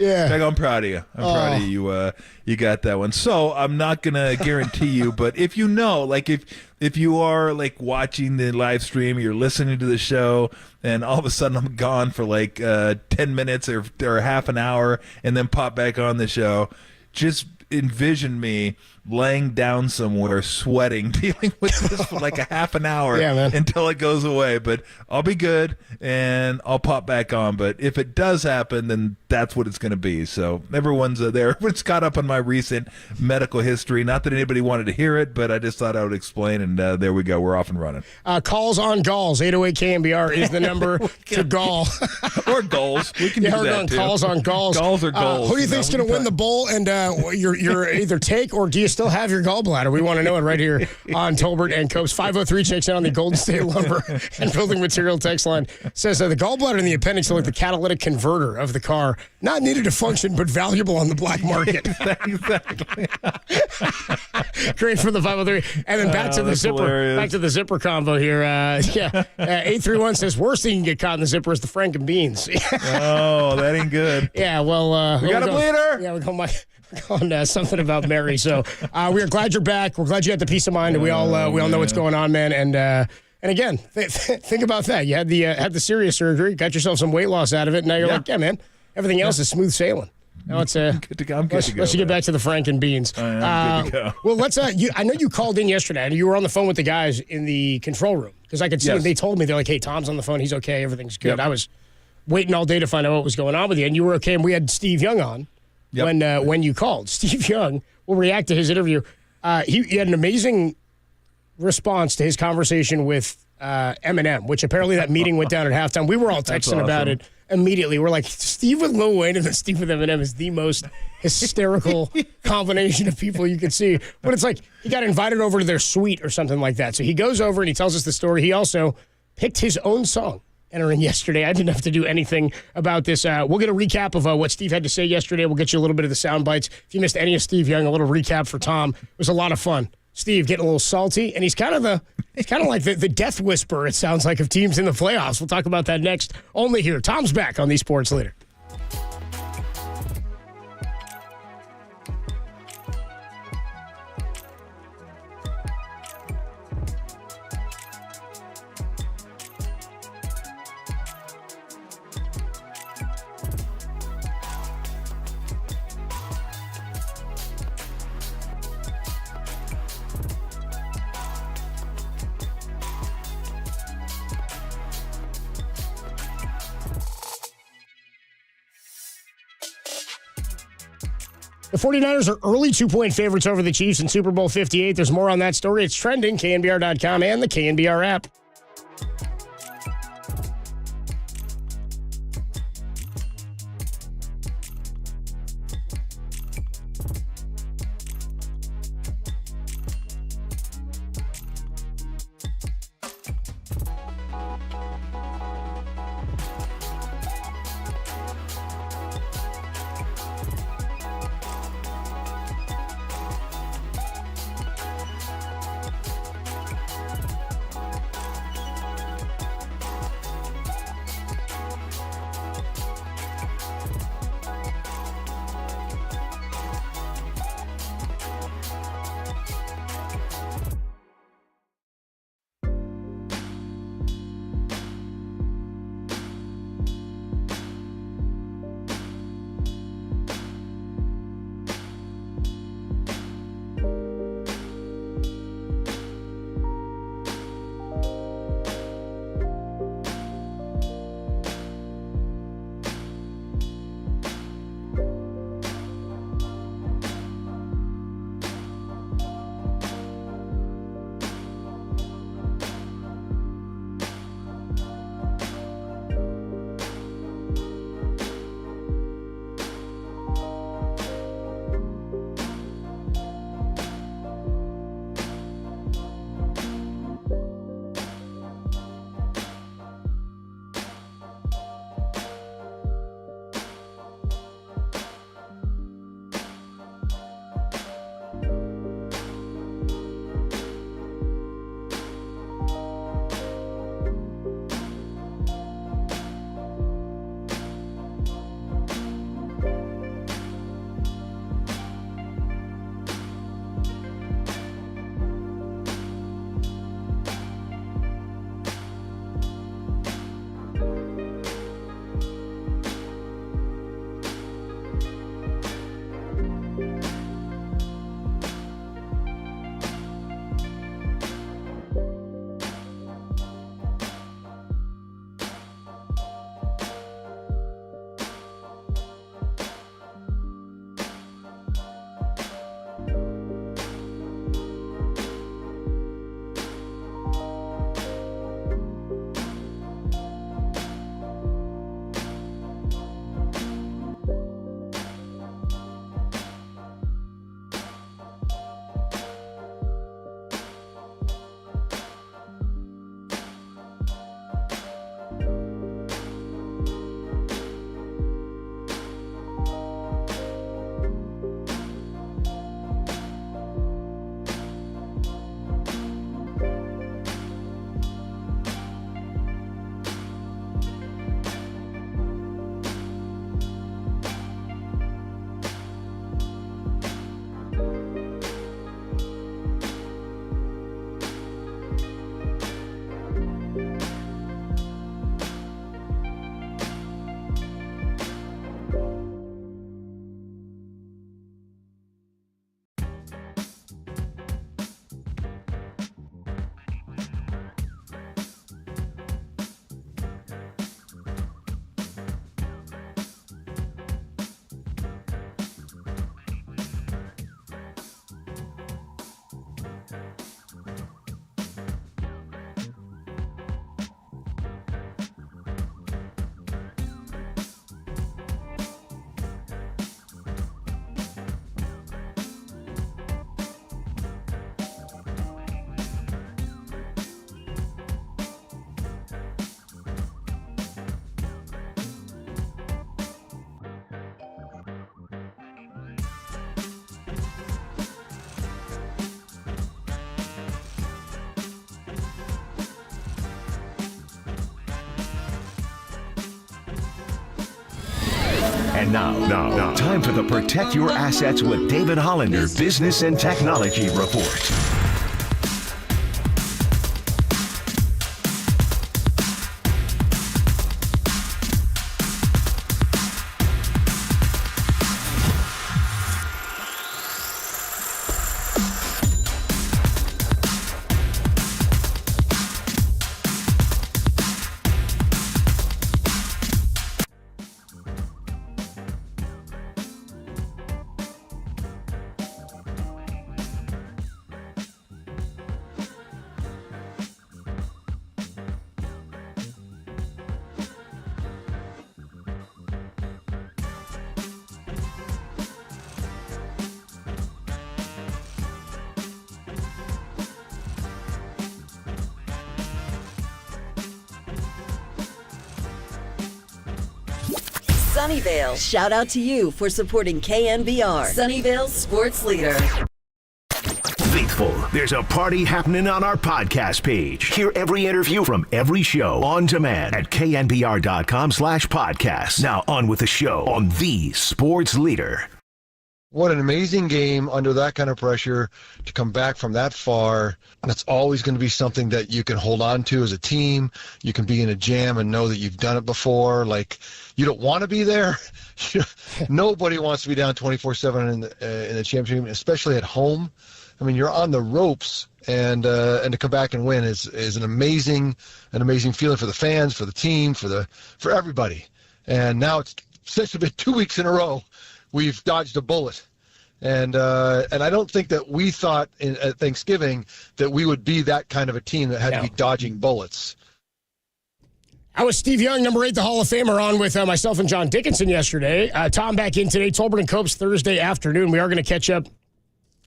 proud of you. I'm proud of you. You got that one. So I'm not going to guarantee you, but if you know, like if you are like watching the live stream, you're listening to the show, and all of a sudden I'm gone for like 10 minutes or half an hour, and then pop back on the show, just envision me laying down somewhere, sweating, dealing with this for like a half an hour until it goes away. But I'll be good, and I'll pop back on. But if it does happen, then that's what it's going to be. So everyone's there. Everyone's caught up on my recent medical history. Not that anybody wanted to hear it, but I just thought I would explain, and there we go. We're off and running. Calls on Galls. 808 KNBR is the number to Gall. Or goals. We can do that too. Calls on Galls. Galls or goals. Who do you think's going to win the bowl? And you're either take, or do you still have your gallbladder? We want to know it right here on Tolbert and Copes. 503 checks in on the Golden State Lumber and Building Material text line. Says the gallbladder and the appendix are like the catalytic converter of the car. Not needed to function, but valuable on the black market. Exactly. Great for the 503. And then back to the zipper. Hilarious. Back to the zipper combo here. 831 says worst thing you can get caught in the zipper is the Frank and Beans. Oh, that ain't good. Yeah, well, we got a bleeder. Yeah, we're going something about Mary. So we are glad you're back. We're glad you had the peace of mind, and we all know what's going on, man. And again, think about that. You had the serious surgery, got yourself some weight loss out of it, and now you're like, man, everything else is smooth sailing. Now it's I'm good to go. Let's get back to the Frank and Beans. I'm good to go. Well, let's. I know you called in yesterday, and you were on the phone with the guys in the control room, because I could see them. They told me, they're like, "Hey, Tom's on the phone. He's okay. Everything's good." Yep. I was waiting all day to find out what was going on with you, and you were okay. And we had Steve Young on. Yep. When you called. Steve Young will react to his interview. He had an amazing response to his conversation with Eminem, which apparently that meeting went down at halftime. We were all texting about it immediately. We're like, Steve with Lil Wayne and then Steve with Eminem is the most hysterical combination of people you could see. But it's like he got invited over to their suite or something like that. So he goes over and he tells us the story. He also picked his own song entering yesterday. I didn't have to do anything about this. We'll get a recap of what Steve had to say yesterday. We'll get you a little bit of the sound bites. If you missed any of Steve Young, a little recap for Tom. It was a lot of fun. Steve getting a little salty, and he's kind of like the death whisperer, it sounds like, of teams in the playoffs. We'll talk about that next. Only here. Tom's back on the Sports Leader. The 49ers are early 2-point favorites over the Chiefs in Super Bowl 58. There's more on that story. It's trending, KNBR.com and the KNBR app. And now, time for the Protect Your Assets with David Hollander Business and Technology Report. Sunnyvale, shout out to you for supporting KNBR, Sunnyvale's sports leader. Faithful, there's a party happening on our podcast page. Hear every interview from every show on demand at knbr.com/podcast. Now on with the show on the sports leader. What an amazing game under that kind of pressure to come back from that far. That's always going to be something that you can hold on to as a team. You can be in a jam and know that you've done it before. Like, you don't want to be there. Nobody wants to be down 24/7 in the championship, especially at home. I mean, you're on the ropes, and to come back and win is an amazing feeling for the fans, for the team, for everybody. And now it's essentially been 2 weeks in a row we've dodged a bullet. And I don't think that we thought at Thanksgiving that we would be that kind of a team that had to be dodging bullets. I was Steve Young, number 8, the Hall of Famer, on with myself and John Dickinson yesterday. Tom back in today, Tolbert and Copes Thursday afternoon. We are going to catch up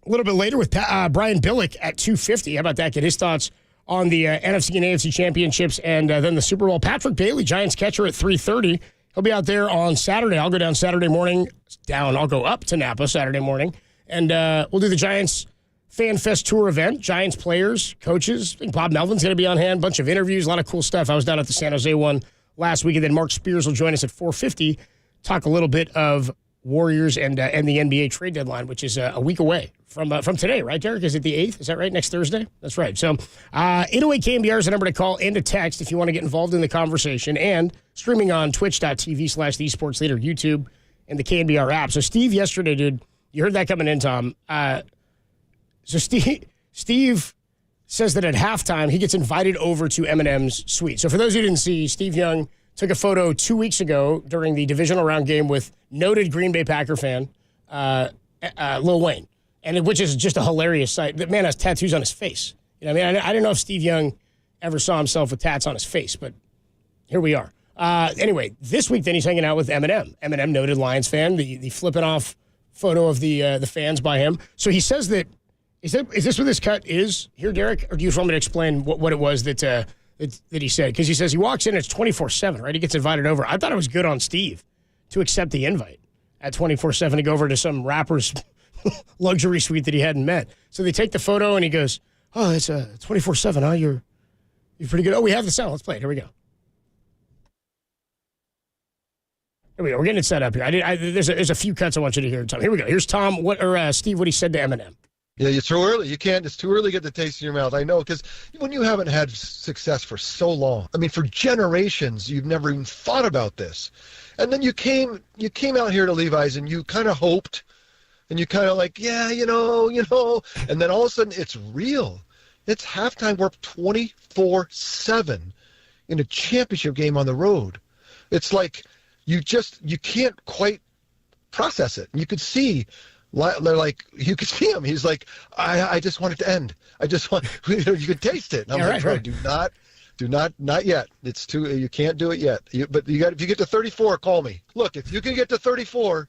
a little bit later with Brian Billick at 2:50. How about that? Get his thoughts on the NFC and AFC championships and then the Super Bowl. Patrick Bailey, Giants catcher, at 3:30. He'll be out there on Saturday. I'll go down Saturday morning. I'll go up to Napa Saturday morning. And we'll do the Giants Fan Fest Tour event. Giants players, coaches. I think Bob Melvin's going to be on hand. Bunch of interviews, a lot of cool stuff. I was down at the San Jose one last week. And then Mark Spears will join us at 4:50. Talk a little bit of Warriors and the NBA trade deadline, which is a week away from today, right, Derek? Is it the 8th? Is that right? Next Thursday? That's right. So 808 KNBR is the number to call and to text if you want to get involved in the conversation, and streaming on twitch.tv/thesportsleader, YouTube, and the KNBR app. So Steve yesterday, dude, you heard that coming in, Tom. So Steve says that at halftime he gets invited over to Eminem's suite. So for those who didn't see, Steve Young took a photo 2 weeks ago during the divisional round game with noted Green Bay Packer fan Lil Wayne, which is just a hilarious sight. The man has tattoos on his face. You know, I mean, I don't know if Steve Young ever saw himself with tats on his face, but here we are. Anyway, this week then he's hanging out with Eminem. Eminem, noted Lions fan. The flipping off photo of the fans by him. So he says that is this what this cut is here, Derek? Or do you want me to explain what it was that he said? Because he says he walks in, it's 24/7, right? He gets invited over. I thought it was good on Steve to accept the invite at 24/7 to go over to some rapper's luxury suite that he hadn't met. So they take the photo and he goes, "Oh, it's 24/7, huh? You're pretty good. Oh, we have the sound. Let's play it. Here we go. Here we go. We're getting it set up here. There's a few cuts I want you to hear, Tom. Here we go. Here's Tom. Steve, what he said to Eminem. Yeah, it's too early. You can't. It's too early to get the taste in your mouth. I know, because when you haven't had success for so long, I mean, for generations, you've never even thought about this. And then you came out here to Levi's and you kind of hoped, and you kind of like, yeah, you know, and then all of a sudden it's real. It's halftime work 24/7 in a championship game on the road. It's like you can't quite process it. You could see. They're like, you could see him. He's like, I just want it to end. I just want, you could taste it. And I'm like, right. Do not yet. It's too, you can't do it yet. But if you get to 34, call me. Look, if you can get to 34,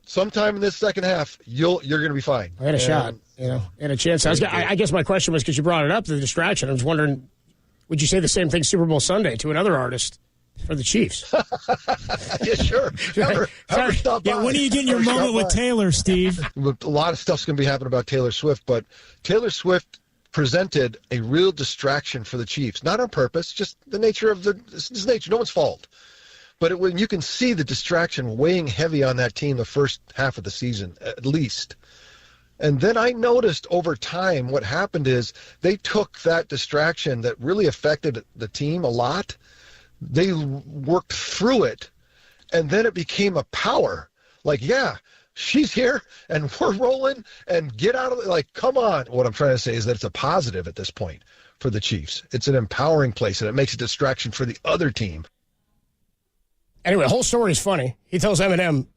sometime in this second half, you're going to be fine. I had a shot, and a chance. I guess my question was, because you brought it up, the distraction. I was wondering, would you say the same thing Super Bowl Sunday to another artist? For the Chiefs. Yeah, sure. When are you getting your moment with Taylor, Steve? A lot of stuff's going to be happening about Taylor Swift, but Taylor Swift presented a real distraction for the Chiefs. Not on purpose, just the nature of this nature. No one's fault. But when you can see the distraction weighing heavy on that team the first half of the season, at least. And then I noticed over time what happened is they took that distraction that really affected the team a lot. They worked through it, and then it became a power. Like, yeah, she's here, and we're rolling, and get out of it. Like, come on. What I'm trying to say is that it's a positive at this point for the Chiefs. It's an empowering place, and it makes a distraction for the other team. Anyway, the whole story is funny. He tells Eminem,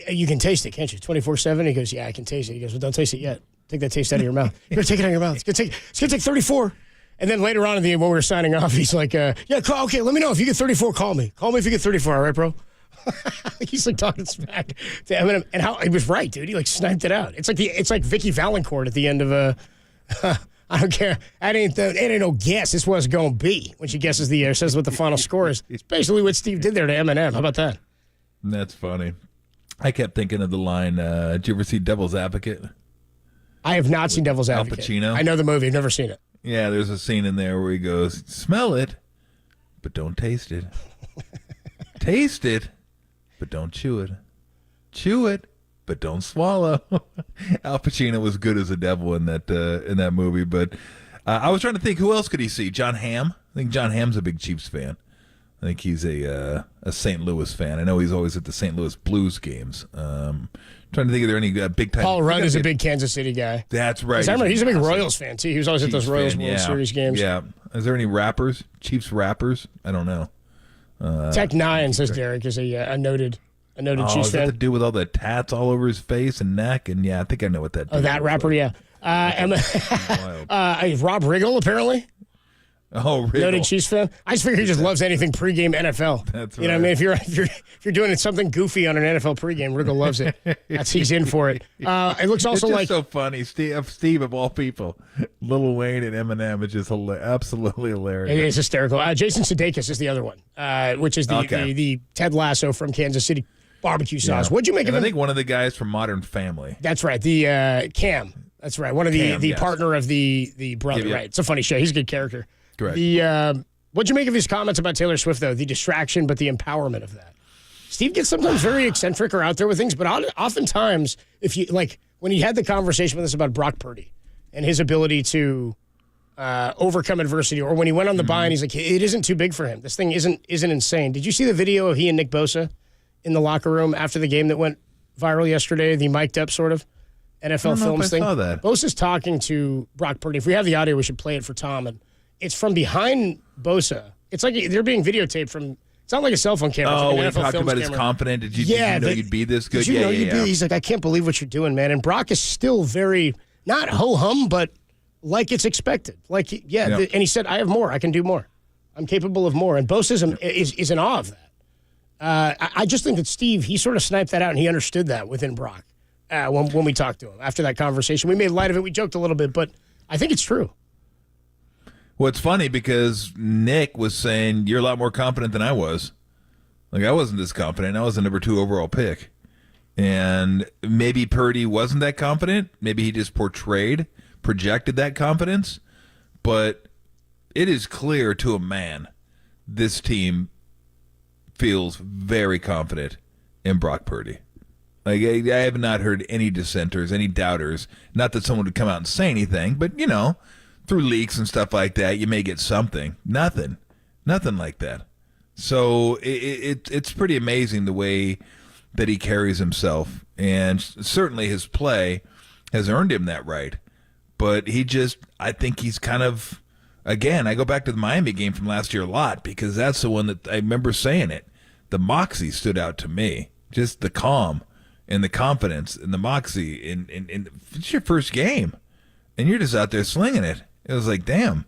you can taste it, can't you? 24/7. He goes, yeah, I can taste it. He goes, well, don't taste it yet. Take that taste out of your mouth. You're take it out of your mouth. It's gonna take 34. And then later on in the when we were signing off, he's like, yeah, okay, let me know if you get 34. Call me if you get 34. All right, bro. He's like talking smack to Eminem, and how he was right, dude. He like sniped it out. It's like Vicky Valancourt at the end of a. I don't care. It ain't no guess. This was going to be when she guesses says what the final score is. It's basically what Steve did there to Eminem. How about that? That's funny. I kept thinking of the line, did you ever see Devil's Advocate? I have not seen Devil's Al Advocate. Pacino? I know the movie. I've never seen it. Yeah, there's a scene in there where he goes, smell it, but don't taste it. Taste it, but don't chew it. Chew it, but don't swallow. Al Pacino was good as a devil in that movie. But I was trying to think, who else could he see? John Hamm? I think John Hamm's a big Chiefs fan. I think he's a St. Louis fan. I know he's always at the St. Louis Blues games. Trying to think, are there any big time? Paul Rudd is a big Kansas City guy. That's right. I remember he's a big Royals fan too. He was always at those Royals World Series games. Yeah. Is there any rappers? Chiefs rappers? I don't know. Tech Nine says Derek is a noted Chiefs fan. That to do with all the tats all over his face and neck? And yeah, I think I know what that. Oh, that rapper, yeah. Rob Riggle apparently. Oh, Riggle. Noted Chiefs fan. I just figure he just loves anything pregame NFL. That's right. You know what I mean? If you're doing something goofy on an NFL pregame, Riggle loves it. He's in for it. It looks also it's like so funny. Steve of all people, Lil Wayne and Eminem is just absolutely hilarious. It is hysterical. Jason Sudeikis is the other one, which is the Ted Lasso from Kansas City barbecue sauce. Yeah. What'd you make of him? I think one of the guys from Modern Family. That's right. The Cam. That's right. One of the partner of the brother. Right. It's a funny show. He's a good character. Correct. What'd you make of his comments about Taylor Swift, though? The distraction, but the empowerment of that. Steve gets sometimes very eccentric or out there with things, but oftentimes, if you like, when he had the conversation with us about Brock Purdy and his ability to overcome adversity, or when he went on the bye and he's like, it isn't too big for him. This thing isn't insane. Did you see the video of he and Nick Bosa in the locker room after the game that went viral yesterday? The mic'd up sort of NFL Films thing. I saw that. Bosa's talking to Brock Purdy. If we have the audio, we should play it for Tom. And it's from behind Bosa. It's like they're being videotaped from. It's not like a cell phone camera. Oh, like when an he NFL talked Films about his camera. confident. Did you know you'd be this good? Did you know you'd be? He's like, I can't believe what you're doing, man. And Brock is still very not ho hum, but like it's expected. Like and he said, I have more. I can do more. I'm capable of more. And Bosa is in awe of that. I just think that Steve, he sort of sniped that out, and he understood that within Brock when we talked to him after that conversation. We made light of it. We joked a little bit, but I think it's true. Well, it's funny because Nick was saying you're a lot more confident than I was. Like, I wasn't this confident. I was the number 2 overall pick. And maybe Purdy wasn't that confident. Maybe he just projected that confidence. But it is clear to a man this team feels very confident in Brock Purdy. Like, I have not heard any dissenters, any doubters. Not that someone would come out and say anything, but, through leaks and stuff like that, you may get something. Nothing like that. So it's pretty amazing the way that he carries himself, and certainly his play has earned him that right. But I think he's kind of, again, I go back to the Miami game from last year a lot because that's the one that I remember saying it. The moxie stood out to me, just the calm and the confidence and the moxie. And it's your first game, and you're just out there slinging it. It was like, damn,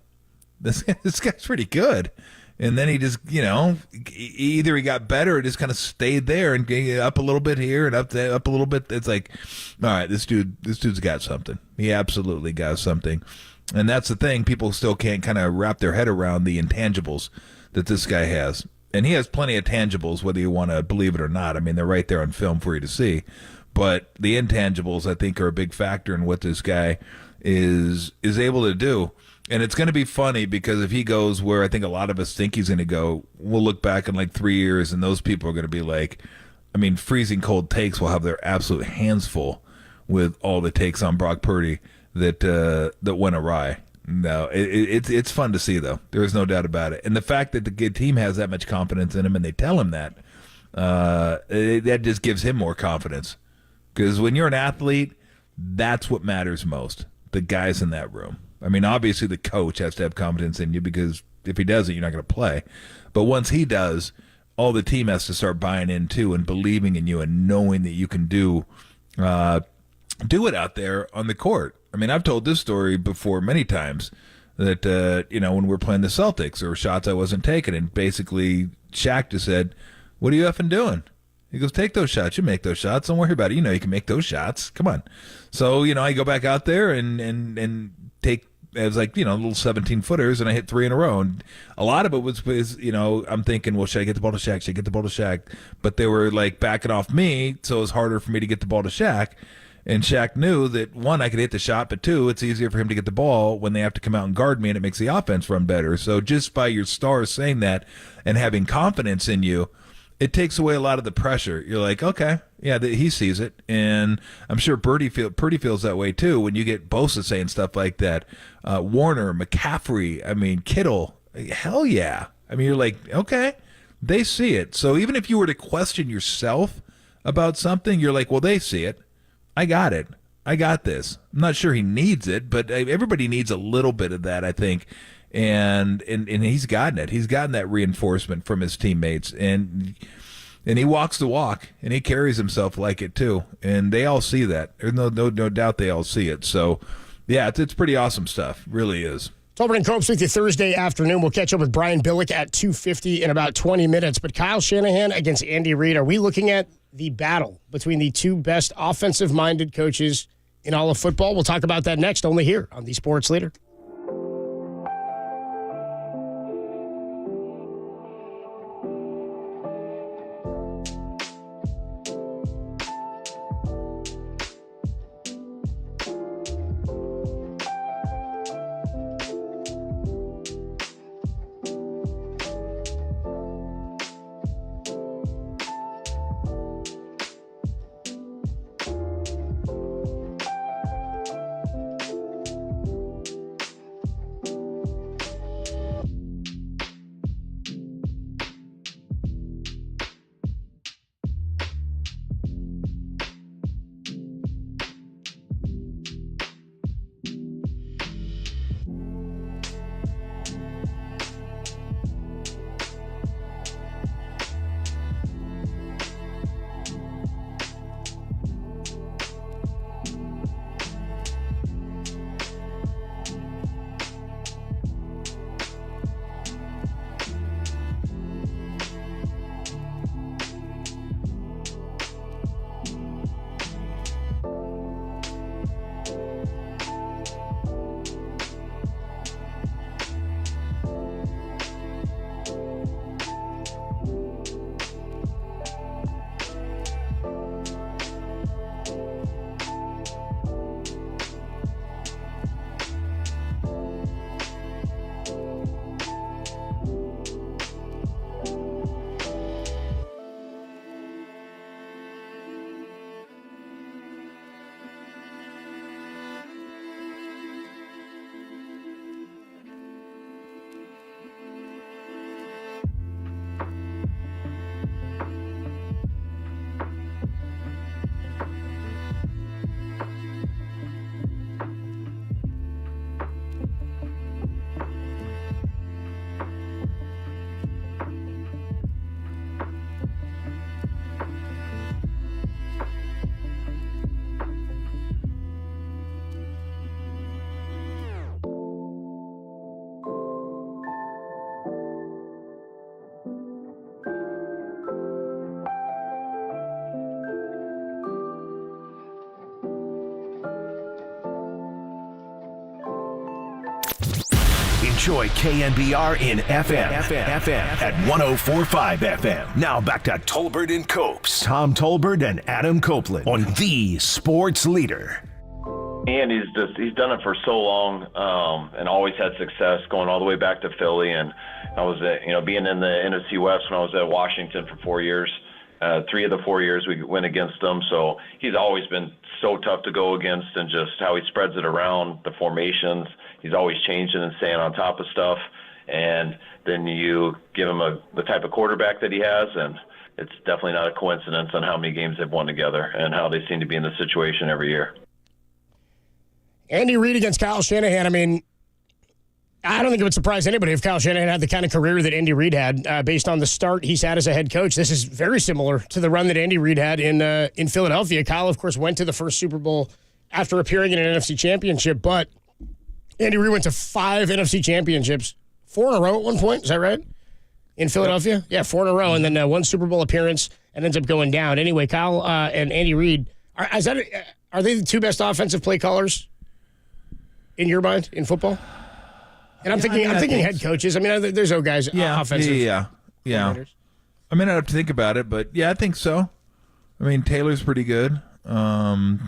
this guy's pretty good. And then he just, either he got better or just kind of stayed there and up a little bit here and up a little bit. It's like, all right, this dude's got something. He absolutely got something. And that's the thing. People still can't kind of wrap their head around the intangibles that this guy has. And he has plenty of tangibles, whether you want to believe it or not. I mean, they're right there on film for you to see. But the intangibles, I think, are a big factor in what this guy is able to do. And it's going to be funny because if he goes where I think a lot of us think he's going to go, we'll look back in like 3 years and those people are going to be like, I mean, freezing cold takes will have their absolute hands full with all the takes on Brock Purdy that went awry. No, it's fun to see, though. There is no doubt about it. And the fact that the good team has that much confidence in him and they tell him that, that just gives him more confidence. Because when you're an athlete, that's what matters most, the guys in that room. I mean, obviously the coach has to have confidence in you because if he doesn't, you're not going to play. But once he does, all the team has to start buying in too and believing in you and knowing that you can do it out there on the court. I mean, I've told this story before many times that, when we're playing the Celtics, there were shots I wasn't taking, and basically Shaq just said, "What are you effing doing?" He goes, "Take those shots. You make those shots. Don't worry about it. You know you can make those shots. Come on." So, I go back out there and take, it was like, little 17-footers, and I hit 3 in a row. And a lot of it was I'm thinking, well, should I get the ball to Shaq? Should I get the ball to Shaq? But they were, like, backing off me, so it was harder for me to get the ball to Shaq. And Shaq knew that, 1, I could hit the shot, but 2, it's easier for him to get the ball when they have to come out and guard me, and it makes the offense run better. So just by your stars saying that and having confidence in you, it takes away a lot of the pressure. You're like, okay, yeah, he sees it. And I'm sure Purdy feels that way too when you get Bosa saying stuff like that. Warner, McCaffrey, Kittle, hell yeah. You're like, okay, they see it. So even if you were to question yourself about something, you're like, well, they see it. I got it. I got this. I'm not sure he needs it, but everybody needs a little bit of that, I think. And he's gotten it. He's gotten that reinforcement from his teammates, and he walks the walk, and he carries himself like it too. And they all see that. There's no doubt they all see it. So, yeah, it's pretty awesome stuff. It really is. Tolbert and Copes with you Thursday afternoon. We'll catch up with Brian Billick at 2:50 in about 20 minutes. But Kyle Shanahan against Andy Reid. Are we looking at the battle between the two best offensive-minded coaches in all of football? We'll talk about that next, only here on the Sports Leader. Enjoy KNBR in FM at 104.5 FM. Now back to Tolbert and Copes. Tom Tolbert and Adam Copeland on the Sports Leader. And he's done it for so long, and always had success, going all the way back to Philly. And I was being in the NFC West when I was at Washington for 4 years. 3 of the 4 years we went against him. So he's always been so tough to go against, and just how he spreads it around, the formations. He's always changing and staying on top of stuff. And then you give him the type of quarterback that he has, and it's definitely not a coincidence on how many games they've won together and how they seem to be in the situation every year. Andy Reid against Kyle Shanahan. I mean, I don't think it would surprise anybody if Kyle Shanahan had the kind of career that Andy Reid had based on the start he's had as a head coach. This is very similar to the run that Andy Reid had in Philadelphia. Kyle, of course, went to the first Super Bowl after appearing in an NFC Championship, but Andy Reid went to 5 NFC Championships, 4 in a row at one point. Is that right? In Philadelphia? Yeah, 4 in a row, and then 1 Super Bowl appearance and ends up going down. Anyway, Kyle and Andy Reid, are they the 2 best offensive play callers in your mind in football? And I'm thinking head coaches. I mean, there's guys offensive. Yeah. I mean, I'd have to think about it, but yeah, I think so. I mean, Taylor's pretty good. I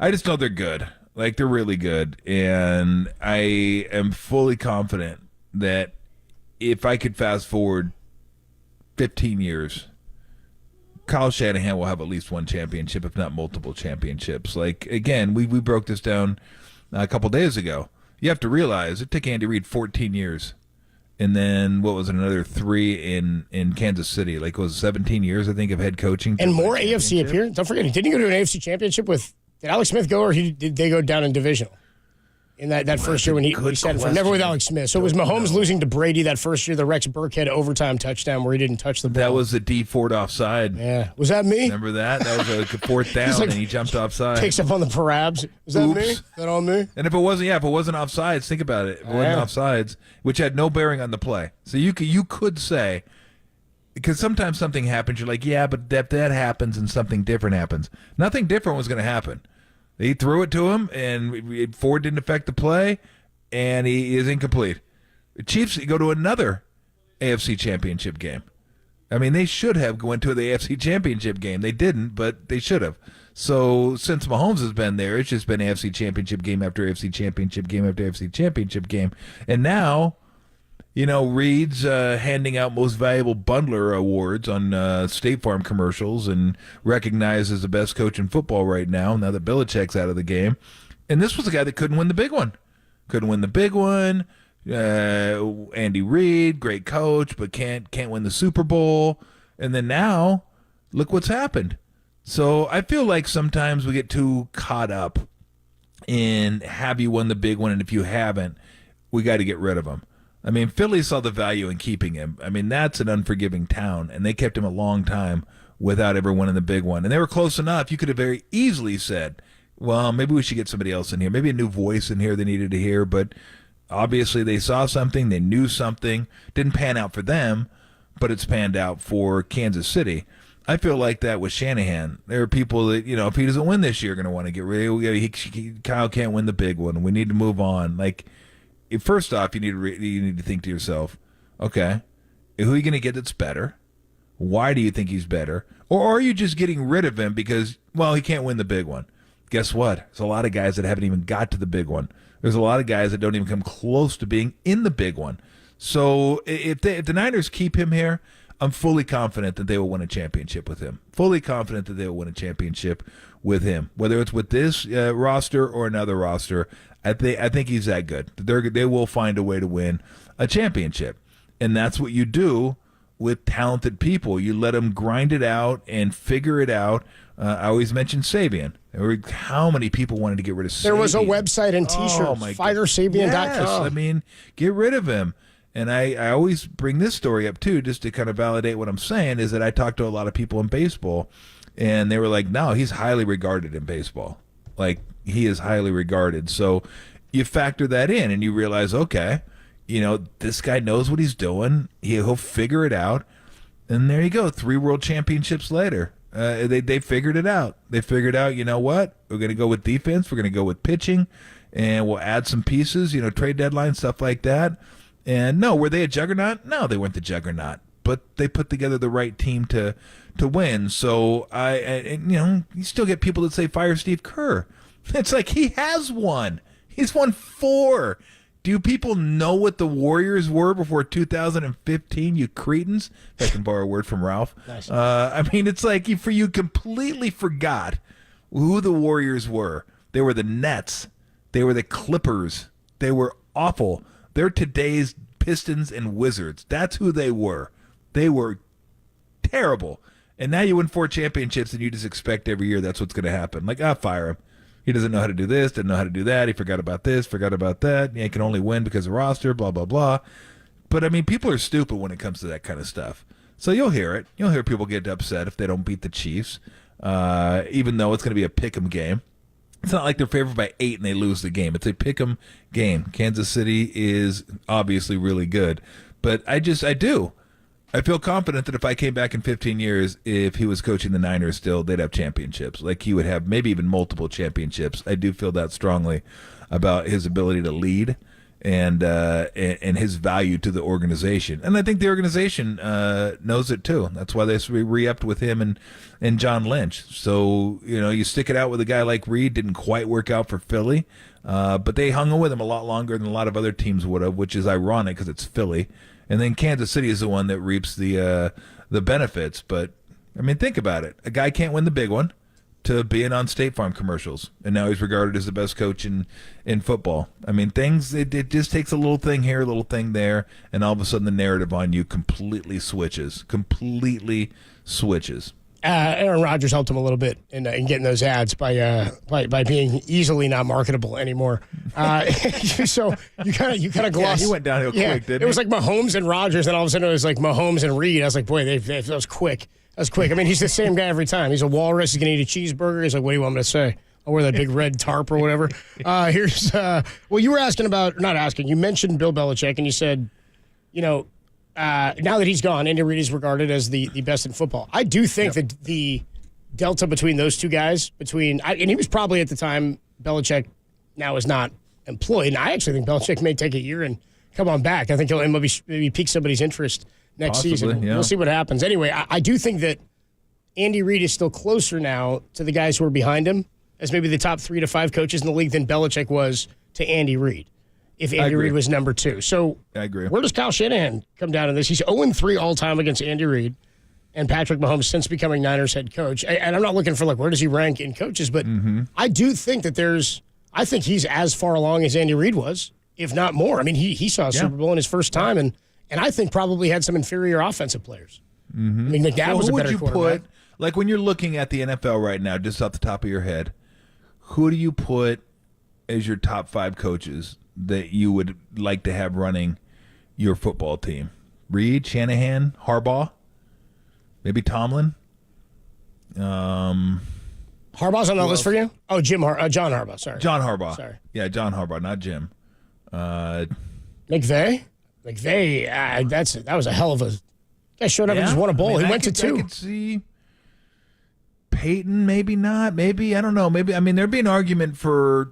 just know they're good. Like, they're really good. And I am fully confident that if I could fast forward 15 years, Kyle Shanahan will have at least 1 championship, if not multiple championships. Like, again, we broke this down a couple days ago. You have to realize it took Andy Reid 14 years. And then, what was it, another 3 in Kansas City? Like, it was 17 years, I think, of head coaching. And more AFC appearance. Don't forget, didn't he go to an AFC championship with, did Alex Smith go, or did they go down in divisional? In that first year when he said it, never with Alex Smith. So it was Mahomes losing to Brady that first year, the Rex Burkhead overtime touchdown where he didn't touch the ball. That was the D Ford offside. Yeah. Was that me? Remember that? That was a 4th down, and he jumped offside. Takes up on the parabs. Was that me? Is that all me? And if it wasn't offsides, think about it. If it wasn't offsides, which had no bearing on the play. So you could say, because sometimes something happens, you're like, yeah, but that happens and something different happens. Nothing different was going to happen. He threw it to him, and Ford didn't affect the play, and he is incomplete. The Chiefs go to another AFC Championship game. I mean, they should have went to the AFC Championship game. They didn't, but they should have. So since Mahomes has been there, it's just been AFC Championship game after AFC Championship game after AFC Championship game. And now, Reid's handing out most valuable bundler awards on State Farm commercials and recognized as the best coach in football right now that Belichick's out of the game. And this was a guy that couldn't win the big one. Andy Reid, great coach, but can't win the Super Bowl. And then now, look what's happened. So I feel like sometimes we get too caught up in have you won the big one, and if you haven't, we got to get rid of him. I mean, Philly saw the value in keeping him. I mean, that's an unforgiving town, and they kept him a long time without ever winning the big one. And they were close enough. You could have very easily said, well, maybe we should get somebody else in here, maybe a new voice in here they needed to hear. But obviously they saw something, they knew something. Didn't pan out for them, but it's panned out for Kansas City. I feel like that with Shanahan. There are people that, if he doesn't win this year, are going to want to get rid of him. Kyle can't win the big one. We need to move on. Like, first off, you need to think to yourself, okay, who are you going to get that's better? Why do you think he's better? Or are you just getting rid of him because, well, he can't win the big one? Guess what? There's a lot of guys that haven't even got to the big one. There's a lot of guys that don't even come close to being in the big one. So if the Niners keep him here, I'm fully confident that they will win a championship with him. Fully confident that they will win a championship with him. Whether it's with this roster or another roster, I think he's that good. They will find a way to win a championship. And that's what you do with talented people. You let them grind it out and figure it out. I always mention Sabian. How many people wanted to get rid of Sabian? There was a website and T-shirts, firesabian.com. Yes, I mean, get rid of him. And I always bring this story up, too, just to kind of validate what I'm saying, is that I talked to a lot of people in baseball, and they were like, no, he's highly regarded in baseball. Like, he is highly regarded. So you factor that in, and you realize, okay, this guy knows what he's doing. He'll figure it out. And there you go, 3 world championships later. They figured it out. They figured out, you know what? We're going to go with defense. We're going to go with pitching, and we'll add some pieces, trade deadline, stuff like that. And no, were they a juggernaut? No, they weren't the juggernaut. But they put together the right team to win. So, you still get people that say fire Steve Kerr. It's like he has won. He's won 4. Do people know what the Warriors were before 2015, you cretins? If I can borrow a word from Ralph. Nice. I mean, it's like you completely forgot who the Warriors were. They were the Nets. They were the Clippers. They were awful. They're today's Pistons and Wizards. That's who they were. They were terrible. And now you win 4 championships and you just expect every year that's what's going to happen. Like, fire him. He doesn't know how to do this, doesn't know how to do that. He forgot about this, forgot about that. Yeah, he can only win because of roster, blah, blah, blah. But, I mean, people are stupid when it comes to that kind of stuff. So you'll hear it. You'll hear people get upset if they don't beat the Chiefs, even though it's going to be a pick'em game. It's not like they're favored by 8 and they lose the game. It's a pick'em game. Kansas City is obviously really good. But I feel confident that if I came back in 15 years, if he was coaching the Niners still, they'd have championships. Like he would have maybe even multiple championships. I do feel that strongly about his ability to lead and his value to the organization. And I think the organization knows it too. That's why they re-upped with him and John Lynch. So, you stick it out with a guy like Reed, didn't quite work out for Philly, but they hung with him a lot longer than a lot of other teams would have, which is ironic because it's Philly. And then Kansas City is the one that reaps the benefits. But, I mean, think about it. A guy can't win the big one to being on State Farm commercials. And now he's regarded as the best coach in football. I mean, it just takes a little thing here, a little thing there, and all of a sudden the narrative on you completely switches. Aaron Rodgers helped him a little bit in getting those ads by being easily not marketable anymore. So you kind of glossed. Yeah, he went downhill quick, didn't he? It was like Mahomes and Rodgers, and all of a sudden it was like Mahomes and Reed. I was like, boy, that was quick. That's quick. I mean, he's the same guy every time. He's a walrus. He's going to eat a cheeseburger. He's like, what do you want me to say? I'll wear that big red tarp or whatever. You were asking about, not asking, you mentioned Bill Belichick, and you said, now that he's gone, Andy Reid is regarded as the best in football. I do think that the delta between those two guys, and he was probably at the time, Belichick now is not employed, and I actually think Belichick may take a year and come on back. I think he'll maybe pique somebody's interest next season. Yeah. We'll see what happens. Anyway, I do think that Andy Reid is still closer now to the guys who are behind him as maybe the top 3 to 5 coaches in the league than Belichick was to Andy Reid, if Andy Reid was number 2. So I agree. Where does Kyle Shanahan come down in this? He's 0-3 all-time against Andy Reid and Patrick Mahomes since becoming Niners head coach. And I'm not looking for, where does he rank in coaches, but I do think that I think he's as far along as Andy Reid was, if not more. I mean, he saw a Super Bowl in his first time, and I think probably had some inferior offensive players. I mean, McNabb was a better quarterback. Like when you're looking at the NFL right now, just off the top of your head, who do you put as your top 5 coaches that you would like to have running your football team? Reid, Shanahan, Harbaugh, maybe Tomlin. Harbaugh's on the list for you? Oh, John Harbaugh. Sorry, John Harbaugh. Sorry, yeah, John Harbaugh, not Jim. McVay. That was a hell of a. Guy showed up and just won a bowl. He went to 2. I could see Peyton, maybe not. Maybe, I don't know. Maybe, there'd be an argument for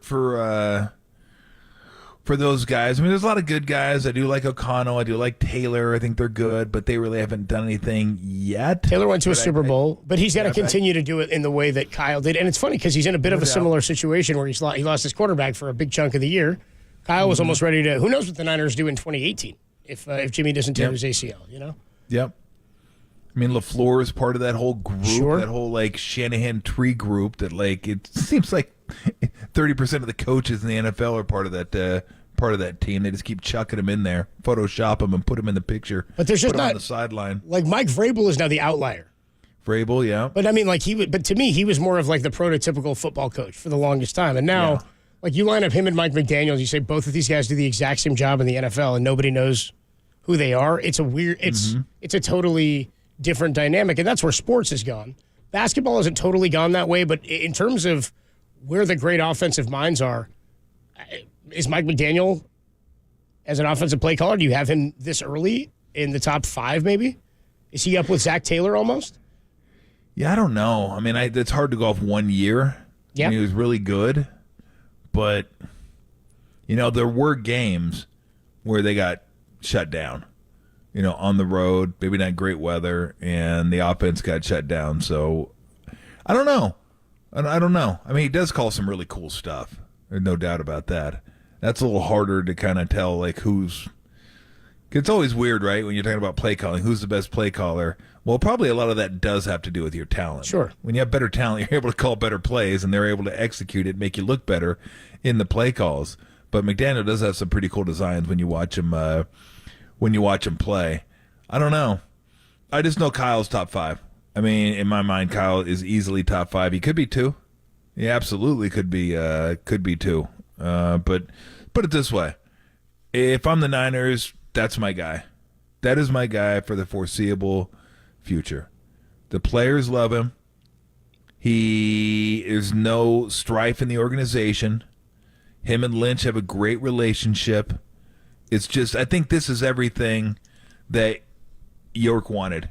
those guys. I mean, there's a lot of good guys. I do like O'Connell. I do like Taylor. I think they're good, but they really haven't done anything yet. Taylor went to a Super Bowl, but he's got to continue to do it in the way that Kyle did. And it's funny because he's in a bit of a similar situation where he lost his quarterback for a big chunk of the year. Kyle was almost ready to. Who knows what the Niners do in 2018 if Jimmy doesn't tear his ACL? Yep. I mean, LaFleur is part of that whole group, that whole Shanahan tree group. That it seems like 30% of the coaches in the NFL are part of that team. They just keep chucking them in there, Photoshop them, and put them in the picture. But there's just not on the sideline. Mike Vrabel is now the outlier. Vrabel, yeah. But I mean, but to me, he was more of the prototypical football coach for the longest time, and now. You line up him and Mike McDaniels, you say both of these guys do the exact same job in the NFL and nobody knows who they are. It's it's a totally different dynamic, and that's where sports has gone. Basketball hasn't totally gone that way, but in terms of where the great offensive minds are, is Mike McDaniel as an offensive play caller, do you have him this early in the top 5 maybe? Is he up with Zach Taylor almost? Yeah, I don't know. I mean, it's hard to go off 1 year. Yeah. He was really good. But, there were games where they got shut down, on the road, maybe not great weather, and the offense got shut down. So, I don't know. I don't know. I mean, he does call some really cool stuff. There's no doubt about that. That's a little harder to kind of tell, like, who's... It's always weird, right, when you're talking about play calling. Who's the best play caller? Well, probably a lot of that does have to do with your talent. Sure. When you have better talent, you're able to call better plays, and they're able to execute it, make you look better in the play calls. But McDaniel does have some pretty cool designs when you watch him play. I don't know. I just know Kyle's top 5. I mean, in my mind, Kyle is easily top 5. He could be 2. He absolutely could be 2. But put it this way: if I'm the Niners, that's my guy. That is my guy for the foreseeable future. The players love him. He is no strife in the organization. Him and Lynch have a great relationship. It's just, I think this is everything that York wanted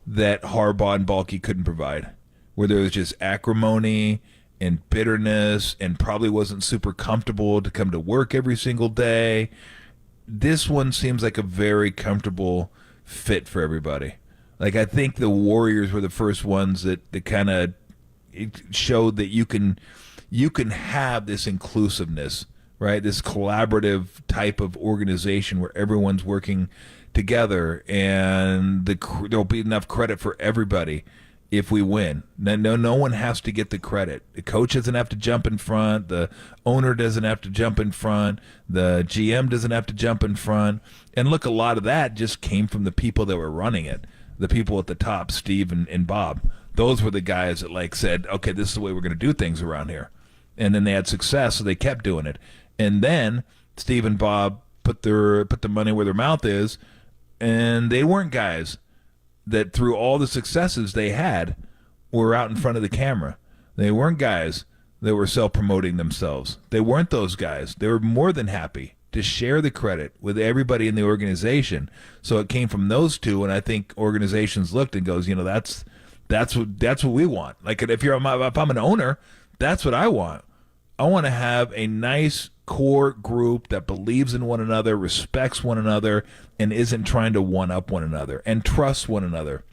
that Harbaugh and Balky couldn't provide, where there was just acrimony and bitterness and probably wasn't super comfortable to come to work every single day. This one seems like a very comfortable fit for everybody. Like, I think the Warriors were the first ones that kind of showed that you can have this inclusiveness, right? This collaborative type of organization where everyone's working together, and there'll be enough credit for everybody if we win. No one has to get the credit. The coach doesn't have to jump in front. The owner doesn't have to jump in front. The GM doesn't have to jump in front. And look, a lot of that just came from the people that were running it. The people at the top, Steve and Bob. Those were the guys that said, okay, this is the way we're going to do things around here. And then they had success, so they kept doing it. And then Steve and Bob put the money where their mouth is, and they weren't guys that through all the successes they had were out in front of the camera. They weren't guys that were self-promoting themselves. They weren't those guys. They were more than happy to share the credit with everybody in the organization. So it came from those two, and I think organizations looked and goes, that's what we want. Like, if I'm an owner, that's what I want. I want to have a nice core group that believes in one another, respects one another, and isn't trying to one-up one another, and trusts one another.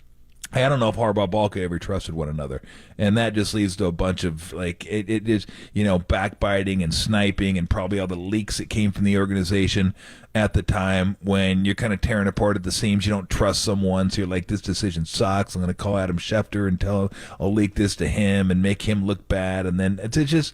I don't know if Harbaugh Balka ever trusted one another, and that just leads to a bunch of it is backbiting and sniping, and probably all the leaks that came from the organization at the time when you're kind of tearing apart at the seams. You don't trust someone, so you're like, this decision sucks. I'm going to call Adam Schefter and I'll leak this to him and make him look bad, and then it's just.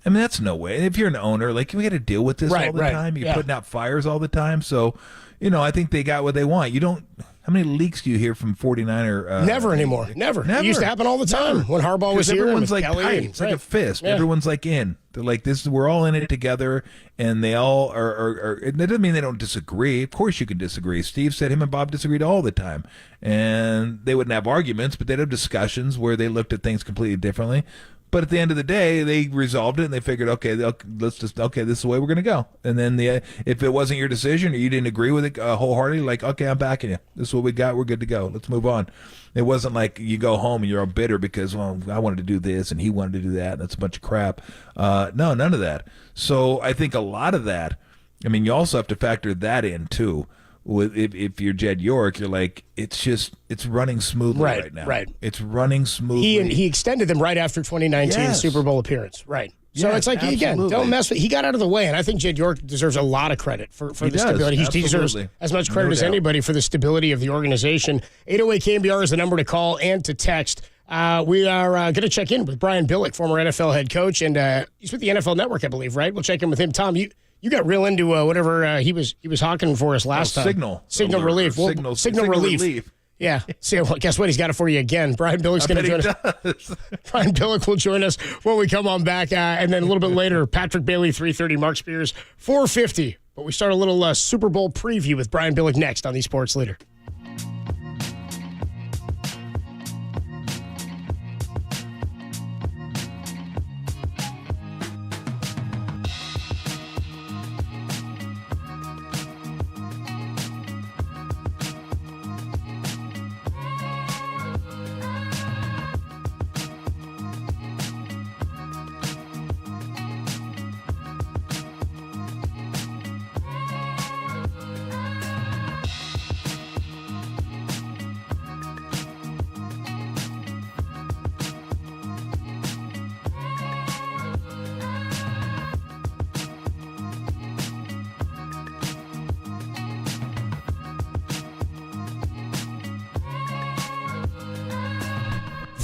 I mean, that's no way. And if you're an owner, we got to deal with this all the time. You're putting out fires all the time. So, I think they got what they want. How many leaks do you hear from 49er? Never anymore. Never. It used to happen all the time when Harbaugh was here. Everyone's like Kelly tight. It's like a fist. Yeah. Everyone's like in. They're like, we're all in it together, and they all are. It doesn't mean they don't disagree. Of course you can disagree. Steve said him and Bob disagreed all the time. And they wouldn't have arguments, but they'd have discussions where they looked at things completely differently. But at the end of the day, they resolved it, and they figured, okay, this is the way we're going to go. And then if it wasn't your decision or you didn't agree with it wholeheartedly, okay, I'm backing you. This is what we got. We're good to go. Let's move on. It wasn't like you go home and you're all bitter because, I wanted to do this and he wanted to do that, and that's a bunch of crap. No, none of that. So I think a lot of that, you also have to factor that in too. If you're Jed York, you're like, it's running smoothly right now. Right. It's running smoothly. He extended them right after 2019 Super Bowl appearance. Right. So it's like, again, don't mess with. He got out of the way, and I think Jed York deserves a lot of credit for the stability. He deserves as much credit as anybody for the stability of the organization. 808 KNBR is the number to call and to text. We are going to check in with Brian Billick, former NFL head coach, and he's with the NFL Network, I believe, right? We'll check in with him. Tom, you got real into whatever he was hawking for us last time. Signal relief. Signal relief. Yeah. So guess what? He's got it for you again. Brian Billick's going to join us. Brian Billick will join us when we come on back. And then a little bit later, Patrick Bailey, 3:30, Mark Spears, 4:50. But we start a little Super Bowl preview with Brian Billick next on the Sports Leader.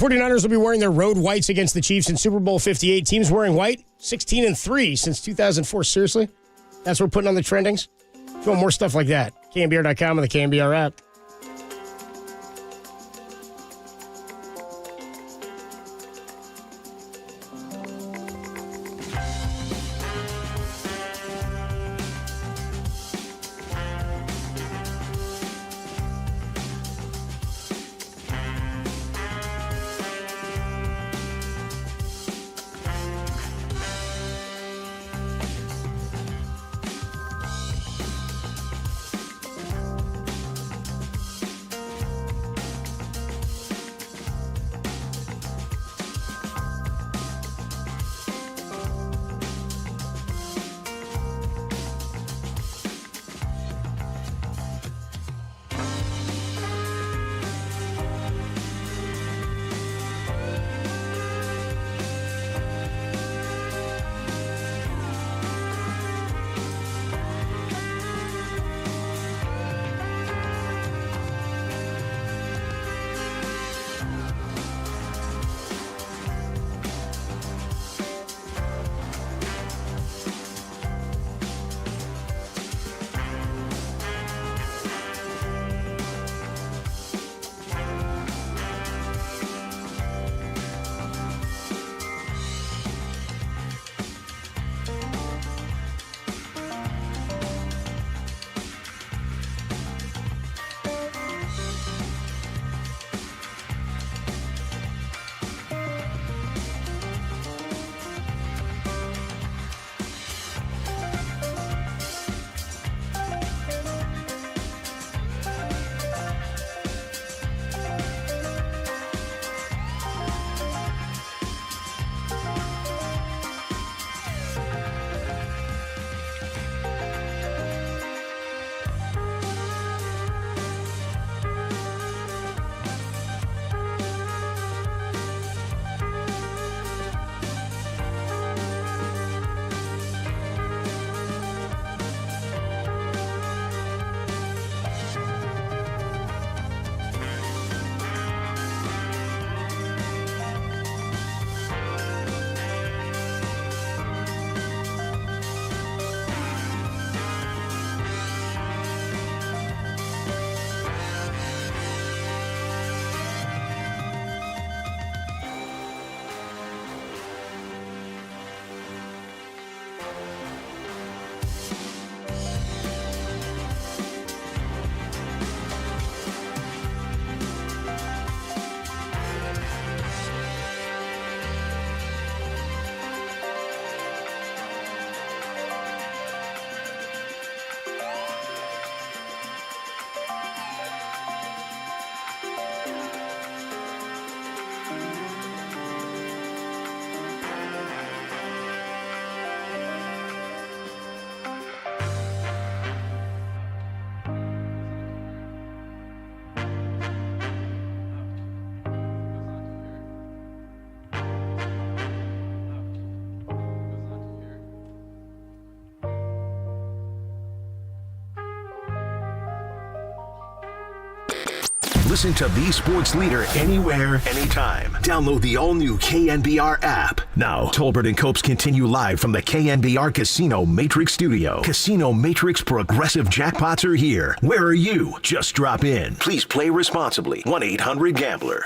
49ers will be wearing their road whites against the Chiefs in Super Bowl 58. Teams wearing white, 16-3 since 2004. Seriously? That's what we're putting on the trendings? If you want more stuff like that, KNBR.com and the KNBR app. Listen to the sports leader anywhere, anytime. Download the all-new KNBR app. Now, Tolbert and Copes continue live from the KNBR Casino Matrix Studio. Casino Matrix progressive jackpots are here. Where are you? Just drop in. Please play responsibly. 1-800-GAMBLER.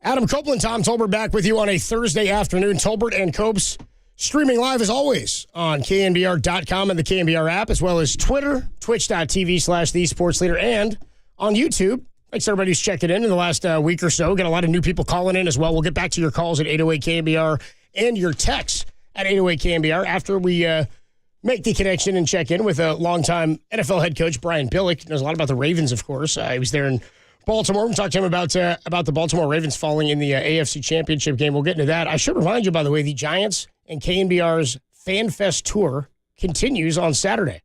Adam Copeland, Tom Tolbert back with you on a Thursday afternoon. Tolbert and Copes streaming live as always on KNBR.com and the KNBR app, as well as Twitter, twitch.tv/thesportsleader, and on YouTube. Thanks to everybody who's checked it in the last week or so. Got a lot of new people calling in as well. We'll get back to your calls at 808-KNBR and your texts at 808-KNBR after we make the connection and check in with a longtime NFL head coach, Brian Billick. Knows a lot about the Ravens, of course. He was there in Baltimore. We talked to him about the Baltimore Ravens falling in the AFC Championship game. We'll get into that. I should remind you, by the way, the Giants and KNBR's Fan Fest Tour continues on Saturday.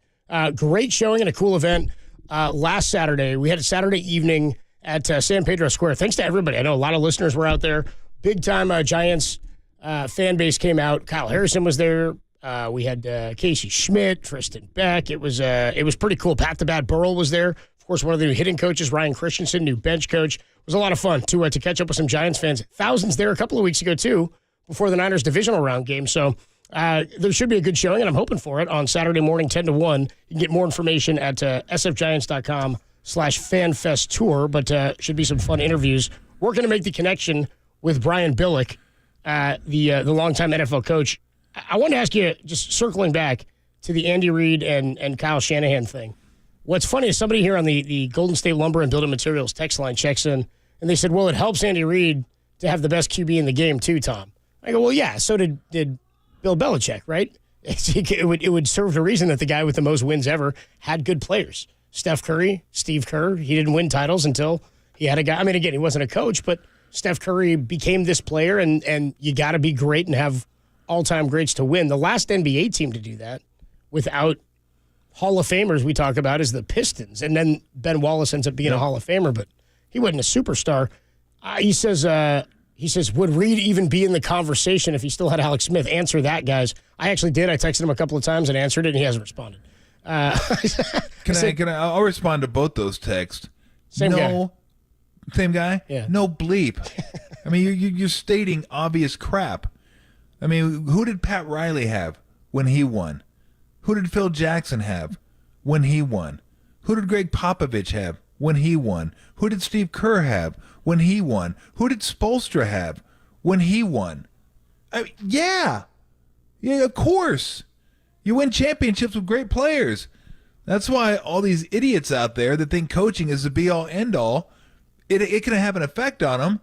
Great showing and a cool event. Last Saturday, we had a Saturday evening at San Pedro Square. Thanks to everybody. I know a lot of listeners were out there. Big-time Giants fan base came out. Kyle Harrison was there. We had Casey Schmidt, Tristan Beck. It was pretty cool. Pat the Bat Burrell was there. Of course, one of the new hitting coaches, Ryan Christensen, new bench coach. was a lot of fun to catch up with some Giants fans. Thousands there a couple of weeks ago, too, before the Niners divisional round game. So there should be a good showing, and I'm hoping for it on Saturday morning, 10 to 1. You can get more information at sfgiants.com/fanfesttour, but should be some fun interviews. We're going to make the connection with Brian Billick, the longtime NFL coach. I wanted to ask you, just circling back to the Andy Reid and Kyle Shanahan thing. What's funny is somebody here on the Golden State Lumber and Building Materials text line checks in, and they said, well, it helps Andy Reid to have the best QB in the game too, Tom. I go, well, yeah, so did Bill Belichick, right? It would serve the reason that the guy with the most wins ever had good players. Steph Curry, Steve Kerr, he didn't win titles until he had a guy. I mean, again, he wasn't a coach, but Steph Curry became this player, and you got to be great and have all-time greats to win. The last NBA team to do that without Hall of Famers we talk about is the Pistons, and then Ben Wallace ends up being a Hall of Famer, but he wasn't a superstar. He says, would Reid even be in the conversation if he still had Alex Smith? Answer that, guys. I actually did. I texted him a couple of times and answered it, and he hasn't responded. I'll respond to both those texts. Same guy. Same guy? Yeah. No bleep. I mean, you're stating obvious crap. I mean, who did Pat Riley have when he won? Who did Phil Jackson have when he won? Who did Greg Popovich have when he won? Who did Steve Kerr have when he won? Who did Spoelstra have when he won? Yeah, of course. You win championships with great players. That's why all these idiots out there that think coaching is the be-all, end-all, it can have an effect on them.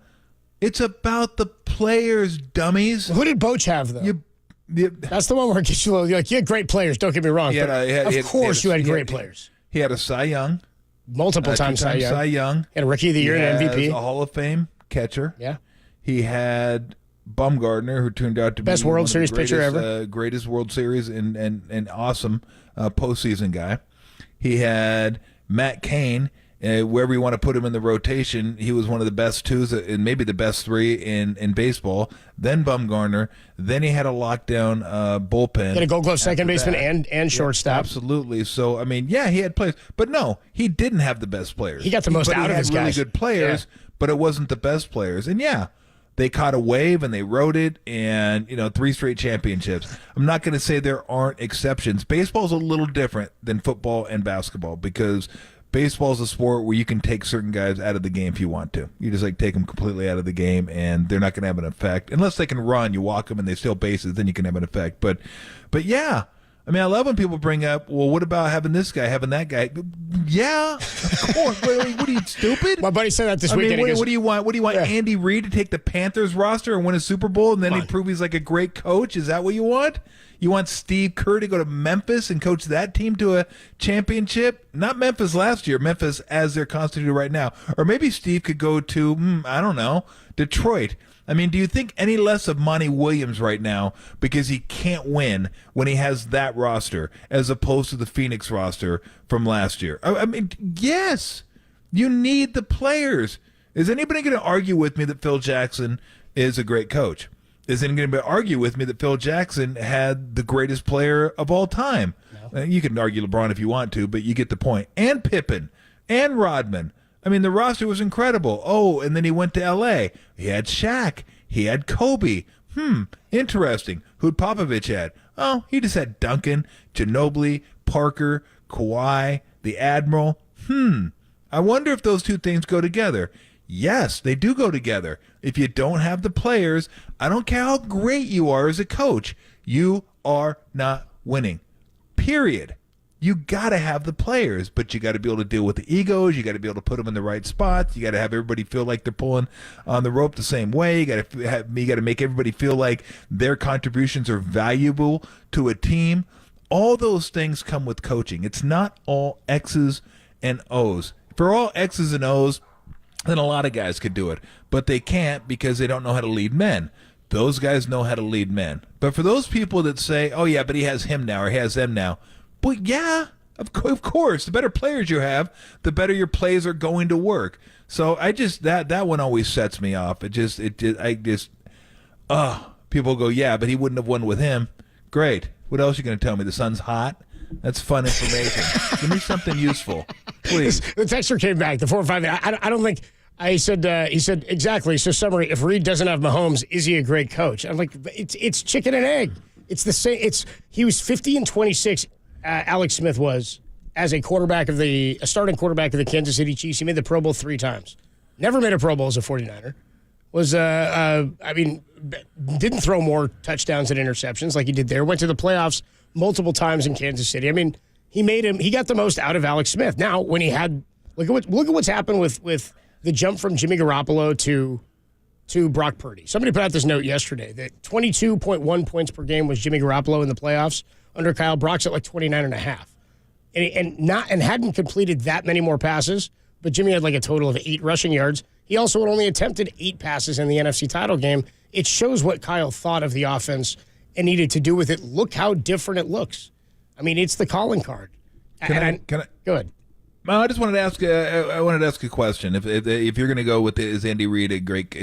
It's about the players, dummies. Who did Boch have, though? That's the one where it gets you a little, like, you had great players, don't get me wrong. Of course you had great players. He had a Cy Young. Multiple times Cy Young. He had a Rookie of the Year and MVP. A Hall of Fame catcher. Yeah. He had Bumgarner, who turned out to be best World Series pitcher ever. Greatest World Series and awesome postseason guy. He had Matt Cain. Wherever you want to put him in the rotation, he was one of the best twos and maybe the best three in baseball. Then Bumgarner. Then he had a lockdown bullpen. He had a Gold Glove second baseman and shortstop. Yeah, absolutely. So, I mean, yeah, he had players. But no, he didn't have the best players. He got the most out of his guys. He had really good players, but it wasn't the best players. And, yeah, they caught a wave and they rode it, and 3 straight championships. I'm not going to say there aren't exceptions. Baseball's a little different than football and basketball because baseball is a sport where you can take certain guys out of the game if you want to. You just take them completely out of the game, and they're not going to have an effect unless they can run. You walk them and they steal bases, then you can have an effect. But yeah, I mean, I love when people bring up, well, what about having this guy, having that guy? Yeah, of course. What are you, stupid? My buddy said that this weekend. What do you want? What do you want? Andy Reid to take the Panthers roster and win a Super Bowl, and then he prove he's like a great coach? Is that what you want? You want Steve Kerr to go to Memphis and coach that team to a championship? Not Memphis last year, Memphis as they're constituted right now. Or maybe Steve could go to, I don't know, Detroit. I mean, do you think any less of Monty Williams right now because he can't win when he has that roster as opposed to the Phoenix roster from last year? I mean, yes, you need the players. Is anybody going to argue with me that Phil Jackson is a great coach? Is anyone going to argue with me that Phil Jackson had the greatest player of all time? No. You can argue LeBron if you want to, but you get the point. And Pippen and Rodman. I mean, the roster was incredible. Oh, and then he went to L.A. He had Shaq. He had Kobe. Interesting. Who'd Popovich had? Oh, he just had Duncan, Ginobili, Parker, Kawhi, the Admiral. I wonder if those two things go together. Yes, they do go together. If you don't have the players, I don't care how great you are as a coach, you are not winning. Period. You got to have the players, but you got to be able to deal with the egos. You got to be able to put them in the right spots. You got to have everybody feel like they're pulling on the rope the same way. You got to make everybody feel like their contributions are valuable to a team. All those things come with coaching. It's not all X's and O's. For all X's and O's, then a lot of guys could do it, but they can't because they don't know how to lead men. Those guys know how to lead men. But for those people that say, oh, yeah, but he has him now or he has them now, but yeah, of course, the better players you have, the better your plays are going to work. So that one always sets me off. People go, yeah, but he wouldn't have won with him. Great. What else are you going to tell me? The sun's hot? That's fun information. Give me something useful, please. The texter came back, the 4 or 5. I don't think He said exactly. So summary: if Reed doesn't have Mahomes, is he a great coach? I'm like, it's chicken and egg. It's the same. He was 50-26. Alex Smith was as a starting quarterback of the Kansas City Chiefs. He made the Pro Bowl 3 times. Never made a Pro Bowl as a 49er. Didn't throw more touchdowns than interceptions like he did there. Went to the playoffs multiple times in Kansas City. I mean, he got the most out of Alex Smith. Now, when he had look at what's happened with the jump from Jimmy Garoppolo to Brock Purdy. Somebody put out this note yesterday that 22.1 points per game was Jimmy Garoppolo in the playoffs under Kyle. Brock's at like 29.5. And hadn't completed that many more passes, but Jimmy had like a total of 8 rushing yards. He also had only attempted 8 passes in the NFC title game. It shows what Kyle thought of the offense and needed to do with it. Look how different it looks. I mean, it's the calling card. Can I go ahead? I just wanted to ask. I wanted to ask a question. If you're going to go with is Andy Reid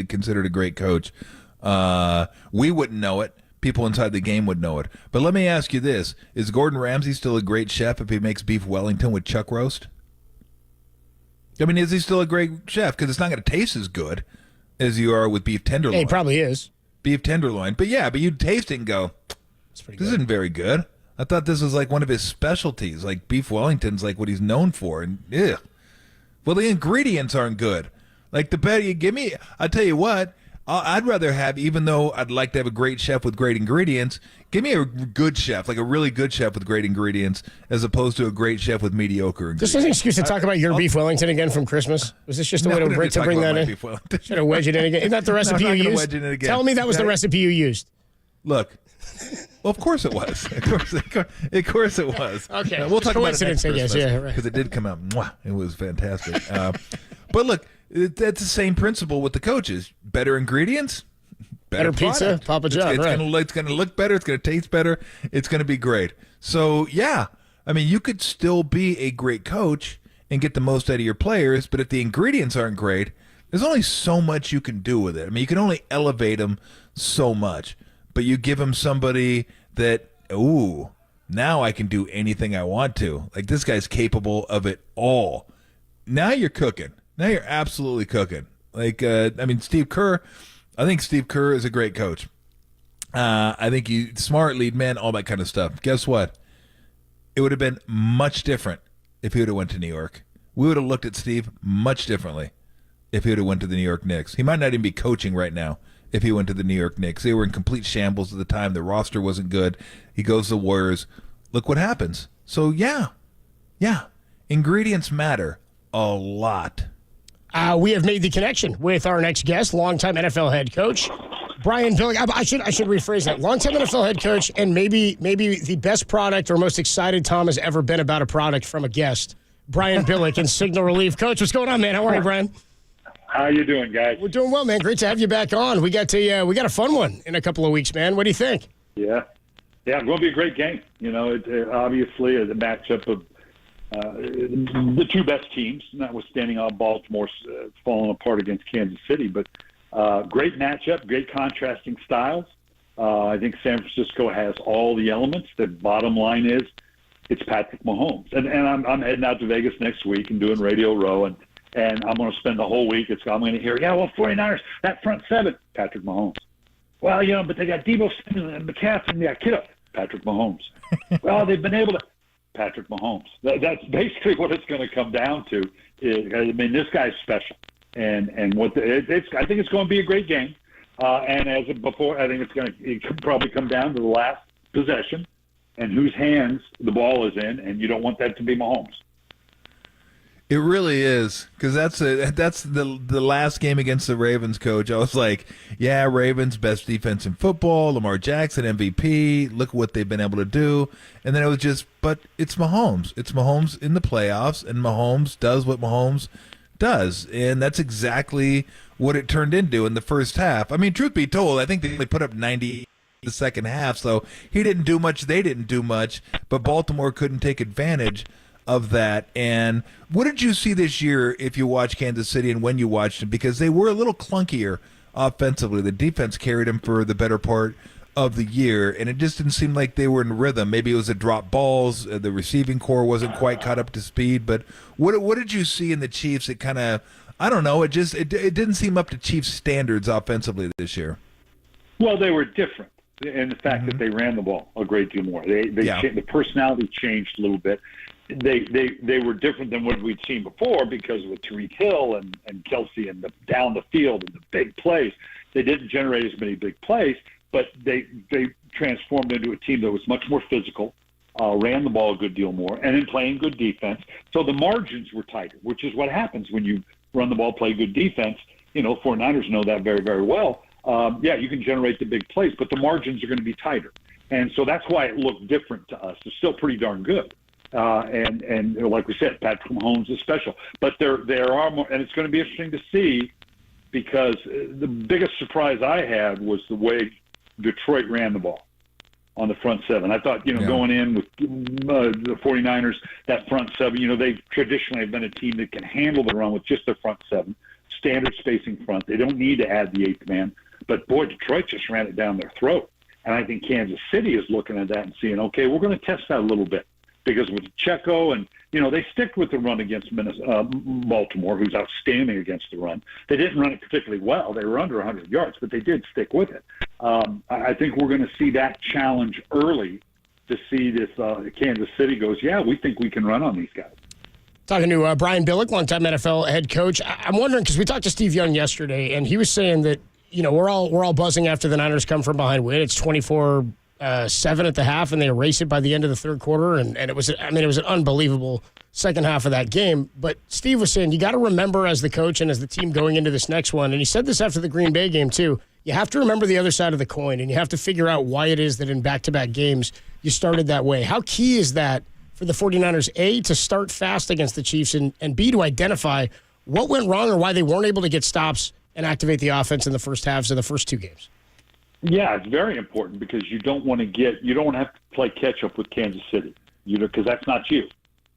considered a great coach? We wouldn't know it. People inside the game would know it. But let me ask you this: is Gordon Ramsay still a great chef if he makes beef Wellington with chuck roast? I mean, is he still a great chef? Because it's not going to taste as good as you are with beef tenderloin. Yeah, he probably is. Beef tenderloin. But you taste it and go, this isn't very good. I thought this was like one of his specialties. Like beef Wellington's like what he's known for. And well, the ingredients aren't good. Like the better you give me, I'll tell you what, I'd rather have, even though I'd like to have a great chef with great ingredients, give me a good chef, like a really good chef with great ingredients, as opposed to a great chef with mediocre ingredients. Just an excuse to talk about your beef Wellington again from Christmas? Was this just a way to bring that in? Should have wedged it in again. Isn't that the recipe you used? Tell me that was the recipe you used. Look. Well, of course it was. Of course it was. Okay. We'll talk about it next Christmas. Yeah, right. Because it did come out. It was fantastic. But look, that's the same principle with the coaches. Better ingredients, better pizza, Papa John. It's going to look better. It's going to taste better. It's going to be great. So, yeah. I mean, you could still be a great coach and get the most out of your players, but if the ingredients aren't great, there's only so much you can do with it. I mean, you can only elevate them so much. But you give him somebody that, now I can do anything I want to. Like, this guy's capable of it all. Now you're cooking. Now you're absolutely cooking. Like, Steve Kerr, I think Steve Kerr is a great coach. I think he's smart, lead man, all that kind of stuff. Guess what? It would have been much different if he would have went to New York. We would have looked at Steve much differently if he would have went to the New York Knicks. He might not even be coaching right now. If he went to the New York Knicks. They were in complete shambles at the time. The roster wasn't good. He goes to the Warriors. Look what happens. So, yeah. Ingredients matter a lot. We have made the connection with our next guest, longtime NFL head coach, Brian Billick. I should rephrase that. Longtime NFL head coach and maybe the best product or most excited Tom has ever been about a product from a guest, Brian Billick in Signal Relief. Coach, what's going on, man? How are you, Brian? How you doing, guys? We're doing well, man. Great to have you back on. We got a fun one in a couple of weeks, man. What do you think? Yeah, it's going to be a great game. You know, it obviously is a matchup of the two best teams, notwithstanding Baltimore falling apart against Kansas City. But great matchup, great contrasting styles. I think San Francisco has all the elements. The bottom line is it's Patrick Mahomes. And I'm heading out to Vegas next week and doing Radio Row, and I'm going to spend the whole week. I'm going to hear, 49ers, that front seven, Patrick Mahomes. Well, but they got Debo Samuel and McCaffrey and they got Kittle, Patrick Mahomes. Well, they've been able to, Patrick Mahomes. That's basically what it's going to come down to. This guy's special, and I think it's going to be a great game. And as before, I think it could probably come down to the last possession and whose hands the ball is in, and you don't want that to be Mahomes. It really is, because that's the last game against the Ravens, Coach. I was like, yeah, Ravens, best defense in football, Lamar Jackson, MVP, look what they've been able to do. And then it was just, but it's Mahomes. It's Mahomes in the playoffs, and Mahomes does what Mahomes does. And that's exactly what it turned into in the first half. I mean, truth be told, I think they only put up 90 the second half, so he didn't do much, they didn't do much, but Baltimore couldn't take advantage of that. And what did you see this year if you watch Kansas City and when you watched them? Because they were a little clunkier offensively. The defense carried them for the better part of the year, and it just didn't seem like they were in rhythm. Maybe it was the drop balls, the receiving core wasn't quite caught up to speed, but what did you see in the Chiefs that kind of I don't know. It didn't seem up to Chiefs standards offensively this year. Well, they were different in the fact that they ran the ball a great deal more. The personality changed a little bit. They were different than what we'd seen before because of Tyreek Hill and Kelsey and down the field and the big plays. They didn't generate as many big plays, but they transformed into a team that was much more physical, ran the ball a good deal more, and then playing good defense. So the margins were tighter, which is what happens when you run the ball, play good defense. 49ers know that very, very well. You can generate the big plays, but the margins are going to be tighter. And so that's why it looked different to us. It's still pretty darn good. And like we said, Patrick Mahomes is special. But there are more, and it's going to be interesting to see because the biggest surprise I had was the way Detroit ran the ball on the front seven. I thought, going in with the 49ers, that front seven, they traditionally have been a team that can handle the run with just their front seven, standard spacing front. They don't need to add the eighth man. But, boy, Detroit just ran it down their throat. And I think Kansas City is looking at that and seeing, okay, we're going to test that a little bit. Because with Checo and, they stick with the run against Baltimore, who's outstanding against the run. They didn't run it particularly well. They were under 100 yards, but they did stick with it. I think we're going to see that challenge early to see this Kansas City goes, we think we can run on these guys. Talking to Brian Billick, longtime NFL head coach. I'm wondering, because we talked to Steve Young yesterday, and he was saying that, we're all buzzing after the Niners come from behind win. It's 24-7 at the half, and they erase it by the end of the third quarter. And it was an unbelievable second half of that game. But Steve was saying you got to remember as the coach and as the team going into this next one, and he said this after the Green Bay game too, you have to remember the other side of the coin, and you have to figure out why it is that in back-to-back games you started that way. How key is that for the 49ers, A, to start fast against the Chiefs, and B, to identify what went wrong or why they weren't able to get stops and activate the offense in the first halves of the first two games? Yeah, it's very important because you don't want to have to play catch up with Kansas City, because that's not you,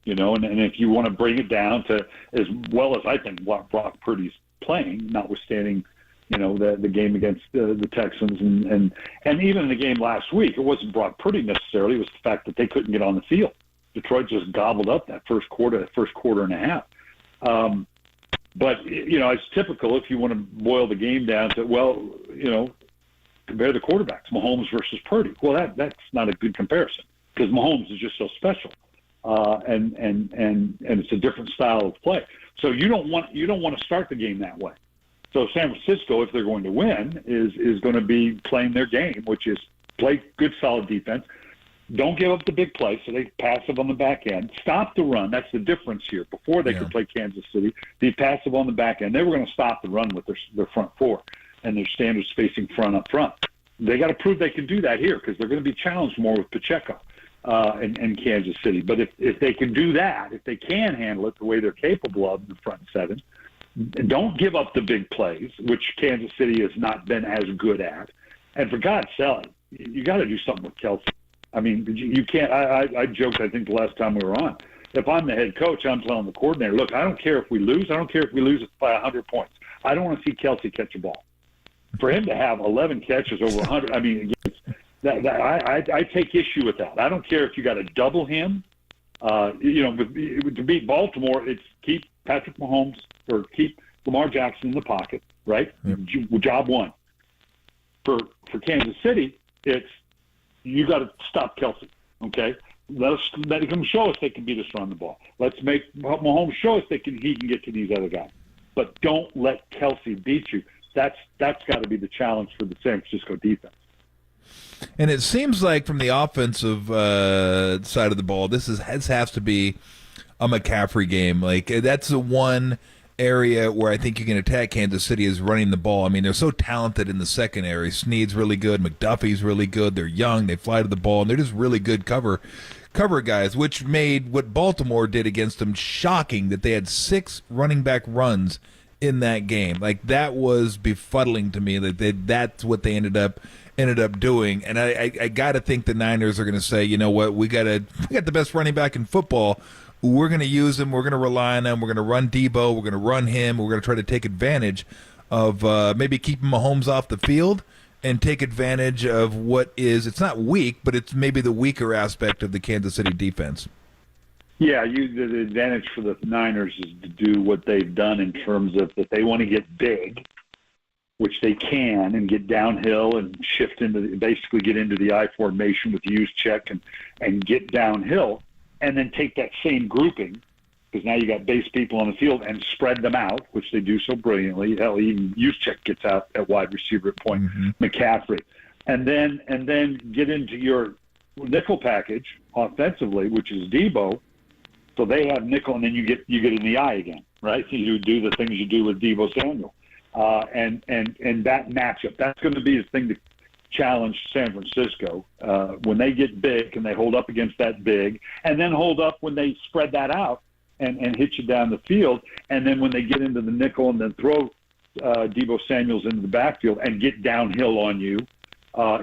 and if you want to bring it down to as well as I think Brock Purdy's playing, notwithstanding, the game against the Texans and even in the game last week, it wasn't Brock Purdy necessarily, it was the fact that they couldn't get on the field. Detroit just gobbled up that first quarter and a half. But, it's typical if you want to boil the game down to, compare the quarterbacks, Mahomes versus Purdy. Well, that's not a good comparison because Mahomes is just so special, and it's a different style of play. So you don't want to start the game that way. So San Francisco, if they're going to win, is going to be playing their game, which is play good, solid defense. Don't give up the big play, so they passive on the back end. Stop the run. That's the difference here. Before they could play Kansas City, be passive on the back end. They were going to stop the run with their front four and their standard spacing front up front. They got to prove they can do that here because they're going to be challenged more with Pacheco and Kansas City. But if they can do that, if they can handle it the way they're capable of in the front seven, don't give up the big plays, which Kansas City has not been as good at. And for God's sake, you got to do something with Kelsey. I mean, you can't. I joked, I think, the last time we were on. If I'm the head coach, I'm telling the coordinator, look, I don't care if we lose. I don't care if we lose by 100 points. I don't want to see Kelsey catch a ball. For him to have 11 catches over 100, I mean, I take issue with that. I don't care if you got to double him. To beat Baltimore, it's keep Patrick Mahomes or keep Lamar Jackson in the pocket, right? Yep. Job one. For Kansas City, it's you got to stop Kelsey, okay? Let them show us they can beat us on the ball. Let's make Mahomes show us he can get to these other guys. But don't let Kelsey beat you. That's got to be the challenge for the San Francisco defense. And it seems like from the offensive side of the ball, this has to be a McCaffrey game. Like that's the one area where I think you can attack Kansas City is running the ball. I mean, they're so talented in the secondary. Snead's really good. McDuffie's really good. They're young. They fly to the ball, and they're just really good cover guys, which made what Baltimore did against them shocking that they had 6 running back runs in that game. Like that was befuddling to me that that's what they ended up doing. And I got to think the Niners are going to say, you know what, we got the best running back in football. We're going to use him. We're going to rely on him. We're going to run Debo. We're going to run him. We're going to try to take advantage of maybe keeping Mahomes off the field and take advantage of what is, it's not weak, but it's maybe the weaker aspect of the Kansas City defense. Yeah, the advantage for the Niners is to do what they've done in terms of that they want to get big, which they can, and get downhill and shift basically get into the I formation with use check and get downhill, and then take that same grouping, because now you got base people on the field, and spread them out, which they do so brilliantly. Hell, even use check gets out at wide receiver at point McCaffrey, and then get into your nickel package offensively, which is Debo. So they have nickel, and then you get in the eye again, right? So you do the things you do with Debo Samuel, and that matchup. That's going to be the thing to challenge San Francisco when they get big, and they hold up against that big, and then hold up when they spread that out and hit you down the field, and then when they get into the nickel and then throw Debo Samuels into the backfield and get downhill on you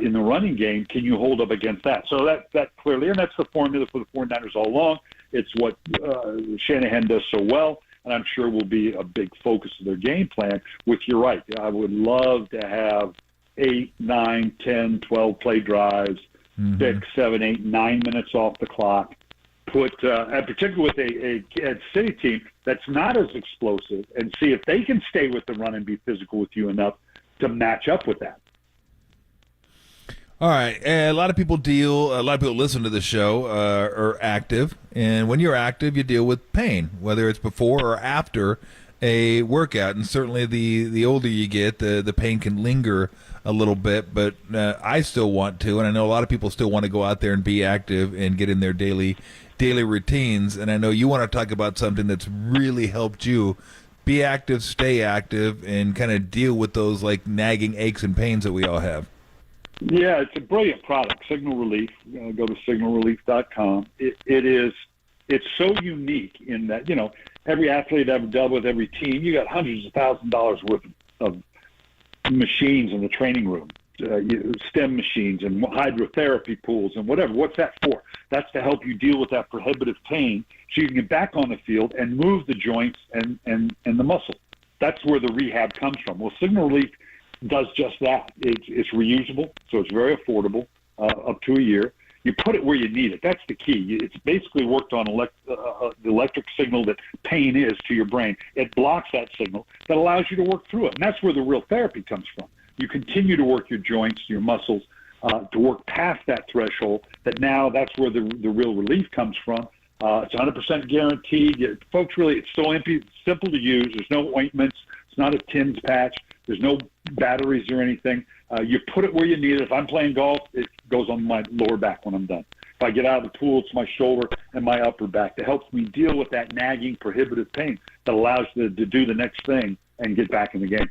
in the running game, can you hold up against that? So that clearly, and that's the formula for the 49ers all along. It's what Shanahan does so well, and I'm sure will be a big focus of their game plan, which you're right. I would love to have 8, 9, 10, 12 play drives, 6, 7, 8, 9 minutes off the clock. And particularly with a Kansas City team that's not as explosive, and see if they can stay with the run and be physical with you enough to match up with that. All right, a lot of people listen to the show are active, and when you're active, you deal with pain, whether it's before or after a workout, and certainly the older you get, the pain can linger a little bit, but I still want to, and I know a lot of people still want to go out there and be active and get in their daily routines, and I know you want to talk about something that's really helped you be active, stay active, and kind of deal with those like nagging aches and pains that we all have. Yeah, it's a brilliant product, Signal Relief. Go to signalrelief.com. It's so unique in that, every athlete I've dealt with, every team, you got hundreds of thousands of dollars worth of machines in the training room, STEM machines and hydrotherapy pools and whatever. What's that for? That's to help you deal with that prohibitive pain so you can get back on the field and move the joints and the muscle. That's where the rehab comes from. Well, Signal Relief does just that. It's reusable, so it's very affordable, up to a year. You put it where you need it. That's the key. It's basically worked on the electric signal that pain is to your brain. It blocks that signal that allows you to work through it, and that's where the real therapy comes from. You continue to work your joints, your muscles, to work past that threshold, that's where the real relief comes from. It's 100% guaranteed. Folks, really, it's so simple to use. There's no ointments. It's not a TINS patch. There's no batteries or anything. You put it where you need it. If I'm playing golf, it goes on my lower back when I'm done. If I get out of the pool, it's my shoulder and my upper back. That helps me deal with that nagging, prohibitive pain that allows you to do the next thing and get back in the game.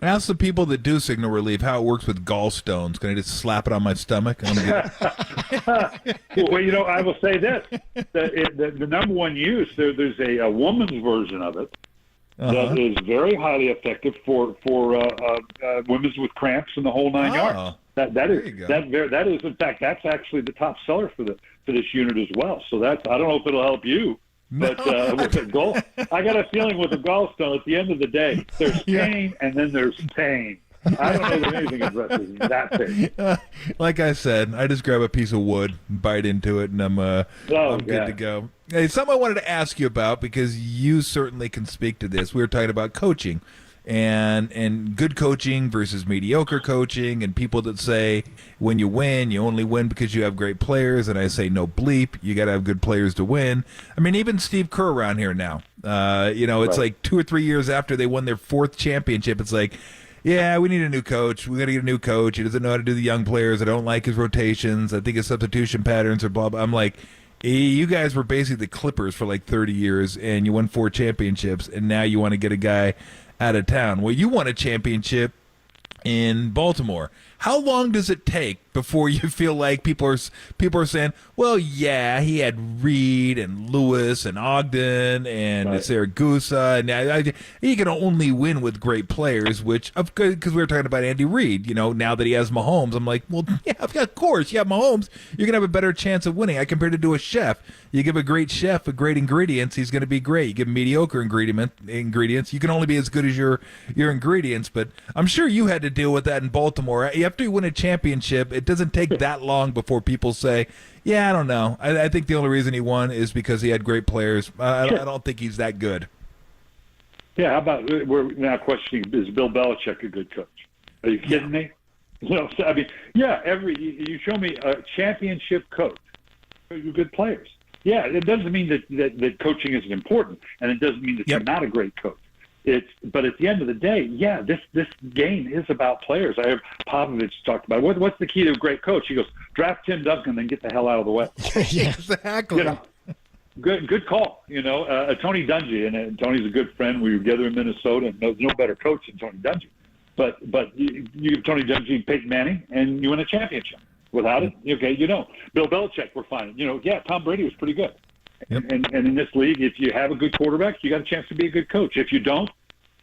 Ask the people that do Signal Relief how it works with gallstones. Can I just slap it on my stomach? Well, I will say this. The number one use, there's a woman's version of it that is very highly effective for women with cramps and the whole 9 yards. That is in fact, that's actually the top seller for this unit as well. So I don't know if it'll help you. But with a goal, I got a feeling with a gallstone, at the end of the day, there's pain and then there's pain. I don't know that anything addresses that pain. Like I said, I just grab a piece of wood, bite into it, and I'm good to go. Hey, something I wanted to ask you about, because you certainly can speak to this. We were talking about coaching and good coaching versus mediocre coaching, and people that say when you win, you only win because you have great players, and I say no bleep, you got to have good players to win. I mean, even Steve Kerr around here now, it's like 2 or 3 years after they won their 4th championship, it's like, yeah, we need a new coach. We got to get a new coach. He doesn't know how to do the young players. I don't like his rotations. I think his substitution patterns are blah, blah. I'm like, you guys were basically the Clippers for like 30 years, and you won 4 championships, and now you want to get a guy out of town. Well, you won a championship in Baltimore. How long does it take before you feel like people are saying, well, yeah, he had Reed and Lewis and Ogden and Saragusa, and he can only win with great players, which, because we were talking about Andy Reid, now that he has Mahomes, I'm like, well, yeah, of course, you have Mahomes, you're going to have a better chance of winning. I compared it to a chef. You give a great chef with great ingredients, he's going to be great. You give him mediocre ingredients, you can only be as good as your ingredients, but I'm sure you had to deal with that in Baltimore. You have after you win a championship, it doesn't take that long before people say, yeah, I don't know. I think the only reason he won is because he had great players. I don't think he's that good. Yeah, how about we're now questioning, is Bill Belichick a good coach? Are you kidding me? You show me a championship coach, good players. Yeah, it doesn't mean that coaching isn't important, and it doesn't mean that you're not a great coach. But at the end of the day, this game is about players. I heard Popovich talked about what's the key to a great coach. He goes, draft Tim Duncan, then get the hell out of the way. Exactly. Good call. Tony Dungy, and Tony's a good friend. We were together in Minnesota, and there's no better coach than Tony Dungy. But you give Tony Dungy Peyton Manning, and you win a championship. Without it, Bill Belichick, we're fine. Tom Brady was pretty good. Yep. And in this league, if you have a good quarterback, you got a chance to be a good coach. If you don't,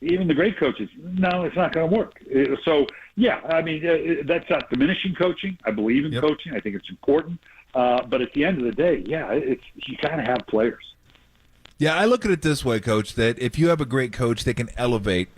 even the great coaches, no, it's not going to work. So, that's not diminishing coaching. I believe in coaching. I think it's important. But at the end of the day, you kind of have players. Yeah, I look at it this way, Coach, that if you have a great coach, they can elevate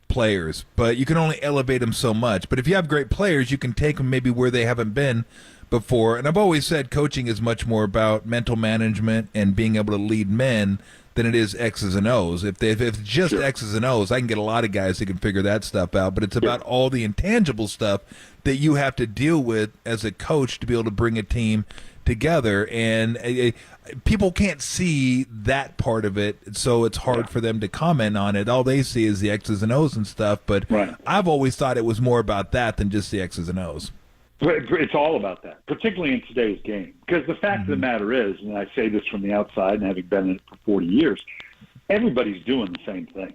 players, but you can only elevate them so much. But if you have great players, you can take them maybe where they haven't been before. And I've always said coaching is much more about mental management and being able to lead men than it is X's and O's. If it's just X's and O's, I can get a lot of guys that can figure that stuff out, but it's about all the intangible stuff that you have to deal with as a coach to be able to bring a team together. And people can't see that part of it, so it's hard for them to comment on it. All they see is the X's and O's and stuff, but I've always thought it was more about that than just the X's and O's. It's all about that, particularly in today's game. Because the fact of the matter is, and I say this from the outside and having been in it for 40 years, everybody's doing the same thing.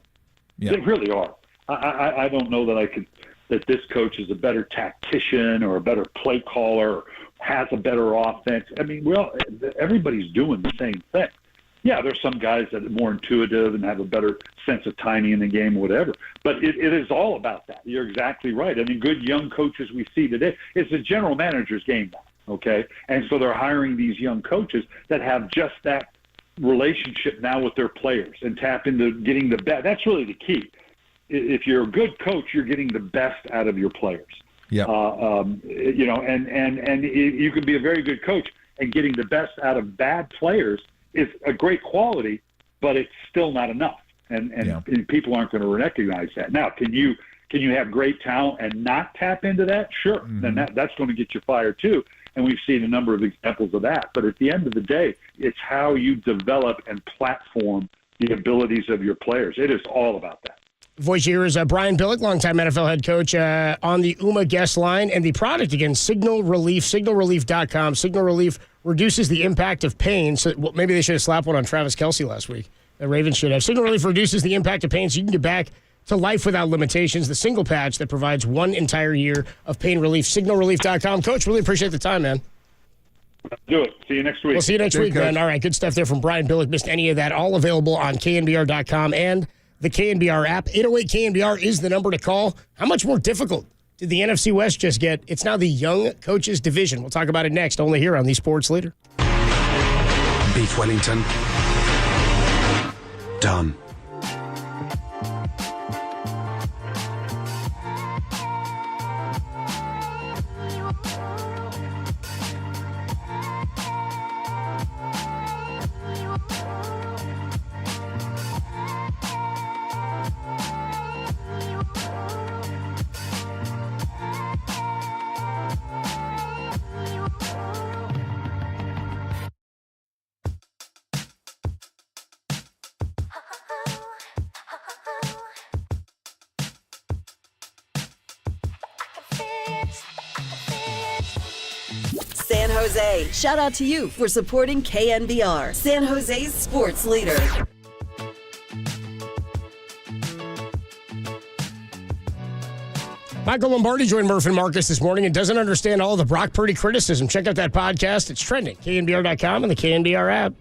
Yeah. They really are. I don't know that this coach is a better tactician or a better play caller or has a better offense. Everybody's doing the same thing. Yeah, there's some guys that are more intuitive and have a better sense of timing in the game, whatever. But it is all about that. You're exactly right. Good young coaches we see today, it's a general manager's game now, okay? And so they're hiring these young coaches that have just that relationship now with their players and tap into getting the best. That's really the key. If you're a good coach, you're getting the best out of your players. Yeah. And you can be a very good coach, and getting the best out of bad players is a great quality, but it's still not enough. And people aren't going to recognize that. Now, can you have great talent and not tap into that? Sure. Mm-hmm. Then that's going to get you fired too. And we've seen a number of examples of that. But at the end of the day, it's how you develop and platform the abilities of your players. It is all about that. Voice here is Brian Billick, longtime NFL head coach, on the UMA guest line. And the product, again, Signal Relief, signalrelief.com. Signal Relief reduces the impact of pain. So maybe they should have slapped one on Travis Kelsey last week. The Ravens should have. Signal Relief reduces the impact of pain so you can get back to life without limitations. The single patch that provides one entire year of pain relief. Signalrelief.com. Coach, really appreciate the time, man. Do it. See you next week. We'll see you next week, man. All right, good stuff there from Brian Billick. Missed any of that, all available on KNBR.com and the KNBR app. 808-KNBR is the number to call. How much more difficult did the NFC West just get? It's now the young coaches division. We'll talk about it next, only here on the Sports Leader. Beef Wellington. Done. San Jose, shout out to you for supporting KNBR, San Jose's sports leader. Michael Lombardi joined Murph and Marcus this morning and doesn't understand all the Brock Purdy criticism. Check out that podcast. It's trending. KNBR.com and the KNBR app.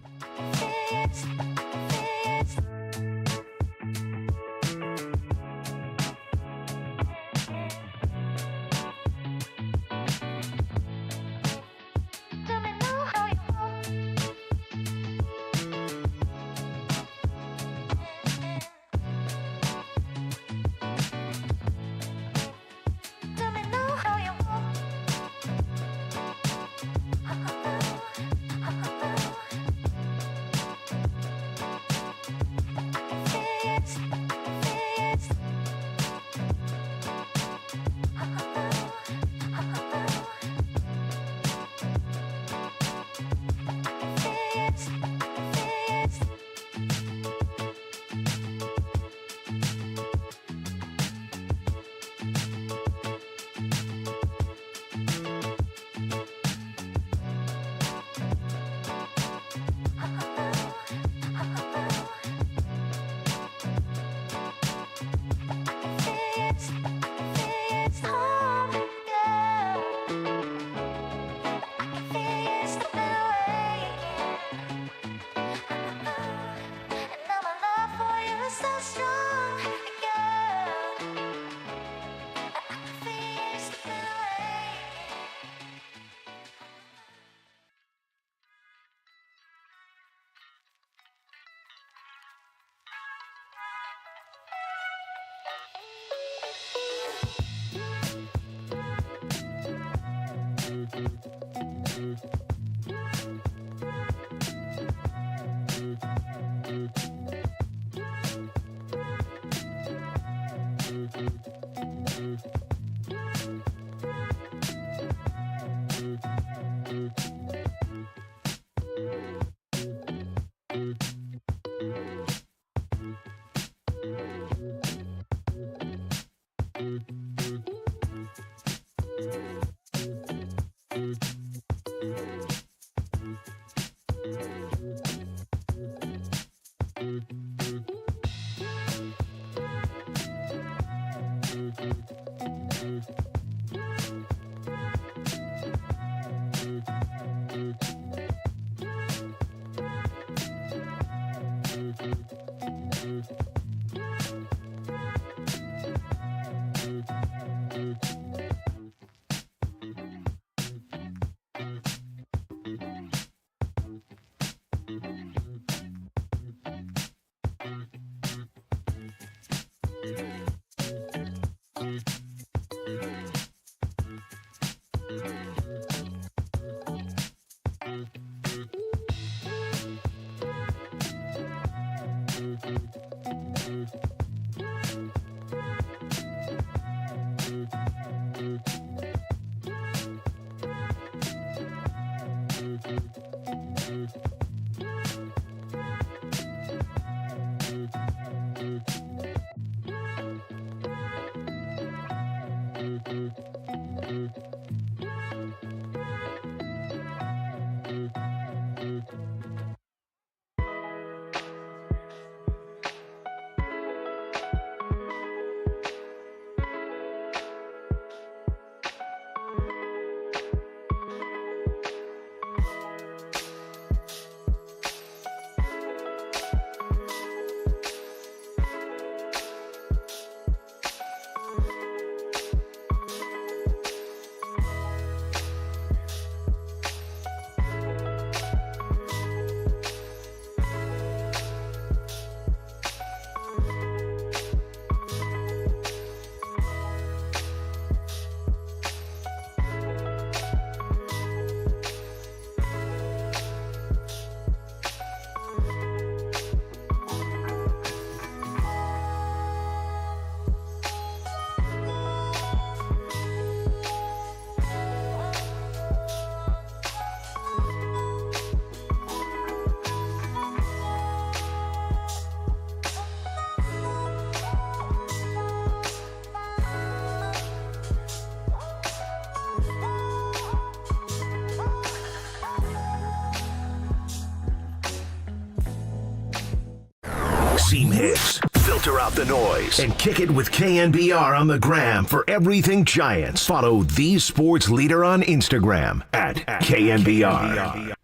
Seam hits, filter out the noise, and kick it with KNBR on the gram for everything Giants. Follow the sports leader on Instagram at KNBR.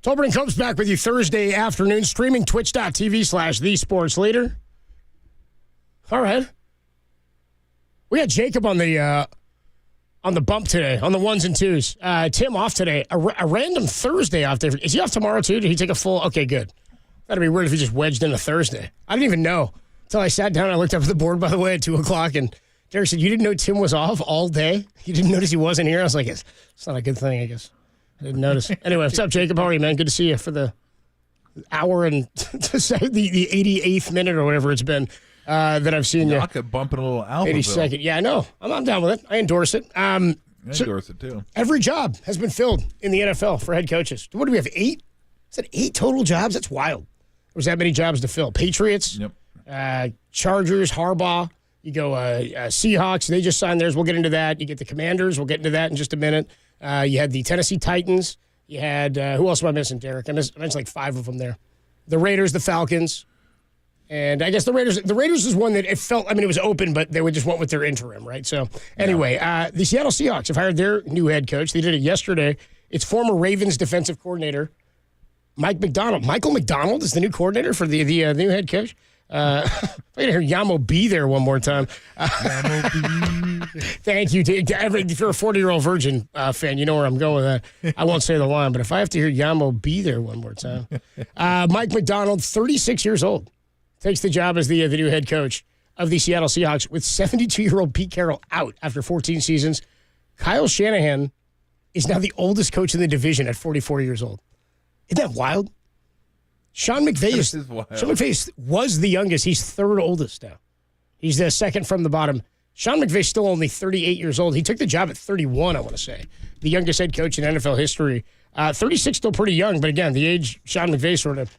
Tolbert and Copes back with you Thursday afternoon, streaming twitch.tv/thesportsleader. All right. We had Jacob on the bump today, on the ones and twos. Tim off today. A random Thursday off there. Is he off tomorrow too? Did he take a full? Okay, good. That'd be weird if he just wedged in a Thursday. I didn't even know until I sat down and I looked up at the board, by the way, at 2 o'clock, and Derek said, "You didn't know Tim was off all day? You didn't notice he wasn't here?" I was like, it's not a good thing, I guess. I didn't notice. Anyway, what's up, Jacob? How are you, man? Good to see you for the hour and the 88th minute or whatever it's been that I've seen you. I could bump in a little alpha. 82nd. Yeah, I know. I'm down with it. I endorse it. I endorse it, too. Every job has been filled in the NFL for head coaches. What do we have, 8? Is that 8 total jobs? That's wild. There was that many jobs to fill. Patriots, Chargers, Harbaugh. You go Seahawks. They just signed theirs. We'll get into that. You get the Commanders. We'll get into that in just a minute. You had the Tennessee Titans. You had, who else am I missing, Derek? I mentioned like 5 of them there. The Raiders, the Falcons. And I guess the Raiders is one that it felt, it was open, but they just went with their interim, right? So anyway, the Seattle Seahawks have hired their new head coach. They did it yesterday. It's former Ravens defensive coordinator, Mike McDonald. Michael McDonald is the new coordinator for the new head coach. I gotta hear Yamo be there one more time. Thank you. If you're a 40-year-old virgin fan, you know where I'm going with that. I won't say the line, but if I have to hear Yamo be there one more time. Mike McDonald, 36 years old, takes the job as the new head coach of the Seattle Seahawks with 72-year-old Pete Carroll out after 14 seasons. Kyle Shanahan is now the oldest coach in the division at 44 years old. Isn't that wild? Sean McVay was the youngest. He's third oldest now. He's the second from the bottom. Sean McVay's still only 38 years old. He took the job at 31, I want to say. The youngest head coach in NFL history. 36 still pretty young, but again, the age Sean McVay sort of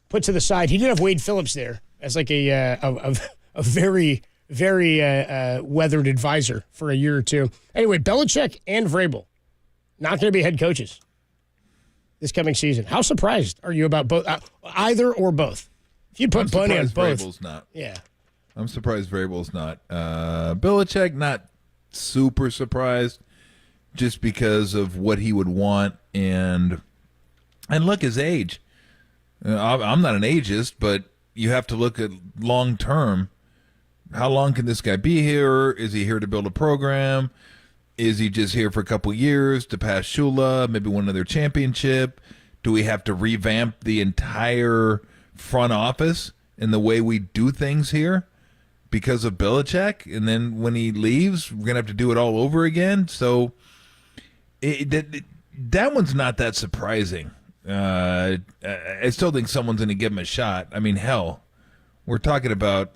put to the side. He did have Wade Phillips there as like a very, very weathered advisor for a year or two. Anyway, Belichick and Vrabel not going to be head coaches this coming season. How surprised are you about both? Either or both? If you put Bunny on both. Vrabel's not. Yeah. I'm surprised Vrabel's not. Belichick, not super surprised just because of what he would want and look, his age. I'm not an ageist, but you have to look at long term. How long can this guy be here? Is he here to build a program? Is he just here for a couple years to pass Shula, maybe win another championship? Do we have to revamp the entire front office and the way we do things here because of Belichick? And then when he leaves, we're going to have to do it all over again. So that one's not that surprising. I still think someone's going to give him a shot. I mean, hell, we're talking about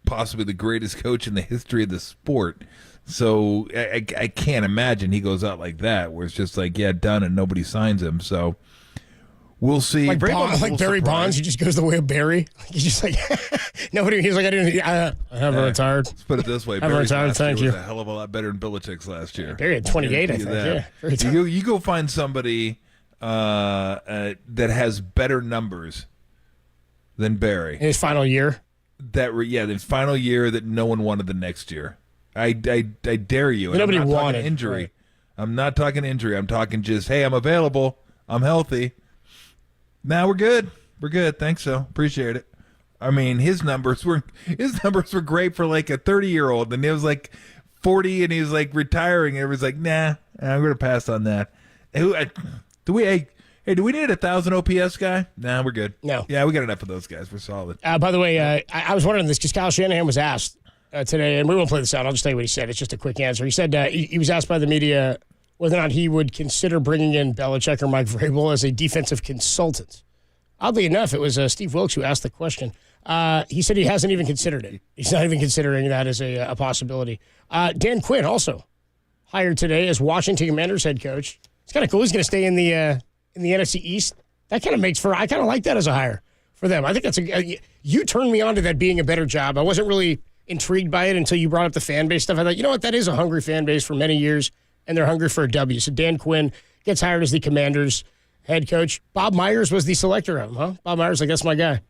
possibly the greatest coach in the history of the sport. So I can't imagine he goes out like that, where it's just like, yeah, done, and nobody signs him. So we'll see. Like Barry Bonds, he just goes the way of Barry. He's just like, nobody, he's like, I haven't retired. Let's put it this way. Barry's retired, thank you. Was a hell of a lot better than Belichick's last year. Barry had 28, I think. Yeah. You go find somebody that has better numbers than Barry. In his final year? His final year that no one wanted the next year. I dare you. Nobody I'm not wanted talking injury. Right. I'm not talking injury. I'm talking just, hey, I'm available. I'm healthy. Now we're good. We're good. Thanks, so appreciate it. I mean, his numbers were great for like a 30-year-old, and he was like 40, and he was like retiring, and it was like, nah, I'm gonna pass on that. Do we need 1,000 OPS guy? Nah, we're good. No. Yeah, we got enough of those guys. We're solid. By the way, I was wondering this because Kyle Shanahan was asked today, and we won't play this out. I'll just tell you what he said. It's just a quick answer. He said he was asked by the media whether or not he would consider bringing in Belichick or Mike Vrabel as a defensive consultant. Oddly enough, it was Steve Wilkes who asked the question. He said he hasn't even considered it. He's not even considering that as a possibility. Dan Quinn also hired today as Washington Commanders head coach. It's kind of cool. He's going to stay in the NFC East. That kind of makes I kind of like that as a hire for them. I think that's you turned me on to that being a better job. I wasn't really intrigued by it until you brought up the fan base stuff. I thought, you know what, that is a hungry fan base for many years, and they're hungry for a W. So Dan Quinn gets hired as the Commanders head coach. Bob Myers was the selector of him, huh? Bob Myers, like, that's my guy.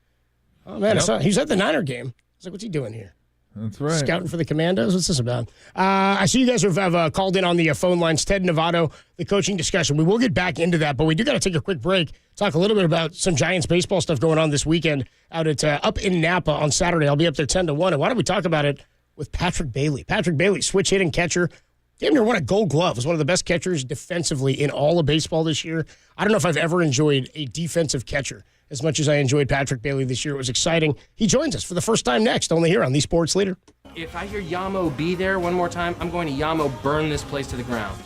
Oh, man, he was at the Niner game. I was like, what's he doing here? That's right. Scouting for the Commandos? What's this about? I see you guys have called in on the phone lines. Ted Novato, the coaching discussion. We will get back into that, but we do got to take a quick break, talk a little bit about some Giants baseball stuff going on this weekend out at up in Napa on Saturday. I'll be up there 10 to 1. And why don't we talk about it with Patrick Bailey? Patrick Bailey, switch hitting catcher. Damn near won a Gold Glove. Was one of the best catchers defensively in all of baseball this year. I don't know if I've ever enjoyed a defensive catcher as much as I enjoyed Patrick Bailey this year. It was exciting. He joins us for the first time next, only here on The Sports Leader. If I hear Yamo be there one more time, I'm going to Yamo burn this place to the ground.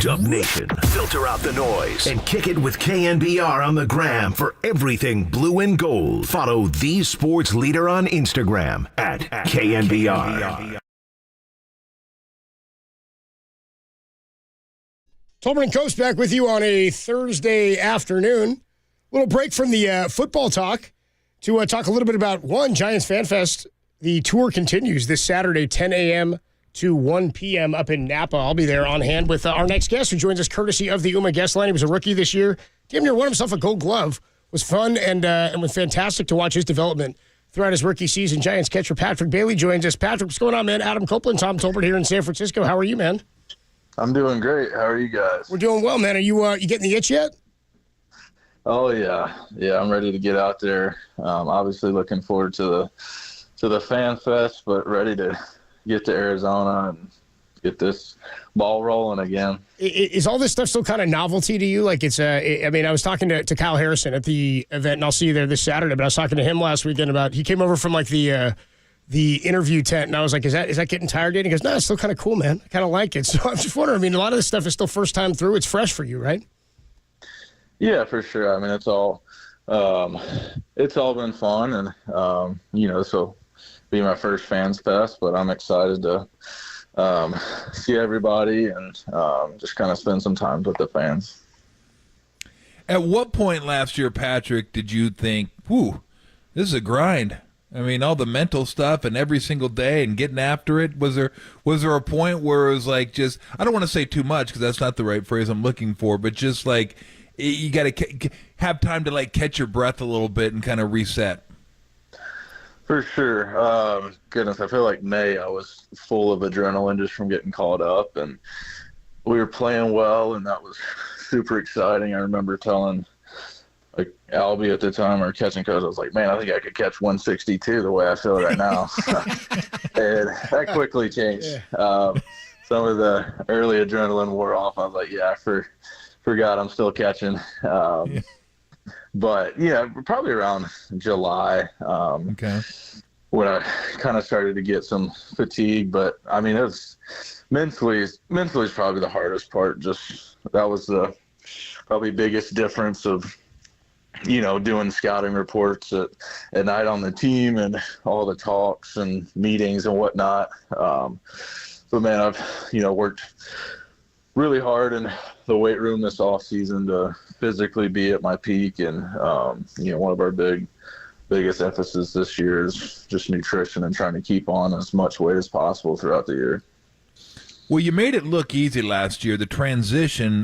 Dub Nation, filter out the noise and kick it with KNBR on the gram for everything blue and gold. Follow the sports leader on Instagram at KNBR. Tolbert and Coast back with you on a Thursday afternoon. Little break from the football talk to talk a little bit about, Giants Fan Fest. The tour continues this Saturday, 10 a.m. to 1 p.m. up in Napa. I'll be there on hand with our next guest who joins us courtesy of the UMA guest line. He was a rookie this year. Damn near won himself a gold glove. Was fun and was fantastic to watch his development throughout his rookie season. Giants catcher Patrick Bailey joins us. Patrick, what's going on, man? Adam Copeland, Tom Tolbert here in San Francisco. How are you, man? I'm doing great. How are you guys? We're doing well, man. Are you getting the itch yet? Oh yeah, I'm ready to get out there. Obviously looking forward to the Fan Fest, but ready to get to Arizona and get this ball rolling again. Is all this stuff still kind of novelty to you? Like I was talking to Kyle Harrison at the event, and I'll see you there this Saturday, but I was talking to him last weekend about, he came over from like the interview tent, and I was like, is that getting tired yet? He goes, no, it's still kind of cool, man. I kind of like it. So I'm just wondering, a lot of this stuff is still first time through. It's fresh for you, right? Yeah, for sure. It's all been fun, and this will be my first Fans Fest, but I'm excited to see everybody and just kind of spend some time with the fans. At what point last year, Patrick, did you think, "Whew, this is a grind"? All the mental stuff and every single day and getting after it. Was there a point where it was like, just, I don't want to say too much because that's not the right phrase I'm looking for, but just like you got to have time to like catch your breath a little bit and kind of reset? For sure. Goodness, I feel like May I was full of adrenaline just from getting called up, and we were playing well, and that was super exciting. I remember telling Albie at the time, our catching coach, I was like, man, I think I could catch 162 the way I feel right now. And that quickly changed. Yeah. Some of the early adrenaline wore off. I was like, I forgot I'm still catching. But probably around July, when I kind of started to get some fatigue. But it was mentally is probably the hardest part. Just that was the probably biggest difference of doing scouting reports at night on the team and all the talks and meetings and whatnot. But man, I've worked really hard in the weight room this off season to physically be at my peak, and one of our biggest emphasis this year is just nutrition and trying to keep on as much weight as possible throughout the year. Well, you made it look easy last year, the transition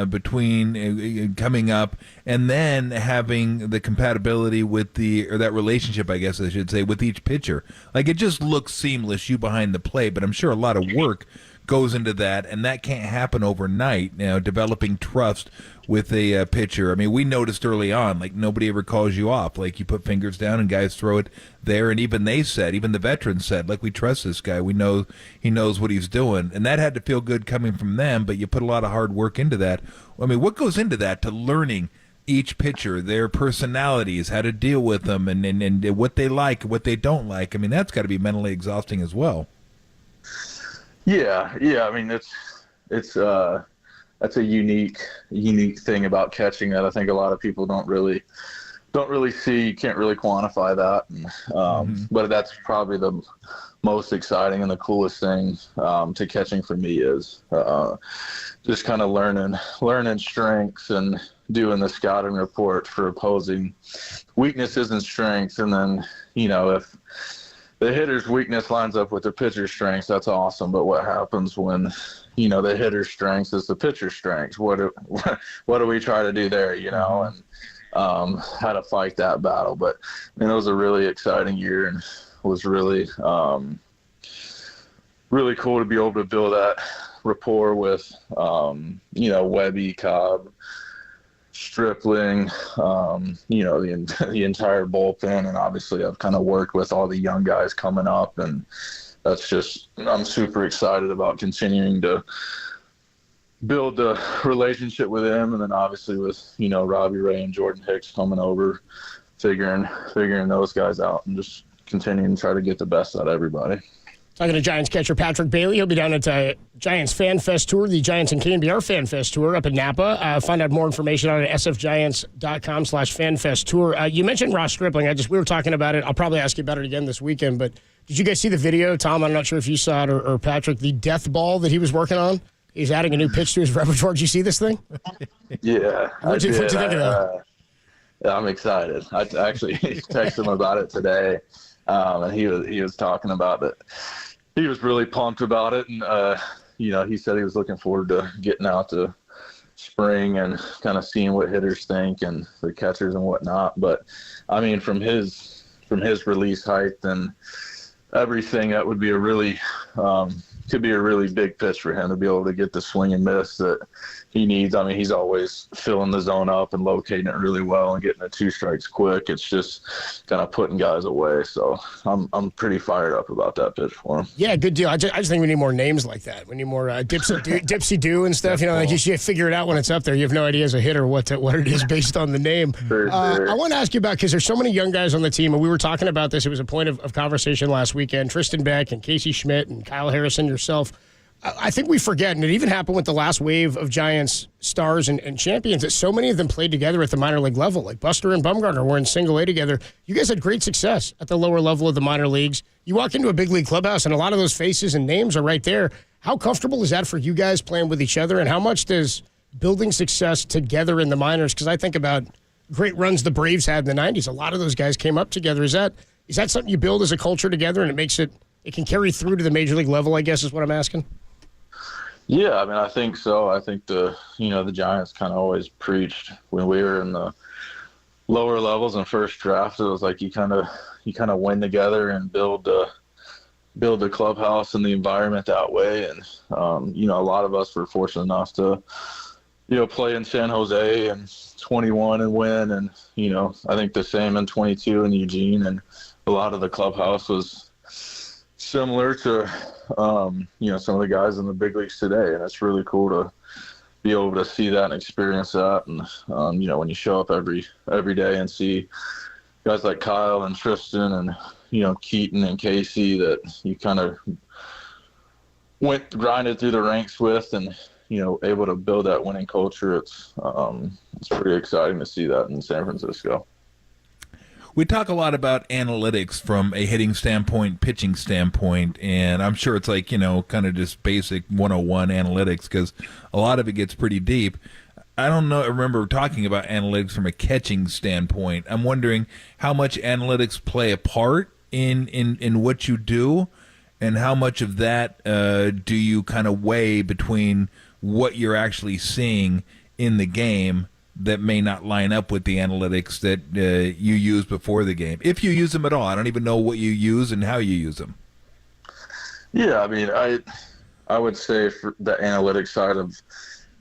between coming up and then having the compatibility with that relationship, I guess I should say, with each pitcher. Like, it just looks seamless, you behind the plate, but I'm sure a lot of work goes into that, and that can't happen overnight, developing trust with a pitcher. We noticed early on, like, nobody ever calls you off. Like, you put fingers down and guys throw it there, and even the veterans said, like, we trust this guy. We know he knows what he's doing. And that had to feel good coming from them, but you put a lot of hard work into that. What goes into that, to learning each pitcher, their personalities, how to deal with them, and what they like, what they don't like? That's got to be mentally exhausting as well. Yeah. It's that's a unique thing about catching that I think a lot of people don't really see. You can't really quantify that. But that's probably the most exciting and the coolest thing to catching for me is just kind of learning strengths and doing the scouting report for opposing weaknesses and strengths. And then, if the hitter's weakness lines up with the pitcher's strengths, that's awesome. But what happens when, the hitter's strengths is the pitcher's strengths? What do we try to do there, and how to fight that battle. But it was a really exciting year, and was really, really cool to be able to build that rapport with, Webby, Cobb, Stripling, the entire bullpen. And obviously I've kind of worked with all the young guys coming up, and I'm super excited about continuing to build the relationship with them. And then obviously with, Robbie Ray and Jordan Hicks coming over, figuring those guys out and just continuing to try to get the best out of everybody. Talking to Giants catcher Patrick Bailey. He'll be down at Giants Fan Fest Tour, the Giants and KNBR Fan Fest Tour up in Napa. Find out more information on it at sfgiants.com/fanfest tour. You mentioned Ross Stripling. We were talking about it. I'll probably ask you about it again this weekend, but did you guys see the video, Tom? I'm not sure if you saw it or Patrick, the death ball that he was working on. He's adding a new pitch to his repertoire. Did you see this thing? Yeah. What'd you think of that? I'm excited. I actually texted him about it today, and he was talking about it. He was really pumped about it, and he said he was looking forward to getting out to spring and kind of seeing what hitters think and the catchers and whatnot. But I mean, from his release height and everything, that would be could be a really big pitch for him to be able to get the swing and miss that he needs. I mean, he's always filling the zone up and locating it really well and getting the 2 strikes quick. It's just kind of putting guys away. So I'm pretty fired up about that pitch for him. Yeah, good deal. I just think we need more names like that. We need more Dipsy Doo and stuff. Like you should figure it out when it's up there. You have no idea as a hitter what it is based on the name. Sure. I want to ask you about, because there's so many young guys on the team, and we were talking about this. It was a point of conversation last weekend. Tristan Beck and Casey Schmidt and Kyle Harrison, yourself. I think we forget, and it even happened with the last wave of Giants stars and champions, that so many of them played together at the minor league level. Like Buster and Bumgarner were in single A together. You guys had great success at the lower level of the minor leagues. You walk into a big league clubhouse, and a lot of those faces and names are right there. How comfortable is that for you guys playing with each other, and how much does building success together in the minors? Because I think about great runs the Braves had in the 90s. A lot of those guys came up together. Is that something you build as a culture together, and it can carry through to the major league level, I guess is what I'm asking? Yeah, I mean, I think so. I think the Giants kind of always preached when we were in the lower levels in first draft. It was like you kind of win together and build the clubhouse and the environment that way. And a lot of us were fortunate enough to play in San Jose and 21 and win, and I think the same in 22 in Eugene, and a lot of the clubhouse was similar to some of the guys in the big leagues today, and it's really cool to be able to see that and experience that. And when you show up every day and see guys like Kyle and Tristan and Keaton and Casey that you kind of grinded through the ranks with, and able to build that winning culture, it's pretty exciting to see that in San Francisco. We talk a lot about analytics from a hitting standpoint, pitching standpoint, and I'm sure it's like, kind of just basic 101 analytics, because a lot of it gets pretty deep. I remember talking about analytics from a catching standpoint. I'm wondering how much analytics play a part in what you do, and how much of that do you kind of weigh between what you're actually seeing in the game that may not line up with the analytics that you use before the game, if you use them at all. I don't even know what you use and how you use them. Yeah, I mean, I would say for the analytics side of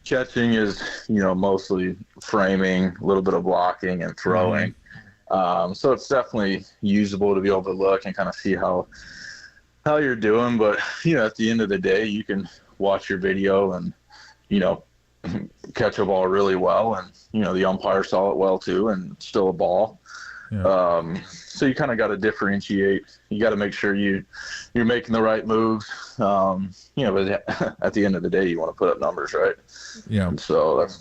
catching is, mostly framing, a little bit of blocking and throwing. Mm-hmm. So it's definitely usable to be able to look and kind of see how you're doing. But, at the end of the day, you can watch your video and, catch a ball really well, and the umpire saw it well too, and still a ball. Yeah. So you kind of got to differentiate. You got to make sure you're making the right moves. But at the end of the day, you want to put up numbers, right? Yeah. And so that's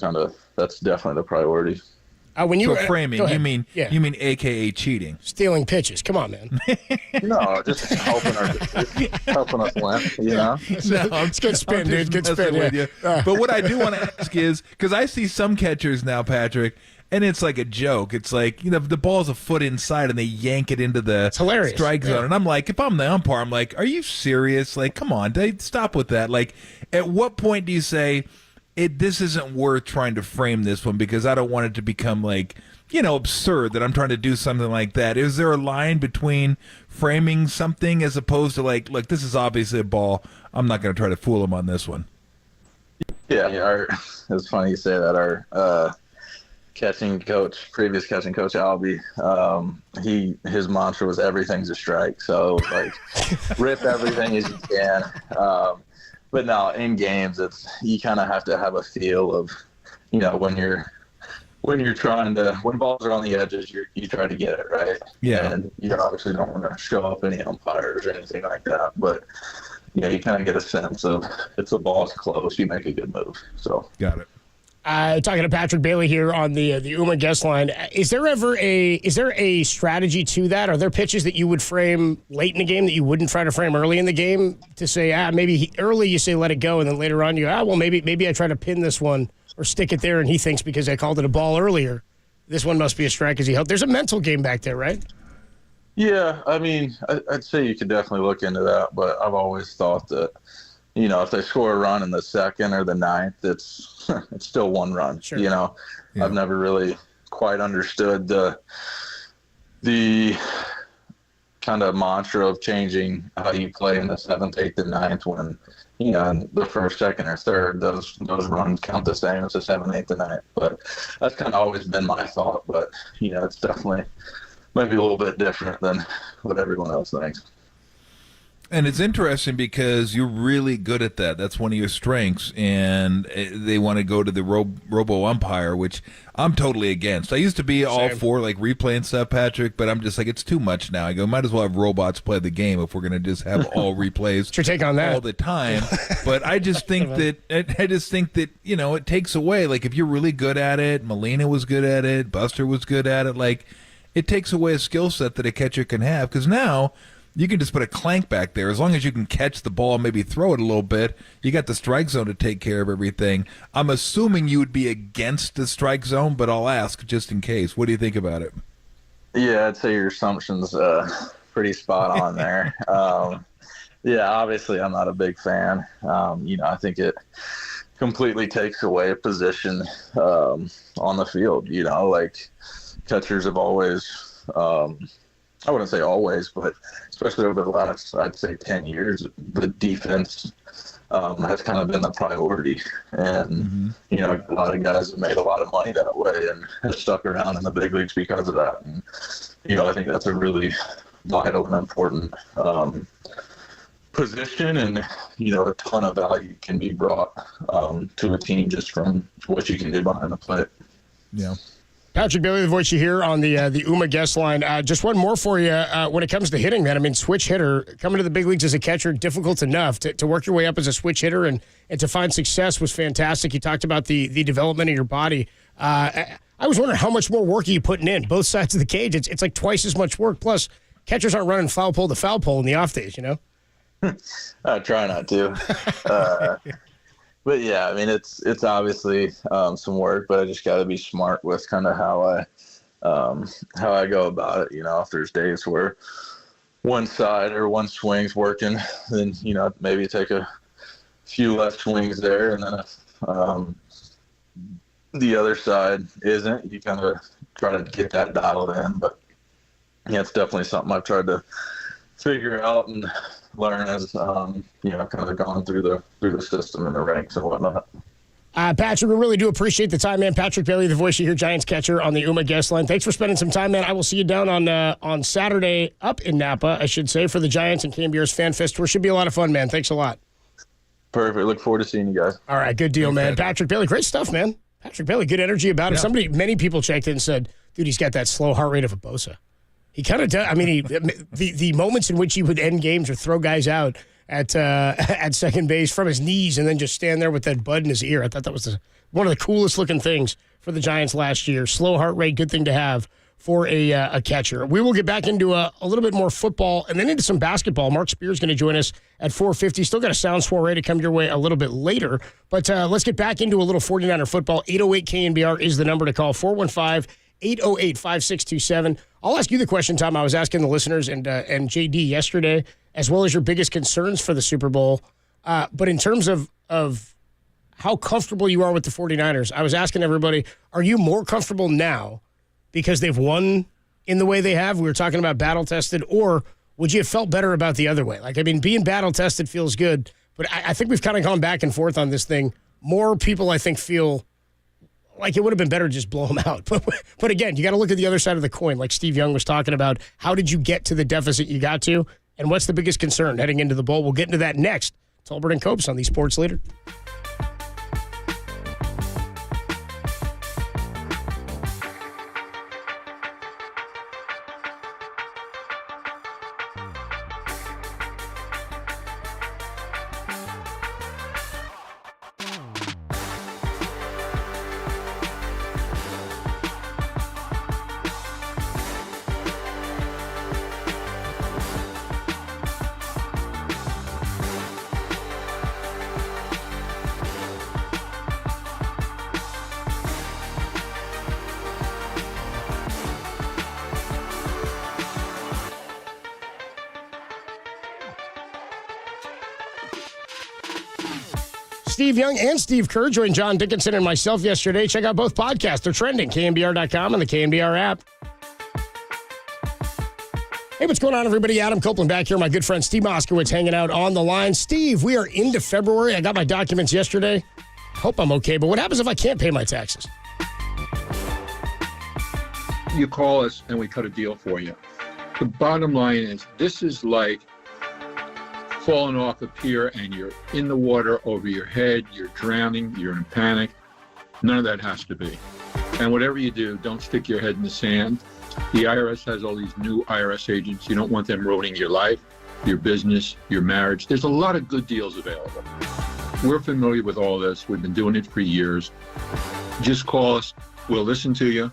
definitely the priority. When you framing, you mean AKA cheating, stealing pitches. Come on, man. No, just helping us win. No, it's good spin, dude. Good spin with you. But what I do want to ask is, because I see some catchers now, Patrick, and it's like a joke. It's like, the ball's a foot inside and they yank it into the strike zone. And I'm like, if I'm the umpire, I'm like, are you serious? Like, come on, stop with that. Like, at what point do you say, this isn't worth trying to frame this one, because I don't want it to become like, absurd that I'm trying to do something like that? Is there a line between framing something as opposed to like, look, this is obviously a ball, I'm not going to try to fool him on this one? Yeah, it's funny you say that. Our previous catching coach, Albie, his mantra was everything's a strike. So like rip everything as you can. But now in games, you kind of have to have a feel of, when when balls are on the edges, you try to get it right. Yeah. And you obviously don't want to show up any umpires or anything like that. But, you kind of get a sense of if the ball's close, you make a good move. So got it. Talking to Patrick Bailey here on the UMA guest line. Is there a strategy to that? Are there pitches that you would frame late in the game that you wouldn't try to frame early in the game to say, maybe early you say let it go, and then later on you go, maybe I try to pin this one or stick it there, and he thinks because I called it a ball earlier, this one must be a strike as he held. There's a mental game back there, right? Yeah, I mean, I'd say you could definitely look into that, but I've always thought that, if they score a run in the second or the ninth, it's still one run. Sure. Yeah. I've never really quite understood the kind of mantra of changing how you play in the seventh, eighth, and ninth when, in the first, second, or third, those runs count the same as the seventh, eighth, and ninth. But that's kind of always been my thought. But, it's definitely maybe a little bit different than what everyone else thinks. And it's interesting because you're really good at that. That's one of your strengths, and they want to go to the robo umpire, which I'm totally against. I used to be all for replay and stuff, Patrick, but I'm just like, it's too much now. I go, might as well have robots play the game if we're going to just have all replays. What's your take on that? All the time. But I just think that it takes away. Like if you're really good at it, Molina was good at it, Buster was good at it. It takes away a skill set that a catcher can have because now you can just put a clank back there. As long as you can catch the ball, maybe throw it a little bit, you got the strike zone to take care of everything. I'm assuming you would be against the strike zone, but I'll ask just in case. What do you think about it? Yeah, I'd say your assumption's pretty spot on there. Yeah, obviously I'm not a big fan. I think it completely takes away a position on the field. Catchers have always I wouldn't say always, but especially over the last, I'd say 10 years, the defense has kind of been the priority. And, a lot of guys have made a lot of money that way and have stuck around in the big leagues because of that. And, I think that's a really vital and important position. And, a ton of value can be brought to a team just from what you can do behind the plate. Yeah. Patrick Bailey, the voice you hear on the UMA guest line. Just one more for you when it comes to hitting, man. I mean, switch hitter, coming to the big leagues as a catcher, difficult enough. To work your way up as a switch hitter and to find success was fantastic. You talked about the development of your body. I was wondering how much more work are you putting in, both sides of the cage. It's like twice as much work. Plus, catchers aren't running foul pole to foul pole in the off days, I try not to. But yeah, I mean, it's obviously some work, but I just got to be smart with kind of how I go about it. If there's days where one side or one swing's working, then maybe take a few less swings there, and then if the other side isn't, you kind of try to get that dialed in. But yeah, it's definitely something I've tried to figure out and learn as kind of gone through the system and the ranks and whatnot. Patrick, we really do appreciate the time, man. Patrick Bailey, the voice you hear, Giants catcher on the UMA guest line. Thanks for spending some time, man. I will see you down on Saturday up in Napa, I should say, for the Giants and KNBR's Fan Fest tour. Should be a lot of fun, man. Thanks a lot. Perfect. Look forward to seeing you guys. All right, good deal, man. Patrick Bailey, great stuff, man. Patrick Bailey, good energy about it. Many people checked in and said, dude, he's got that slow heart rate of a Bosa. He kind of does. I mean, the moments in which he would end games or throw guys out at second base from his knees and then just stand there with that bud in his ear. I thought that was one of the coolest looking things for the Giants last year. Slow heart rate, good thing to have for a catcher. We will get back into a little bit more football and then into some basketball. Mark Spears going to join us at 4:50. Still got a sound soiree to come your way a little bit later. But let's get back into a little 49er football. 808 KNBR is the number to call. 415-808-5627. I'll ask you the question, Tom. I was asking the listeners and JD yesterday, as well as your biggest concerns for the Super Bowl. But in terms of how comfortable you are with the 49ers, I was asking everybody, are you more comfortable now because they've won in the way they have? We were talking about battle-tested, or would you have felt better about the other way? Being battle-tested feels good, but I think we've kind of gone back and forth on this thing. More people, I think, feel like it would have been better to just blow them out. But again, you got to look at the other side of the coin, like Steve Young was talking about. How did you get to the deficit you got to? And what's the biggest concern heading into the bowl? We'll get into that next. Tolbert and Copes on the Sports Leader. Steve Young and Steve Kerr joined John Dickinson and myself yesterday. Check out both podcasts. They're trending. KNBR.com and the KNBR app. Hey, what's going on, everybody? Adam Copeland back here. My good friend Steve Moskowitz hanging out on the line. Steve, we are into February. I got my documents yesterday. Hope I'm okay, but what happens if I can't pay my taxes? You call us and we cut a deal for you. The bottom line is this is like falling off a pier and you're in the water over your head, you're drowning, you're in panic. None of that has to be. And whatever you do, don't stick your head in the sand. The IRS has all these new IRS agents. You don't want them ruining your life, your business, your marriage. There's a lot of good deals available. We're familiar with all this. We've been doing it for years. Just call us. We'll listen to you.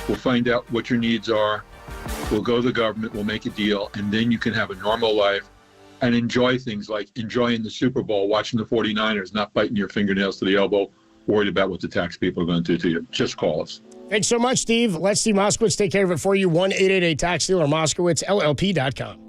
We'll find out what your needs are. We'll go to the government. We'll make a deal. And then you can have a normal life and enjoy things like enjoying the Super Bowl, watching the 49ers, not biting your fingernails to the elbow, worried about what the tax people are going to do to you. Just call us. Thanks so much, Steve. Let Steve Moskowitz take care of it for you. 1-888-TAX-DEAL or MoskowitzLLP.com.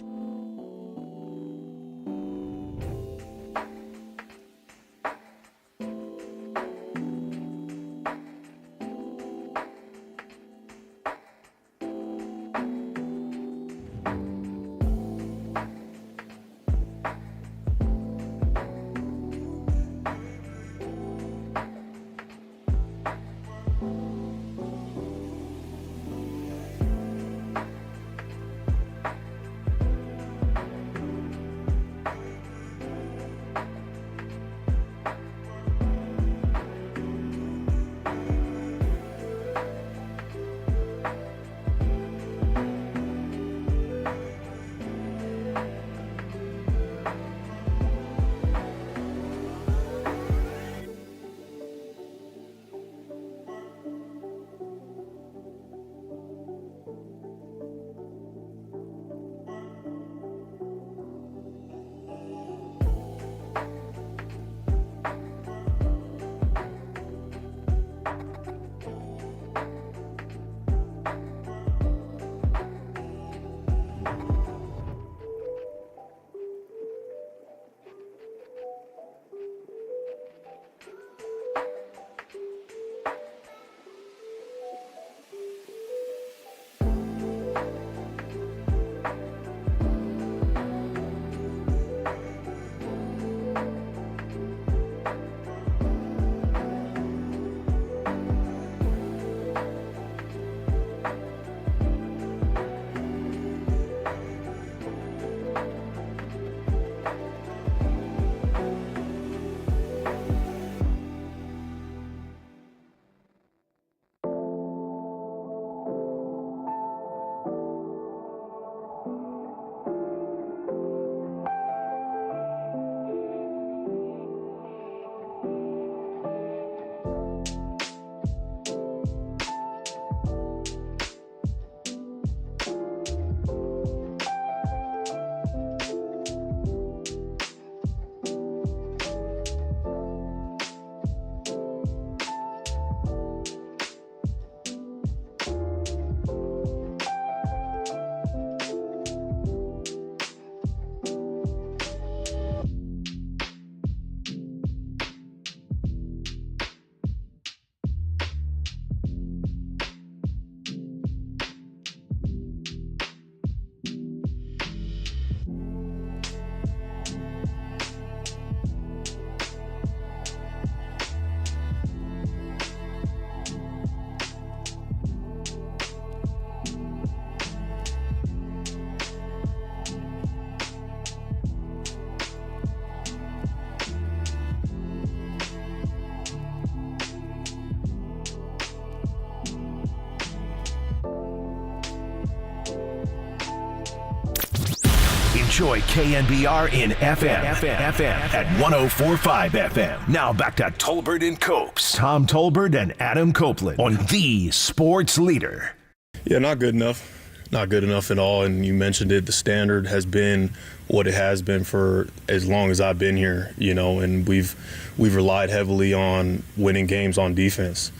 Enjoy KNBR in FM at 104.5 FM. Now back to Tolbert and Copes. Tom Tolbert and Adam Copeland on the Sports Leader. Yeah, not good enough. Not good enough at all. And you mentioned it, the standard has been what it has been for as long as I've been here, you know, and we've relied heavily on winning games on defense.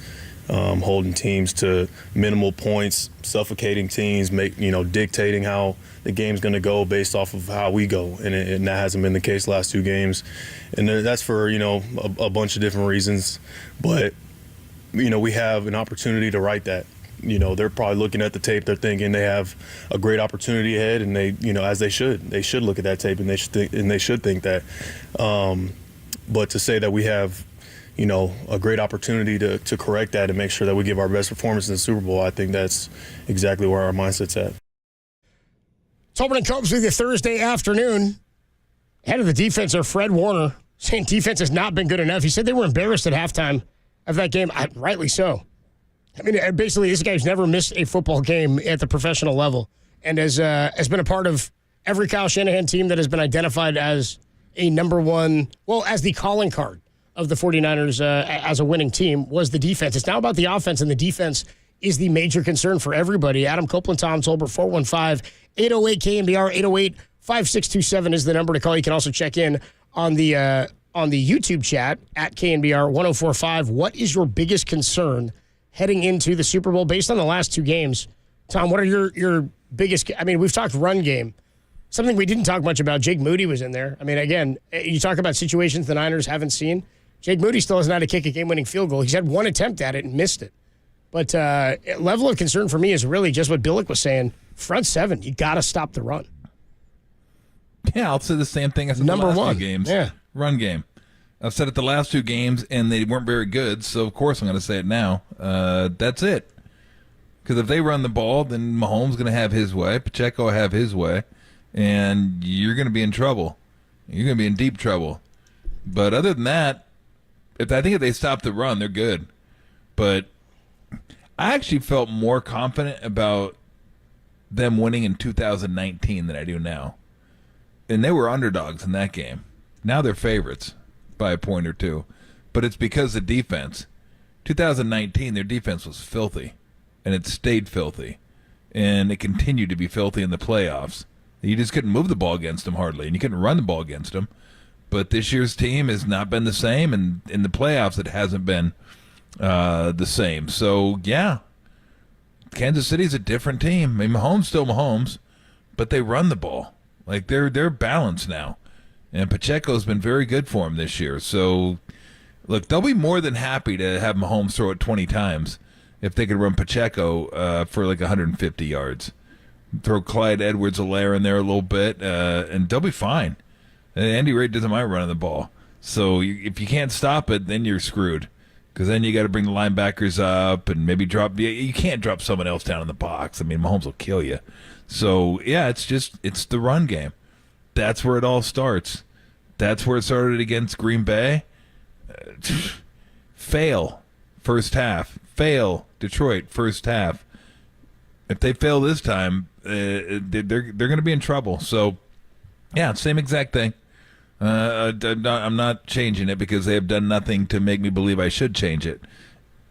holding teams to minimal points, suffocating teams, dictating how the game's going to go based off of how we go, and that hasn't been the case the last 2 games, and that's for a bunch of different reasons, but we have an opportunity to right that. They're probably looking at the tape, they're thinking they have a great opportunity ahead, and they as they should look at that tape, and they should think that, but to say that we have a great opportunity to correct that and make sure that we give our best performance in the Super Bowl, I think that's exactly where our mindset's at. Tobin comes with you Thursday afternoon. Head of the defense, Fred Warner, saying defense has not been good enough. He said they were embarrassed at halftime of that game. Rightly so. I mean, basically, this guy's never missed a football game at the professional level and has been a part of every Kyle Shanahan team that has been identified as a number one, as the calling card of the 49ers as a winning team was the defense. It's now about the offense, and the defense is the major concern for everybody. Adam Copeland, Tom Tolbert, 415-808-KNBR, 808-5627 is the number to call. You can also check in on the YouTube chat at KNBR 1045. What is your biggest concern heading into the Super Bowl based on the last 2 games? Tom, what are your biggest – I mean, we've talked run game. Something we didn't talk much about, Jake Moody was in there. I mean, again, you talk about situations the Niners haven't seen. Jake Moody still hasn't had to kick a game-winning field goal. He's had 1 attempt at it and missed it. But level of concern for me is really just what Billick was saying. Front 7, you got to stop the run. Yeah, I'll say the same thing as the last 2 games. Yeah. Run game. I've said it the last 2 games, and they weren't very good, so of course I'm going to say it now. That's it. Because if they run the ball, then Mahomes is going to have his way. Pacheco will have his way. And you're going to be in trouble. You're going to be in deep trouble. But other than that, I think if they stop the run, they're good. But I actually felt more confident about them winning in 2019 than I do now. And they were underdogs in that game. Now they're favorites by a point or 2. But it's because of defense. 2019, their defense was filthy. And it stayed filthy. And it continued to be filthy in the playoffs. You just couldn't move the ball against them hardly, and you couldn't run the ball against them. But this year's team has not been the same, and in the playoffs it hasn't been the same. So, yeah, Kansas City's a different team. I mean, Mahomes still Mahomes, but they run the ball. Like, they're balanced now. And Pacheco's been very good for them this year. So, look, they'll be more than happy to have Mahomes throw it 20 times if they could run Pacheco for like 150 yards. Throw Clyde Edwards-Helaire in there a little bit, and they'll be fine. Andy Reid doesn't mind running the ball. So if you can't stop it, then you're screwed. Because then you got to bring the linebackers up and maybe drop. You can't drop someone else down in the box. I mean, Mahomes will kill you. So, yeah, it's the run game. That's where it all starts. That's where it started against Green Bay. Fail first half. Fail Detroit first half. If they fail this time, they're going to be in trouble. So, yeah, same exact thing. I'm not changing it because they have done nothing to make me believe I should change it.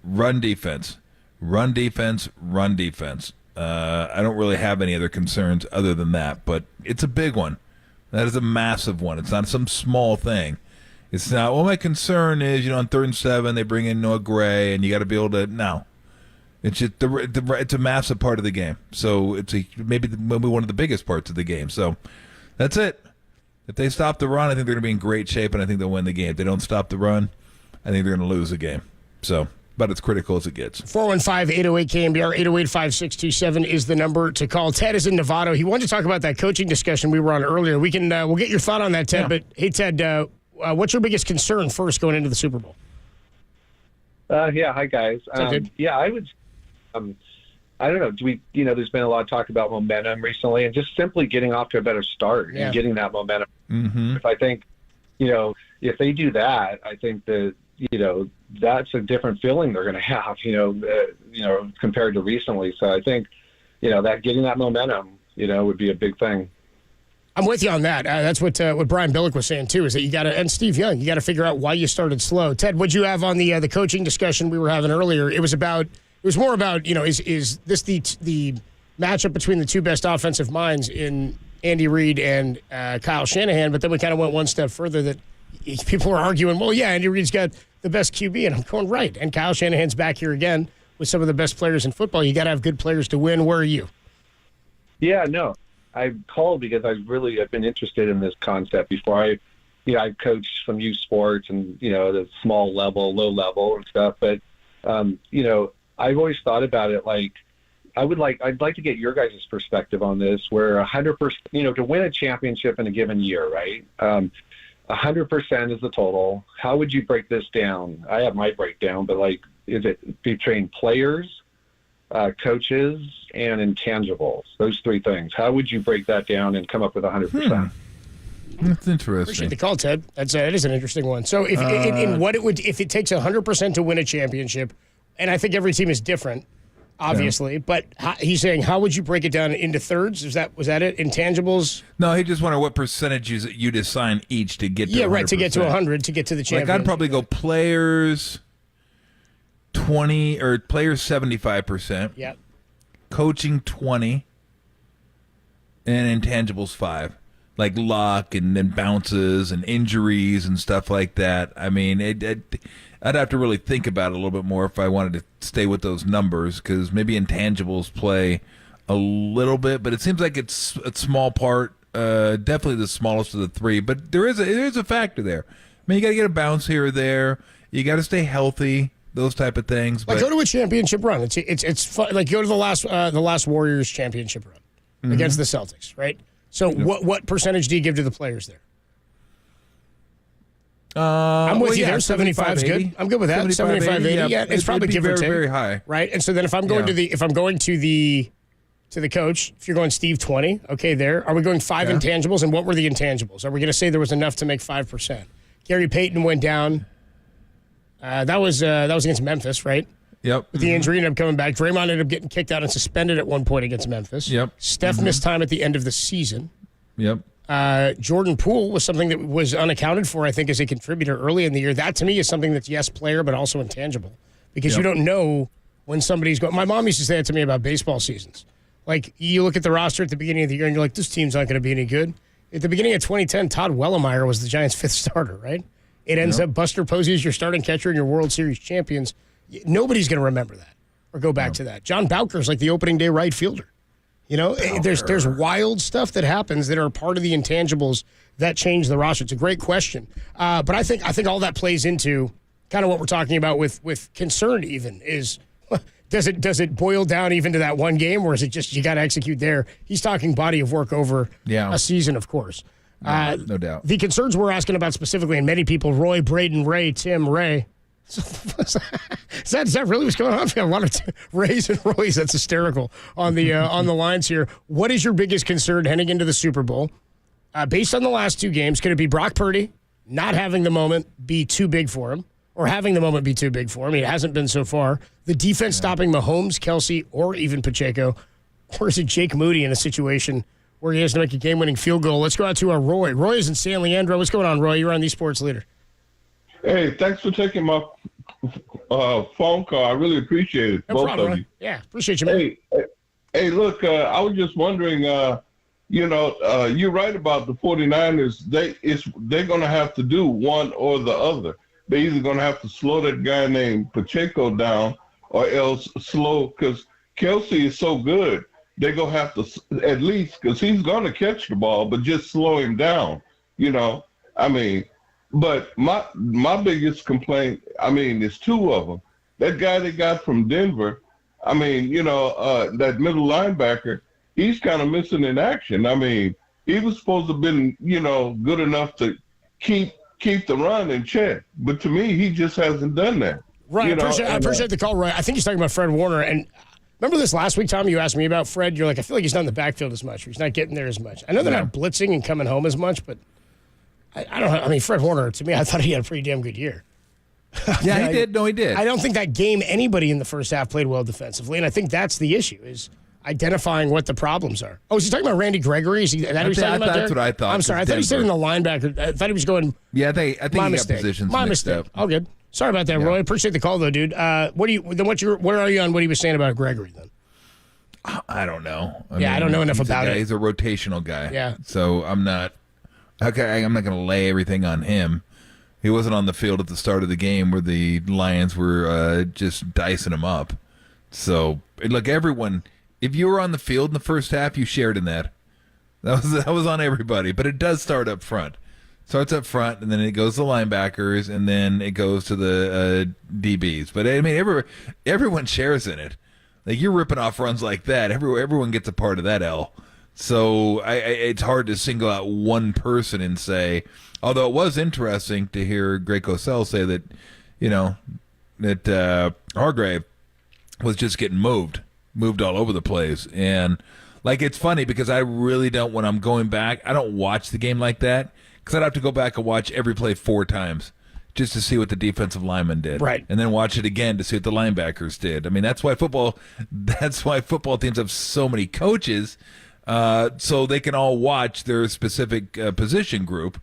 Run defense. Run defense. Run defense. I don't really have any other concerns other than that, but it's a big one. That is a massive one. It's not some small thing. It's not, well, my concern is, on 3rd and 7, they bring in Noah Gray, and you got to be able to, no. It's just it's a massive part of the game. So it's maybe one of the biggest parts of the game. So that's it. If they stop the run, I think they're going to be in great shape, and I think they'll win the game. If they don't stop the run, I think they're going to lose the game. So, about as critical as it gets. 415-808-KNBR, 808-5627 is the number to call. Ted is in Novato. He wanted to talk about that coaching discussion we were on earlier. We'll get your thought on that, Ted. Yeah. But, hey, Ted, what's your biggest concern first going into the Super Bowl? Hi, guys. I would I don't know. There's been a lot of talk about momentum recently, and just simply getting off to a better start and getting that momentum. Mm-hmm. If I think, if they do that, I think that that's a different feeling they're going to have. Compared to recently. So I think, that getting that momentum, would be a big thing. I'm with you on that. That's what Brian Billick was saying too. Is that you got to, and Steve Young, you got to figure out why you started slow. Ted, what'd you have on the coaching discussion we were having earlier? It was more about, is this the matchup between the two best offensive minds in Andy Reid and Kyle Shanahan? But then we kind of went one step further that people were arguing, well, yeah, Andy Reid's got the best QB. And I'm going, right. And Kyle Shanahan's back here again with some of the best players in football. You got to have good players to win. Where are you? Yeah, no. I called because I've been interested in this concept before. I coached some youth sports and, the small level, low level and stuff. But, I've always thought about it like, I'd like to get your guys' perspective on this, where 100%, to win a championship in a given year, right? 100% is the total. How would you break this down? I have my breakdown, but is it between players, coaches, and intangibles? Those three things. How would you break that down and come up with 100%? That's interesting. Appreciate the call, Ted. That is an interesting one. So if it takes 100% to win a championship, and I think every team is different, obviously, but he's saying, how would you break it down into thirds? Was that it? Intangibles? No, he just wondered what percentages you'd assign each to get to 100%. Yeah, right, to get to 100, to get to the championship. I'd probably go players 20 or players 75%. Yep. Coaching 20 and intangibles 5. Like luck and then bounces and injuries and stuff like that. I mean, I'd have to really think about it a little bit more if I wanted to stay with those numbers, because maybe intangibles play a little bit, but it seems like it's a small part, definitely the smallest of the three. But there is a factor there. I mean, you got to get a bounce here or there. You got to stay healthy, those type of things. But go to a championship run. It's fun. Like go to the last Warriors championship run against the Celtics, right? So what percentage do you give to the players there? I'm with you there. 75 is good. I'm good with that. 75, 80. Yeah, it's probably give or take. Very high. Right? And so then if I'm going to the coach, if you're going Steve 20, okay, there. Are we going 5 intangibles? And what were the intangibles? Are we going to say there was enough to make 5%? Gary Payton went down. That was against Memphis, right? Yep. With the injury, ended up coming back. Draymond ended up getting kicked out and suspended at one point against Memphis. Yep. Steph missed time at the end of the season. Yep. Jordan Poole was something that was unaccounted for, I think, as a contributor early in the year. That, to me, is something that's, yes, player, but also intangible. Because you don't know when somebody's going. My mom used to say that to me about baseball seasons. Like, you look at the roster at the beginning of the year, and you're like, this team's not going to be any good. At the beginning of 2010, Todd Wellemeyer was the Giants' 5th starter, right? It ends up Buster Posey as your starting catcher and your World Series champions. Nobody's going to remember that or go back to that. John Bowker's like the opening day right fielder. There's wild stuff that happens that are part of the intangibles that change the roster. It's a great question. But I think all that plays into kind of what we're talking about with concern even is, does it boil down even to that one game, or is it just you got to execute there? He's talking body of work over a season, of course. No doubt. The concerns we're asking about specifically, and many people, Roy, Braden, Ray, Tim, Ray. Is that really what's going on? We got a lot of Rays and Roys. That's hysterical on the lines here. What is your biggest concern heading into the Super Bowl? Based on the last 2 games, could it be Brock Purdy not having the moment be too big for him, or having the moment be too big for him? It hasn't been so far. The defense stopping Mahomes, Kelsey, or even Pacheco, or is it Jake Moody in a situation where he has to make a game-winning field goal? Let's go out to Roy. Roy is in San Leandro. What's going on, Roy? You're on the Sports Leader. Hey, thanks for taking my phone call. I really appreciate it, both of you. Yeah, appreciate you, man. Hey, look, I was just wondering, you're right about the 49ers. They're going to have to do one or the other. They're either going to have to slow that guy named Pacheco down or else slow, because Kelsey is so good. They're going to have to, at least, because he's going to catch the ball, but just slow him down, But my biggest complaint, is 2 of them. That guy they got from Denver, that middle linebacker, he's kind of missing in action. He was supposed to have been, good enough to keep the run in check. But to me, he just hasn't done that. Right. I appreciate the call, Roy. I think he's talking about Fred Warner. And remember this last week, Tom, you asked me about Fred. You're like, I feel like he's not in the backfield as much. Or he's not getting there as much. I know they're not blitzing and coming home as much, but I don't know. I mean, Fred Warner, to me, I thought he had a pretty damn good year. Yeah, he did. No, he did. I don't think that game anybody in the first half played well defensively, and I think that's the issue, is identifying what the problems are. Oh, is he talking about Randy Gregory? Is he, that he's talking about that's what I thought. I'm sorry. I thought he said in the linebacker. I thought he was going. Yeah, I think my he mistake. got positions My mixed mistake. up. All good. Sorry about that, Roy. Appreciate the call, though, dude. Where are you on what he was saying about Gregory, then? I don't know. I don't know enough about it. He's a rotational guy. Yeah. So I'm not going to lay everything on him. He wasn't on the field at the start of the game where the Lions were just dicing him up. So, look, everyone, if you were on the field in the first half, you shared in that. That was on everybody. But it does start up front. It starts up front, and then it goes to linebackers, and then it goes to the DBs. But, I mean, everyone shares in it. Like, you're ripping off runs like that. Everyone gets a part of that L. So it's hard to single out one person and say, although it was interesting to hear Greg Cosell say that, that Hargrave was just getting moved all over the place. And, like, it's funny because I really don't, when I'm going back, I don't watch the game like that because I'd have to go back and watch every play 4 times just to see what the defensive lineman did. Right. And then watch it again to see what the linebackers did. I mean, that's why football teams have so many coaches, so they can all watch their specific position group,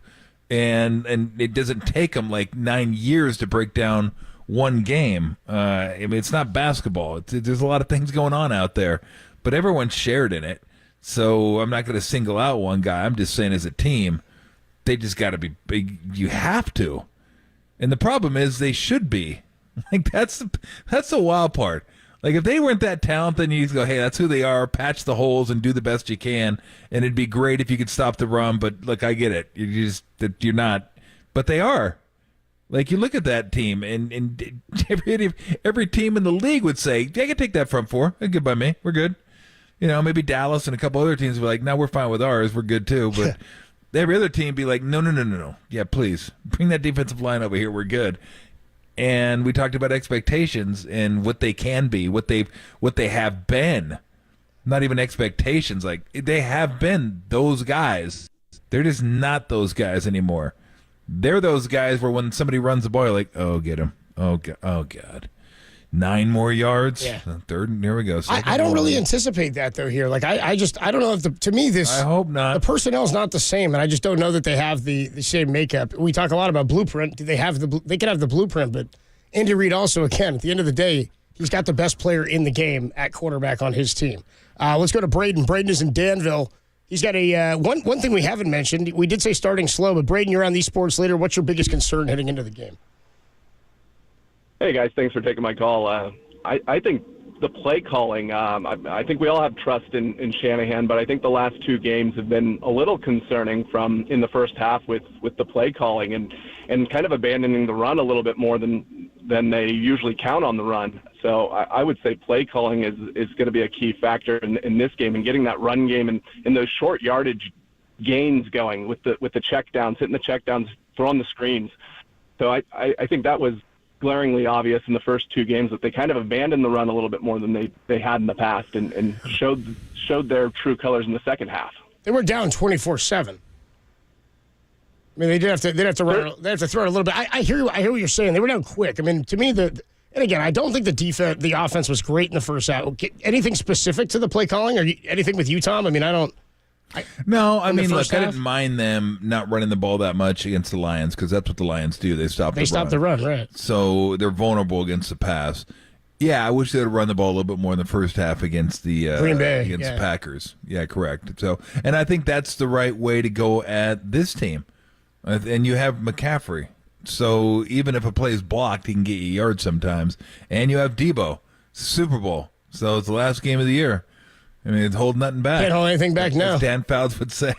and it doesn't take them like 9 years to break down one game. I mean, it's not basketball. There's a lot of things going on out there, but everyone's shared in it. So I'm not going to single out one guy. I'm just saying as a team, they just got to be big. You have to. And the problem is they should be. Like, that's the wild part. Like, if they weren't that talented, then you just go, hey, that's who they are, patch the holes and do the best you can, and it'd be great if you could stop the run, but, look, I get it. You're not. But they are. Like, you look at that team, and every team in the league would say, yeah, I can take that front 4. That's good by me. We're good. Maybe Dallas and a couple other teams would be like, no, we're fine with ours. We're good, too. But every other team be like, no. Yeah, please. Bring that defensive line over here. We're good. And we talked about expectations and what they can be, what they have been. Not even expectations. Like, they have been those guys. They're just not those guys anymore. They're those guys where when somebody runs the ball, you're like, oh, get him. Oh, God. 9 more yards. Yeah. Third, here we go. I don't really anticipate that, though, here. Like, I don't know if to me, this. I hope not. The personnel's not the same, and I just don't know that they have the same makeup. We talk a lot about blueprint. They could have the blueprint, but Andy Reid also, again, at the end of the day, he's got the best player in the game at quarterback on his team. Let's go to Braden. Braden is in Danville. He's got a one thing we haven't mentioned. We did say starting slow, but Braden, you're on the sports leader. What's your biggest concern heading into the game? Hey, guys, thanks for taking my call. I think the play calling, I think we all have trust in Shanahan, but I think the last 2 games have been a little concerning from in the first half with the play calling and kind of abandoning the run a little bit more than they usually count on the run. So I would say play calling is going to be a key factor in this game and getting that run game and those short yardage gains going with the check downs, hitting the check downs, throwing the screens. So I think that was glaringly obvious in the first 2 games that they kind of abandoned the run a little bit more than they had in the past and showed their true colors in the second half. They were down 24-7. I mean, they'd have to run. They have to throw it a little bit. I hear what you're saying. They were down quick. I mean, to me, and again, I don't think the offense was great in the first half. Anything specific to the play calling, or anything with you, Tom? I mean, I don't. No, I mean, look, I didn't mind them not running the ball that much against the Lions because that's what the Lions do. They stop the run, right? So they're vulnerable against the pass. Yeah, I wish they would run the ball a little bit more in the first half against the Green Bay, against the Packers. Yeah, correct. So, and I think that's the right way to go at this team. And you have McCaffrey. So even if a play is blocked, he can get you yards sometimes. And you have Debo, Super Bowl. So it's the last game of the year. I mean, it's holding nothing back. Can't hold anything back now. As Dan Fouts would say.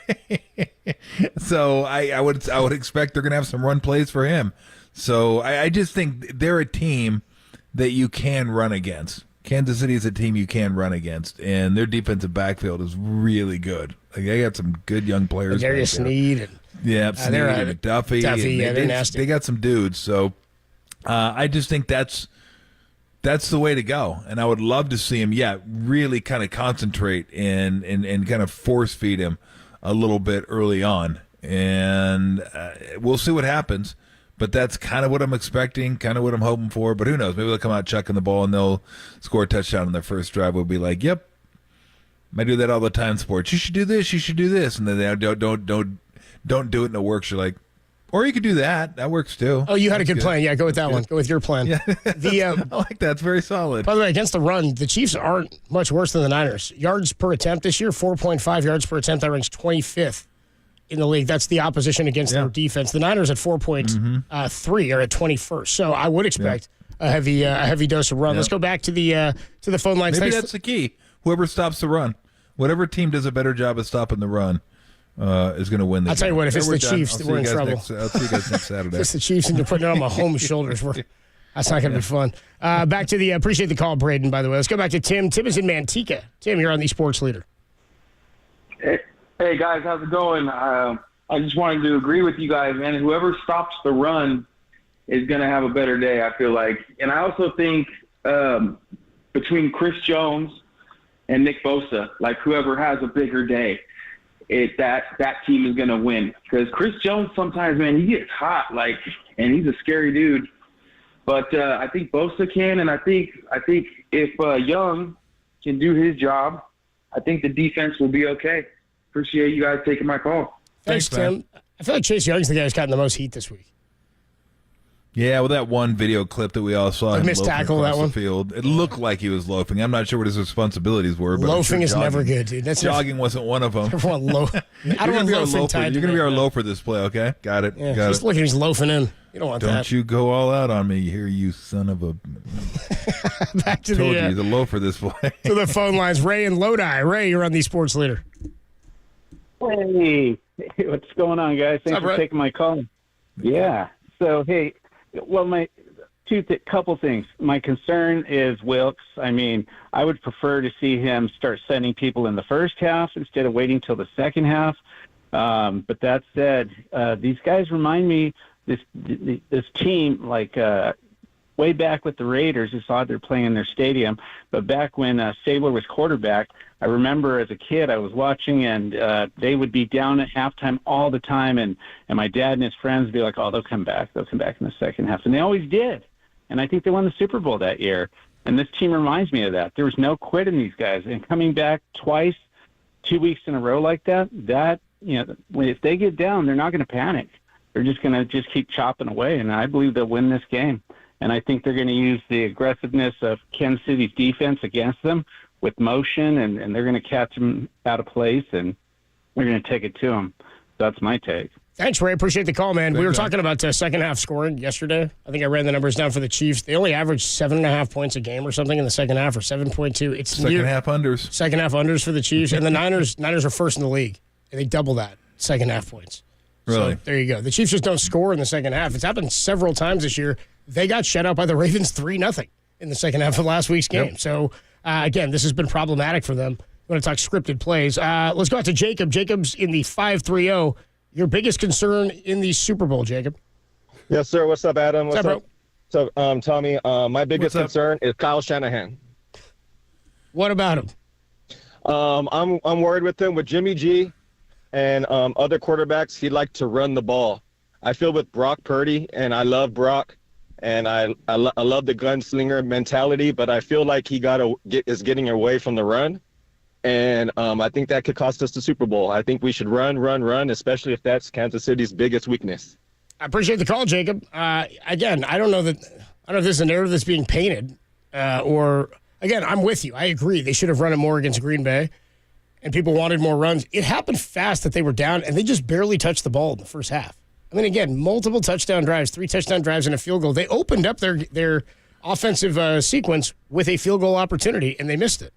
So I would expect they're going to have some run plays for him. So I just think they're a team that you can run against. Kansas City is a team you can run against, and their defensive backfield is really good. Like, they got some good young players. Darius Sneed. Sneed and Duffy. They're nasty. They got some dudes. So I just think that's the way to go. And I would love to see him, really kind of concentrate and kind of force feed him a little bit early on. And we'll see what happens. But that's kind of what I'm expecting, kind of what I'm hoping for. But who knows? Maybe they'll come out chucking the ball and they'll score a touchdown on their first drive. We'll be like, yep. I do that all the time in sports. You should do this. You should do this. And then they don't do it and it works. You're like, or you could do that. That works too. Oh, you had a good plan. Yeah, go with that one. Go with your plan. Yeah. I like that. It's very solid. By the way, against the run, the Chiefs aren't much worse than the Niners. Yards per attempt this year, 4.5 yards per attempt. That ranks 25th in the league. That's the opposition against their defense. The Niners at 4.3 are at 21st. So I would expect a heavy dose of run. Let's go back to the phone lines. Maybe that's the key. Whoever stops the run, whatever team does a better job of stopping the run, is going to win. I'll tell you what. If it's the Chiefs, we're in trouble. I'll see you guys next Saturday. If it's the Chiefs and you're putting it on my home shoulders, that's not going to be fun. Back to the appreciate the call, Braden. By the way, let's go back to Tim. Tim is in Manteca. Tim, you're on the Sports Leader. Hey guys, how's it going? I just wanted to agree with you guys, man. Whoever stops the run is going to have a better day, I feel like. And I also think between Chris Jones and Nick Bosa, like whoever has a bigger day, that team is going to win. Because Chris Jones sometimes, man, he gets hot, and he's a scary dude. But I think Bosa can, and I think if Young can do his job, I think the defense will be okay. Appreciate you guys taking my call. Thanks, Tim. I feel like Chase Young's the guy who's gotten the most heat this week. Yeah, well, that one video clip that we all saw, him missed loafing tackle, across that one. the field, it looked like he was loafing. I'm not sure what his responsibilities were, but Loafing is jogging, never good, dude. Jogging wasn't one of them. Everyone I don't want loafing tied. You're going to be our loafer this play, okay? Got it. Yeah, Got just it. look, he's loafing in. You don't want Don't that. you go all out on me here, you son of a... Back to Told you, he's a loafer this play. to the phone lines. Ray and Lodi. Ray, you're on the Sports Leader. Hey, what's going on, guys? Thanks for taking my call. Yeah. So, hey, well, my couple things. My concern is Wilkes. I mean, I would prefer to see him start sending people in the first half instead of waiting till the second half. But that said, these guys remind me this team way back with the Raiders. It's odd they're playing in their stadium, but back when Stabler was quarterback, I remember as a kid I was watching, and they would be down at halftime all the time, and my dad and his friends would be like, "Oh, they'll come back in the second half," and they always did. And I think they won the Super Bowl that year. And this team reminds me of that. There was no quit in these guys, and coming back twice, 2 weeks in a row like that, if they get down, they're not going to panic. They're just going to keep chopping away, and I believe they'll win this game. And I think they're going to use the aggressiveness of Kansas City's defense against them with motion, and they're going to catch them out of place, and they're going to take it to them. That's my take. Thanks, Ray. Appreciate the call, man. We were talking about second half scoring yesterday. I think I ran the numbers down for the Chiefs. They only averaged 7.5 points a game or something in the second half, or 7.2. It's second half unders. Second half unders for the Chiefs, and the Niners are first in the league, and they double that second half points. Really? So there you go. The Chiefs just don't score in the second half. It's happened several times this year. They got shut out by the Ravens 3-0 in the second half of last week's game. Yep. So again, this has been problematic for them. I'm going to talk scripted plays. Let's go out to Jacob. Jacob's in the 5-3-0. Your biggest concern in the Super Bowl, Jacob? Yes, sir. What's up, Adam? What's up, bro? So, Tommy, my biggest concern is Kyle Shanahan. What about him? I'm worried with him. With Jimmy G and other quarterbacks, he likes to run the ball. I feel with Brock Purdy, and I love Brock, and I love the gunslinger mentality, but I feel like he is getting away from the run. And I think that could cost us the Super Bowl. I think we should run, especially if that's Kansas City's biggest weakness. I appreciate the call, Jacob. Again, I don't know if this is a narrative that's being painted or, again, I'm with you. I agree. They should have run it more against Green Bay, and people wanted more runs. It happened fast that they were down, and they just barely touched the ball in the first half. I mean, again, multiple touchdown drives, 3 touchdown drives and a field goal. They opened up their offensive sequence with a field goal opportunity, and they missed it.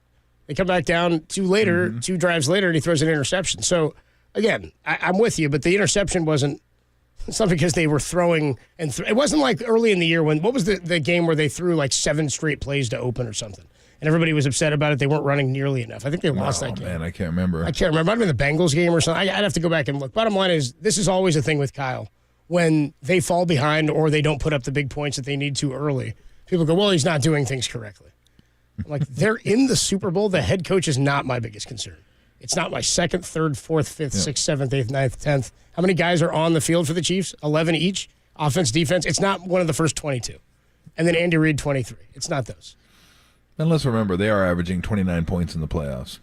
They come back down 2 drives later, and he throws an interception. So, again, I'm with you, but the interception wasn't – it's not because they were throwing – it wasn't like early in the year when – what was the game where they threw like 7 straight plays to open or something? And everybody was upset about it. They weren't running nearly enough. I think they lost that game. Man, I can't remember. I can't remember. It might have been the Bengals game or something. I'd have to go back and look. Bottom line is, this is always a thing with Kyle. When they fall behind or they don't put up the big points that they need to early, people go, well, he's not doing things correctly. Like, they're in the Super Bowl. The head coach is not my biggest concern. It's not my second, third, fourth, fifth, sixth, seventh, eighth, ninth, 10th. How many guys are on the field for the Chiefs? 11 each. Offense, defense. It's not one of the first 22. And then Andy Reid, 23. It's not those. And let's remember, they are averaging 29 points in the playoffs,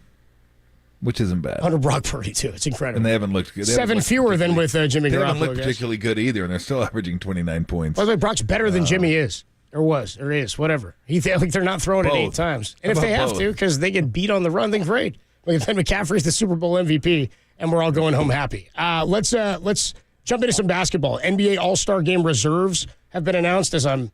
which isn't bad. Under Brock Purdy, too. It's incredible. And they haven't looked good. 7 fewer than with Jimmy Garoppolo. They haven't looked particularly good either, and they're still averaging 29 points. By the way, Brock's better than Jimmy is. Or was, or is, whatever. Like they're not throwing it 8 times. And if they have to, because they get beat on the run, then great. Like, then McCaffrey's the Super Bowl MVP, and we're all going home happy. Let's jump into some basketball. NBA All-Star Game reserves have been announced as I'm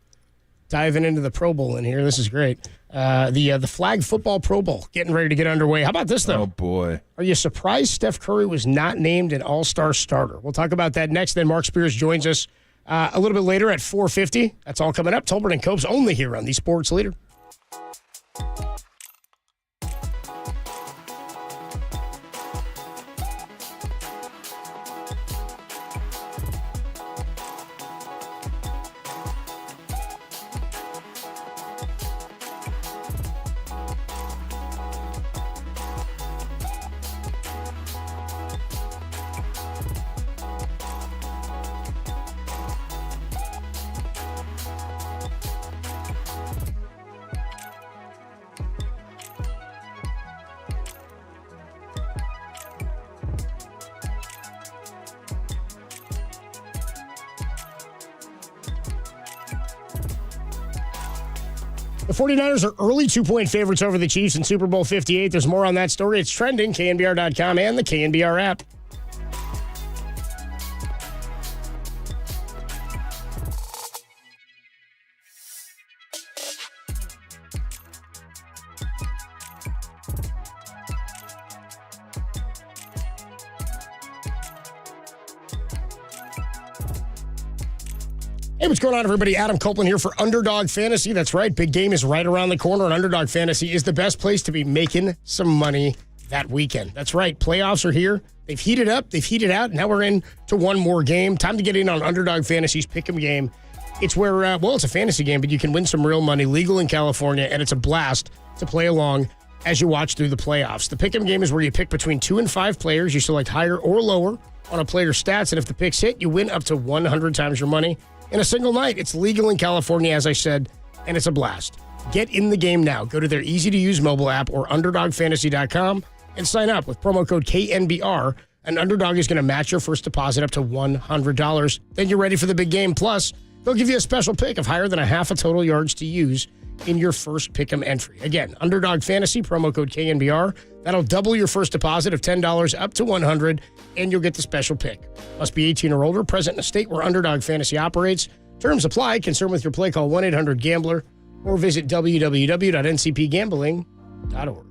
diving into the Pro Bowl in here. This is great. The flag football Pro Bowl getting ready to get underway. How about this, though? Oh, boy. Are you surprised Steph Curry was not named an All-Star starter? We'll talk about that next. Then Mark Spears joins us a little bit later at 4:50. That's all coming up. Tolbert and Copes only here on the Sports Leader. The 49ers are early 2-point favorites over the Chiefs in Super Bowl 58. There's more on that story. It's trending, KNBR.com and the KNBR app. Hey, what's going on, everybody? Adam Copeland here for Underdog Fantasy. That's right. Big game is right around the corner, and Underdog Fantasy is the best place to be making some money that weekend. That's right. Playoffs are here. They've heated up. They've heated out. Now we're into one more game. Time to get in on Underdog Fantasy's Pick'em game. It's where, it's a fantasy game, but you can win some real money, legal in California, and it's a blast to play along as you watch through the playoffs. The Pick'em game is where you pick between 2 and 5 players. You select higher or lower on a player's stats, and if the picks hit, you win up to 100 times your money in a single night. It's legal in California, as I said, and it's a blast. Get in the game now. Go to their easy-to-use mobile app or UnderdogFantasy.com and sign up with promo code KNBR. An Underdog is going to match your first deposit up to $100. Then you're ready for the big game. Plus, they'll give you a special pick of higher than a half a total yards to use in your first Pick'em entry. Again, Underdog Fantasy, promo code KNBR. That'll double your first deposit of $10 up to $100, and you'll get the special pick. Must be 18 or older, present in a state where Underdog Fantasy operates. Terms apply. Concerned with your play, call 1-800-GAMBLER or visit www.ncpgambling.org.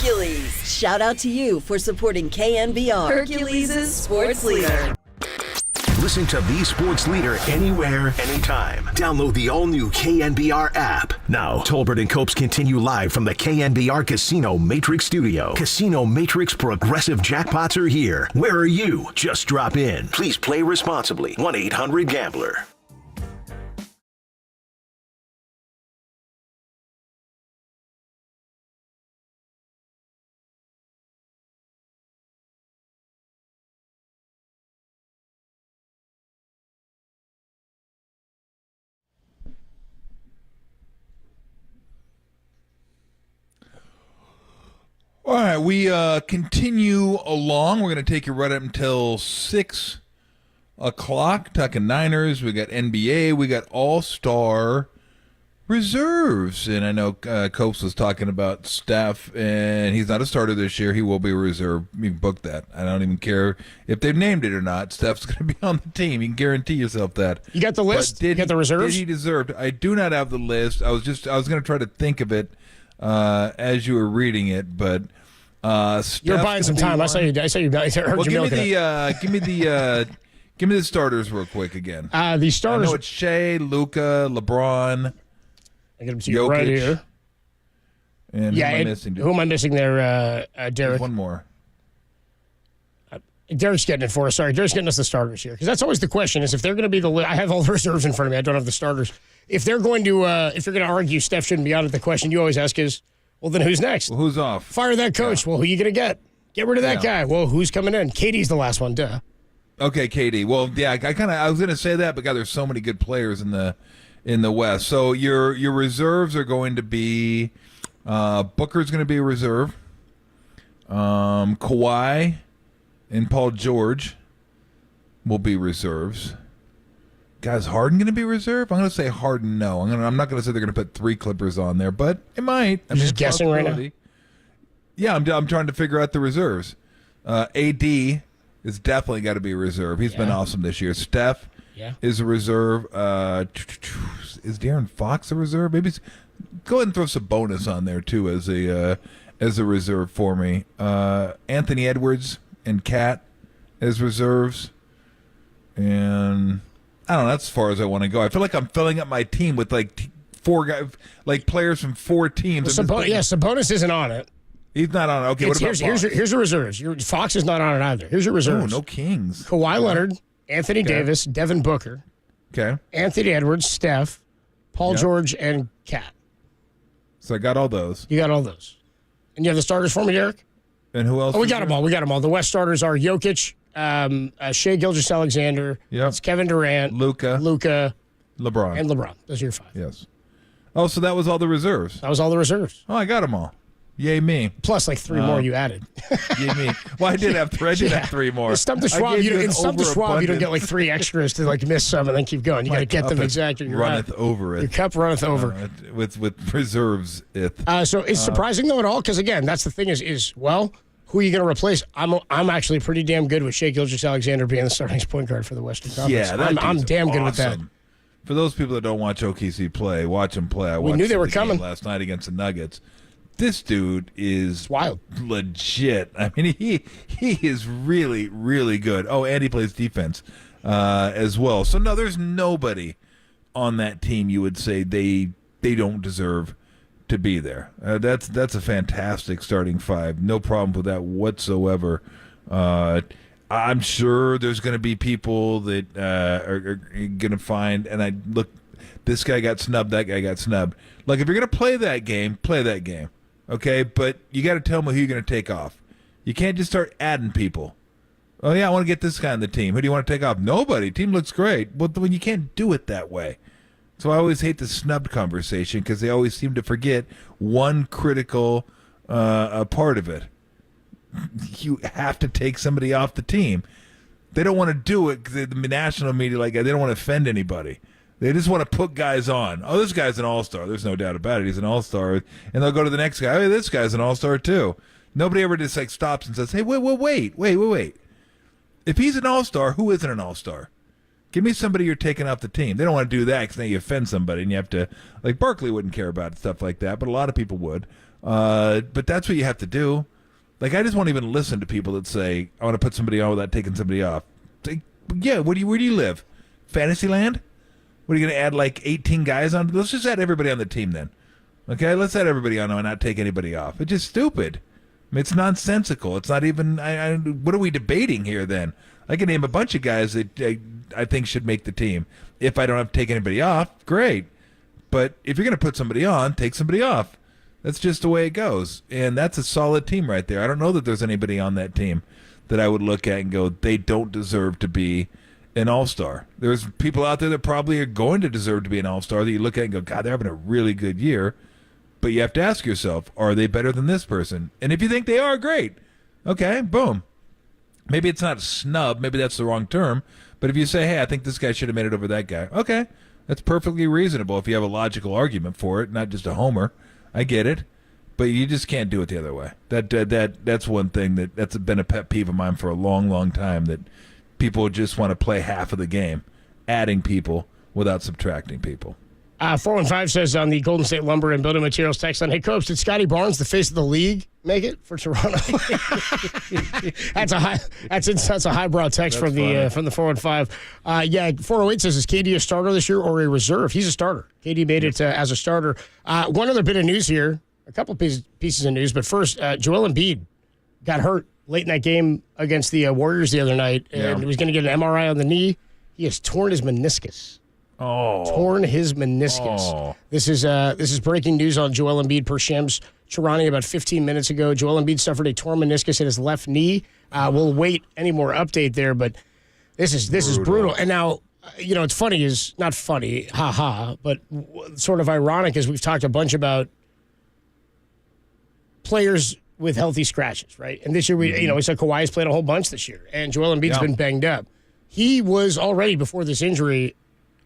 Hercules. Shout out to you for supporting KNBR, Hercules' sports leader. Listen to the sports leader anywhere, anytime. Download the all-new KNBR app. Now, Tolbert and Copes continue live from the KNBR Casino Matrix Studio. Casino Matrix progressive jackpots are here. Where are you? Just drop in. Please play responsibly. 1-800-GAMBLER. All right, we continue along. We're going to take you right up until 6 o'clock. Talking Niners. We got NBA. We got All-Star reserves. And I know Copes was talking about Steph, and he's not a starter this year. He will be a reserve. You can book that. I don't even care if they've named it or not. Steph's going to be on the team. You can guarantee yourself that. You got the list? You got the reserves? Did he deserve? I do not have the list. I was going to try to think of it as you were reading it, but you're buying some time. I saw you. I heard you milking it. Give me the starters real quick again. The starters. I know it's Shea, Luka, LeBron. I get them to you right here. And who am I missing? Who am I missing there, Derek? There's one more. Derek's getting it for us. Sorry, Derek's getting us the starters here, because that's always the question: is if they're going to be I have all the reserves in front of me. I don't have the starters. If they're going to, if you're going to argue Steph shouldn't be on it, the question you always ask is, well, then who's next? Well, who's off? Fire that coach. Yeah. Well, who are you going to get? Get rid of that guy. Well, who's coming in? KD's the last one, duh. Okay, KD. Well, yeah, I was going to say that, but God, there's so many good players in the West. So your reserves are going to be Booker's going to be a reserve. Kawhi and Paul George will be reserves. Guys, Harden going to be reserve? I'm going to say Harden, no. I'm not going to say they're going to put 3 Clippers on there, but it might. I'm just guessing right now. Yeah, I'm trying to figure out the reserves. AD is definitely got to be a reserve. He's been awesome this year. Steph is a reserve. Is De'Aaron Fox a reserve? Maybe go ahead and throw some bonus on there too as a reserve for me. Anthony Edwards and Cat as reserves, and I don't know. That's as far as I want to go. I feel like I'm filling up my team with like 4 guys, like players from 4 teams. Well, Sabonis isn't on it. He's not on it. Okay, what about Fox? Here's the reserves. Fox is not on it either. Here's your reserves. Oh, no Kings. Kawhi Leonard, Anthony Davis, Devin Booker. Okay. Anthony Edwards, Steph, Paul George, and Cat. So I got all those. You got all those. And you have the starters for me, Derek? And who else? Oh, we got them all. The West starters are Jokic, Shea Gilgeous-Alexander. Yep. It's Kevin Durant. Luka. LeBron. And LeBron. Those are your 5. Yes. Oh, so that was all the reserves. That was all the reserves. Oh, I got them all. Yay me. Plus like 3 more you added. Yay me. Well, I did have 3. I did have 3 more. Stump the Schwab. You don't get like 3 extras to like miss some and then keep going. You got to get them exactly. Runneth over it. Your cup runneth over. With reserves it. So it's surprising though at all, because again, that's the thing is well, who are you going to replace? I'm actually pretty damn good with Shea Gilgeous-Alexander being the starting point guard for the Western Conference. Yeah, I'm damn good with that. For those people that don't watch OKC play, watch them play. We knew they were coming last night against the Nuggets. This dude is wild, legit. I mean, he is really, really good. Oh, and he plays defense as well. So no, there's nobody on that team you would say they don't deserve to be there. That's a fantastic starting 5. No problem with that whatsoever. I'm sure there's going to be people that are going to find, and this guy got snubbed, that guy got snubbed. Like, if you're going to play that game, play that game. Okay, but you got to tell me who you're going to take off. You can't just start adding people. Oh, yeah, I want to get this guy on the team. Who do you want to take off? Nobody. Team looks great. Well, when you can't do it that way. So I always hate the snubbed conversation because they always seem to forget one critical part of it. You have to take somebody off the team. They don't want to do it because the national media, they don't want to offend anybody. They just want to put guys on. Oh, this guy's an all-star. There's no doubt about it. He's an all-star. And they'll go to the next guy. Oh, this guy's an all-star too. Nobody ever just stops and says, hey, wait. If he's an all-star, who isn't an all-star? Give me somebody you're taking off the team. They don't want to do that because then you offend somebody and you have to, Barkley wouldn't care about stuff like that, but a lot of people would. But that's what you have to do. Like, I just won't even listen to people that say, I want to put somebody on without taking somebody off. It's like, yeah, where do you live? Fantasyland? What, are you going to add like 18 guys on? Let's just add everybody on the team then. Okay, let's add everybody on and not take anybody off. It's just stupid. I mean, it's nonsensical. It's not even, what are we debating here then? I can name a bunch of guys that I think should make the team. If I don't have to take anybody off, great. But if you're going to put somebody on, take somebody off. That's just the way it goes. And that's a solid team right there. I don't know that there's anybody on that team that I would look at and go, they don't deserve to be an all-star. There's people out there that probably are going to deserve to be an all-star that you look at and go, God, they're having a really good year. But you have to ask yourself, are they better than this person? And if you think they are, great. Okay, boom. Maybe it's not a snub. Maybe that's the wrong term. But if you say, hey, I think this guy should have made it over that guy. Okay, that's perfectly reasonable if you have a logical argument for it, not just a homer. I get it. But you just can't do it the other way. That's one thing that's been a pet peeve of mine for a long, long time, that people just want to play half of the game, adding people without subtracting people. 415 says on the Golden State Lumber and Building Materials text line, hey, Coach, did Scotty Barnes, the face of the league, make it for Toronto? That's a highbrow text from the 415. 408 says, is KD a starter this year or a reserve? He's a starter. KD made it as a starter. One other bit of news here, a couple pieces of news, but first, Joel Embiid got hurt late in that game against the Warriors the other night, and was going to get an MRI on the knee. He has torn his meniscus. Torn his meniscus. This is breaking news on Joel Embiid per Shams Charani about 15 minutes ago. Joel Embiid suffered a torn meniscus in his left knee. We'll wait any more update there, but this is brutal. And now, it's funny is not funny, but sort of ironic as we've talked a bunch about players with healthy scratches, right? And this year we said Kawhi's played a whole bunch this year, and Joel Embiid's been banged up. He was already before this injury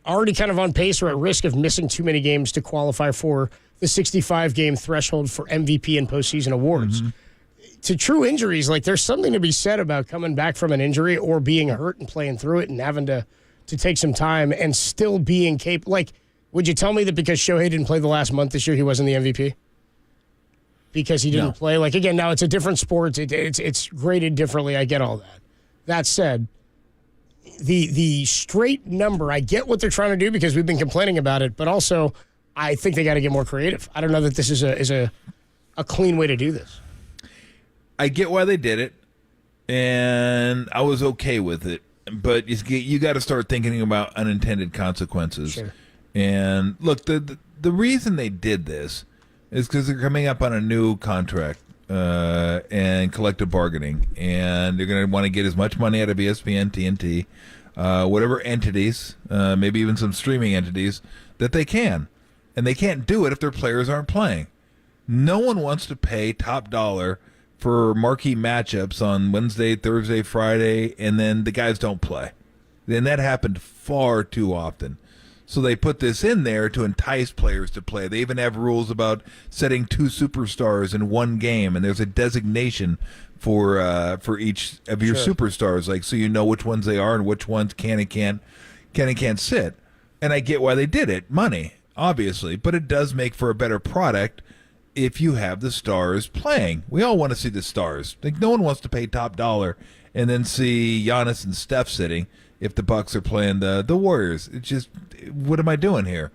already kind of on pace or at risk of missing too many games to qualify for the 65-game threshold for MVP and postseason awards. To true injuries, like there's something to be said about coming back from an injury or being hurt and playing through it and having to take some time and still being capable. Like, would you tell me that because Shohei didn't play the last month this year, he wasn't the MVP? Because he didn't play? Like, again, now it's a different sport. It's graded differently. I get all that. That said, the straight number, I get what they're trying to do because we've been complaining about it, but also I think they got to get more creative. I don't know that this is a clean way to do this. I get why they did it, and I was okay with it, but you got to start thinking about unintended consequences. Sure. And look, the reason they did this is because they're coming up on a new contract and collective bargaining, and they're going to want to get as much money out of ESPN, TNT, whatever entities, maybe even some streaming entities, that they can. And they can't do it if their players aren't playing. No one wants to pay top dollar for marquee matchups on Wednesday, Thursday, Friday, and then the guys don't play. Then that happened far too often. So they put this in there to entice players to play. They even have rules about setting 2 superstars in one game, and there's a designation for each of your superstars, like so you know which ones they are and which ones can and can't sit. And I get why they did it, money, obviously, but it does make for a better product if you have the stars playing. We all want to see the stars. Like no one wants to pay top dollar and then see Giannis and Steph sitting if the Bucks are playing the Warriors. It's just, what am I doing here?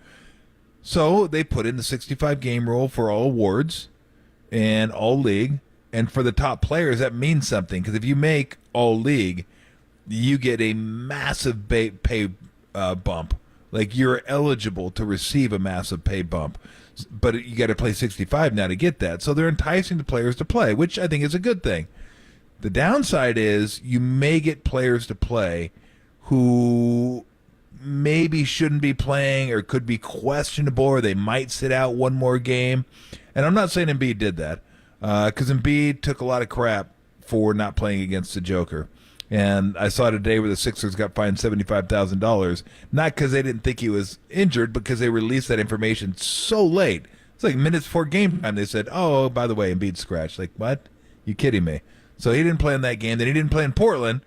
So they put in the 65-game rule for all awards and all league. And for the top players, that means something. Because if you make all league, you get a massive pay bump. Like you're eligible to receive a massive pay bump. But you got to play 65 now to get that. So they're enticing the players to play, which I think is a good thing. The downside is you may get players to play who maybe shouldn't be playing or could be questionable, or they might sit out one more game. And I'm not saying Embiid did that, because Embiid took a lot of crap for not playing against the Joker. And I saw today where the Sixers got fined $75,000, not because they didn't think he was injured, because they released that information so late. It's like minutes before game time. They said, oh, by the way, Embiid scratched. Like, what? You kidding me? So he didn't play in that game. Then he didn't play in Portland.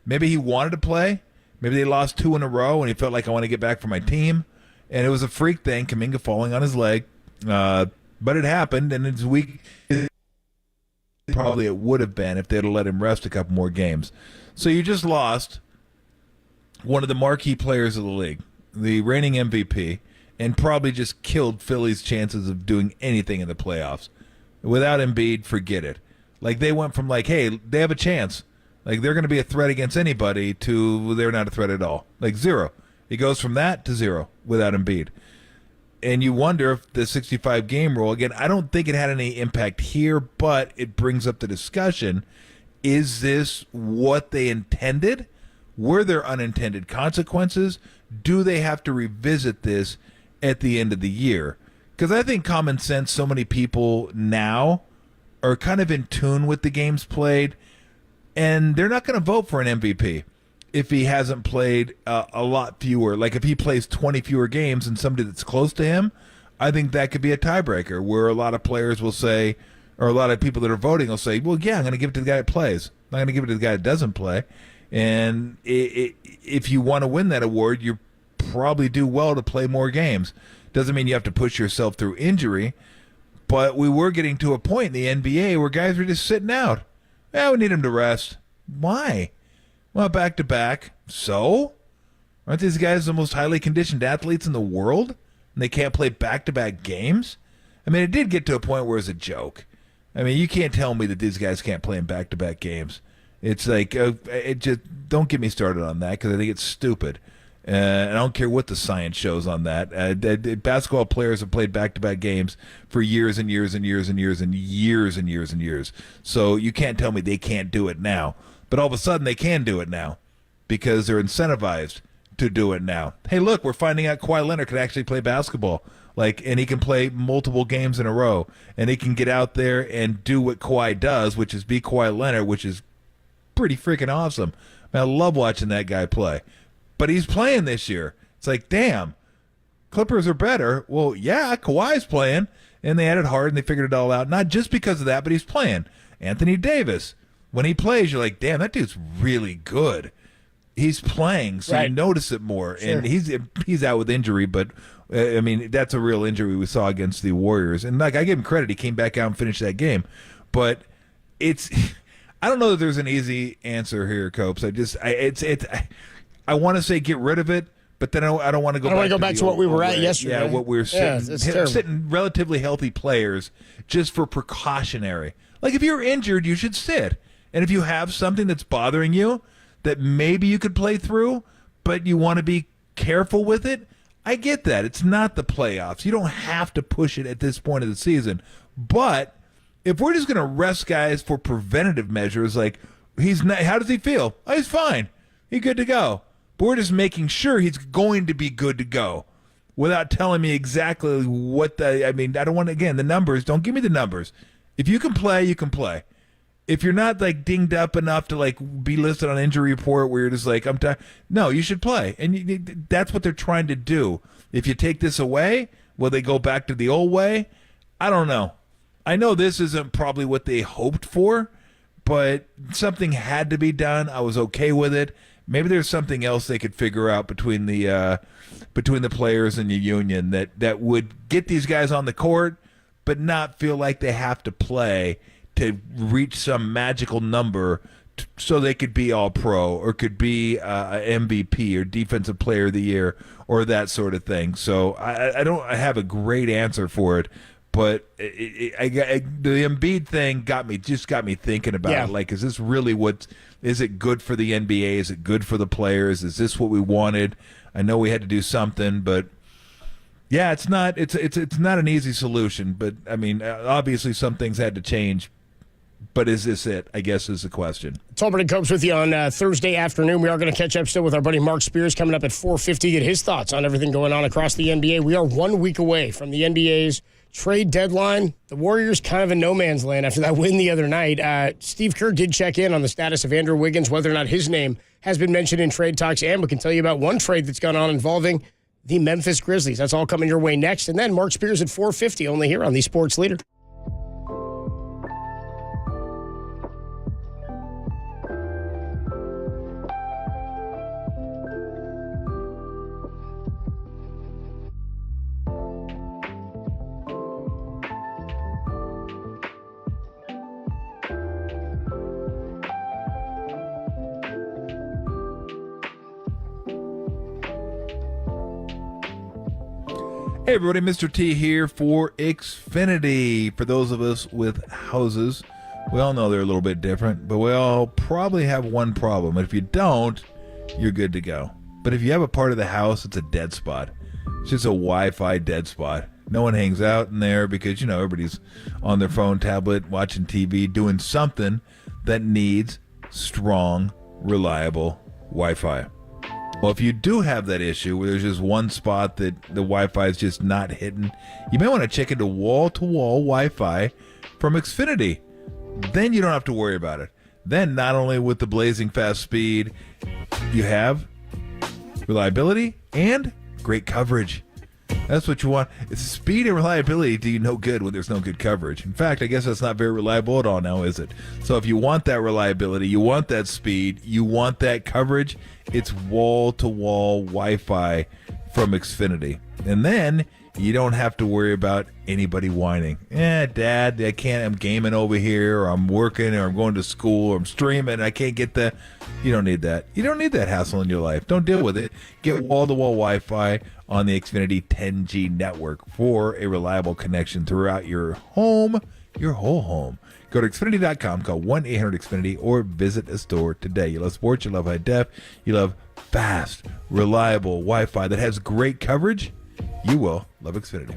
Maybe he wanted to play. Maybe they lost 2 in a row, and he felt like, I want to get back for my team. And it was a freak thing, Kaminga falling on his leg. But it happened, and it's weak. Probably it would have been if they'd have let him rest a couple more games. So you just lost one of the marquee players of the league, the reigning MVP, and probably just killed Philly's chances of doing anything in the playoffs. Without Embiid, forget it. Like, they went from like, hey, they have a chance. Like, they're going to be a threat against anybody to they're not a threat at all. Like, zero. It goes from that to zero without Embiid. And you wonder if the 65-game rule, again, I don't think it had any impact here, but it brings up the discussion. Is this what they intended? Were there unintended consequences? Do they have to revisit this at the end of the year? Because I think common sense, so many people now are kind of in tune with the games played, and they're not going to vote for an MVP if he hasn't played a lot fewer. Like, if he plays 20 fewer games than somebody that's close to him, I think that could be a tiebreaker where a lot of players will say, or a lot of people that are voting will say, well, yeah, I'm going to give it to the guy that plays. I'm not going to give it to the guy that doesn't play. And if you want to win that award, you probably do well to play more games. Doesn't mean you have to push yourself through injury, but we were getting to a point in the NBA where guys were just sitting out. Yeah, we need him to rest. Why? Well, back-to-back. So? Aren't these guys the most highly conditioned athletes in the world? And they can't play back-to-back games? I mean, it did get to a point where it was a joke. I mean, you can't tell me that these guys can't play in back-to-back games. It's like, it just don't get me started on that because I think it's stupid. And I don't care what the science shows on that. Basketball players have played back-to-back games for years and years and years and years and years and years and years. So you can't tell me they can't do it now. But all of a sudden they can do it now because they're incentivized to do it now. Hey, look, we're finding out Kawhi Leonard can actually play basketball. And he can play multiple games in a row. And he can get out there and do what Kawhi does, which is be Kawhi Leonard, which is pretty freaking awesome. I love watching that guy play. But he's playing this year. It's like, damn, Clippers are better. Well, yeah, Kawhi's playing. And they added Harden. They figured it all out. Not just because of that, but he's playing. Anthony Davis. When he plays, you're like, damn, that dude's really good. He's playing, so you notice it more. Sure. And he's out with injury, but, I mean, that's a real injury we saw against the Warriors. And, like, I give him credit. He came back out and finished that game. But it's – I don't know that there's an easy answer here, Copes. I want to say get rid of it, but then I don't want to go back to what we were at yesterday. Yeah, what we were sitting relatively healthy players just for precautionary. Like, if you're injured, you should sit. And if you have something that's bothering you that maybe you could play through, but you want to be careful with it, I get that. It's not the playoffs. You don't have to push it at this point of the season. But if we're just going to rest guys for preventative measures, like, how does he feel? Oh, he's fine. He's good to go. But we're just making sure he's going to be good to go without telling me exactly what I don't want, again, the numbers. Don't give me the numbers. If you can play, you can play. If you're not, like, dinged up enough to, like, be listed on injury report where you're just like, I'm tired. No, you should play. And that's what they're trying to do. If you take this away, will they go back to the old way? I don't know. I know this isn't probably what they hoped for, but something had to be done. I was okay with it. Maybe there's something else they could figure out between the players and the union that would get these guys on the court, but not feel like they have to play to reach some magical number so they could be all pro or could be MVP or defensive player of the year or that sort of thing. So I don't have a great answer for it, but the Embiid thing got me thinking about it. Like, is this really is it good for the NBA? Is it good for the players? Is this what we wanted? I know we had to do something, but yeah, it's not an easy solution, but I mean, obviously some things had to change. But is this it, I guess, is the question. Tolbert and Copes with you on Thursday afternoon. We are going to catch up still with our buddy Mark Spears coming up at 4:50. Get his thoughts on everything going on across the NBA. We are 1 week away from the NBA's trade deadline. The Warriors kind of in no man's land after that win the other night. Steve Kerr did check in on the status of Andrew Wiggins, whether or not his name has been mentioned in trade talks, and we can tell you about one trade that's gone on involving the Memphis Grizzlies. That's all coming your way next. And then Mark Spears at 4:50, only here on the Sports Leader. Hey everybody, Mr. T here for Xfinity. For those of us with houses, we all know they're a little bit different, but we all probably have one problem. And if you don't, you're good to go. But if you have a part of the house, it's a dead spot. It's just a Wi-Fi dead spot. No one hangs out in there because, everybody's on their phone, tablet, watching TV, doing something that needs strong, reliable Wi-Fi. Well, if you do have that issue where there's just one spot that the Wi-Fi is just not hitting, you may want to check into wall-to-wall Wi-Fi from Xfinity. Then you don't have to worry about it. Then not only with the blazing fast speed, you have reliability and great coverage. That's what you want. It's speed and reliability do you no good when there's no good coverage. In fact, I guess that's not very reliable at all now, is it? So if you want that reliability, you want that speed, you want that coverage, it's wall-to-wall Wi-Fi from Xfinity. And then you don't have to worry about anybody whining. Dad, I can't, I'm gaming over here, or I'm working, or I'm going to school, or I'm streaming, I can't get the... You don't need that. You don't need that hassle in your life. Don't deal with it. Get wall-to-wall Wi-Fi on the Xfinity 10G network for a reliable connection throughout your home, your whole home. Go to Xfinity.com, call 1-800-XFINITY, or visit a store today. You love sports, you love high def, you love fast, reliable Wi-Fi that has great coverage. You will love Xfinity.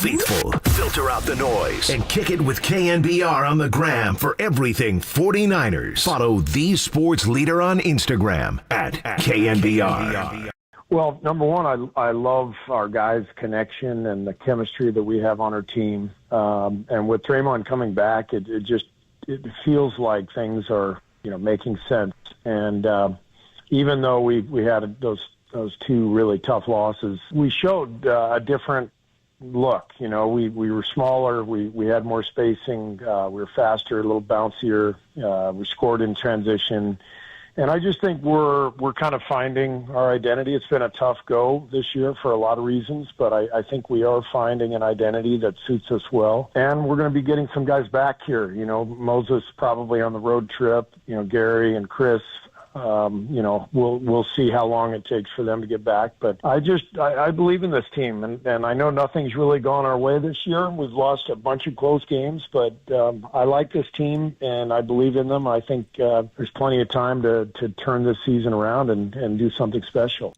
Faithful, filter out the noise, and kick it with KNBR on the gram for everything 49ers. Follow the sports leader on Instagram at KNBR. Well, number one, I love our guys' connection and the chemistry that we have on our team. And with Draymond coming back, it feels like things are, making sense. And even though we had those two really tough losses, we showed a different look. We were smaller, we had more spacing, we were faster, a little bouncier, we scored in transition. And I just think we're kind of finding our identity. It's been a tough go this year for a lot of reasons, but I think we are finding an identity that suits us well. And we're going to be getting some guys back here. Moses probably on the road trip, Gary and Chris. We'll see how long it takes for them to get back. But I believe in this team, and I know nothing's really gone our way this year. We've lost a bunch of close games, but I like this team, and I believe in them. I think there's plenty of time to turn this season around and do something special.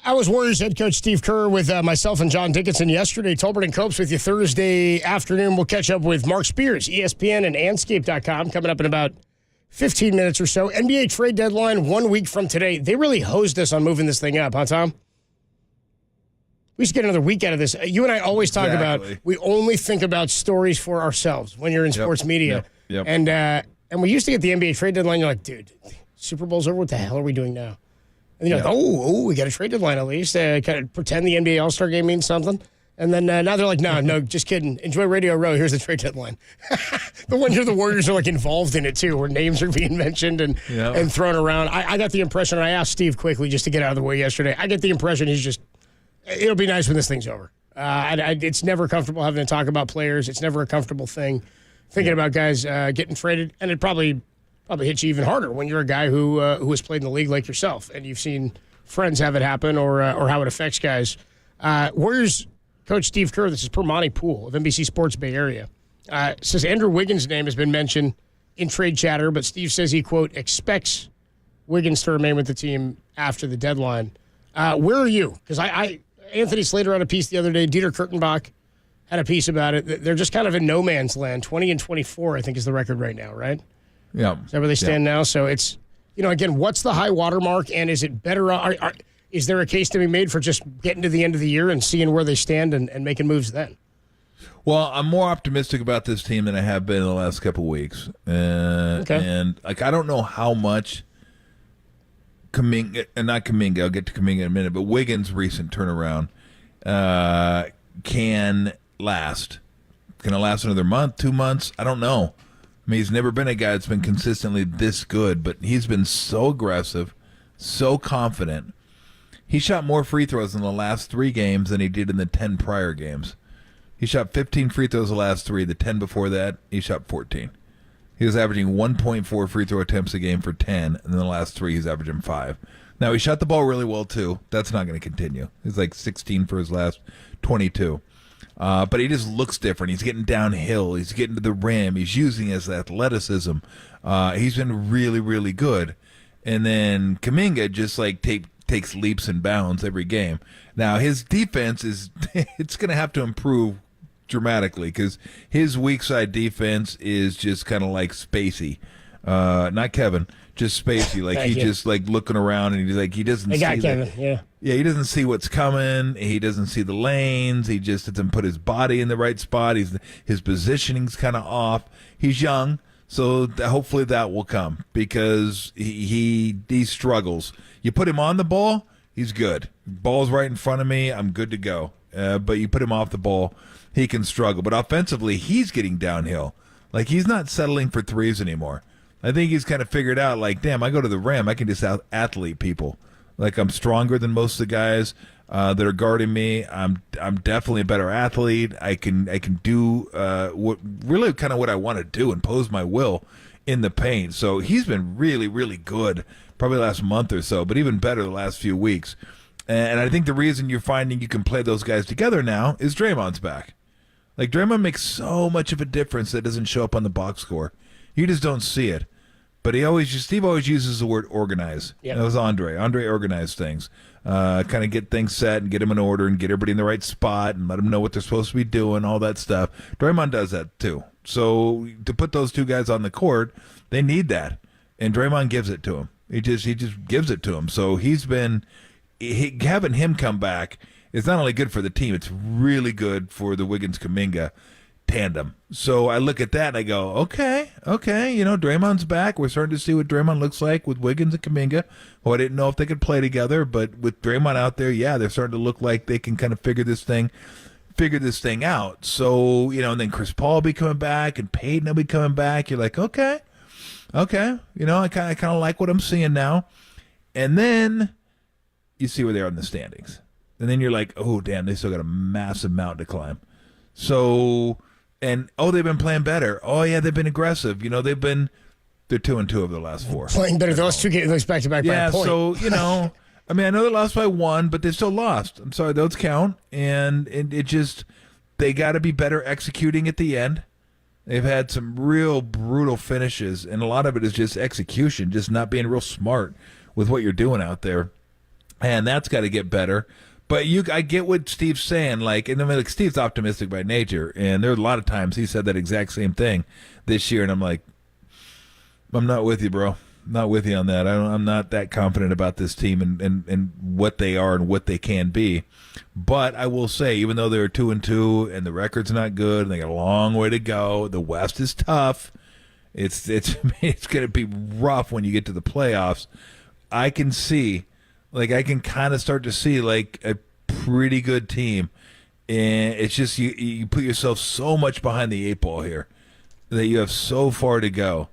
I was Warriors head coach Steve Kerr with myself and John Dickinson yesterday. Tolbert and Copes with you Thursday afternoon. We'll catch up with Mark Spears, ESPN and Anscape.com, coming up in about 15 minutes or so. NBA trade deadline 1 week from today. They really hosed us on moving this thing up, huh, Tom? We should get another week out of this. You and I always talk about, we only think about stories for ourselves when you're in sports media. Yep. And we used to get the NBA trade deadline. You're like, dude, Super Bowl's over. What the hell are we doing now? And you're like, we got a trade deadline at least. Kind of pretend the NBA All-Star game means something. And then now they're like, no, just kidding. Enjoy Radio Row. Here's the trade deadline. The one year the Warriors are like involved in it too, where names are being mentioned and thrown around. I got the impression, and I asked Steve quickly just to get out of the way yesterday. I get the impression it'll be nice when this thing's over. It's never comfortable having to talk about players. It's never a comfortable thing thinking about guys getting traded, and it probably hits you even harder when you're a guy who has played in the league like yourself, and you've seen friends have it happen or how it affects guys. Warriors coach Steve Kerr, this is per Monty Poole of NBC Sports Bay Area, says Andrew Wiggins' name has been mentioned in trade chatter, but Steve says he, quote, expects Wiggins to remain with the team after the deadline. Where are you? Because Anthony Slater had a piece the other day. Dieter Kurtenbach had a piece about it. They're just kind of in no man's land. 20-24, I think, is the record right now, right? Yeah. Is that where they stand now? So it's, again, what's the high water mark, and is it better? Is there a case to be made for just getting to the end of the year and seeing where they stand and making moves then? Well, I'm more optimistic about this team than I have been in the last couple of weeks. And I don't know how much Kaminga, and not Kaminga, I'll get to Kaminga in a minute, but Wiggins' recent turnaround can last. Can it last another month, 2 months? I don't know. I mean, he's never been a guy that's been consistently this good, but he's been so aggressive, so confident. He shot more free throws in the last 3 games than he did in the 10 prior games. He shot 15 free throws the last 3. The 10 before that, he shot 14. He was averaging 1.4 free throw attempts a game for 10, and in the last 3, he's averaging 5. Now, he shot the ball really well, too. That's not going to continue. He's like 16 for his last 22. But he just looks different. He's getting downhill. He's getting to the rim. He's using his athleticism. He's been really, really good. And then Kaminga just like takes leaps and bounds every game. Now, his defense it's going to have to improve dramatically because his weak side defense is just kind of like spacey. Not Kevin, just spacey. Like he's just like looking around and he's like he doesn't see Kevin, yeah, he doesn't see what's coming. He doesn't see the lanes. He just doesn't put his body in the right spot. His positioning's kind of off. He's young, so hopefully that will come because he struggles. You put him on the ball, he's good. Ball's right in front of me, I'm good to go. But you put him off the ball, he can struggle. But offensively, he's getting downhill. Like he's not settling for threes anymore. I think he's kind of figured out, like, damn, I go to the rim, I can just out-athlete people. Like, I'm stronger than most of the guys that are guarding me. I'm definitely a better athlete. I can do what I want to do, impose my will in the paint. So he's been really, really good, probably the last month or so, but even better the last few weeks. And I think the reason you're finding you can play those guys together now is Draymond's back. Like, Draymond makes so much of a difference that doesn't show up on the box score. You just don't see it. But Steve always uses the word organize. Yep. That was Andre. Andre organized things. Kind of get things set and get them in order and get everybody in the right spot and let them know what they're supposed to be doing, all that stuff. Draymond does that too. So to put those two guys on the court, they need that. And Draymond gives it to him. He just gives it to him. So having him come back is not only good for the team, it's really good for the Wiggins-Kaminga tandem. So I look at that and I go, okay, Draymond's back. We're starting to see what Draymond looks like with Wiggins and Kaminga, who I didn't know if they could play together, but with Draymond out there, yeah, they're starting to look like they can kind of figure this thing out. So, and then Chris Paul will be coming back and Payton will be coming back. You're like, okay, I kind of like what I'm seeing now. And then you see where they are in the standings. And then you're like, oh, damn, they still got a massive mountain to climb. So, they've been playing better. Oh, yeah, they've been aggressive. They're 2-2 over the last 4. Playing better. Those 2 games back-to-back by a point. So, I mean, I know they lost by 1, but they still lost. I'm sorry, those count. And they got to be better executing at the end. They've had some real brutal finishes, and a lot of it is just execution, just not being real smart with what you're doing out there. And that's got to get better. But I get what Steve's saying. Steve's optimistic by nature, and there are a lot of times he said that exact same thing this year, and I'm like, I'm not with you, bro. I'm not with you on that. I'm not that confident about this team and what they are and what they can be. But I will say, even though they're 2-2 and the record's not good, and they got a long way to go, the West is tough. It's going to be rough when you get to the playoffs. I can kind of start to see like a pretty good team, and it's just you put yourself so much behind the 8 ball here that you have so far to go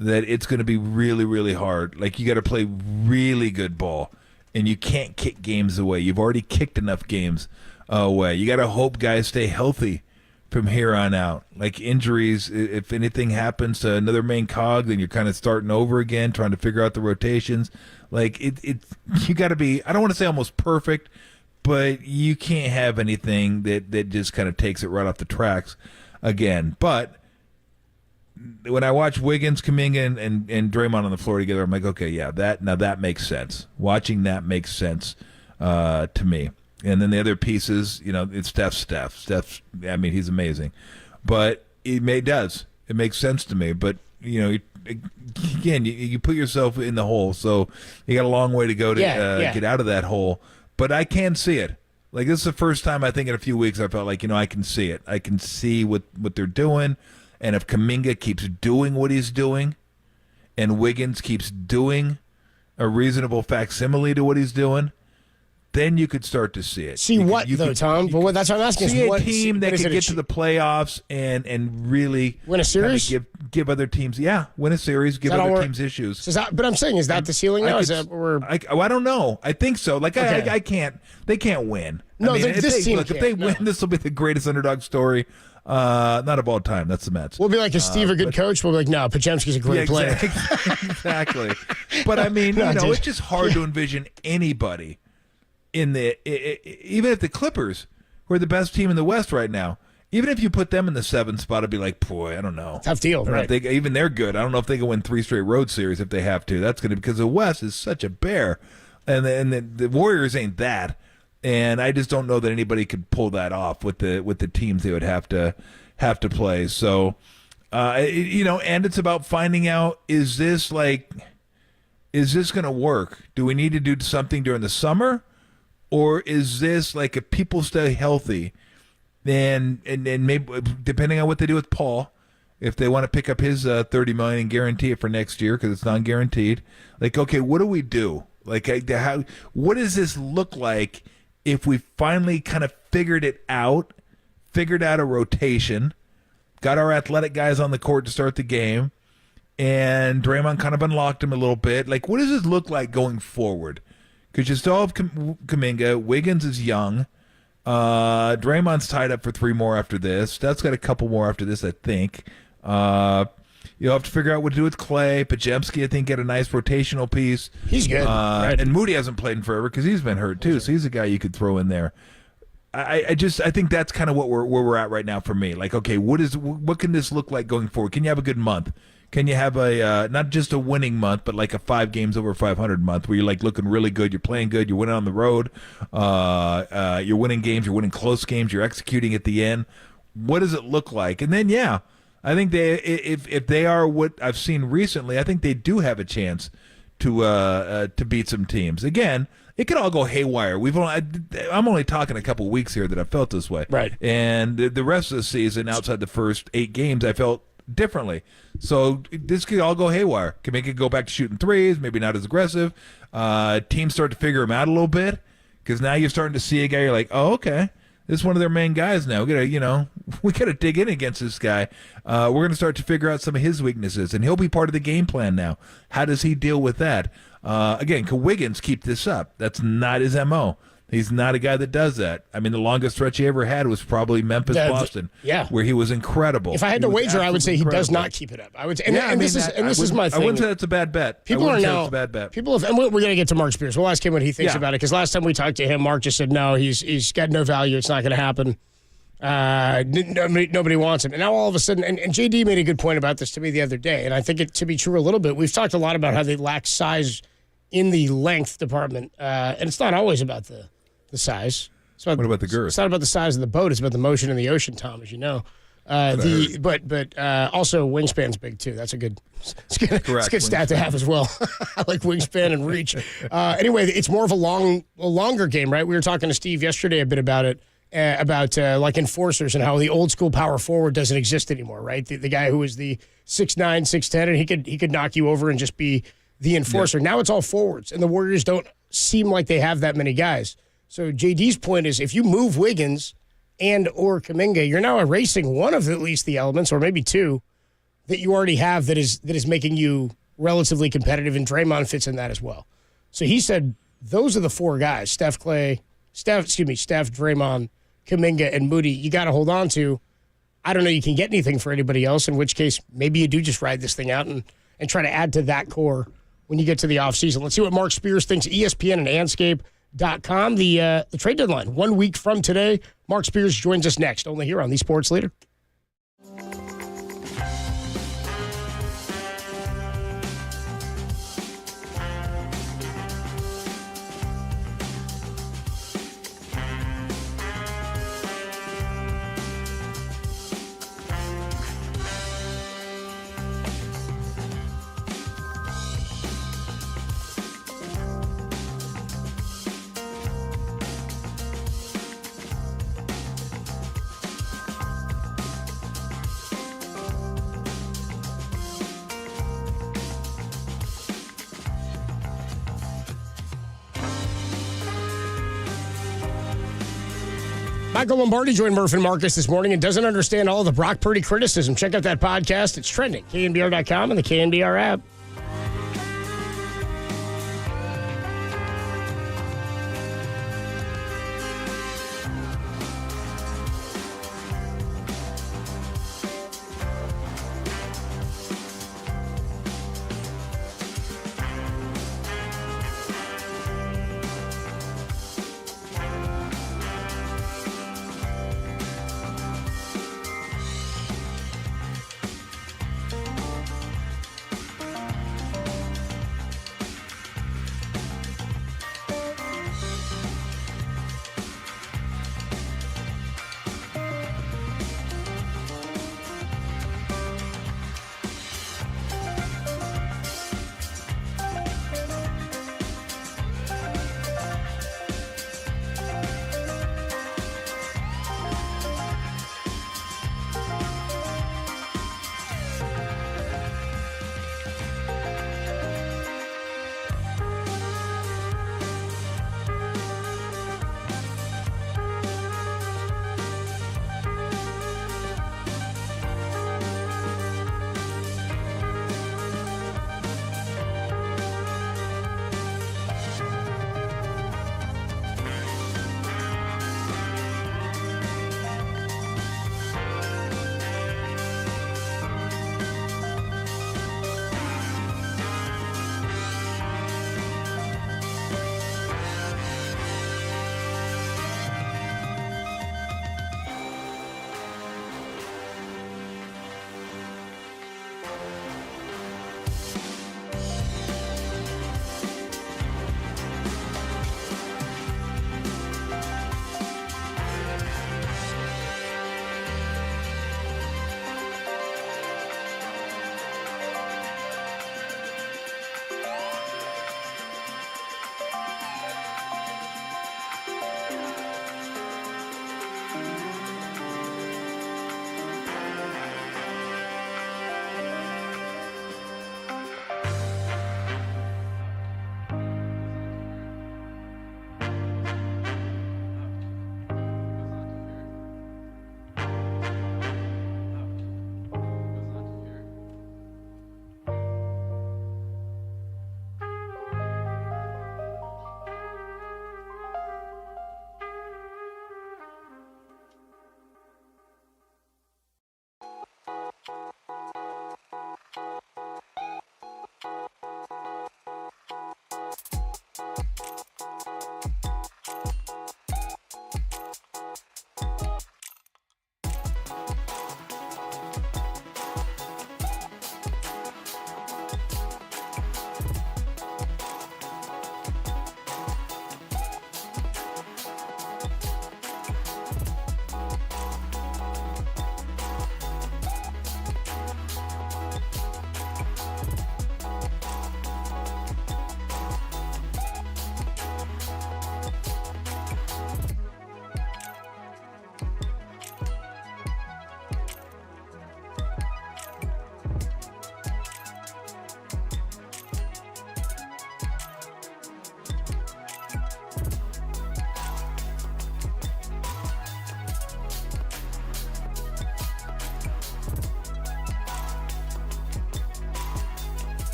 that it's going to be really, really hard. Like, you got to play really good ball, and you can't kick games away. You've already kicked enough games away. You got to hope guys stay healthy from here on out. Like, injuries, if anything happens to another main cog, then you're kind of starting over again, trying to figure out the rotations. Like, you got to be, I don't want to say almost perfect, but you can't have anything that just kind of takes it right off the tracks again. But when I watch Wiggins, Kaminga, and Draymond on the floor together, I'm like, okay, yeah, that makes sense. Watching that makes sense to me. And then the other pieces, it's Steph. I mean, he's amazing. But it does. It makes sense to me. But, again, you put yourself in the hole, so you got a long way to go to get out of that hole. But I can see it. Like, this is the first time I think in a few weeks I felt like, I can see it. I can see what they're doing. And if Kaminga keeps doing what he's doing and Wiggins keeps doing a reasonable facsimile to what he's doing, then you could start to see it. Tom? But that's what I'm asking. See a team that could get to the playoffs and really win a series? Give other teams, win a series, give other teams issues. But I'm saying, is that the ceiling now? I don't know. I think so. Like, okay. I can't. They can't win. No, this team if they win, this will be the greatest underdog story. Not of all time. That's the Mets. We'll be like, is Steve a good coach? We'll be like, no, Pajemski's a great player. Exactly. But I mean, it's just hard to envision anybody even if the Clippers, who are the best team in the West right now, even if you put them in the 7th spot, I'd be like, boy, I don't know. Tough deal, right? Even they're good. I don't know if they can win 3 straight road series if they have to. That's going to, because the West is such a bear, and the Warriors ain't that. And I just don't know that anybody could pull that off with the teams they would have to play. So, and it's about finding out, is this going to work? Do we need to do something during the summer? Or is this like, if people stay healthy, and maybe depending on what they do with Paul, if they want to pick up his $30 million and guarantee it for next year because it's non-guaranteed, like, okay, what do we do? Like, what does this look like if we finally kind of figured out a rotation, got our athletic guys on the court to start the game, and Draymond kind of unlocked him a little bit? Like, what does this look like going forward? Because you still have Kaminga. Wiggins is young. Draymond's tied up for 3 more after this. That's got a couple more after this, I think. You'll have to figure out what to do with Clay. Pajemski, I think, get a nice rotational piece. He's good. Right. And Moody hasn't played in forever because he's been hurt, too. So he's a guy you could throw in there. I think that's kind of where we're at right now for me. Like, okay, what can this look like going forward? Can you have a good month? Can you have a not just a winning month, but like a 5 games over 500 month where you're like looking really good, you're playing good, you're winning on the road, you're winning games, you're winning close games, you're executing at the end. What does it look like? And then, I think if they are what I've seen recently, I think they do have a chance to beat some teams. Again, it could all go haywire. I'm only talking a couple weeks here that I felt this way, right? And the rest of the season, outside the first 8 games, I felt differently. So this could all go haywire. Can make it go back to shooting threes, maybe not as aggressive. Teams start to figure him out a little bit because now you're starting to see a guy. You're like, oh, okay, this is one of their main guys now. We gotta dig in against this guy. We're gonna start to figure out some of his weaknesses, and he'll be part of the game plan now. How does he deal with that? Again, can Wiggins keep this up? That's not his MO. He's not a guy that does that. I mean, the longest stretch he ever had was probably Memphis, Boston, where he was incredible. If I had to wager, I would say he does not keep it up. I would say, this is my thing. I wouldn't say that's a bad bet. People are now. And we're going to get to Mark Spears. We'll ask him what he thinks about it, because last time we talked to him, Mark just said no. He's got no value. It's not going to happen. Nobody wants him. And now all of a sudden, and JD made a good point about this to me the other day, and I think it to be true a little bit. We've talked a lot about how they lack size in the length department, and it's not always about the size. What about the girth? It's not about the size of the boat. It's about the motion in the ocean, Tom, as you know. But also wingspan's big too. That's a good stat to have as well. I like wingspan and reach. Anyway, it's more of a longer game, right? We were talking to Steve yesterday a bit about it, about like enforcers and how the old school power forward doesn't exist anymore, right? The guy who was the 6'9", 6'10", and he could knock you over and just be the enforcer. Now it's all forwards, and the Warriors don't seem like they have that many guys. So JD's point is, if you move Wiggins and or Kaminga, you're now erasing one of at least the elements, or maybe 2, that you already have that is making you relatively competitive, and Draymond fits in that as well. So he said those are the 4 guys: Steph, Draymond, Kaminga, and Moody. You got to hold on to. I don't know you can get anything for anybody else, in which case maybe you do just ride this thing out and try to add to that core when you get to the offseason. Let's see what Mark Spears thinks. ESPN and Anscape KNBR.com. The trade deadline, 1 week from today. Mark Spears joins us next, only here on the Sports Leader. Michael Lombardi joined Murph and Marcus this morning and doesn't understand all of the Brock Purdy criticism. Check out that podcast. It's trending. KNBR.com and the KNBR app.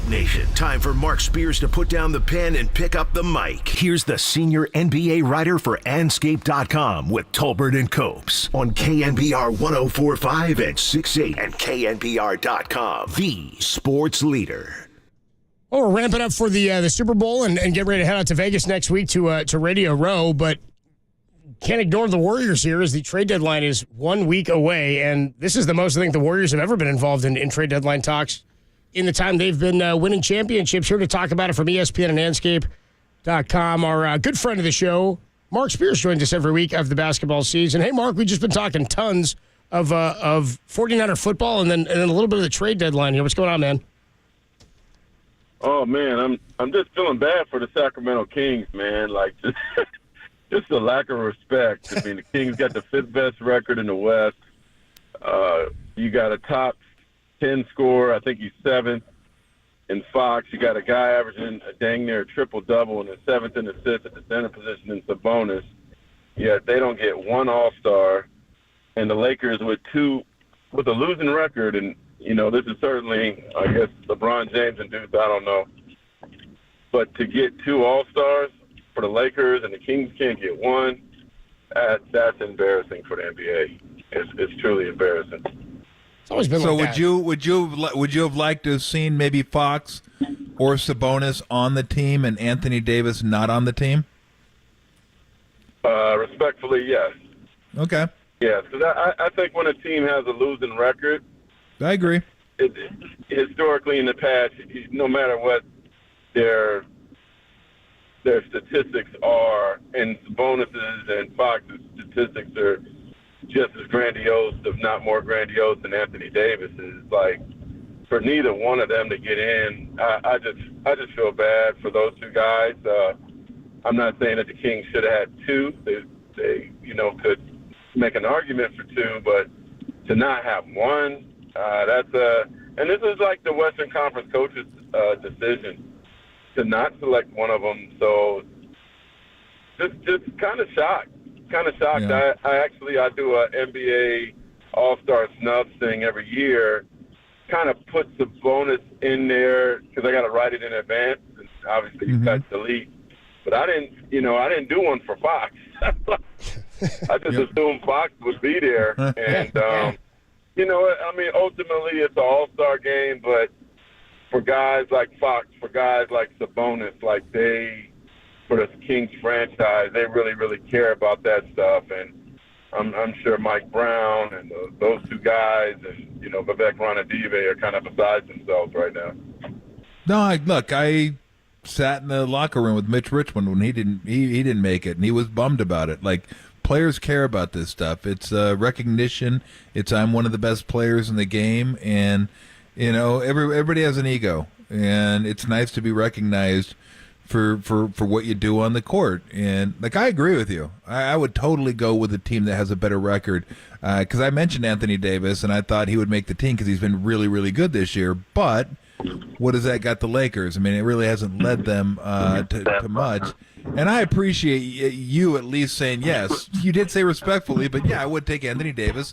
Nation, time for Mark Spears to put down the pen and pick up the mic. Here's the senior NBA writer for Anscape.com with Tolbert and Copes on KNBR 104.5 and 680 and KNBR.com, the sports leader. Well, we're ramping up for the Super Bowl and get ready to head out to Vegas next week to Radio Row, but can't ignore the Warriors here as the trade deadline is 1 week away, and this is the most I think the Warriors have ever been involved in trade deadline talks in the time they've been winning championships. Here to talk about it from ESPN and Anscape.com, our good friend of the show, Mark Spears, joins us every week of the basketball season. Hey, Mark, we've just been talking tons of 49er football and then a little bit of the trade deadline here. What's going on, man? Oh, man, I'm just feeling bad for the Sacramento Kings, man. Like, just a lack of respect. I mean, the Kings got the 5th best record in the West. You got a top 10 scorer. I think he's 7th in Fox. You got a guy averaging a dang near triple-double and a 7th in assists at the center position in Sabonis. Yet they don't get one All-Star. And the Lakers with a losing record. And, you know, this is certainly, I guess, LeBron James and Deuce, I don't know. But to get 2 All-Stars for the Lakers and the Kings can't get one, that's embarrassing for the NBA. It's truly embarrassing. It's always been so. Like would you have liked to have seen maybe Fox or Sabonis on the team and Anthony Davis not on the team? Respectfully, yes. Okay. Yeah, because I think when a team has a losing record, I agree. Historically in the past, no matter what their statistics are, and Sabonis's and Fox's statistics are just as grandiose, if not more grandiose, than Anthony Davis's. Like, for neither one of them to get in, I just feel bad for those two guys. I'm not saying that the Kings should have had 2. They could make an argument for 2, but to not have 1, and this is like the Western Conference coaches' decision to not select one of them. So just kind of shocked. Yeah. I do a NBA All-Star Snubs thing every year, kind of put the bonus in there because I got to write it in advance, and obviously you got to delete. But I didn't do one for Fox. I just assumed Fox would be there. And, ultimately it's an all-star game, but for guys like Fox, for guys like Sabonis, for the Kings franchise, they really, really care about that stuff. And I'm sure Mike Brown and those two guys and, Vivek Ranadive are kind of beside themselves right now. No, I sat in the locker room with Mitch Richmond when he didn't make it, and he was bummed about it. Like, players care about this stuff. It's recognition. It's I'm one of the best players in the game, and everybody has an ego, and it's nice to be recognized for what you do on the court. And I agree with you. I would totally go with a team that has a better record, because I mentioned Anthony Davis, and I thought he would make the team because he's been really, really good this year. But what has that got the Lakers? I mean, it really hasn't led them to much. And I appreciate you at least saying yes. You did say respectfully, but yeah, I would take Anthony Davis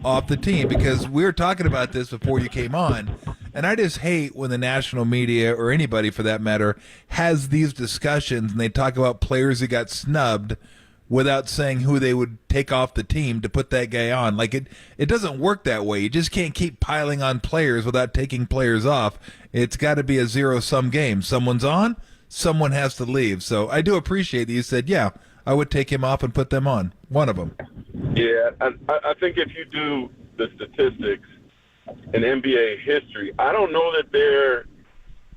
off the team because we were talking about this before you came on. And I just hate when the national media, or anybody for that matter, has these discussions and they talk about players who got snubbed without saying who they would take off the team to put that guy on. Like, it doesn't work that way. You just can't keep piling on players without taking players off. It's got to be a zero-sum game. Someone's on, someone has to leave. So I do appreciate that you said, yeah, I would take him off and put them on, one of them. Yeah, I think if you do the statistics in NBA history, I don't know that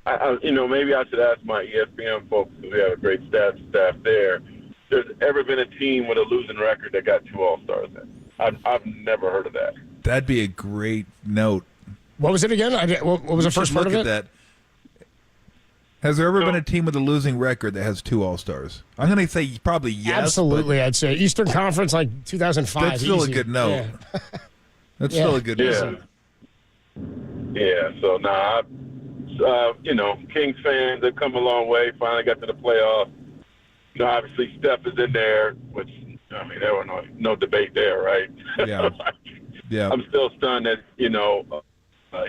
maybe I should ask my ESPN folks, because we have a great staff there. There's ever been a team with a losing record that got 2 All-Stars in. I've never heard of that. That'd be a great note. What was it again? What was the first part of it? That. Has there ever been a team with a losing record that has 2 All-Stars? I'm going to say probably yes. Absolutely, I'd say. Eastern Conference, 2005. That's still easy. A good note. Yeah. That's still a good note. Yeah, so Kings fans, they've come a long way, finally got to the playoffs. Obviously Steph is in there, which, there was no debate there, right? Yeah. Yeah. I'm still stunned that,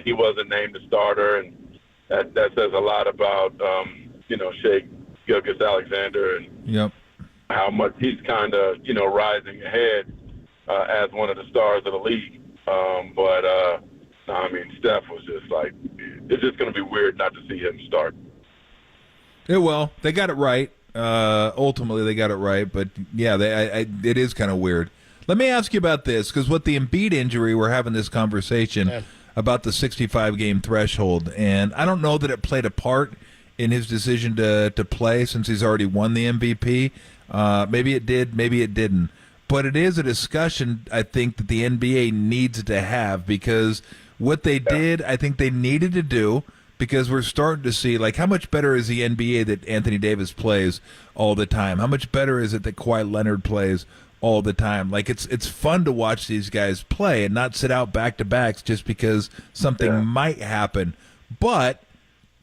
he wasn't named the starter, and that says a lot about Shea Gilgeous-Alexander and how much he's kind of rising ahead as one of the stars of the league. Steph was just like, it's just going to be weird not to see him start. Yeah, well, they got it right. Ultimately, they got it right. But, yeah, it is kind of weird. Let me ask you about this, because with the Embiid injury, we're having this conversation about the 65-game threshold. And I don't know that it played a part in his decision to play since he's already won the MVP. Maybe it did, maybe it didn't. But it is a discussion, I think, that the NBA needs to have, because what they did, I think they needed to do, because we're starting to see, like, how much better is the NBA that Anthony Davis plays all the time? How much better is it that Kawhi Leonard plays all the time? Like, it's fun to watch these guys play and not sit out back-to-backs just because something might happen. But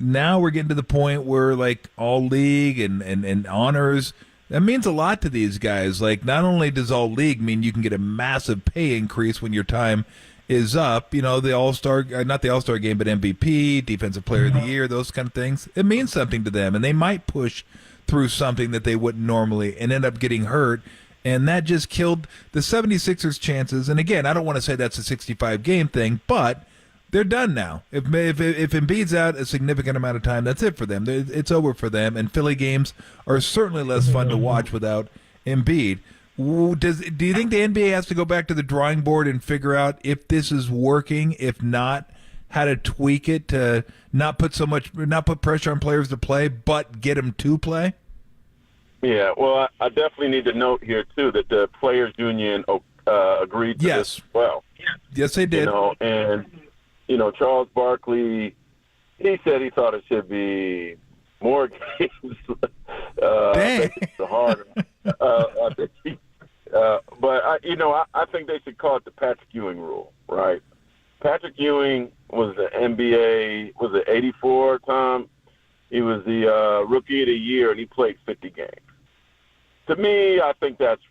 now we're getting to the point where, like, all league and honors, that means a lot to these guys. Like, not only does all league mean you can get a massive pay increase when your time is up, the All-Star, not the All-Star game, but MVP, Defensive Player of the Year, those kind of things. It means something to them, and they might push through something that they wouldn't normally and end up getting hurt, and that just killed the 76ers' chances. And again, I don't want to say that's a 65-game thing, but they're done now. If Embiid's out a significant amount of time, that's it for them. It's over for them, and Philly games are certainly less fun to watch without Embiid. Do you think the NBA has to go back to the drawing board and figure out if this is working? If not, how to tweak it to not put pressure on players to play, but get them to play? Yeah, well, I definitely need to note here too that the Players Union agreed to this as well. Yes, they did. Charles Barkley, he said he thought it should be more games. Dang. Harder. I think they should call it the Patrick Ewing rule, right? Patrick Ewing was the NBA, was it 84, Tom? He was the Rookie of the Year, and he played 50 games. To me, I think that's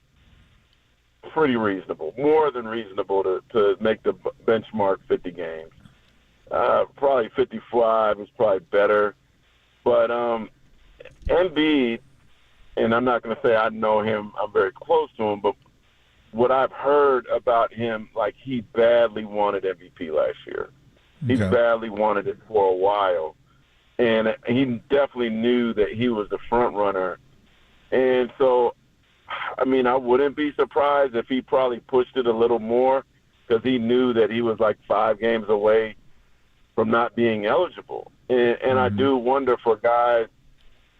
pretty reasonable, more than reasonable to make the benchmark 50 games. Probably 55 is probably better. But Embiid, and I'm not going to say I know him, I'm very close to him, but what I've heard about him, like, he badly wanted MVP last year. He badly wanted it for a while. And he definitely knew that he was the front runner. And so, I wouldn't be surprised if he probably pushed it a little more, because he knew that he was like 5 games away from not being eligible. And I do wonder for guys,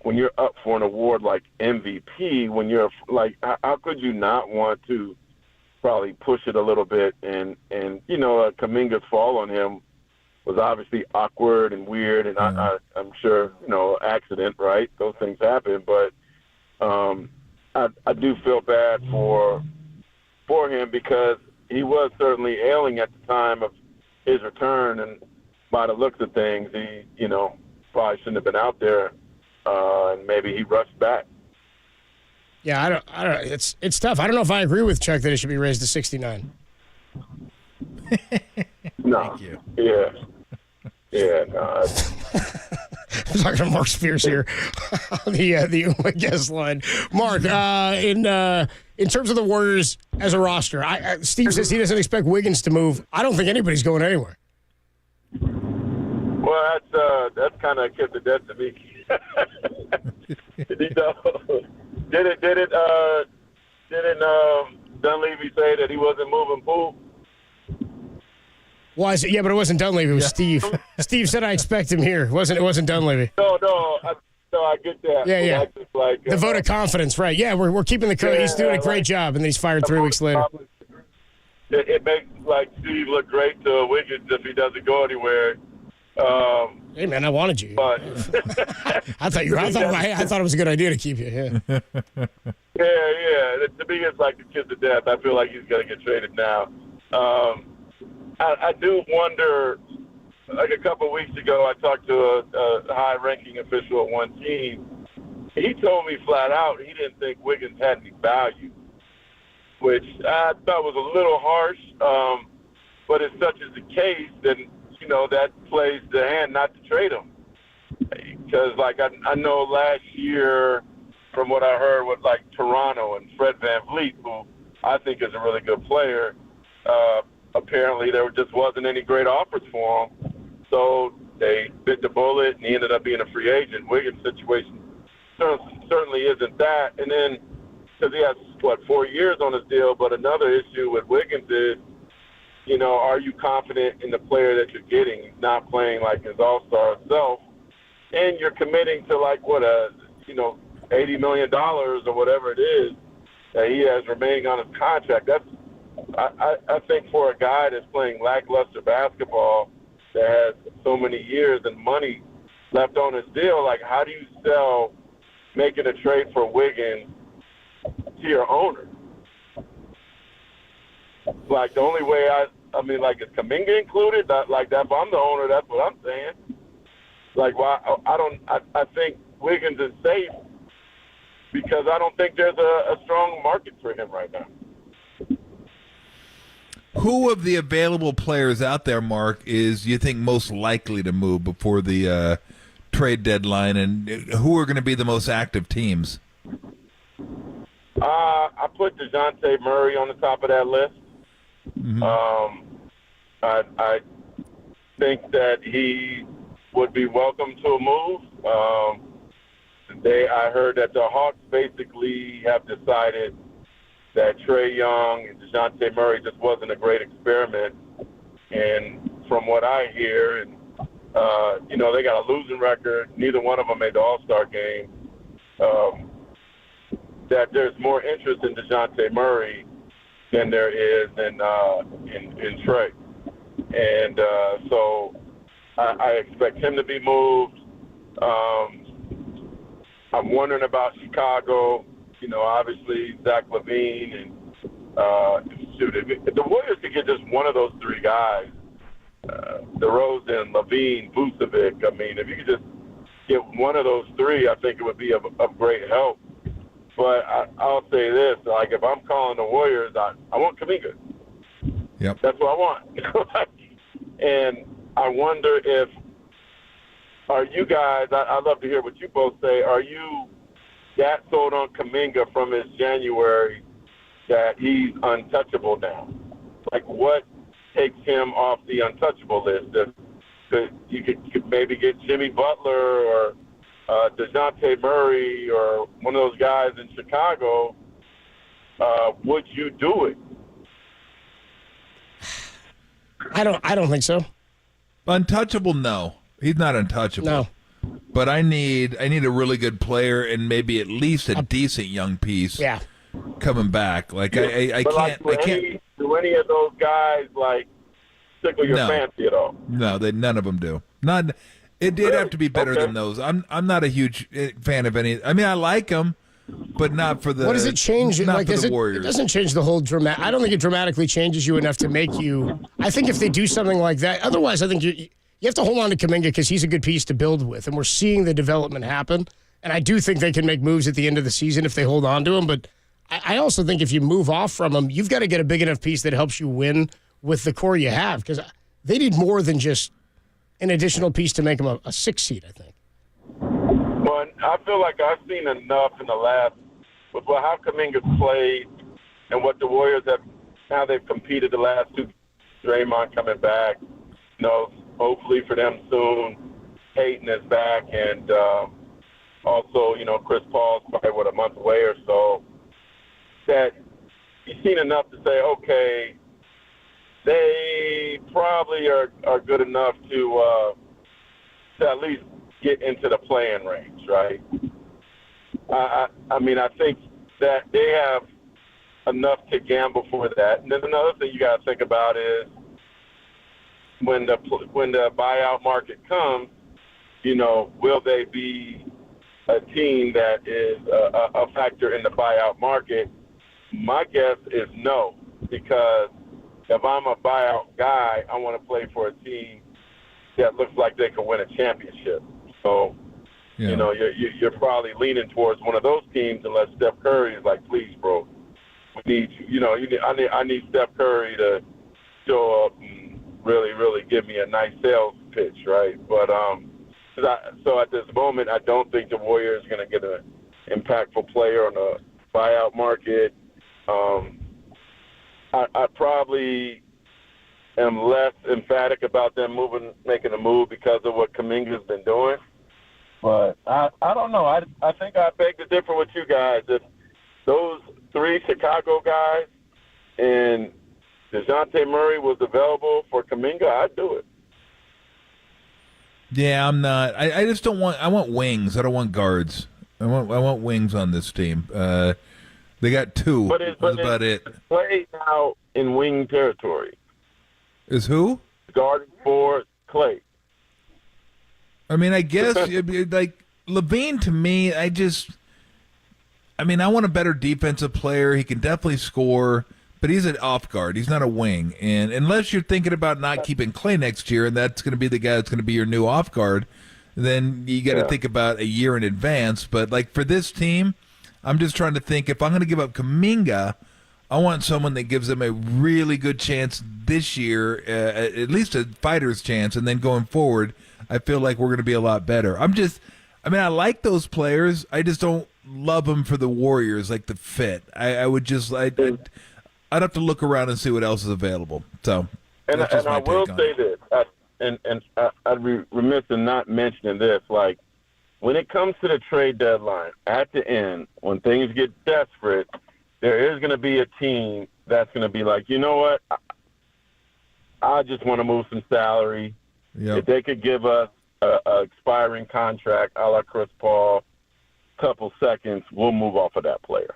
when you're up for an award like MVP, when you're like, how could you not want to probably push it a little bit? And Kaminga's fall on him was obviously awkward and weird, and I'm sure, accident, right? Those things happen. But I do feel bad for him, because he was certainly ailing at the time of his return, and by the looks of things, he, probably shouldn't have been out there, and maybe he rushed back. Yeah, I don't. It's tough. I don't know if I agree with Chuck that it should be raised to 69. No. Thank you. Yeah. Yeah, no. I'm talking to Mark Spears here on the guest line. Mark, in terms of the Warriors as a roster, Steve says he doesn't expect Wiggins to move. I don't think anybody's going anywhere. Well, that's kind of kept the death to me. Didn't Dunleavy say that he wasn't moving Poole? Was it? Yeah, but it wasn't Dunleavy. It was Steve. Steve said I expect him here. It wasn't Dunleavy. No, I get that. Yeah. Like, the vote of confidence, right? Yeah, we're keeping the coach. He's doing a great job, and then he's fired 3 weeks later. It makes like Steve look great to Wiggins if he doesn't go anywhere. Hey man, I wanted you. But I thought it was a good idea to keep you. Yeah. Yeah. To me, it's like the kiss of death. I feel like he's gonna get traded now. I do wonder. Like a couple of weeks ago, I talked to a high-ranking official at one team. He told me flat out he didn't think Wiggins had any value, which I thought was a little harsh. But if such is the case, then that plays the hand not to trade him. Because, like, I know last year, from what I heard with, like, Toronto and Fred VanVleet, who I think is a really good player, apparently there just wasn't any great offers for him. So they bit the bullet, and he ended up being a free agent. Wiggins' situation certainly isn't that. And then, because he has, 4 years on his deal, but another issue with Wiggins is, you know, are you confident in the player that you're getting? He's not playing like his all-star self. And you're committing to, like, $80 million or whatever it is that he has remaining on his contract. That's, I think, for a guy that's playing lackluster basketball that has so many years and money left on his deal, like, how do you sell making a trade for Wiggins to your owner? Like, the only way I mean, like, is Kaminga included? Like, that, if I'm the owner, that's what I'm saying. Like, why? I think Wiggins is safe because I don't think there's a strong market for him right now. Who of the available players out there, Mark, is you think most likely to move before the trade deadline, and who are going to be the most active teams? I put DeJounte Murray on the top of that list. Mm-hmm. I think that he would be welcome to a move. I heard that the Hawks basically have decided that Trae Young and DeJounte Murray just wasn't a great experiment. And from what I hear, and they got a losing record. Neither one of them made the All-Star game. That there's more interest in DeJounte Murray than there is in Trae. And so I expect him to be moved. I'm wondering about Chicago. Obviously Zach LaVine and if the Warriors could get just one of those three guys, DeRozan, LaVine, Vucevic. I mean, if you could just get one of those three, I think it would be of great help. But I'll say this: like, if I'm calling the Warriors, I want Kaminga. Yep, that's what I want. And I wonder if you guys? I'd love to hear what you both say. Are you that sold on Kaminga from his January that he's untouchable now? Like, what takes him off the untouchable list? You could maybe get Jimmy Butler or DeJounte Murray or one of those guys in Chicago. Would you do it? I don't think so. Untouchable? No, he's not untouchable. No. But I need a really good player and maybe at least a decent young piece. Yeah. Coming back, I can't. Do any of those guys tickle your fancy at all? No, none of them do. It'd have to be better than those. I'm not a huge fan of any. I mean, I like them, but not for the. What does it change? Not for the Warriors. It doesn't change the whole dramatic. I don't think it dramatically changes you enough to make you. I think if they do something like that, otherwise, I think you have to hold on to Kaminga because he's a good piece to build with, and we're seeing the development happen. And I do think they can make moves at the end of the season if they hold on to him. But I also think if you move off from him, you've got to get a big enough piece that helps you win with the core you have, because they need more than just an additional piece to make them a 6 seed, I think. Well, I feel like I've seen enough in the last, with how Kaminga's played and what the Warriors have, how they've competed the last two. Draymond coming back, hopefully for them soon. Hayden is back, and also, Chris Paul's probably, a month away or so. That you've seen enough to say, okay, they probably are good enough to at least get into the play-in range, right? I mean, I think that they have enough to gamble for that. And then another thing you got to think about is when the buyout market comes, will they be a team that is a factor in the buyout market? My guess is no, because if I'm a buyout guy, I want to play for a team that looks like they can win a championship. So, you're probably leaning towards one of those teams unless Steph Curry is like, please, bro, we need you. I need Steph Curry to show up and really, really give me a nice sales pitch, right? But So at this moment, I don't think the Warriors are going to get an impactful player on the buyout market. I probably am less emphatic about them making a move because of what Kaminga's been doing. But I don't know. I think I beg to differ with you guys. If those 3 Chicago guys and DeJounte Murray was available for Kaminga, I'd do it. Yeah, I'm not. I just don't want. I want wings. I don't want guards. I want wings on this team. They got 2. That's about it. Clay now in wing territory. Is who? Guarding for Clay. I mean, I guess like Levine to me. I want a better defensive player. He can definitely score. But he's an off guard. He's not a wing. And unless you're thinking about not keeping Clay next year, and that's going to be the guy that's going to be your new off guard, then you got to think about a year in advance. But like for this team, I'm just trying to think if I'm going to give up Kaminga, I want someone that gives them a really good chance this year, at least a fighter's chance, and then going forward, I feel like we're going to be a lot better. I like those players. I just don't love them for the Warriors, like the fit. I'd have to look around and see what else is available. So, and I will say this, I'd be remiss in not mentioning this. Like, when it comes to the trade deadline, at the end, when things get desperate, there is going to be a team that's going to be like, you know what, I just want to move some salary. Yep. If they could give us a expiring contract, a la Chris Paul, couple seconds, we'll move off of that player.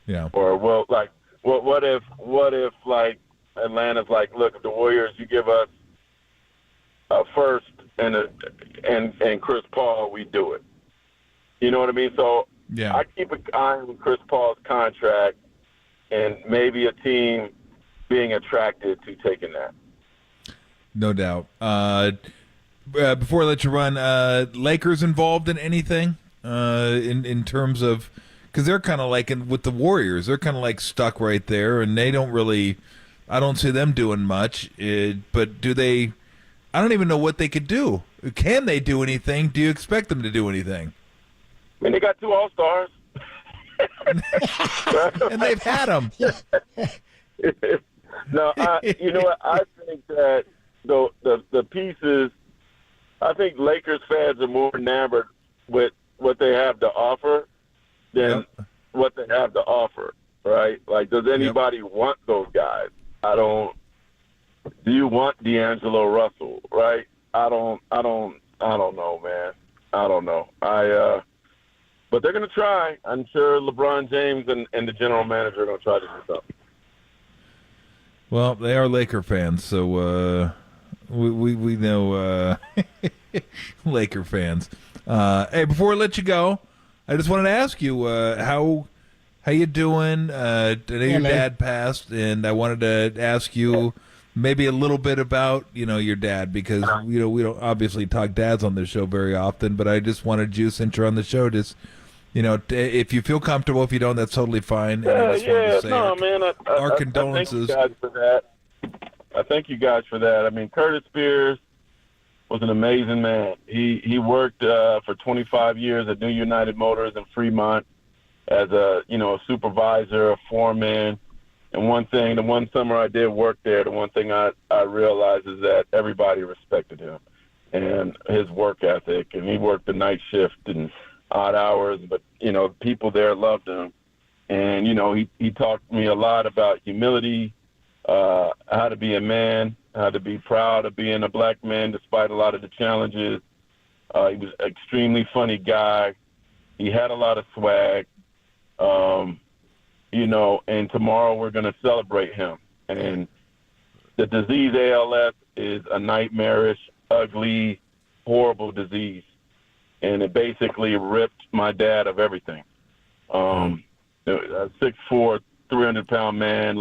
Yeah. Or what if like Atlanta's like, look, if the Warriors, you give us a first and Chris Paul, we do it. You know what I mean? So yeah. I keep an eye on Chris Paul's contract and maybe a team being attracted to taking that. No doubt. Before I let you run, Lakers involved in anything in terms of, because they're kind of like with the Warriors, they're kind of like stuck right there, and they don't really. I don't see them doing much. But do they? I don't even know what they could do. Can they do anything? Do you expect them to do anything? I mean, they got 2 All-Stars. And they've had them. No, you know what? I think that the pieces, I think Lakers fans are more enamored with what they have to offer than what they have to offer, right? Like, does anybody want those guys? I don't. Do you want D'Angelo Russell, right? I don't know, man. I don't know. But they're going to try. I'm sure LeBron James and the general manager are going to try to do something. Well, they are Laker fans, so we know Laker fans. Hey, before I let you go, I just wanted to ask you how you doing? I know your dad passed, and I wanted to ask you maybe a little bit about your dad, because we don't obviously talk dads on this show very often, but I just wanted you, since you're on the show, just if you feel comfortable. If you don't, that's totally fine. Our condolences. I thank you guys for that. I thank you guys for that. I mean, Curtis Spears was an amazing man. He worked for 25 years at New United Motors in Fremont as a supervisor, a foreman. And the one summer I did work there, the one thing I realized is that everybody respected him and his work ethic. And he worked the night shift and odd hours, but people there loved him. And he talked to me a lot about humility, how to be a man, how to be proud of being a black man despite a lot of the challenges. He was an extremely funny guy. He had a lot of swag. And tomorrow we're going to celebrate him. And the disease ALS is a nightmarish, ugly, horrible disease. And it basically ripped my dad of everything. A 6'4", 300-pound man,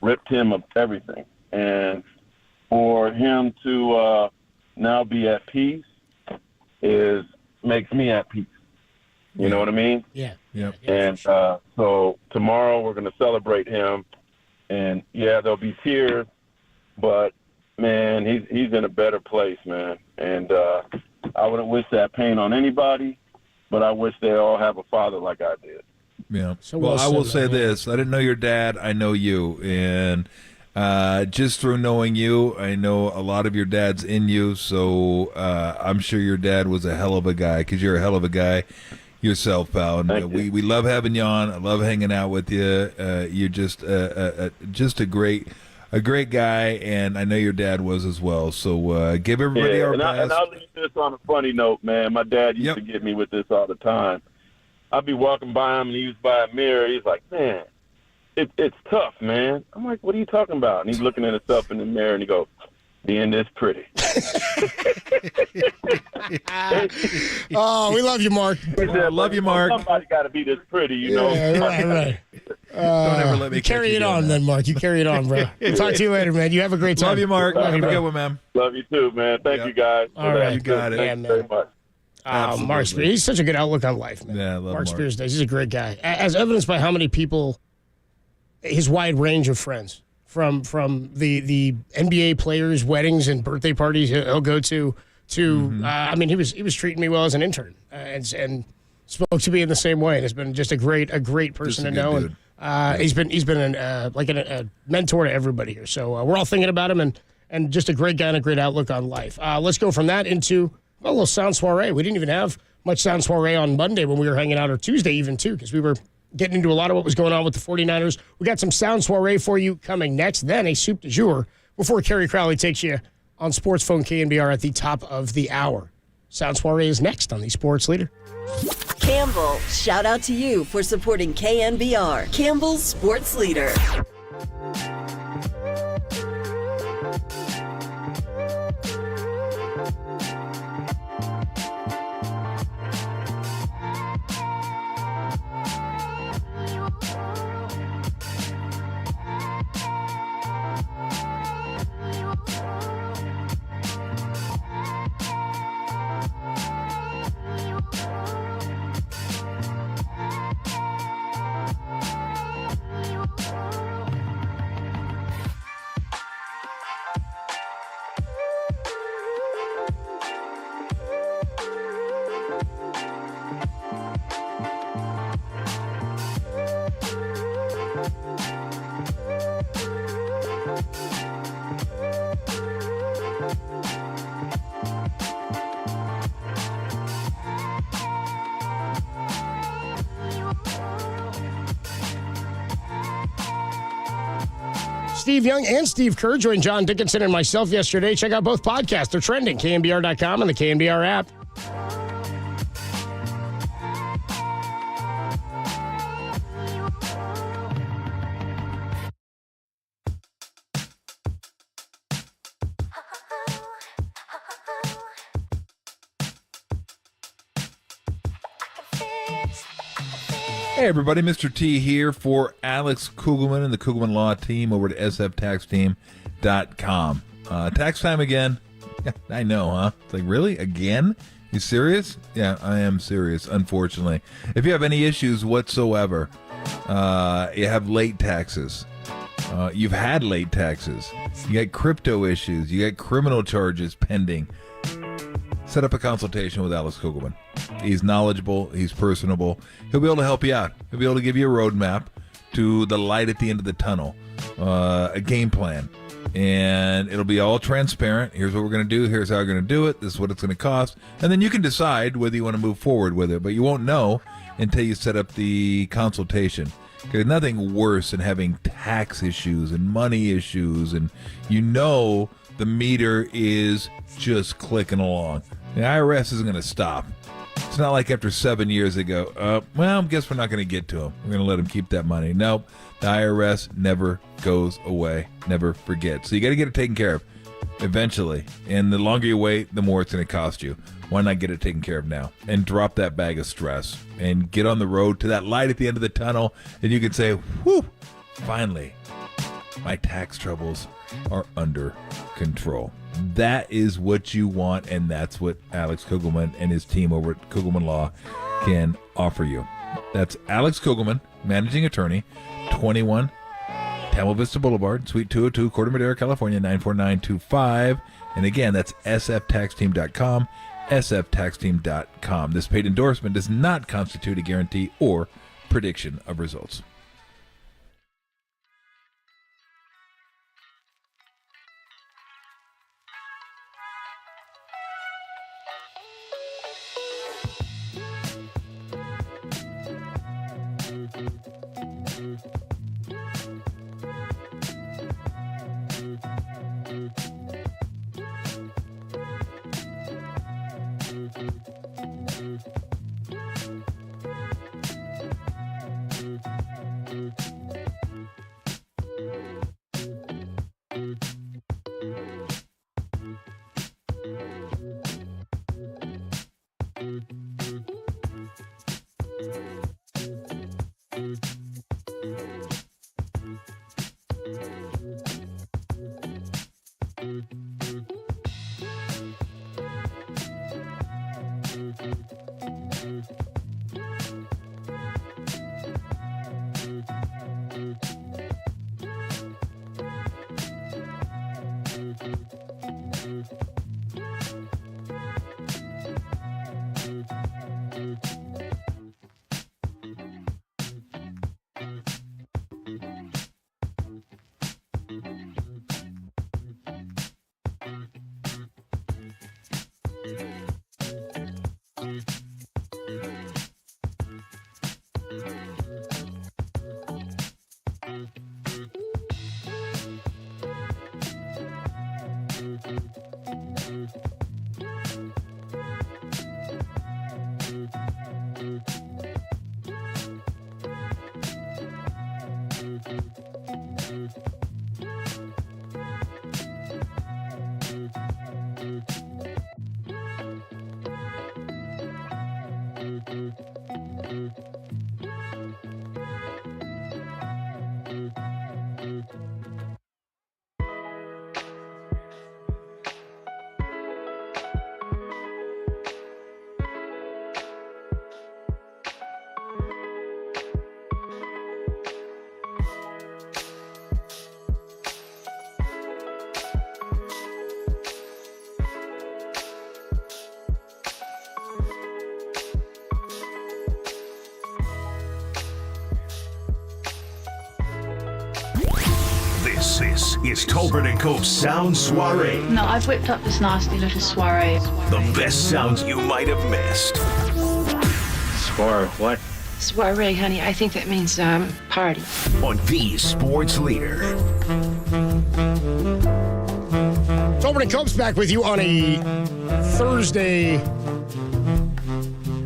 ripped him of everything. And for him to now be at peace makes me at peace. You know what I mean? Yeah. And so tomorrow we're going to celebrate him. And, there'll be tears. But, man, he's in a better place, man. And I wouldn't wish that pain on anybody, but I wish they all have a father like I did. Yeah. So well, I will said, say man. this. I didn't know your dad. I know you. And just through knowing you, I know a lot of your dad's in you. So I'm sure your dad was a hell of a guy, because you're a hell of a guy yourself, pal. And we love having you on. I love hanging out with you. You're just a great guy, and I know your dad was as well. So give everybody our best. And I'll leave this on a funny note, man. My dad used to get me with this all the time. I'd be walking by him, and he was by a mirror. He's like, man, it's tough, man. I'm like, what are you talking about? And he's looking at himself in the mirror, and he goes, being this pretty. Oh, we love you, Mark. Love you, Mark. Somebody got to be this pretty, you know. Right. Don't ever let me carry it on, then, Mark. You carry it on, bro. We'll talk to you later, man. You have a great time. Love you, Mark. Love Have you, a bro. good one, man. Love you too, man. Thank you, guys. All right. You got it. Thank you very much. Mark Spears, he's such a good outlook on life, man. Yeah, I love Mark Spears does. He's a great guy, as evidenced by how many people, his wide range of friends, from the NBA players' weddings and birthday parties he'll go to. I mean, he was treating me well as an intern, and spoke to me in the same way. And has been just a great person to know. Dude. And he's been a mentor to everybody here. So we're all thinking about him, and just a great guy and a great outlook on life. Let's go from that into a little sound soiree. We didn't even have much sound soiree on Monday when we were hanging out, or Tuesday even too, because we were getting into a lot of what was going on with the 49ers. We got some sound soiree for you coming next, then a soup du jour before Kerry Crowley takes you on Sports Phone KNBR at the top of the hour. Sound soiree is next on the Sports Leader. Campbell, shout out to you for supporting KNBR, Campbell's Sports Leader. Steve Young and Steve Kerr joined John Dickinson and myself yesterday. Check out both podcasts. They're trending. KNBR.com and the KNBR app. Hey everybody, Mr. T here for Alex Kugelman and the Kugelman Law team over at sftaxteam.com. Tax time again? Yeah, I know, huh? It's like, really? Again? You serious? Yeah, I am serious, unfortunately. If you have any issues whatsoever, you have late taxes, you've had late taxes, you got crypto issues, you got criminal charges pending, set up a consultation with Alex Kugelman. He's knowledgeable. He's personable. He'll be able to help you out. He'll be able to give you a roadmap to the light at the end of the tunnel, a game plan, and it'll be all transparent. Here's what we're going to do. Here's how we're going to do it. This is what it's going to cost. And then you can decide whether you want to move forward with it, but you won't know until you set up the consultation. There's nothing worse than having tax issues and money issues, and you know the meter is just clicking along. The IRS isn't going to stop. It's not like after 7 years they go, well, I guess we're not going to get to them. We're going to let them keep that money. Nope. The IRS never goes away, never forgets. So you got to get it taken care of eventually. And the longer you wait, the more it's going to cost you. Why not get it taken care of now and drop that bag of stress and get on the road to that light at the end of the tunnel, and you can say, whew, finally, my tax troubles are under control. That is what you want, and that's what Alex Kugelman and his team over at Kugelman Law can offer you. That's Alex Kugelman, managing attorney, 21 Tamil Vista Boulevard, Suite 202, Corte Madera, California, 94925. And again, that's sftaxteam.com. sftaxteam.com. This paid endorsement does not constitute a guarantee or prediction of results. This is Tolbert and Cope's Sound Soiree. No, I've whipped up this nasty little soiree. The best sounds you might have missed. Soiree, what? Soiree, honey. I think that means party. On the sports leader. Tolbert and Cope's back with you on a Thursday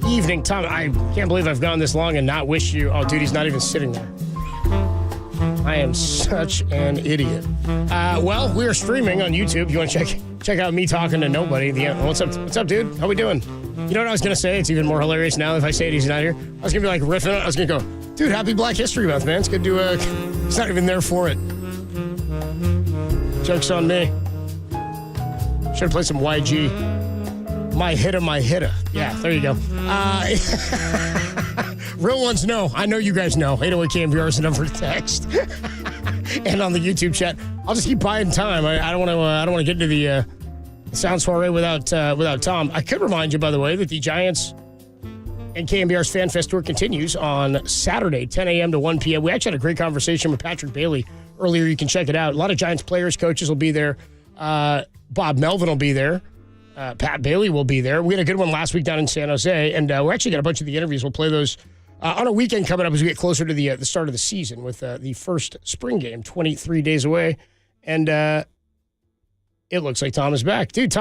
evening. Tom, I can't believe I've gone this long and not wish you. Oh, dude, he's not even sitting there. I am such an idiot. Well, we are streaming on YouTube. You want to check out me talking to nobody. What's up, dude? How we doing? You know what I was going to say? It's even more hilarious now if I say it, he's not here. I was going to be like riffing on it. I was going to go, dude, happy Black History Month, man. It's good to, he's not even there for it. Joke's on me. Should have played some YG. My hitta. Yeah, there you go. Real ones know. I know you guys know. 808 KNBR is the number to text. And on the YouTube chat, I'll just keep buying time. I don't want to get into the Sound Soiree without Tom. I could remind you, by the way, that the Giants and KNBR's Fan Fest tour continues on Saturday, 10 a.m. to 1 p.m. We actually had a great conversation with Patrick Bailey earlier. You can check it out. A lot of Giants players, coaches will be there. Bob Melvin will be there. Pat Bailey will be there. We had a good one last week down in San Jose, and we actually got a bunch of the interviews. We'll play those on a weekend coming up as we get closer to the start of the season with the first spring game, 23 days away. And it looks like Tom is back. Dude,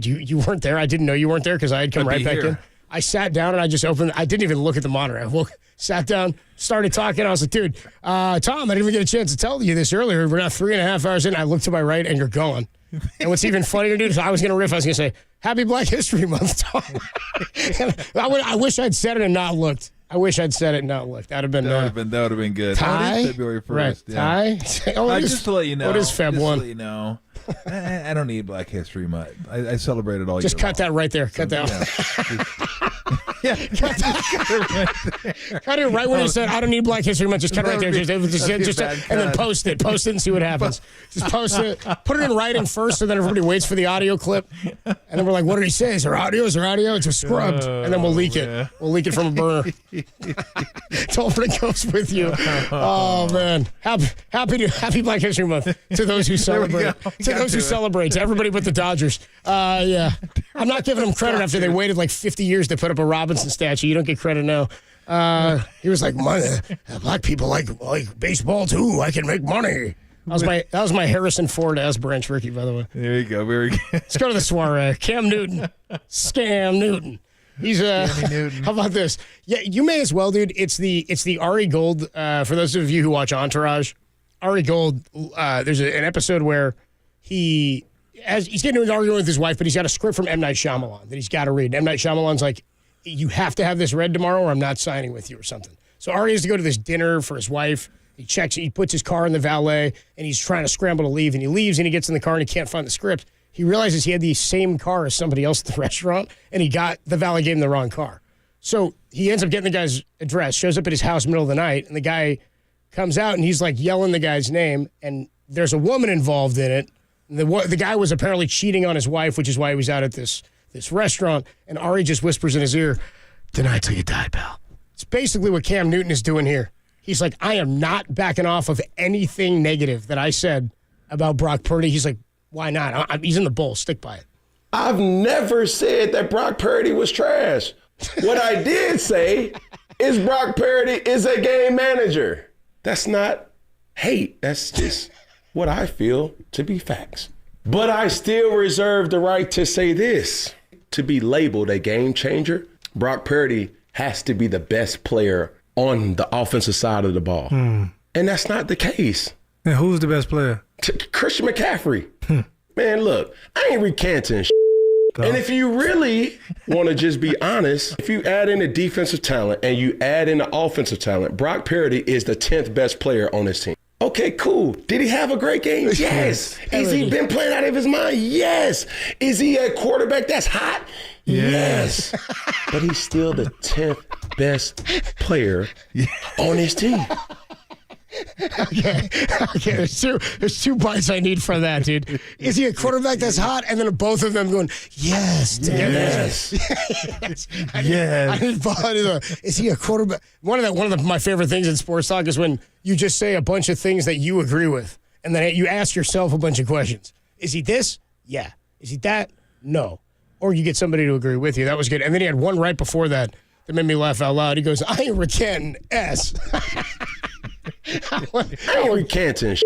you weren't there. I didn't know you weren't there because I had come right back in. I sat down and I just opened. I didn't even look at the monitor. I sat down, started talking. I was like, dude, Tom, I didn't even get a chance to tell you this earlier. We're now 3.5 hours in. I looked to my right and you're gone. And what's even funnier, dude, is I was going to riff. I was going to say, Happy Black History Month, Tom. I wish I'd said it and not looked. That would have been that would have been good. Ty? February 1st. Right. Yeah. Ty? Just to let you know. What is Feb 1? Just to let you know. I don't need Black History Month. I celebrate it all just year cut long. that right there. Cut that. Cut it right when he said, I don't need Black History Month. Just cut it right there. And then post it. Post it and see what happens. Just post it. Put it in writing first, so then everybody waits for the audio clip. And then we're like, what did he say? Is there audio? Is there audio? It's just scrubbed. And then we'll leak it. We'll leak it from a burner. Don't bring it goes with you. Oh, man. Happy Black History Month to those who celebrate. To those who celebrate. To everybody but the Dodgers. Yeah. I'm not giving them credit after they waited like 50 years to put up a Robinson statue. You don't get credit now. He was like, black people like baseball too. I can make money. That was my Harrison Ford as Branch Rickey, by the way. There you go. Very good. Let's go to the soiree. Cam Newton. Scam Newton. He's Newton. How about this? Yeah, you may as well, dude. It's the Ari Gold. For those of you who watch Entourage, Ari Gold. There's an episode where he's getting into an argument with his wife, but he's got a script from M. Night Shyamalan that he's got to read. And M. Night Shyamalan's like, you have to have this read tomorrow or I'm not signing with you or something. So Ari has to go to this dinner for his wife. He puts his car in the valet, and he's trying to scramble to leave. And he leaves, and he gets in the car, and he can't find the script. He realizes he had the same car as somebody else at the restaurant, and the valet gave him the wrong car. So he ends up getting the guy's address, shows up at his house middle of the night, and the guy comes out, and he's like yelling the guy's name, and there's a woman involved in it. The guy was apparently cheating on his wife, which is why he was out at this restaurant, and Ari just whispers in his ear, "Deny till you die, pal." It's basically what Cam Newton is doing here. He's like, I am not backing off of anything negative that I said about Brock Purdy. He's like, why not? He's in the bowl. Stick by it. I've never said that Brock Purdy was trash. What I did say is Brock Purdy is a game manager. That's not hate. That's just what I feel to be facts. But I still reserve the right to say this. To be labeled a game changer, Brock Purdy has to be the best player on the offensive side of the ball. And that's not the case. And who's the best player? Christian McCaffrey. Man, look, I ain't recanting And if you really want to just be honest, if you add in the defensive talent and you add in the offensive talent, Brock Purdy is the 10th best player on this team. Okay, cool. Did he have a great game? Yes. Has he been playing out of his mind? Yes. Is he a quarterback that's hot? Yes. But he's still the 10th best player on his team. Okay. There's two bites I need from that, dude. Is he a quarterback that's hot? And then both of them going, yes. Yes. Yes. Is he a quarterback? One of my favorite things in sports talk is when you just say a bunch of things that you agree with, and then you ask yourself a bunch of questions. Is he this? Yeah. Is he that? No. Or you get somebody to agree with you. That was good. And then he had one right before that made me laugh out loud. He goes, I ain't recanting S. I ain't recanting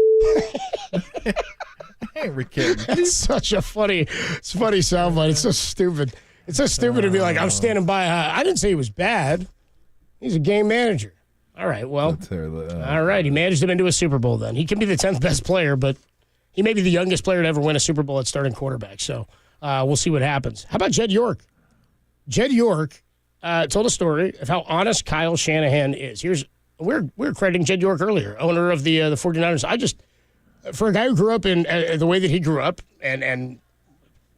It's such a funny soundbite. It's so stupid. It's so stupid to be like, I'm standing by. I didn't say he was bad. He's a game manager. All right, well. All right, he managed him into a Super Bowl then. He can be the 10th best player, but he may be the youngest player to ever win a Super Bowl at starting quarterback. So we'll see what happens. How about Jed York? Jed York told a story of how honest Kyle Shanahan is. We're crediting Jed York earlier, owner of the 49ers. For a guy who grew up in the way that he grew up and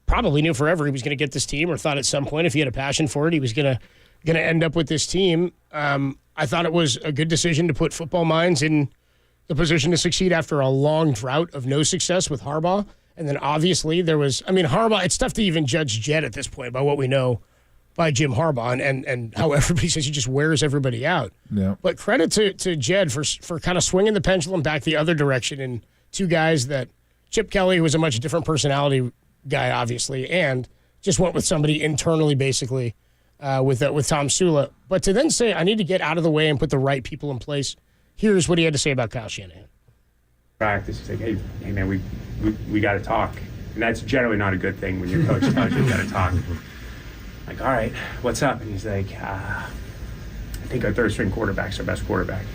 probably knew forever he was going to get this team, or thought at some point if he had a passion for it, he was going to end up with this team. I thought it was a good decision to put football minds in the position to succeed after a long drought of no success with Harbaugh. And then obviously Harbaugh, it's tough to even judge Jed at this point by what we know by Jim Harbaugh and how everybody says he just wears everybody out. Yeah. But credit to Jed for kind of swinging the pendulum back the other direction, and two guys that Chip Kelly, who was a much different personality guy, obviously, and just went with somebody internally, basically, with Tom Sula. But to then say, I need to get out of the way and put the right people in place, here's what he had to say about Kyle Shanahan. Practice, he's like, hey man, we got to talk. And that's generally not a good thing when your coach tells you got to talk. Like, all right, what's up? And he's like, I think our third string quarterback's our best quarterback.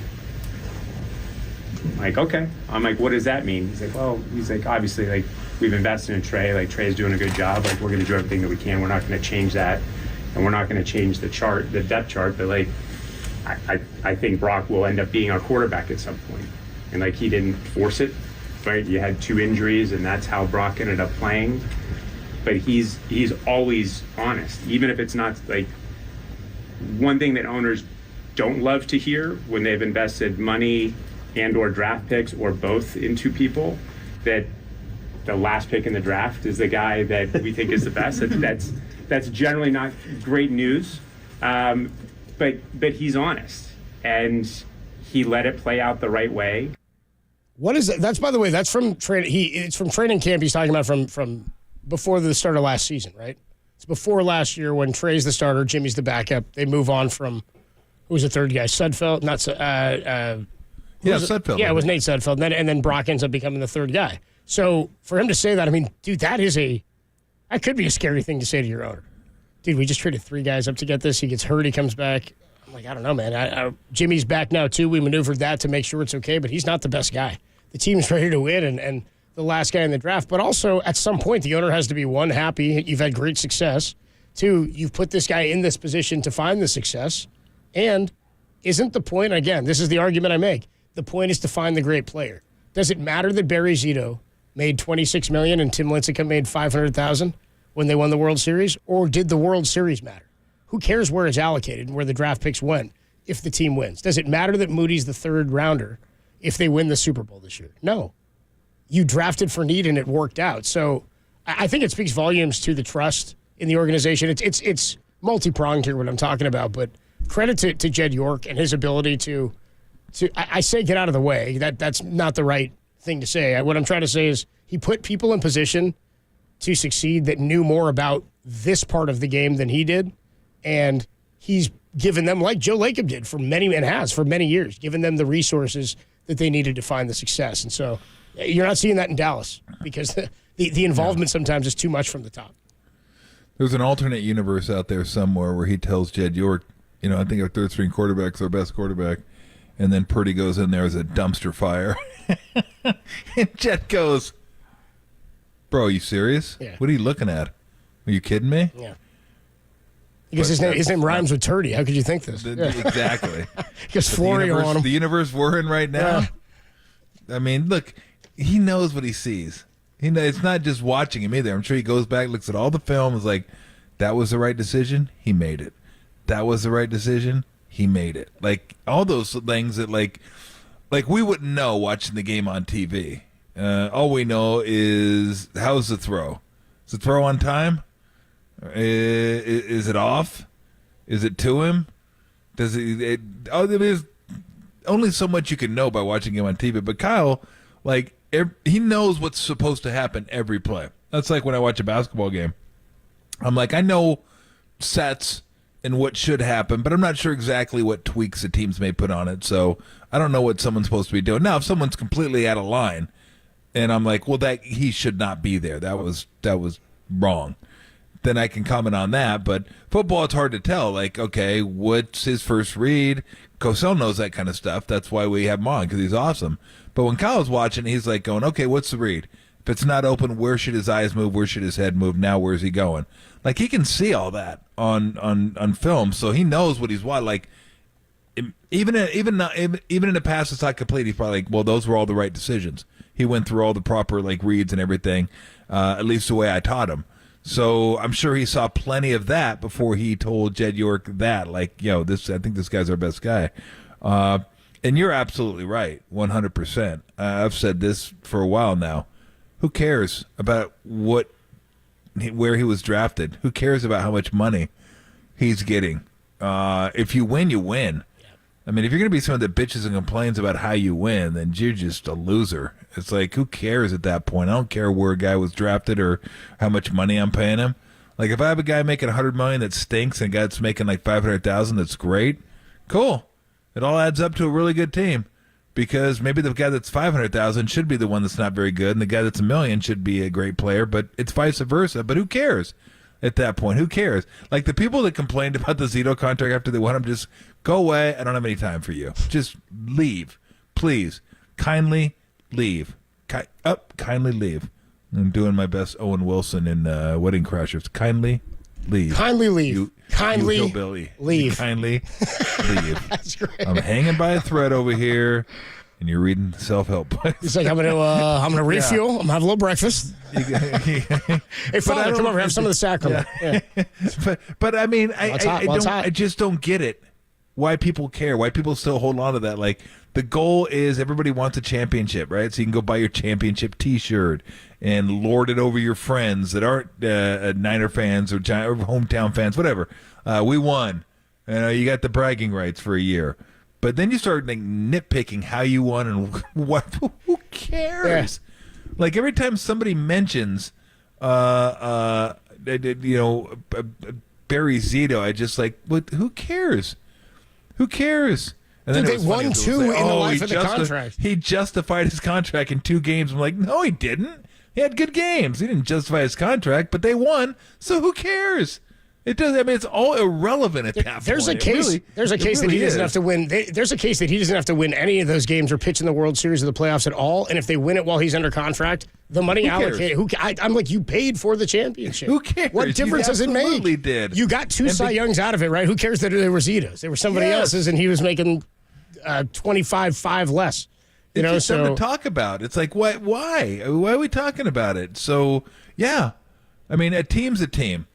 I'm like, okay. I'm like, what does that mean? He's like, obviously, like, we've invested in Trey. Like, Trey's doing a good job. Like, we're going to do everything that we can. We're not going to change that. And we're not going to change the depth chart. But, like, I think Brock will end up being our quarterback at some point. And, like, he didn't force it, right? You had 2 injuries, and that's how Brock ended up playing. But he's always honest, even if it's not like one thing that owners don't love to hear when they've invested money and or draft picks or both into people, that the last pick in the draft is the guy that we think is the best. That's generally not great news, but he's honest and he let it play out the right way. What is that? That's, by the way, that's from it's from training camp. He's talking about from before the start of last season, right? It's before last year when Trey's the starter, Jimmy's the backup. They move on from who was the third guy? Sudfeld, not Sudfeld. Yeah, it was Nate Sudfeld, and then Brock ends up becoming the third guy. So for him to say that, I mean, dude, that could be a scary thing to say to your owner. Dude, we just traded 3 guys up to get this. He gets hurt, he comes back. I'm like, I don't know, man. Jimmy's back now too. We maneuvered that to make sure it's okay, but he's not the best guy. The team's ready to win, and the last guy in the draft. But also, at some point, the owner has to be, 1, happy. You've had great success. 2, you've put this guy in this position to find the success. And isn't the point, again, this is the argument I make, the point is to find the great player. Does it matter that Barry Zito made $26 million and Tim Lincecum made $500,000 when they won the World Series? Or did the World Series matter? Who cares where it's allocated and where the draft picks went if the team wins? Does it matter that Moody's the 3rd rounder if they win the Super Bowl this year? No. You drafted for need and it worked out. So I think it speaks volumes to the trust in the organization. It's multi-pronged here, what I'm talking about, but credit to Jed York and his ability to I say get out of the way. That's not the right thing to say. What I'm trying to say is he put people in position to succeed that knew more about this part of the game than he did, and he's given them, like Joe Lacob did for many years, given them the resources that they needed to find the success. And so you're not seeing that in Dallas because the involvement sometimes is too much from the top. There's an alternate universe out there somewhere where he tells Jed York, I think our third-string quarterback's our best quarterback, and then Purdy goes in there as a dumpster fire. And Jed goes, bro, are you serious? Yeah. What are you looking at? Are you kidding me? Yeah. Because his name rhymes with Turdy. How could you think this? Exactly. Because Florio on him. The universe we're in right now. Yeah. I mean, look, he knows what he sees. It's not just watching him either. I'm sure he goes back, looks at all the film, is like, that was the right decision. He made it. That was the right decision. He made it. Like all those things that like we wouldn't know watching the game on TV. All we know is how's the throw? Is the throw on time? Is it off? Is it to him? Does there's only so much you can know by watching him on TV. But Kyle, he knows what's supposed to happen every play. That's like when I watch a basketball game. I'm like, I know sets and what should happen, but I'm not sure exactly what tweaks the teams may put on it. So I don't know what someone's supposed to be doing. Now, if someone's completely out of line, and I'm like, well, that he should not be there. That was wrong. Then I can comment on that. But football, it's hard to tell. Like, okay, what's his first read? Cosell knows that kind of stuff. That's why we have him on, because he's awesome. But when Kyle's watching, he's like going, okay, what's the read? If it's not open, where should his eyes move? Where should his head move? Now, where's he going? Like, he can see all that on film, so he knows what he's watching. Like, even in a pass that's not complete, he's probably like, well, those were all the right decisions. He went through all the proper reads and everything, at least the way I taught him. So I'm sure he saw plenty of that before he told Jed York that, I think this guy's our best guy. And you're absolutely right, 100%. I've said this for a while now. Who cares about where he was drafted? Who cares about how much money he's getting? If you win, you win. I mean, if you're going to be someone that bitches and complains about how you win, then you're just a loser. It's like, who cares at that point? I don't care where a guy was drafted or how much money I'm paying him. Like, if I have a guy making $100 million that stinks and a guy that's making $500,000 that's great, cool. It all adds up to a really good team. Because maybe the guy that's $500,000 should be the one that's not very good, and the guy that's $1 million should be a great player, but it's vice versa. But who cares at that point? Who cares? Like the people that complained about the Zito contract after they won him, just go away. I don't have any time for you. Just leave, please. Kindly leave. Kindly leave. I'm doing my best Owen Wilson in Wedding Crashers. Kindly leave. Kindly leave. Kindly you hillbilly. leave. Kindly leave. That's great. I'm hanging by a thread over here. and you're reading self-help books. He's like, I'm gonna refuel. I'm gonna have a little breakfast. Hey, Father, come over, have some of the sacrament. Yeah. But I mean, I just don't get it. Why people care? Why people still hold on to that? Like, the goal is everybody wants a championship, right? So you can go buy your championship T-shirt and lord it over your friends that aren't Niner fans or hometown fans, whatever. We won. You got the bragging rights for a year. But then you start nitpicking how you won and what. Who cares? Yeah. Like, every time somebody mentions, Barry Zito, I just like, what? Who cares? Who cares? And then they won 2 in the life of the contract. He justified his contract in 2 games. I'm like, no, he didn't. He had good games. He didn't justify his contract, but they won. So who cares? It does. I mean, it's all irrelevant at that point. There's a case that he doesn't have to win. There's a case that he doesn't have to win any of those games or pitch in the World Series or the playoffs at all. And if they win it while he's under contract, the money allocated. I'm like, you paid for the championship. Who cares? What difference does it make? Absolutely did. You got 2 Cy Youngs out of it, right? Who cares that they were Zitos? They were somebody else's, and he was making 25.5 less. It's just something to talk about. It's like, why? Why are we talking about it? So, yeah. I mean, a team's a team.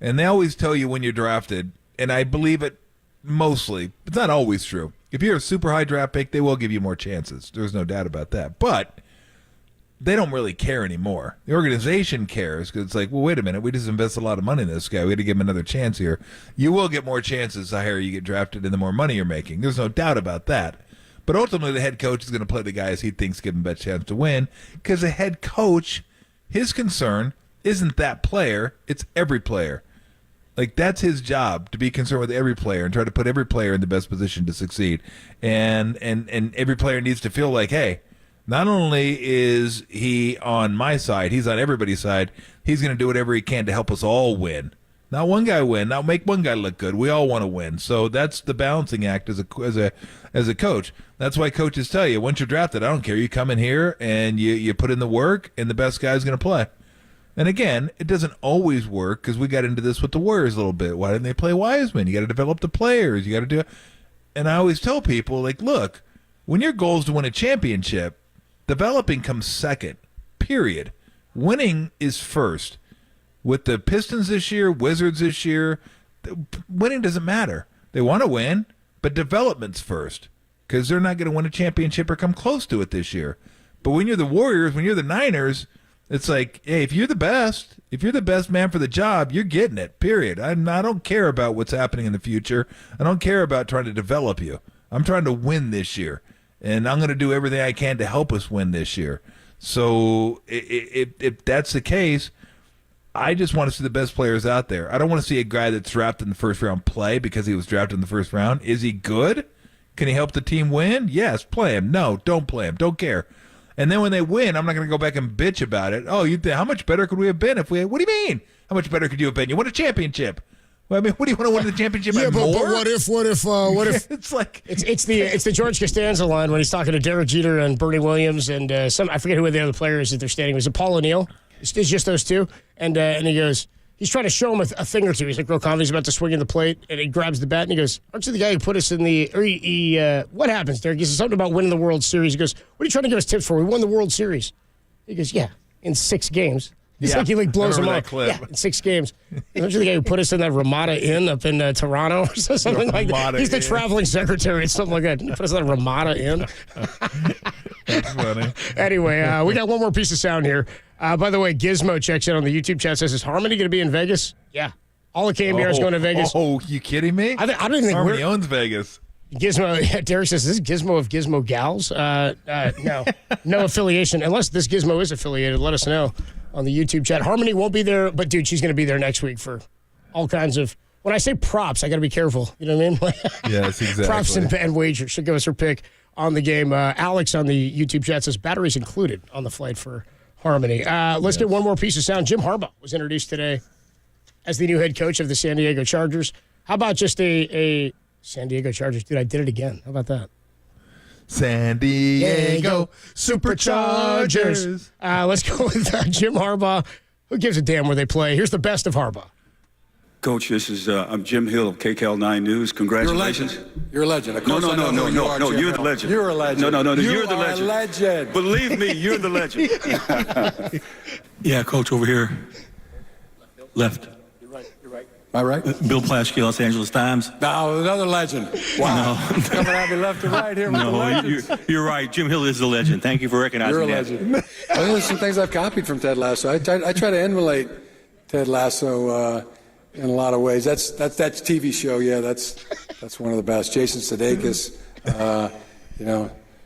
And they always tell you when you're drafted, and I believe it mostly. It's not always true. If you're a super high draft pick, they will give you more chances. There's no doubt about that. But they don't really care anymore. The organization cares because it's like, well, wait a minute. We just invested a lot of money in this guy. We had to give him another chance here. You will get more chances the higher you get drafted and the more money you're making. There's no doubt about that. But ultimately, the head coach is going to play the guys he thinks give him the best chance to win because the head coach, his concern isn't that player. It's every player. Like, that's his job, to be concerned with every player and try to put every player in the best position to succeed. And every player needs to feel like, hey, not only is he on my side, he's on everybody's side. He's going to do whatever he can to help us all win. Not one guy win, not make one guy look good. We all want to win. So that's the balancing act as a coach. That's why coaches tell you, once you're drafted, I don't care. You come in here and you put in the work, and the best guy's going to play. And again, it doesn't always work because we got into this with the Warriors a little bit. Why didn't they play Wiseman? You got to develop the players. You got to do it. And I always tell people, like, look, when your goal is to win a championship, developing comes second, period. Winning is first. With the Pistons this year, Wizards this year, winning doesn't matter. They want to win, but development's first because they're not going to win a championship or come close to it this year. But when you're the Warriors, when you're the Niners, it's like, hey, if you're the best man for the job, you're getting it, period. I don't care about what's happening in the future. I don't care about trying to develop you. I'm trying to win this year, and I'm going to do everything I can to help us win this year. So if that's the case, I just want to see the best players out there. I don't want to see a guy that's drafted in the first round play because he was drafted in the first round. Is he good? Can he help the team win? Yes, play him. No, don't play him. Don't care. And then when they win, I'm not going to go back and bitch about it. Oh, how much better could we have been if we had, what do you mean? How much better could you have been? You won a championship. Well, I mean, what do you want to win the championship? Yeah, but more? what if? It's like it's the George Costanza line when he's talking to Derek Jeter and Bernie Williams and I forget who the other players that they're standing. Was it Paul O'Neill? It's just those two. And he goes, he's trying to show him a thing or two. He's like, real confident. He's about to swing in the plate, and he grabs the bat, and he goes, aren't you the guy who put us in the what happens, Derek? He says something about winning the World Series. He goes, what are you trying to give us tips for? We won the World Series. He goes, yeah, in 6 games. It's like he blows him up. Yeah, in 6 games. Aren't you the guy who put us in that Ramada Inn up in Toronto or something like that? He's the traveling secretary. It's something like that. He put us in that Ramada Inn. That's funny. Anyway, we got one more piece of sound here. By the way, Gizmo checks in on the YouTube chat, says, is Harmony going to be in Vegas? Yeah. All of KNBR is going to Vegas. Oh, you kidding me? I don't even think Harmony owns Vegas. Gizmo, Derek says, is this Gizmo of Gizmo Gals? No affiliation. Unless this Gizmo is affiliated, let us know on the YouTube chat. Harmony won't be there, but, dude, she's going to be there next week for all kinds of, when I say props, I got to be careful. You know what I mean? Yes, exactly. Props and wagers. She'll give us her pick on the game. Alex on the YouTube chat says, batteries included on the flight for Harmony. Let's get one more piece of sound. Jim Harbaugh was introduced today as the new head coach of the San Diego Chargers. How about just a San Diego Chargers? Dude, I did it again. How about that? San Diego Superchargers. Let's go with Jim Harbaugh. Who gives a damn where they play? Here's the best of Harbaugh. Coach, this is I'm Jim Hill of KCAL9 News. Congratulations. You're a legend. No, you're the legend. You're a legend. No, you're the legend. A legend. Believe me, you're the legend. Yeah, Coach, over here. Left. You're right. Am I right? Bill Plaschke, Los Angeles Times. No, another legend. Wow. No. Coming at me left to right here with the legends. You're right. Jim Hill is the legend. Thank you for recognizing You're a that. legend. Well, there's some things I've copied from Ted Lasso. I try to emulate Ted Lasso in a lot of ways. That's TV show. Yeah, that's one of the best. Jason Sudeikis,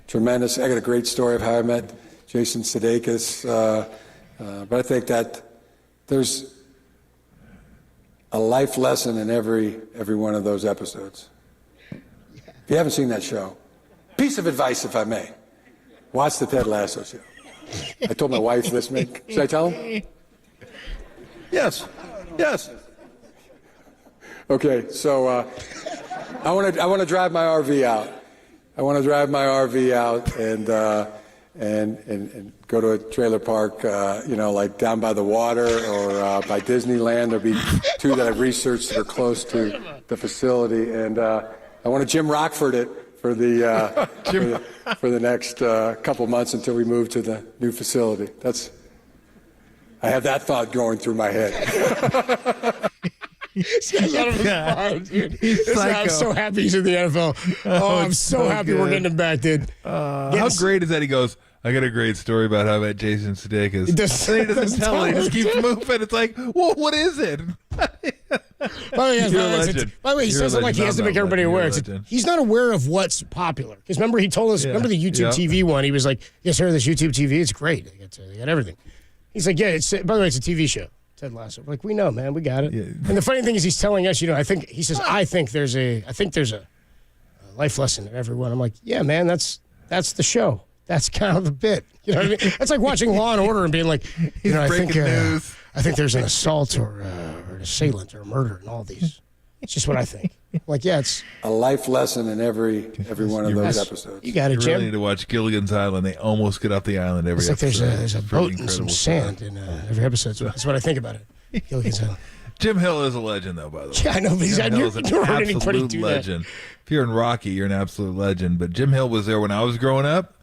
tremendous. I got a great story of how I met Jason Sudeikis. But I think that there's a life lesson in every one of those episodes. If you haven't seen that show, piece of advice, if I may, watch the Ted Lasso show. I told my wife this. Should I tell him? Yes. Okay, so I want to drive my RV out. And go to a trailer park, like down by the water or by Disneyland. There'll be two that I've researched that are close to the facility, and I want to Jim Rockford it for the for the next couple months until we move to the new facility. I have that thought going through my head. This guy's out of his mind, dude. I'm so happy he's in the NFL. Oh, I'm so happy we're getting him back, dude. How great is that? He goes, I got a great story about how I met Jason Sudeikis. He doesn't tell it. He just keeps moving. It's like, well, what is it? By the way, he says it like he has to make everybody aware. He's not aware of what's popular. Because remember, he told us, remember the YouTube TV one? He was like, yes, sir, this YouTube TV, it's great. They got everything. He's like, yeah, by the way, it's a TV show. Ted Lasso. We're like, we know, man, we got it. Yeah. And the funny thing is, he's telling us, I think there's a life lesson in everyone. I'm like, yeah, man, that's the show. That's kind of the bit. You know what I mean? That's like watching Law and Order and being like, I think there's an assault or an assailant or a murder in all these. It's just what I think. Like, yeah, it's a life lesson in every one of those episodes. You got it, Jim. You really need to watch Gilligan's Island. They almost get off the island every episode. It's like there's a boat and some sand in every episode. That's what I think about it. Gilligan's Island. Jim Hill is a legend, though, by the way. Yeah, I know, but he's an absolute legend. If you're in Rocky, you're an absolute legend. But Jim Hill was there when I was growing up.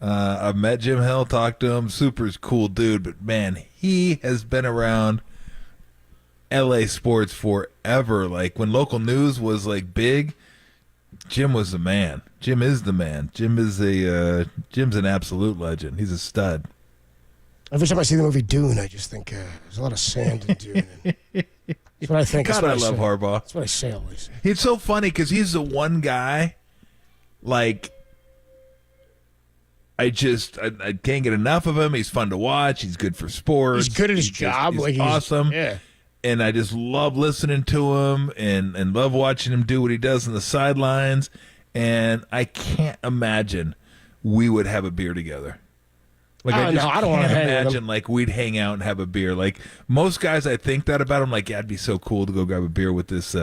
I've met Jim Hill, talked to him. Super cool dude. But, man, he has been around LA sports forever. Like when local news was like big, Jim was the man. Jim is the man. Jim's an absolute legend. He's a stud. Every time I see the movie Dune, I just think there's a lot of sand in Dune. That's what I think. God, I love Harbaugh. That's what I say always. He's so funny because he's the one guy, like, I can't get enough of him. He's fun to watch. He's good for sports. He's good at his job. He's awesome. Yeah. And I just love listening to him and love watching him do what he does on the sidelines. And I can't imagine we would have a beer together. Like I don't want to imagine like we'd hang out and have a beer. Like most guys, I think that about him. Like, yeah, it'd be so cool to go grab a beer with this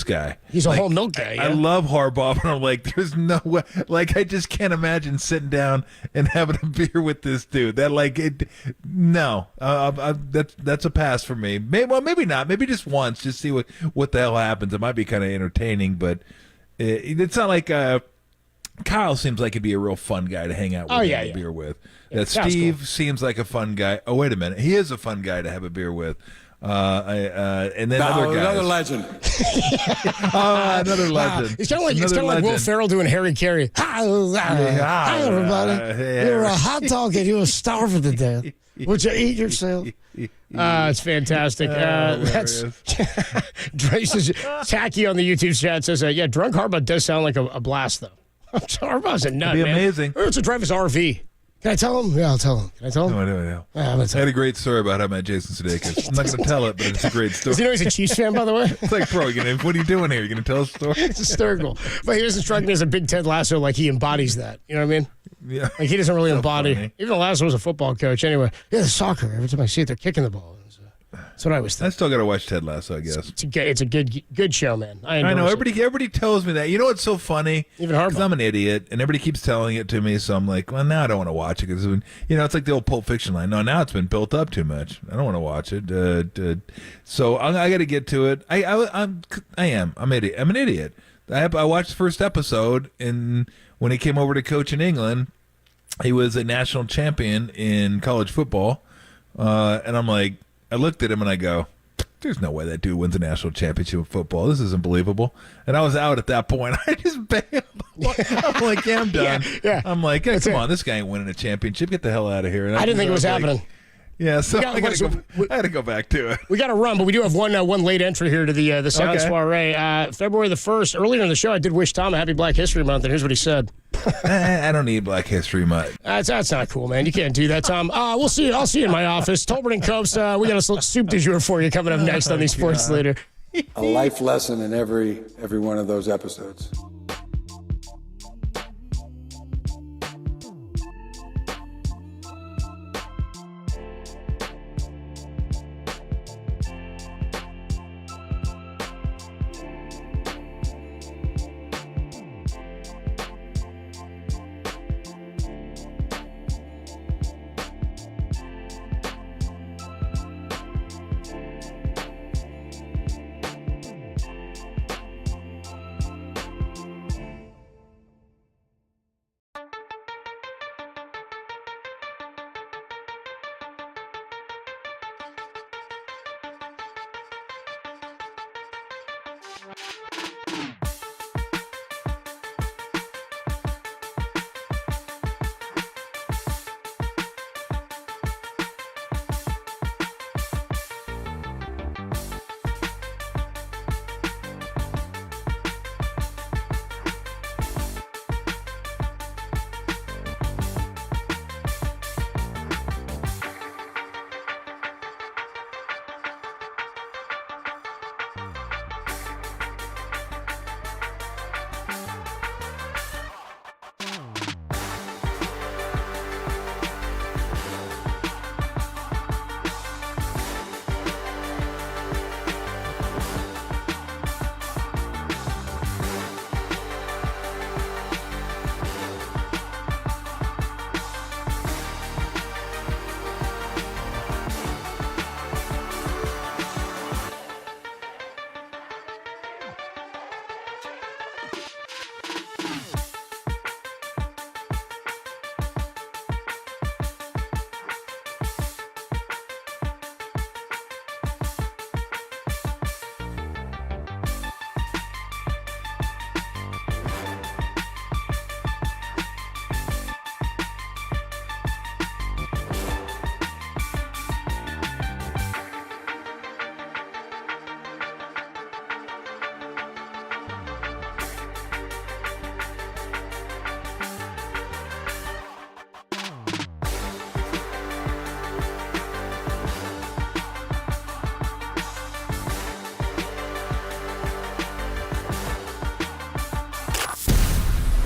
guy. He's a whole milk guy. I love Harbaugh, but I'm like, there's no way. Like, I just can't imagine sitting down and having a beer with this dude. That like it. No, that's a pass for me. Maybe not. Maybe just once, just see what the hell happens. It might be kind of entertaining, but it's not like. Kyle seems like he'd be a real fun guy to hang out with and have a beer with. Steve seems like a fun guy. Oh, wait a minute. He is a fun guy to have a beer with. And then other guys. Another legend. Another legend. It's kind of like Will Ferrell doing Harry Carey. Hi, everybody. You're a hot dog and you were starving to death. Would you eat yourself? It's fantastic. That's Drace is tacky on the YouTube chat. Says, yeah, drunk Harbaugh does sound like a blast, though. Harbaugh's a nut, It'd be man. amazing. It's a drive his RV. Can I tell him? Yeah, I'll tell him. Can I tell him? No. I had a great story about how I met Jason Sudeikis. I'm not going to tell it, but it's a great story. Does he know he's a Chiefs fan, by the way? It's like, bro, what are you doing here? You going to tell a story? It's hysterical. But he doesn't strike me as a big Ted Lasso like he embodies that. You know what I mean? Yeah. Like he doesn't really embody. Funny. Even though Lasso was a football coach anyway. Yeah, the soccer. Every time I see it, they're kicking the ball. That's what I was thinking. I still got to watch Ted Lasso, I guess. It's a good show, man. I know. Everybody tells me that. You know what's so funny? Even Harbaugh. 'Cause I'm an idiot, and everybody keeps telling it to me, so I'm like, well, now I don't want to watch it. Because, it's like the old Pulp Fiction line. No, now it's been built up too much. I don't want to watch it. So I got to get to it. I'm an idiot. I watched the first episode, and when he came over to coach in England, he was a national champion in college football. And I'm like, I looked at him and I go, there's no way that dude wins a national championship of football. This isn't believable. And I was out at that point. I just bailed. I'm like, yeah, I'm done. Yeah. I'm like, hey, come on, this guy ain't winning a championship. Get the hell out of here. And I didn't think it was like, happening. Yeah, so I had to go back to it. We got to run, but we do have one late entry here to the Sound Soiree. February the 1st, earlier in the show, I did wish Tom a happy Black History Month, and here's what he said. I don't need Black History Month. That's not cool, man. You can't do that, Tom. We'll see you. I'll see you in my office. Tolbert and Copes, we got a soup du jour for you coming up next on the Sports Leader. A life lesson in every one of those episodes.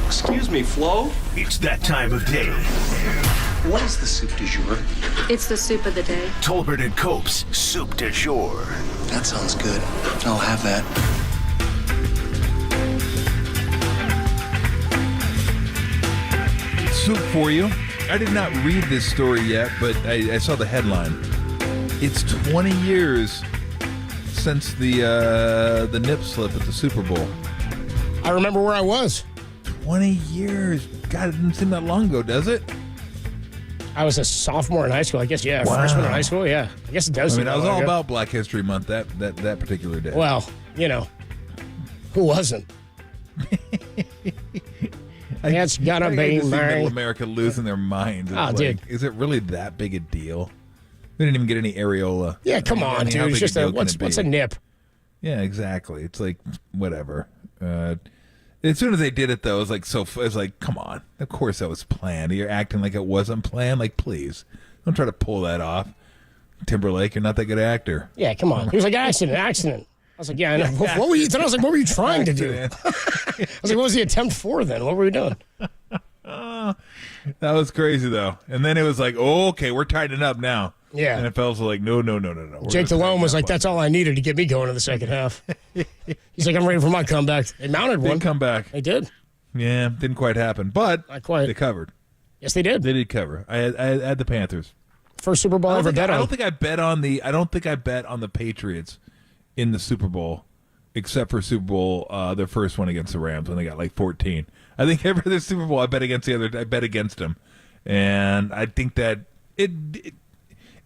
Excuse me, Flo? It's that time of day. What is the soup du jour? It's the soup of the day. Tolbert and Cope's soup du jour. That sounds good. I'll have that. Soup for you. I did not read this story yet, but I saw the headline. It's 20 years since the nip slip at the Super Bowl. I remember where I was. 20 years. God, it didn't seem that long ago, does it? I was a sophomore in high school. I guess, yeah. Wow. Freshman in high school, yeah. I guess it does. I mean, I was all about Black History Month that particular day. Well, who wasn't? It's gonna be Middle America losing their minds. Dude. Is it really that big a deal? We didn't even get any areola. Yeah, come on, dude. It's just what's a nip? Yeah, exactly. It's like whatever. As soon as they did it, though, it was like, come on. Of course that was planned. You're acting like it wasn't planned. Like, please, don't try to pull that off. Timberlake, you're not that good an actor. Yeah, come on. He was like, accident. I was like, yeah, I know. What were you? Then I was like, what were you trying to do? I was like, what was the attempt for then? What were we doing? That was crazy though. And then it was like, oh, okay, we're tightening up now. Yeah. NFL's like, no. Jake Delhomme was like, that's all I needed to get me going in the second half. He's like, I'm ready for my comeback. They mounted one. Didn't come back. They did. Yeah, didn't quite happen, but Not quite. they covered. Yes, they did. They did cover. I had the Panthers. First Super Bowl I ever bet on. I don't think I bet on the Patriots in the Super Bowl, except for Super Bowl their first one against the Rams when they got like 14. I think every other Super Bowl I bet against them, and I think that it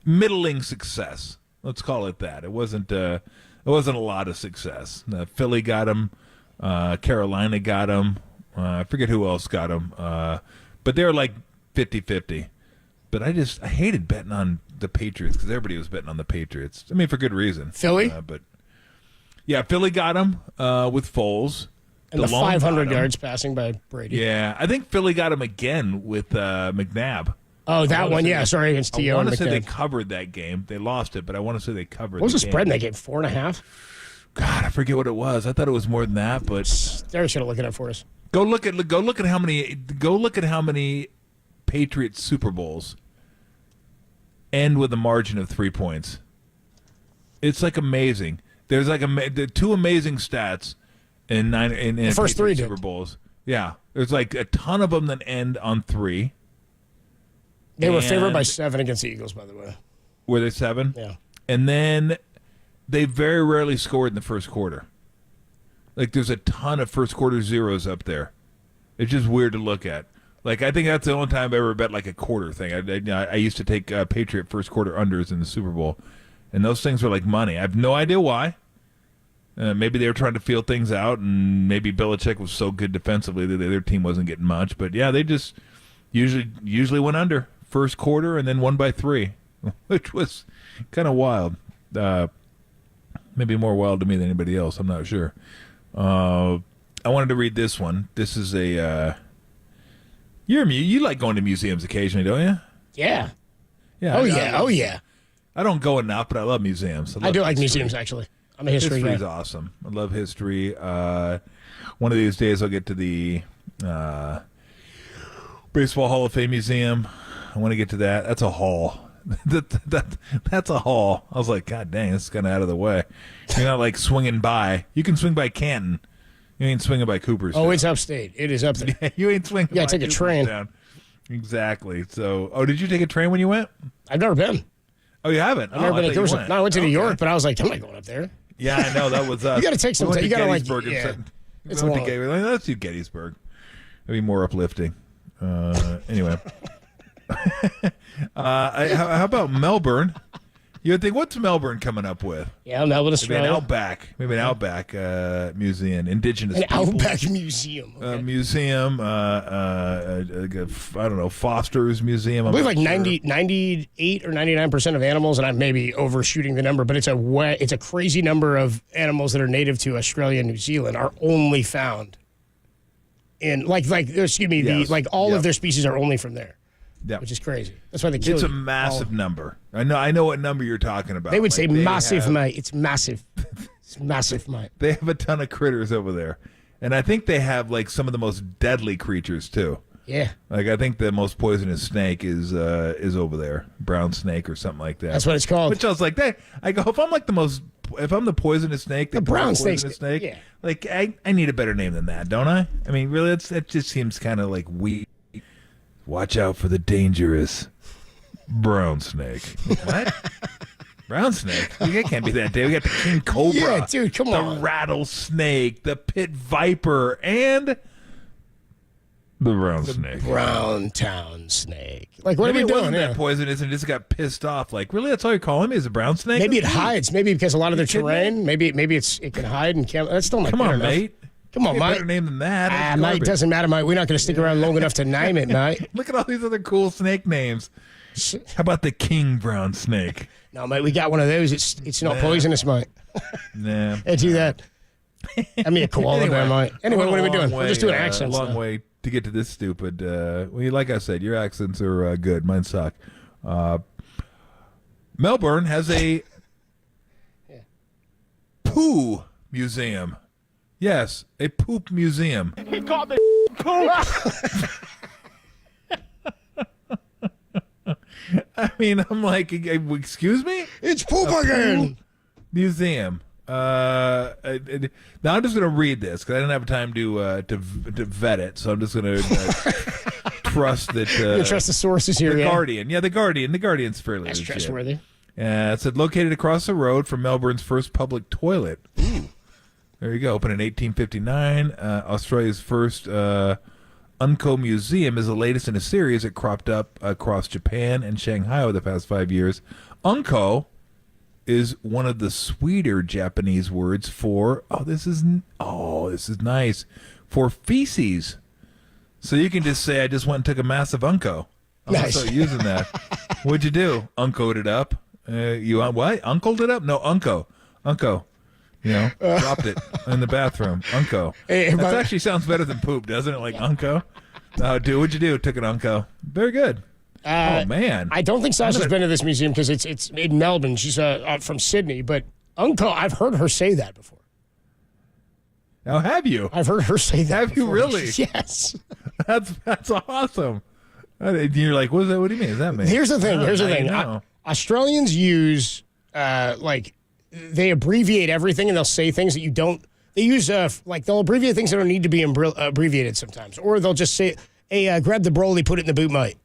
middling success. Let's call it that. It wasn't a lot of success. Philly got them. Carolina got them. I forget who else got them. But they were like 50-50. But I hated betting on the Patriots because everybody was betting on the Patriots. I mean, for good reason. Philly? But yeah, Philly got them with Foles. And the 500 yards passing by Brady. Yeah, I think Philly got him again with McNabb. Oh, that one, yeah. Sorry, against T.O. I want to say they covered that game. They lost it, but I want to say they covered What was the game. spread in that game? 4.5? God, I forget what it was. I thought it was more than that, but Derek's gonna look it up for us. Go look at how many Patriots Super Bowls end with a margin of 3 points. It's like amazing. There's like two amazing stats in the first three Super Bowls. Yeah, there's like a ton of them that end on 3. They were favored by 7 against the Eagles, by the way. Were they 7? Yeah. And then they very rarely scored in the first quarter. Like, there's a ton of first quarter zeros up there. It's just weird to look at. Like, I think that's the only time I've ever bet like a quarter thing. I used to take Patriot first quarter unders in the Super Bowl, and those things were like money. I have no idea why. Maybe they were trying to feel things out, and maybe Belichick was so good defensively that their team wasn't getting much. But yeah, they just usually went under first quarter and then won by 3, which was kind of wild. Maybe more wild to me than anybody else. I'm not sure. I wanted to read this one. This is a. You like going to museums occasionally, don't you? Yeah. Yeah. Oh yeah. I don't go enough, but I love museums. I do like museums, actually. I'm a history guy. History's awesome. I love history. One of these days I'll get to the Baseball Hall of Fame Museum. I want to get to that. That's a haul. That's a haul. I was like, God dang, this is kind of out of the way. You're not like swinging by. You can swing by Canton. You ain't swinging by Cooperstown. Oh, it's upstate. It is up there. You ain't swinging by take a train. Exactly. So, did you take a train when you went? I've never been. Oh, you haven't? I've never been to Cooperstown. No, I went to New York, but I was like, I'm not going up there. Yeah, I know. That was us. You got to take some time. You got to like, yeah. Let's do Gettysburg. That'd be more uplifting. Anyway. How about Melbourne? You would think, what's Melbourne coming up with? Yeah, Melbourne, Australia. Maybe an Outback museum, Indigenous an people. Outback museum. Okay. Museum, I don't know, Foster's Museum. I believe like 98 or 99% of animals, and I'm maybe overshooting the number, but it's a crazy number of animals that are native to Australia and New Zealand are only found in all of their species are only from there. Yeah. Which is crazy. That's why they kill It's a massive number. I know what number you're talking about. They would say massive, mate. It's massive. It's massive, mate. They have a ton of critters over there. And I think they have like some of the most deadly creatures too. Yeah. Like I think the most poisonous snake is over there. Brown snake or something like that. That's what it's called. Which I was like, I go, if I'm the poisonous snake, the brown snake, yeah. Like I need a better name than that, don't I? I mean, really, that just seems kind of like weak. Watch out for the dangerous brown snake. What? Brown snake? It can't be that day. We got the king cobra. Yeah, dude, come on. The rattlesnake, the pit viper, and the brown snake. Brown town snake. Like, what are we doing? It wasn't that poisonous and just got pissed off. Like, really? That's all you call him? Is a brown snake? Maybe it hides. Maybe because a lot of their terrain. Maybe it can hide and can't. That's still not Come on, enough. mate. Come on, mate. Better name than that. Mate, it doesn't matter, mate. We're not going to stick around long enough to name it, mate. Look at all these other cool snake names. How about the king brown snake? No, mate, we got one of those. It's not poisonous, mate. Nah. Hey, do that. I mean, a koala bear, mate. Anyway, what are we doing? We're just doing accents. A long way to get to this stupid. Like I said, your accents are good. Mine suck. Melbourne has a poo museum. Yes, a poop museum. He called the poop. I mean, I'm like, excuse me? It's poop again. Museum. Now I'm just going to read this because I didn't have time to vet it, so I'm just going to trust that. You trust the sources here, The Guardian. Yeah, the Guardian. The Guardian's fairly That's legit. trustworthy. It said located across the road from Melbourne's first public toilet. Ooh. There you go. Opened in 1859. Australia's first Unco Museum is the latest in a series that cropped up across Japan and Shanghai over the past 5 years. Unco is one of the sweeter Japanese words for this is nice, for feces. So you can just say, I just went and took a massive unco. I'm gonna start using that. What'd you do? Uncoed it up. You what? Uncled it up? No, unco. You know, dropped it in the bathroom. Unco. That actually sounds better than poop, doesn't it? Like unco. What'd you do? Took an unco. Very good. Oh man, I don't think Sasha's been to this museum because it's in Melbourne. She's from Sydney, but unco, I've heard her say that before. Now, have you? I've heard her say that. Have you really? Yes. That's awesome. You're like, what is that? What do you mean? Is that me? Here's the thing. Australians use they abbreviate everything, and they'll say things that you don't. They use they'll abbreviate things that don't need to be abbreviated sometimes, or they'll just say, "Hey, grab the broly, put it in the boot, mate."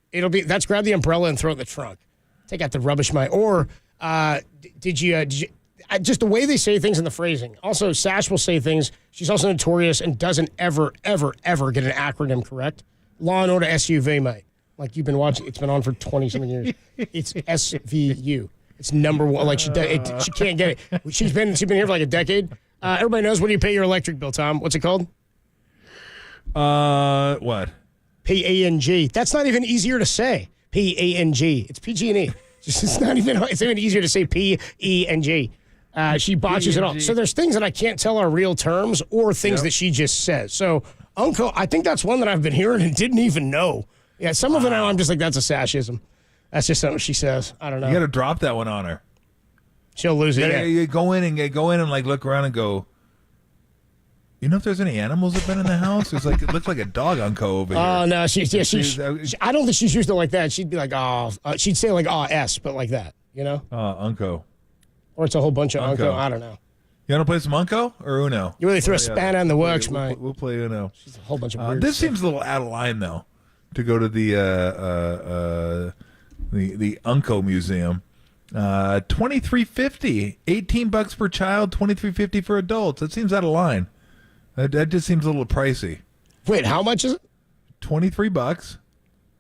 That's grab the umbrella and throw it in the trunk. Take out the rubbish, mate. Or did you just the way they say things in the phrasing. Also, Sash will say things. She's also notorious and doesn't ever get an acronym correct. Law and Order SUV, mate. Like you've been watching. It's been on for 20-something years. It's SVU. It's number one. Like she can't get it. She's been here for like a decade. Everybody knows. What do you pay your electric bill, Tom? What's it called? What? PANG. That's not even easier to say. PANG. It's PG&E. It's not even. It's even easier to say PENG. She botches it all. So there's things that I can't tell are real terms or things that she just says. So Uncle, I think that's one that I've been hearing and didn't even know. Yeah, some of it now I'm just like, that's a Sashism. That's just something she says. I don't know. You got to drop that one on her. She'll lose it. You go in and like look around and go, you know if there's any animals that have been in the house? It's like it looks like a dog unco over here. Oh no, I don't think she's used it like that. She'd be like, she'd say like S, but like that, you know? Unco. Or it's a whole bunch of unco. I don't know. You want to play some Unco or Uno? You really throw a spanner in the works, mate. We'll play Uno. She's a whole bunch of weird this stuff. seems a little out of line though, to go to the Unco Museum. $23.50, $18 per child, $23.50 for adults. That seems out of line. That just seems a little pricey. Wait, how much is it? $23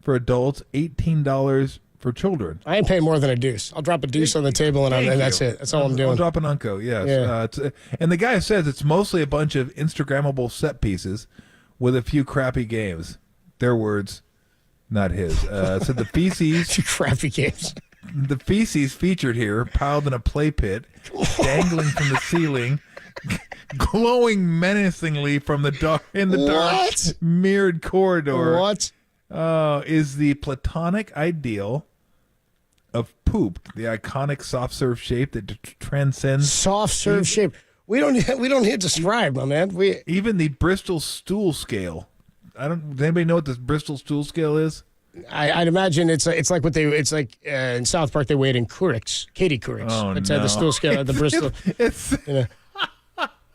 for adults, $18 for children. I ain't paying more than a deuce. I'll drop a deuce on the table and that's it. That's all I'm doing. I'll drop an Unco, yes. Yeah. And the guy says it's mostly a bunch of Instagrammable set pieces with a few crappy games. Their words, not his. So the feces... crappy games. The feces featured here, piled in a play pit, dangling from the ceiling, glowing menacingly from the dark mirrored corridor. What? Is the platonic ideal of poop, the iconic soft serve shape that transcends soft serve shape. We don't need to describe, my man. Even the Bristol stool scale. Does anybody know what this Bristol stool scale is? I'd imagine it's like what in South Park they weighed in Courics, Katie Courics. Oh, it's no. The stool scale, the Bristol.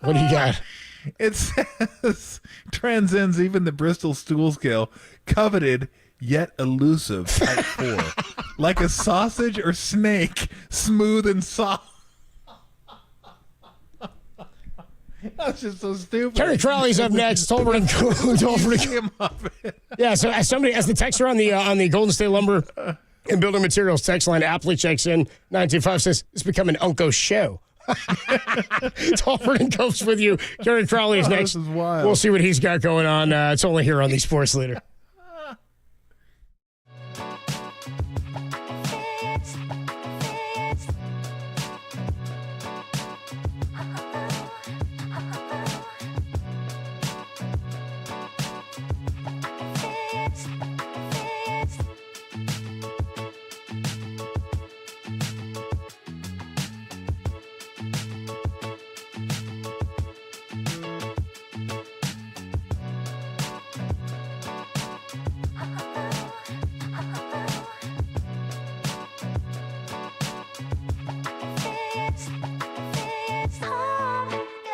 What do you got? It says transcends even the Bristol stool scale, coveted yet elusive type 4, like a sausage or snake, smooth and soft. That's just so stupid. Terry Crowley's up next. Tolbert and yeah. So as the texter on the Golden State Lumber and Building Materials text line aptly checks in, 925 says it's become an Unco show. Tolbert and Copes with you. Terry Crowley is next. This is wild. We'll see what he's got going on. It's only here on the Sports Leader.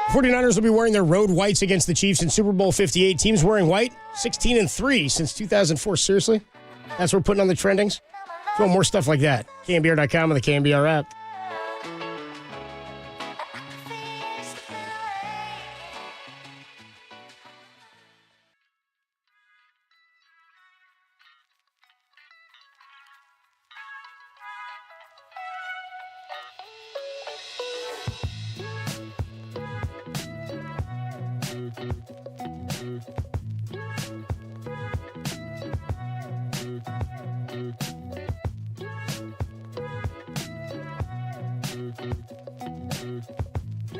49ers will be wearing their road whites against the Chiefs in Super Bowl 58. Teams wearing white, 16-3 since 2004. Seriously? That's what we're putting on the trendings? Throw more stuff like that. KNBR.com and the KNBR app.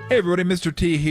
Hey everybody, Mr. T here.